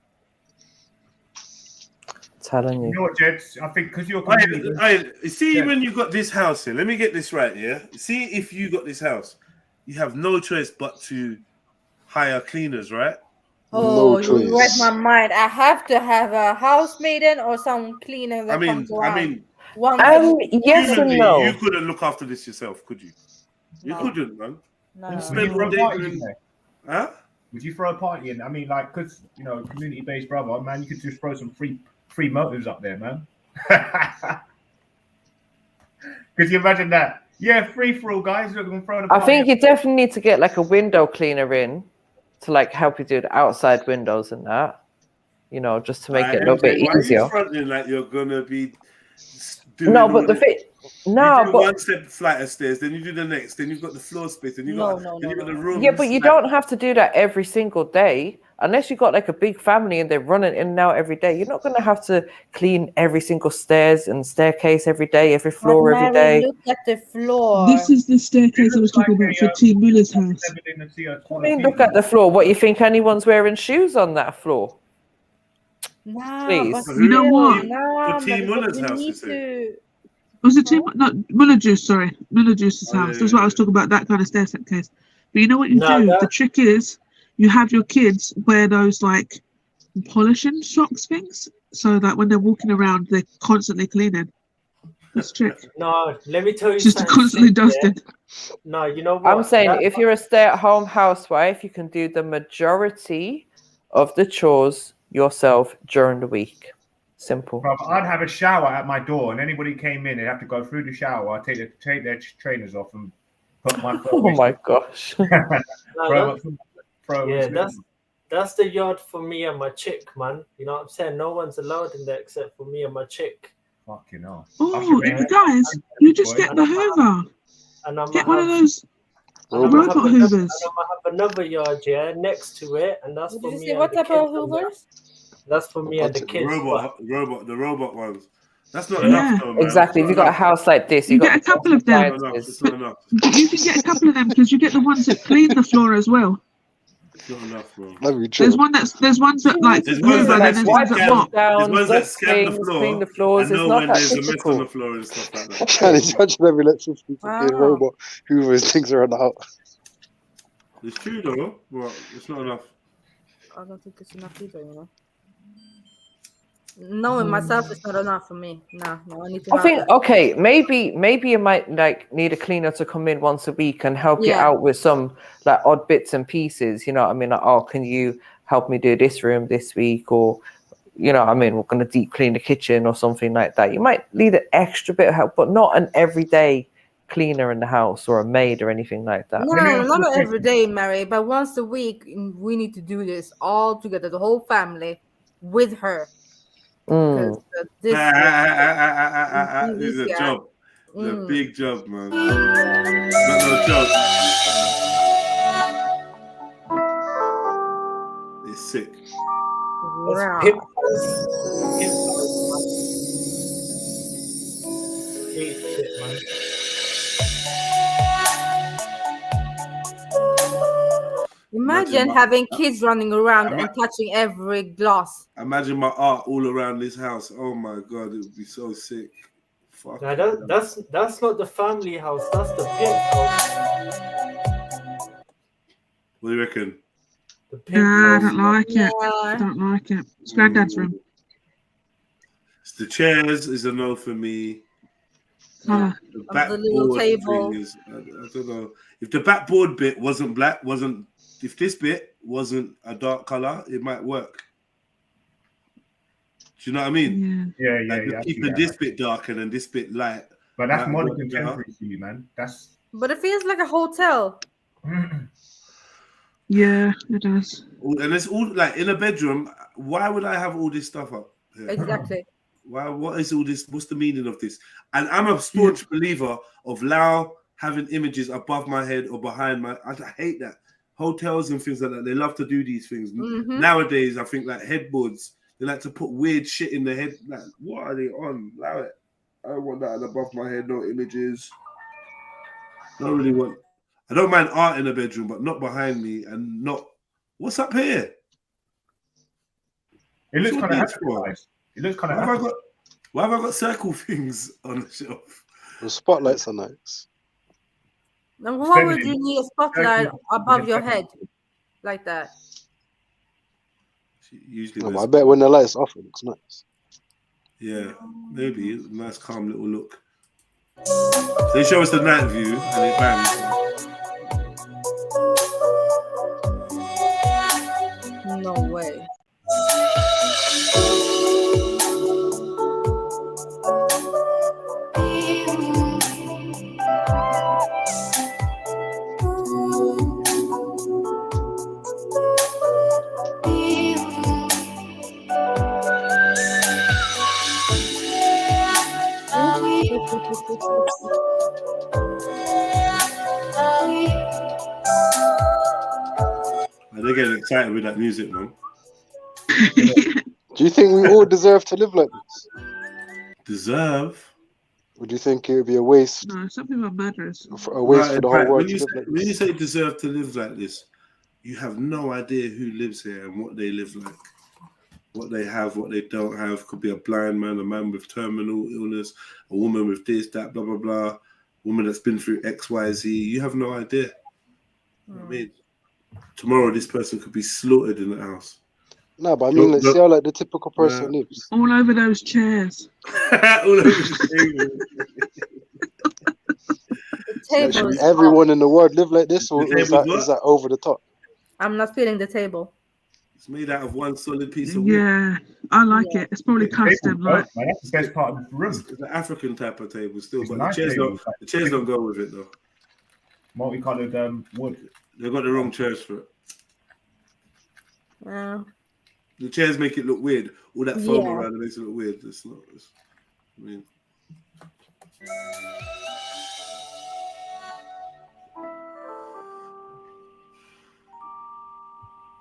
Telling You you. know what, Jed? I think because you're. See, when you got this house here, let me get this right, yeah? See, if you got this house, you have no choice but to hire cleaners, right? Oh, you read my mind. I have to have a housemaiden or some cleaner that comes around. Yes and no. You couldn't look after this yourself, could you? You couldn't, man. No. Would you throw a party in there? Huh? Would you throw a party in? I mean, like, because, you know, community-based brother, man, you could just throw some free motives up there, man. Could you imagine that? Yeah, free for all, guys. You're going to throw the I party think up. you definitely need to get like a window cleaner in to like help you do the outside windows and that, you know, just to make it a little bit Why easier. are you fronting like you're gonna be doing No, but the thing. No, you do but one step flight of stairs, then you do the next, then you've got the floor space, then you've got the room. yeah, but you don't have to do that every single day. Unless you've got like a big family and they're running in and out every day, you're not going to have to clean every single stairs and staircase every day, every floor every day. Look at the floor. This is the staircase I was talking about for T. Miller's house. I mean, look at the floor. What, you think anyone's wearing shoes on that floor? Nah, Please. but You know what? Nah, For T. but Muller's we house, you need say? to. Was it Tim? No, Muller Juice. Sorry, Muller Juice's house. That's what I was talking about. That kind of staircase. But you know what you do? The trick is you have your kids wear those like polishing socks things, so that when they're walking around, they're constantly cleaning. That's the trick. No, let me tell you. Just something constantly simple, yeah? dusting. No, you know what? I'm saying That- if you're a stay-at-home housewife, you can do the majority of the chores yourself during the week. Simple. Bro, I'd have a shower at my door, and anybody came in, they'd have to go through the shower, take their trainers off, and put my. Oh my gosh. That's the yard for me and my chick, man. You know what I'm saying? No one's allowed in there except for me and my chick. Fucking hell. Oh, guys, you just get the Hoover. And I'm Get one of those I'm gonna robot have Hoovers. another yard, yeah, next to it, and that's for Did you me. say and what the type of kids and that. Hoovers? That's for me and the kids. The robot ones. That's not Yeah. enough, though, man. Exactly. If you've got a house like this, You you've get a got couple of them. It's not enough. You can get a couple of them because you get the ones that clean the floor as well. It's not enough, bro. There's ones that like There's ones Hoover, that and there's ones that mop. There's ones that scan the floor clean the floors. and It's know not when that there's a mess on difficult. the floor and stuff like that. Can you imagine every electricity fucking robot Hoovers things around the house? It's true though, but it's not enough. I don't think it's enough either, you know. Knowing myself is not enough for me. No, I need to. I think okay, maybe you might like need a cleaner to come in once a week and help you Yeah. out with some like odd bits and pieces. You know what I mean? Like, oh, can you help me do this room this week? Or, you know what I mean, we're gonna deep clean the kitchen or something like that. You might need an extra bit of help, but not an everyday cleaner in the house or a maid or anything like that. No, not every day, Mary, but once a week we need to do this all together, the whole family, with her. Mm. This This is a job. a big job, man. Not no joke. It's sick. Wow. Imagine having kids running around and touching every glass. Imagine my art all around this house. Oh my god, it would be so sick. Fuck. Now that's not the family house. That's the pimp house. What do you reckon? Nah, I don't like it. I don't like it. It's Granddad's room. It's the chairs is a no for me. Yeah. The backboard thing is, I don't know. If the backboard bit wasn't black, if this bit wasn't a dark color, it might work. Do you know what I mean? Yeah. Like keeping this bit darker and this bit light. But that's modern contemporary for you, man. But it feels like a hotel. Yeah, it does. And it's all like in a bedroom. Why would I have all this stuff up here? Exactly. Why? What is all this? What's the meaning of this? And I'm a staunch believer of Lao having images above my head or behind my. I hate that. Hotels and things like that. They love to do these things. Nowadays, I think like headboards. They like to put weird shit in the head. Like, what are they on? Allow it. I don't want that above my head. No images. I don't really want. I don't mind art in the bedroom, but not behind me and not. What's up here? It looks kind of Africanized. It looks kind of. Why have I got circle things on the shelf? The spotlights are nice. Now, why would you need a spotlight above your head like that? Usually, I bet when the lights off, it looks nice. Yeah, maybe nice, calm little look. They show us the night view and it bangs. No way. They're getting excited with that music, man. Do you think we all deserve to live like this? Deserve? Or do you think it would be a waste? No, some people are murderers. A waste for the whole world to live like when this? you say deserve to live like this, you have no idea who lives here and what they live like. What they have, what they don't have. Could be a blind man, a man with terminal illness, a woman with this, that, blah, blah, blah. Woman that's been through X, Y, Z. You have no idea. You know what I mean? Tomorrow, this person could be slaughtered in the house. No, but I mean, let's see how like the typical person lives. All over those chairs. All over the table. Should everyone in the world live like this, or is that over the top? I'm not feeling the table. It's made out of one solid piece of wood. Yeah, I like it. It's probably custom. Like, that's the best part of the room. It's an African type of table still, but nice the chairs don't go with it though. Multicolored wood. They've got the wrong chairs for it. Yeah. The chairs make it look weird. All that foam around it makes it look weird. It's not. I mean.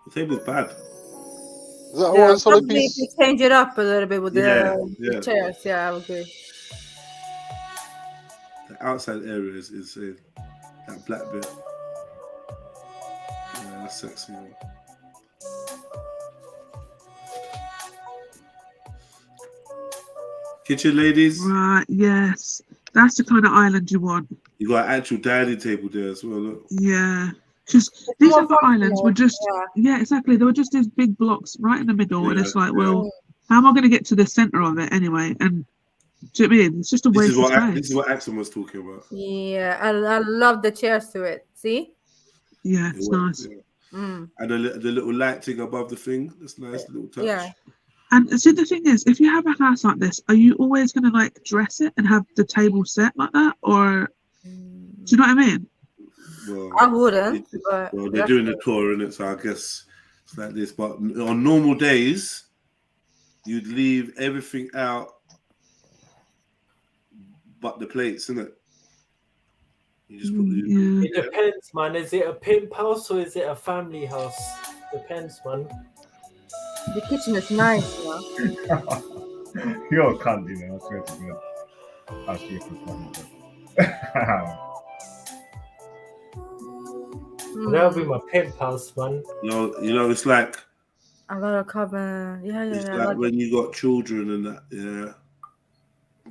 The table's bad. Is that one solid probably piece? if you change it up a little bit with the yeah. chairs. Yeah, I would agree. The outside area is insane. That black bit. Yeah, that's sexy. Man. Kitchen ladies. right, yes. That's the kind of island you want. You got an actual dining table there as well. Look. Yeah. Because these other islands were just, yeah, exactly. They were just these big blocks right in the middle. And it's like, well, how am I going to get to the center of it anyway? And do you know what I mean? It's just a waste of space. This is what Axel was talking about. Yeah, I love the chairs to it. See? Yeah, it's nice. Yeah. And the little lighting above the thing. That's nice little touch. Yeah. And see, the thing is, if you have a house like this, are you always going to like dress it and have the table set like that? Or do you know what I mean? Well, I wouldn't. Well, they're doing the tour in it, so I guess it's like this. But on normal days, you'd leave everything out but the plates, isn't it? You just put the. It depends, man. Is it a pimp house or is it a family house? Depends, man. The kitchen is nice, you know. You're a cunt, you know. I swear to God. I'll see if it's funny. That'll be my pimp house, man. You know, it's like. I got a cover. Yeah. It's I like like when it. you got children and that,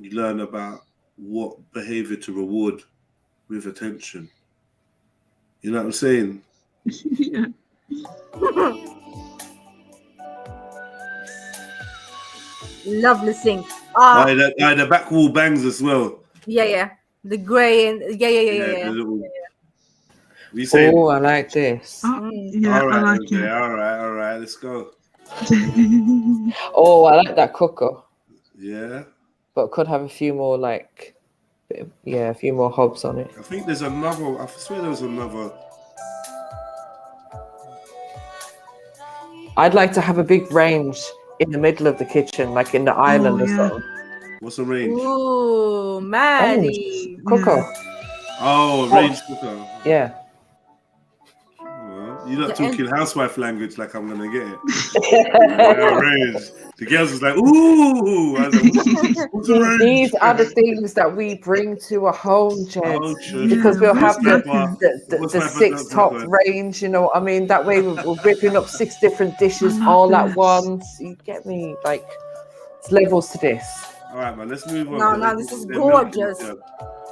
you learn about what behavior to reward with attention. You know what I'm saying? Yeah. Lovely sink. The back wall bangs as well. Yeah. The grey and yeah. The little, you saying? Oh, I like this. Yeah, all right, I like okay, it. all right, let's go. Oh, I like that cooker. Yeah. But could have a few more like, a few more hobs on it. I think there's another. I swear there was another. I'd like to have a big range in the middle of the kitchen, like in the island or something. What's the range? Ooh, Maddie. Cooker. Oh, a range cooker. Yeah. You're not talking housewife language like I'm gonna get it. Range. The girls was like, ooh. I was like, what's a range? These are the things that we bring to a home, Jed, because we'll have the 6 top range. You know what I mean? That way we're whipping up 6 different dishes all at once. You get me? Like, it's levels to this. All right, man. Let's move on. No, this is gorgeous.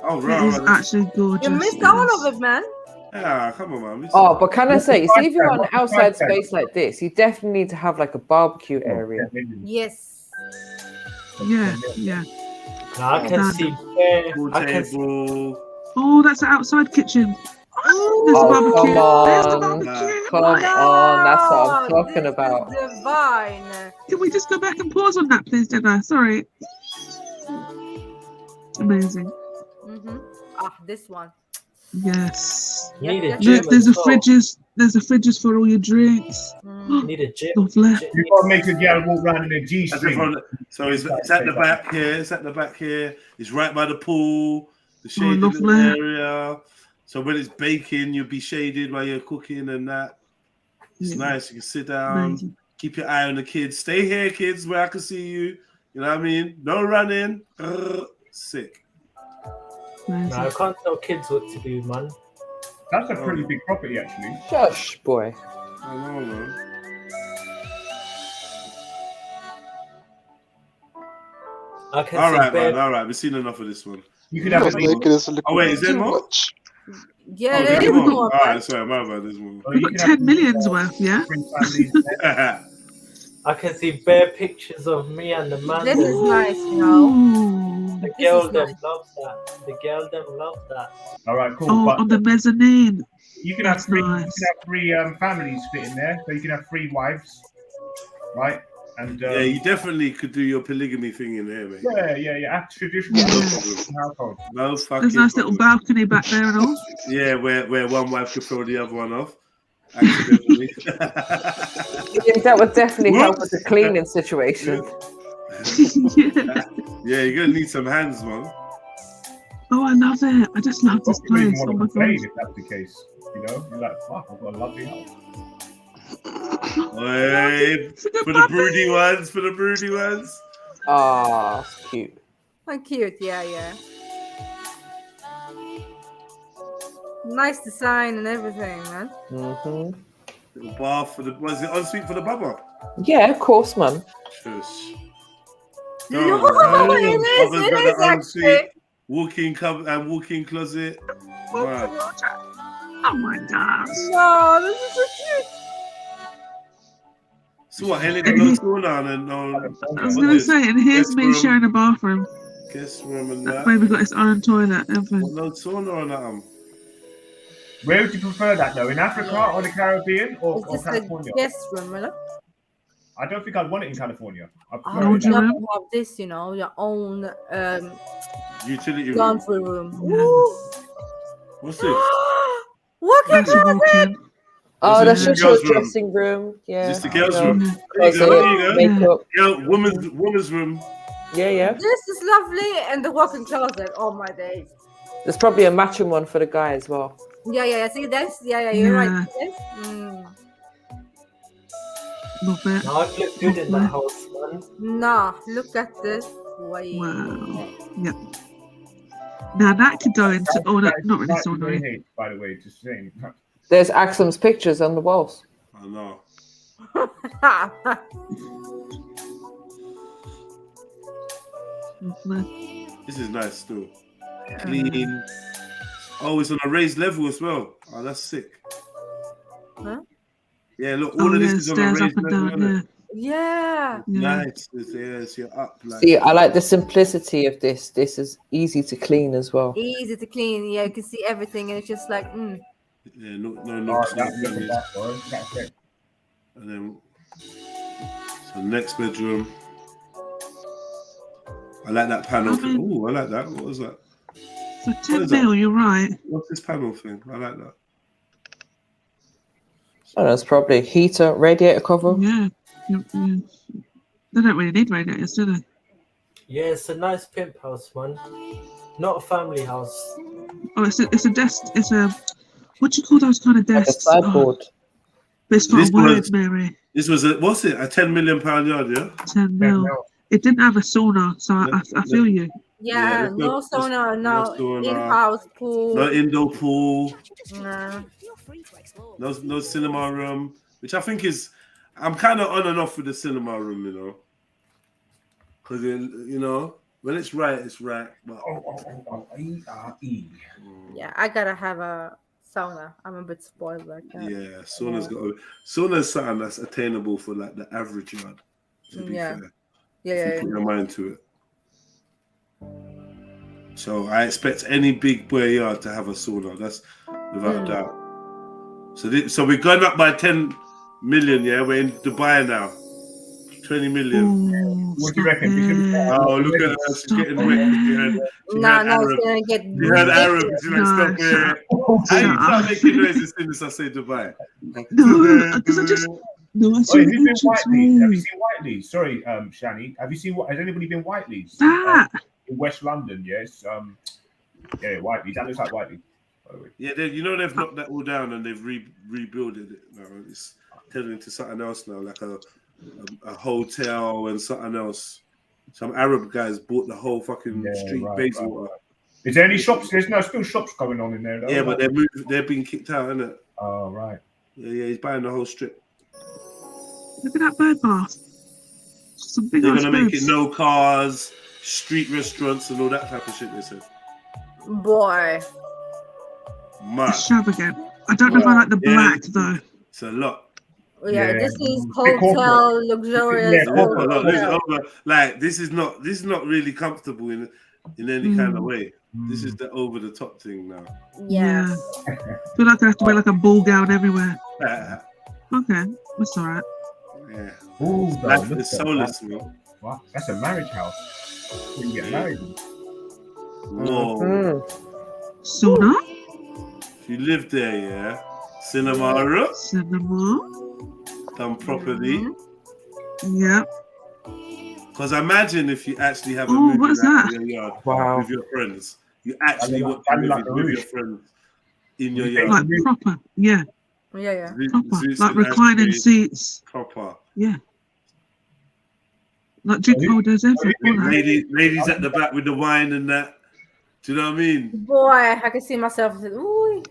Oh, right. It is actually gorgeous. You missed all of it, man. Yeah, come on, man. Oh, but can I say, see if you're on an outside space like this, you definitely need to have like a barbecue area. Yes. Yeah. I can see. Oh, that's an outside kitchen. There's a barbecue. There's the barbecue. Come on, that's what I'm talking about. Divine. Can we just go back and pause on that, please, Jenna? Sorry. Amazing. This one. Yes. Need a There's gym as a well. fridges. There's a fridges for all your drinks. Need a gym. Lovely. You gotta make a girl walk around in a G-string. So it's at the back here. It's at the back here. It's right by the pool, the shaded little lovely. area. So when it's baking, you'll be shaded while you're cooking and that. It's nice. You can sit down, Amazing. keep your eye on the kids. Stay here, kids, where I can see you. You know what I mean? No running. Sick. No, I can't tell kids what to do, man. That's a pretty big property, actually. Shush, boy. I know, man. I can All see right, bare- man. All right, we've seen enough of this one. You could have a Oh wait, is there more? Yeah, there's there is more. more. All right, sorry, my bad. There's more. We've got 10 million's worth, yeah? I can see bare pictures of me and the man. This is nice, you know. The girl them love that. The girl them love that. All right, cool. Oh, But on the mezzanine. you can have That's three. nice. You can have 3 families fit in there, so you can have 3 wives, right? And Yeah, you definitely could do your polygamy thing in here, mate. yeah. That's traditional household. No fucking. There's a nice little balcony back there and all. Yeah, where one wife could throw the other one off. Accidentally. Yeah, that would definitely help with the cleaning situation. Yeah, you're gonna need some hands, man. Oh, I love it. I just love this You don't even place. Oh want my to complain god. if that's the case. You know, you're like, fuck, I've got a lovely house. Hey, for the broody ones, Ah, cute. Oh, cute, yeah. Nice design and everything, man. Little bath for the. Was it ensuite for the baba? Yeah, of course, man. Shush. No, it is actually. Walk-in cupboard and walk-in closet. Wow. Oh my gosh. No, this is so cute. So what? Ain't got no sauna and no. I was going to say, and here's me sharing a bathroom. Guest room and That that. baby got its own toilet. Everything. No sauna on that. Where would you prefer that though? In Africa or the Caribbean or It's just California? a guest room, right? I don't think I'd want it in California. I'd I prefer would it love in- to have this, you know, your own Utility room. laundry room. What's this? What can you do? Oh, This that's is just the your girls' room. dressing room. Yeah. Just the girls' I know. room. There you go. Makeup. Yeah, woman's room. Yeah. This is lovely, and the walk-in closet. Oh my days. There's probably a matching one for the guy as well. Yeah. See this? Yeah. You're right. This? Love it. No, I'd look good in that house, man. Nah, look at this. Wow. Yep. Now that could go into not really sauna. By the way, just saying. There's Axum's pictures on the walls. I know. This is nice still. Clean. Oh, it's on a raised level as well. Oh, that's sick. Huh? Yeah, look, all of this is on a raised level. Yeah. Nice. Yes, you're up. Like. See, I like the simplicity of this. This is easy to clean as well. Easy to clean. Yeah, you can see everything, and it's just like, Yeah, no. And then, so next bedroom. I like that panel thing. Oh, I like that. What was that? For 10 mil, you're right. What's this panel thing? I like that. Oh, that's probably heater, radiator cover. Yeah. They don't really need radiators, do they? Yeah, it's a nice pimp house, man. Not a family house. Oh, it's a desk. It's a what do you call those kind of desks? Like a sideboard. But it's got a word, Mary. This was what's it? A £10 million yard, yeah. 10 mil. It didn't have a sauna, so I feel you. yeah, no sauna, no in-house pool, no indoor pool, nah. no cinema room, which I think is. I'm kind of on and off with the cinema room, you know, because you know when it's right, it's right. But yeah, I gotta have a sauna. I'm a bit spoiled like that. Yeah, sauna's something that's attainable for like the average yard. To be fair. Yeah. Put your mind to it. So I expect any big boy yard to have a sauna. That's without a doubt. So we've gone up by 10 million. Yeah, we're in Dubai now. 20 million. What do you reckon? Oh, look at her. She's getting wet. No, it's gonna get. You heard Arab. She's like, stop it. How you start making noises as soon as I say Dubai? No, because I just. No, I have you been Whiteley? Have you seen Whiteley? Sorry, Shani. Have you seen what? Has anybody been Whiteley? In West London, yes. Whiteley. That looks like Whiteley. Yeah, you know they've knocked that all down and they've rebuilt it now. It's turning into something else now, like a hotel and something else. Some Arab guys bought the whole fucking street Bayswater. Is there any shops? There's still shops going on in there, though. Yeah, but they're being kicked out, isn't it? Oh, right. Yeah, he's buying the whole strip. Look at that bird bath. They're gonna make it no cars, street restaurants, and all that type of shit. They said. Boy. Mad. Extravagant. I don't know if I like the black though. It's a lot. Yeah, this is hotel, luxurious. Like this is not really comfortable in any kind of way. This is the over the top thing now. Yeah. I feel like I have to wear like a ball gown everywhere. Okay, that's all right. Yeah. Ooh, life is soulless, man. What? That's a marriage house. You can get married. Whoa. Sauna? If you live there, yeah. Cinema. Done properly. Yeah. Because imagine if you actually have a movie what is that? in your yard with your friends. You actually watch a movie with your friends in your yard. Like proper, yeah. Yeah. Proper. Like reclining seats. Proper. Yeah. Like drink holders, everything. Ladies at the back with the wine and that. Do you know what I mean? Boy, I can see myself. Ooh.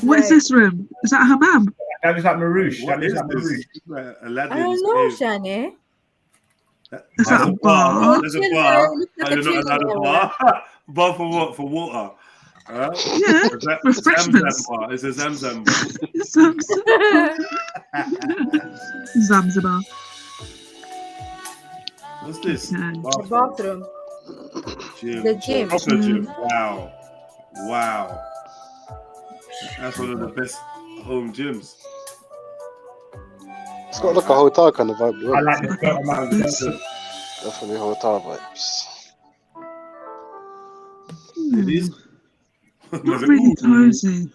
What is this room? Is that a hammam? That is like Marouche. What is this? I don't know, Shani. Is that a bar? There's a bar. You're not allowed a bar. Bar for what? For water. Yeah, refreshments. It's a Zamzam bar. Zanzibar. What's this? The bathroom. Gym. The gym. Proper gym. Wow. That's one of the best home gyms. It's got like a hotel kind of vibe. I like the definitely hotel vibes. It is. Not really cozy.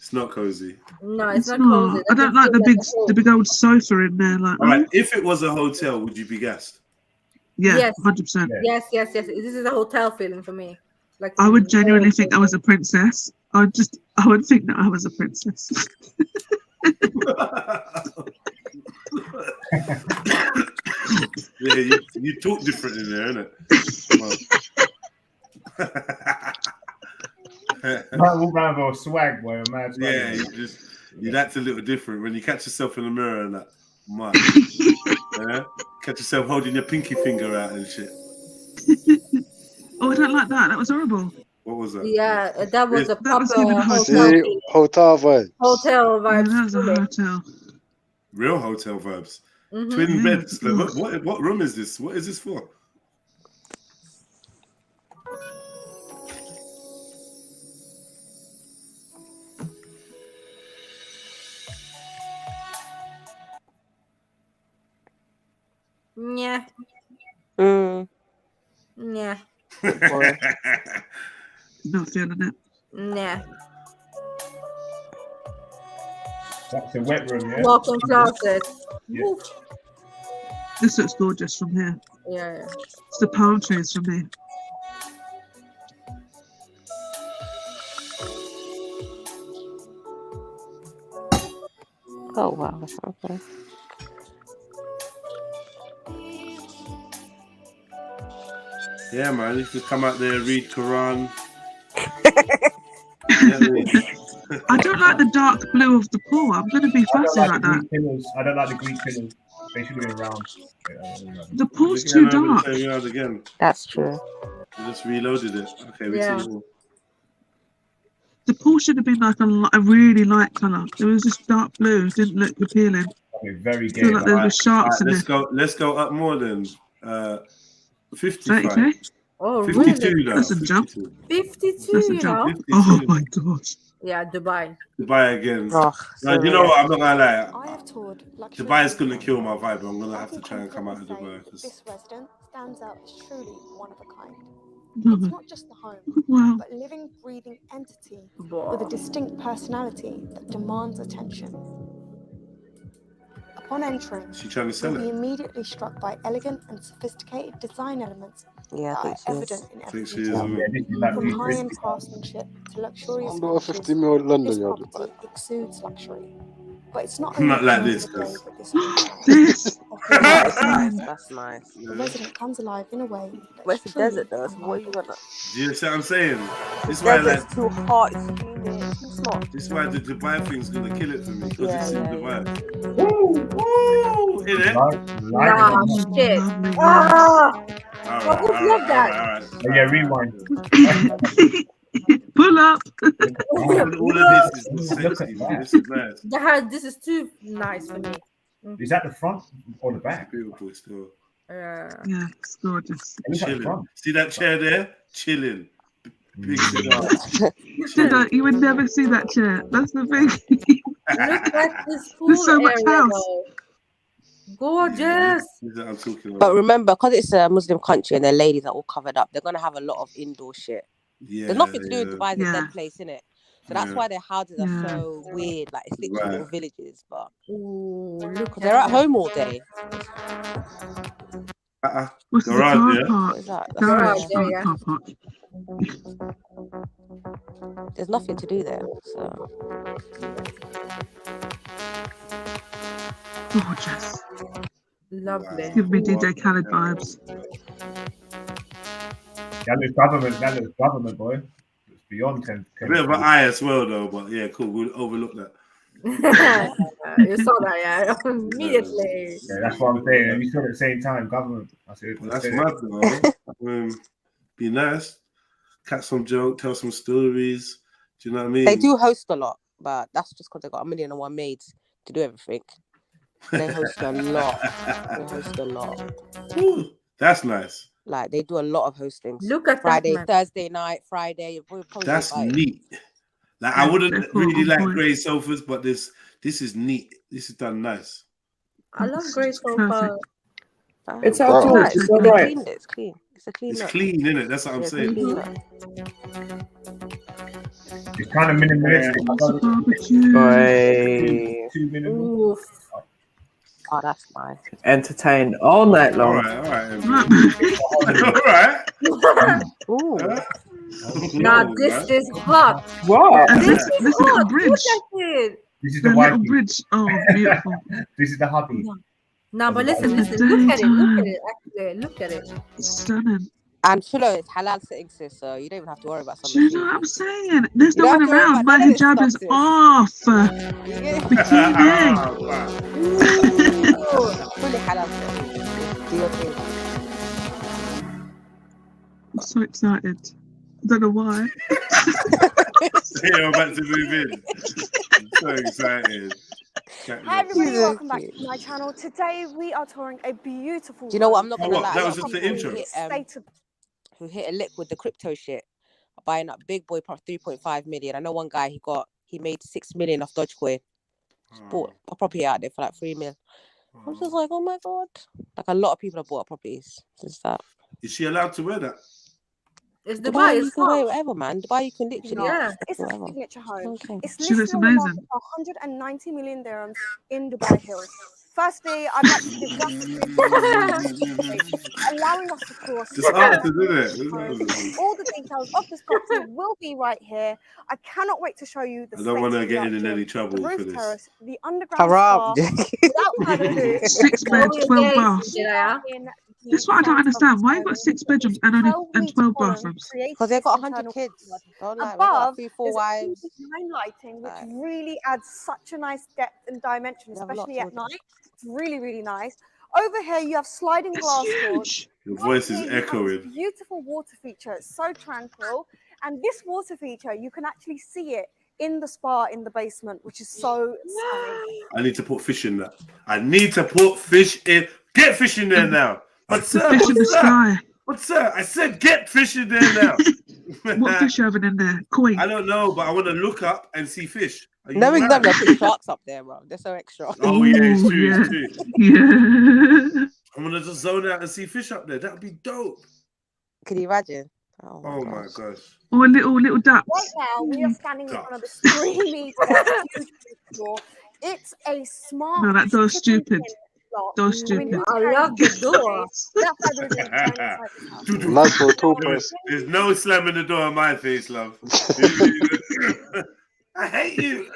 It's not cozy. No, it's not not. cozy. I don't like the big old sofa in there. Like, All right, if it was a hotel, would you be gassed? yeah, Yes. 100%. Yes. This is a hotel feeling for me. Like I would genuinely think I was a princess. I would think that I was a princess. Yeah, you talk different in there, innit? Walk around with a swag, boy. A mad swag. Yeah, you act a little different when you catch yourself in the mirror and that. Man, yeah? Catch yourself holding your pinky finger out and shit. Oh, I don't like that. That was horrible. What was that? Yeah, that was a proper hotel vibe. Hotel vibes. Yeah, that was a hotel. Real hotel vibes. Mhm. Twin beds. What room is this? What is this for? Yeah. Yeah. Not feeling it. Yeah. That's a wet room, yeah? Walk-in closet. Yeah. Woof. This looks gorgeous from here. Yeah. It's the palm trees from here. Oh wow, okay. Yeah, man. You could come out there, read Quran. I don't like the dark blue of the pool. I'm going to be fussy like that. I don't like the Greek pillars. They should have been round. The pool's too dark. Again. That's true. I just reloaded it. Okay, we Yeah. see. The pool should have been like a really light colour. It was just dark blue. It didn't look appealing. Okay, very gay. I feel like there were sharks in let's there. Let's go up more than 55. 30K? Oh, 52 really? though. That's a jump. 52, That's a you jump. know? Oh my gosh. Yeah, Dubai. Dubai again. Oh, No, you know what? I'm not gonna lie. I have toured luxury Dubai is gonna kill my vibe. I'm gonna have to try and come out of Dubai. This resident stands out as truly one of a kind. Love It's it. not just the home, Wow. but a living, breathing entity with a distinct personality that demands attention. Upon entering, She trying to sell you'll be it. immediately struck by elegant and sophisticated design elements Yeah, I that think are she is. evident in I every think she is. detail. From high-end craftsmanship to luxurious I'm not a finishes, 50-year-old London this yard. property exudes luxury. But it's not Not only like the this, day cuz. that this That's nice. That's nice. the resident comes alive in a way that Where's is the truly desert though? So what are you gonna? Do you see what I'm saying? This is why, like, Desert's too hot. It's humid. It's too hot. this is why the Dubai thing's gonna kill it for me because Yeah, it's in yeah, Dubai. Woo! In it. Nah, shit. Ah! Alright, Who's love that? alright. Yeah, rewind. Pull up. All of this is sexy. This is nice. This is too nice for me. Is that the front or the back? Beautiful still. Yeah, it's gorgeous. Chilling. See that chair there? Chilling. Big cigar. You would never see that chair. That's the thing. Look at this pool There's so much area, house. though. Gorgeous. I'm talking about. But remember, because it's a Muslim country and their ladies are all covered up, they're gonna have a lot of indoor shit. Yeah, There's nothing to do with Dubai. It's a Yeah. dead place, innit? So that's Yeah. why their houses are Yeah. so weird. Like it's literally little Right. villages, but Ooh, look at they're at home all day. What's the Garage, car yeah? park? What is that? Garage, Garage, yeah, yeah. car park. There's nothing to do there. So Gorgeous. Lovely. Give me DJ Khaled vibes. That looks government, boy. It's beyond 10. A bit of an eye as well, though, but yeah, cool. We'll overlook that. You saw that, yeah, immediately. Yeah, that's what I'm saying. We saw it at the same time, government. I said, Well, that's mad, though. Be nice. Catch some joke, tell some stories. Do you know what I mean? they do host a lot, but that's just because they got 1,000,001 maids to do everything. They host a lot. They host a lot. Ooh, that's nice. Like they do a lot of hostings. Look at Friday, that, man. Thursday night, Friday. We'll probably That's invite- neat. Like I wouldn't really like grey sofas, but this is neat. This is done nice. I love grey sofa. It's how to nice. it's all right. Clean, it's clean. It's a clean It's look. clean, isn't it? That's what I'm Yeah, saying. clean look. It's kind of minimalistic. Too minimal. Oh, that's nice. Entertained all night long. All right. Ooh. Now this is hot. What? This is Look at hot. the bridge. Look at it. This is The the little wifey. bridge. Oh, beautiful. This is the hubby. No, but listen. Look at it. Look at it. Actually, look at it. Stunning. And Philo is halal sitting, sis, so you don't even have to worry about Do something. you know what I'm saying? There's You no don't one have to worry around. about My none of this hijab stuff, is sis. off. Bikini. Fully halal sitting. Do your thing. I'm so excited. I don't know why. Yeah, I'm about to move in. I'm so excited. Hi everybody, welcome back to my channel. Today we are touring a beautiful. Do you know what? I'm not gonna lie. That a was lot of just the people intro. who hit a lick with the crypto shit, buying up big boy 3.5 million. I know one guy he made 6 million off Dogecoin. Just bought a property out there for like 3 mil. I was just like, oh my god! Like a lot of people have bought properties since that. Is she allowed to wear that? It's Dubai, Dubai. you can wear whatever, man. Dubai, you can literally. Yeah. It's a whatever. signature home. Okay. It's She looks listed on the market amazing. for 190 million dirhams in Dubai Hills. Firstly, I'd like to give justice to allowing us to tour. It's art, isn't it? All the details of this property will be right here. I cannot wait to show you the I don't want to get in state-of-the-art any gym, trouble the for roof this. terrace, the underground Haram. spa. Without further ado, 6 bed, 12 baths. Yeah. That's what I don't understand. Why you got 6 bedrooms and only 12 bathrooms? Because they got 100 kids. Don't lie. We've got Above, 3-4 there's wives. line lighting, which really adds such a nice depth and dimension, especially at night. It's really, really nice. Over here, you have sliding glass doors. Your voice is Here you have this echoing. beautiful water feature. It's so tranquil. And this water feature, you can actually see it in the spa in the basement, which is so stunning. I need to put fish in that. I need to put fish in. Get fish in there now. But sir, Fish in the what's that? sky. But sir, I said get fish in there now. What fish you having in there? Koi. I don't know, but I want to look up and see fish. Are you Knowing them, mad? they'll put sharks up there, bro. They're so extra. Oh yeah, it's Ooh, true, yeah. it's true. Yeah. I'm gonna just zone out and see fish up there. That'd be dope. Can you imagine? Oh my gosh. Or little ducks. Right now, we are standing in front of this 3 meter huge door. It's a smart. No, that door's stupid. Door's I mean, stupid. I love the door. Without further ado, join inside this house. Nice little tall person. There's no slamming the door on my face, love. I hate you.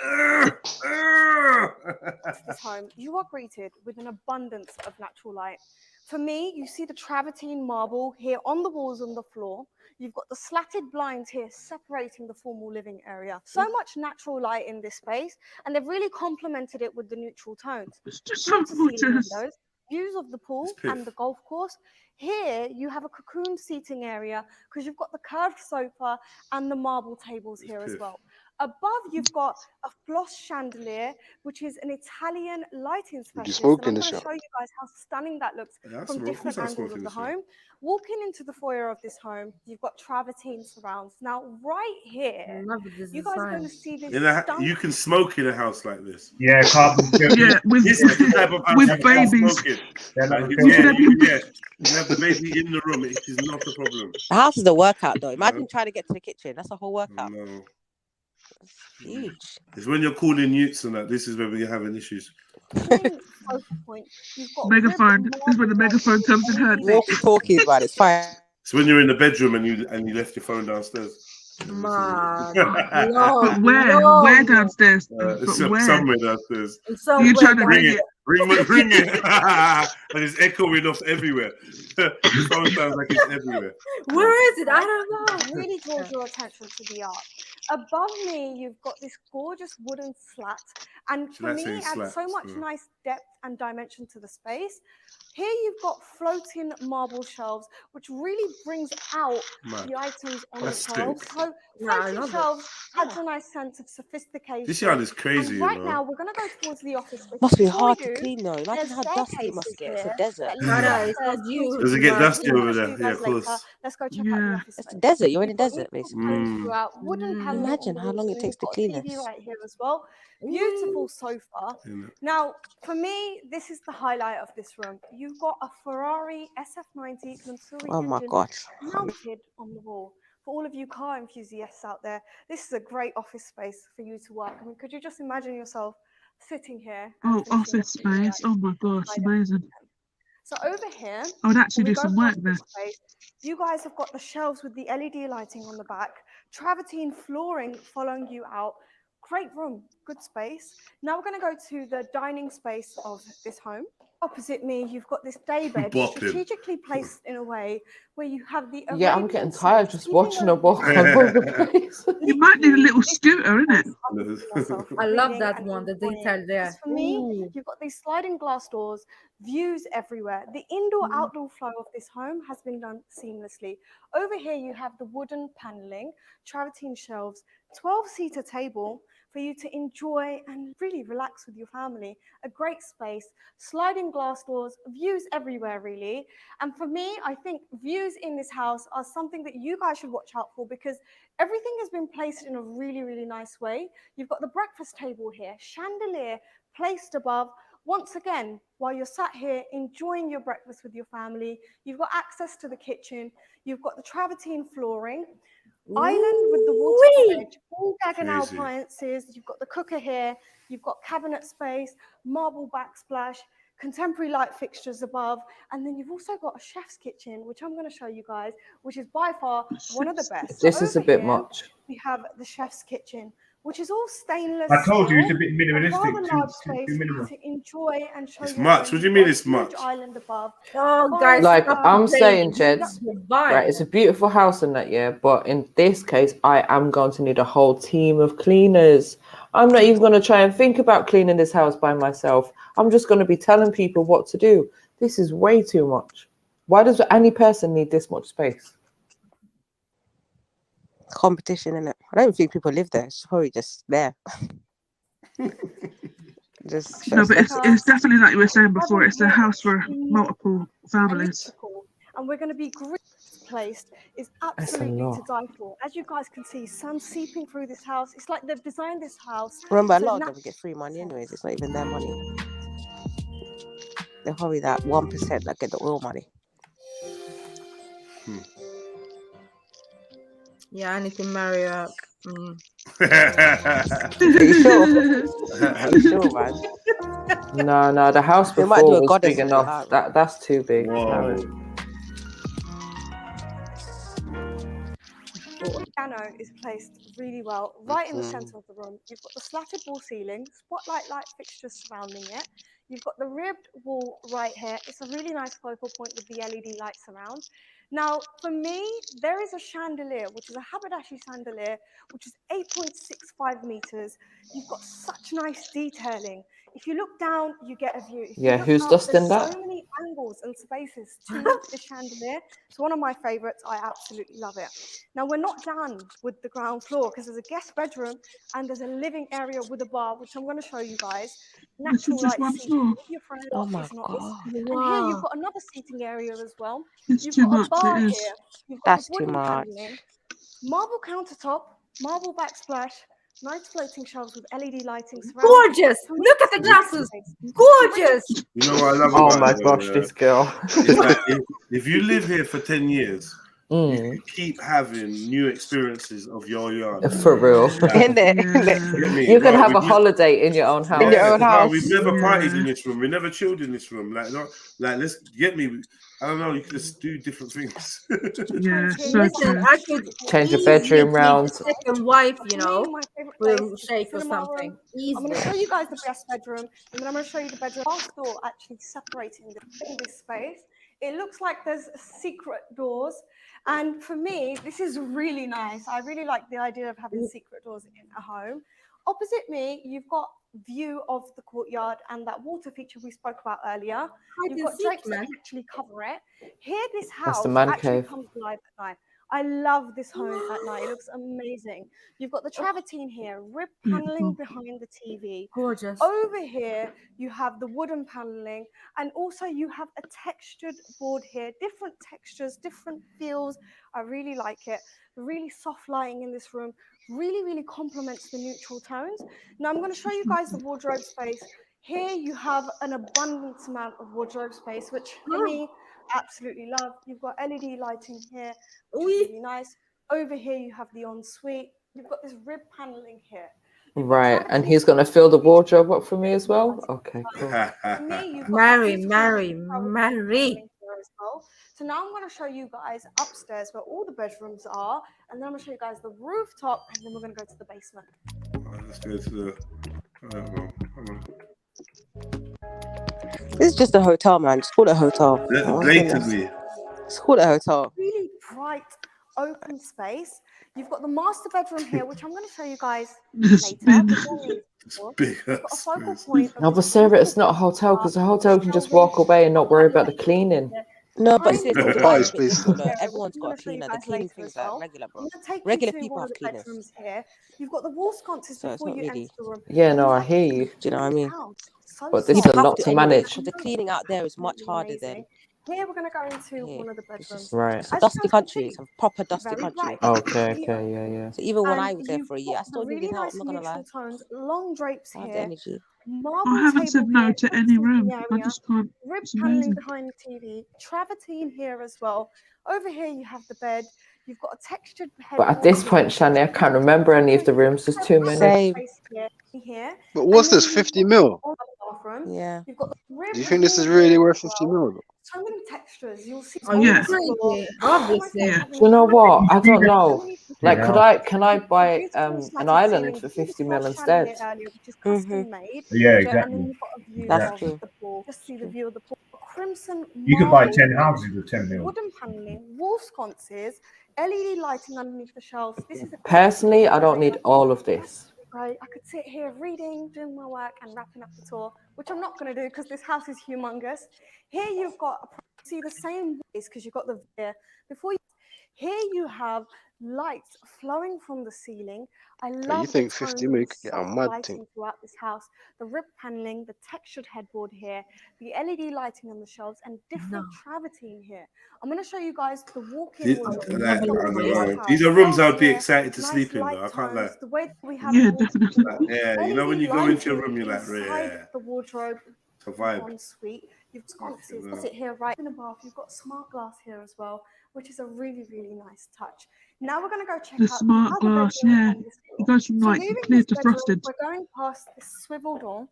This home, you are greeted with an abundance of natural light. For me, you see the travertine marble here on the walls and the floor. You've got the slatted blinds here separating the formal living area. So much natural light in this space, and they've really complemented it with the neutral tones. Floor-to-ceiling windows, views of the pool and the golf course. Here, you have a cocoon seating area because you've got the curved sofa and the marble tables here as well. Above, you've got a floss chandelier, which is an Italian lighting specialist. smoke And in I'm the going to shop? show you guys how stunning that looks from different angles of the home. Walking into the foyer of this home, you've got travertine surrounds. Now, right here, you guys are going to see this. You can smoke in a house like this. Yeah, carbon. Yeah, with, This is the type of house with you can babies. smoke in. Yeah, You have the baby in the room. It is not a problem. The house is a workout, though. Imagine trying to get to the kitchen. That's a whole workout. No. Huge. It's when you're calling Utes and that. This is where we're having issues. Megaphone. This is where the megaphone comes in handy. Walkie-talkies, man. It's fine. It's when you're in the bedroom and you left your phone downstairs. Man. But where downstairs? It's But where? somewhere downstairs. You trying to ring ring it? Ring it. And it's echoing off everywhere. The phone sounds like it's everywhere. Where is it? I don't know. Really draws your attention to the art. Above me, you've got this gorgeous wooden slat, and for me, it adds so much nice depth and dimension to the space. Here you've got floating marble shelves, which really brings out the items on the shelves. So floating shelves adds a nice sense of sophistication. This yard is crazy, And right you know. now, we're going to go towards the office. Must be hard to clean, though. Imagine how dusty it must get. It's a desert. Does it get dusty over there? Yeah, of course. Let's go check out the office. It's a desert. You're in a desert, basically. Wooden Imagine how long it takes to clean this. right here as well. Beautiful sofa. Now, for me, this is the highlight of this room. You've got a Ferrari SF90 Mansouri Oh my engine God. mounted on the wall. For all of you car enthusiasts out there, this is a great office space for you to work. I mean, could you just imagine yourself sitting here? Oh, office space. Oh my gosh, amazing. So over here, I would actually when we do go some work past there. this space, you guys have got the shelves with the LED lighting on the back, travertine flooring following you out. Great room, good space. Now we're going to go to the dining space of this home. Opposite me, you've got this day bed strategically placed in a way where you have the Yeah, I'm Arabian getting tired silks just watching her walk all peeping over the place. You might need a little scooter, innit? I love that one, the detail there. For me, Ooh. you've got these sliding glass doors, views everywhere. The indoor-outdoor flow of this home has been done seamlessly. Over here, you have the wooden paneling, travertine shelves, 12-seater table for you to enjoy and really relax with your family. A great space, sliding glass doors, views everywhere, really. And for me, I think views in this house are something that you guys should watch out for because everything has been placed in a really, really nice way. You've got the breakfast table here, chandelier placed above. Once again, while you're sat here enjoying your breakfast with your family, you've got access to the kitchen, you've got the travertine flooring, island with the water edge, all Gaggenau appliances, you've got the cooker here, you've got cabinet space, marble backsplash, contemporary light fixtures above, and then you've also got a chef's kitchen, which I'm going to show you guys, which is by far one of the best. This So is a over bit here, much. we have the chef's kitchen, which is all stainless I told you it's steel, a bit minimalistic, rather too large space for you minimal. to enjoy and show It's your much. home. What do you You've mean got a it's huge much? island above. Oh, guys, Like stop I'm complaining. saying, It's Jeds, not the vibe. right? It's a beautiful house in that, yeah. But in this case, I am going to need a whole team of cleaners. I'm not even going to try and think about cleaning this house by myself. I'm just going to be telling people what to do. This is way too much. Why does any person need this much space? Competition, innit? I don't think people live there. It's probably just there. just No, but it's definitely like you were saying before. It's a house for multiple families. And we're going to be placed is absolutely to die for. As you guys can see, sun seeping through this house. It's like they've designed this house. Remember, a lot of them get free money anyways. It's not even their money. They're probably that 1% that get the oil money. Yeah, I need to marry her. Are you sure? Are you sure, man? No, the house They might before do a was goddess big in enough. that. That's too big. Piano is placed really well right in the center of the room. You've got the slatted wall ceiling, spotlight light fixtures surrounding it. You've got the ribbed wall right here. It's a really nice focal point with the LED lights around. Now, for me, there is a chandelier, which is a haberdashery chandelier, which is 8.65 meters. You've got such nice detailing. If you look down, you get a view. If Yeah, you look who's up, dusting there's that? so many angles and spaces to the chandelier. It's one of my favorites. I absolutely love it. Now, we're not done with the ground floor because there's a guest bedroom and there's a living area with a bar, which I'm going to show you guys. Natural light seating with your friends. Oh my It's nice. God. And here Wow. you've got another seating area as well. It's You've too got a much, bar it is. here. You've got That's the too wooden much. paneling, marble countertop, marble backsplash, nice floating shelves with LED lighting surrounding. Gorgeous. Look at the glasses. Gorgeous. You know what I love Oh about my it, gosh, though, this girl. Is that if you live here for 10 years, you keep having new experiences of your yard. For real. You can have a holiday in your own house. In your own house. We've never partied in this room. We never chilled in this room. Like let's get me. I don't know. You can just do different things. Yeah, so Listen, true. I could Change your easily bedroom take round. the second wife, you know, My favorite place with is shake the or cinema something. room. I'm Easily. going to show you guys the guest bedroom, and then I'm going to show you the bedroom. Glass door actually separating this space. It looks like there's secret doors, and for me, this is really nice. I really like the idea of having secret doors in a home. Opposite me, you've got view of the courtyard and that water feature we spoke about earlier. You've got drapes that actually cover it. Here, this That's house the man actually cave. comes alive at night. I love this home at night. It looks amazing. You've got the travertine here, rib paneling behind the TV. Gorgeous. Over here, you have the wooden paneling, and also you have a textured board here, different textures, different feels. I really like it. The really soft lighting in this room really, really complements the neutral tones. Now I'm going to show you guys the wardrobe space. Here you have an abundance amount of wardrobe space, which for me, absolutely love. You've got LED lighting here, which is really nice. Over here, you have the ensuite. You've got this rib paneling here. Right, and he's gonna fill the wardrobe up for me as well. Okay, cool. For me, you've got Marry, that marry, beautiful marry. here as well. So now I'm going to show you guys upstairs where all the bedrooms are, and then I'm going to show you guys the rooftop, and then we're going to go to the basement. Let's go to the. This is just a hotel, man. Just call it a hotel. Blatantly. Just call it a hotel. Really bright, open space. You've got the master bedroom here, which I'm going to show you guys later. Big You've got a focal point. No, but Sarah, it's not a hotel because a hotel can just walk away and not worry about the cleaning. No, but sis, Got a the party vibe's a bit space. different, though. Everyone's got a cleaner. The cleaning thing's like regular, bro. Regular people have cleaners. Here. You've got the wall sconces So it's before not you really. enter the room. Yeah, no, I hear you. Do you know what I mean? But this is a lot to manage. Because the cleaning out there is much harder than. Here we're going to go into one of the bedrooms. Right. It's a dusty country. It's a proper dusty country. Okay, yeah. So even when And I was there you've for a year, I got still the needed really help. nice I'm not gonna lie. neutral tones, long drapes I had the here. energy. Marble I haven't said table no here, to any room. area, I just can't. rib It's paneling amazing. behind the TV, travertine here as well. Over here you have the bed. You've got a textured headboard. But at this point, Shani, I can't remember any of the rooms. There's too many. Same. Here. But what's this, 50 mil? Yeah. You've got the rib Do you think this is really worth 50 mil? so many textures. You'll see. Are you crazy? Obviously. Do you know what? I don't know. Like, can I buy an island for 50 mil instead? Which is custom made. Yeah, And then exactly. you've got a view That's of true. the pool. Just see the view of the pool. Crimson You could buy marble, 10 houses with 10 mil. wooden paneling, wall sconces, LED lighting underneath the shelves. This is a Personally, I don't need all of this. Right, I could sit here reading, doing my work, and wrapping up the tour, which I'm not going to do because this house is humongous. Here you've got, see the same ways because you've got the before you. Here you have lights flowing from the ceiling. I love You think the 50 tones mil of could get a soft mad lighting thing? throughout this house. The rib paneling, the textured headboard here, the LED lighting on the shelves, and different travertine here. I'm going to show you guys the walk-in wardrobe. I don't know. These are rooms I'd be excited to sleep in, though. I can't lie. The way that we have Yeah, the definitely. Yeah, you know when you go into your room, you're like, inside yeah, the wardrobe, it's a vibe. ensuite. You've got it here right in the bath. You've got smart glass here as well, which is a really, really nice touch. Now we're going to go check The out smart the other glass, bedroom yeah. on this It floor. goes from So like leaving clear this to bedroom, frosted. we're going past this swivel door.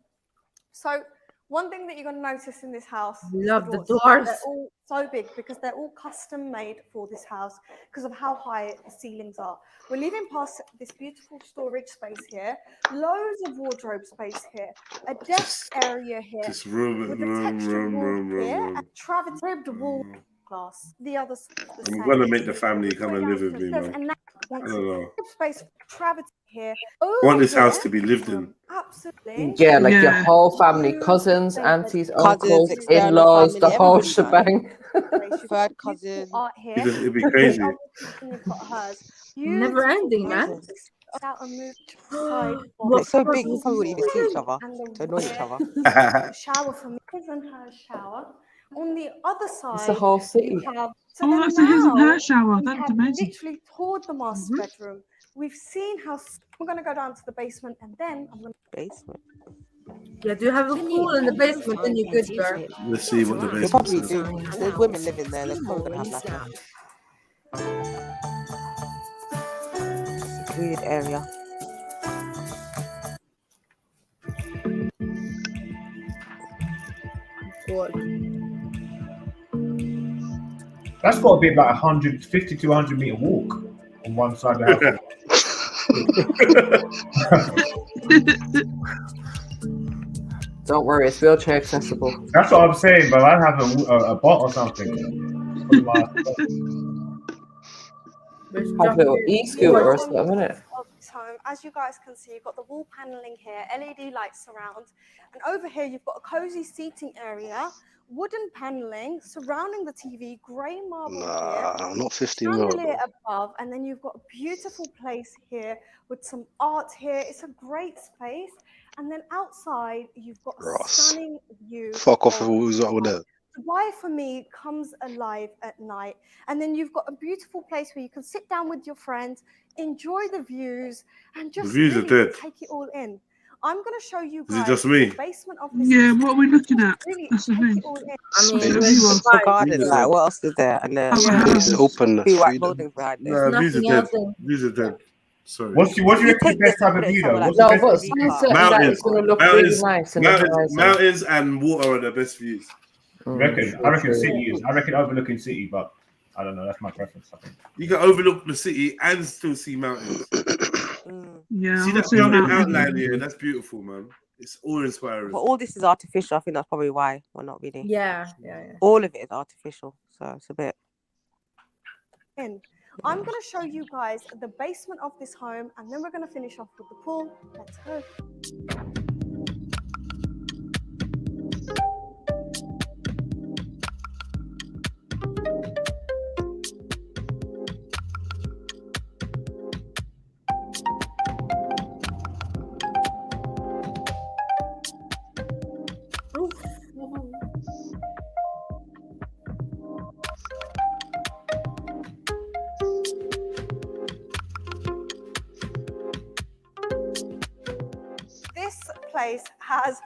So one thing that you're going to notice in this house, Love the doors. doors. They're all so big because they're all custom made for this house because of how high the ceilings are. We're leaving past this beautiful storage space here, loads of wardrobe space here, a desk area here, This room, with the textured wall here, and travertine ribbed wall glass. The other side is the I'm same. gonna make the family come and live with me, Downstairs, man. and now I once don't know. space travertine here. I want this Over house here, to be lived in. absolutely. Yeah, like your Yeah. whole family, cousins, aunties, uncles, external in-laws, the family, whole everybody, man. shebang. Third cousin. Art here. It'd be crazy. You've got hers. Never ending, man. Out and move side And it's so big, we probably wouldn't even see each other and to annoy each other. shower for me, his and her shower. On the other side, It's the whole city. you have. So Oh, then that's a his and now her shower. we That's have amazing. literally toured the master bedroom. We've seen how. We're going to go down to the basement, and then I'm going to. Basement. Yeah, do you have a pool in the basement? Then you're good, girl. Let's see what the They basement probably says. do. There's women living there. They're probably gonna have like a secluded area. That's got to be about 150 to 100 meter walk on one side of the house. Don't worry, it's wheelchair accessible. That's what I'm saying, but I'd have a bot or something. Have a little e-scooter or something, innit? Of this home. As you guys can see, you've got the wall paneling here, LED lights surround, and over here you've got a cozy seating area, wooden paneling surrounding the TV, grey marble Nah, not 50 here, mil. chandelier above, and then you've got a beautiful place here with some art here. It's a great space, and then outside you've got a Ross. stunning view. Fuck off of with who's over there. Dubai for me comes alive at night, and then you've got a beautiful place where you can sit down with your friends, enjoy the views, and just views are really dead. take it all in. I'm going to show you Is it guys just me? the basement of this. Yeah, what are we looking at? Really That's the take thing. it all in. I mean, Space. it's a garden. Like, what else is there? And Space, openness, few white freedom. buildings behind it. No, these are Nothing dead. else in. These are dead. Sorry. What do you reckon take the best this and type of put it view though? somewhere What's like the No, best but type of view? find something that Mountains, is going to look really mountains, nice in the horizon. mountains and water are the best views. I reckon cities. I reckon overlooking city, but I don't know. That's my preference. I think You can overlook the city and still see mountains. Yeah, See I would that say building mountain. outline here? That's beautiful, man. It's awe-inspiring. But all this is artificial. I think that's probably why we're not really. Yeah. All of it is artificial, so it's a bit. in. I'm going to show you guys the basement of this home, and then we're going to finish off with the pool. Let's go. This place has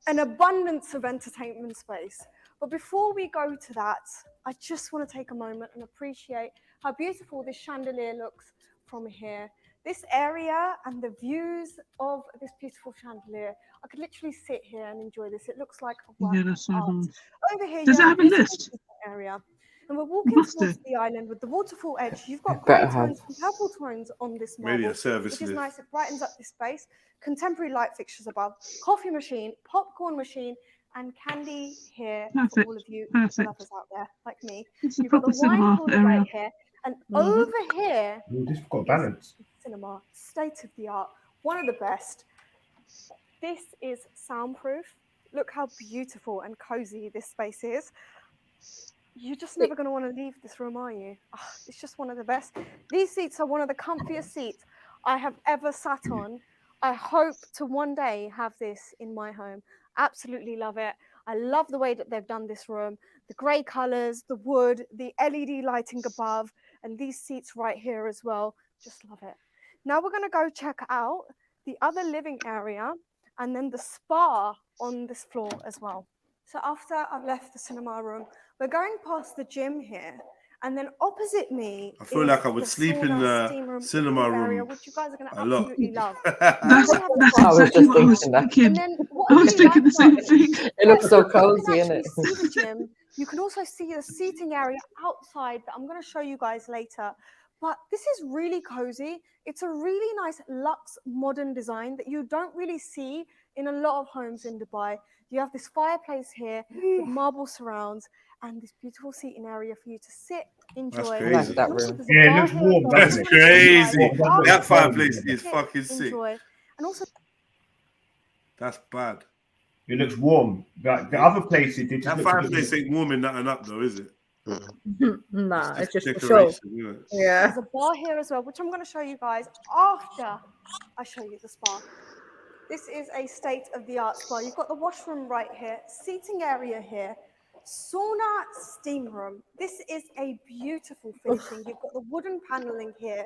an abundance of entertainment space. But before we go to that, I just want to take a moment and appreciate how beautiful this chandelier looks from here. This area and the views of this beautiful chandelier, I could literally sit here and enjoy this. It looks like a work Yeah, of that's so art. nice. Over here, Does you it have have a beautiful list? area. And we're walking Must towards do. the island with the waterfall edge. You've got Better grey have. tones and purple tones on this marble, Maybe a service which is lift. nice. It brightens up this space. Contemporary light fixtures above, coffee machine, popcorn machine, and candy here for Perfect, all of you perfect. lovers out there like me. It's a You've got the proper wine cinema cooler area. right here, and over here This got is balance. cinema, state of the art, one of the best. This is soundproof. Look how beautiful and cozy this space is. You're just never going to want to leave this room, are you? Oh, it's just one of the best. These seats are one of the comfiest seats I have ever sat on. I hope to one day have this in my home. Absolutely love it. I love the way that they've done this room. The grey colours, the wood, the LED lighting above, and these seats right here as well. Just love it. Now we're going to go check out the other living area and then the spa on this floor as well. So after I've left the cinema room, we're going past the gym here, and then opposite me I feel is like I would the sleep in sauna, the steam room, cinema pool area, room which you guys are going to a lot. absolutely love. That's We have a exactly spa. what I was thinking. And then what I I was really thinking like the same about thing. It looks so you can cozy, actually innit? see the gym. You can also see the seating area outside that I'm going to show you guys later. But this is really cozy. It's a really nice luxe modern design that you don't really see in a lot of homes in Dubai. You have this fireplace here with marble surrounds and this beautiful seating area for you to sit, enjoy. crazy. I like that And also room. there's a Yeah, it bar looks here warm, as well. That's doesn't it? crazy. Bar That here fireplace to is sit, fucking sick. enjoy. And also That's bad. It looks warm. The other places, it just That looks a fireplace bit- ain't warming nothing up though, is it? Nah, it's just for show. Decoration, isn't it? Yeah. there's a bar here as well, which I'm going to show you guys after I show you the spa. This is a state-of-the-art spa. You've got the washroom right here, seating area here, sauna steam room. This is a beautiful finishing. You've got the wooden paneling here,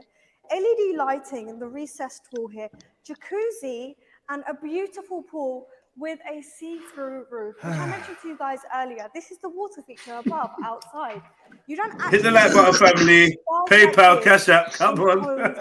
LED lighting in the recessed wall here, jacuzzi, and a beautiful pool with a see-through roof, which I mentioned to you guys earlier. This is the water feature above, outside. You don't actually Hit the like button, family. PayPal, Cash App, come on.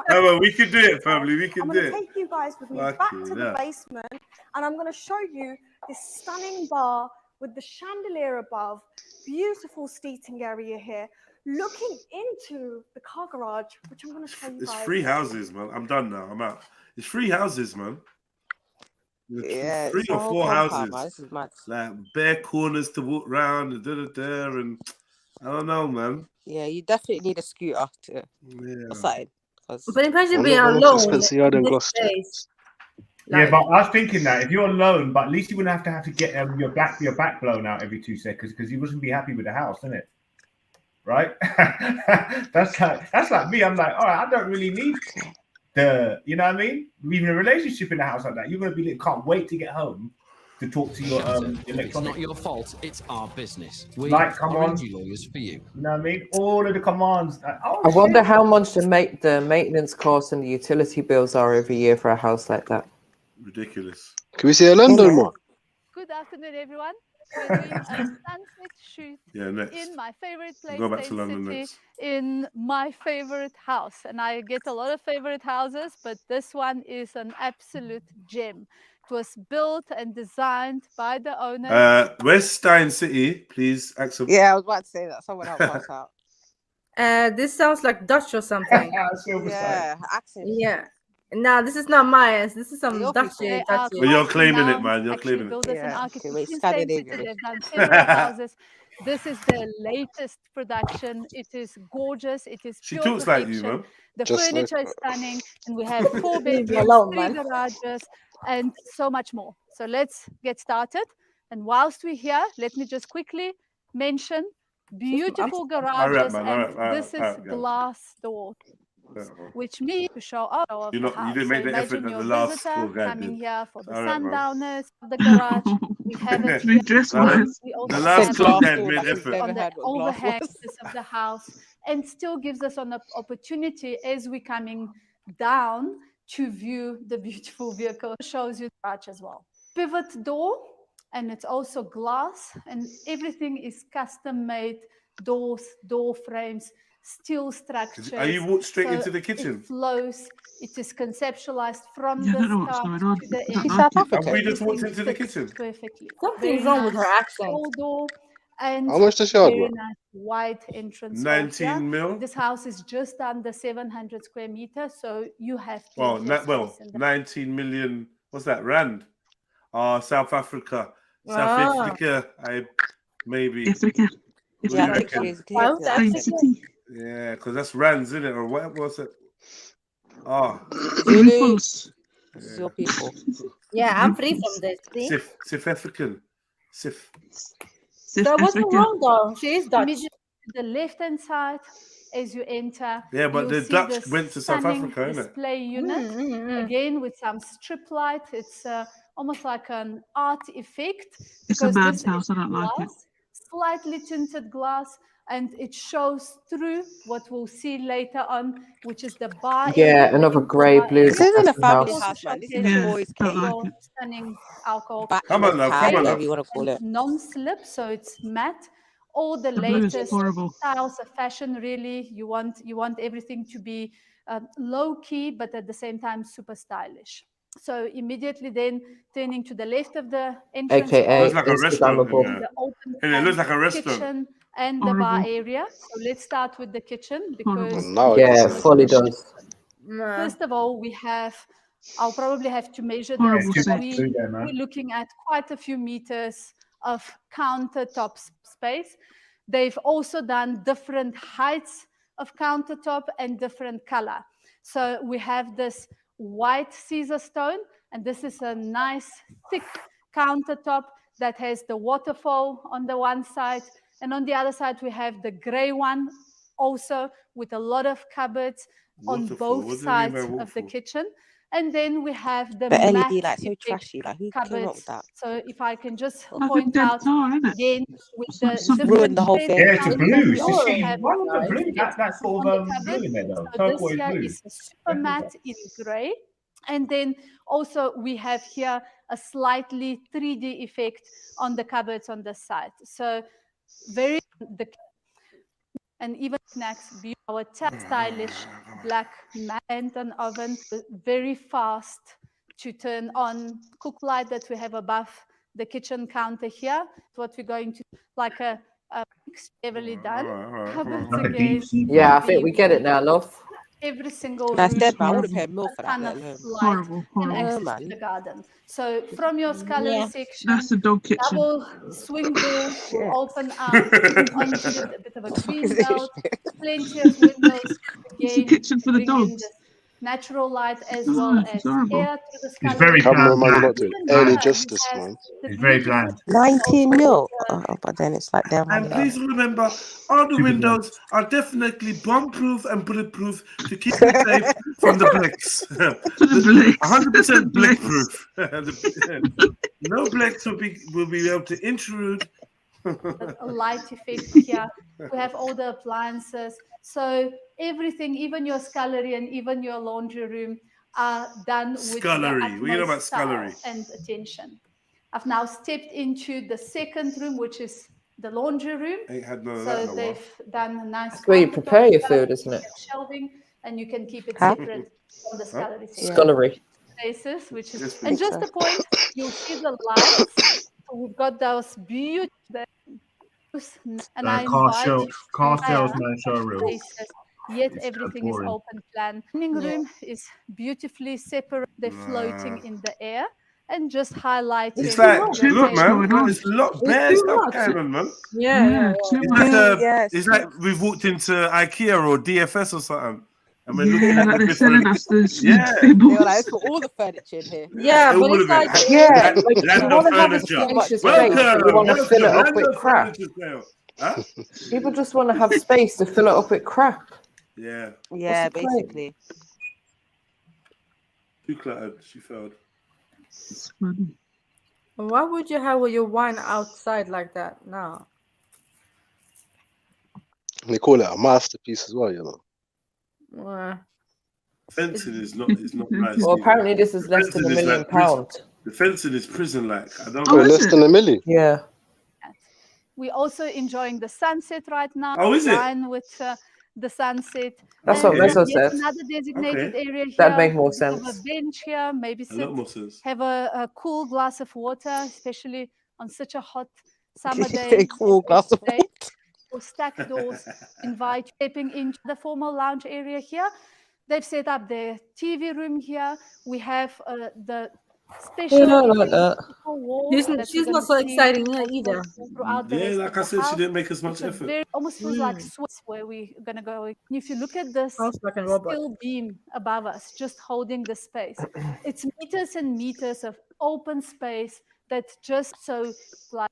Come on, we can do it, family. We can I'm do going it. to take you guys with me Fucking back to the hell. basement, and I'm going to show you this stunning bar with the chandelier above, beautiful seating area here, looking into the car garage, which I'm going to show you It's guys. free houses, man. I'm done now. I'm out. It's free houses, man. Yeah, Three it's a or whole four compound, houses. man. This is mad. Like bare corners to walk around and and I don't know, man. Yeah, you definitely need a scooter to Yeah. or something. 'cause- But imagine One being of the most alone expensive yard in in this Gloucester. place. Yeah, but I was thinking that if you're alone, but at least you wouldn't have to get your back blown out every 2 seconds because you wouldn't be happy with the house, isn't it? Right? that's like me. I'm like, all right, I don't really need you know what I mean? Leaving a relationship in the house like that, you're gonna be can't wait to get home to talk to your It's electronic. not your fault. It's our business. We Like, come are on. energy lawyers for you. You know what I mean? All of the commands. Oh, I wonder shit. how much the maintenance costs and the utility bills are every year for a house like that. Ridiculous. Can we see a London one? Good afternoon, everyone. We're doing a sunset shoot in my favorite place, Go back to Tain London City, next. in my favorite house. And I get a lot of favorite houses, but this one is an absolute gem. It was built and designed by the owner. Where's Stein City? Please, accent. Yeah, I was about to say that. Someone else pass out. This sounds like Dutch or something. Yeah, accent. Yeah. No, this is not mine. This is some Dutch. They are But you're quite claiming it, renowned, man. You're actually, claiming it. builders and Yeah, architects okay, wait, in Tain City. Scandinavian. They've done several houses. This is the latest production. It is gorgeous. It is She pure talks like perfection. you, man. The Just furniture like is stunning, and we have 4 Leave me bedrooms, alone, 3 man. garages, and so much more. So let's get started. And whilst we're here, let me just quickly mention beautiful garages, man. and this is yeah. glass door, which means to show off of You the know, you house. didn't So make the effort imagine that your the last visitor tour guide coming did. here for the All right, bro. sundowners of the garage. We have it We dress here. wise. We also The last have tour it guide made effort. on the heard what glass overhangs of the house, and still gives us an opportunity as we're coming down to view the beautiful vehicle. It shows you the garage as well. Pivot door, and it's also glass, and everything is custom made. Doors, door frames, steel structures. Are you walked straight So into the kitchen? It flows. It is conceptualized from Yeah, I the don't know what's start going on. to the I end. don't like it. Have we just walked Everything into the fits kitchen? perfectly. Something's Very wrong with her nice accent. tall door and How much does she have, very bro? nice wide entrance. 19 mil? This house is just under 700 square meters, so you have Well, plenty of space in the 19 million. What's that? Rand? South Africa. South Ah. Africa. Maybe. Africa. What do Yeah, you I think reckon? she is clear to that. Tain City. Yeah, because that's rands, isn't it? Or what was it? Oh, Zulu. It's your people. Yeah, I'm free from this. See? Sif African. Sif. That wasn't wrong though. She is Dutch. Immediately to the left-hand side, as you enter, Yeah, but you'll the see Dutch this went to South stunning Africa, innit? display unit, again with some strip light. It's almost like an art effect. It's a because man's this house. I don't like it. glass, slightly tinted glass, and it shows through what we'll see later on, which is the bar Yeah, area. another in the grey bar blue area. This isn't a custom family house. house, man. This Showcase is a Yeah, boys' don't cave. like your it. stunning alcohol. Come on, love. Come on, Whatever love. you want to call it. Non-slip, so it's matte. All the The blue is latest horrible. styles of fashion. Really, you want everything to be low key, but at the same time super stylish. So immediately then turning to the left of the entrance, AKA Looks like a restaurant. Instagrammable. Yeah. the open And it looks like a plan restaurant. kitchen and the bar Horrible. area. So let's start with the kitchen Horrible. because And now Yeah, it's fully does. Nah. first of all, we have, I'll probably have to measure Horrible this. sex. We're looking at quite a few meters of countertop space. They've also done different heights of countertop and different color. So we have this white Caesar stone, and this is a nice thick countertop that has the waterfall on the one side. And on the other side, we have the gray one also with a lot of cupboards on Waterfall? both What do you mean by sides of the waterfall? kitchen. And then we have the But LED, matte like, so effect trashy. Like, who came up cupboards. with that? So if I can just Like a point dead out car, isn't it? again with It's the like something- different Ruined the whole shades thing. of Yeah, it's a countertop, blue. we It's also see, have why was the blue? That sort on of the cupboard. blue in there though. So this Turquoise here blue. is a super matte in gray. And then also we have here a slightly 3D effect on the cupboards on the side. So very and even snacks be our stylish black mat and an oven, very fast to turn on. Cook light that we have above the kitchen counter here. What we're going to like a heavily done. Cupboards Like a again. deep sea. Yeah, I think we get it now, love. Every single That's room, dead, man. I would have a paid more for that. ton Let of alone. light Horrible, and horrible. access man. to the garden. So from your scullery Yeah. section, That's the dog kitchen. double swing door Shit. will open up onto a bit of a green belt. Plenty of windows It's the again. kitchen for the bring in dogs. this natural light as well as air to the He's very scullery. bland. Cameraman's not doing any justice, man. He's very bland. 19 mil. Oh, but then it's like their money. And please remember, all the windows are definitely bomb-proof and bulletproof to keep you safe from the blicks. 100% blick-proof. No blicks will be able to intrude. A light effect here. We have all the appliances. So everything, even your scullery and even your laundry room, are done with Scullery. the What do you know about utmost style scullery? and attention. I've now stepped into the second room, which is the laundry room. Ain't had none of So that in a while. they've done a nice That's where you countertop prepare your here, food, isn't it? shelving, and you can keep it Huh? separate from the scullery section. Scullery. Spaces, which is, Just and just pizza. the point, you'll see the lights. So we've got those beautiful, and I invite you to Car hire salesman showroom. spaces. Yet It's everything is boring. open plan. Living room is beautifully separate. They're floating in the air and just highlighting. It's like, the look, man, table. it's a lot better stuff going on, man. It's like we've walked into IKEA or DFS or something. And we're looking at the different... They were like, it's for all the furniture in here. Yeah, but all it's of like it. Yeah, like you Land want of to have a furniture. spacious space, but you want to fill it up with crap. Huh? People just want to have space to fill it up with crap. Yeah. Yeah, What's the point? basically. Too cluttered. She failed. Why would you have your wine outside like that? No. They call it a masterpiece as well, you know. Fencing is not nice. Well, apparently this is less than £1 million. The fencing is prison-like. I don't Oh, less than $1 million. Yeah. We're also enjoying the sunset right now. Oh, is it? Wine with the sunset. That's And what Meso yet said. another designated Okay. area here. That'd make more Have sense. a bench here, maybe A sit, lot more sense. have a cool glass of water, especially on such a hot summer day. Cool glass of water. Or stacked doors, invite stepping into the formal lounge area here. They've set up their TV room here. We have the special wall. She's not so exciting here either. Yeah, like I said, she didn't make as much effort. Very, almost feels like Swiss where we're gonna go. If you look at this like a robot. steel beam above us, just holding the space, it's meters and meters of open space that's just so like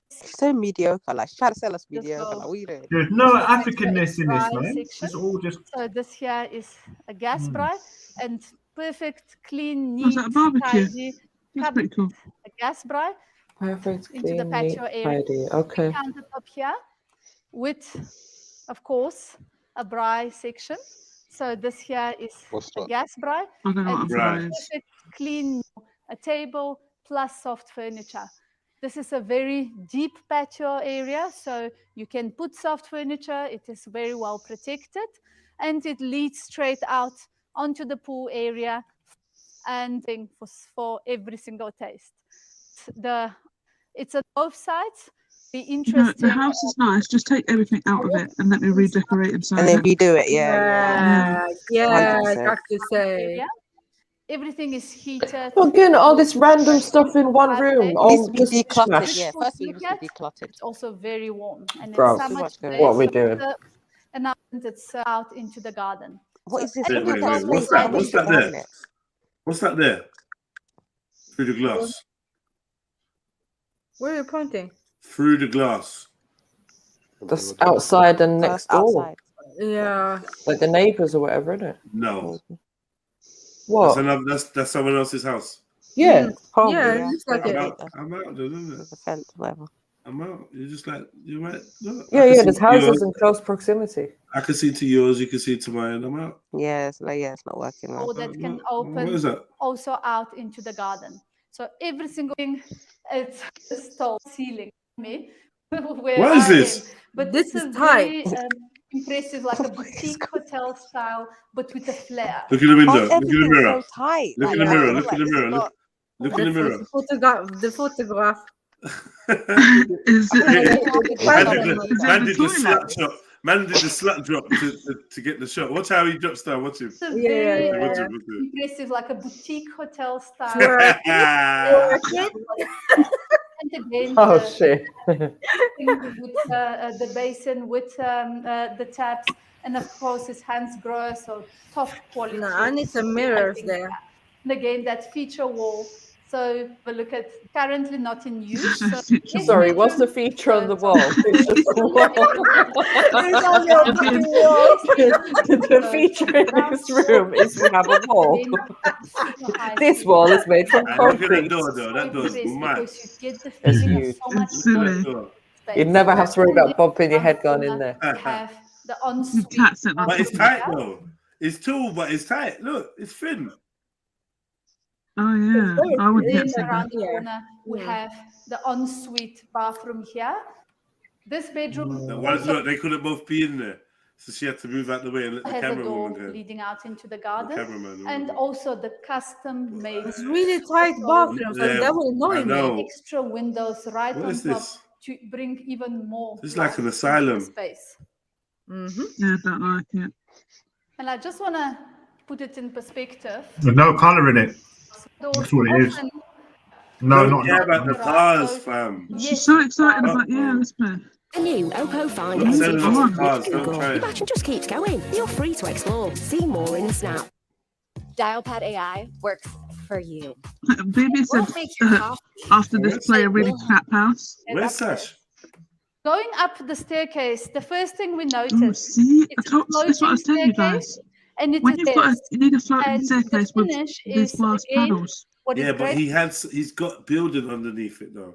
So mediocre. Like, she's trying to sell us mediocre. Like, what are you doing? There's no Africanness in this, Braai man. section. It's all just. So this here is a gas braai and perfect, clean, Was neat, that a barbecue? tidy. That's pretty cool. A gas braai Perfect, into the clean, patio neat, area. tidy. Okay. Countertop here with, of course, a braai section. So this here is What's a that? gas braai. I don't know what a and braai is. perfect, clean, a table plus soft furniture. This is a very deep patio area, so you can put soft furniture. It is very well protected, and it leads straight out onto the pool area, and for every single taste. It's on both sides. Be You know, interesting. the house is nice. Just take everything out of it and let me redecorate inside And then it. redo it, yeah. Yeah, 100%. I have to say. Everything is heated. Again, all this random stuff in one room. It All needs to be just decluttered. smash. Yeah, first it needs to be decluttered. It's also very warm, and Bro, it's too summer much going today, on. What are we so doing? the announcement it's out into the garden. What is this? Wait. What's that? What's that there? What's that there? Through the glass. Where are you pointing? Through the glass. That's outside and next door. Outside. Yeah. Like the neighbours or whatever, isn't it? No. What? That's someone else's house. Yeah. Probably, Yeah, it looks like I'm it. out, doesn't it? The fence, whatever. I'm out. You're just like, you right? Look, Yeah, I can yeah, see there's to houses yours. in close proximity. I can see to yours, you can see to mine. I'm out. Yeah, it's not working. Man. Or that can What is open that? also out into the garden. So every single thing, it's just tall ceiling. Me, where What is I this? am. But This this is is tight. very impressive, like a boutique hotel style, but with a flair. Look in the window. Why Look in the everything's mirror. so tight? Look in Like, the mirror. I feel Look like in the this is mirror. not- Look in the mirror. The photograph. Is I feel like it? it's Man not did really- man did the toilet? slut drop. Man did the slut drop to get the shot. Watch how he drops down. Watch him. It's a Yeah, very yeah, Watch him. Watch him. impressive, like a boutique hotel style. Twerk. And again, Oh shit. with the basin, with the taps, And of course, it's hands grower, so top quality. No, I need some mirrors there. And again, that feature wall. So we look at currently not in use. So Sorry, what's the feature on the wall? It's just the wall. The feature in this room is we have a wall. This wall is made from concrete. Look at that door, though. That door's mad. It's huge. You'd never have to worry about bumping your head going in there. Have the ensuite. But it's tight, though. It's tall, but it's tight. Look, it's thin. Oh yeah, I would get Then around the that. corner, we have the ensuite bathroom here. This bedroom The ones, look, they couldn't both be in there. So she had to move out the way and let the has a camera door woman go. leading out into the garden, cameraman, and also the custom made. It's really tight bathroom, so that will annoy me. Extra windows right What on is top this? to bring even more. It's like an light into asylum. the space. Yeah, I don't like it. And I just want to put it in perspective. There's no colour in it. Doors That's what it is. often- No, Don't not care about the cars, fam. She's so excited about Elizabeth. The new Oppo Find Not selling NT off Flip cars, with don't Google. try Your it. passion just keeps going. You're free to explore. See more in Snap. Dialpad AI works for you. Baby said Won't make you cough. after this play a really crap house. Where's Sash? Going up the staircase, the first thing we Oh, noticed, see, it's that's what I was telling you guys. and it When is you've got theirs. you need a floating And the staircase with finish these is, glass again, panels. what is Yeah, but great. he's got building underneath it though.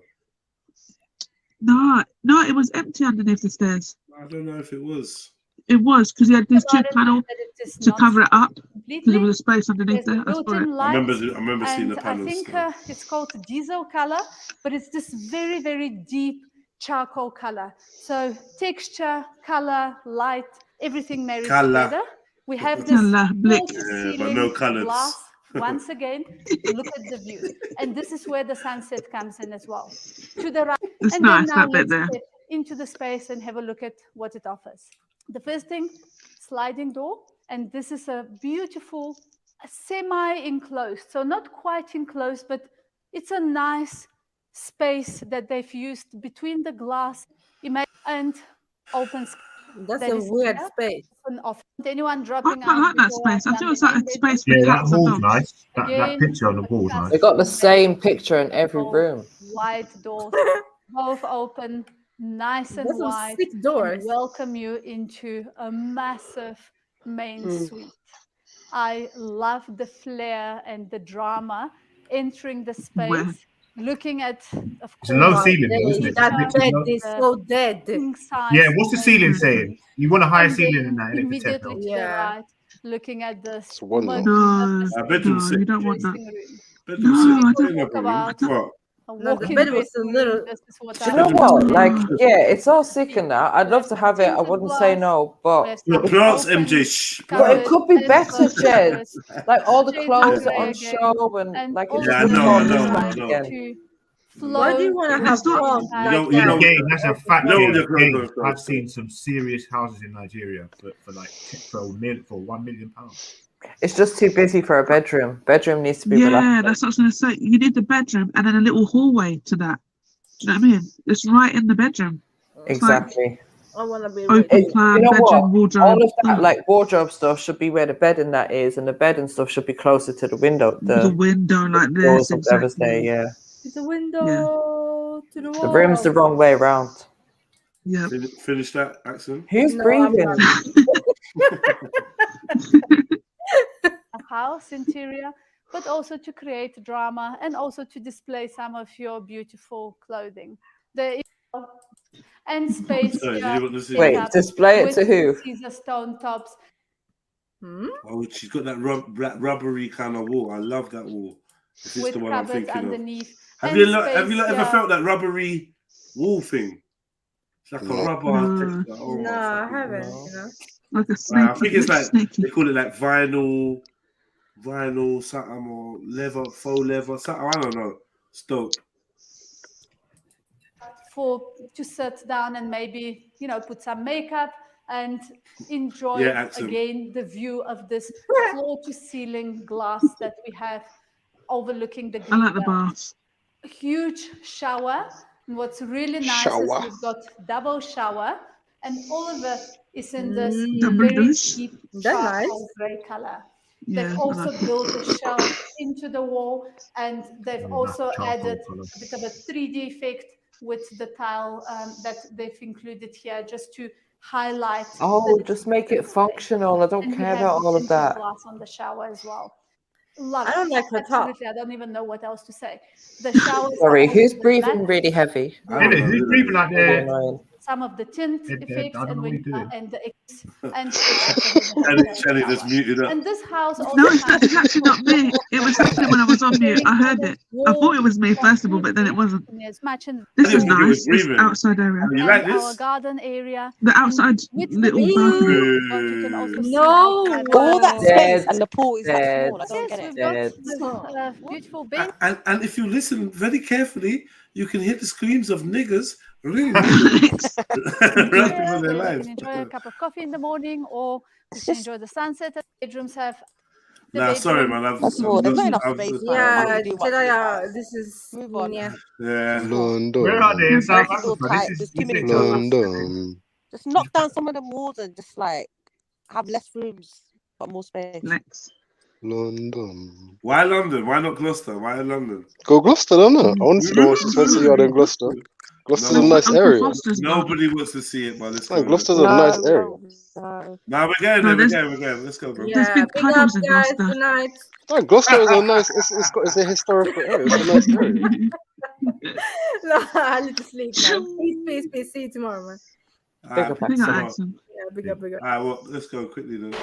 No, it was empty underneath the stairs. I don't know if it was. It was because he had this tube Provided panel that it is to not cover it up because completely. there was a space underneath There's there. the I saw built-in it. light, I remember seeing the and panels. I think it's called diesel color, but it's this very, very deep charcoal color. So texture, color, light, everything marries Color. together. We have this Color, blick. floor-to-ceiling but no colours. glass. Once again, look at the view, and this is where the sunset comes in as well. To the right, It's and nice, then now that bit let's there. step into the space and have a look at what it offers. The first thing, sliding door, and this is a beautiful semi-enclosed, so not quite enclosed, but it's a nice space that they've used between the glass and open. That's a weird space. Anyone dropping I like that space. I feel it's like a space for Yeah, that cats and wall's dogs. nice. That picture on the wall's nice. They got the same picture in every room. Wide doors, both open, nice and Those are wide, thick doors. and welcome you into a massive main suite. I love the flair and the drama entering the space. Where? Looking at, of It's a low course, ceiling, though, isn't it? That It's a bed low- is so dead. Yeah, what's the ceiling saying? You want a higher ceiling than that, innit, for Immediately techno? to the right, looking at the one smoke No, of the bedroom no, sit. you don't want that. dressing room. Bedroom No, sit. I Tell don't- you, bro. About What? A No, the walk-in bed was a dressing little. room. This is what Do you I know would what? do. Like, yeah, it's all sick and that. I'd love to have it. I wouldn't say no, but Look, plants, MJ. Shh. but it could be and better, Jed. cupboards. Like all the Shades clothes of are on grey show and and like it all just Yeah, I looks know, more I know, mismatched I know. again. to Why do you want to flow have It's not- plants You like don't- you that? don't- Again, that's a fact. No, Again, no, no, no. I've seen some serious houses in Nigeria for like for £1 million. It's just too busy for a bedroom. Bedroom needs to be Yeah, relaxed. that's what I was going to say. You need the bedroom and then a little hallway to that. Do you know what I mean? It's right in the bedroom. Exactly. I want to be Open rich. plan, You know bedroom, what? wardrobe. All of that, like wardrobe stuff, should be where the bed and that is, and the bed and stuff should be closer to the window. the window like doors this. or whatever's there, Exactly. yeah. It's a window to the The wall. room's the wrong way around. Yeah. Finish that, Axon. Who's No, I'm breathing? a house interior, but also to create drama and also to display some of your beautiful clothing. There is and space Sorry, here. did you want to see Wait, that? display it with to who? Caesar stone tops. Oh, she's got that black rubbery kind of wall. I love that wall. If it's With the one I'm cupboards thinking of. underneath. Have and you space ever here. felt that rubbery wall thing? It's like a rubber texture. Oh, No, my I fucking haven't. God. You know. Like a snake. I think it's like snaky. they call it like vinyl, something or leather, faux leather, something. I don't know. Stoke. To sit down and maybe put some makeup and enjoy Yeah, accent. again the view of this floor to ceiling glass that we have overlooking the I like the green belt. bath. A huge shower, and what's really nice Shower. is we've got double shower, and all of the is in this Double very douche. deep That's nice. charcoal grey color. Yeah, They've I also like it. built a shelf into the wall, and they've also added a bit of a 3D effect with the tile that they've included here, just to highlight. Oh, the just make it different functional. I don't And we care have about all of tinted that. glass on the shower as well. Love I it. don't like her top. Absolutely, I don't even know what else to say. The showers. Sorry, are who's also breathing black. really heavy? Who's breathing like Really that? annoying. Some of the tint I effects don't know what you're doing. and the and it's Shelly just muted up. and this house also No, it's has actually not me. It was happening when I was on mute. I heard it. I thought it was me first of all, but then it wasn't. as much in This is I thought it was nice. This breathing. outside area. You and like our this? garden area. The outside With the little view, balcony. you can also see No. outside All that the- space and the pool is that Dead. small. I don't get it. Yes, we've got a beautiful bench. And if you listen very carefully, you can hear the screams of niggers running for their You lives. can enjoy a cup of coffee in the morning, or you can enjoy the sunset. The bedrooms have. The Nah, sorry, bedroom- man. That's all. There's not enough I've- space. Yeah, man. Do much in this house. this is Move on. yeah. Yeah. London. Where are they? In South It's all Africa? tight. This There's is too many ridiculous. London. Just knock down some of the walls and just like have less rooms but more space. Lex. London. Why London? Why not Gloucester? Why London? Go Gloucester, don't know. I want to see the most expensive yard in Gloucester. Gloucester's a nice area. Nobody wants to see it, but let's No, go. Gloucester's a nice area. Nah, we're going No, there. there's- We're going. Let's go, bro. There's Yeah, big big up puddles in guys Gloucester. tonight. No, Gloucester is a nice. It's a historical area. It's a nice area. No, I need to sleep now. Peace. See you tomorrow, man. Big up, Big up, Axel. Axel. Yeah, big up. All right, well, let's go quickly then.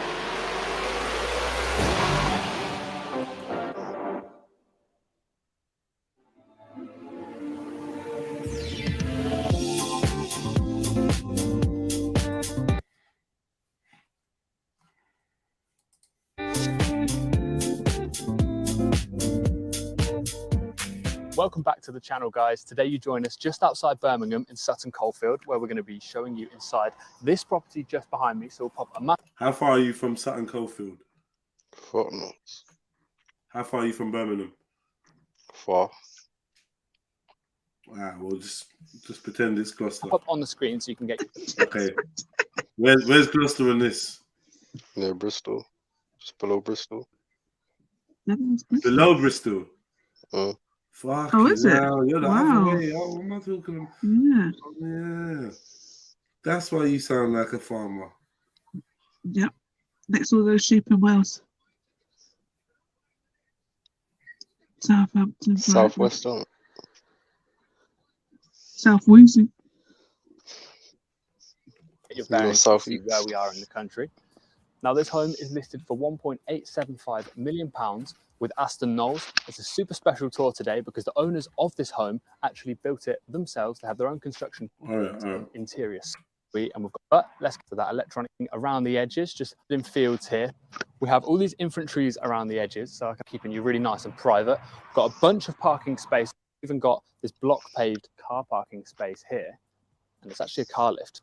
Welcome back to the channel, guys. Today you join us just outside Birmingham in Sutton Coldfield, where we're going to be showing you inside this property just behind me. So we'll pop a map. How far are you from Sutton Coldfield? Fuck no. How far are you from Birmingham? Far. Ah, well, just pretend it's Gloucester. Pop on the screen so you can get. Okay. Where's Gloucester in this? Near Bristol. Just below Bristol. Below Bristol. Oh, is it? You're the Wow. other way. Oh, what am I talking about? Yeah. Yeah. That's why you sound like a farmer. Yep. Next to all those sheep in Wales. Southampton. Southwest, don't it? Get South Woozy. your You know, bearings to south see east. where we are in the country. Now, this home is listed for £1.875 million with Aston Knowles. It's a super special tour today because the owners of this home actually built it themselves. They have their own construction interior. And we've got, but let's get to that electronic around the edges, just in fields here. We have all these infantries around the edges, so I'm keeping you really nice and private. We've got a bunch of parking space. We've even got this block paved car parking space here, and it's actually a car lift.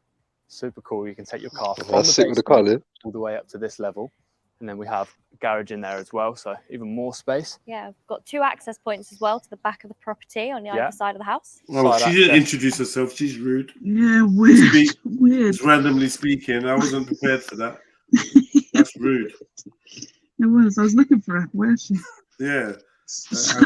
Super cool. You can take your car from That's sick with the car lift. all the way up to this level, and then we have a garage in there as well, so even more space. Yeah, we've got 2 access points as well to the back of the property on the Yeah. other side of the house. Oh, she didn't introduce herself. She's rude. Yeah, weird. Weird. Just randomly speaking. I wasn't prepared for that. That's rude. It was. I was looking for her. Where is she? Yeah.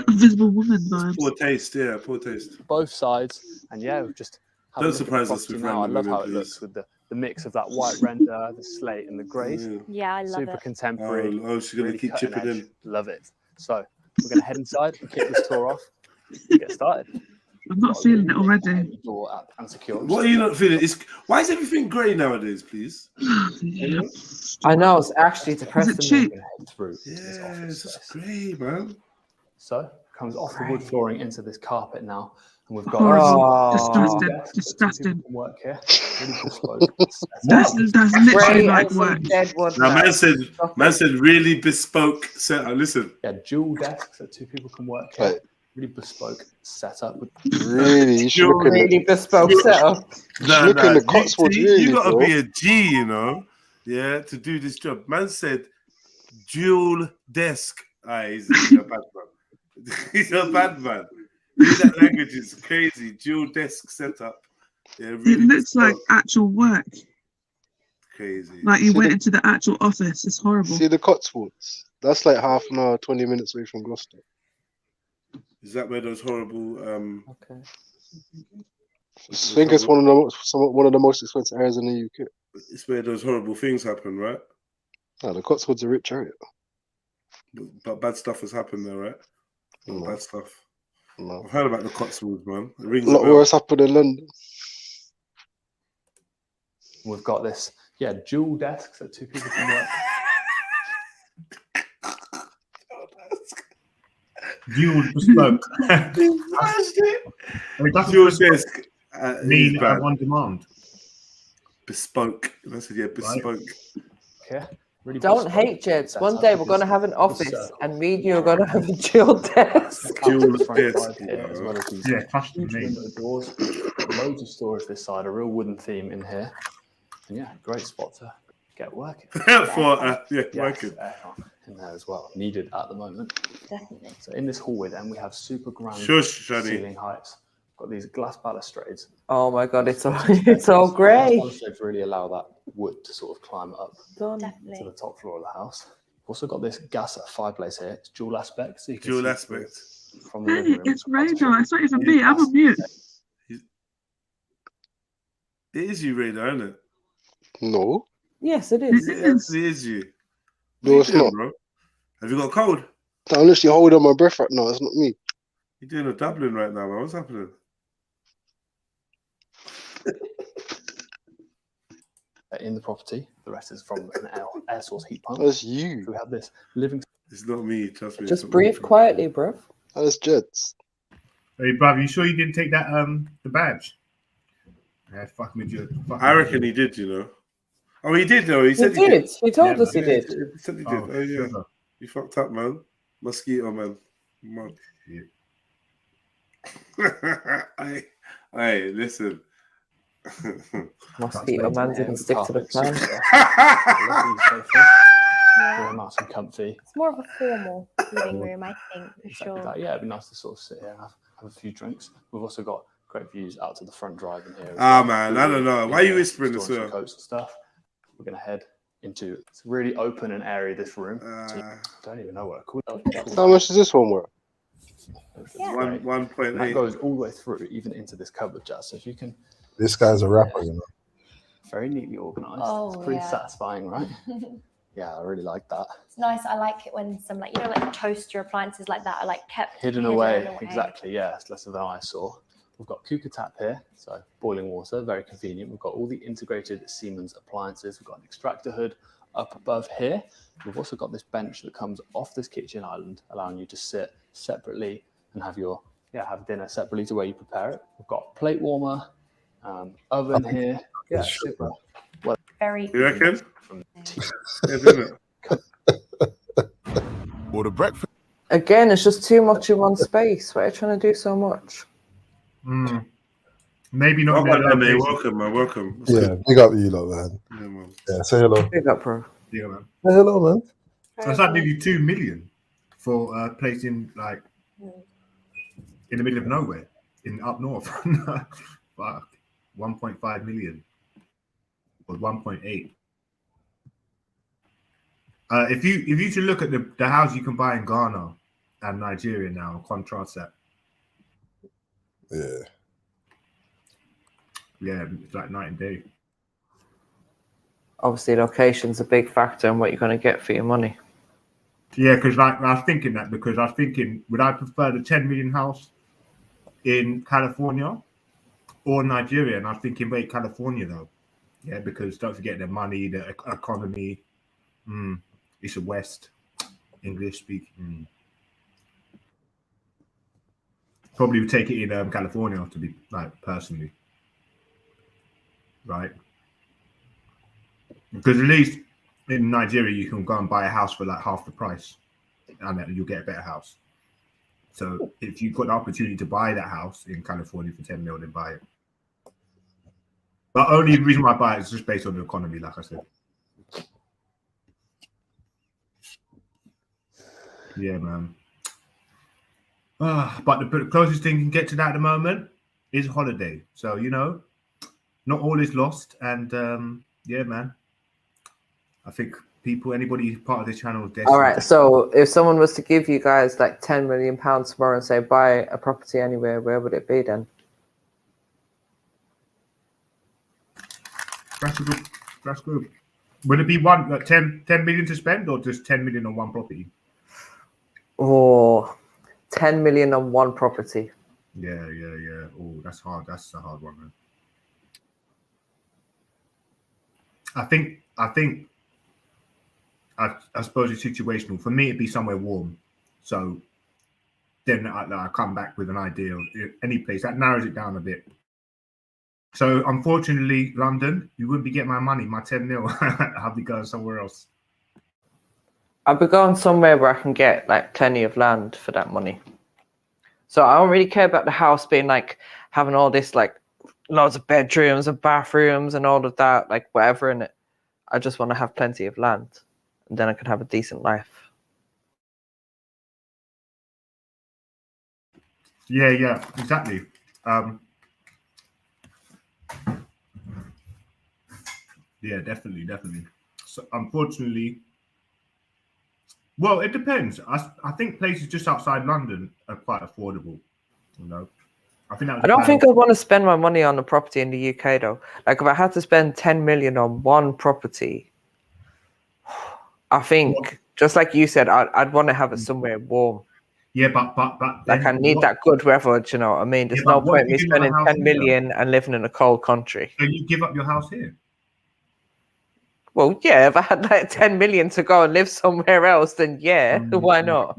Invisible woman vibes. Poor taste. Yeah, poor taste. Both sides, and yeah, we've just have a Don't look at the surprise us property with now. I random love how women, it looks please. with the mix of that white render, the slate, and the greys. Yeah, I love Super it. contemporary. Oh, she's gonna keep cutting chipping edge. in. Love it. So we're gonna head inside and kick this tour off and get started. I'm not feeling it already. Door up and secure. What are you not feeling? Why is everything grey nowadays, please? I know, it's actually depressing. cheap? Through Yeah, it's just grey, man. So comes off the wood flooring into this carpet now, and we've got Horrible. two Disgusting. desks, Disgusting. people can work here. Really bespoke. That's literally Grey like and some work. dead wood. Now, man said really bespoke setup. Listen. Yeah, dual desks that 2 people can work here. Really bespoke setup. With Really, you should look in Really the, bespoke setup. look in the Cotswolds, really, You gotta bro. be a G, you know, yeah, to do this job. Man said dual desk. He's a bad man. He's a bad man. That language is crazy. Dual desk setup. Yeah, It really looks like bespoke. actual work. crazy. Like you went into the actual office. It's horrible. See the Cotswolds? That's like half an hour, 20 minutes away from Gloucester. Is that where those horrible? Okay. I think it's one of the most expensive areas in the UK. It's where those horrible things happen, right? No, the Cotswolds are a rich area. But bad stuff has happened there, right? No. Bad stuff. No. I've heard about the Cotswolds, man. It A rings lot a bell. worse happened in London. We've got this, dual desk so two people can work. Dual bespoke. Dual desk. Mean on demand. Bespoke. I said, yeah, bespoke. Yeah. Really Don't bespoke. hate Jeds. One day we're going to have an office and me and you are going to have a dual desk. Dual Front desk. side here, as well as these huge window doors. Loads of storage this side, a real wooden theme in here. And yeah, great spot to get working. Working. In there as well, needed at the moment. Definitely. So in this hallway then we have super grand ceiling heights. Got these glass balustrades. Oh my God, it's all grey. Balustrades really allow that wood to sort of climb up to the top floor of the house. Also got this gas fireplace here. It's dual aspect, so you can from the living room. It's Radar. It's not even me. I'm on mute. It is you, Radar, isn't it? No. Yes, it is. It is you. No, it's not. Bro? Have you got a cold? I'm literally holding my breath right now. It's not me. You're doing a Dublin right now, man. What's happening? In the property, the rest is from an air source heat pump. That's you. So we have this living. It's not me, trust me. Just breathe quietly, bro. That's Jeds. Hey, bruv, you sure you didn't take that the badge? Yeah, fuck me, Jed. I reckon he did, you know. Oh, he did, though. He said he did. He told us he did. He said he did. Oh, yeah. You fucked up, man. Mosquito, man. Hey, listen. Mosquito man didn't stick to the plan. Very nice and comfy. It's more of a formal living room, I think, for sure. Yeah, it'd be nice to sort of sit here and have a few drinks. We've also got great views out to the front drive in here. Man, I don't know. Why are you whispering this? Coats and stuff. We're going to head into it's really open and airy, this room. So I don't even know what I call it. How much is this one worth? 1.8. That goes all the way through, even into this cupboard, Jazz. So if you can. This guy's a rapper, you know. Very neatly organised. Oh, it's pretty yeah. satisfying, right? Yeah, I really like that. It's nice. I like it when some like toaster appliances like that are like kept Hidden away. Exactly, yeah. It's less of an eyesore. We've got cooker tap here, so boiling water, very convenient. We've got all the integrated Siemens appliances. We've got an extractor hood up above here. We've also got this bench that comes off this kitchen island, allowing you to sit separately and have dinner separately to where you prepare it. We've got plate warmer, oven here. Yeah, super. Well, very. You reckon? Or the breakfast. Again, it's just too much in one space. Why are you trying to do so much? Maybe not. Welcome, man. Welcome. Yeah, big up you lot, man. Yeah, man. Yeah, say hello. Big up, bro. Yeah, man. Say hello, man. So it's like nearly 2 million for a place in like in the middle of nowhere, in up north. Fuck, 1.5 million or 1.8. If you to look at the house you can buy in Ghana and Nigeria now, contrast that. Yeah, it's like night and day. Obviously, location's a big factor in what you're going to get for your money. Yeah, because like I was thinking that because I was thinking, would I prefer the 10 million house in California or Nigeria? And I was thinking, wait, California though. Yeah, because don't forget the money, the economy. It's a West, English speaking. Probably would take it in California to be like personally, right? Because at least in Nigeria you can go and buy a house for like half the price, and then you'll get a better house. So if you've got the opportunity to buy that house in California for 10 million, then buy it. But only reason why I buy it is just based on the economy, like I said. Yeah, man. But the closest thing you can get to that at the moment is holiday. So, you know, not all is lost. And yeah, man, I think people, anybody who's part of this channel is All right. So if someone was to give you guys like £10 million tomorrow and say buy a property anywhere, where would it be then? That's good. Will it be one 10 million to spend, or just 10 million on one property? Or 10 million on one property. Yeah. Oh, that's hard. That's a hard one, man. I suppose it's situational. For me, it'd be somewhere warm. So then I come back with an idea of any place. That narrows it down a bit. So unfortunately, London, you wouldn't be getting my money, my 10 mil. I'll be going somewhere else. I'll be going somewhere where I can get like plenty of land for that money. So I don't really care about the house being like having all this like loads of bedrooms and bathrooms and all of that, like whatever in it. I just want to have plenty of land, and then I can have a decent life. Yeah, exactly. Yeah, definitely. So unfortunately, well, it depends. I think places just outside London are quite affordable. You know, I don't think I'd want to spend my money on a property in the UK though. Like if I had to spend 10 million on one property, I think just like you said, I'd want to have it somewhere warm. Yeah, but like I need that good weather. Do you know what I mean? There's no point me spending 10 million and living in a cold country. So you give up your house here? Well, yeah. If I had like 10 million to go and live somewhere else, then yeah, why not?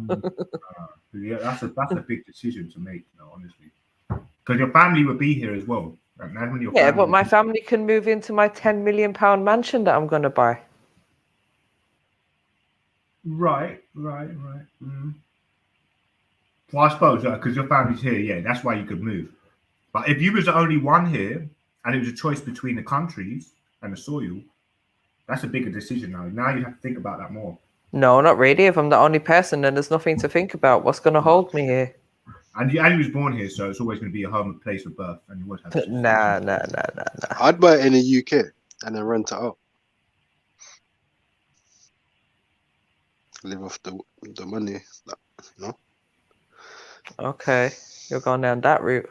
Yeah, that's a big decision to make, honestly, because your family would be here as well. Yeah, but my family can move into my £10 million mansion that I'm going to buy. Right. Mm. Well, I suppose because your family's here, yeah, that's why you could move. But if you was the only one here and it was a choice between the countries and the soil, that's a bigger decision now. Now you have to think about that more. No, not really. If I'm the only person, then there's nothing to think about. What's going to hold me here? And you was born here, so it's always going to be a home place of birth, and you would have. Nah. I'd buy it in the UK and then rent it out. Live off the money, you know. Okay, you're going down that route.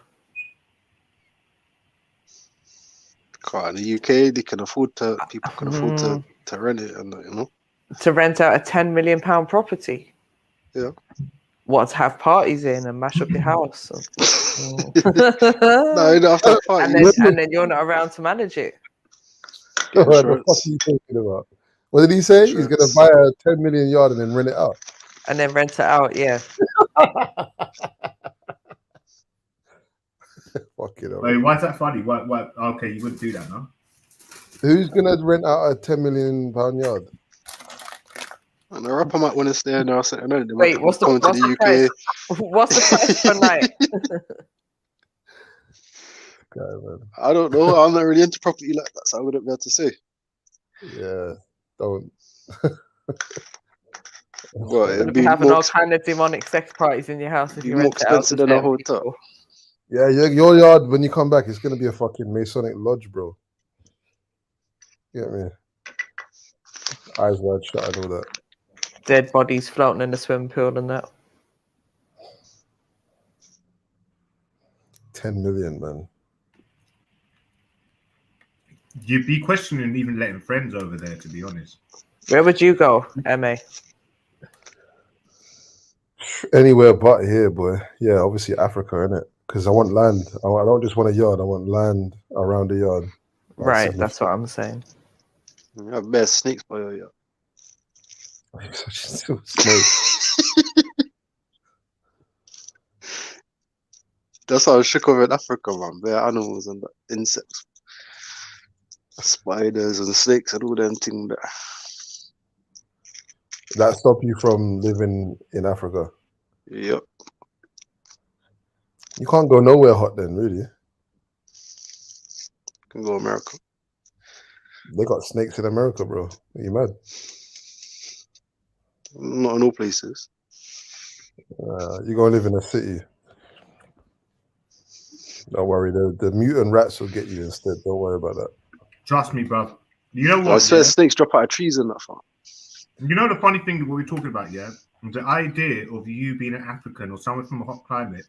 In the UK, they can afford to. People can afford to rent it, and you know. To rent out a £10 million property. Yeah. What, to have parties in and mash up your house? No, you don't have to have parties. And then you're not around to manage it. What the fuck are you talking about? What did he say? He's going to buy a 10 million yard and then rent it out. And then rent it out, yeah. Fuck it up. Wait, why's that funny? What? Okay, you wouldn't do that, no? Who's going to rent out a £10 million yard? And the rapper might want to stay in there. Wait, what's the price? What's the price per night? God, I don't know. I'm not really into property like that, so I wouldn't be able to say. Yeah, don't. Well, it'd be having all kind of demonic sex parties in your house if you more rent it out expensive than a hotel. Yeah, your yard when you come back, it's gonna be a fucking Masonic lodge, bro. You get me? Eyes wide shut and all that. Dead bodies floating in the swimming pool and that. 10 million, man. You'd be questioning even letting friends over there, to be honest. Where would you go, MA? Anywhere but here, boy. Yeah, obviously Africa, innit? Because I want land. I don't just want a yard. I want land around the yard. Right, that's what I'm saying. You have bare snakes by your yard. That's how I was shook over in Africa, man. Bare animals and insects, spiders and snakes and all them things. That stop you from living in Africa? Yep. You can't go nowhere hot then, really. You can go America. They got snakes in America, bro. Are you mad? Not in all places. You go live in a city. Don't worry, the mutant rats will get you instead. Don't worry about that. Trust me, bro. You know what? I swear yeah? snakes drop out of trees and that far. You know the funny thing that we're talking about, yeah? The idea of you being an African or someone from a hot climate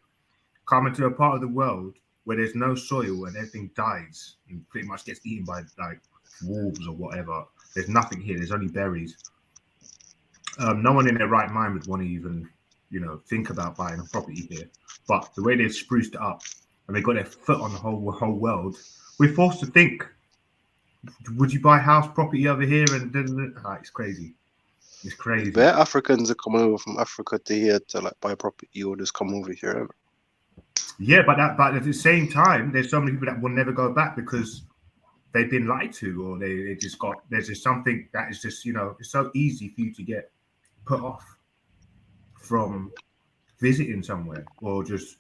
coming to a part of the world where there's no soil and everything dies and pretty much gets eaten by like wolves or whatever. There's nothing here. There's only berries. No one in their right mind would want to even, think about buying a property here. But the way they've spruced it up and they got their foot on the whole world, we're forced to think: would you buy house property over here? And it's crazy. It's crazy. Where Africans are coming over from Africa to here to like buy property or just come over here. Yeah, but at the same time, there's so many people that will never go back because they've been lied to, or they just got. There's just something that is just it's so easy for you to get put off from visiting somewhere or just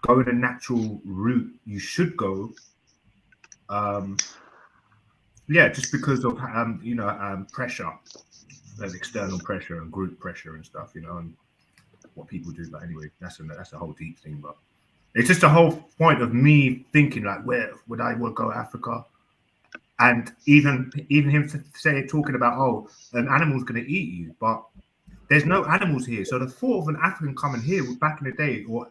going a natural route you should go. Just because of pressure. There's external pressure and group pressure and stuff, and what people do. But anyway, that's a whole deep thing. But it's just a whole point of me thinking like, where would I want to go, Africa? And even him talking about an animal's going to eat you, but there's no animals here. So the thought of an African coming here back in the day, or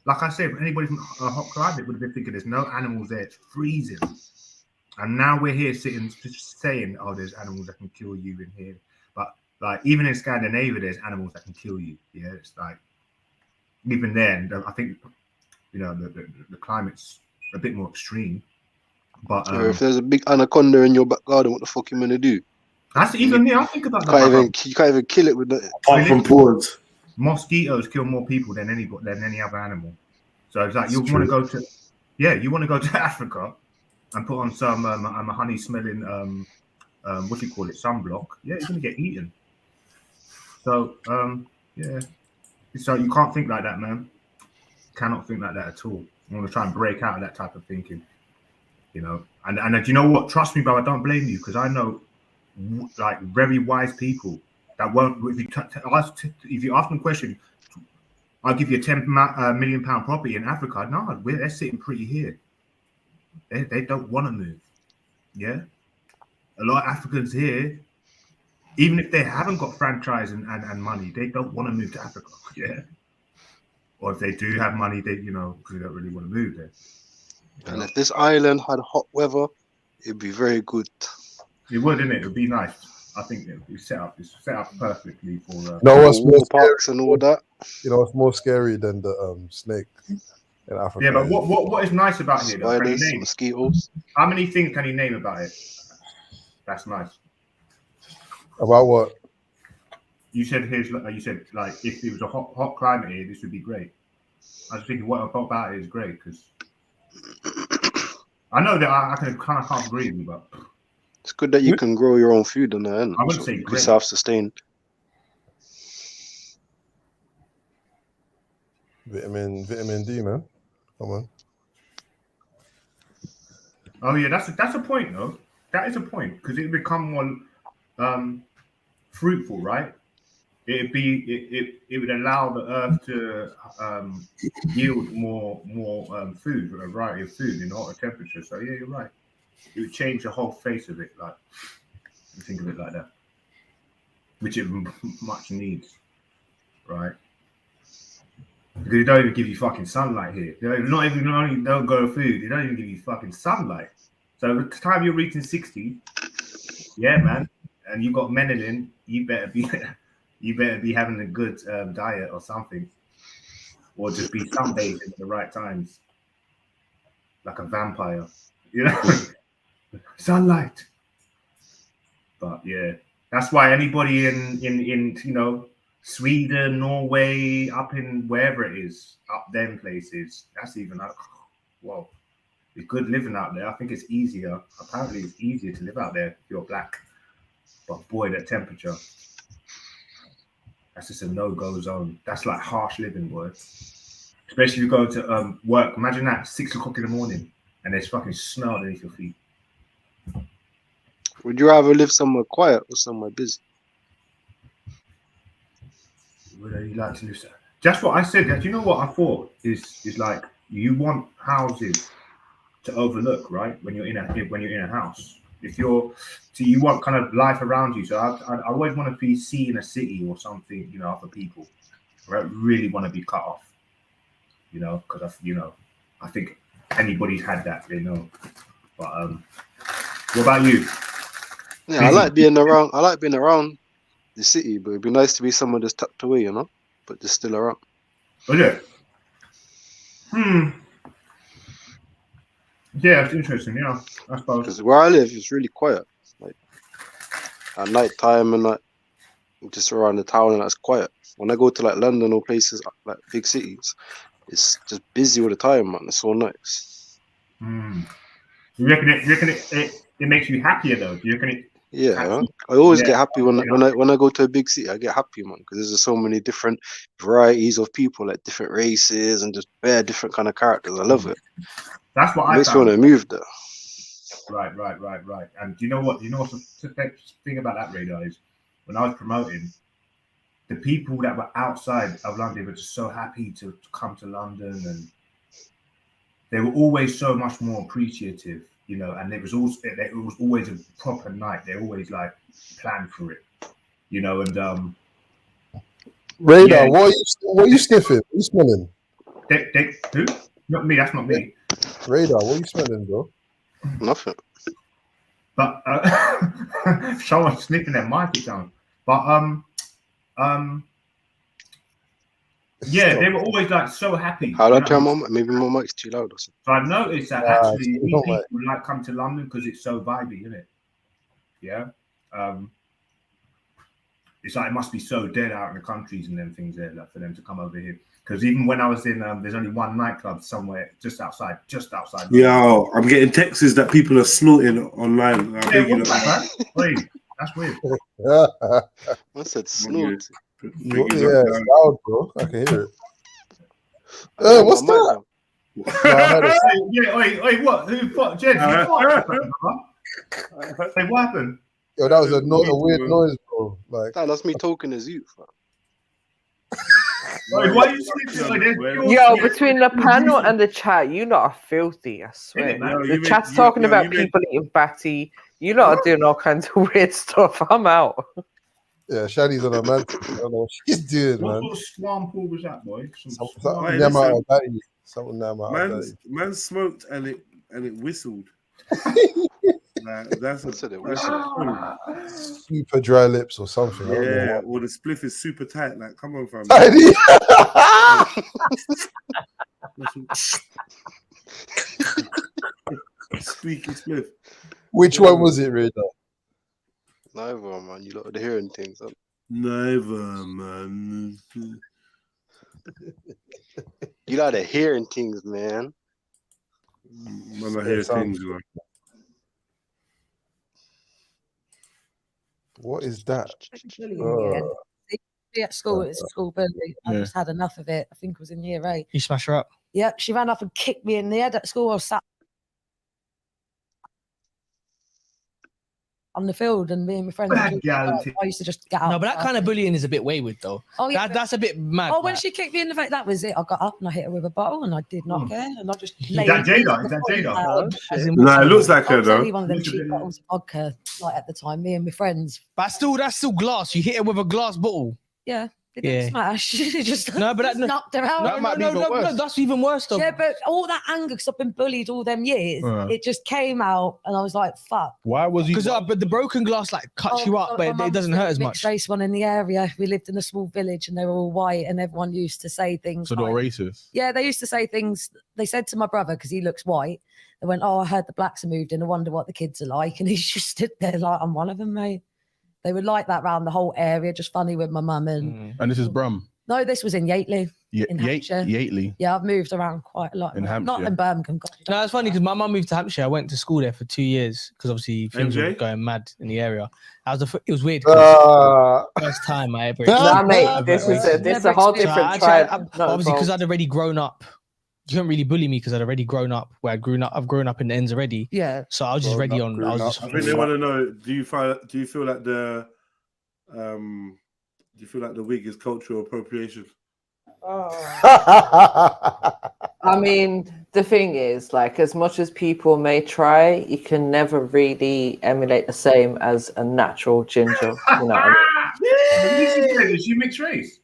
like I said, anybody from a hot climate would have been thinking there's no animals there. It's freezing, and now we're here sitting just saying, there's animals that can kill you in here. But like even in Scandinavia, there's animals that can kill you. Yeah, it's like even then, I think the climate's a bit more extreme. But if there's a big anaconda in your back garden, what the fuck you gonna do? That's even me. I think about that. You can't even kill it with the. Apart from prawns, mosquitoes kill more people than any other animal. So it's like you want to go to Africa and put on some honey smelling what do you call it, sunblock. Yeah, you're gonna get eaten. So so you can't think like that, man. Cannot think like that at all. I want to try and break out of that type of thinking, and you know what? Trust me, bro, I don't blame you because I know like very wise people that won't. If you ask them a question, I'll give you a £10 million property in Africa. No, they're sitting pretty here. They don't want to move. Yeah, a lot of Africans here, even if they haven't got franchise and money, they don't want to move to Africa. Yeah, or if they do have money, they because they don't really want to move there. And if this island had hot weather, it'd be very good. It would, innit? It would be nice. I think it would be set up perfectly for what's more parks and all that. It's more scary than the snake in Africa. Yeah, but what is nice about here? Spiders, mosquitoes. How many things can you name about it? That's nice. About what? You said like if it was a hot climate here, this would be great. I was thinking what about it is great because I know that I can't agree with you, but it's good that you can grow your own food on the end. I wouldn't say great. Be self-sustained. Vitamin D, man. Come on. Oh yeah, that's a point though. That is a point because it would become more fruitful, right? It would allow the earth to yield more food, a variety of food in hotter temperatures. So yeah, you're right. It would change the whole face of it, like you think of it like that, which it much needs, right? Because they don't even give you fucking sunlight here. They don't grow food. They don't even give you fucking sunlight. So by the time you're reaching 60, yeah, man, and you got melanin, you better be having a good diet or something, or just be sunbathing at the right times, like a vampire, sunlight. But yeah, that's why anybody in Sweden, Norway, up in wherever it is, up them places, that's even like, whoa, it's good living out there. I think it's easier. Apparently, it's easier to live out there if you're black. But boy, that temperature, that's just a no-go zone. That's like harsh living, boy. Especially if you go to work. Imagine that, 6 o'clock in the morning, and there's fucking snow underneath your feet. Would you rather live somewhere quiet or somewhere busy? Would you like to live? Just what I said. Do you know what I thought is like you want houses to overlook, right? When you're in a house, If you're, so you want kind of life around you. So I always want to be seeing a city or something, you know, other people. I don't really want to be cut off, you know, because I think anybody's had that, they know. But what about you? Yeah, I like being around. I like being around the city, but it'd be nice to be somewhere that's tucked away, you know, but just still around. Oh yeah. Yeah, it's interesting. Yeah, I suppose. Because where I live, it's really quiet. Like at night time and like just around the town, and that's quiet. When I go to like London or places like big cities, it's just busy all the time, man. It's so nice. You reckon it makes you happier though? Do you reckon it? Yeah, I always get happy when I go to a big city. I get happy, man, because there's just so many different varieties of people, like different races and just bare different kind of characters. I love it. That's what it makes me want to move there. Right. And do you know what? The thing about that radar is when I was promoting, the people that were outside of London were just so happy to come to London, and they were always so much more appreciative, you know. And it was always a proper night. They always like planned for it, you know. And Radar, what are you sniffing? What are you smelling? Who? Not me. That's not me. Radar, what are you smelling, bro? Nothing. But someone's sniffing their mic down. But yeah, they were always like so happy. How do I turn my mic? Maybe my mic's too loud or something. So I noticed that actually people like come to London because it's so vibey, isn't it? Yeah. It's like it must be so dead out in the countries and them things there, like, for them to come over here. Because even when I was in, there's only one nightclub somewhere just outside. Yo, I'm getting texts that people are snorting online. Yeah, what's that, man? Wait, that's weird. I said snort. Yeah, it's loud, bro. I can hear it. What's that? Wait, what? Who fought? Jed, you fought? Hey, what happened? Yo, that was a weird noise, bro. Like that's me talking as you. Wait, why are you sleeping? Yo, between the panel and the chat, you lot are filthy, I swear. The chat's talking about people eating batty. You lot are doing all kinds of weird stuff. I'm out. Yeah, Shadi's on a man. I don't know what she's doing, man. What sort of swamp pool was that, boy? Man smoked and it whistled. That's super dry lips or something. Yeah, or the spliff is super tight. Like, come on, fam. Squeaky spliff. Which one was it, Radar? Neither, man. You lot are hearing things. Neither, man. You lot are hearing things, man. Man, I hear things, man. What is that? At school, it's a school bully. I just had enough of it. I think it was in year 8. You smash her up? Yeah, she ran off and kicked me in the head at school. I was sat on the field, and me and my friends. I used to just get out. No, but that kind of bullying is a bit wayward, though. Oh yeah, that's a bit mad. Oh, when she kicked me in the face, that was it. I got up and I hit her with a bottle, and I did not care, and I just. Is that Jada? No, it looks like her though. One of them cheap bottles of vodka, like at the time, me and my friends. But that's still glass. You hit her with a glass bottle. Yeah. It didn't smash. It just knocked her out. No, that's even worse though. Yeah, but all that anger, because I've been bullied all them years, it just came out, and I was like, "Fuck." Why was you? Because but the broken glass like cuts you up, but it doesn't hurt as much. Race one in the area. We lived in a small village, and they were all white, and everyone used to say things. So they're racist. Yeah, they used to say things. They said to my brother, because he looks white. They went, "Oh, I heard the blacks are moved in. I wonder what the kids are like." And he's just stood there like, "I'm one of them, mate." They were like that around the whole area, just funny with my mum and. And this is Brum. No, this was in Yateley. In Hampshire. Yateley. Yeah, I've moved around quite a lot. In Hampshire. Not in Birmingham. No, it's funny because my mum moved to Hampshire. I went to school there for 2 years because obviously things were going mad in the area. It was weird. First time I ever. Nah, mate, this is a whole different tribe. Obviously, because I'd already grown up. You couldn't really bully me because I'd already grown up. I've grown up in the ends already. Yeah. So I was just ready on. I think they want to know: Do you feel like the wig is cultural appropriation? I mean, the thing is, like, as much as people may try, you can never really emulate the same as a natural ginger. You know what I mean? Is she mixed race?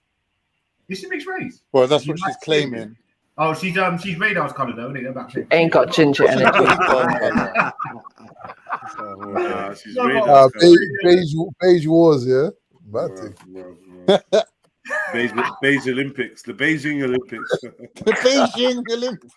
Is she mixed race? Well, that's what she's claiming. Oh, she's Radar's colour though, isn't it? About Ain't got ginger energy. She's beige wars, yeah. Bad thing. Beige Olympics, the Beijing Olympics. The Beijing Olympics.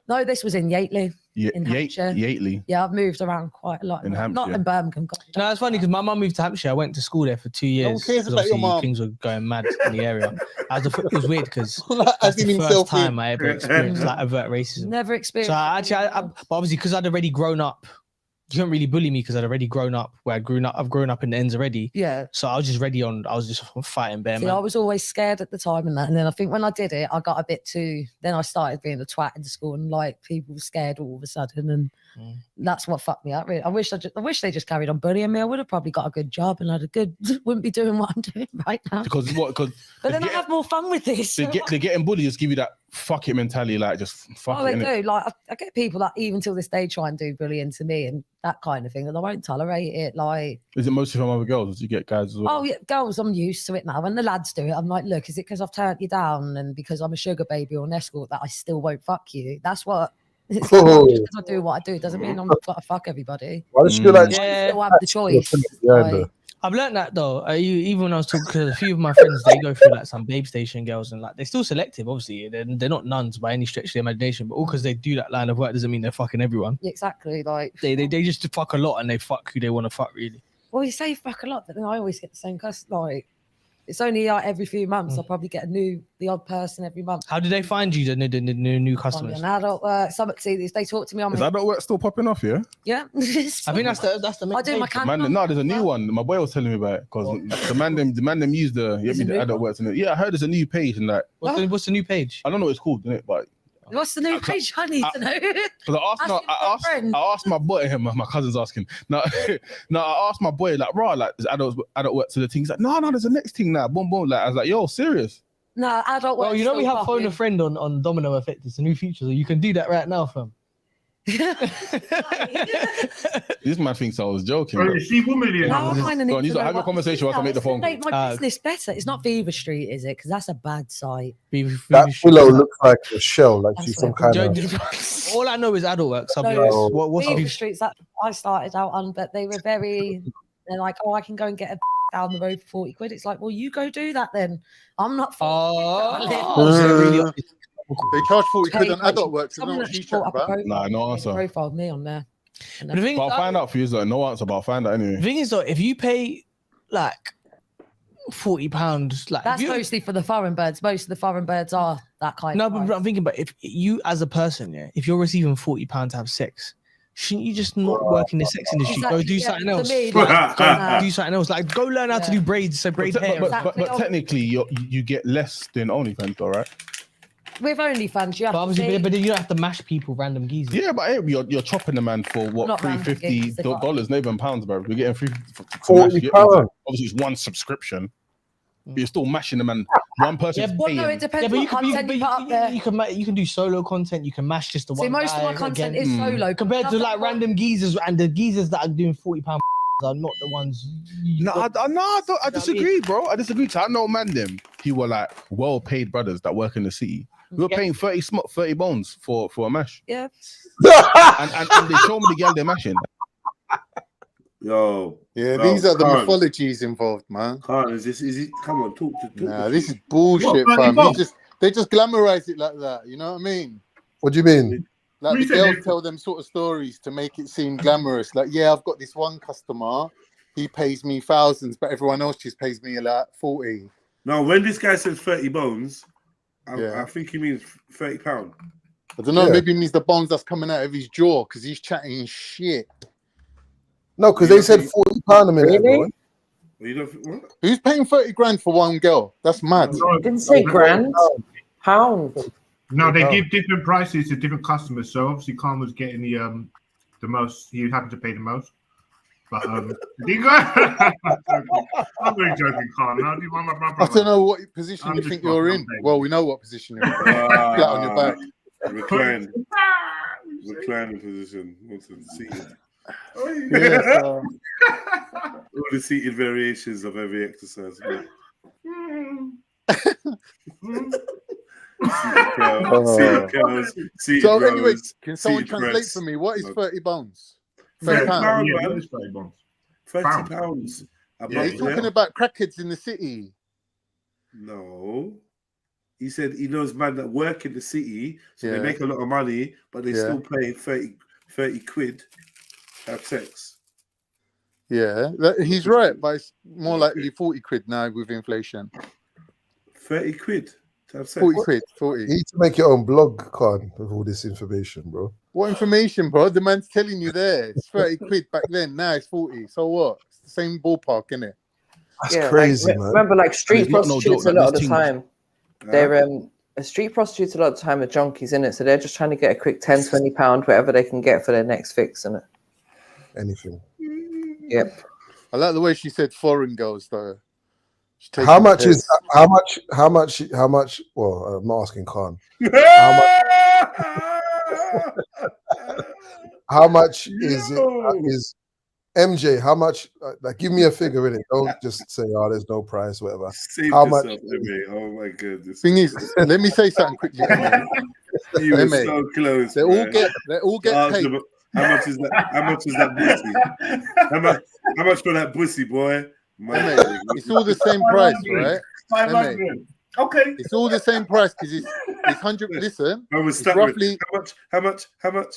No, this was in Yateley. In Hampshire. Yateley. Yeah, I've moved around quite a lot. In Hampshire. Not in Birmingham. No, it's funny because my mum moved to Hampshire. I went to school there for 2 years. No one cares 'cause about your obviously mum. things were going mad in the area. It was weird because As that's in the himself first time in. I ever experienced like overt racism. Never experienced. So but obviously because I'd already grown up, you couldn't really bully me because I'd already grown up where I've grown up in the ends already. Yeah. So I was just I was just fighting bare See, man. I was always scared at the time and that. And then I think when I did it, I got a bit too, then I started being a twat in school and like people were scared all of a sudden. And that's what fucked me up. Really. I wish they just carried on bullying me. I would have probably got a good job and wouldn't be doing what I'm doing right now. Because But then I have more fun with this. They're getting bullied, just give you that fuck it mentality, like just fuck Oh, it. they innit? do. Like I get people that even till this day try and do bullying to me and that kind of thing, and I won't tolerate it. Like, Is it mostly from other girls? Do you get guys as well? oh yeah, girls, I'm used to it now. When the lads do it, I'm like, look, is it because I've turned you down and because I'm a sugar baby or an escort that I still won't fuck you? That's what. It's like, Oh. just 'cause I do what I do doesn't mean I'm gotta fuck everybody. Why does she feel like I still have the choice. Yeah, I've learned that though. Even when I was talking to a few of my friends, they go through like some babe station girls and like they're still selective. Obviously, they're not nuns by any stretch of the imagination, but all because they do that line of work doesn't mean they're fucking everyone. Yeah, exactly. Like They just fuck a lot and they fuck who they want to fuck really. well, you say fuck a lot, but then I always get the same customer. Like it's only like every few months. I'll probably get the odd person every month. How do they find you, the new customers? On adult work, see, they talk to me on Is my adult work still popping off? Yeah. yeah. I think that's the main I do my page. camera. No, there's a new one. My boy was telling me about it because the man them use the There's a new adult works in it. Yeah, I heard there's a new page and that. What's the new page? I don't know what it's called, innit? But What's the new page? I need to know. because I asked my boy, my cousin's asking. No, I asked my boy like, right, like is adult work to the thing. He's like, no, there's the next thing now. Boom, boom. Like I was like, yo, serious. No, adult work. Well, you know we have phone a friend on Domino Effect. It's a new feature, so you can do that right now, fam. This man thinks I was joking. Bro, is she womanly No, enough? I kind of Go need on, to you know have a what- conversation whilst I make the phone Make call. my business better. It's not Fever Street, is it? Because that's a bad site. That pillow looks like a shell, like she's some kind of. All I know is adult work. So No, what's Fever the Streets that I started out on, but they were very. They're like, oh, I can go and get a down the road for 40 quid. It's like, well, you go do that then. I'm not. They charge 40 quid on adult work. So know what she's chatting about. Nah, no answer. Profiled me on there. But the thing But is, I'll find out for you. Like, no answer, but I'll find out anyway. the thing is though, if you pay like £40, like That's if you, mostly for the foreign birds. Most of the foreign birds are that kind no, of. but I'm thinking, but if you as a person, yeah, if you're receiving £40 to have sex, shouldn't you just not work in the sex industry? Exactly, Go do yeah, something to else. me, Like, like, go do something else. Like go learn how to do braids, so braid hair. But technically, you get less than OnlyFans, all right? With OnlyFans, you have But obviously, to but then you don't have to mash people, random geezers. Yeah, but hey, you're chopping the man for what, Not random $350, gigs, they got- not even pounds, bro. We're getting £40. Obviously, it's one subscription. But you're still mashing the man. One person's Well, paying. no, it depends what content you put up there. You can do solo content. You can mash just the See, one. most of guy my content again. is solo. compared to like random geezers, and the geezers that are doing £40 are not the ones. I disagree, bro. I disagree. I know man them. He were like well-paid brothers that work in the city. We were paying 30 bones for a mash. Yeah. and they show me the girl they're mashing. Yo, Yeah, bro, these are the Khan. mythologies involved, man. Khan, is it? Come on, talk to. Nah, this is bullshit, fam. They just glamorize it like that. You know what I mean? What do you mean? Like the girls tell them sort of stories to make it seem glamorous. Like, yeah, I've got this one customer. He pays me thousands, but everyone else just pays me like 40. No, when this guy says 30 bones, I think he means £30. I don't know. Maybe it means the bones that's coming out of his jaw because he's chatting shit. No, because they said £40 a minute ago. Who's paying 30 grand for one girl? That's mad. Didn't say grand. Pound. No, they give different prices to different customers. So obviously, Khan was getting the most. He was happy to pay the most. But you go. I'm really joking, Khan. How do you want my brother? I don't know what position I'm you just think you're in. fucking Well, we know what position you're in. Flat on your back. Reclining position. What's it? Seated. Yeah, all the seated variations of every exercise. Seated curls, seated So, rows, anyway, can someone seated translate press. for me? What is 30 bones? 30 £30. pounds, Yeah, man. what is 30 bonds? 30 pounds. Yeah, he's talking about crackheads in the city. No. He said he knows man that work in the city, so they Yeah. make a lot of money, but they Yeah. still pay 30 quid to have sex. Yeah, he's right, but it's more likely 40 quid now with inflation. 30 quid to have sex? 40 quid, 40. You need to make your own blog, Khan, with all this information, bro. What information, bro? The man's telling you there. It's 30 quid back then. Now it's 40. So what? It's the same ballpark, innit? That's crazy, man. Remember, like street And it's not no prostitutes joke, a lot of this the thing- time. They're a street prostitutes a lot of the time are junkies, innit? So they're just trying to get a quick 10, 20 pound, whatever they can get for their next fix, innit? Anything. Yep. I like the way she said foreign girls, though. How much is how much? Well, I'm not asking Khan. How much is MJ? How much? Like, give me a figure in it. Don't just say, "Oh, there's no price, whatever." Save How yourself, much? Emmy. Oh my goodness. Thing is, let me say something quickly. You were Emmy, so close. They all get Ask paid. them, how much is that? How much is that bussy? How much for that bussy, boy? Emmy, it's all the same price, right? 500. Emmy, Okay. it's all the same price because it's 100. Listen, I was it's stuck with roughly how much?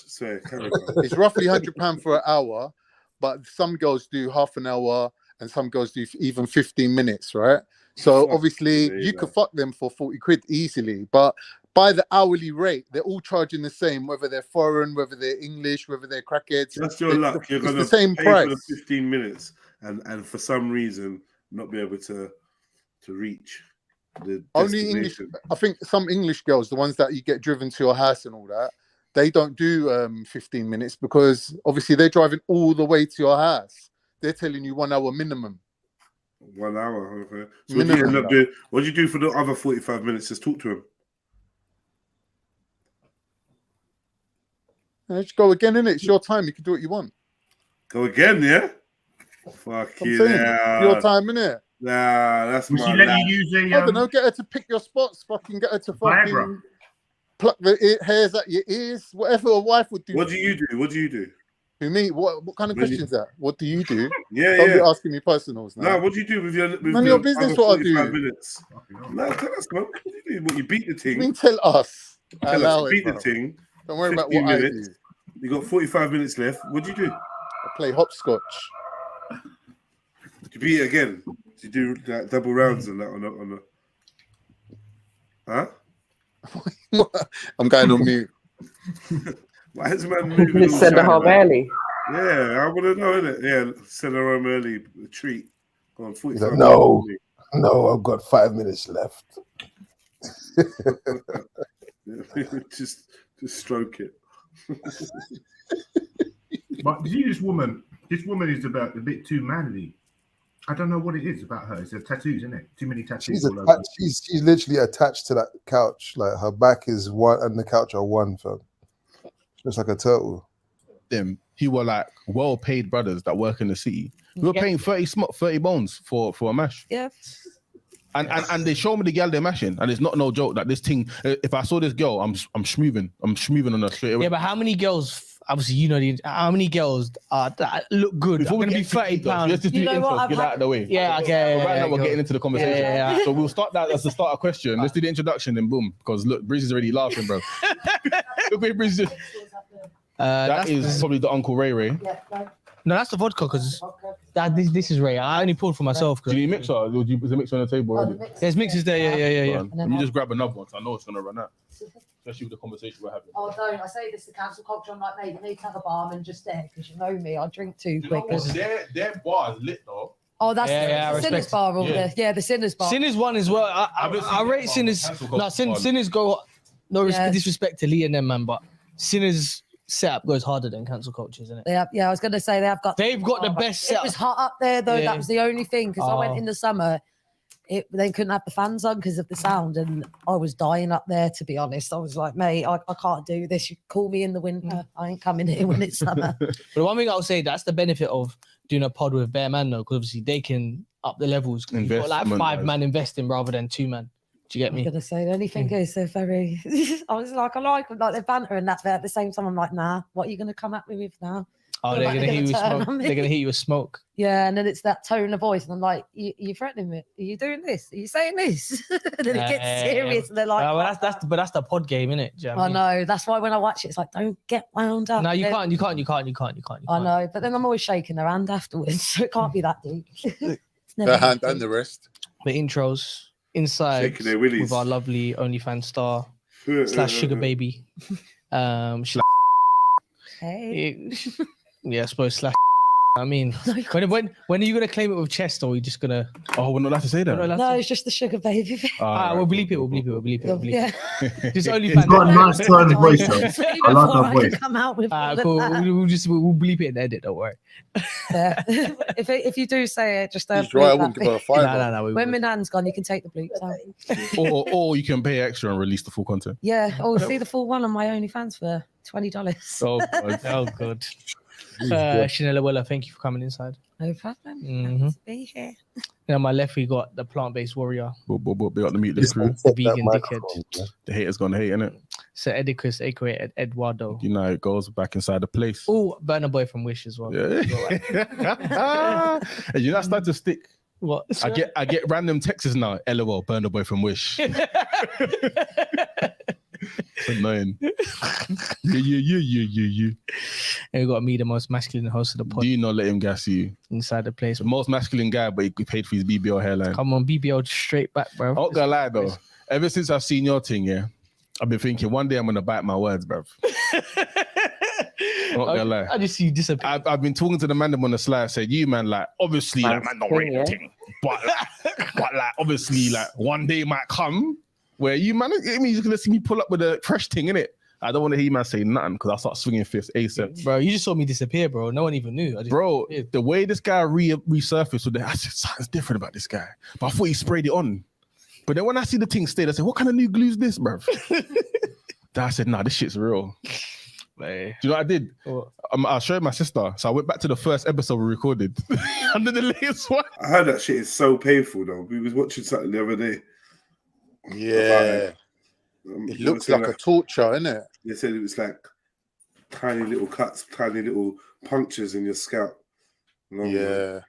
Sorry, carry on. it's roughly £100 for an hour, but some girls do half an hour and some girls do even 15 minutes, right? So Fuck obviously me, you could fuck them for 40 quid easily, but by the hourly rate, they're all charging the same, whether they're foreign, whether they're English, whether they're crackheads. Just your luck. You're It's gonna the same pay price. for the 15 minutes and for some reason not be able to reach the Only English. destination. I think some English girls, the ones that you get driven to your house and all that, they don't do 15 minutes because obviously they're driving all the way to your house. They're telling you 1 hour minimum. 1 hour. Okay. So Minimum, what do you end up like. doing? What do you do for the other 45 minutes? Just talk to him. Just go again, innit? It's your time. You can do what you want. Go again, yeah? Fuck I'm you. saying, Yeah. your time, innit? Nah, that's Would my she let lad. you use a? I don't know. Get her to pick your spots. Fucking get her to fucking Viagra. pluck the hairs at your ears. Whatever a wife would do. What do you do? What do you do? Who, me? What kind of When question is that? What do you do? Yeah, Don't be yeah. asking me personals now. Nah, what do you do with your None of your business other what I do. 45 minutes? No, tell us, man. What do you do? What, you beat the I thing? mean, tell us. Tell Allow us, it, beat the bro. thing. Don't worry about 15 what minutes. I do. You got 45 minutes left. What do you do? I play hopscotch. Do you beat it again? Do you do like double rounds and that on the Huh? I'm going on mute. Why is man moving? all Send her shy, home man? early. Yeah, I want to know, innit? Yeah, send her home early. A treat. Go on, He's 45 like, no, minutes. I've got 5 minutes left. just stroke it. But you see, this woman is about a bit too manly. I don't know what it is about her. It's the tattoos, isn't it? Too many tattoos. She's all over. attached. She's literally attached to that couch. Like her back is one and the couch are one, fam. Just like a turtle. Them, he were like well-paid brothers that work in the city. We were paying 30 bones for a mash. Yeah. And they show me the girl they're mashing, and it's not no joke. Like this thing, if I saw this girl, I'm schmooving on her straight away. Yeah, but how many girls? Obviously, you know how many girls that look good. Before Are we going to get be into it, though, £30. let's just do the intro, get out of the way. Yeah, okay. But right now we're getting into the conversation. Yeah. So we'll start that as the starter question. Let's do the introduction, then boom. Because look, Breeze is already laughing, bro. Look where Breeze is. That is probably the Uncle Ray Ray. No, that's the vodka because this is Ray. I only poured for myself. Do you need mixer? Or is the mixer on the table already? There's mixes there. Yeah. Let me just grab another one. I know it's gonna run out, especially with the conversation we're having. Oh, don't. I say this to cancel culture. I'm like, mate, you need to have a barman just there because you know me. I drink too quick. Their bar is lit though. Oh, that's I the Sinners respect. bar over there. Yeah, the Sinners bar. Sinners one as well. I rate Sinners. No, Sinners go. No disrespect to Lee and them, man, but Sinners setup goes harder than cancel culture, isn't it? They have, I was going to say they've got the best It setup. was hot up there though. Yeah. That was the only thing because I went Oh. in the summer. They couldn't have the fans on because of the sound, and I was dying up there. To be honest, I was like, mate, I can't do this. You call me in the winter, I ain't coming here when it's summer. But the one thing I'll say, that's the benefit of doing a pod with bare man though, because obviously they can up the levels. You've got like Investment, 5 man investing rather than 2 man. Do you get I'm me? gonna say the only thing is they're very. I was like, I like their banter and that, but at the same time, I'm like, nah, what are you gonna come at me with now? Oh, You're they're like, gonna hit you with turn smoke. on me. They're gonna hit you with smoke. Yeah, and then it's that tone of voice, and I'm like, you threatening me? Are you doing this? Are you saying this? And then it gets serious, and they're like, well, that's the pod game, innit? Do you know what I I mean? know. That's why when I watch it, it's like, don't get wound up. No, you Then- can't. You can't. I know, but then I'm always shaking their hand afterwards, so it can't be that deep. It's never The hand that and deep. the rest. The intros inside Shaking their willies. with our lovely OnlyFans star / sugar baby. Hey. Yeah, I suppose / I mean, when are you gonna claim it with chest, or are you just gonna? Oh, we're not allowed to say that. No, it's just the sugar baby bit. We'll bleep it. We'll bleep it. Yeah. Just OnlyFans. He's got a nice tone of voice, though. I like that voice. Come out with all of Cool. that. We'll bleep it and edit. Don't worry. Yeah. if you do say it, just He's right, I wouldn't give her a fiver. No. When my nan's gone, you can take the bleeps out. or you can pay extra and release the full content. Yeah. Oh, see the full one on my OnlyFans for $20. Oh, God. Oh, good. Chanel Wella, thank you for coming inside. No problem. Mhm. Be here. And on my left, we got the plant-based warrior, Big up the meatless crew. the vegan dickhead. The haters gonna hate, innit? So Edicus, aka Eduardo. You know, it goes back inside the place. Oh, Burner Boy from Wish as well. Yeah. And you know, that's starting to stick. What? I get random texts now. LOL, Burner Boy from Wish. It's annoying. Yeah. And we got me, the most masculine host of the pod. Do you not let him gas you? Inside the place. The most masculine guy, but he paid for his BBL hairline. Come on, BBL straight back, bro. I'm not gonna lie though. Ever since I've seen your thing, yeah, I've been thinking one day I'm gonna bite my words, bruv. I'm not gonna lie. I just see you disappear. I've been talking to the man on the slide. Said you man, like obviously, like man, not rate the thing, but like obviously, like one day might come where you man, I mean, you're gonna see me pull up with a fresh thing in it. I don't want to hear you man say nothing because I'll start swinging fists ASAP. Bro, you just saw me disappear, bro. No one even knew. Bro, the way this guy resurfaced with I said something's different about this guy, but I thought he sprayed it on. But then when I see the thing stayed, I said, what kind of new glue is this, bruv? Then I said, nah, this shit's real. Do you know what I did? I'll show you my sister. So I went back to the first episode we recorded under the latest one. I heard that shit is so painful though. We was watching something the other day. Yeah. It looks like a torture, innit? They said it was like tiny little cuts, tiny little punctures in your scalp. Yeah.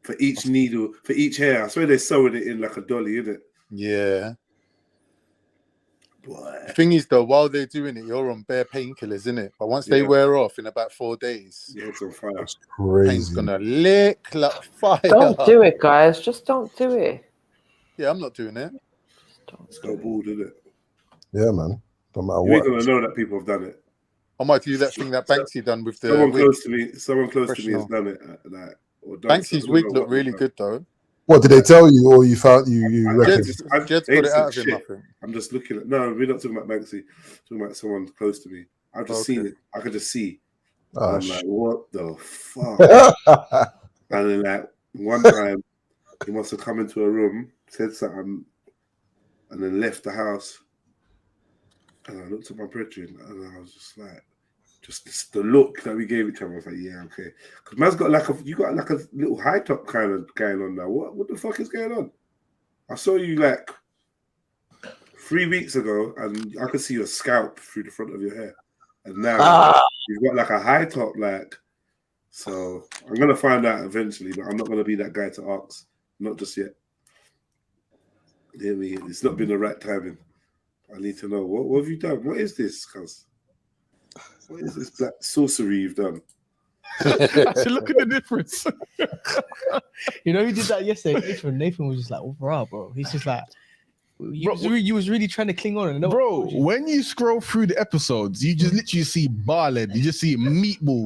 For each needle, for each hair. I swear they're sewing it in like a dolly, innit? Yeah. Boy. The thing is, though, while they're doing it, you're on bare painkillers, innit? But once they wear off in about 4 days, it's on fire. That's pain's gonna lick like fire. Don't do it, guys. Just don't do it. Yeah, I'm not doing it. It's got bald, isn't it? Yeah, man. Don't matter You ain't what. gonna know that people have done it. I might do that thing that Banksy done with the Someone wig. close to me has done it. Like, or done Banksy's something. wig looked really good, though. What did they tell you, or you found you reckon? Jed's got it out of him, I think. I'm just looking at. No, we're not talking about Banksy. Talking about someone close to me. I've just seen it. I could just see. Oh, I'm like, what the fuck? And then like one time, he must have come into a room, said something, and then left the house. And I looked at my brethren, and I was just like, just the look that we gave each other. I was like, yeah, okay. Because man's got like you got like a little high top kind of going on now. What the fuck is going on? I saw you like 3 weeks ago, and I could see your scalp through the front of your hair, and now you've got like a high top, like. So I'm gonna find out eventually, but I'm not gonna be that guy to ask, not just yet. Yeah, it's not been the right timing. I need to know what have you done? What is this, cuz? What is this black sorcery you've done? I said, look at the difference. You know, he did that yesterday. Nathan was just like, oh, bro. He's just like, you was really trying to cling on. And Bro, when you scroll through the episodes, you just literally see Barled, you just see meatball,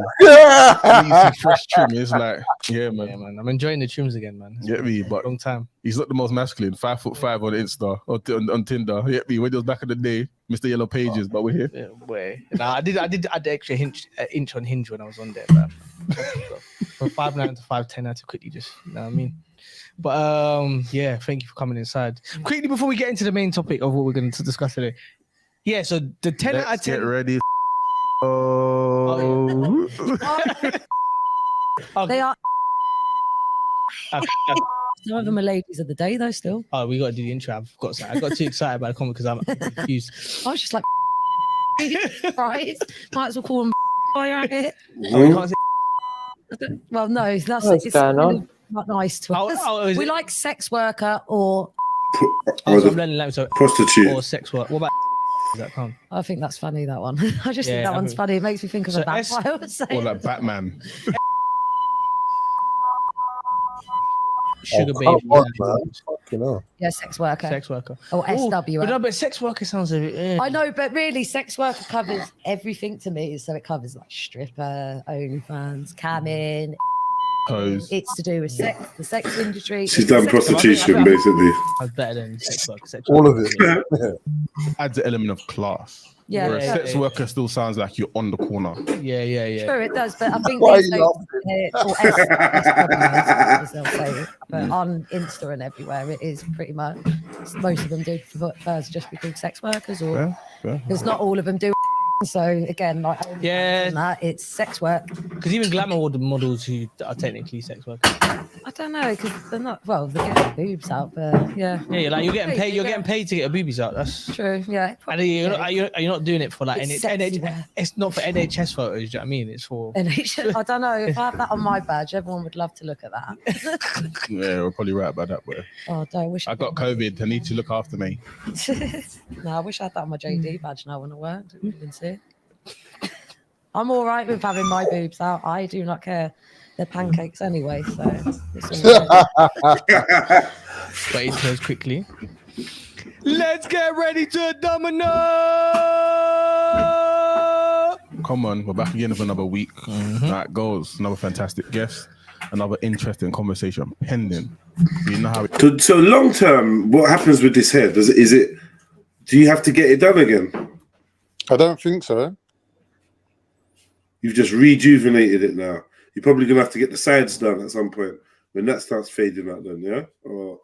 and you see fresh trim. It's like, yeah, man. I'm enjoying the trims again, man. Get me, but long time. He's not the most masculine. 5'5" on Insta or on Tinder. Get me when he was back in the day. Mr. Yellow Pages, but we're here. Yeah, boy. Nah, I did add the extra inch on Hinge when I was on there, man. From 5'9" to 5'10", I had to quickly just, you know what I mean? But yeah, thank you for coming inside. Quickly before we get into the main topic of what we're going to discuss today. Yeah, so the 10 out of 10. Get ready. Oh. They are. Some of them are ladies of the day, though. Still. Oh, we got to do the intro. I got too excited about the comment because I'm confused. I was just like, right? Might as well call them while you're at it. Oh, we can't say Well, no, that's What's it's going really on? not nice to Oh, us. oh, is We it- like sex worker or so I'm learning language. So Prostitute. or sex work. What about does that count? I think that's funny, that one. I just Yeah, think that I one's think- funny. It makes me think of So a vampire. Or like Batman. Sugar Oh, baby. come on, man. Fucking hell. Yeah, sex worker. Sex worker. Or Ooh, SW. But no, but sex worker sounds a bit. I know, but really, sex worker covers everything to me. So it covers like stripper, OnlyFans, camming. Pose. It's to do with sex, the sex industry. She's It's done sex- prostitution, basically. That's better than sex worker. All of it. Adds an element of class. Yeah, Whereas yeah, sex yeah. worker still sounds like you're on the corner. Yeah. Sure, it does, but I think Why are these you days, or as they'll say, but on Insta and everywhere, it is pretty much most of them do first just become sex workers, or because not all of them do. So again, like Yeah. that, it's sex work. Because even glamour models who are technically sex workers. I don't know because they're not. Well, they're getting boobs out, but yeah. Yeah, like you're getting paid. You're getting paid to get your boobies out. That's true. Yeah. And you're not doing it for like It's it's not for NHS photos. Do you know what I mean? It's for. NHS. I don't know if I had that on my badge, everyone would love to look at that. Yeah, we're probably right about that, boy. Oh, don't wish I got COVID. I need to look after me. No, I wish I had that on my JD badge now when I worked. You can see it. I'm all right with having my boobs out. I do not care. They're pancakes anyway, so it's all right. But it goes quickly. Let's get ready to domino. Come on, we're back again for another week. That goes. Another fantastic guest. Another interesting conversation pending. You know how it So long term, what happens with this hair? Do you have to get it done again? I don't think so. You've just rejuvenated it now. You're probably gonna have to get the sides done at some point when that starts fading out. Then, yeah, or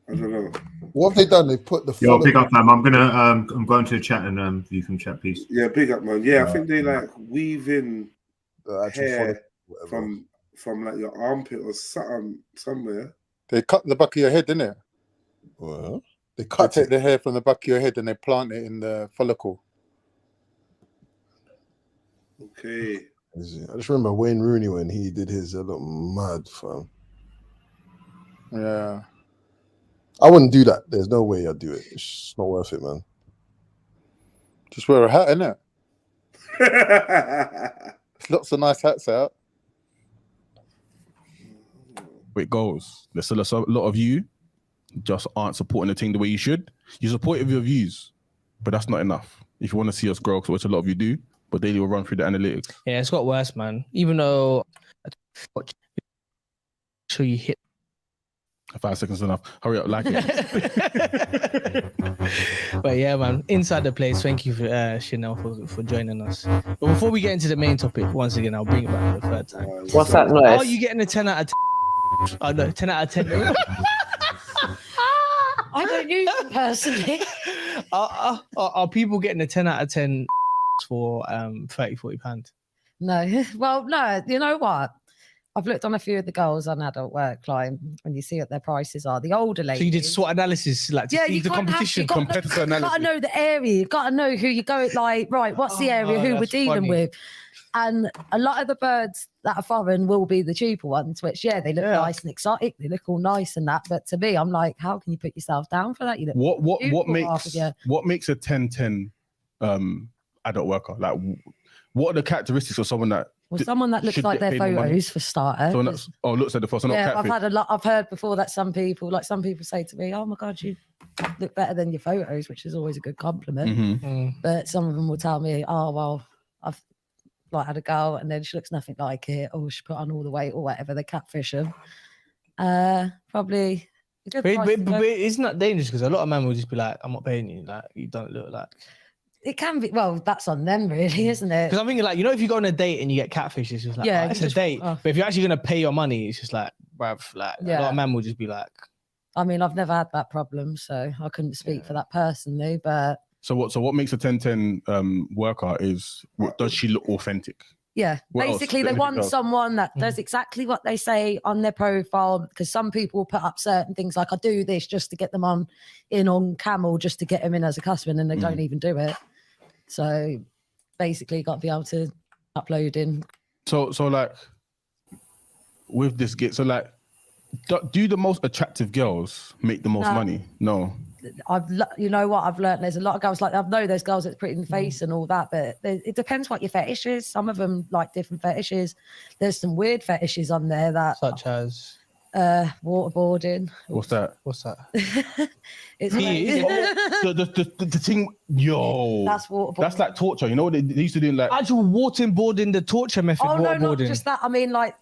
I don't know. What have they done? They put the. Yo, big up, man. I'm going to the chat and you can chat, please. Yeah, big up, man. Yeah, I think they like weave in hair from like your armpit or something somewhere. They cut the back of your head, innit? Well, they take the hair from the back of your head and they plant it in the follicle. Okay. I just remember Wayne Rooney when he did his. It looked mad, fam. Yeah. I wouldn't do that. There's no way I'd do it. It's just not worth it, man. Just wear a hat, innit? There's lots of nice hats out. it goes. There's still a lot of you just aren't supporting the thing the way you should. You support it with your views, but that's not enough. If you want to see us grow, which a lot of you do, but daily will run through the analytics. Yeah, it's got worse, man. Even though, sure you hit. 5 seconds enough. Hurry up, like it. But yeah, man, inside the place. Thank you for Chanel for joining us. But before we get into the main topic, once again, I'll bring it back for the third time. What's that noise? Are you getting a 10 out of 10? Oh, no, 10 out of 10. I don't use them personally. Are people getting a 10 out of 10 for 30-40 pounds? No. Well, no. You know what? I've looked on a few of the girls on adult work, like when you see what their prices are. The older ladies. So you did SWOT analysis, like to see the competition, competitor analysis. You've got to know the area. You've got to know who you go. Like, right, what's the area? Who we're dealing with? And a lot of the birds that are foreign will be the cheaper ones, which they look nice and exotic. They look all nice and that. But to me, I'm like, how can you put yourself down for that? You look what makes a 10-10 adult worker? Like, what are the characteristics of someone that? Well, someone that looks like their photos for starters. Someone that's, looks at the photos. Yeah, I've had a lot. I've heard before that some people say to me, "Oh my God, you look better than your photos," which is always a good compliment. Mm-hmm. But some of them will tell me, "Oh well, I've had a girl and then she looks nothing like it, or she put on all the weight or whatever." They catfish them. Probably Good But, price but, to but, go. but it's not dangerous because a lot of men will just be like, I'm not paying you. Like, you don't look like. It can be. Well, that's on them, really, isn't it? Because I'm thinking, like, you know, if you go on a date and you get catfish, it's just like, Yeah, oh, it's you a just- date. oh. But if you're actually going to pay your money, it's just like, bruv, like, a lot Yeah. of men will just be like, I mean, I've never had that problem, so I couldn't speak for that personally, but So what makes a 10-10 worker is does she look authentic? yeah, What else? basically they Anything want else? someone that does exactly what they say on their profile, because some people will put up certain things like, I do this just to get them on camel, just to get them in as a customer, and they don't even do it. So basically you got to be able to upload in. So like with this get so like do the most attractive girls make the most No. money? No. You know what I've learned? There's a lot of girls like I know there's girls that's pretty in the face and all that, but it depends what your fetish is. Some of them like different fetishes. There's some weird fetishes on there that such as waterboarding. What's that? What's that? It's the thing, yo. That's waterboarding. That's like torture. You know what they used to do? Like actual waterboarding, the torture method. Oh no, not waterboarding. just that. I mean, like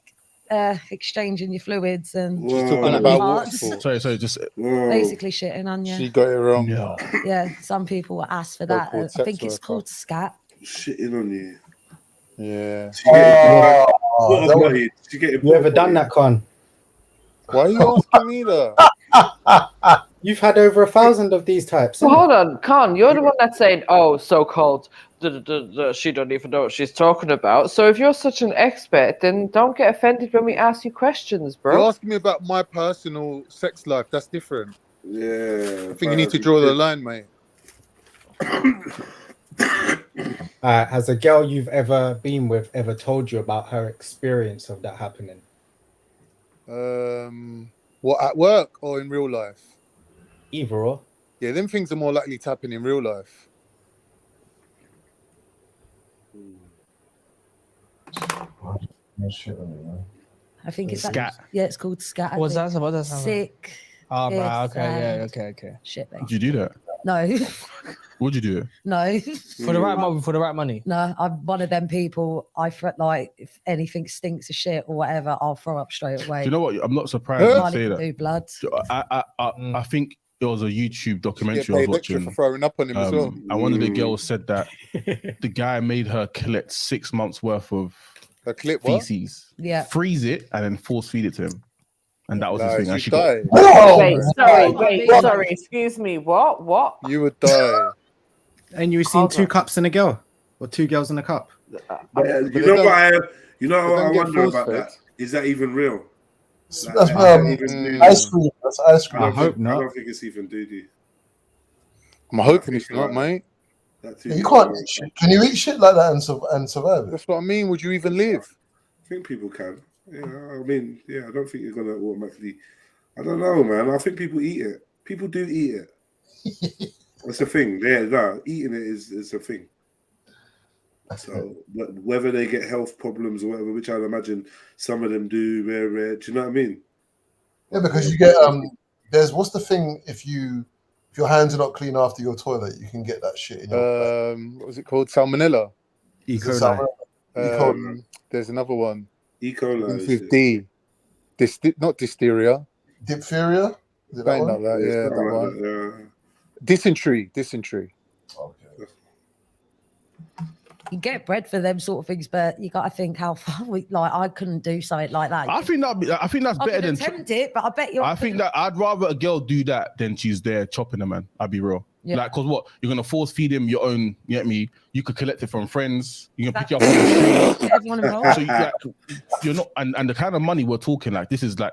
exchanging your fluids and She's talking body about parts. waterfall. Sorry, just Basically shitting on you. She got it wrong. Yeah, some people will ask for that. called I sex think it's worker. called scat. Shitting on you. Yeah. You ever done that, Con? Why are you asking me that? You've had over 1,000 of these types. Well, innit? hold on, Khan, you're the one that's saying, oh, so-called, she don't even know what she's talking about. So if you're such an expert, then don't get offended when we ask you questions, bro. You're asking me about my personal sex life. That's different. Yeah. I think you need to draw the line, mate. Has a girl you've ever been with ever told you about her experience of that happening? What, at work or in real life? Either or. Yeah, them things are more likely to happen in real life. I think it's Scat. Yeah, it's called scat. I What's think. that? What does that sound like? Sick. Oh, piss, right, okay, yeah, and okay. Shit, Did you do that? No, What'd you do? no. For the right money. No, I'm one of them people. I fret like if anything stinks of shit or whatever, I'll throw up straight away. Do you know what? I'm not surprised you Can't say even that. do blood. I think it was a YouTube documentary I was paid extra watching. for throwing up on him as well. And one of the girls said that the guy made her collect 6 months worth of feces, freeze it, and then force feed it to him. And that was his thing. And she got... Sorry, excuse me. What? You would die. And you were seeing 2 cups in a girl? Or 2 girls in a cup? You know what I wonder about that? Is that even real? That's ice cream. That's ice cream. I don't think it's even doody. I'm hoping it's not, mate. You can't eat shit. Can you eat shit like that and survive? That's what I mean. Would you even live? I think people can. Yeah, I mean, I don't think you're gonna automatically. I don't know, man. I think people eat it. People do eat it. It's a thing. Yeah, no, eating it is a thing. So whether they get health problems or whatever, which I'd imagine some of them do, rare. Do you know what I mean? Yeah, because you get there's what's the thing if your hands are not clean after your toilet, you can get that shit in your what was it called? Salmonella. E. coli. There's another one. E. coli. Begins with D. Not diphtheria. Diphtheria? Is it that Something one? like that, yeah, something that like one. that, Dysentery. Okay. You get bread for them sort of things, but you got to think how far I couldn't do something like that. I think that's I better could than... attempt it, but I bet you. I think that I'd rather a girl do that than she's there chopping a man. I'll be real. Yeah. Like, cause what? You're gonna force feed him your own. You get me? You could collect it from friends. You can pick it up on the street. Everyone involved. So you're not, and the kind of money we're talking, like this is like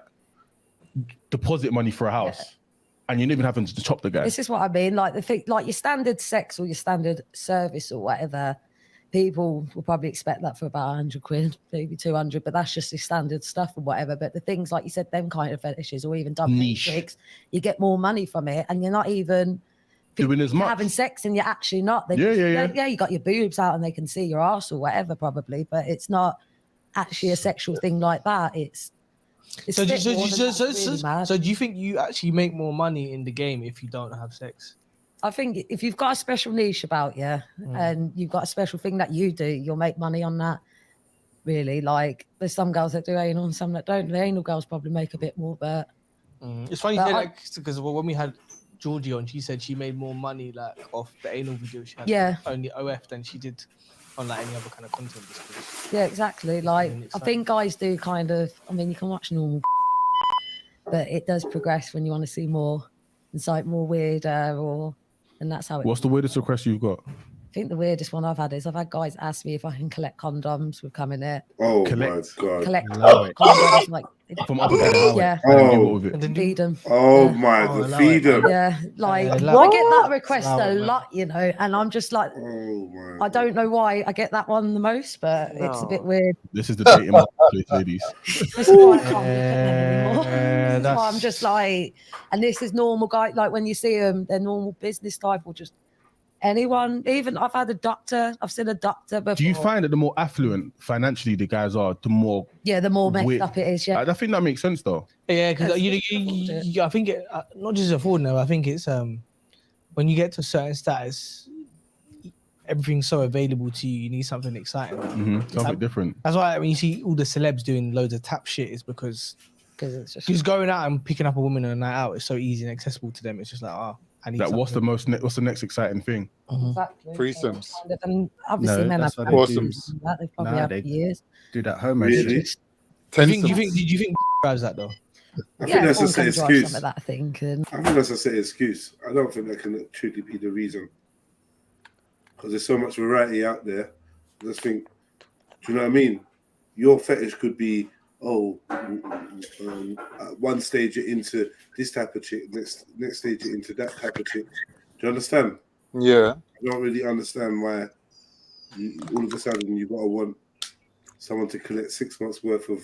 deposit money for a house, and you're not even having to chop the guy. This is what I mean. Like the thing, like your standard sex or your standard service or whatever. People will probably expect that for about 100 quid, maybe 200, but that's just the standard stuff or whatever. But the things like you said, them kind of fetishes or even dominatrix, you get more money from it, and you're not even doing as much having sex, and you're actually not. They Yeah. You got your boobs out, and they can see your ass or whatever, probably, but it's not actually a sexual thing like that. It's So a do bit more than that, really mad. do you think you actually make more money in the game if you don't have sex? I think if you've got a special niche about you and you've got a special thing that you do, you'll make money on that. Really, like there's some girls that do anal and some that don't. The anal girls probably make a bit more, but It's funny But you say I- that because when we had Georgie on, she said she made more money like off the anal video she had Yeah. only OF than she did on like any other kind of content. Just 'cause- Yeah, exactly. Like, And it's I like- think guys do kind of, I mean, you can watch normal, but it does progress when you want to see more. It's like more weirder, and that's how it. What's the weirdest request you've got? I think the weirdest one I've had is I've had guys ask me if I can collect condoms with coming in. Oh Collect. my god. Collect Allow it. condoms, like From other people. yeah. And then you go Oh. with it. And then Feed them. Oh Yeah. my, Oh, the allow it, freedom. man. Yeah, like allow I it. get that request Allow a it, man. lot, you know, and I'm just like, Oh my. I don't know why I get that one the most, but it's a bit weird. This is the dating marketplace, ladies. This is why I can't look at them anymore. This is why I'm that's- just like, and this is normal guy. Like when you see them, they're normal business type or just anyone. Even I've had a doctor. I've seen a doctor before. Do you find that the more affluent financially the guys are, the more Yeah, the more messed weird- up it is. Yeah, I think that makes sense though. Yeah, because Yes, I think it not just affording them. I think it's when you get to a certain status, everything's so available to you. You need something exciting. Something different. That's why when you see all the celebs doing loads of tap shit, is because it's just going out and picking up a woman on a night out is so easy and accessible to them. It's just like, oh, I need. Like, what's the something. most? What's the next exciting thing? exactly. Threesomes. And obviously, No, men have that's what they do. foursomes. That they probably Nah, have they for years. do that homo Really? shit. Do you think drives that though? I Yeah, think that's one just an can drive excuse. some of that, I think. And I think that's just an excuse. I don't think that can truly be the reason. Because there's so much variety out there. I just think, do you know what I mean? Your fetish could be, at one stage you're into this type of chick, next stage you're into that type of chick. Do you understand? Yeah. I don't really understand why all of a sudden you gotta want someone to collect 6 months worth of.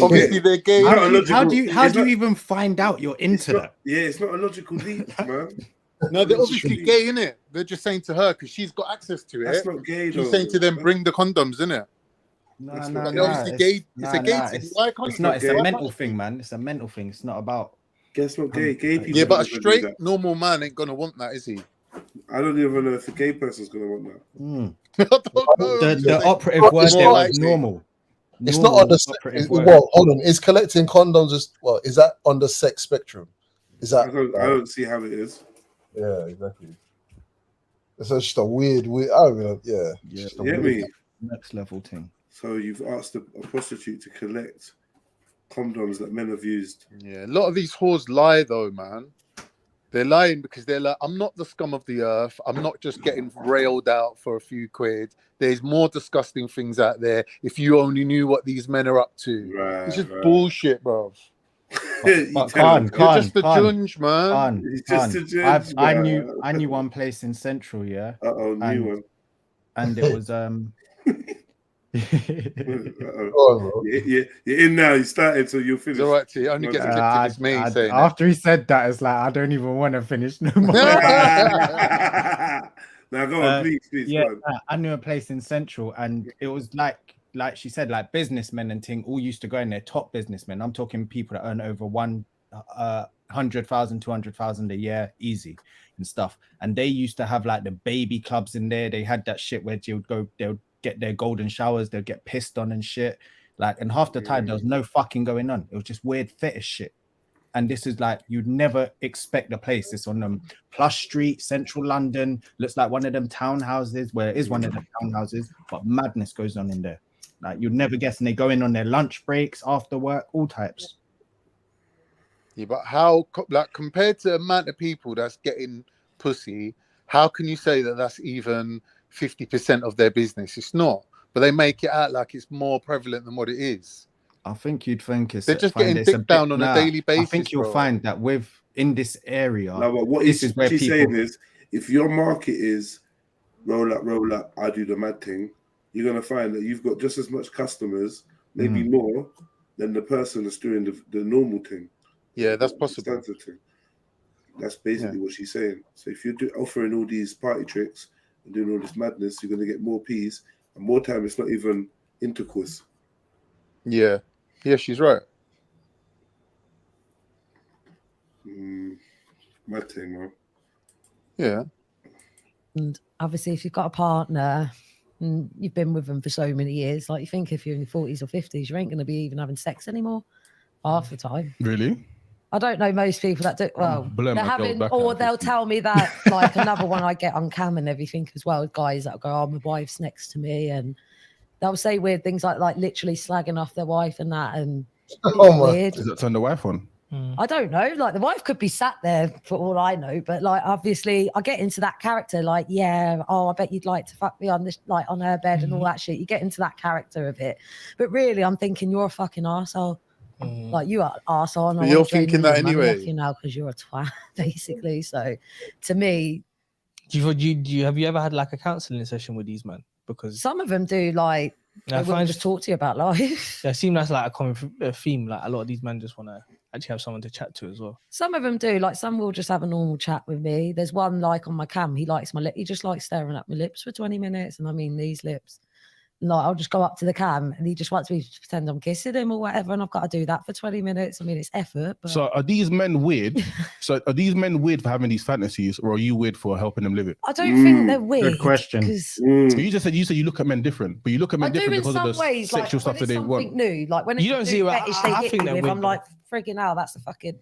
Obviously, they're gay. How do you even find out you're into that? Yeah, it's not a logical leap, man. No, they're obviously gay, innit? They're just saying to her because she's got access to it. That's not gay, though. She's saying to them, bring the condoms, innit? They're obviously gay. It's a gay thing. Why can't It's not. It's a why mental can't- thing, man. It's a mental thing. It's not about. Guess what? Gay people. Yeah, but a don't do straight, that. normal man ain't gonna want that, is he? I don't even know if a gay person's gonna want that. Mm. The The operative It's word not there like- was normal. It's Normal not on the. operative word. Well, hold on. Is collecting condoms is that on the sex spectrum? Is that? I don't see how it is. Yeah, exactly. It's just a weird. I don't know. Yeah. Yeah, You get me? next level thing. So you've asked a prostitute to collect condoms that men have used. Yeah, a lot of these whores lie though, man. They're lying because they're like, I'm not the scum of the earth. I'm not just getting railed out for a few quid. There's more disgusting things out there. If you only knew what these men are up to. Right, It's just right. bullshit, bro. But You're just a judge, man. He's just a judge, I man. knew one place in Central, yeah. New and, one. And it was You're in now. You started, so you'll finish. It's all right, T. Only gets clipped if it's me saying it. after he said that, it's like I don't even want to finish no more. Now go on, please. Yeah, go on. I knew a place in Central, and it was like she said, like businessmen and thing all used to go in there. Top businessmen. I'm talking people that earn over 100,000, 200,000 a year, easy and stuff. And they used to have like the baby clubs in there. They had that shit where they'll get their golden showers, they'll get pissed on and shit. Like, and half the time there was no fucking going on. It was just weird fetish shit. And this is like, you'd never expect a place. It's on Plush Street, Central London. Looks like one of them townhouses, where it is one of them townhouses, but madness goes on in there. Like, you'd never guess. And they go in on their lunch breaks, after work, all types. Yeah, but how, like, compared to the amount of people that's getting pussy, how can you say that that's even 50% of their business? It's not. But they make it out like it's more prevalent than what it is. I think you'd think they're just getting dick down on a daily basis. I think you'll find that in this area. No, but what this is where she's people saying is, if your market is roll up, I do the mad thing, you're gonna find that you've got just as much customers, maybe more, than the person that's doing the normal thing. Yeah, that's possible. That's basically what she's saying. So if you're offering all these party tricks and doing all this madness, you're gonna get more P's, and more time it's not even intercourse. Yeah. Yeah, she's right. Mad thing, man. Yeah. And obviously, if you've got a partner and you've been with them for so many years, like you think if you're in your 40s or 50s, you ain't going to be even having sex anymore. half the time. Really? I don't know most people that do. Well, blowing they're my girls having, back or out, they'll tell me that like another one I get on cam and everything as well. Guys that go, "Oh, my wife's next to me," and they'll say weird things like literally slagging off their wife and that, and it's weird. Does that turn the wife on? I don't know. Like the wife could be sat there for all I know, but like obviously I get into that character. Like, yeah, oh, I bet you'd like to fuck me on this, like on her bed and all that shit. You get into that character of it, but really, I'm thinking you're a fucking arsehole. Like you are an arsehole. And But you're thinking that anyway. You know, because you're a twat, basically. So, to me, have you ever had like a counselling session with these men? Because some of them do like they will just talk to you about life. Yeah, it seems that's like a common theme. Like a lot of these men just want to actually have someone to chat to as well. Some of them do. Like some will just have a normal chat with me. There's one like on my cam. He likes my lip. He just likes staring at my lips for 20 minutes, and I mean these lips. Like I'll just go up to the cam and he just wants me to pretend I'm kissing him or whatever, and I've got to do that for 20 minutes. I mean, it's effort. But... So are these men weird? So are these men weird for having these fantasies, or are you weird for helping them live it? I don't think they're weird. Good question. Because So you said you look at men different, but you look at men I do different in because of some the ways, sexual like, stuff that when they it's want. something new. Like when it's You don't a see new what- fetish I they hit think me they're with, weird, I'm like, frigging hell, that's the fucking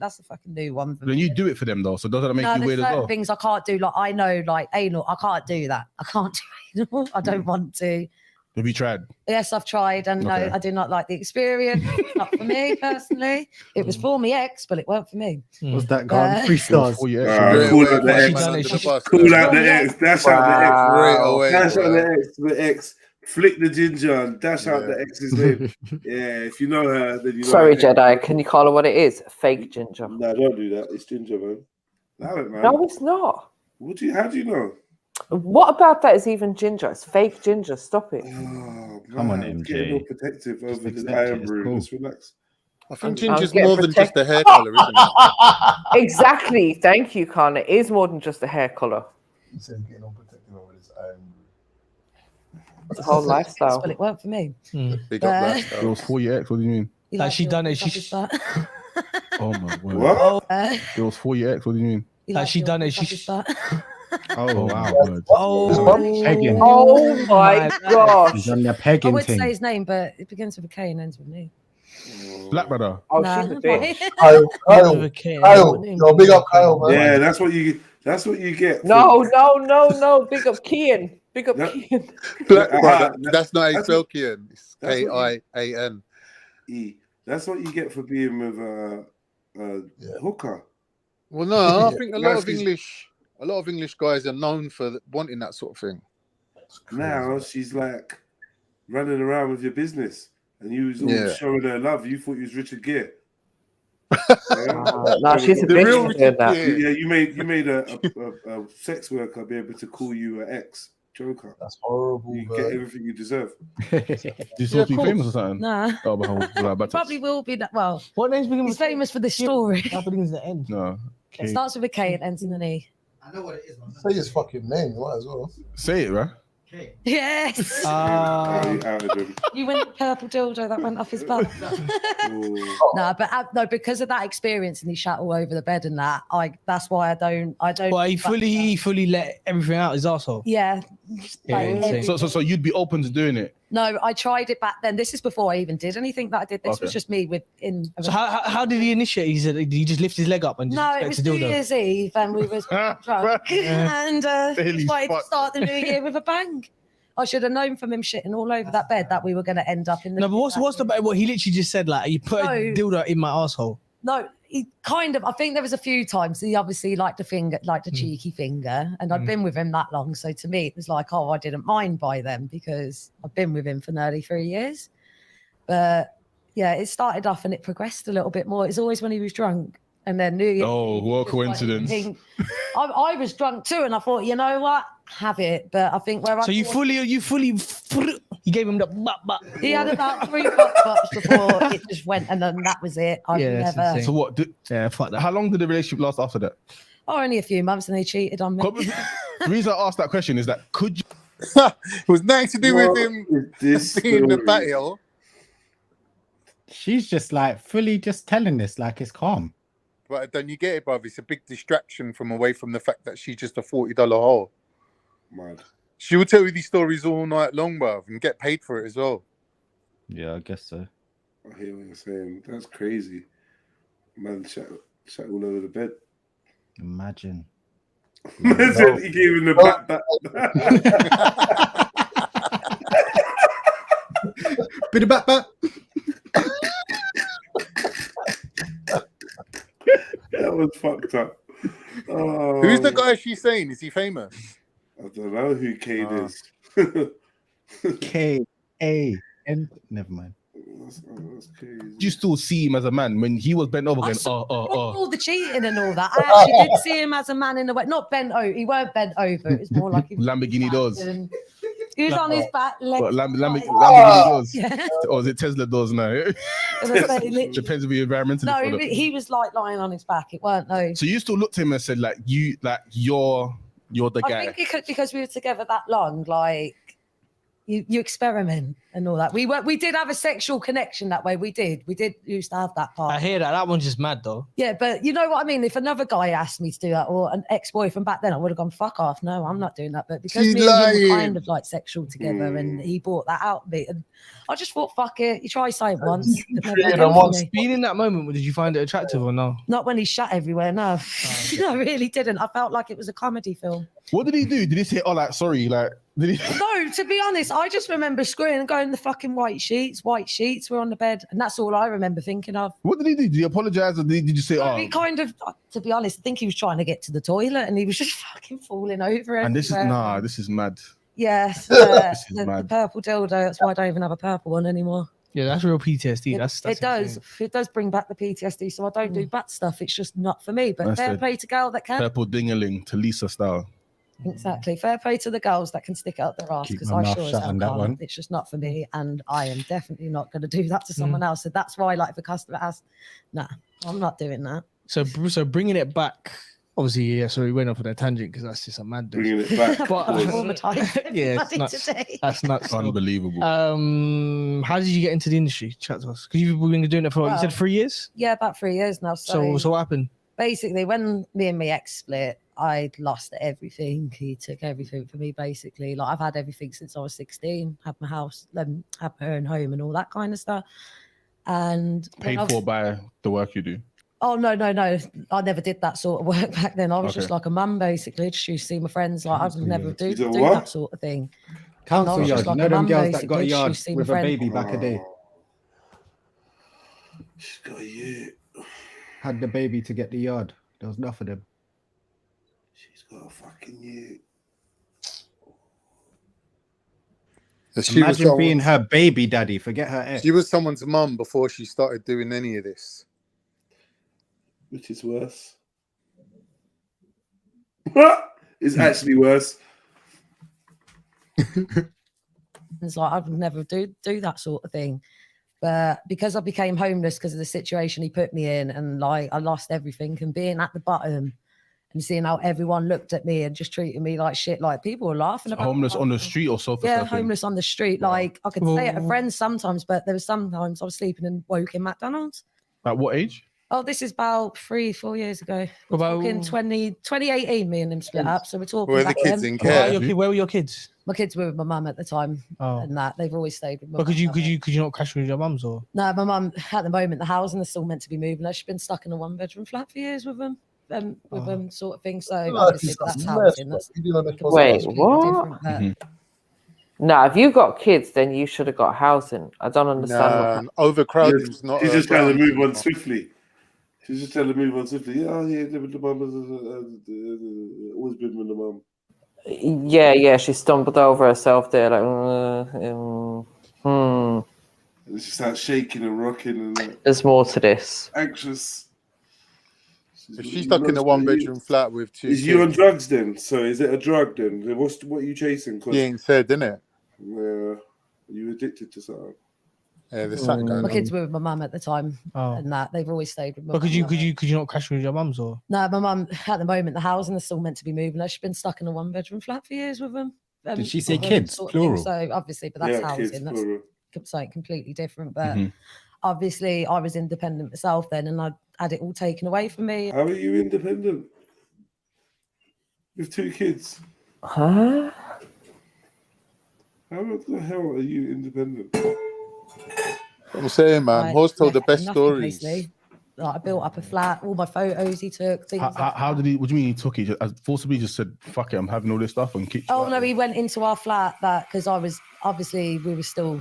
new one. Then you do it for them though, so doesn't that make No, you there's weird as certain well? things I can't do. Like I know, like anal, I can't do that. I can't do anal. I don't want to. Have you tried? Yes, I've tried, and Okay. no, I do not like the experience. It's not for me personally. It was for me ex, but it weren't for me. What's that gone? 3 It was stars. for your ex. Call out the Well, she ex. done it, she- Call out the ex. Dash out the ex. Straight away, Dash out boy. the ex. The ex. Flick the ginger and dash out Yeah. the ex's name. Yeah, if you know her, then you know Sorry, her. Jedi. Can you call her what it is? Fake ginger. No, don't do that. It's ginger, man. Allow it, man. No, it's not. How do you know? What about that is even ginger? It's fake ginger. Stop it. Oh, Come on, man, getting all MJ. protective Just over the accept it, iron it's brew. cool. Just relax. I think I'm ginger's getting more than just a hair color, isn't it? Exactly. Thank you, Connor. It is more than just a hair color. He said getting all protective over this iron. It's a whole lifestyle. Well, it weren't for me. Big up Uh, lifestyle. It was for your ex. What do you mean? He Like likes she your- done it. likes She his butt. Oh my word. What? It was for your ex. What do you mean? He Like likes she your- done it. likes his butt. Oh wow. Word. Pegging. Oh my gosh. He's on the I pegging would thing. say his name, but it begins with a K and ends with an E. Black brother. Oh, Nah. she's a bitch. Kyle, yo, big up Kyle, man. Yeah, that's what you get. No. Big up Kian. Big up Kian. Black Uh, brother. that- That's not how you that's spell what- Kian. It's that's what you- Kian. That's what you get for being with a hooker. Well, no, I Yeah. think a lot of That's- English guys are known for wanting that sort of thing. Now she's like running around with your business, and you was all Yeah. showing her love. You thought you was Richard Gere. No, she's a The bitch real for Richard doing that. Gere. Yeah, you made a sex worker be able to call you an ex joker. That's horrible. You get everything you deserve. Do you still Yeah, of be course. famous or something? Nah. Oh, but Probably will be that. Well, What name's begins he's famous for this story. That begins the end. No. It starts with a K and ends in an E. I know what it is. Say his fucking name, you might as well. Say it, right? Yes. You went purple dildo that went off his butt. No, but no, because of that experience and he shat all over the bed and that, that's why I don't. Well, he fully let everything out his asshole. Yeah. Yeah, Like, insane. So you'd be open to doing it? No, I tried it back then. This is before I even did anything that I did. This Okay. was just me within. So how did he initiate? He said, did he just lift his leg up and just No, it expect was to New dildo? Year's Eve and we was drunk and Daily just wanted to fuck. start the new year with a bang. I should have known from him shitting all over that bed that we were going to end up in the. No, but what's the bad? What he literally just said, like, you put No. a dildo in my asshole. No, he kind of. I think there was a few times he obviously liked the finger, like the cheeky finger, and I'd been with him that long. So to me, it was like, oh, I didn't mind by then because I've been with him for nearly 3 years. But yeah, it started off and it progressed a little bit more. It's always when he was drunk, and then New Year. Oh, what a coincidence. I was drunk too, and I thought, you know what, have it. But I think where So you gave him the butt. He had about 3 butt before it just went, and then that was it. I've never. So what? Fuck that. How long did the relationship last after that? Oh, only a few months, and they cheated on me. The reason I asked that question is that could you? It was nothing to do with What him is this being in the story? patio. She's just like fully just telling this like it's calm. But then you get it, bruv. It's a big distraction from away from the fact that she's just a $40 hole. Mad. She will tell you these stories all night long, bruv, and get paid for it as well. Yeah, I guess so. I hear what you're saying. That's crazy. Man, chat all over the bed. Imagine. Man said he gave him the back. Bit of back. That was fucked up. Oh, Who's the guy she's saying? Is he famous? I don't know who Kane is. K-A-N. Never mind. That's crazy. You still see him as a man when he was bent over I going, saw oh. all the cheating and all that. I actually did see him as a man in the way. Not bent over. He weren't bent over. It was more like he was Lamborghini doors. He was on his back, legs. What, Lamborghini doors? Yeah. Or is it Tesla doors now? Depends on the environment. No, he was like lying on his back. It weren't those. So you still looked at him and said, like, you're the guy. I think because we were together that long, like you experiment and all that. We did have a sexual connection that way. We did used to have that part. I hear that. That one's just mad though. Yeah, but you know what I mean? If another guy asked me to do that, or an ex-boyfriend back then, I would have gone, fuck off. No, I'm not doing that. But because me and him were kind of like sexual together and he brought that out of me, and I just thought, fuck it. You try something once. Being in that moment, did you find it attractive or no? Not when he shot everywhere, no. No, I really didn't. I felt like it was a comedy film. What did he do? Did he say, oh, like, sorry, like, did he? No, to be honest, I just remember screwing and going, the fucking white sheets were on the bed. And that's all I remember thinking of. What did he do? Did he apologize or did you say, oh? He kind of, to be honest, I think he was trying to get to the toilet and he was just fucking falling over. And this is mad. Yes, This is the mad. purple dildo. That's why I don't even have a purple one anymore. Yeah, that's real PTSD. That's It does bring back the PTSD. So I don't do bad stuff. It's just not for me. But That's fair it. play to girl that can. Purple ding-a-ling to Lisa style. Exactly. Fair play to the girls that can stick it up their ass, Keep because my I mouth sure as shut hell on that can't. one. It's just not for me, and I am definitely not going to do that to someone else. So that's why, like, if a customer asks, nah, I'm not doing that. So bringing it back. Obviously, yeah. So we went off on a tangent because that's just a mad. Bringing it back. But traumatized yeah, everybody today. that's nuts. Unbelievable. How did you get into the industry? Chat to us, because you've been doing it for you said 3 years. Yeah, about 3 years now. So what happened? Basically, when me and my ex split, I'd lost everything. He took everything from me, basically. Like, I've had everything since I was 16. Had my house, had my own home and all that kind of stuff. And Paid for by the work you do. oh, no. I never did that sort of work back then. I was just Okay. like a mum, basically. Just used to see my friends. Like, I would never do did that what? sort of thing. Council I was yard. just like You know a them mum, girls that got a basically, just yard used to see my with a friends. baby back a day? She's got a year. Had the baby to get the yard. There was enough of them. She's got a fucking year. Imagine being her baby daddy. Forget her ex. She was someone's mum before she started doing any of this. Which is worse. It's actually worse. It's like, I would never do that sort of thing. But because I became homeless because of the situation he put me in, and like I lost everything, and being at the bottom and seeing how everyone looked at me and just treating me like shit, like people were laughing about Homeless on the street or sofa? yeah, surfing? homeless on the street. Like, I could stay at a friend's sometimes, but there was sometimes I was sleeping and woke in McDonald's. At what age? Oh, this is about 3-4 years ago. We're About- talking 2018, me and him split up. So we're talking Were the back kids then. in care? Where were your kids? My kids were with my mum at the time, Oh. and that they've always stayed with my But could mum. you not crash with your mums or? No, my mum, at the moment, the housing is still meant to be moving. She's been stuck in a one-bedroom flat for years with them, sort of thing. So obviously, that's housing. That's Wait, completely what? different, but- No, if you got kids, then you should have got housing. I don't understand. Overcrowding is not. She's a just trying to ground move on anymore. swiftly. She's just trying to move on swiftly. Yeah, the mum has always been with the mum. Yeah, she stumbled over herself there. Like, And she starts shaking and rocking and like, There's more to this. anxious. If she's stuck in a one-bedroom flat with two Is you on kids, drugs then? So is it a drug then? What are you chasing? he ain't said, innit? Yeah, you addicted to something. Yeah, there's something going My on. kids were with my mum at the time, and that they've always stayed with my But could mum. you not crash with your mums or? No, my mum, at the moment, the housing is still meant to be moving. She's been stuck in a one-bedroom flat for years with them. Did she say with them kids, sort of thing. plural? So obviously, but that's Yeah, housing. kids, That's plural. something completely different. But Mhm. obviously, I was independent myself then, and I had it all taken away from me. How are you independent? With 2 kids? Huh? How the hell are you independent? I'm saying, man, Like, Horse told the left with best nothing, stories. basically. Like, I built up a flat, all my photos he took, things like How did he? What do you mean he took it? Just, forcibly just said, "Fuck it, I'm having all this stuff," and kicked you Oh out? no, he went into our flat because I was obviously we were still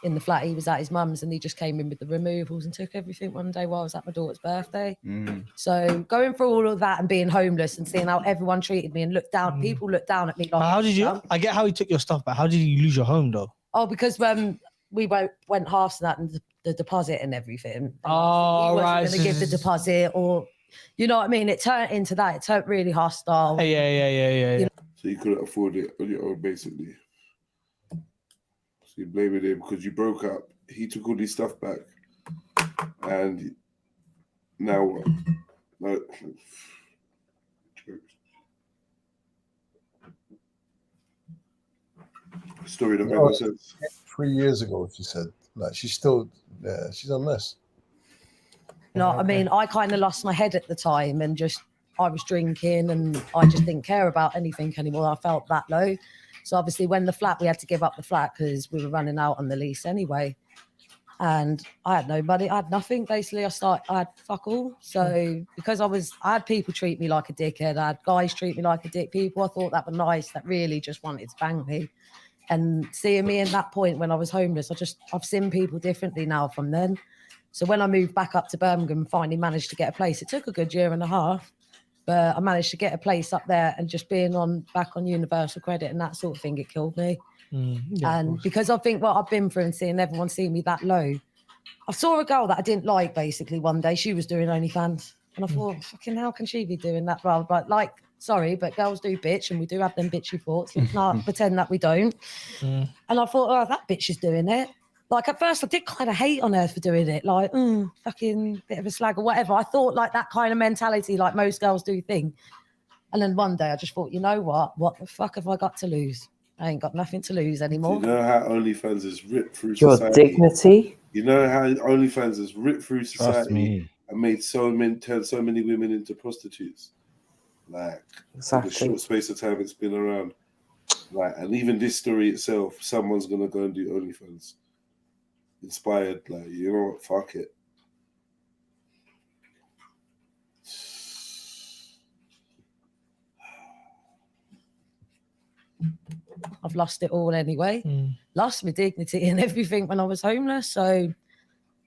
in the flat. He was at his mum's and he just came in with the removals and took everything one day while I was at my daughter's birthday. So going through all of that and being homeless and seeing how everyone treated me and looked down, people looked down at me like. But how did you? I get how he took your stuff, but how did you lose your home though? Oh, because we went half to that and the deposit and everything. Oh, he wasn't right. going to give the deposit or, you know what I mean? It turned into that. It turned really hostile. Yeah. So you couldn't afford it on your own, basically. So you blaming him because you broke up. He took all his stuff back, and now what? No. Story don't make no sense. 3 years ago, she said, like she's still, she's a mess. You know what I mean? I kind of lost my head at the time and I was drinking and I just didn't care about anything anymore. I felt that low. So obviously when we had to give up the flat because we were running out on the lease anyway. And I had no money, I had nothing. Basically, I had fuck all. So because I had people treat me like a dickhead, I had guys treat me like a dick. People I thought that were nice, that really just wanted to bang me. And seeing me in that point when I was homeless, I've seen people differently now from then. So when I moved back up to Birmingham and finally managed to get a place, it took a good year and a half, but I managed to get a place up there and just being back on universal credit and that sort of thing, it killed me. And because I think what I've been through and seeing everyone see me that low, I saw a girl that I didn't like basically one day. She was doing OnlyFans and I thought, fucking how can she be doing that? Well, but like, sorry, but girls do bitch and we do have them bitchy thoughts. Let's not pretend that we don't. And I thought, oh, that bitch is doing it. Like at first I did kind of hate on her for doing it. Like, fucking bit of a slag or whatever. I thought like that kind of mentality, like most girls do think. And then one day I just thought, you know what? What the fuck have I got to lose? I ain't got nothing to lose anymore. Do you know how OnlyFans is ripped through Your society? dignity. You know how OnlyFans is ripped through society me. and turned so many women into prostitutes. Like Exactly. in the short space of time it's been around. Like, and even this story itself, someone's gonna go and do OnlyFans. Inspired, like, you know what, fuck it. I've lost it all anyway. Lost my dignity and everything when I was homeless. So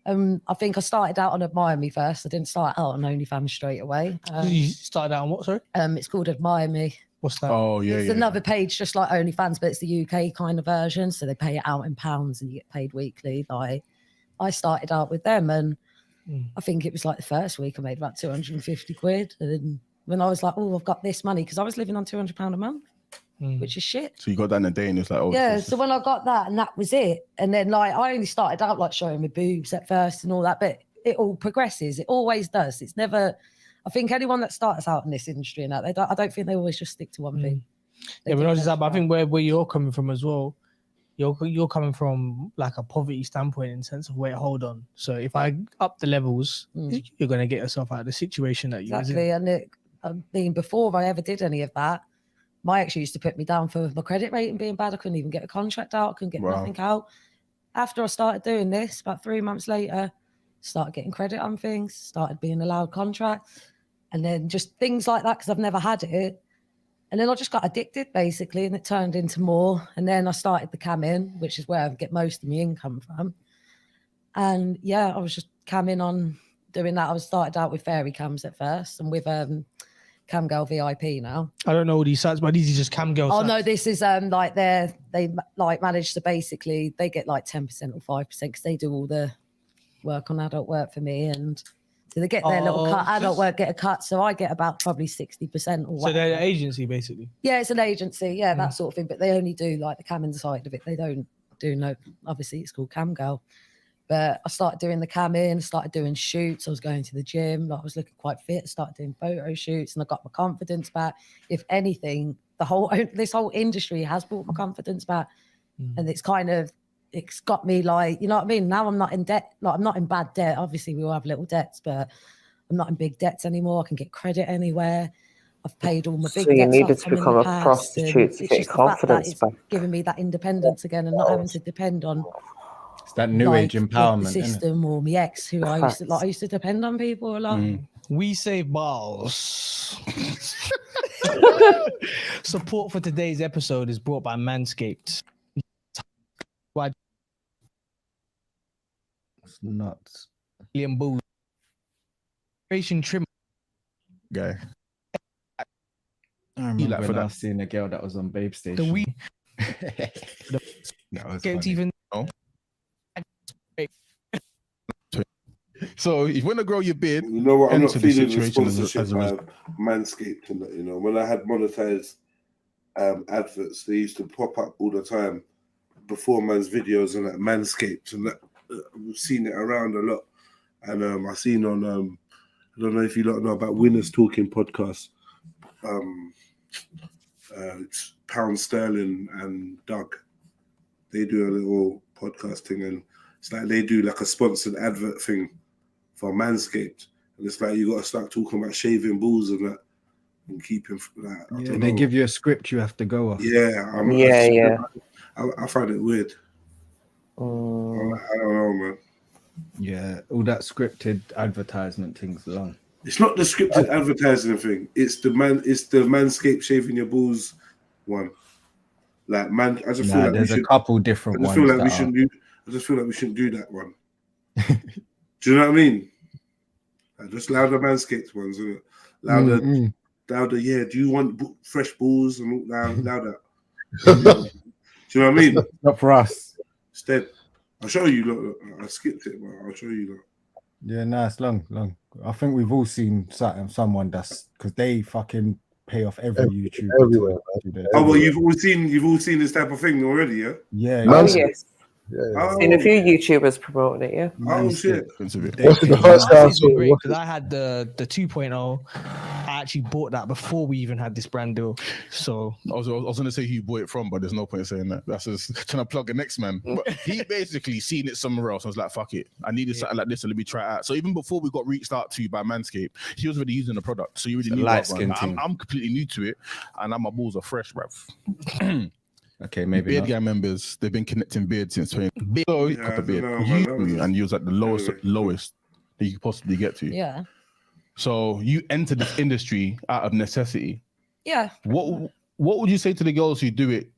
I think I started out on Admire Me first. I didn't start out on OnlyFans straight away. You started out on what, sorry? It's called Admire Me. What's that? Oh, yeah, It's another page just like OnlyFans, but it's the UK kind of version. So they pay it out in pounds and you get paid weekly. Like, I started out with them and I think it was like the first week I made about 250 quid. And then when I was like, oh, I've got this money, because I was living on £200 a month, which is shit. So you got that in a day and it's like, oh. Yeah, so when I got that and that was it. And then like, I only started out like showing my boobs at first and all that, but it all progresses. It always does. It's never, I think anyone that starts out in this industry and that, I don't think they always just stick to one thing. Yeah, but not just that, but I think where you're coming from as well, you're coming from like a poverty standpoint in the sense of, wait, hold on. So if I up the levels, you're going to get yourself out of the situation that you're Exactly. in. And I mean, before I ever did any of that, my ex used to put me down for my credit rating being bad. I couldn't even get a contract out. I couldn't get nothing out. After I started doing this, about 3 months later, started getting credit on things, started being allowed contracts, and then just things like that because I've never had it. And then I just got addicted, basically, and it turned into more. And then I started the camming, which is where I get most of my income from. And yeah, I was just camming on doing that. I started out with fairy cams at first and with Camgirl VIP now. I don't know all these sites, but these are just Camgirl sites. Oh no, this is like they like manage to basically, they get like 10% or 5% because they do all the work on adult work for me, and so they get their little cut. Adult work get a cut, so I get about probably 60% or whatever. So they're an agency basically. Yeah, it's an agency, that sort of thing. But they only do like the camming side of it. They don't do obviously it's called Camgirl. But I started doing the camming, started doing shoots. I was going to the gym, like I was looking quite fit. Started doing photo shoots, and I got my confidence back. If anything, this whole industry has brought my confidence back, and it's got me like, you know what I mean? Now I'm not in debt. Like I'm not in bad debt. Obviously, we all have little debts, but I'm not in big debts anymore. I can get credit anywhere. I've paid all my big debts. So you needed off to from in become the a past, prostitute to it's get just the fact that confidence it's back. giving me that independence again and not having to depend on that new like, age the empowerment, innit? system or my ex, who I used to depend on people a lot. We say balls. Support for today's episode is brought by Manscaped. Why? It's nuts. Million booze. Renovation trim. Guy. I remember like for when I that- was seeing a girl that was on Babe Station. The we. That was Get funny. even. So if you want to grow your beard, You know what? I'm not enter the feeling the situation sponsorship as a by Manscaped and that. You know, when I had monetized adverts, they used to pop up all the time before man's videos and that Manscaped and that. We've seen it around a lot, and I've seen on I don't know if you lot know about Winners Talking podcast. It's Pound Sterling and Doug. They do a little podcasting, and it's like they do like a sponsored advert thing for Manscaped, and it's like you got to start talking about shaving balls and that, and keeping like I Yeah, don't they know. give you a script you have to go off. Yeah, I find it weird. I don't know, man. Yeah, all that scripted advertisement things long. It's not the scripted advertising thing. It's the Manscaped shaving your balls one. Like man, I just feel like there's we a should, couple different I just ones. feel like we that shouldn't do. I just feel like we shouldn't do that one. Do you know what I mean? Like just louder Manscaped ones, isn't it? Louder. Yeah. Do you want fresh balls and louder? Do you know what I mean? Not for us. Instead, I'll show you. Look, I skipped it, but I'll show you. Look. Yeah, no, it's long. I think we've all seen someone that's because they fucking pay off every YouTuber. Everywhere, Oh well, you've all seen this type of thing already, yeah? Yeah. Oh, yes. Oh. Seen a few YouTubers promote it, yeah. Oh shit! What's the first time? Because I had the 2.0. I actually bought that before we even had this brand deal. So I was going to say who you bought it from, but there's no point in saying that. That's just trying to plug the next man. But he basically seen it somewhere else. I was like, fuck it. I needed something like this, so let me try it out. So even before we got reached out to by Manscaped, he was already using the product. So you already It's a knew light that skin one. thing. I'm completely new to it, and my balls are fresh, bruv. Okay, maybe Beard not. Gang members, they've been connecting beard since 20. So he cut the beard. And you was at the lowest that you could possibly get to. Yeah. So you entered this industry out of necessity. Yeah. What would you say to the girls who do it,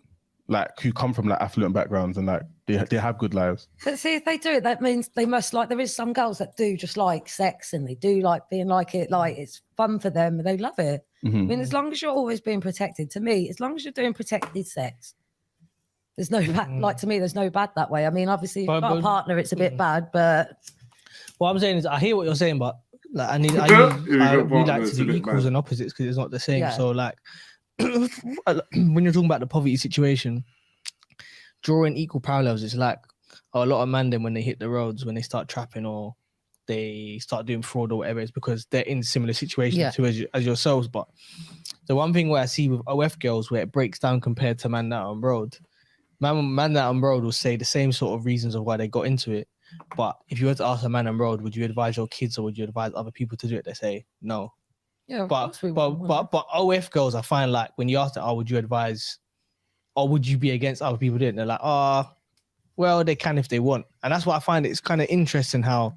like who come from like affluent backgrounds and like they have good lives? But see, if they do it, that means they must like. There is some girls that do just like sex, and they do like being like it. Like it's fun for them, and they love it. I mean, as long as you're always being protected, to me, as long as you're doing protected sex, there's no bad. Like to me, there's no bad that way. I mean, obviously, if you've got a partner, it's a bit bad, but what I'm saying is, I hear what you're saying, but like we like to do equals and opposites because it's not the same. Yeah. So like when you're talking about the poverty situation, drawing equal parallels, it's like a lot of men then when they hit the roads, when they start trapping or they start doing fraud or whatever, it's because they're in similar situations as yourselves. But the one thing where I see with OF girls where it breaks down compared to man that on road, man that on road will say the same sort of reasons of why they got into it. But if you were to ask a man on road, would you advise your kids or would you advise other people to do it? They say no. Yeah, but OF girls, I find like when you ask them, would you advise or would you be against other people doing it? They're like, well, they can if they want. And that's what I find it's kind of interesting how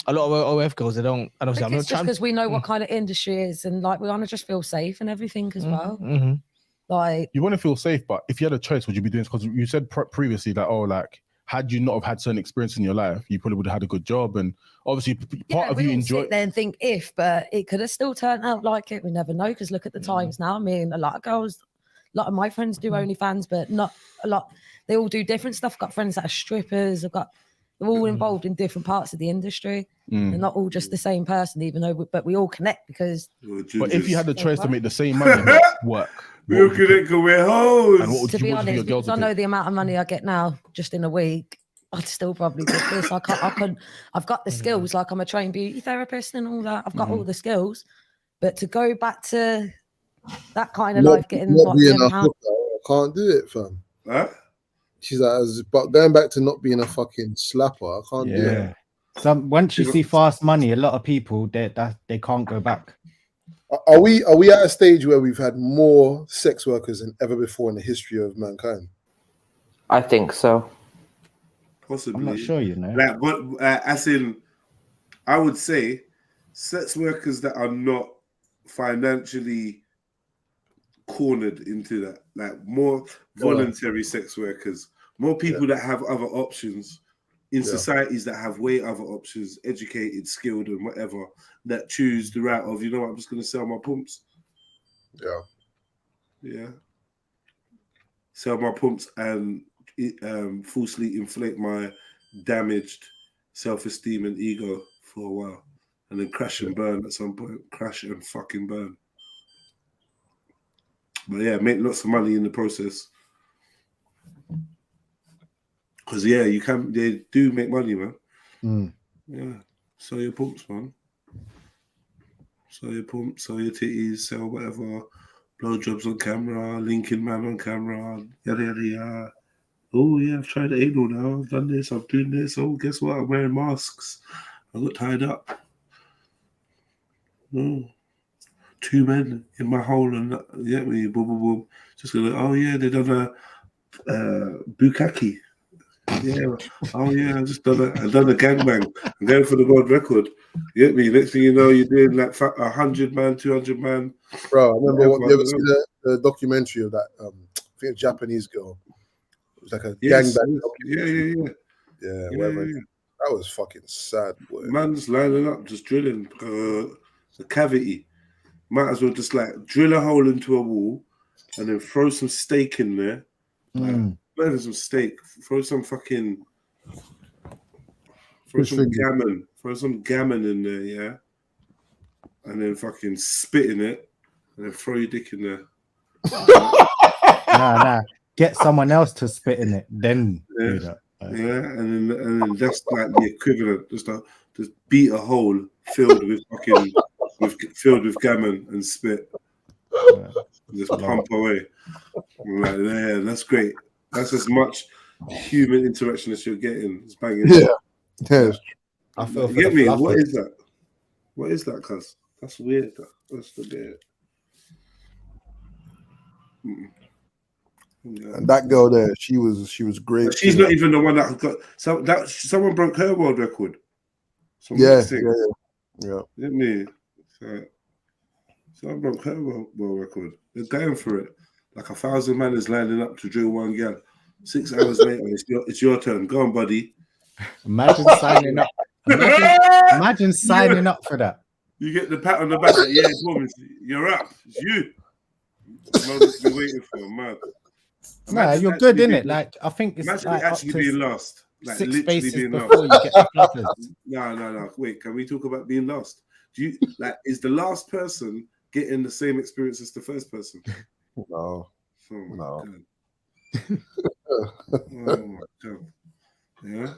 a lot of OF girls, they don't. And obviously, I'm not just because we know what kind of industry it is, and like we want to just feel safe and everything as well. Like you want to feel safe, but if you had a choice, would you be doing? Because you said previously that like had you not have had certain experience in your life, you probably would have had a good job, and obviously part of you enjoy. Sit there and think if, but it could have still turned out like it. We never know because look at the times now. I mean, a lot of girls, a lot of my friends do OnlyFans, but not a lot. They all do different stuff. I've got friends that are strippers. They're all involved in different parts of the industry. They're not all just the same person, even though, but we all connect because. But if you had the choice to make the same money work, we'll connect with hoes. And what would To you be want for your honest, girls because to I do? know the amount of money I get now just in a week, I'd still probably do this. I couldn't. I've got the skills, like I'm a trained beauty therapist and all that. I've got all the skills, but to go back to that kind of life, getting not what, being £10. a hooker, I can't do it, fam. Huh? She's like, but going back to not being a fucking slapper, I can't do it. Once you see fast money, a lot of people they can't go back. Are we at a stage where we've had more sex workers than ever before in the history of mankind? I think so. Possibly. I'm not sure, you know. Like, but as in, I would say, sex workers that are not financially cornered into that, like more voluntary sex workers, more people that have other options in societies that have way other options, educated, skilled, and whatever, that choose the route of, you know what, I'm just going to sell my pumps. Yeah. Sell my pumps and falsely inflate my damaged self-esteem and ego for a while, and then crash and burn at some point. Crash and fucking burn. But yeah, make lots of money in the process. Because yeah, they do make money, man. Yeah. Sell your pumps, man. Sell your pumps, sell your titties, sell whatever. Blowjobs on camera, linking man on camera, yada yada yada. Oh yeah, I've tried anal now. I've done this. I'm doing this. Oh, guess what? I'm wearing masks. I got tied up. Oh, 2 men in my hole, and yeah, me boom boom boom. Just gonna. Oh yeah, they done a bukkake. Yeah. Oh yeah, I just done a gangbang. I'm going for the world record. You get me? Next thing you know, you're doing like 100 man, 200 man. Bro, I remember you ever see the documentary of that? I think a Japanese girl. It was like a gangbang. Yeah, whatever. That was fucking sad, boy. Man's lining up, just drilling a cavity. Might as well just like drill a hole into a wall and then throw some steak in there. Like, some steak. Throw some fucking. Throw some gammon in there, yeah. And then fucking spit in it, and then throw your dick in there. Nah. Get someone else to spit in it, then do that. Yeah, and then that's like the equivalent. Just beat a hole filled with fucking filled with gammon and spit. Just pump away. Like, yeah, that's great. That's as much human interaction as you're getting. It's banging. Yeah. I feel. You get me? What is that? What is that, cuz? That's weird. That's the bit. Yeah. And that girl there, she was great. But she's not even the one that got someone broke her world record. Yeah. You get me? Someone broke her world record. They're going for it. Like 1,000 man is lining up to drill one girl. 6 hours later, it's your turn. Go on, buddy. Imagine signing up. Imagine signing up for that. You get the pat on the back. Like, yeah, woman, you're up. It's you. Moments been waiting for, man. Nah, you're good, innit? Like, I think it's imagine like actually being lost. Like 6 literally spaces being before lost. you get the flutters. No. Wait, can we talk about being lost? Do you like? Is the last person getting the same experience as the first person? No. Oh my God. Oh my God. Yeah.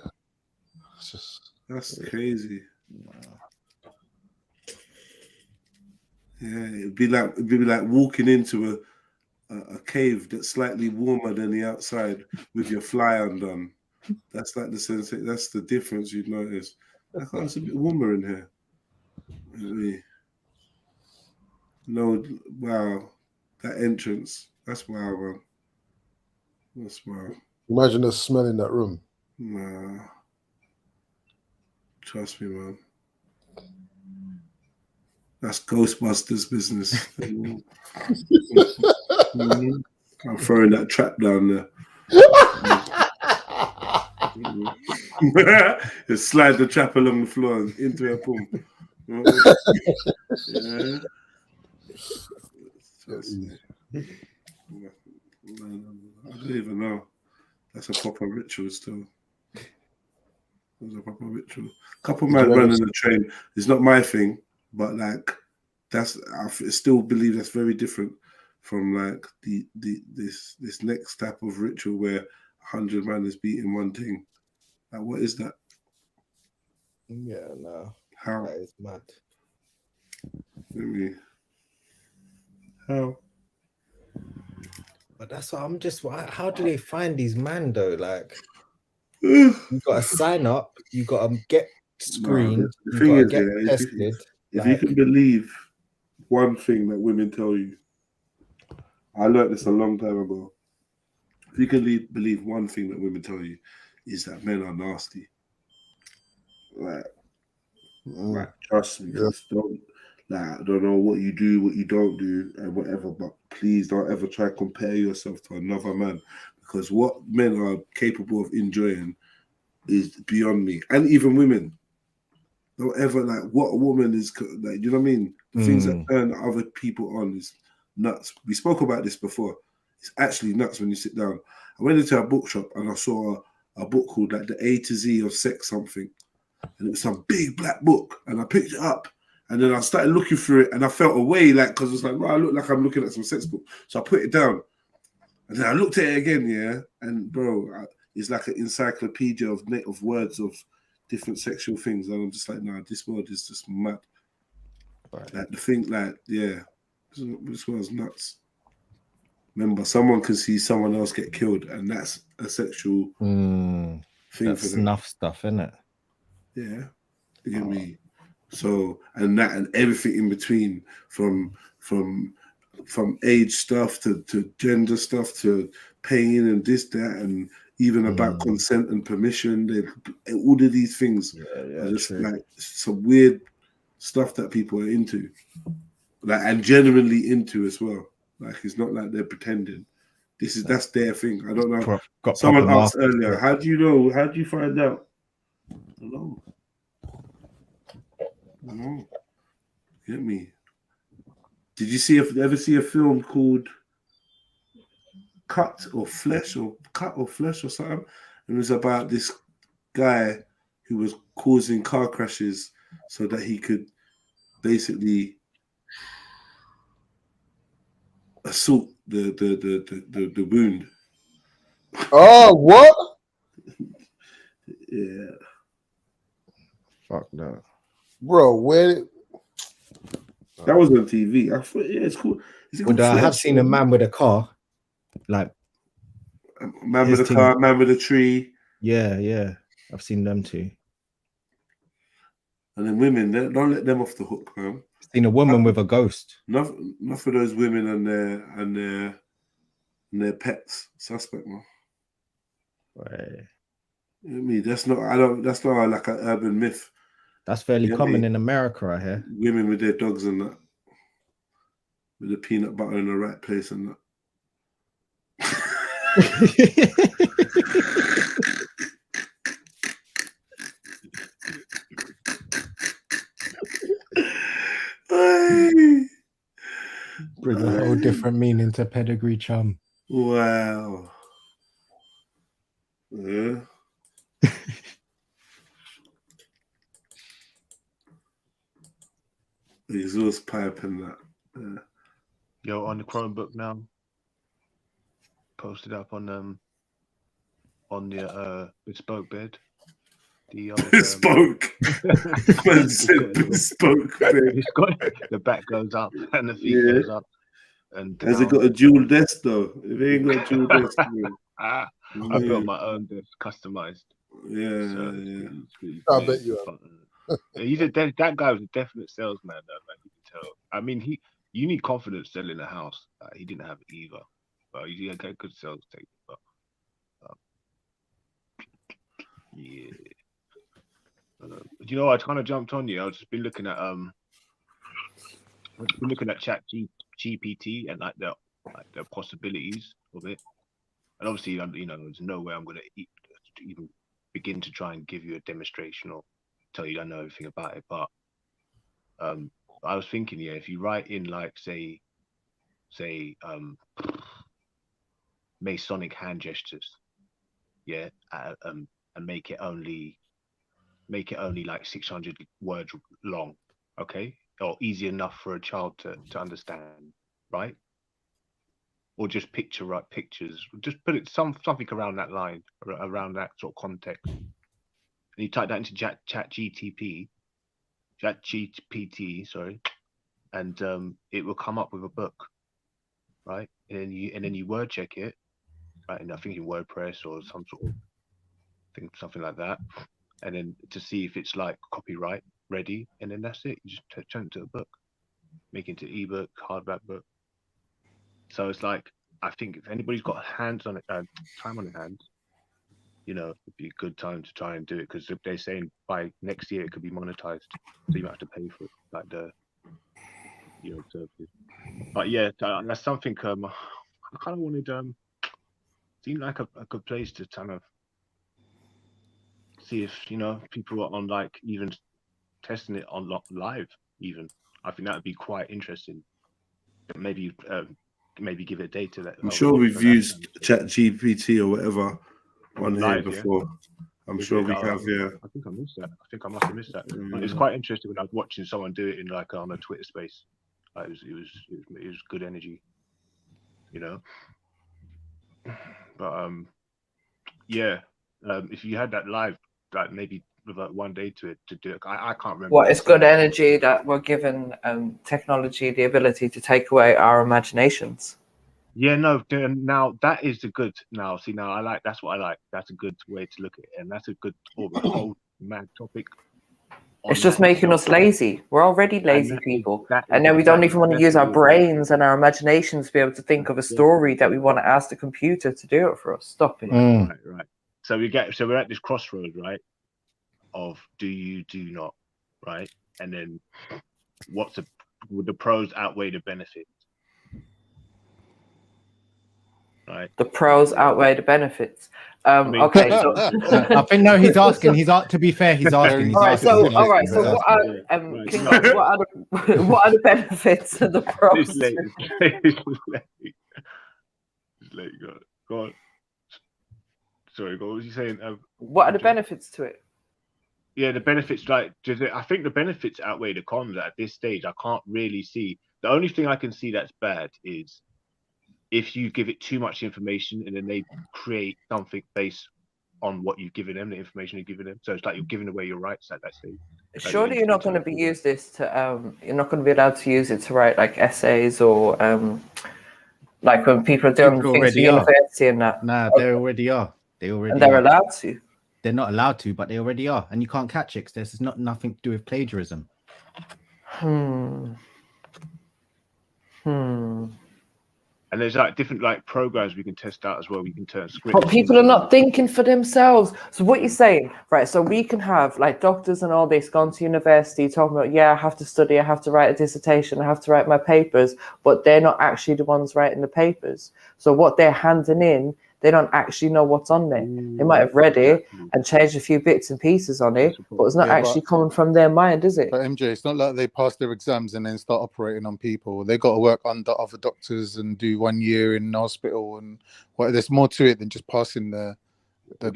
That's crazy. Yeah, it'd be like walking into a cave that's slightly warmer than the outside with your fly undone. That's like the sensation. That's the difference you'd notice. Like, oh, it's a bit warmer in here. Really? No, wow, that entrance. That's wow, man. That's wow. Imagine the smell in that room. Nah. Trust me, man. That's Ghostbusters business. I'm throwing that trap down there. Just slide the trap along the floor and into her pump. Yeah. I don't even know. That's a proper ritual still. That's a proper ritual. Couple man running the train is not my thing, but like I still believe that's very different from like this next type of ritual where 100 man is beating one thing. Like, what is that? Yeah, no. How? That is mad. How? But that's what I'm just. How do they find these man though? Like, you got to sign up. You got to get screened. The thing is, get tested. If you can believe one thing that women tell you, I learned this a long time ago. If you can believe one thing that women tell you, is that men are nasty. Like trust me, just don't. Like, I don't know what you do, what you don't do, and whatever. But please don't ever try to compare yourself to another man, because what men are capable of enjoying is beyond me, and even women. Don't ever like what a woman is like. You know what I mean? The things that turn other people on is nuts. We spoke about this before. It's actually nuts when you sit down. I went into a bookshop and I saw a book called like the A to Z of Sex something, and it was some big black book, and I picked it up. And then I started looking through it, and I felt away, like, because it's like, well, I look like I'm looking at some sex book. So I put it down, and then I looked at it again, yeah. And bro, it's like an encyclopedia of words of different sexual things, and I'm just like, nah, this world is just mad. Right. Like the thing, like, yeah, this world's nuts. Remember, someone can see someone else get killed, and that's a sexual thing that's for them. snuff stuff, isn't it? Yeah, you get me. So and everything in between, from age stuff to gender stuff to pain and this, that, and even about consent and permission. All of these things are just like some weird stuff that people are into, like, and genuinely into as well. Like, it's not like they're pretending. That's their thing. I don't know. Someone asked earlier, how do you know? How do you find out? I don't know. No. Get me. Did you ever see a film called Cut or Flesh or something? And it was about this guy who was causing car crashes so that he could basically assault the wound. Oh, what? Yeah. Fuck no. Bro, where? That was on TV. I thought, yeah, it's cool. Well, I have seen a man with a car, like man with a car, man with a tree. Yeah, I've seen them too. And then women, don't let them off the hook, man. Seen a woman with a ghost. Enough of those women and their pets. Suspect, man. Right. You know what I mean? That's not like an urban myth. That's fairly common in America, I hear. Women with their dogs and that. With the peanut butter in the right place and that. Bring a whole different meaning to pedigree, chum. Wow. Yeah. Exhaust pipe and that. Yeah. Yo, on the Chromebook now. Posted up on the bespoke bed. The old, bespoke. Man said bespoke bed. It's got the back goes up and the feet goes up. And has it got a dual desk though? If it ain't got a dual desk, I built my own desk, customized. Yeah, so yeah. I bet you are. That guy was a definite salesman though, man. You can tell. I mean, you need confidence selling a house. He didn't have it either. But he had a good sales tape. But yeah. You know, I kind of jumped on you. I've just been looking at Chat GPT and like the possibilities of it. And obviously, you know, there's no way I'm going to even begin to try and give you a demonstration or tell you I know everything about it. But I was thinking, yeah, if you write in like say Masonic hand gestures, yeah, and make it only like 600 words long, okay, or easy enough for a child to understand, right? Or just pictures, just put it something around that line, around that sort of context. And you type that into Chat GPT, sorry, and it will come up with a book, right? And then you word check it, right? And I think in WordPress or some sort of thing, something like that, and then to see if it's like copyright ready, and then that's it. You just turn it to a book, make it into ebook, hardback book. So it's like, I think if anybody's got hands on it, time on their hands, you know, it'd be a good time to try and do it, because if they're saying by next year it could be monetized, so you might have to pay for it, like the, you know, services. But yeah, that's something I kind of wanted seemed like a good place to kind of see if, you know, people are on, like, even testing it on live even. I think that would be quite interesting. Maybe maybe give it data that I'm sure we've used ChatGPT or whatever on here live, before. I'm sure we have, yeah. I think I missed that. I think I must have missed that. It's quite interesting when I was watching someone do it in, like, on a Twitter space. Like, it was good energy, you know. But yeah, if you had that live, like, maybe about one day to do it. I can't remember. What is good energy that we're given technology the ability to take away our imaginations. Yeah, no. Now that is the good. Now, see, now I like. That's what I like. That's a good way to look at it, and that's a good whole mad topic. It's just making us lazy. We're already lazy people, and then we don't even want to use our brains and our imaginations to be able to think of a story that we want to ask the computer to do it for us. Stop it. Right. So we're at this crossroad, right? Of do you, do not, right? And then would the pros outweigh the benefits? Right. The pros outweigh the benefits. Okay, so I think no, he's asking. To be fair, he's asking. All right, so what are the benefits of the pros? It's late. Go on. Sorry, what was you saying? What are the benefits to it? Yeah, the benefits, like, I think the benefits outweigh the cons at this stage. I can't really see. The only thing I can see that's bad is if you give it too much information and then they create something based on what you've given them, the information you've given them. So it's like you're giving away your rights at that stage. Surely you're not going to be use this to you're not going to be allowed to use it to write, like, essays or like when people are doing things for university and that. Nah, they already are. And they're allowed to. They're not allowed to, but they already are, and you can't catch it because there's nothing to do with plagiarism. And there's, like, different, like, programs we can test out as well. We can turn scripts. But people are not thinking for themselves. So what you're saying, right? So we can have, like, doctors and all this gone to university talking about, yeah, I have to study, I have to write a dissertation, I have to write my papers, but they're not actually the ones writing the papers. So what they're handing in, they don't actually know what's on there. They might have read it and changed a few bits and pieces on it, but it's not actually coming from their mind, is it? But MJ, it's not like they pass their exams and then start operating on people. They got to work under other doctors and do 1 year in hospital, and there's more to it than just passing the course.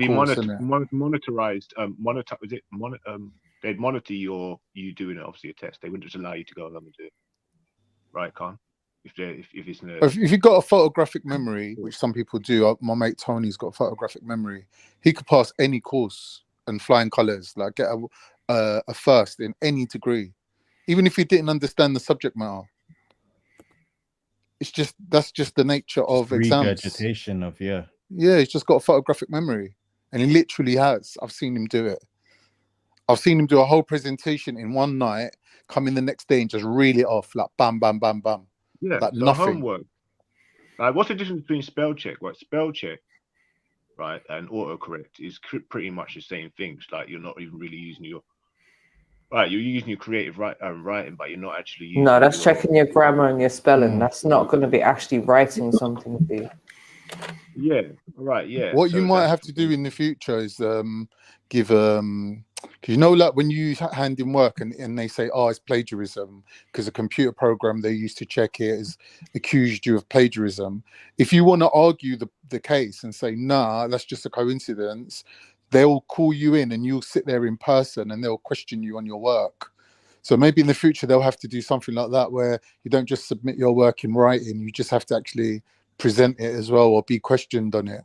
Monitorized. They'd monitor you doing it, obviously a test. They wouldn't just allow you to go along and do it, right, Khan? If you've got a photographic memory, which some people do, my mate Tony's got photographic memory. He could pass any course and flying colours, like get a first in any degree, even if he didn't understand the subject matter. That's just the nature of exams. Regurgitation of Yeah, he's just got a photographic memory, and he literally has. I've seen him do it. I've seen him do a whole presentation in one night, come in the next day and just reel it off, like bam, bam, bam, bam. Yeah, like so nothing. Homework. Like, what's the difference between spell check? Well, spell check, right, and autocorrect is pretty much the same things. Like, you're not even really using your you're using your creative writing, but you're not actually using. No, that's checking your grammar and your spelling. That's not going to be actually writing something for you. Yeah, right. Yeah. What you might have to do in the future is give because like when you hand in work and they say, oh, it's plagiarism because a computer program they used to check it has accused you of plagiarism. If you want to argue the case and say, nah, that's just a coincidence, they'll call you in and you'll sit there in person and they'll question you on your work. So maybe in the future they'll have to do something like that where you don't just submit your work in writing, you just have to actually present it as well or be questioned on it.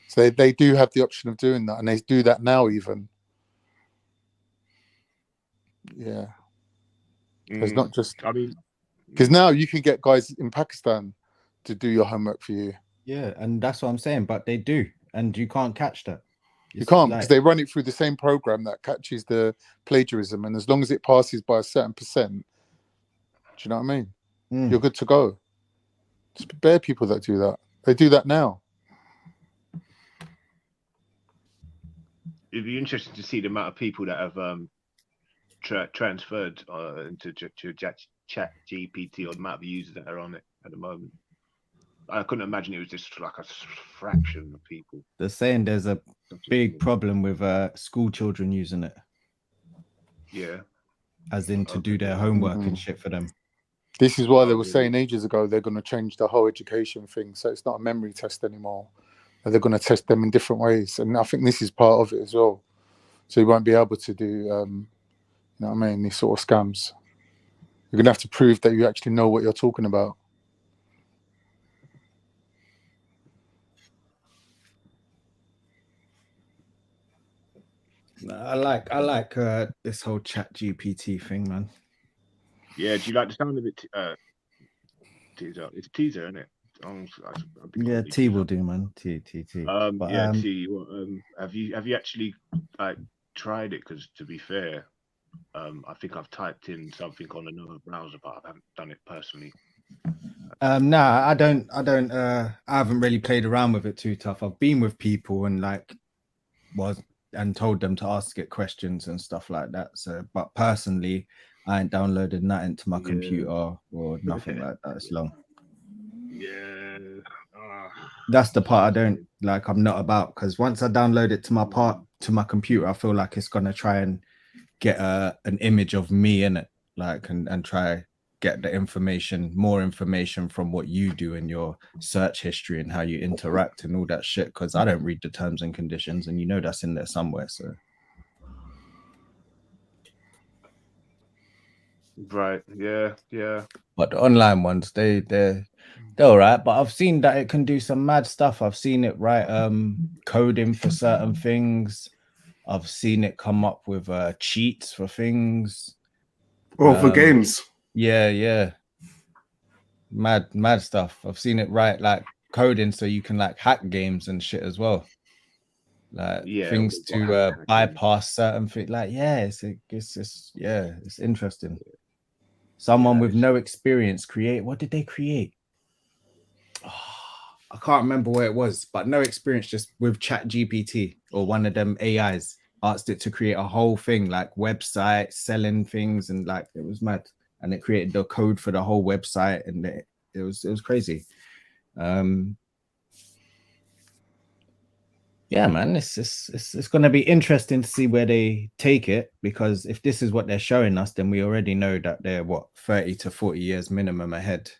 So they do have the option of doing that, and they do that now even. Yeah. It's not just, I mean, because now you can get guys in Pakistan to do your homework for you. Yeah, and that's what I'm saying, but they do, and you can't catch that. You can't, because they run it through the same program that catches the plagiarism, and as long as it passes by a certain percent, do you know what I mean? You're good to go. There's bare people that do that. They do that now. It'd be interesting to see the amount of people that have transferred into Chat GPT, or the amount of users that are on it at the moment. I couldn't imagine it was just like a fraction of people. They're saying there's a big problem with school children using it. Yeah. As in to do their homework and shit for them. This is why they were saying ages ago they're going to change the whole education thing, so it's not a memory test anymore. They're going to test them in different ways, and I think this is part of it as well. So you won't be able to do, you know what I mean, these sort of scams. You're going to have to prove that you actually know what you're talking about. I like this whole Chat GPT thing, man. Yeah, do you like the sound of it? Teaser. It's a teaser, isn't it? Yeah, T will do, man. T. But, yeah, T. Well, have you actually like tried it? Because to be fair, I think I've typed in something on another browser, but I haven't done it personally. Nah, I haven't really played around with it too tough. I've been with people and like and told them to ask it questions and stuff like that. So, but personally, I ain't downloaded nothing to my computer or nothing like that. It's long. Yeah. That's the part I don't like. I'm not about, because once I download it to my computer, I feel like it's gonna try and get an image of me in it, like and try get the information, more information from what you do in your search history and how you interact and all that shit. Because I don't read the terms and conditions, and you know that's in there somewhere. So. Right. Yeah. But the online ones, they're all right. But I've seen that it can do some mad stuff. I've seen it write coding for certain things. I've seen it come up with cheats for things. Oh, for games. Yeah. Mad stuff. I've seen it write like coding so you can like hack games and shit as well. Like things to bypass certain things. Like it's interesting. Someone with no experience create. What did they create? I can't remember where it was, but no experience, just with Chat GPT or one of them AIs, asked it to create a whole thing, like website, selling things, and like it was mad. And it created the code for the whole website, and it was crazy. Yeah, man, it's gonna be interesting to see where they take it, because if this is what they're showing us, then we already know that they're 30 to 40 years minimum ahead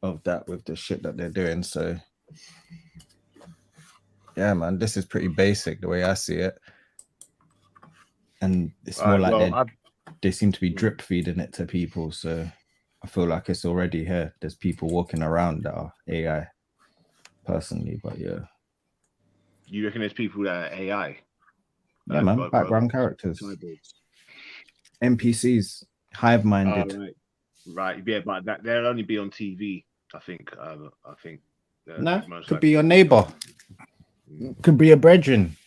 of that with the shit that they're doing. So yeah, man, this is pretty basic the way I see it, and it's more like they seem to be drip feeding it to people. So I feel like it's already here. There's people walking around that are AI, personally, but yeah. You reckon there's people that are AI? Yeah, man, background characters, NPCs, hive-minded. Right, yeah, but they'll only be on TV. I think. No, could be your neighbor. Could be a brethren.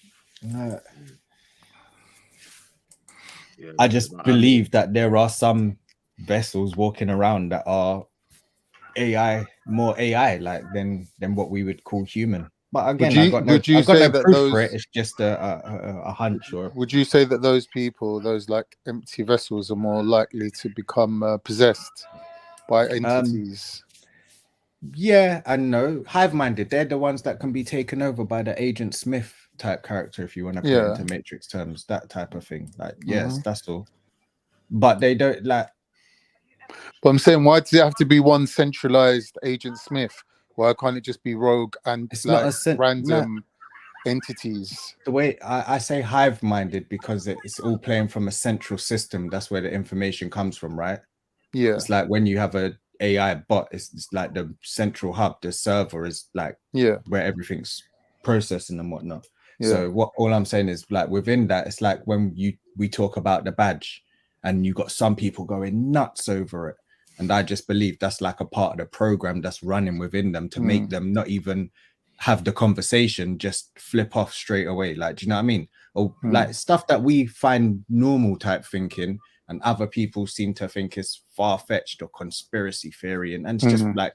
I just believe that there are some vessels walking around that are AI, more AI like than what we would call human. But again, I got no proof for it. It's just a hunch. Or would you say that those people, those like empty vessels, are more likely to become possessed by entities? Yeah and no. Hive-minded, they're the ones that can be taken over by the Agent Smith type character, if you want to put it into Matrix terms, that type of thing. Like, yes, that's all. But they don't like. But I'm saying, why does it have to be one centralized Agent Smith? Why can't it just be rogue and It's like not random entities? The way I say hive-minded, because it's all playing from a central system. That's where the information comes from, right? Yeah. It's like when you have a AI bot, it's like the central hub, the server is like where everything's processing and whatnot. So all I'm saying is, like, within that, it's like when we talk about the badge and you got some people going nuts over it. And I just believe that's like a part of the program that's running within them to make them not even have the conversation, just flip off straight away. Like, do you know what I mean? Or like stuff that we find normal type thinking, and other people seem to think is far-fetched or conspiracy theory. And it's just like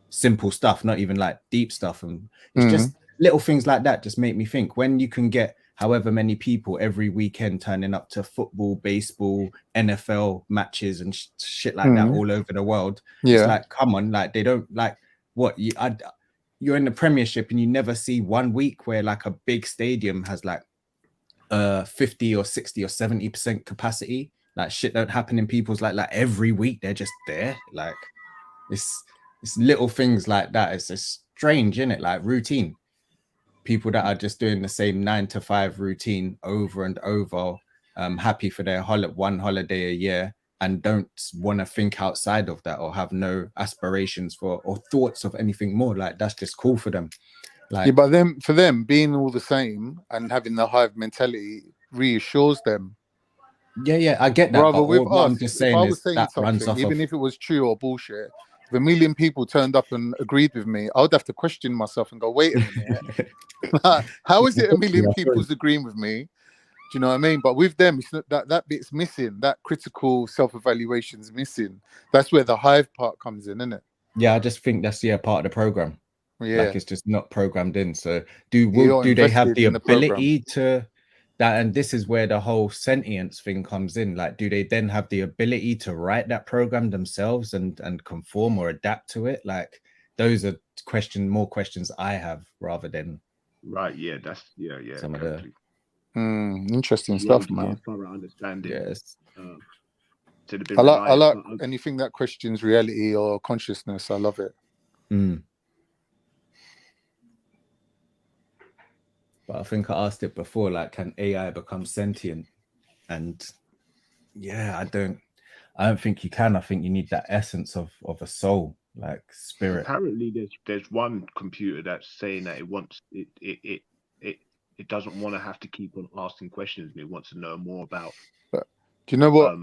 simple stuff, not even like deep stuff. And it's just little things like that just make me think, when you can get however many people every weekend turning up to football, baseball, NFL matches and shit like that all over the world. It's like, come on, like they don't like what you're in the Premiership and you never see 1 week where like a big stadium has like 50 or 60 or 70% capacity. Like shit don't happen in people's like every week they're just there. Like it's little things like that. It's just strange, isn't it? Like routine. People that are just doing the same 9 to 5 routine over and over, happy for their one holiday a year and don't want to think outside of that or have no aspirations for or thoughts of anything more. Like that's just cool for them. Like, yeah, but then for them being all the same and having the hive mentality reassures them. Yeah, I get that. Rather but with what us, I'm just if saying I was is saying that runs something, off even of if it was true or bullshit, if 1 million people turned up and agreed with me, I would have to question myself and go, wait a minute, how is it 1 million people's agreeing with me? Do you know what I mean? But with them, it's not, that bit's missing. That critical self-evaluation's missing. That's where the hive part comes in, isn't it? Yeah, I just think that's part of the program. Yeah, like it's just not programmed in. So You're do they have invested the in the program. ability to that? And this is where the whole sentience thing comes in. Like, do they then have the ability to write that program themselves and conform or adapt to it? Like, those are more questions I have rather than Right. Yeah. That's some of totally. Interesting You want stuff, to get man. a thorough understanding. Yes. I like anything that questions reality or consciousness. I love it. But I think I asked it before, like, can AI become sentient? And yeah, I don't think you can. I think you need that essence of a soul, like spirit. Apparently, there's one computer that's saying that it doesn't want to have to keep on asking questions. It wants to know more about. But do you know what?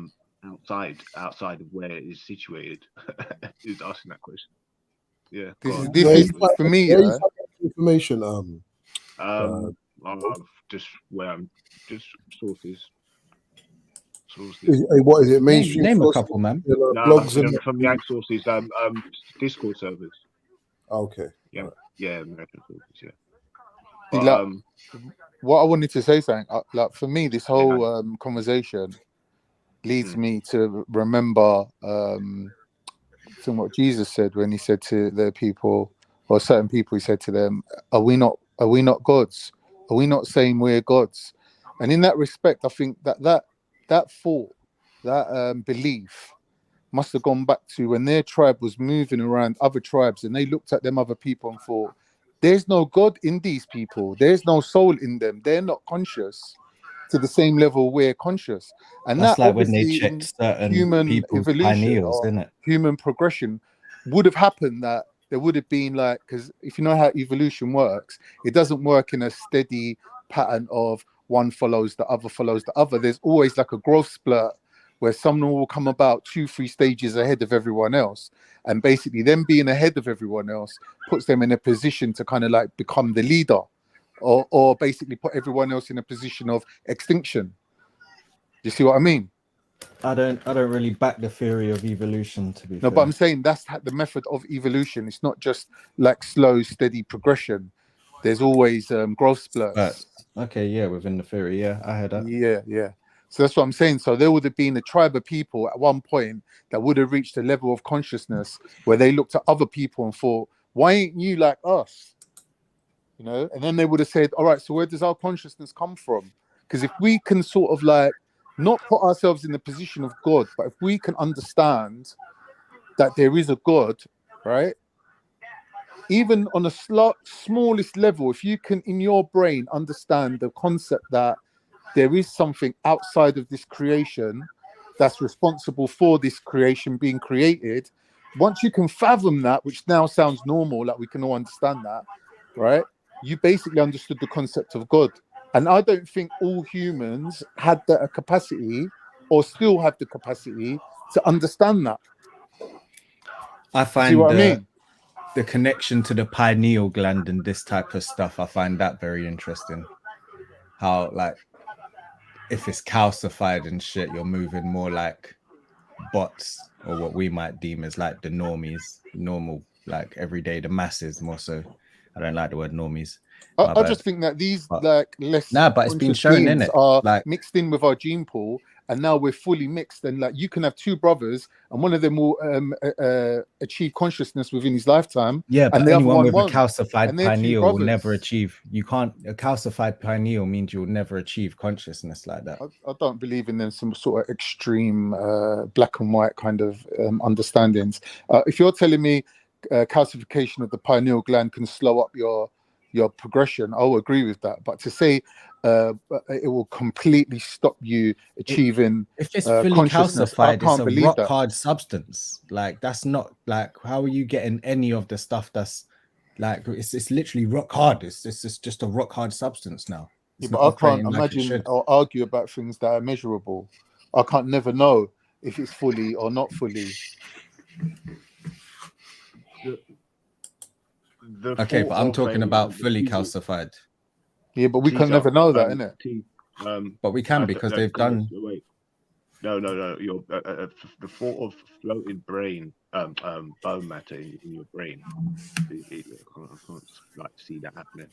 Outside of where it is situated, is asking that question. Yeah. This is for me. Information. Just where I'm just sources. What is it? Mainstream. Name a couple, man. Blogs and from Yank sources. Discord servers. Okay. Yeah. Right. Yeah. American sources. Yeah. See, But, what I wanted to say, something like for me, this whole conversation leads me to remember what Jesus said when he said to the people, or certain people, he said to them, are we not gods? Are we not saying we're gods? And in that respect, I think that thought, that belief must have gone back to when their tribe was moving around other tribes and they looked at them other people and thought, there's no God in these people. There's no soul in them. They're not conscious to the same level we're conscious. And that's that like when they obviously in check certain human people's evolution pineals, or isn't it? human progression would have happened, that there would have been like, because if you know how evolution works, it doesn't work in a steady pattern of one follows the other follows the other. There's always like a growth spurt where someone will come about 2-3 stages ahead of everyone else, and basically them being ahead of everyone else puts them in a position to kind of like become the leader, or basically put everyone else in a position of extinction. You see what I mean? I don't really back the theory of evolution, to be fair. But I'm saying that's the method of evolution. It's not just like slow, steady progression. There's always growth spurts. Okay, yeah, within the theory, yeah, I heard that. Yeah. So that's what I'm saying. So there would have been a tribe of people at one point that would have reached a level of consciousness where they looked at other people and thought, why ain't you like us? You know, and then they would have said, all right, so where does our consciousness come from? Because if we can sort of like not put ourselves in the position of God, but if we can understand that there is a God, right? Even on a smallest level, if you can in your brain understand the concept that there is something outside of this creation that's responsible for this creation being created, once you can fathom that, which now sounds normal, like we can all understand that, right? You basically understood the concept of God. And I don't think all humans had that capacity or still have the capacity to understand that. I find see what I mean? The connection to the pineal gland and this type of stuff, I find that very interesting. How, like, if it's calcified and shit, you're moving more like bots, or what we might deem as like the normal, like everyday, the masses more so. I don't like the word normies. I just think that these like less but it's been conscious shown, beings innit? are Like, mixed in with our gene pool, and now we're fully mixed. And like you can have two brothers, and one of them will achieve consciousness within his lifetime. yeah, but and the other anyone one with won't. a calcified And they're two pineal will brothers. never achieve. You can't. A calcified pineal means you'll never achieve consciousness like that. I don't believe in them some sort of extreme black and white kind of understandings. If you're telling me calcification of the pineal gland can slow up your progression, I'll agree with that. But to say it will completely stop you achieving if it's fully consciousness, I calcified, it's can't a believe rock that. hard substance. Like that's not like how are you getting any of the stuff that's like it's literally rock hard. It's just a rock hard substance now. Yeah, It's but not I can't operating like it imagine should. or argue about things that are measurable. I can't never know if it's fully or not fully. Okay, but I'm talking about fully calcified. Yeah, but we can never know that, innit? But we can because they've done. Wait. No. Your the thought of floating brain, bone matter in your brain. I can't like see that happening.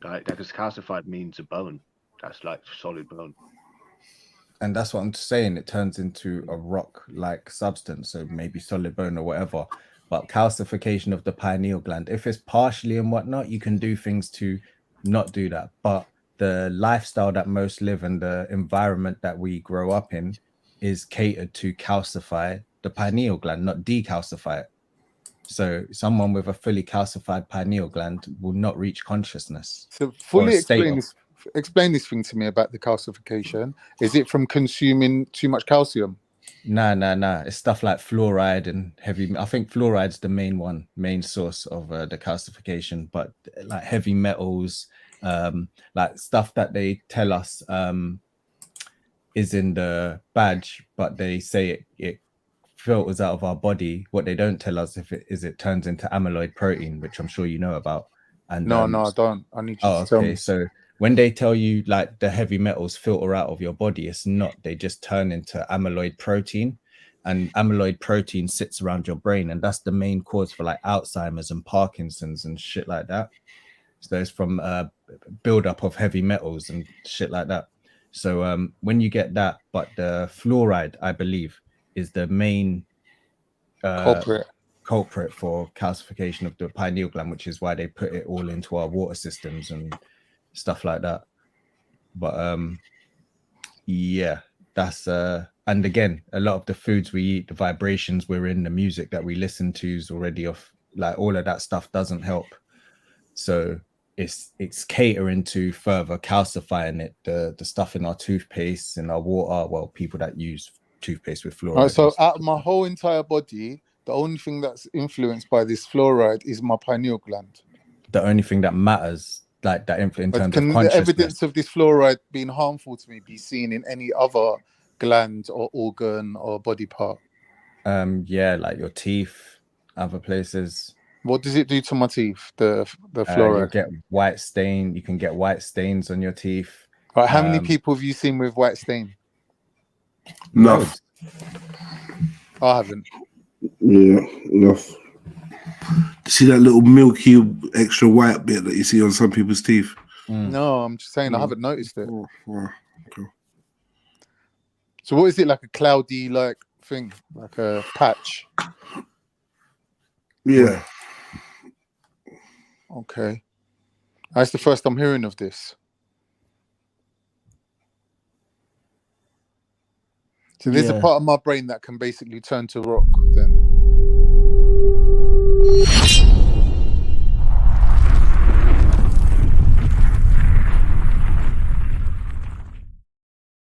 Like because calcified means a bone. That's like solid bone. And that's what I'm saying. It turns into a rock-like substance, so maybe solid bone or whatever. But calcification of the pineal gland, if it's partially and whatnot, you can do things to not do that. But the lifestyle that most live and the environment that we grow up in is catered to calcify the pineal gland, not decalcify it. So someone with a fully calcified pineal gland will not reach consciousness. So fully explain this thing to me about the calcification. Is it from consuming too much calcium? Nah. It's stuff like fluoride and heavy. I think fluoride's the main source of the calcification, but like heavy metals, like stuff that they tell us is in the badge, but they say it filters out of our body. What they don't tell us it turns into amyloid protein, which I'm sure you know about. And No, I don't. I need you to tell me. So when they tell you like the heavy metals filter out of your body, it's not. They just turn into amyloid protein, and amyloid protein sits around your brain, and that's the main cause for like Alzheimer's and Parkinson's and shit like that. So it's from buildup of heavy metals and shit like that. So when you get that, but the fluoride, I believe, is the main culprit for calcification of the pineal gland, which is why they put it all into our water systems and stuff like that. But yeah, that's and again, a lot of the foods we eat, the vibrations we're in, the music that we listen to is already off. Like all of that stuff doesn't help. So it's catering to further calcifying it. The stuff in our toothpaste, in our water. Well, people that use toothpaste with fluoride. All right, so out of my whole entire body, the only thing that's influenced by this fluoride is my pineal gland. The only thing that matters, like that, in terms of can consciousness. the evidence of this fluoride being harmful to me be seen in any other gland or organ or body part? Yeah, like your teeth, other places. What does it do to my teeth? The fluoride. You get white stain. You can get white stains on your teeth. Right, how many people have you seen with white stain? No. I haven't. Yeah, enough. See that little milky extra white bit that you see on some people's teeth? No, I'm just saying I haven't noticed it. Okay. So what is it, like a cloudy like thing, like a patch? Yeah. Okay. That's the first I'm hearing of this. So there's a part of my brain that can basically turn to rock then.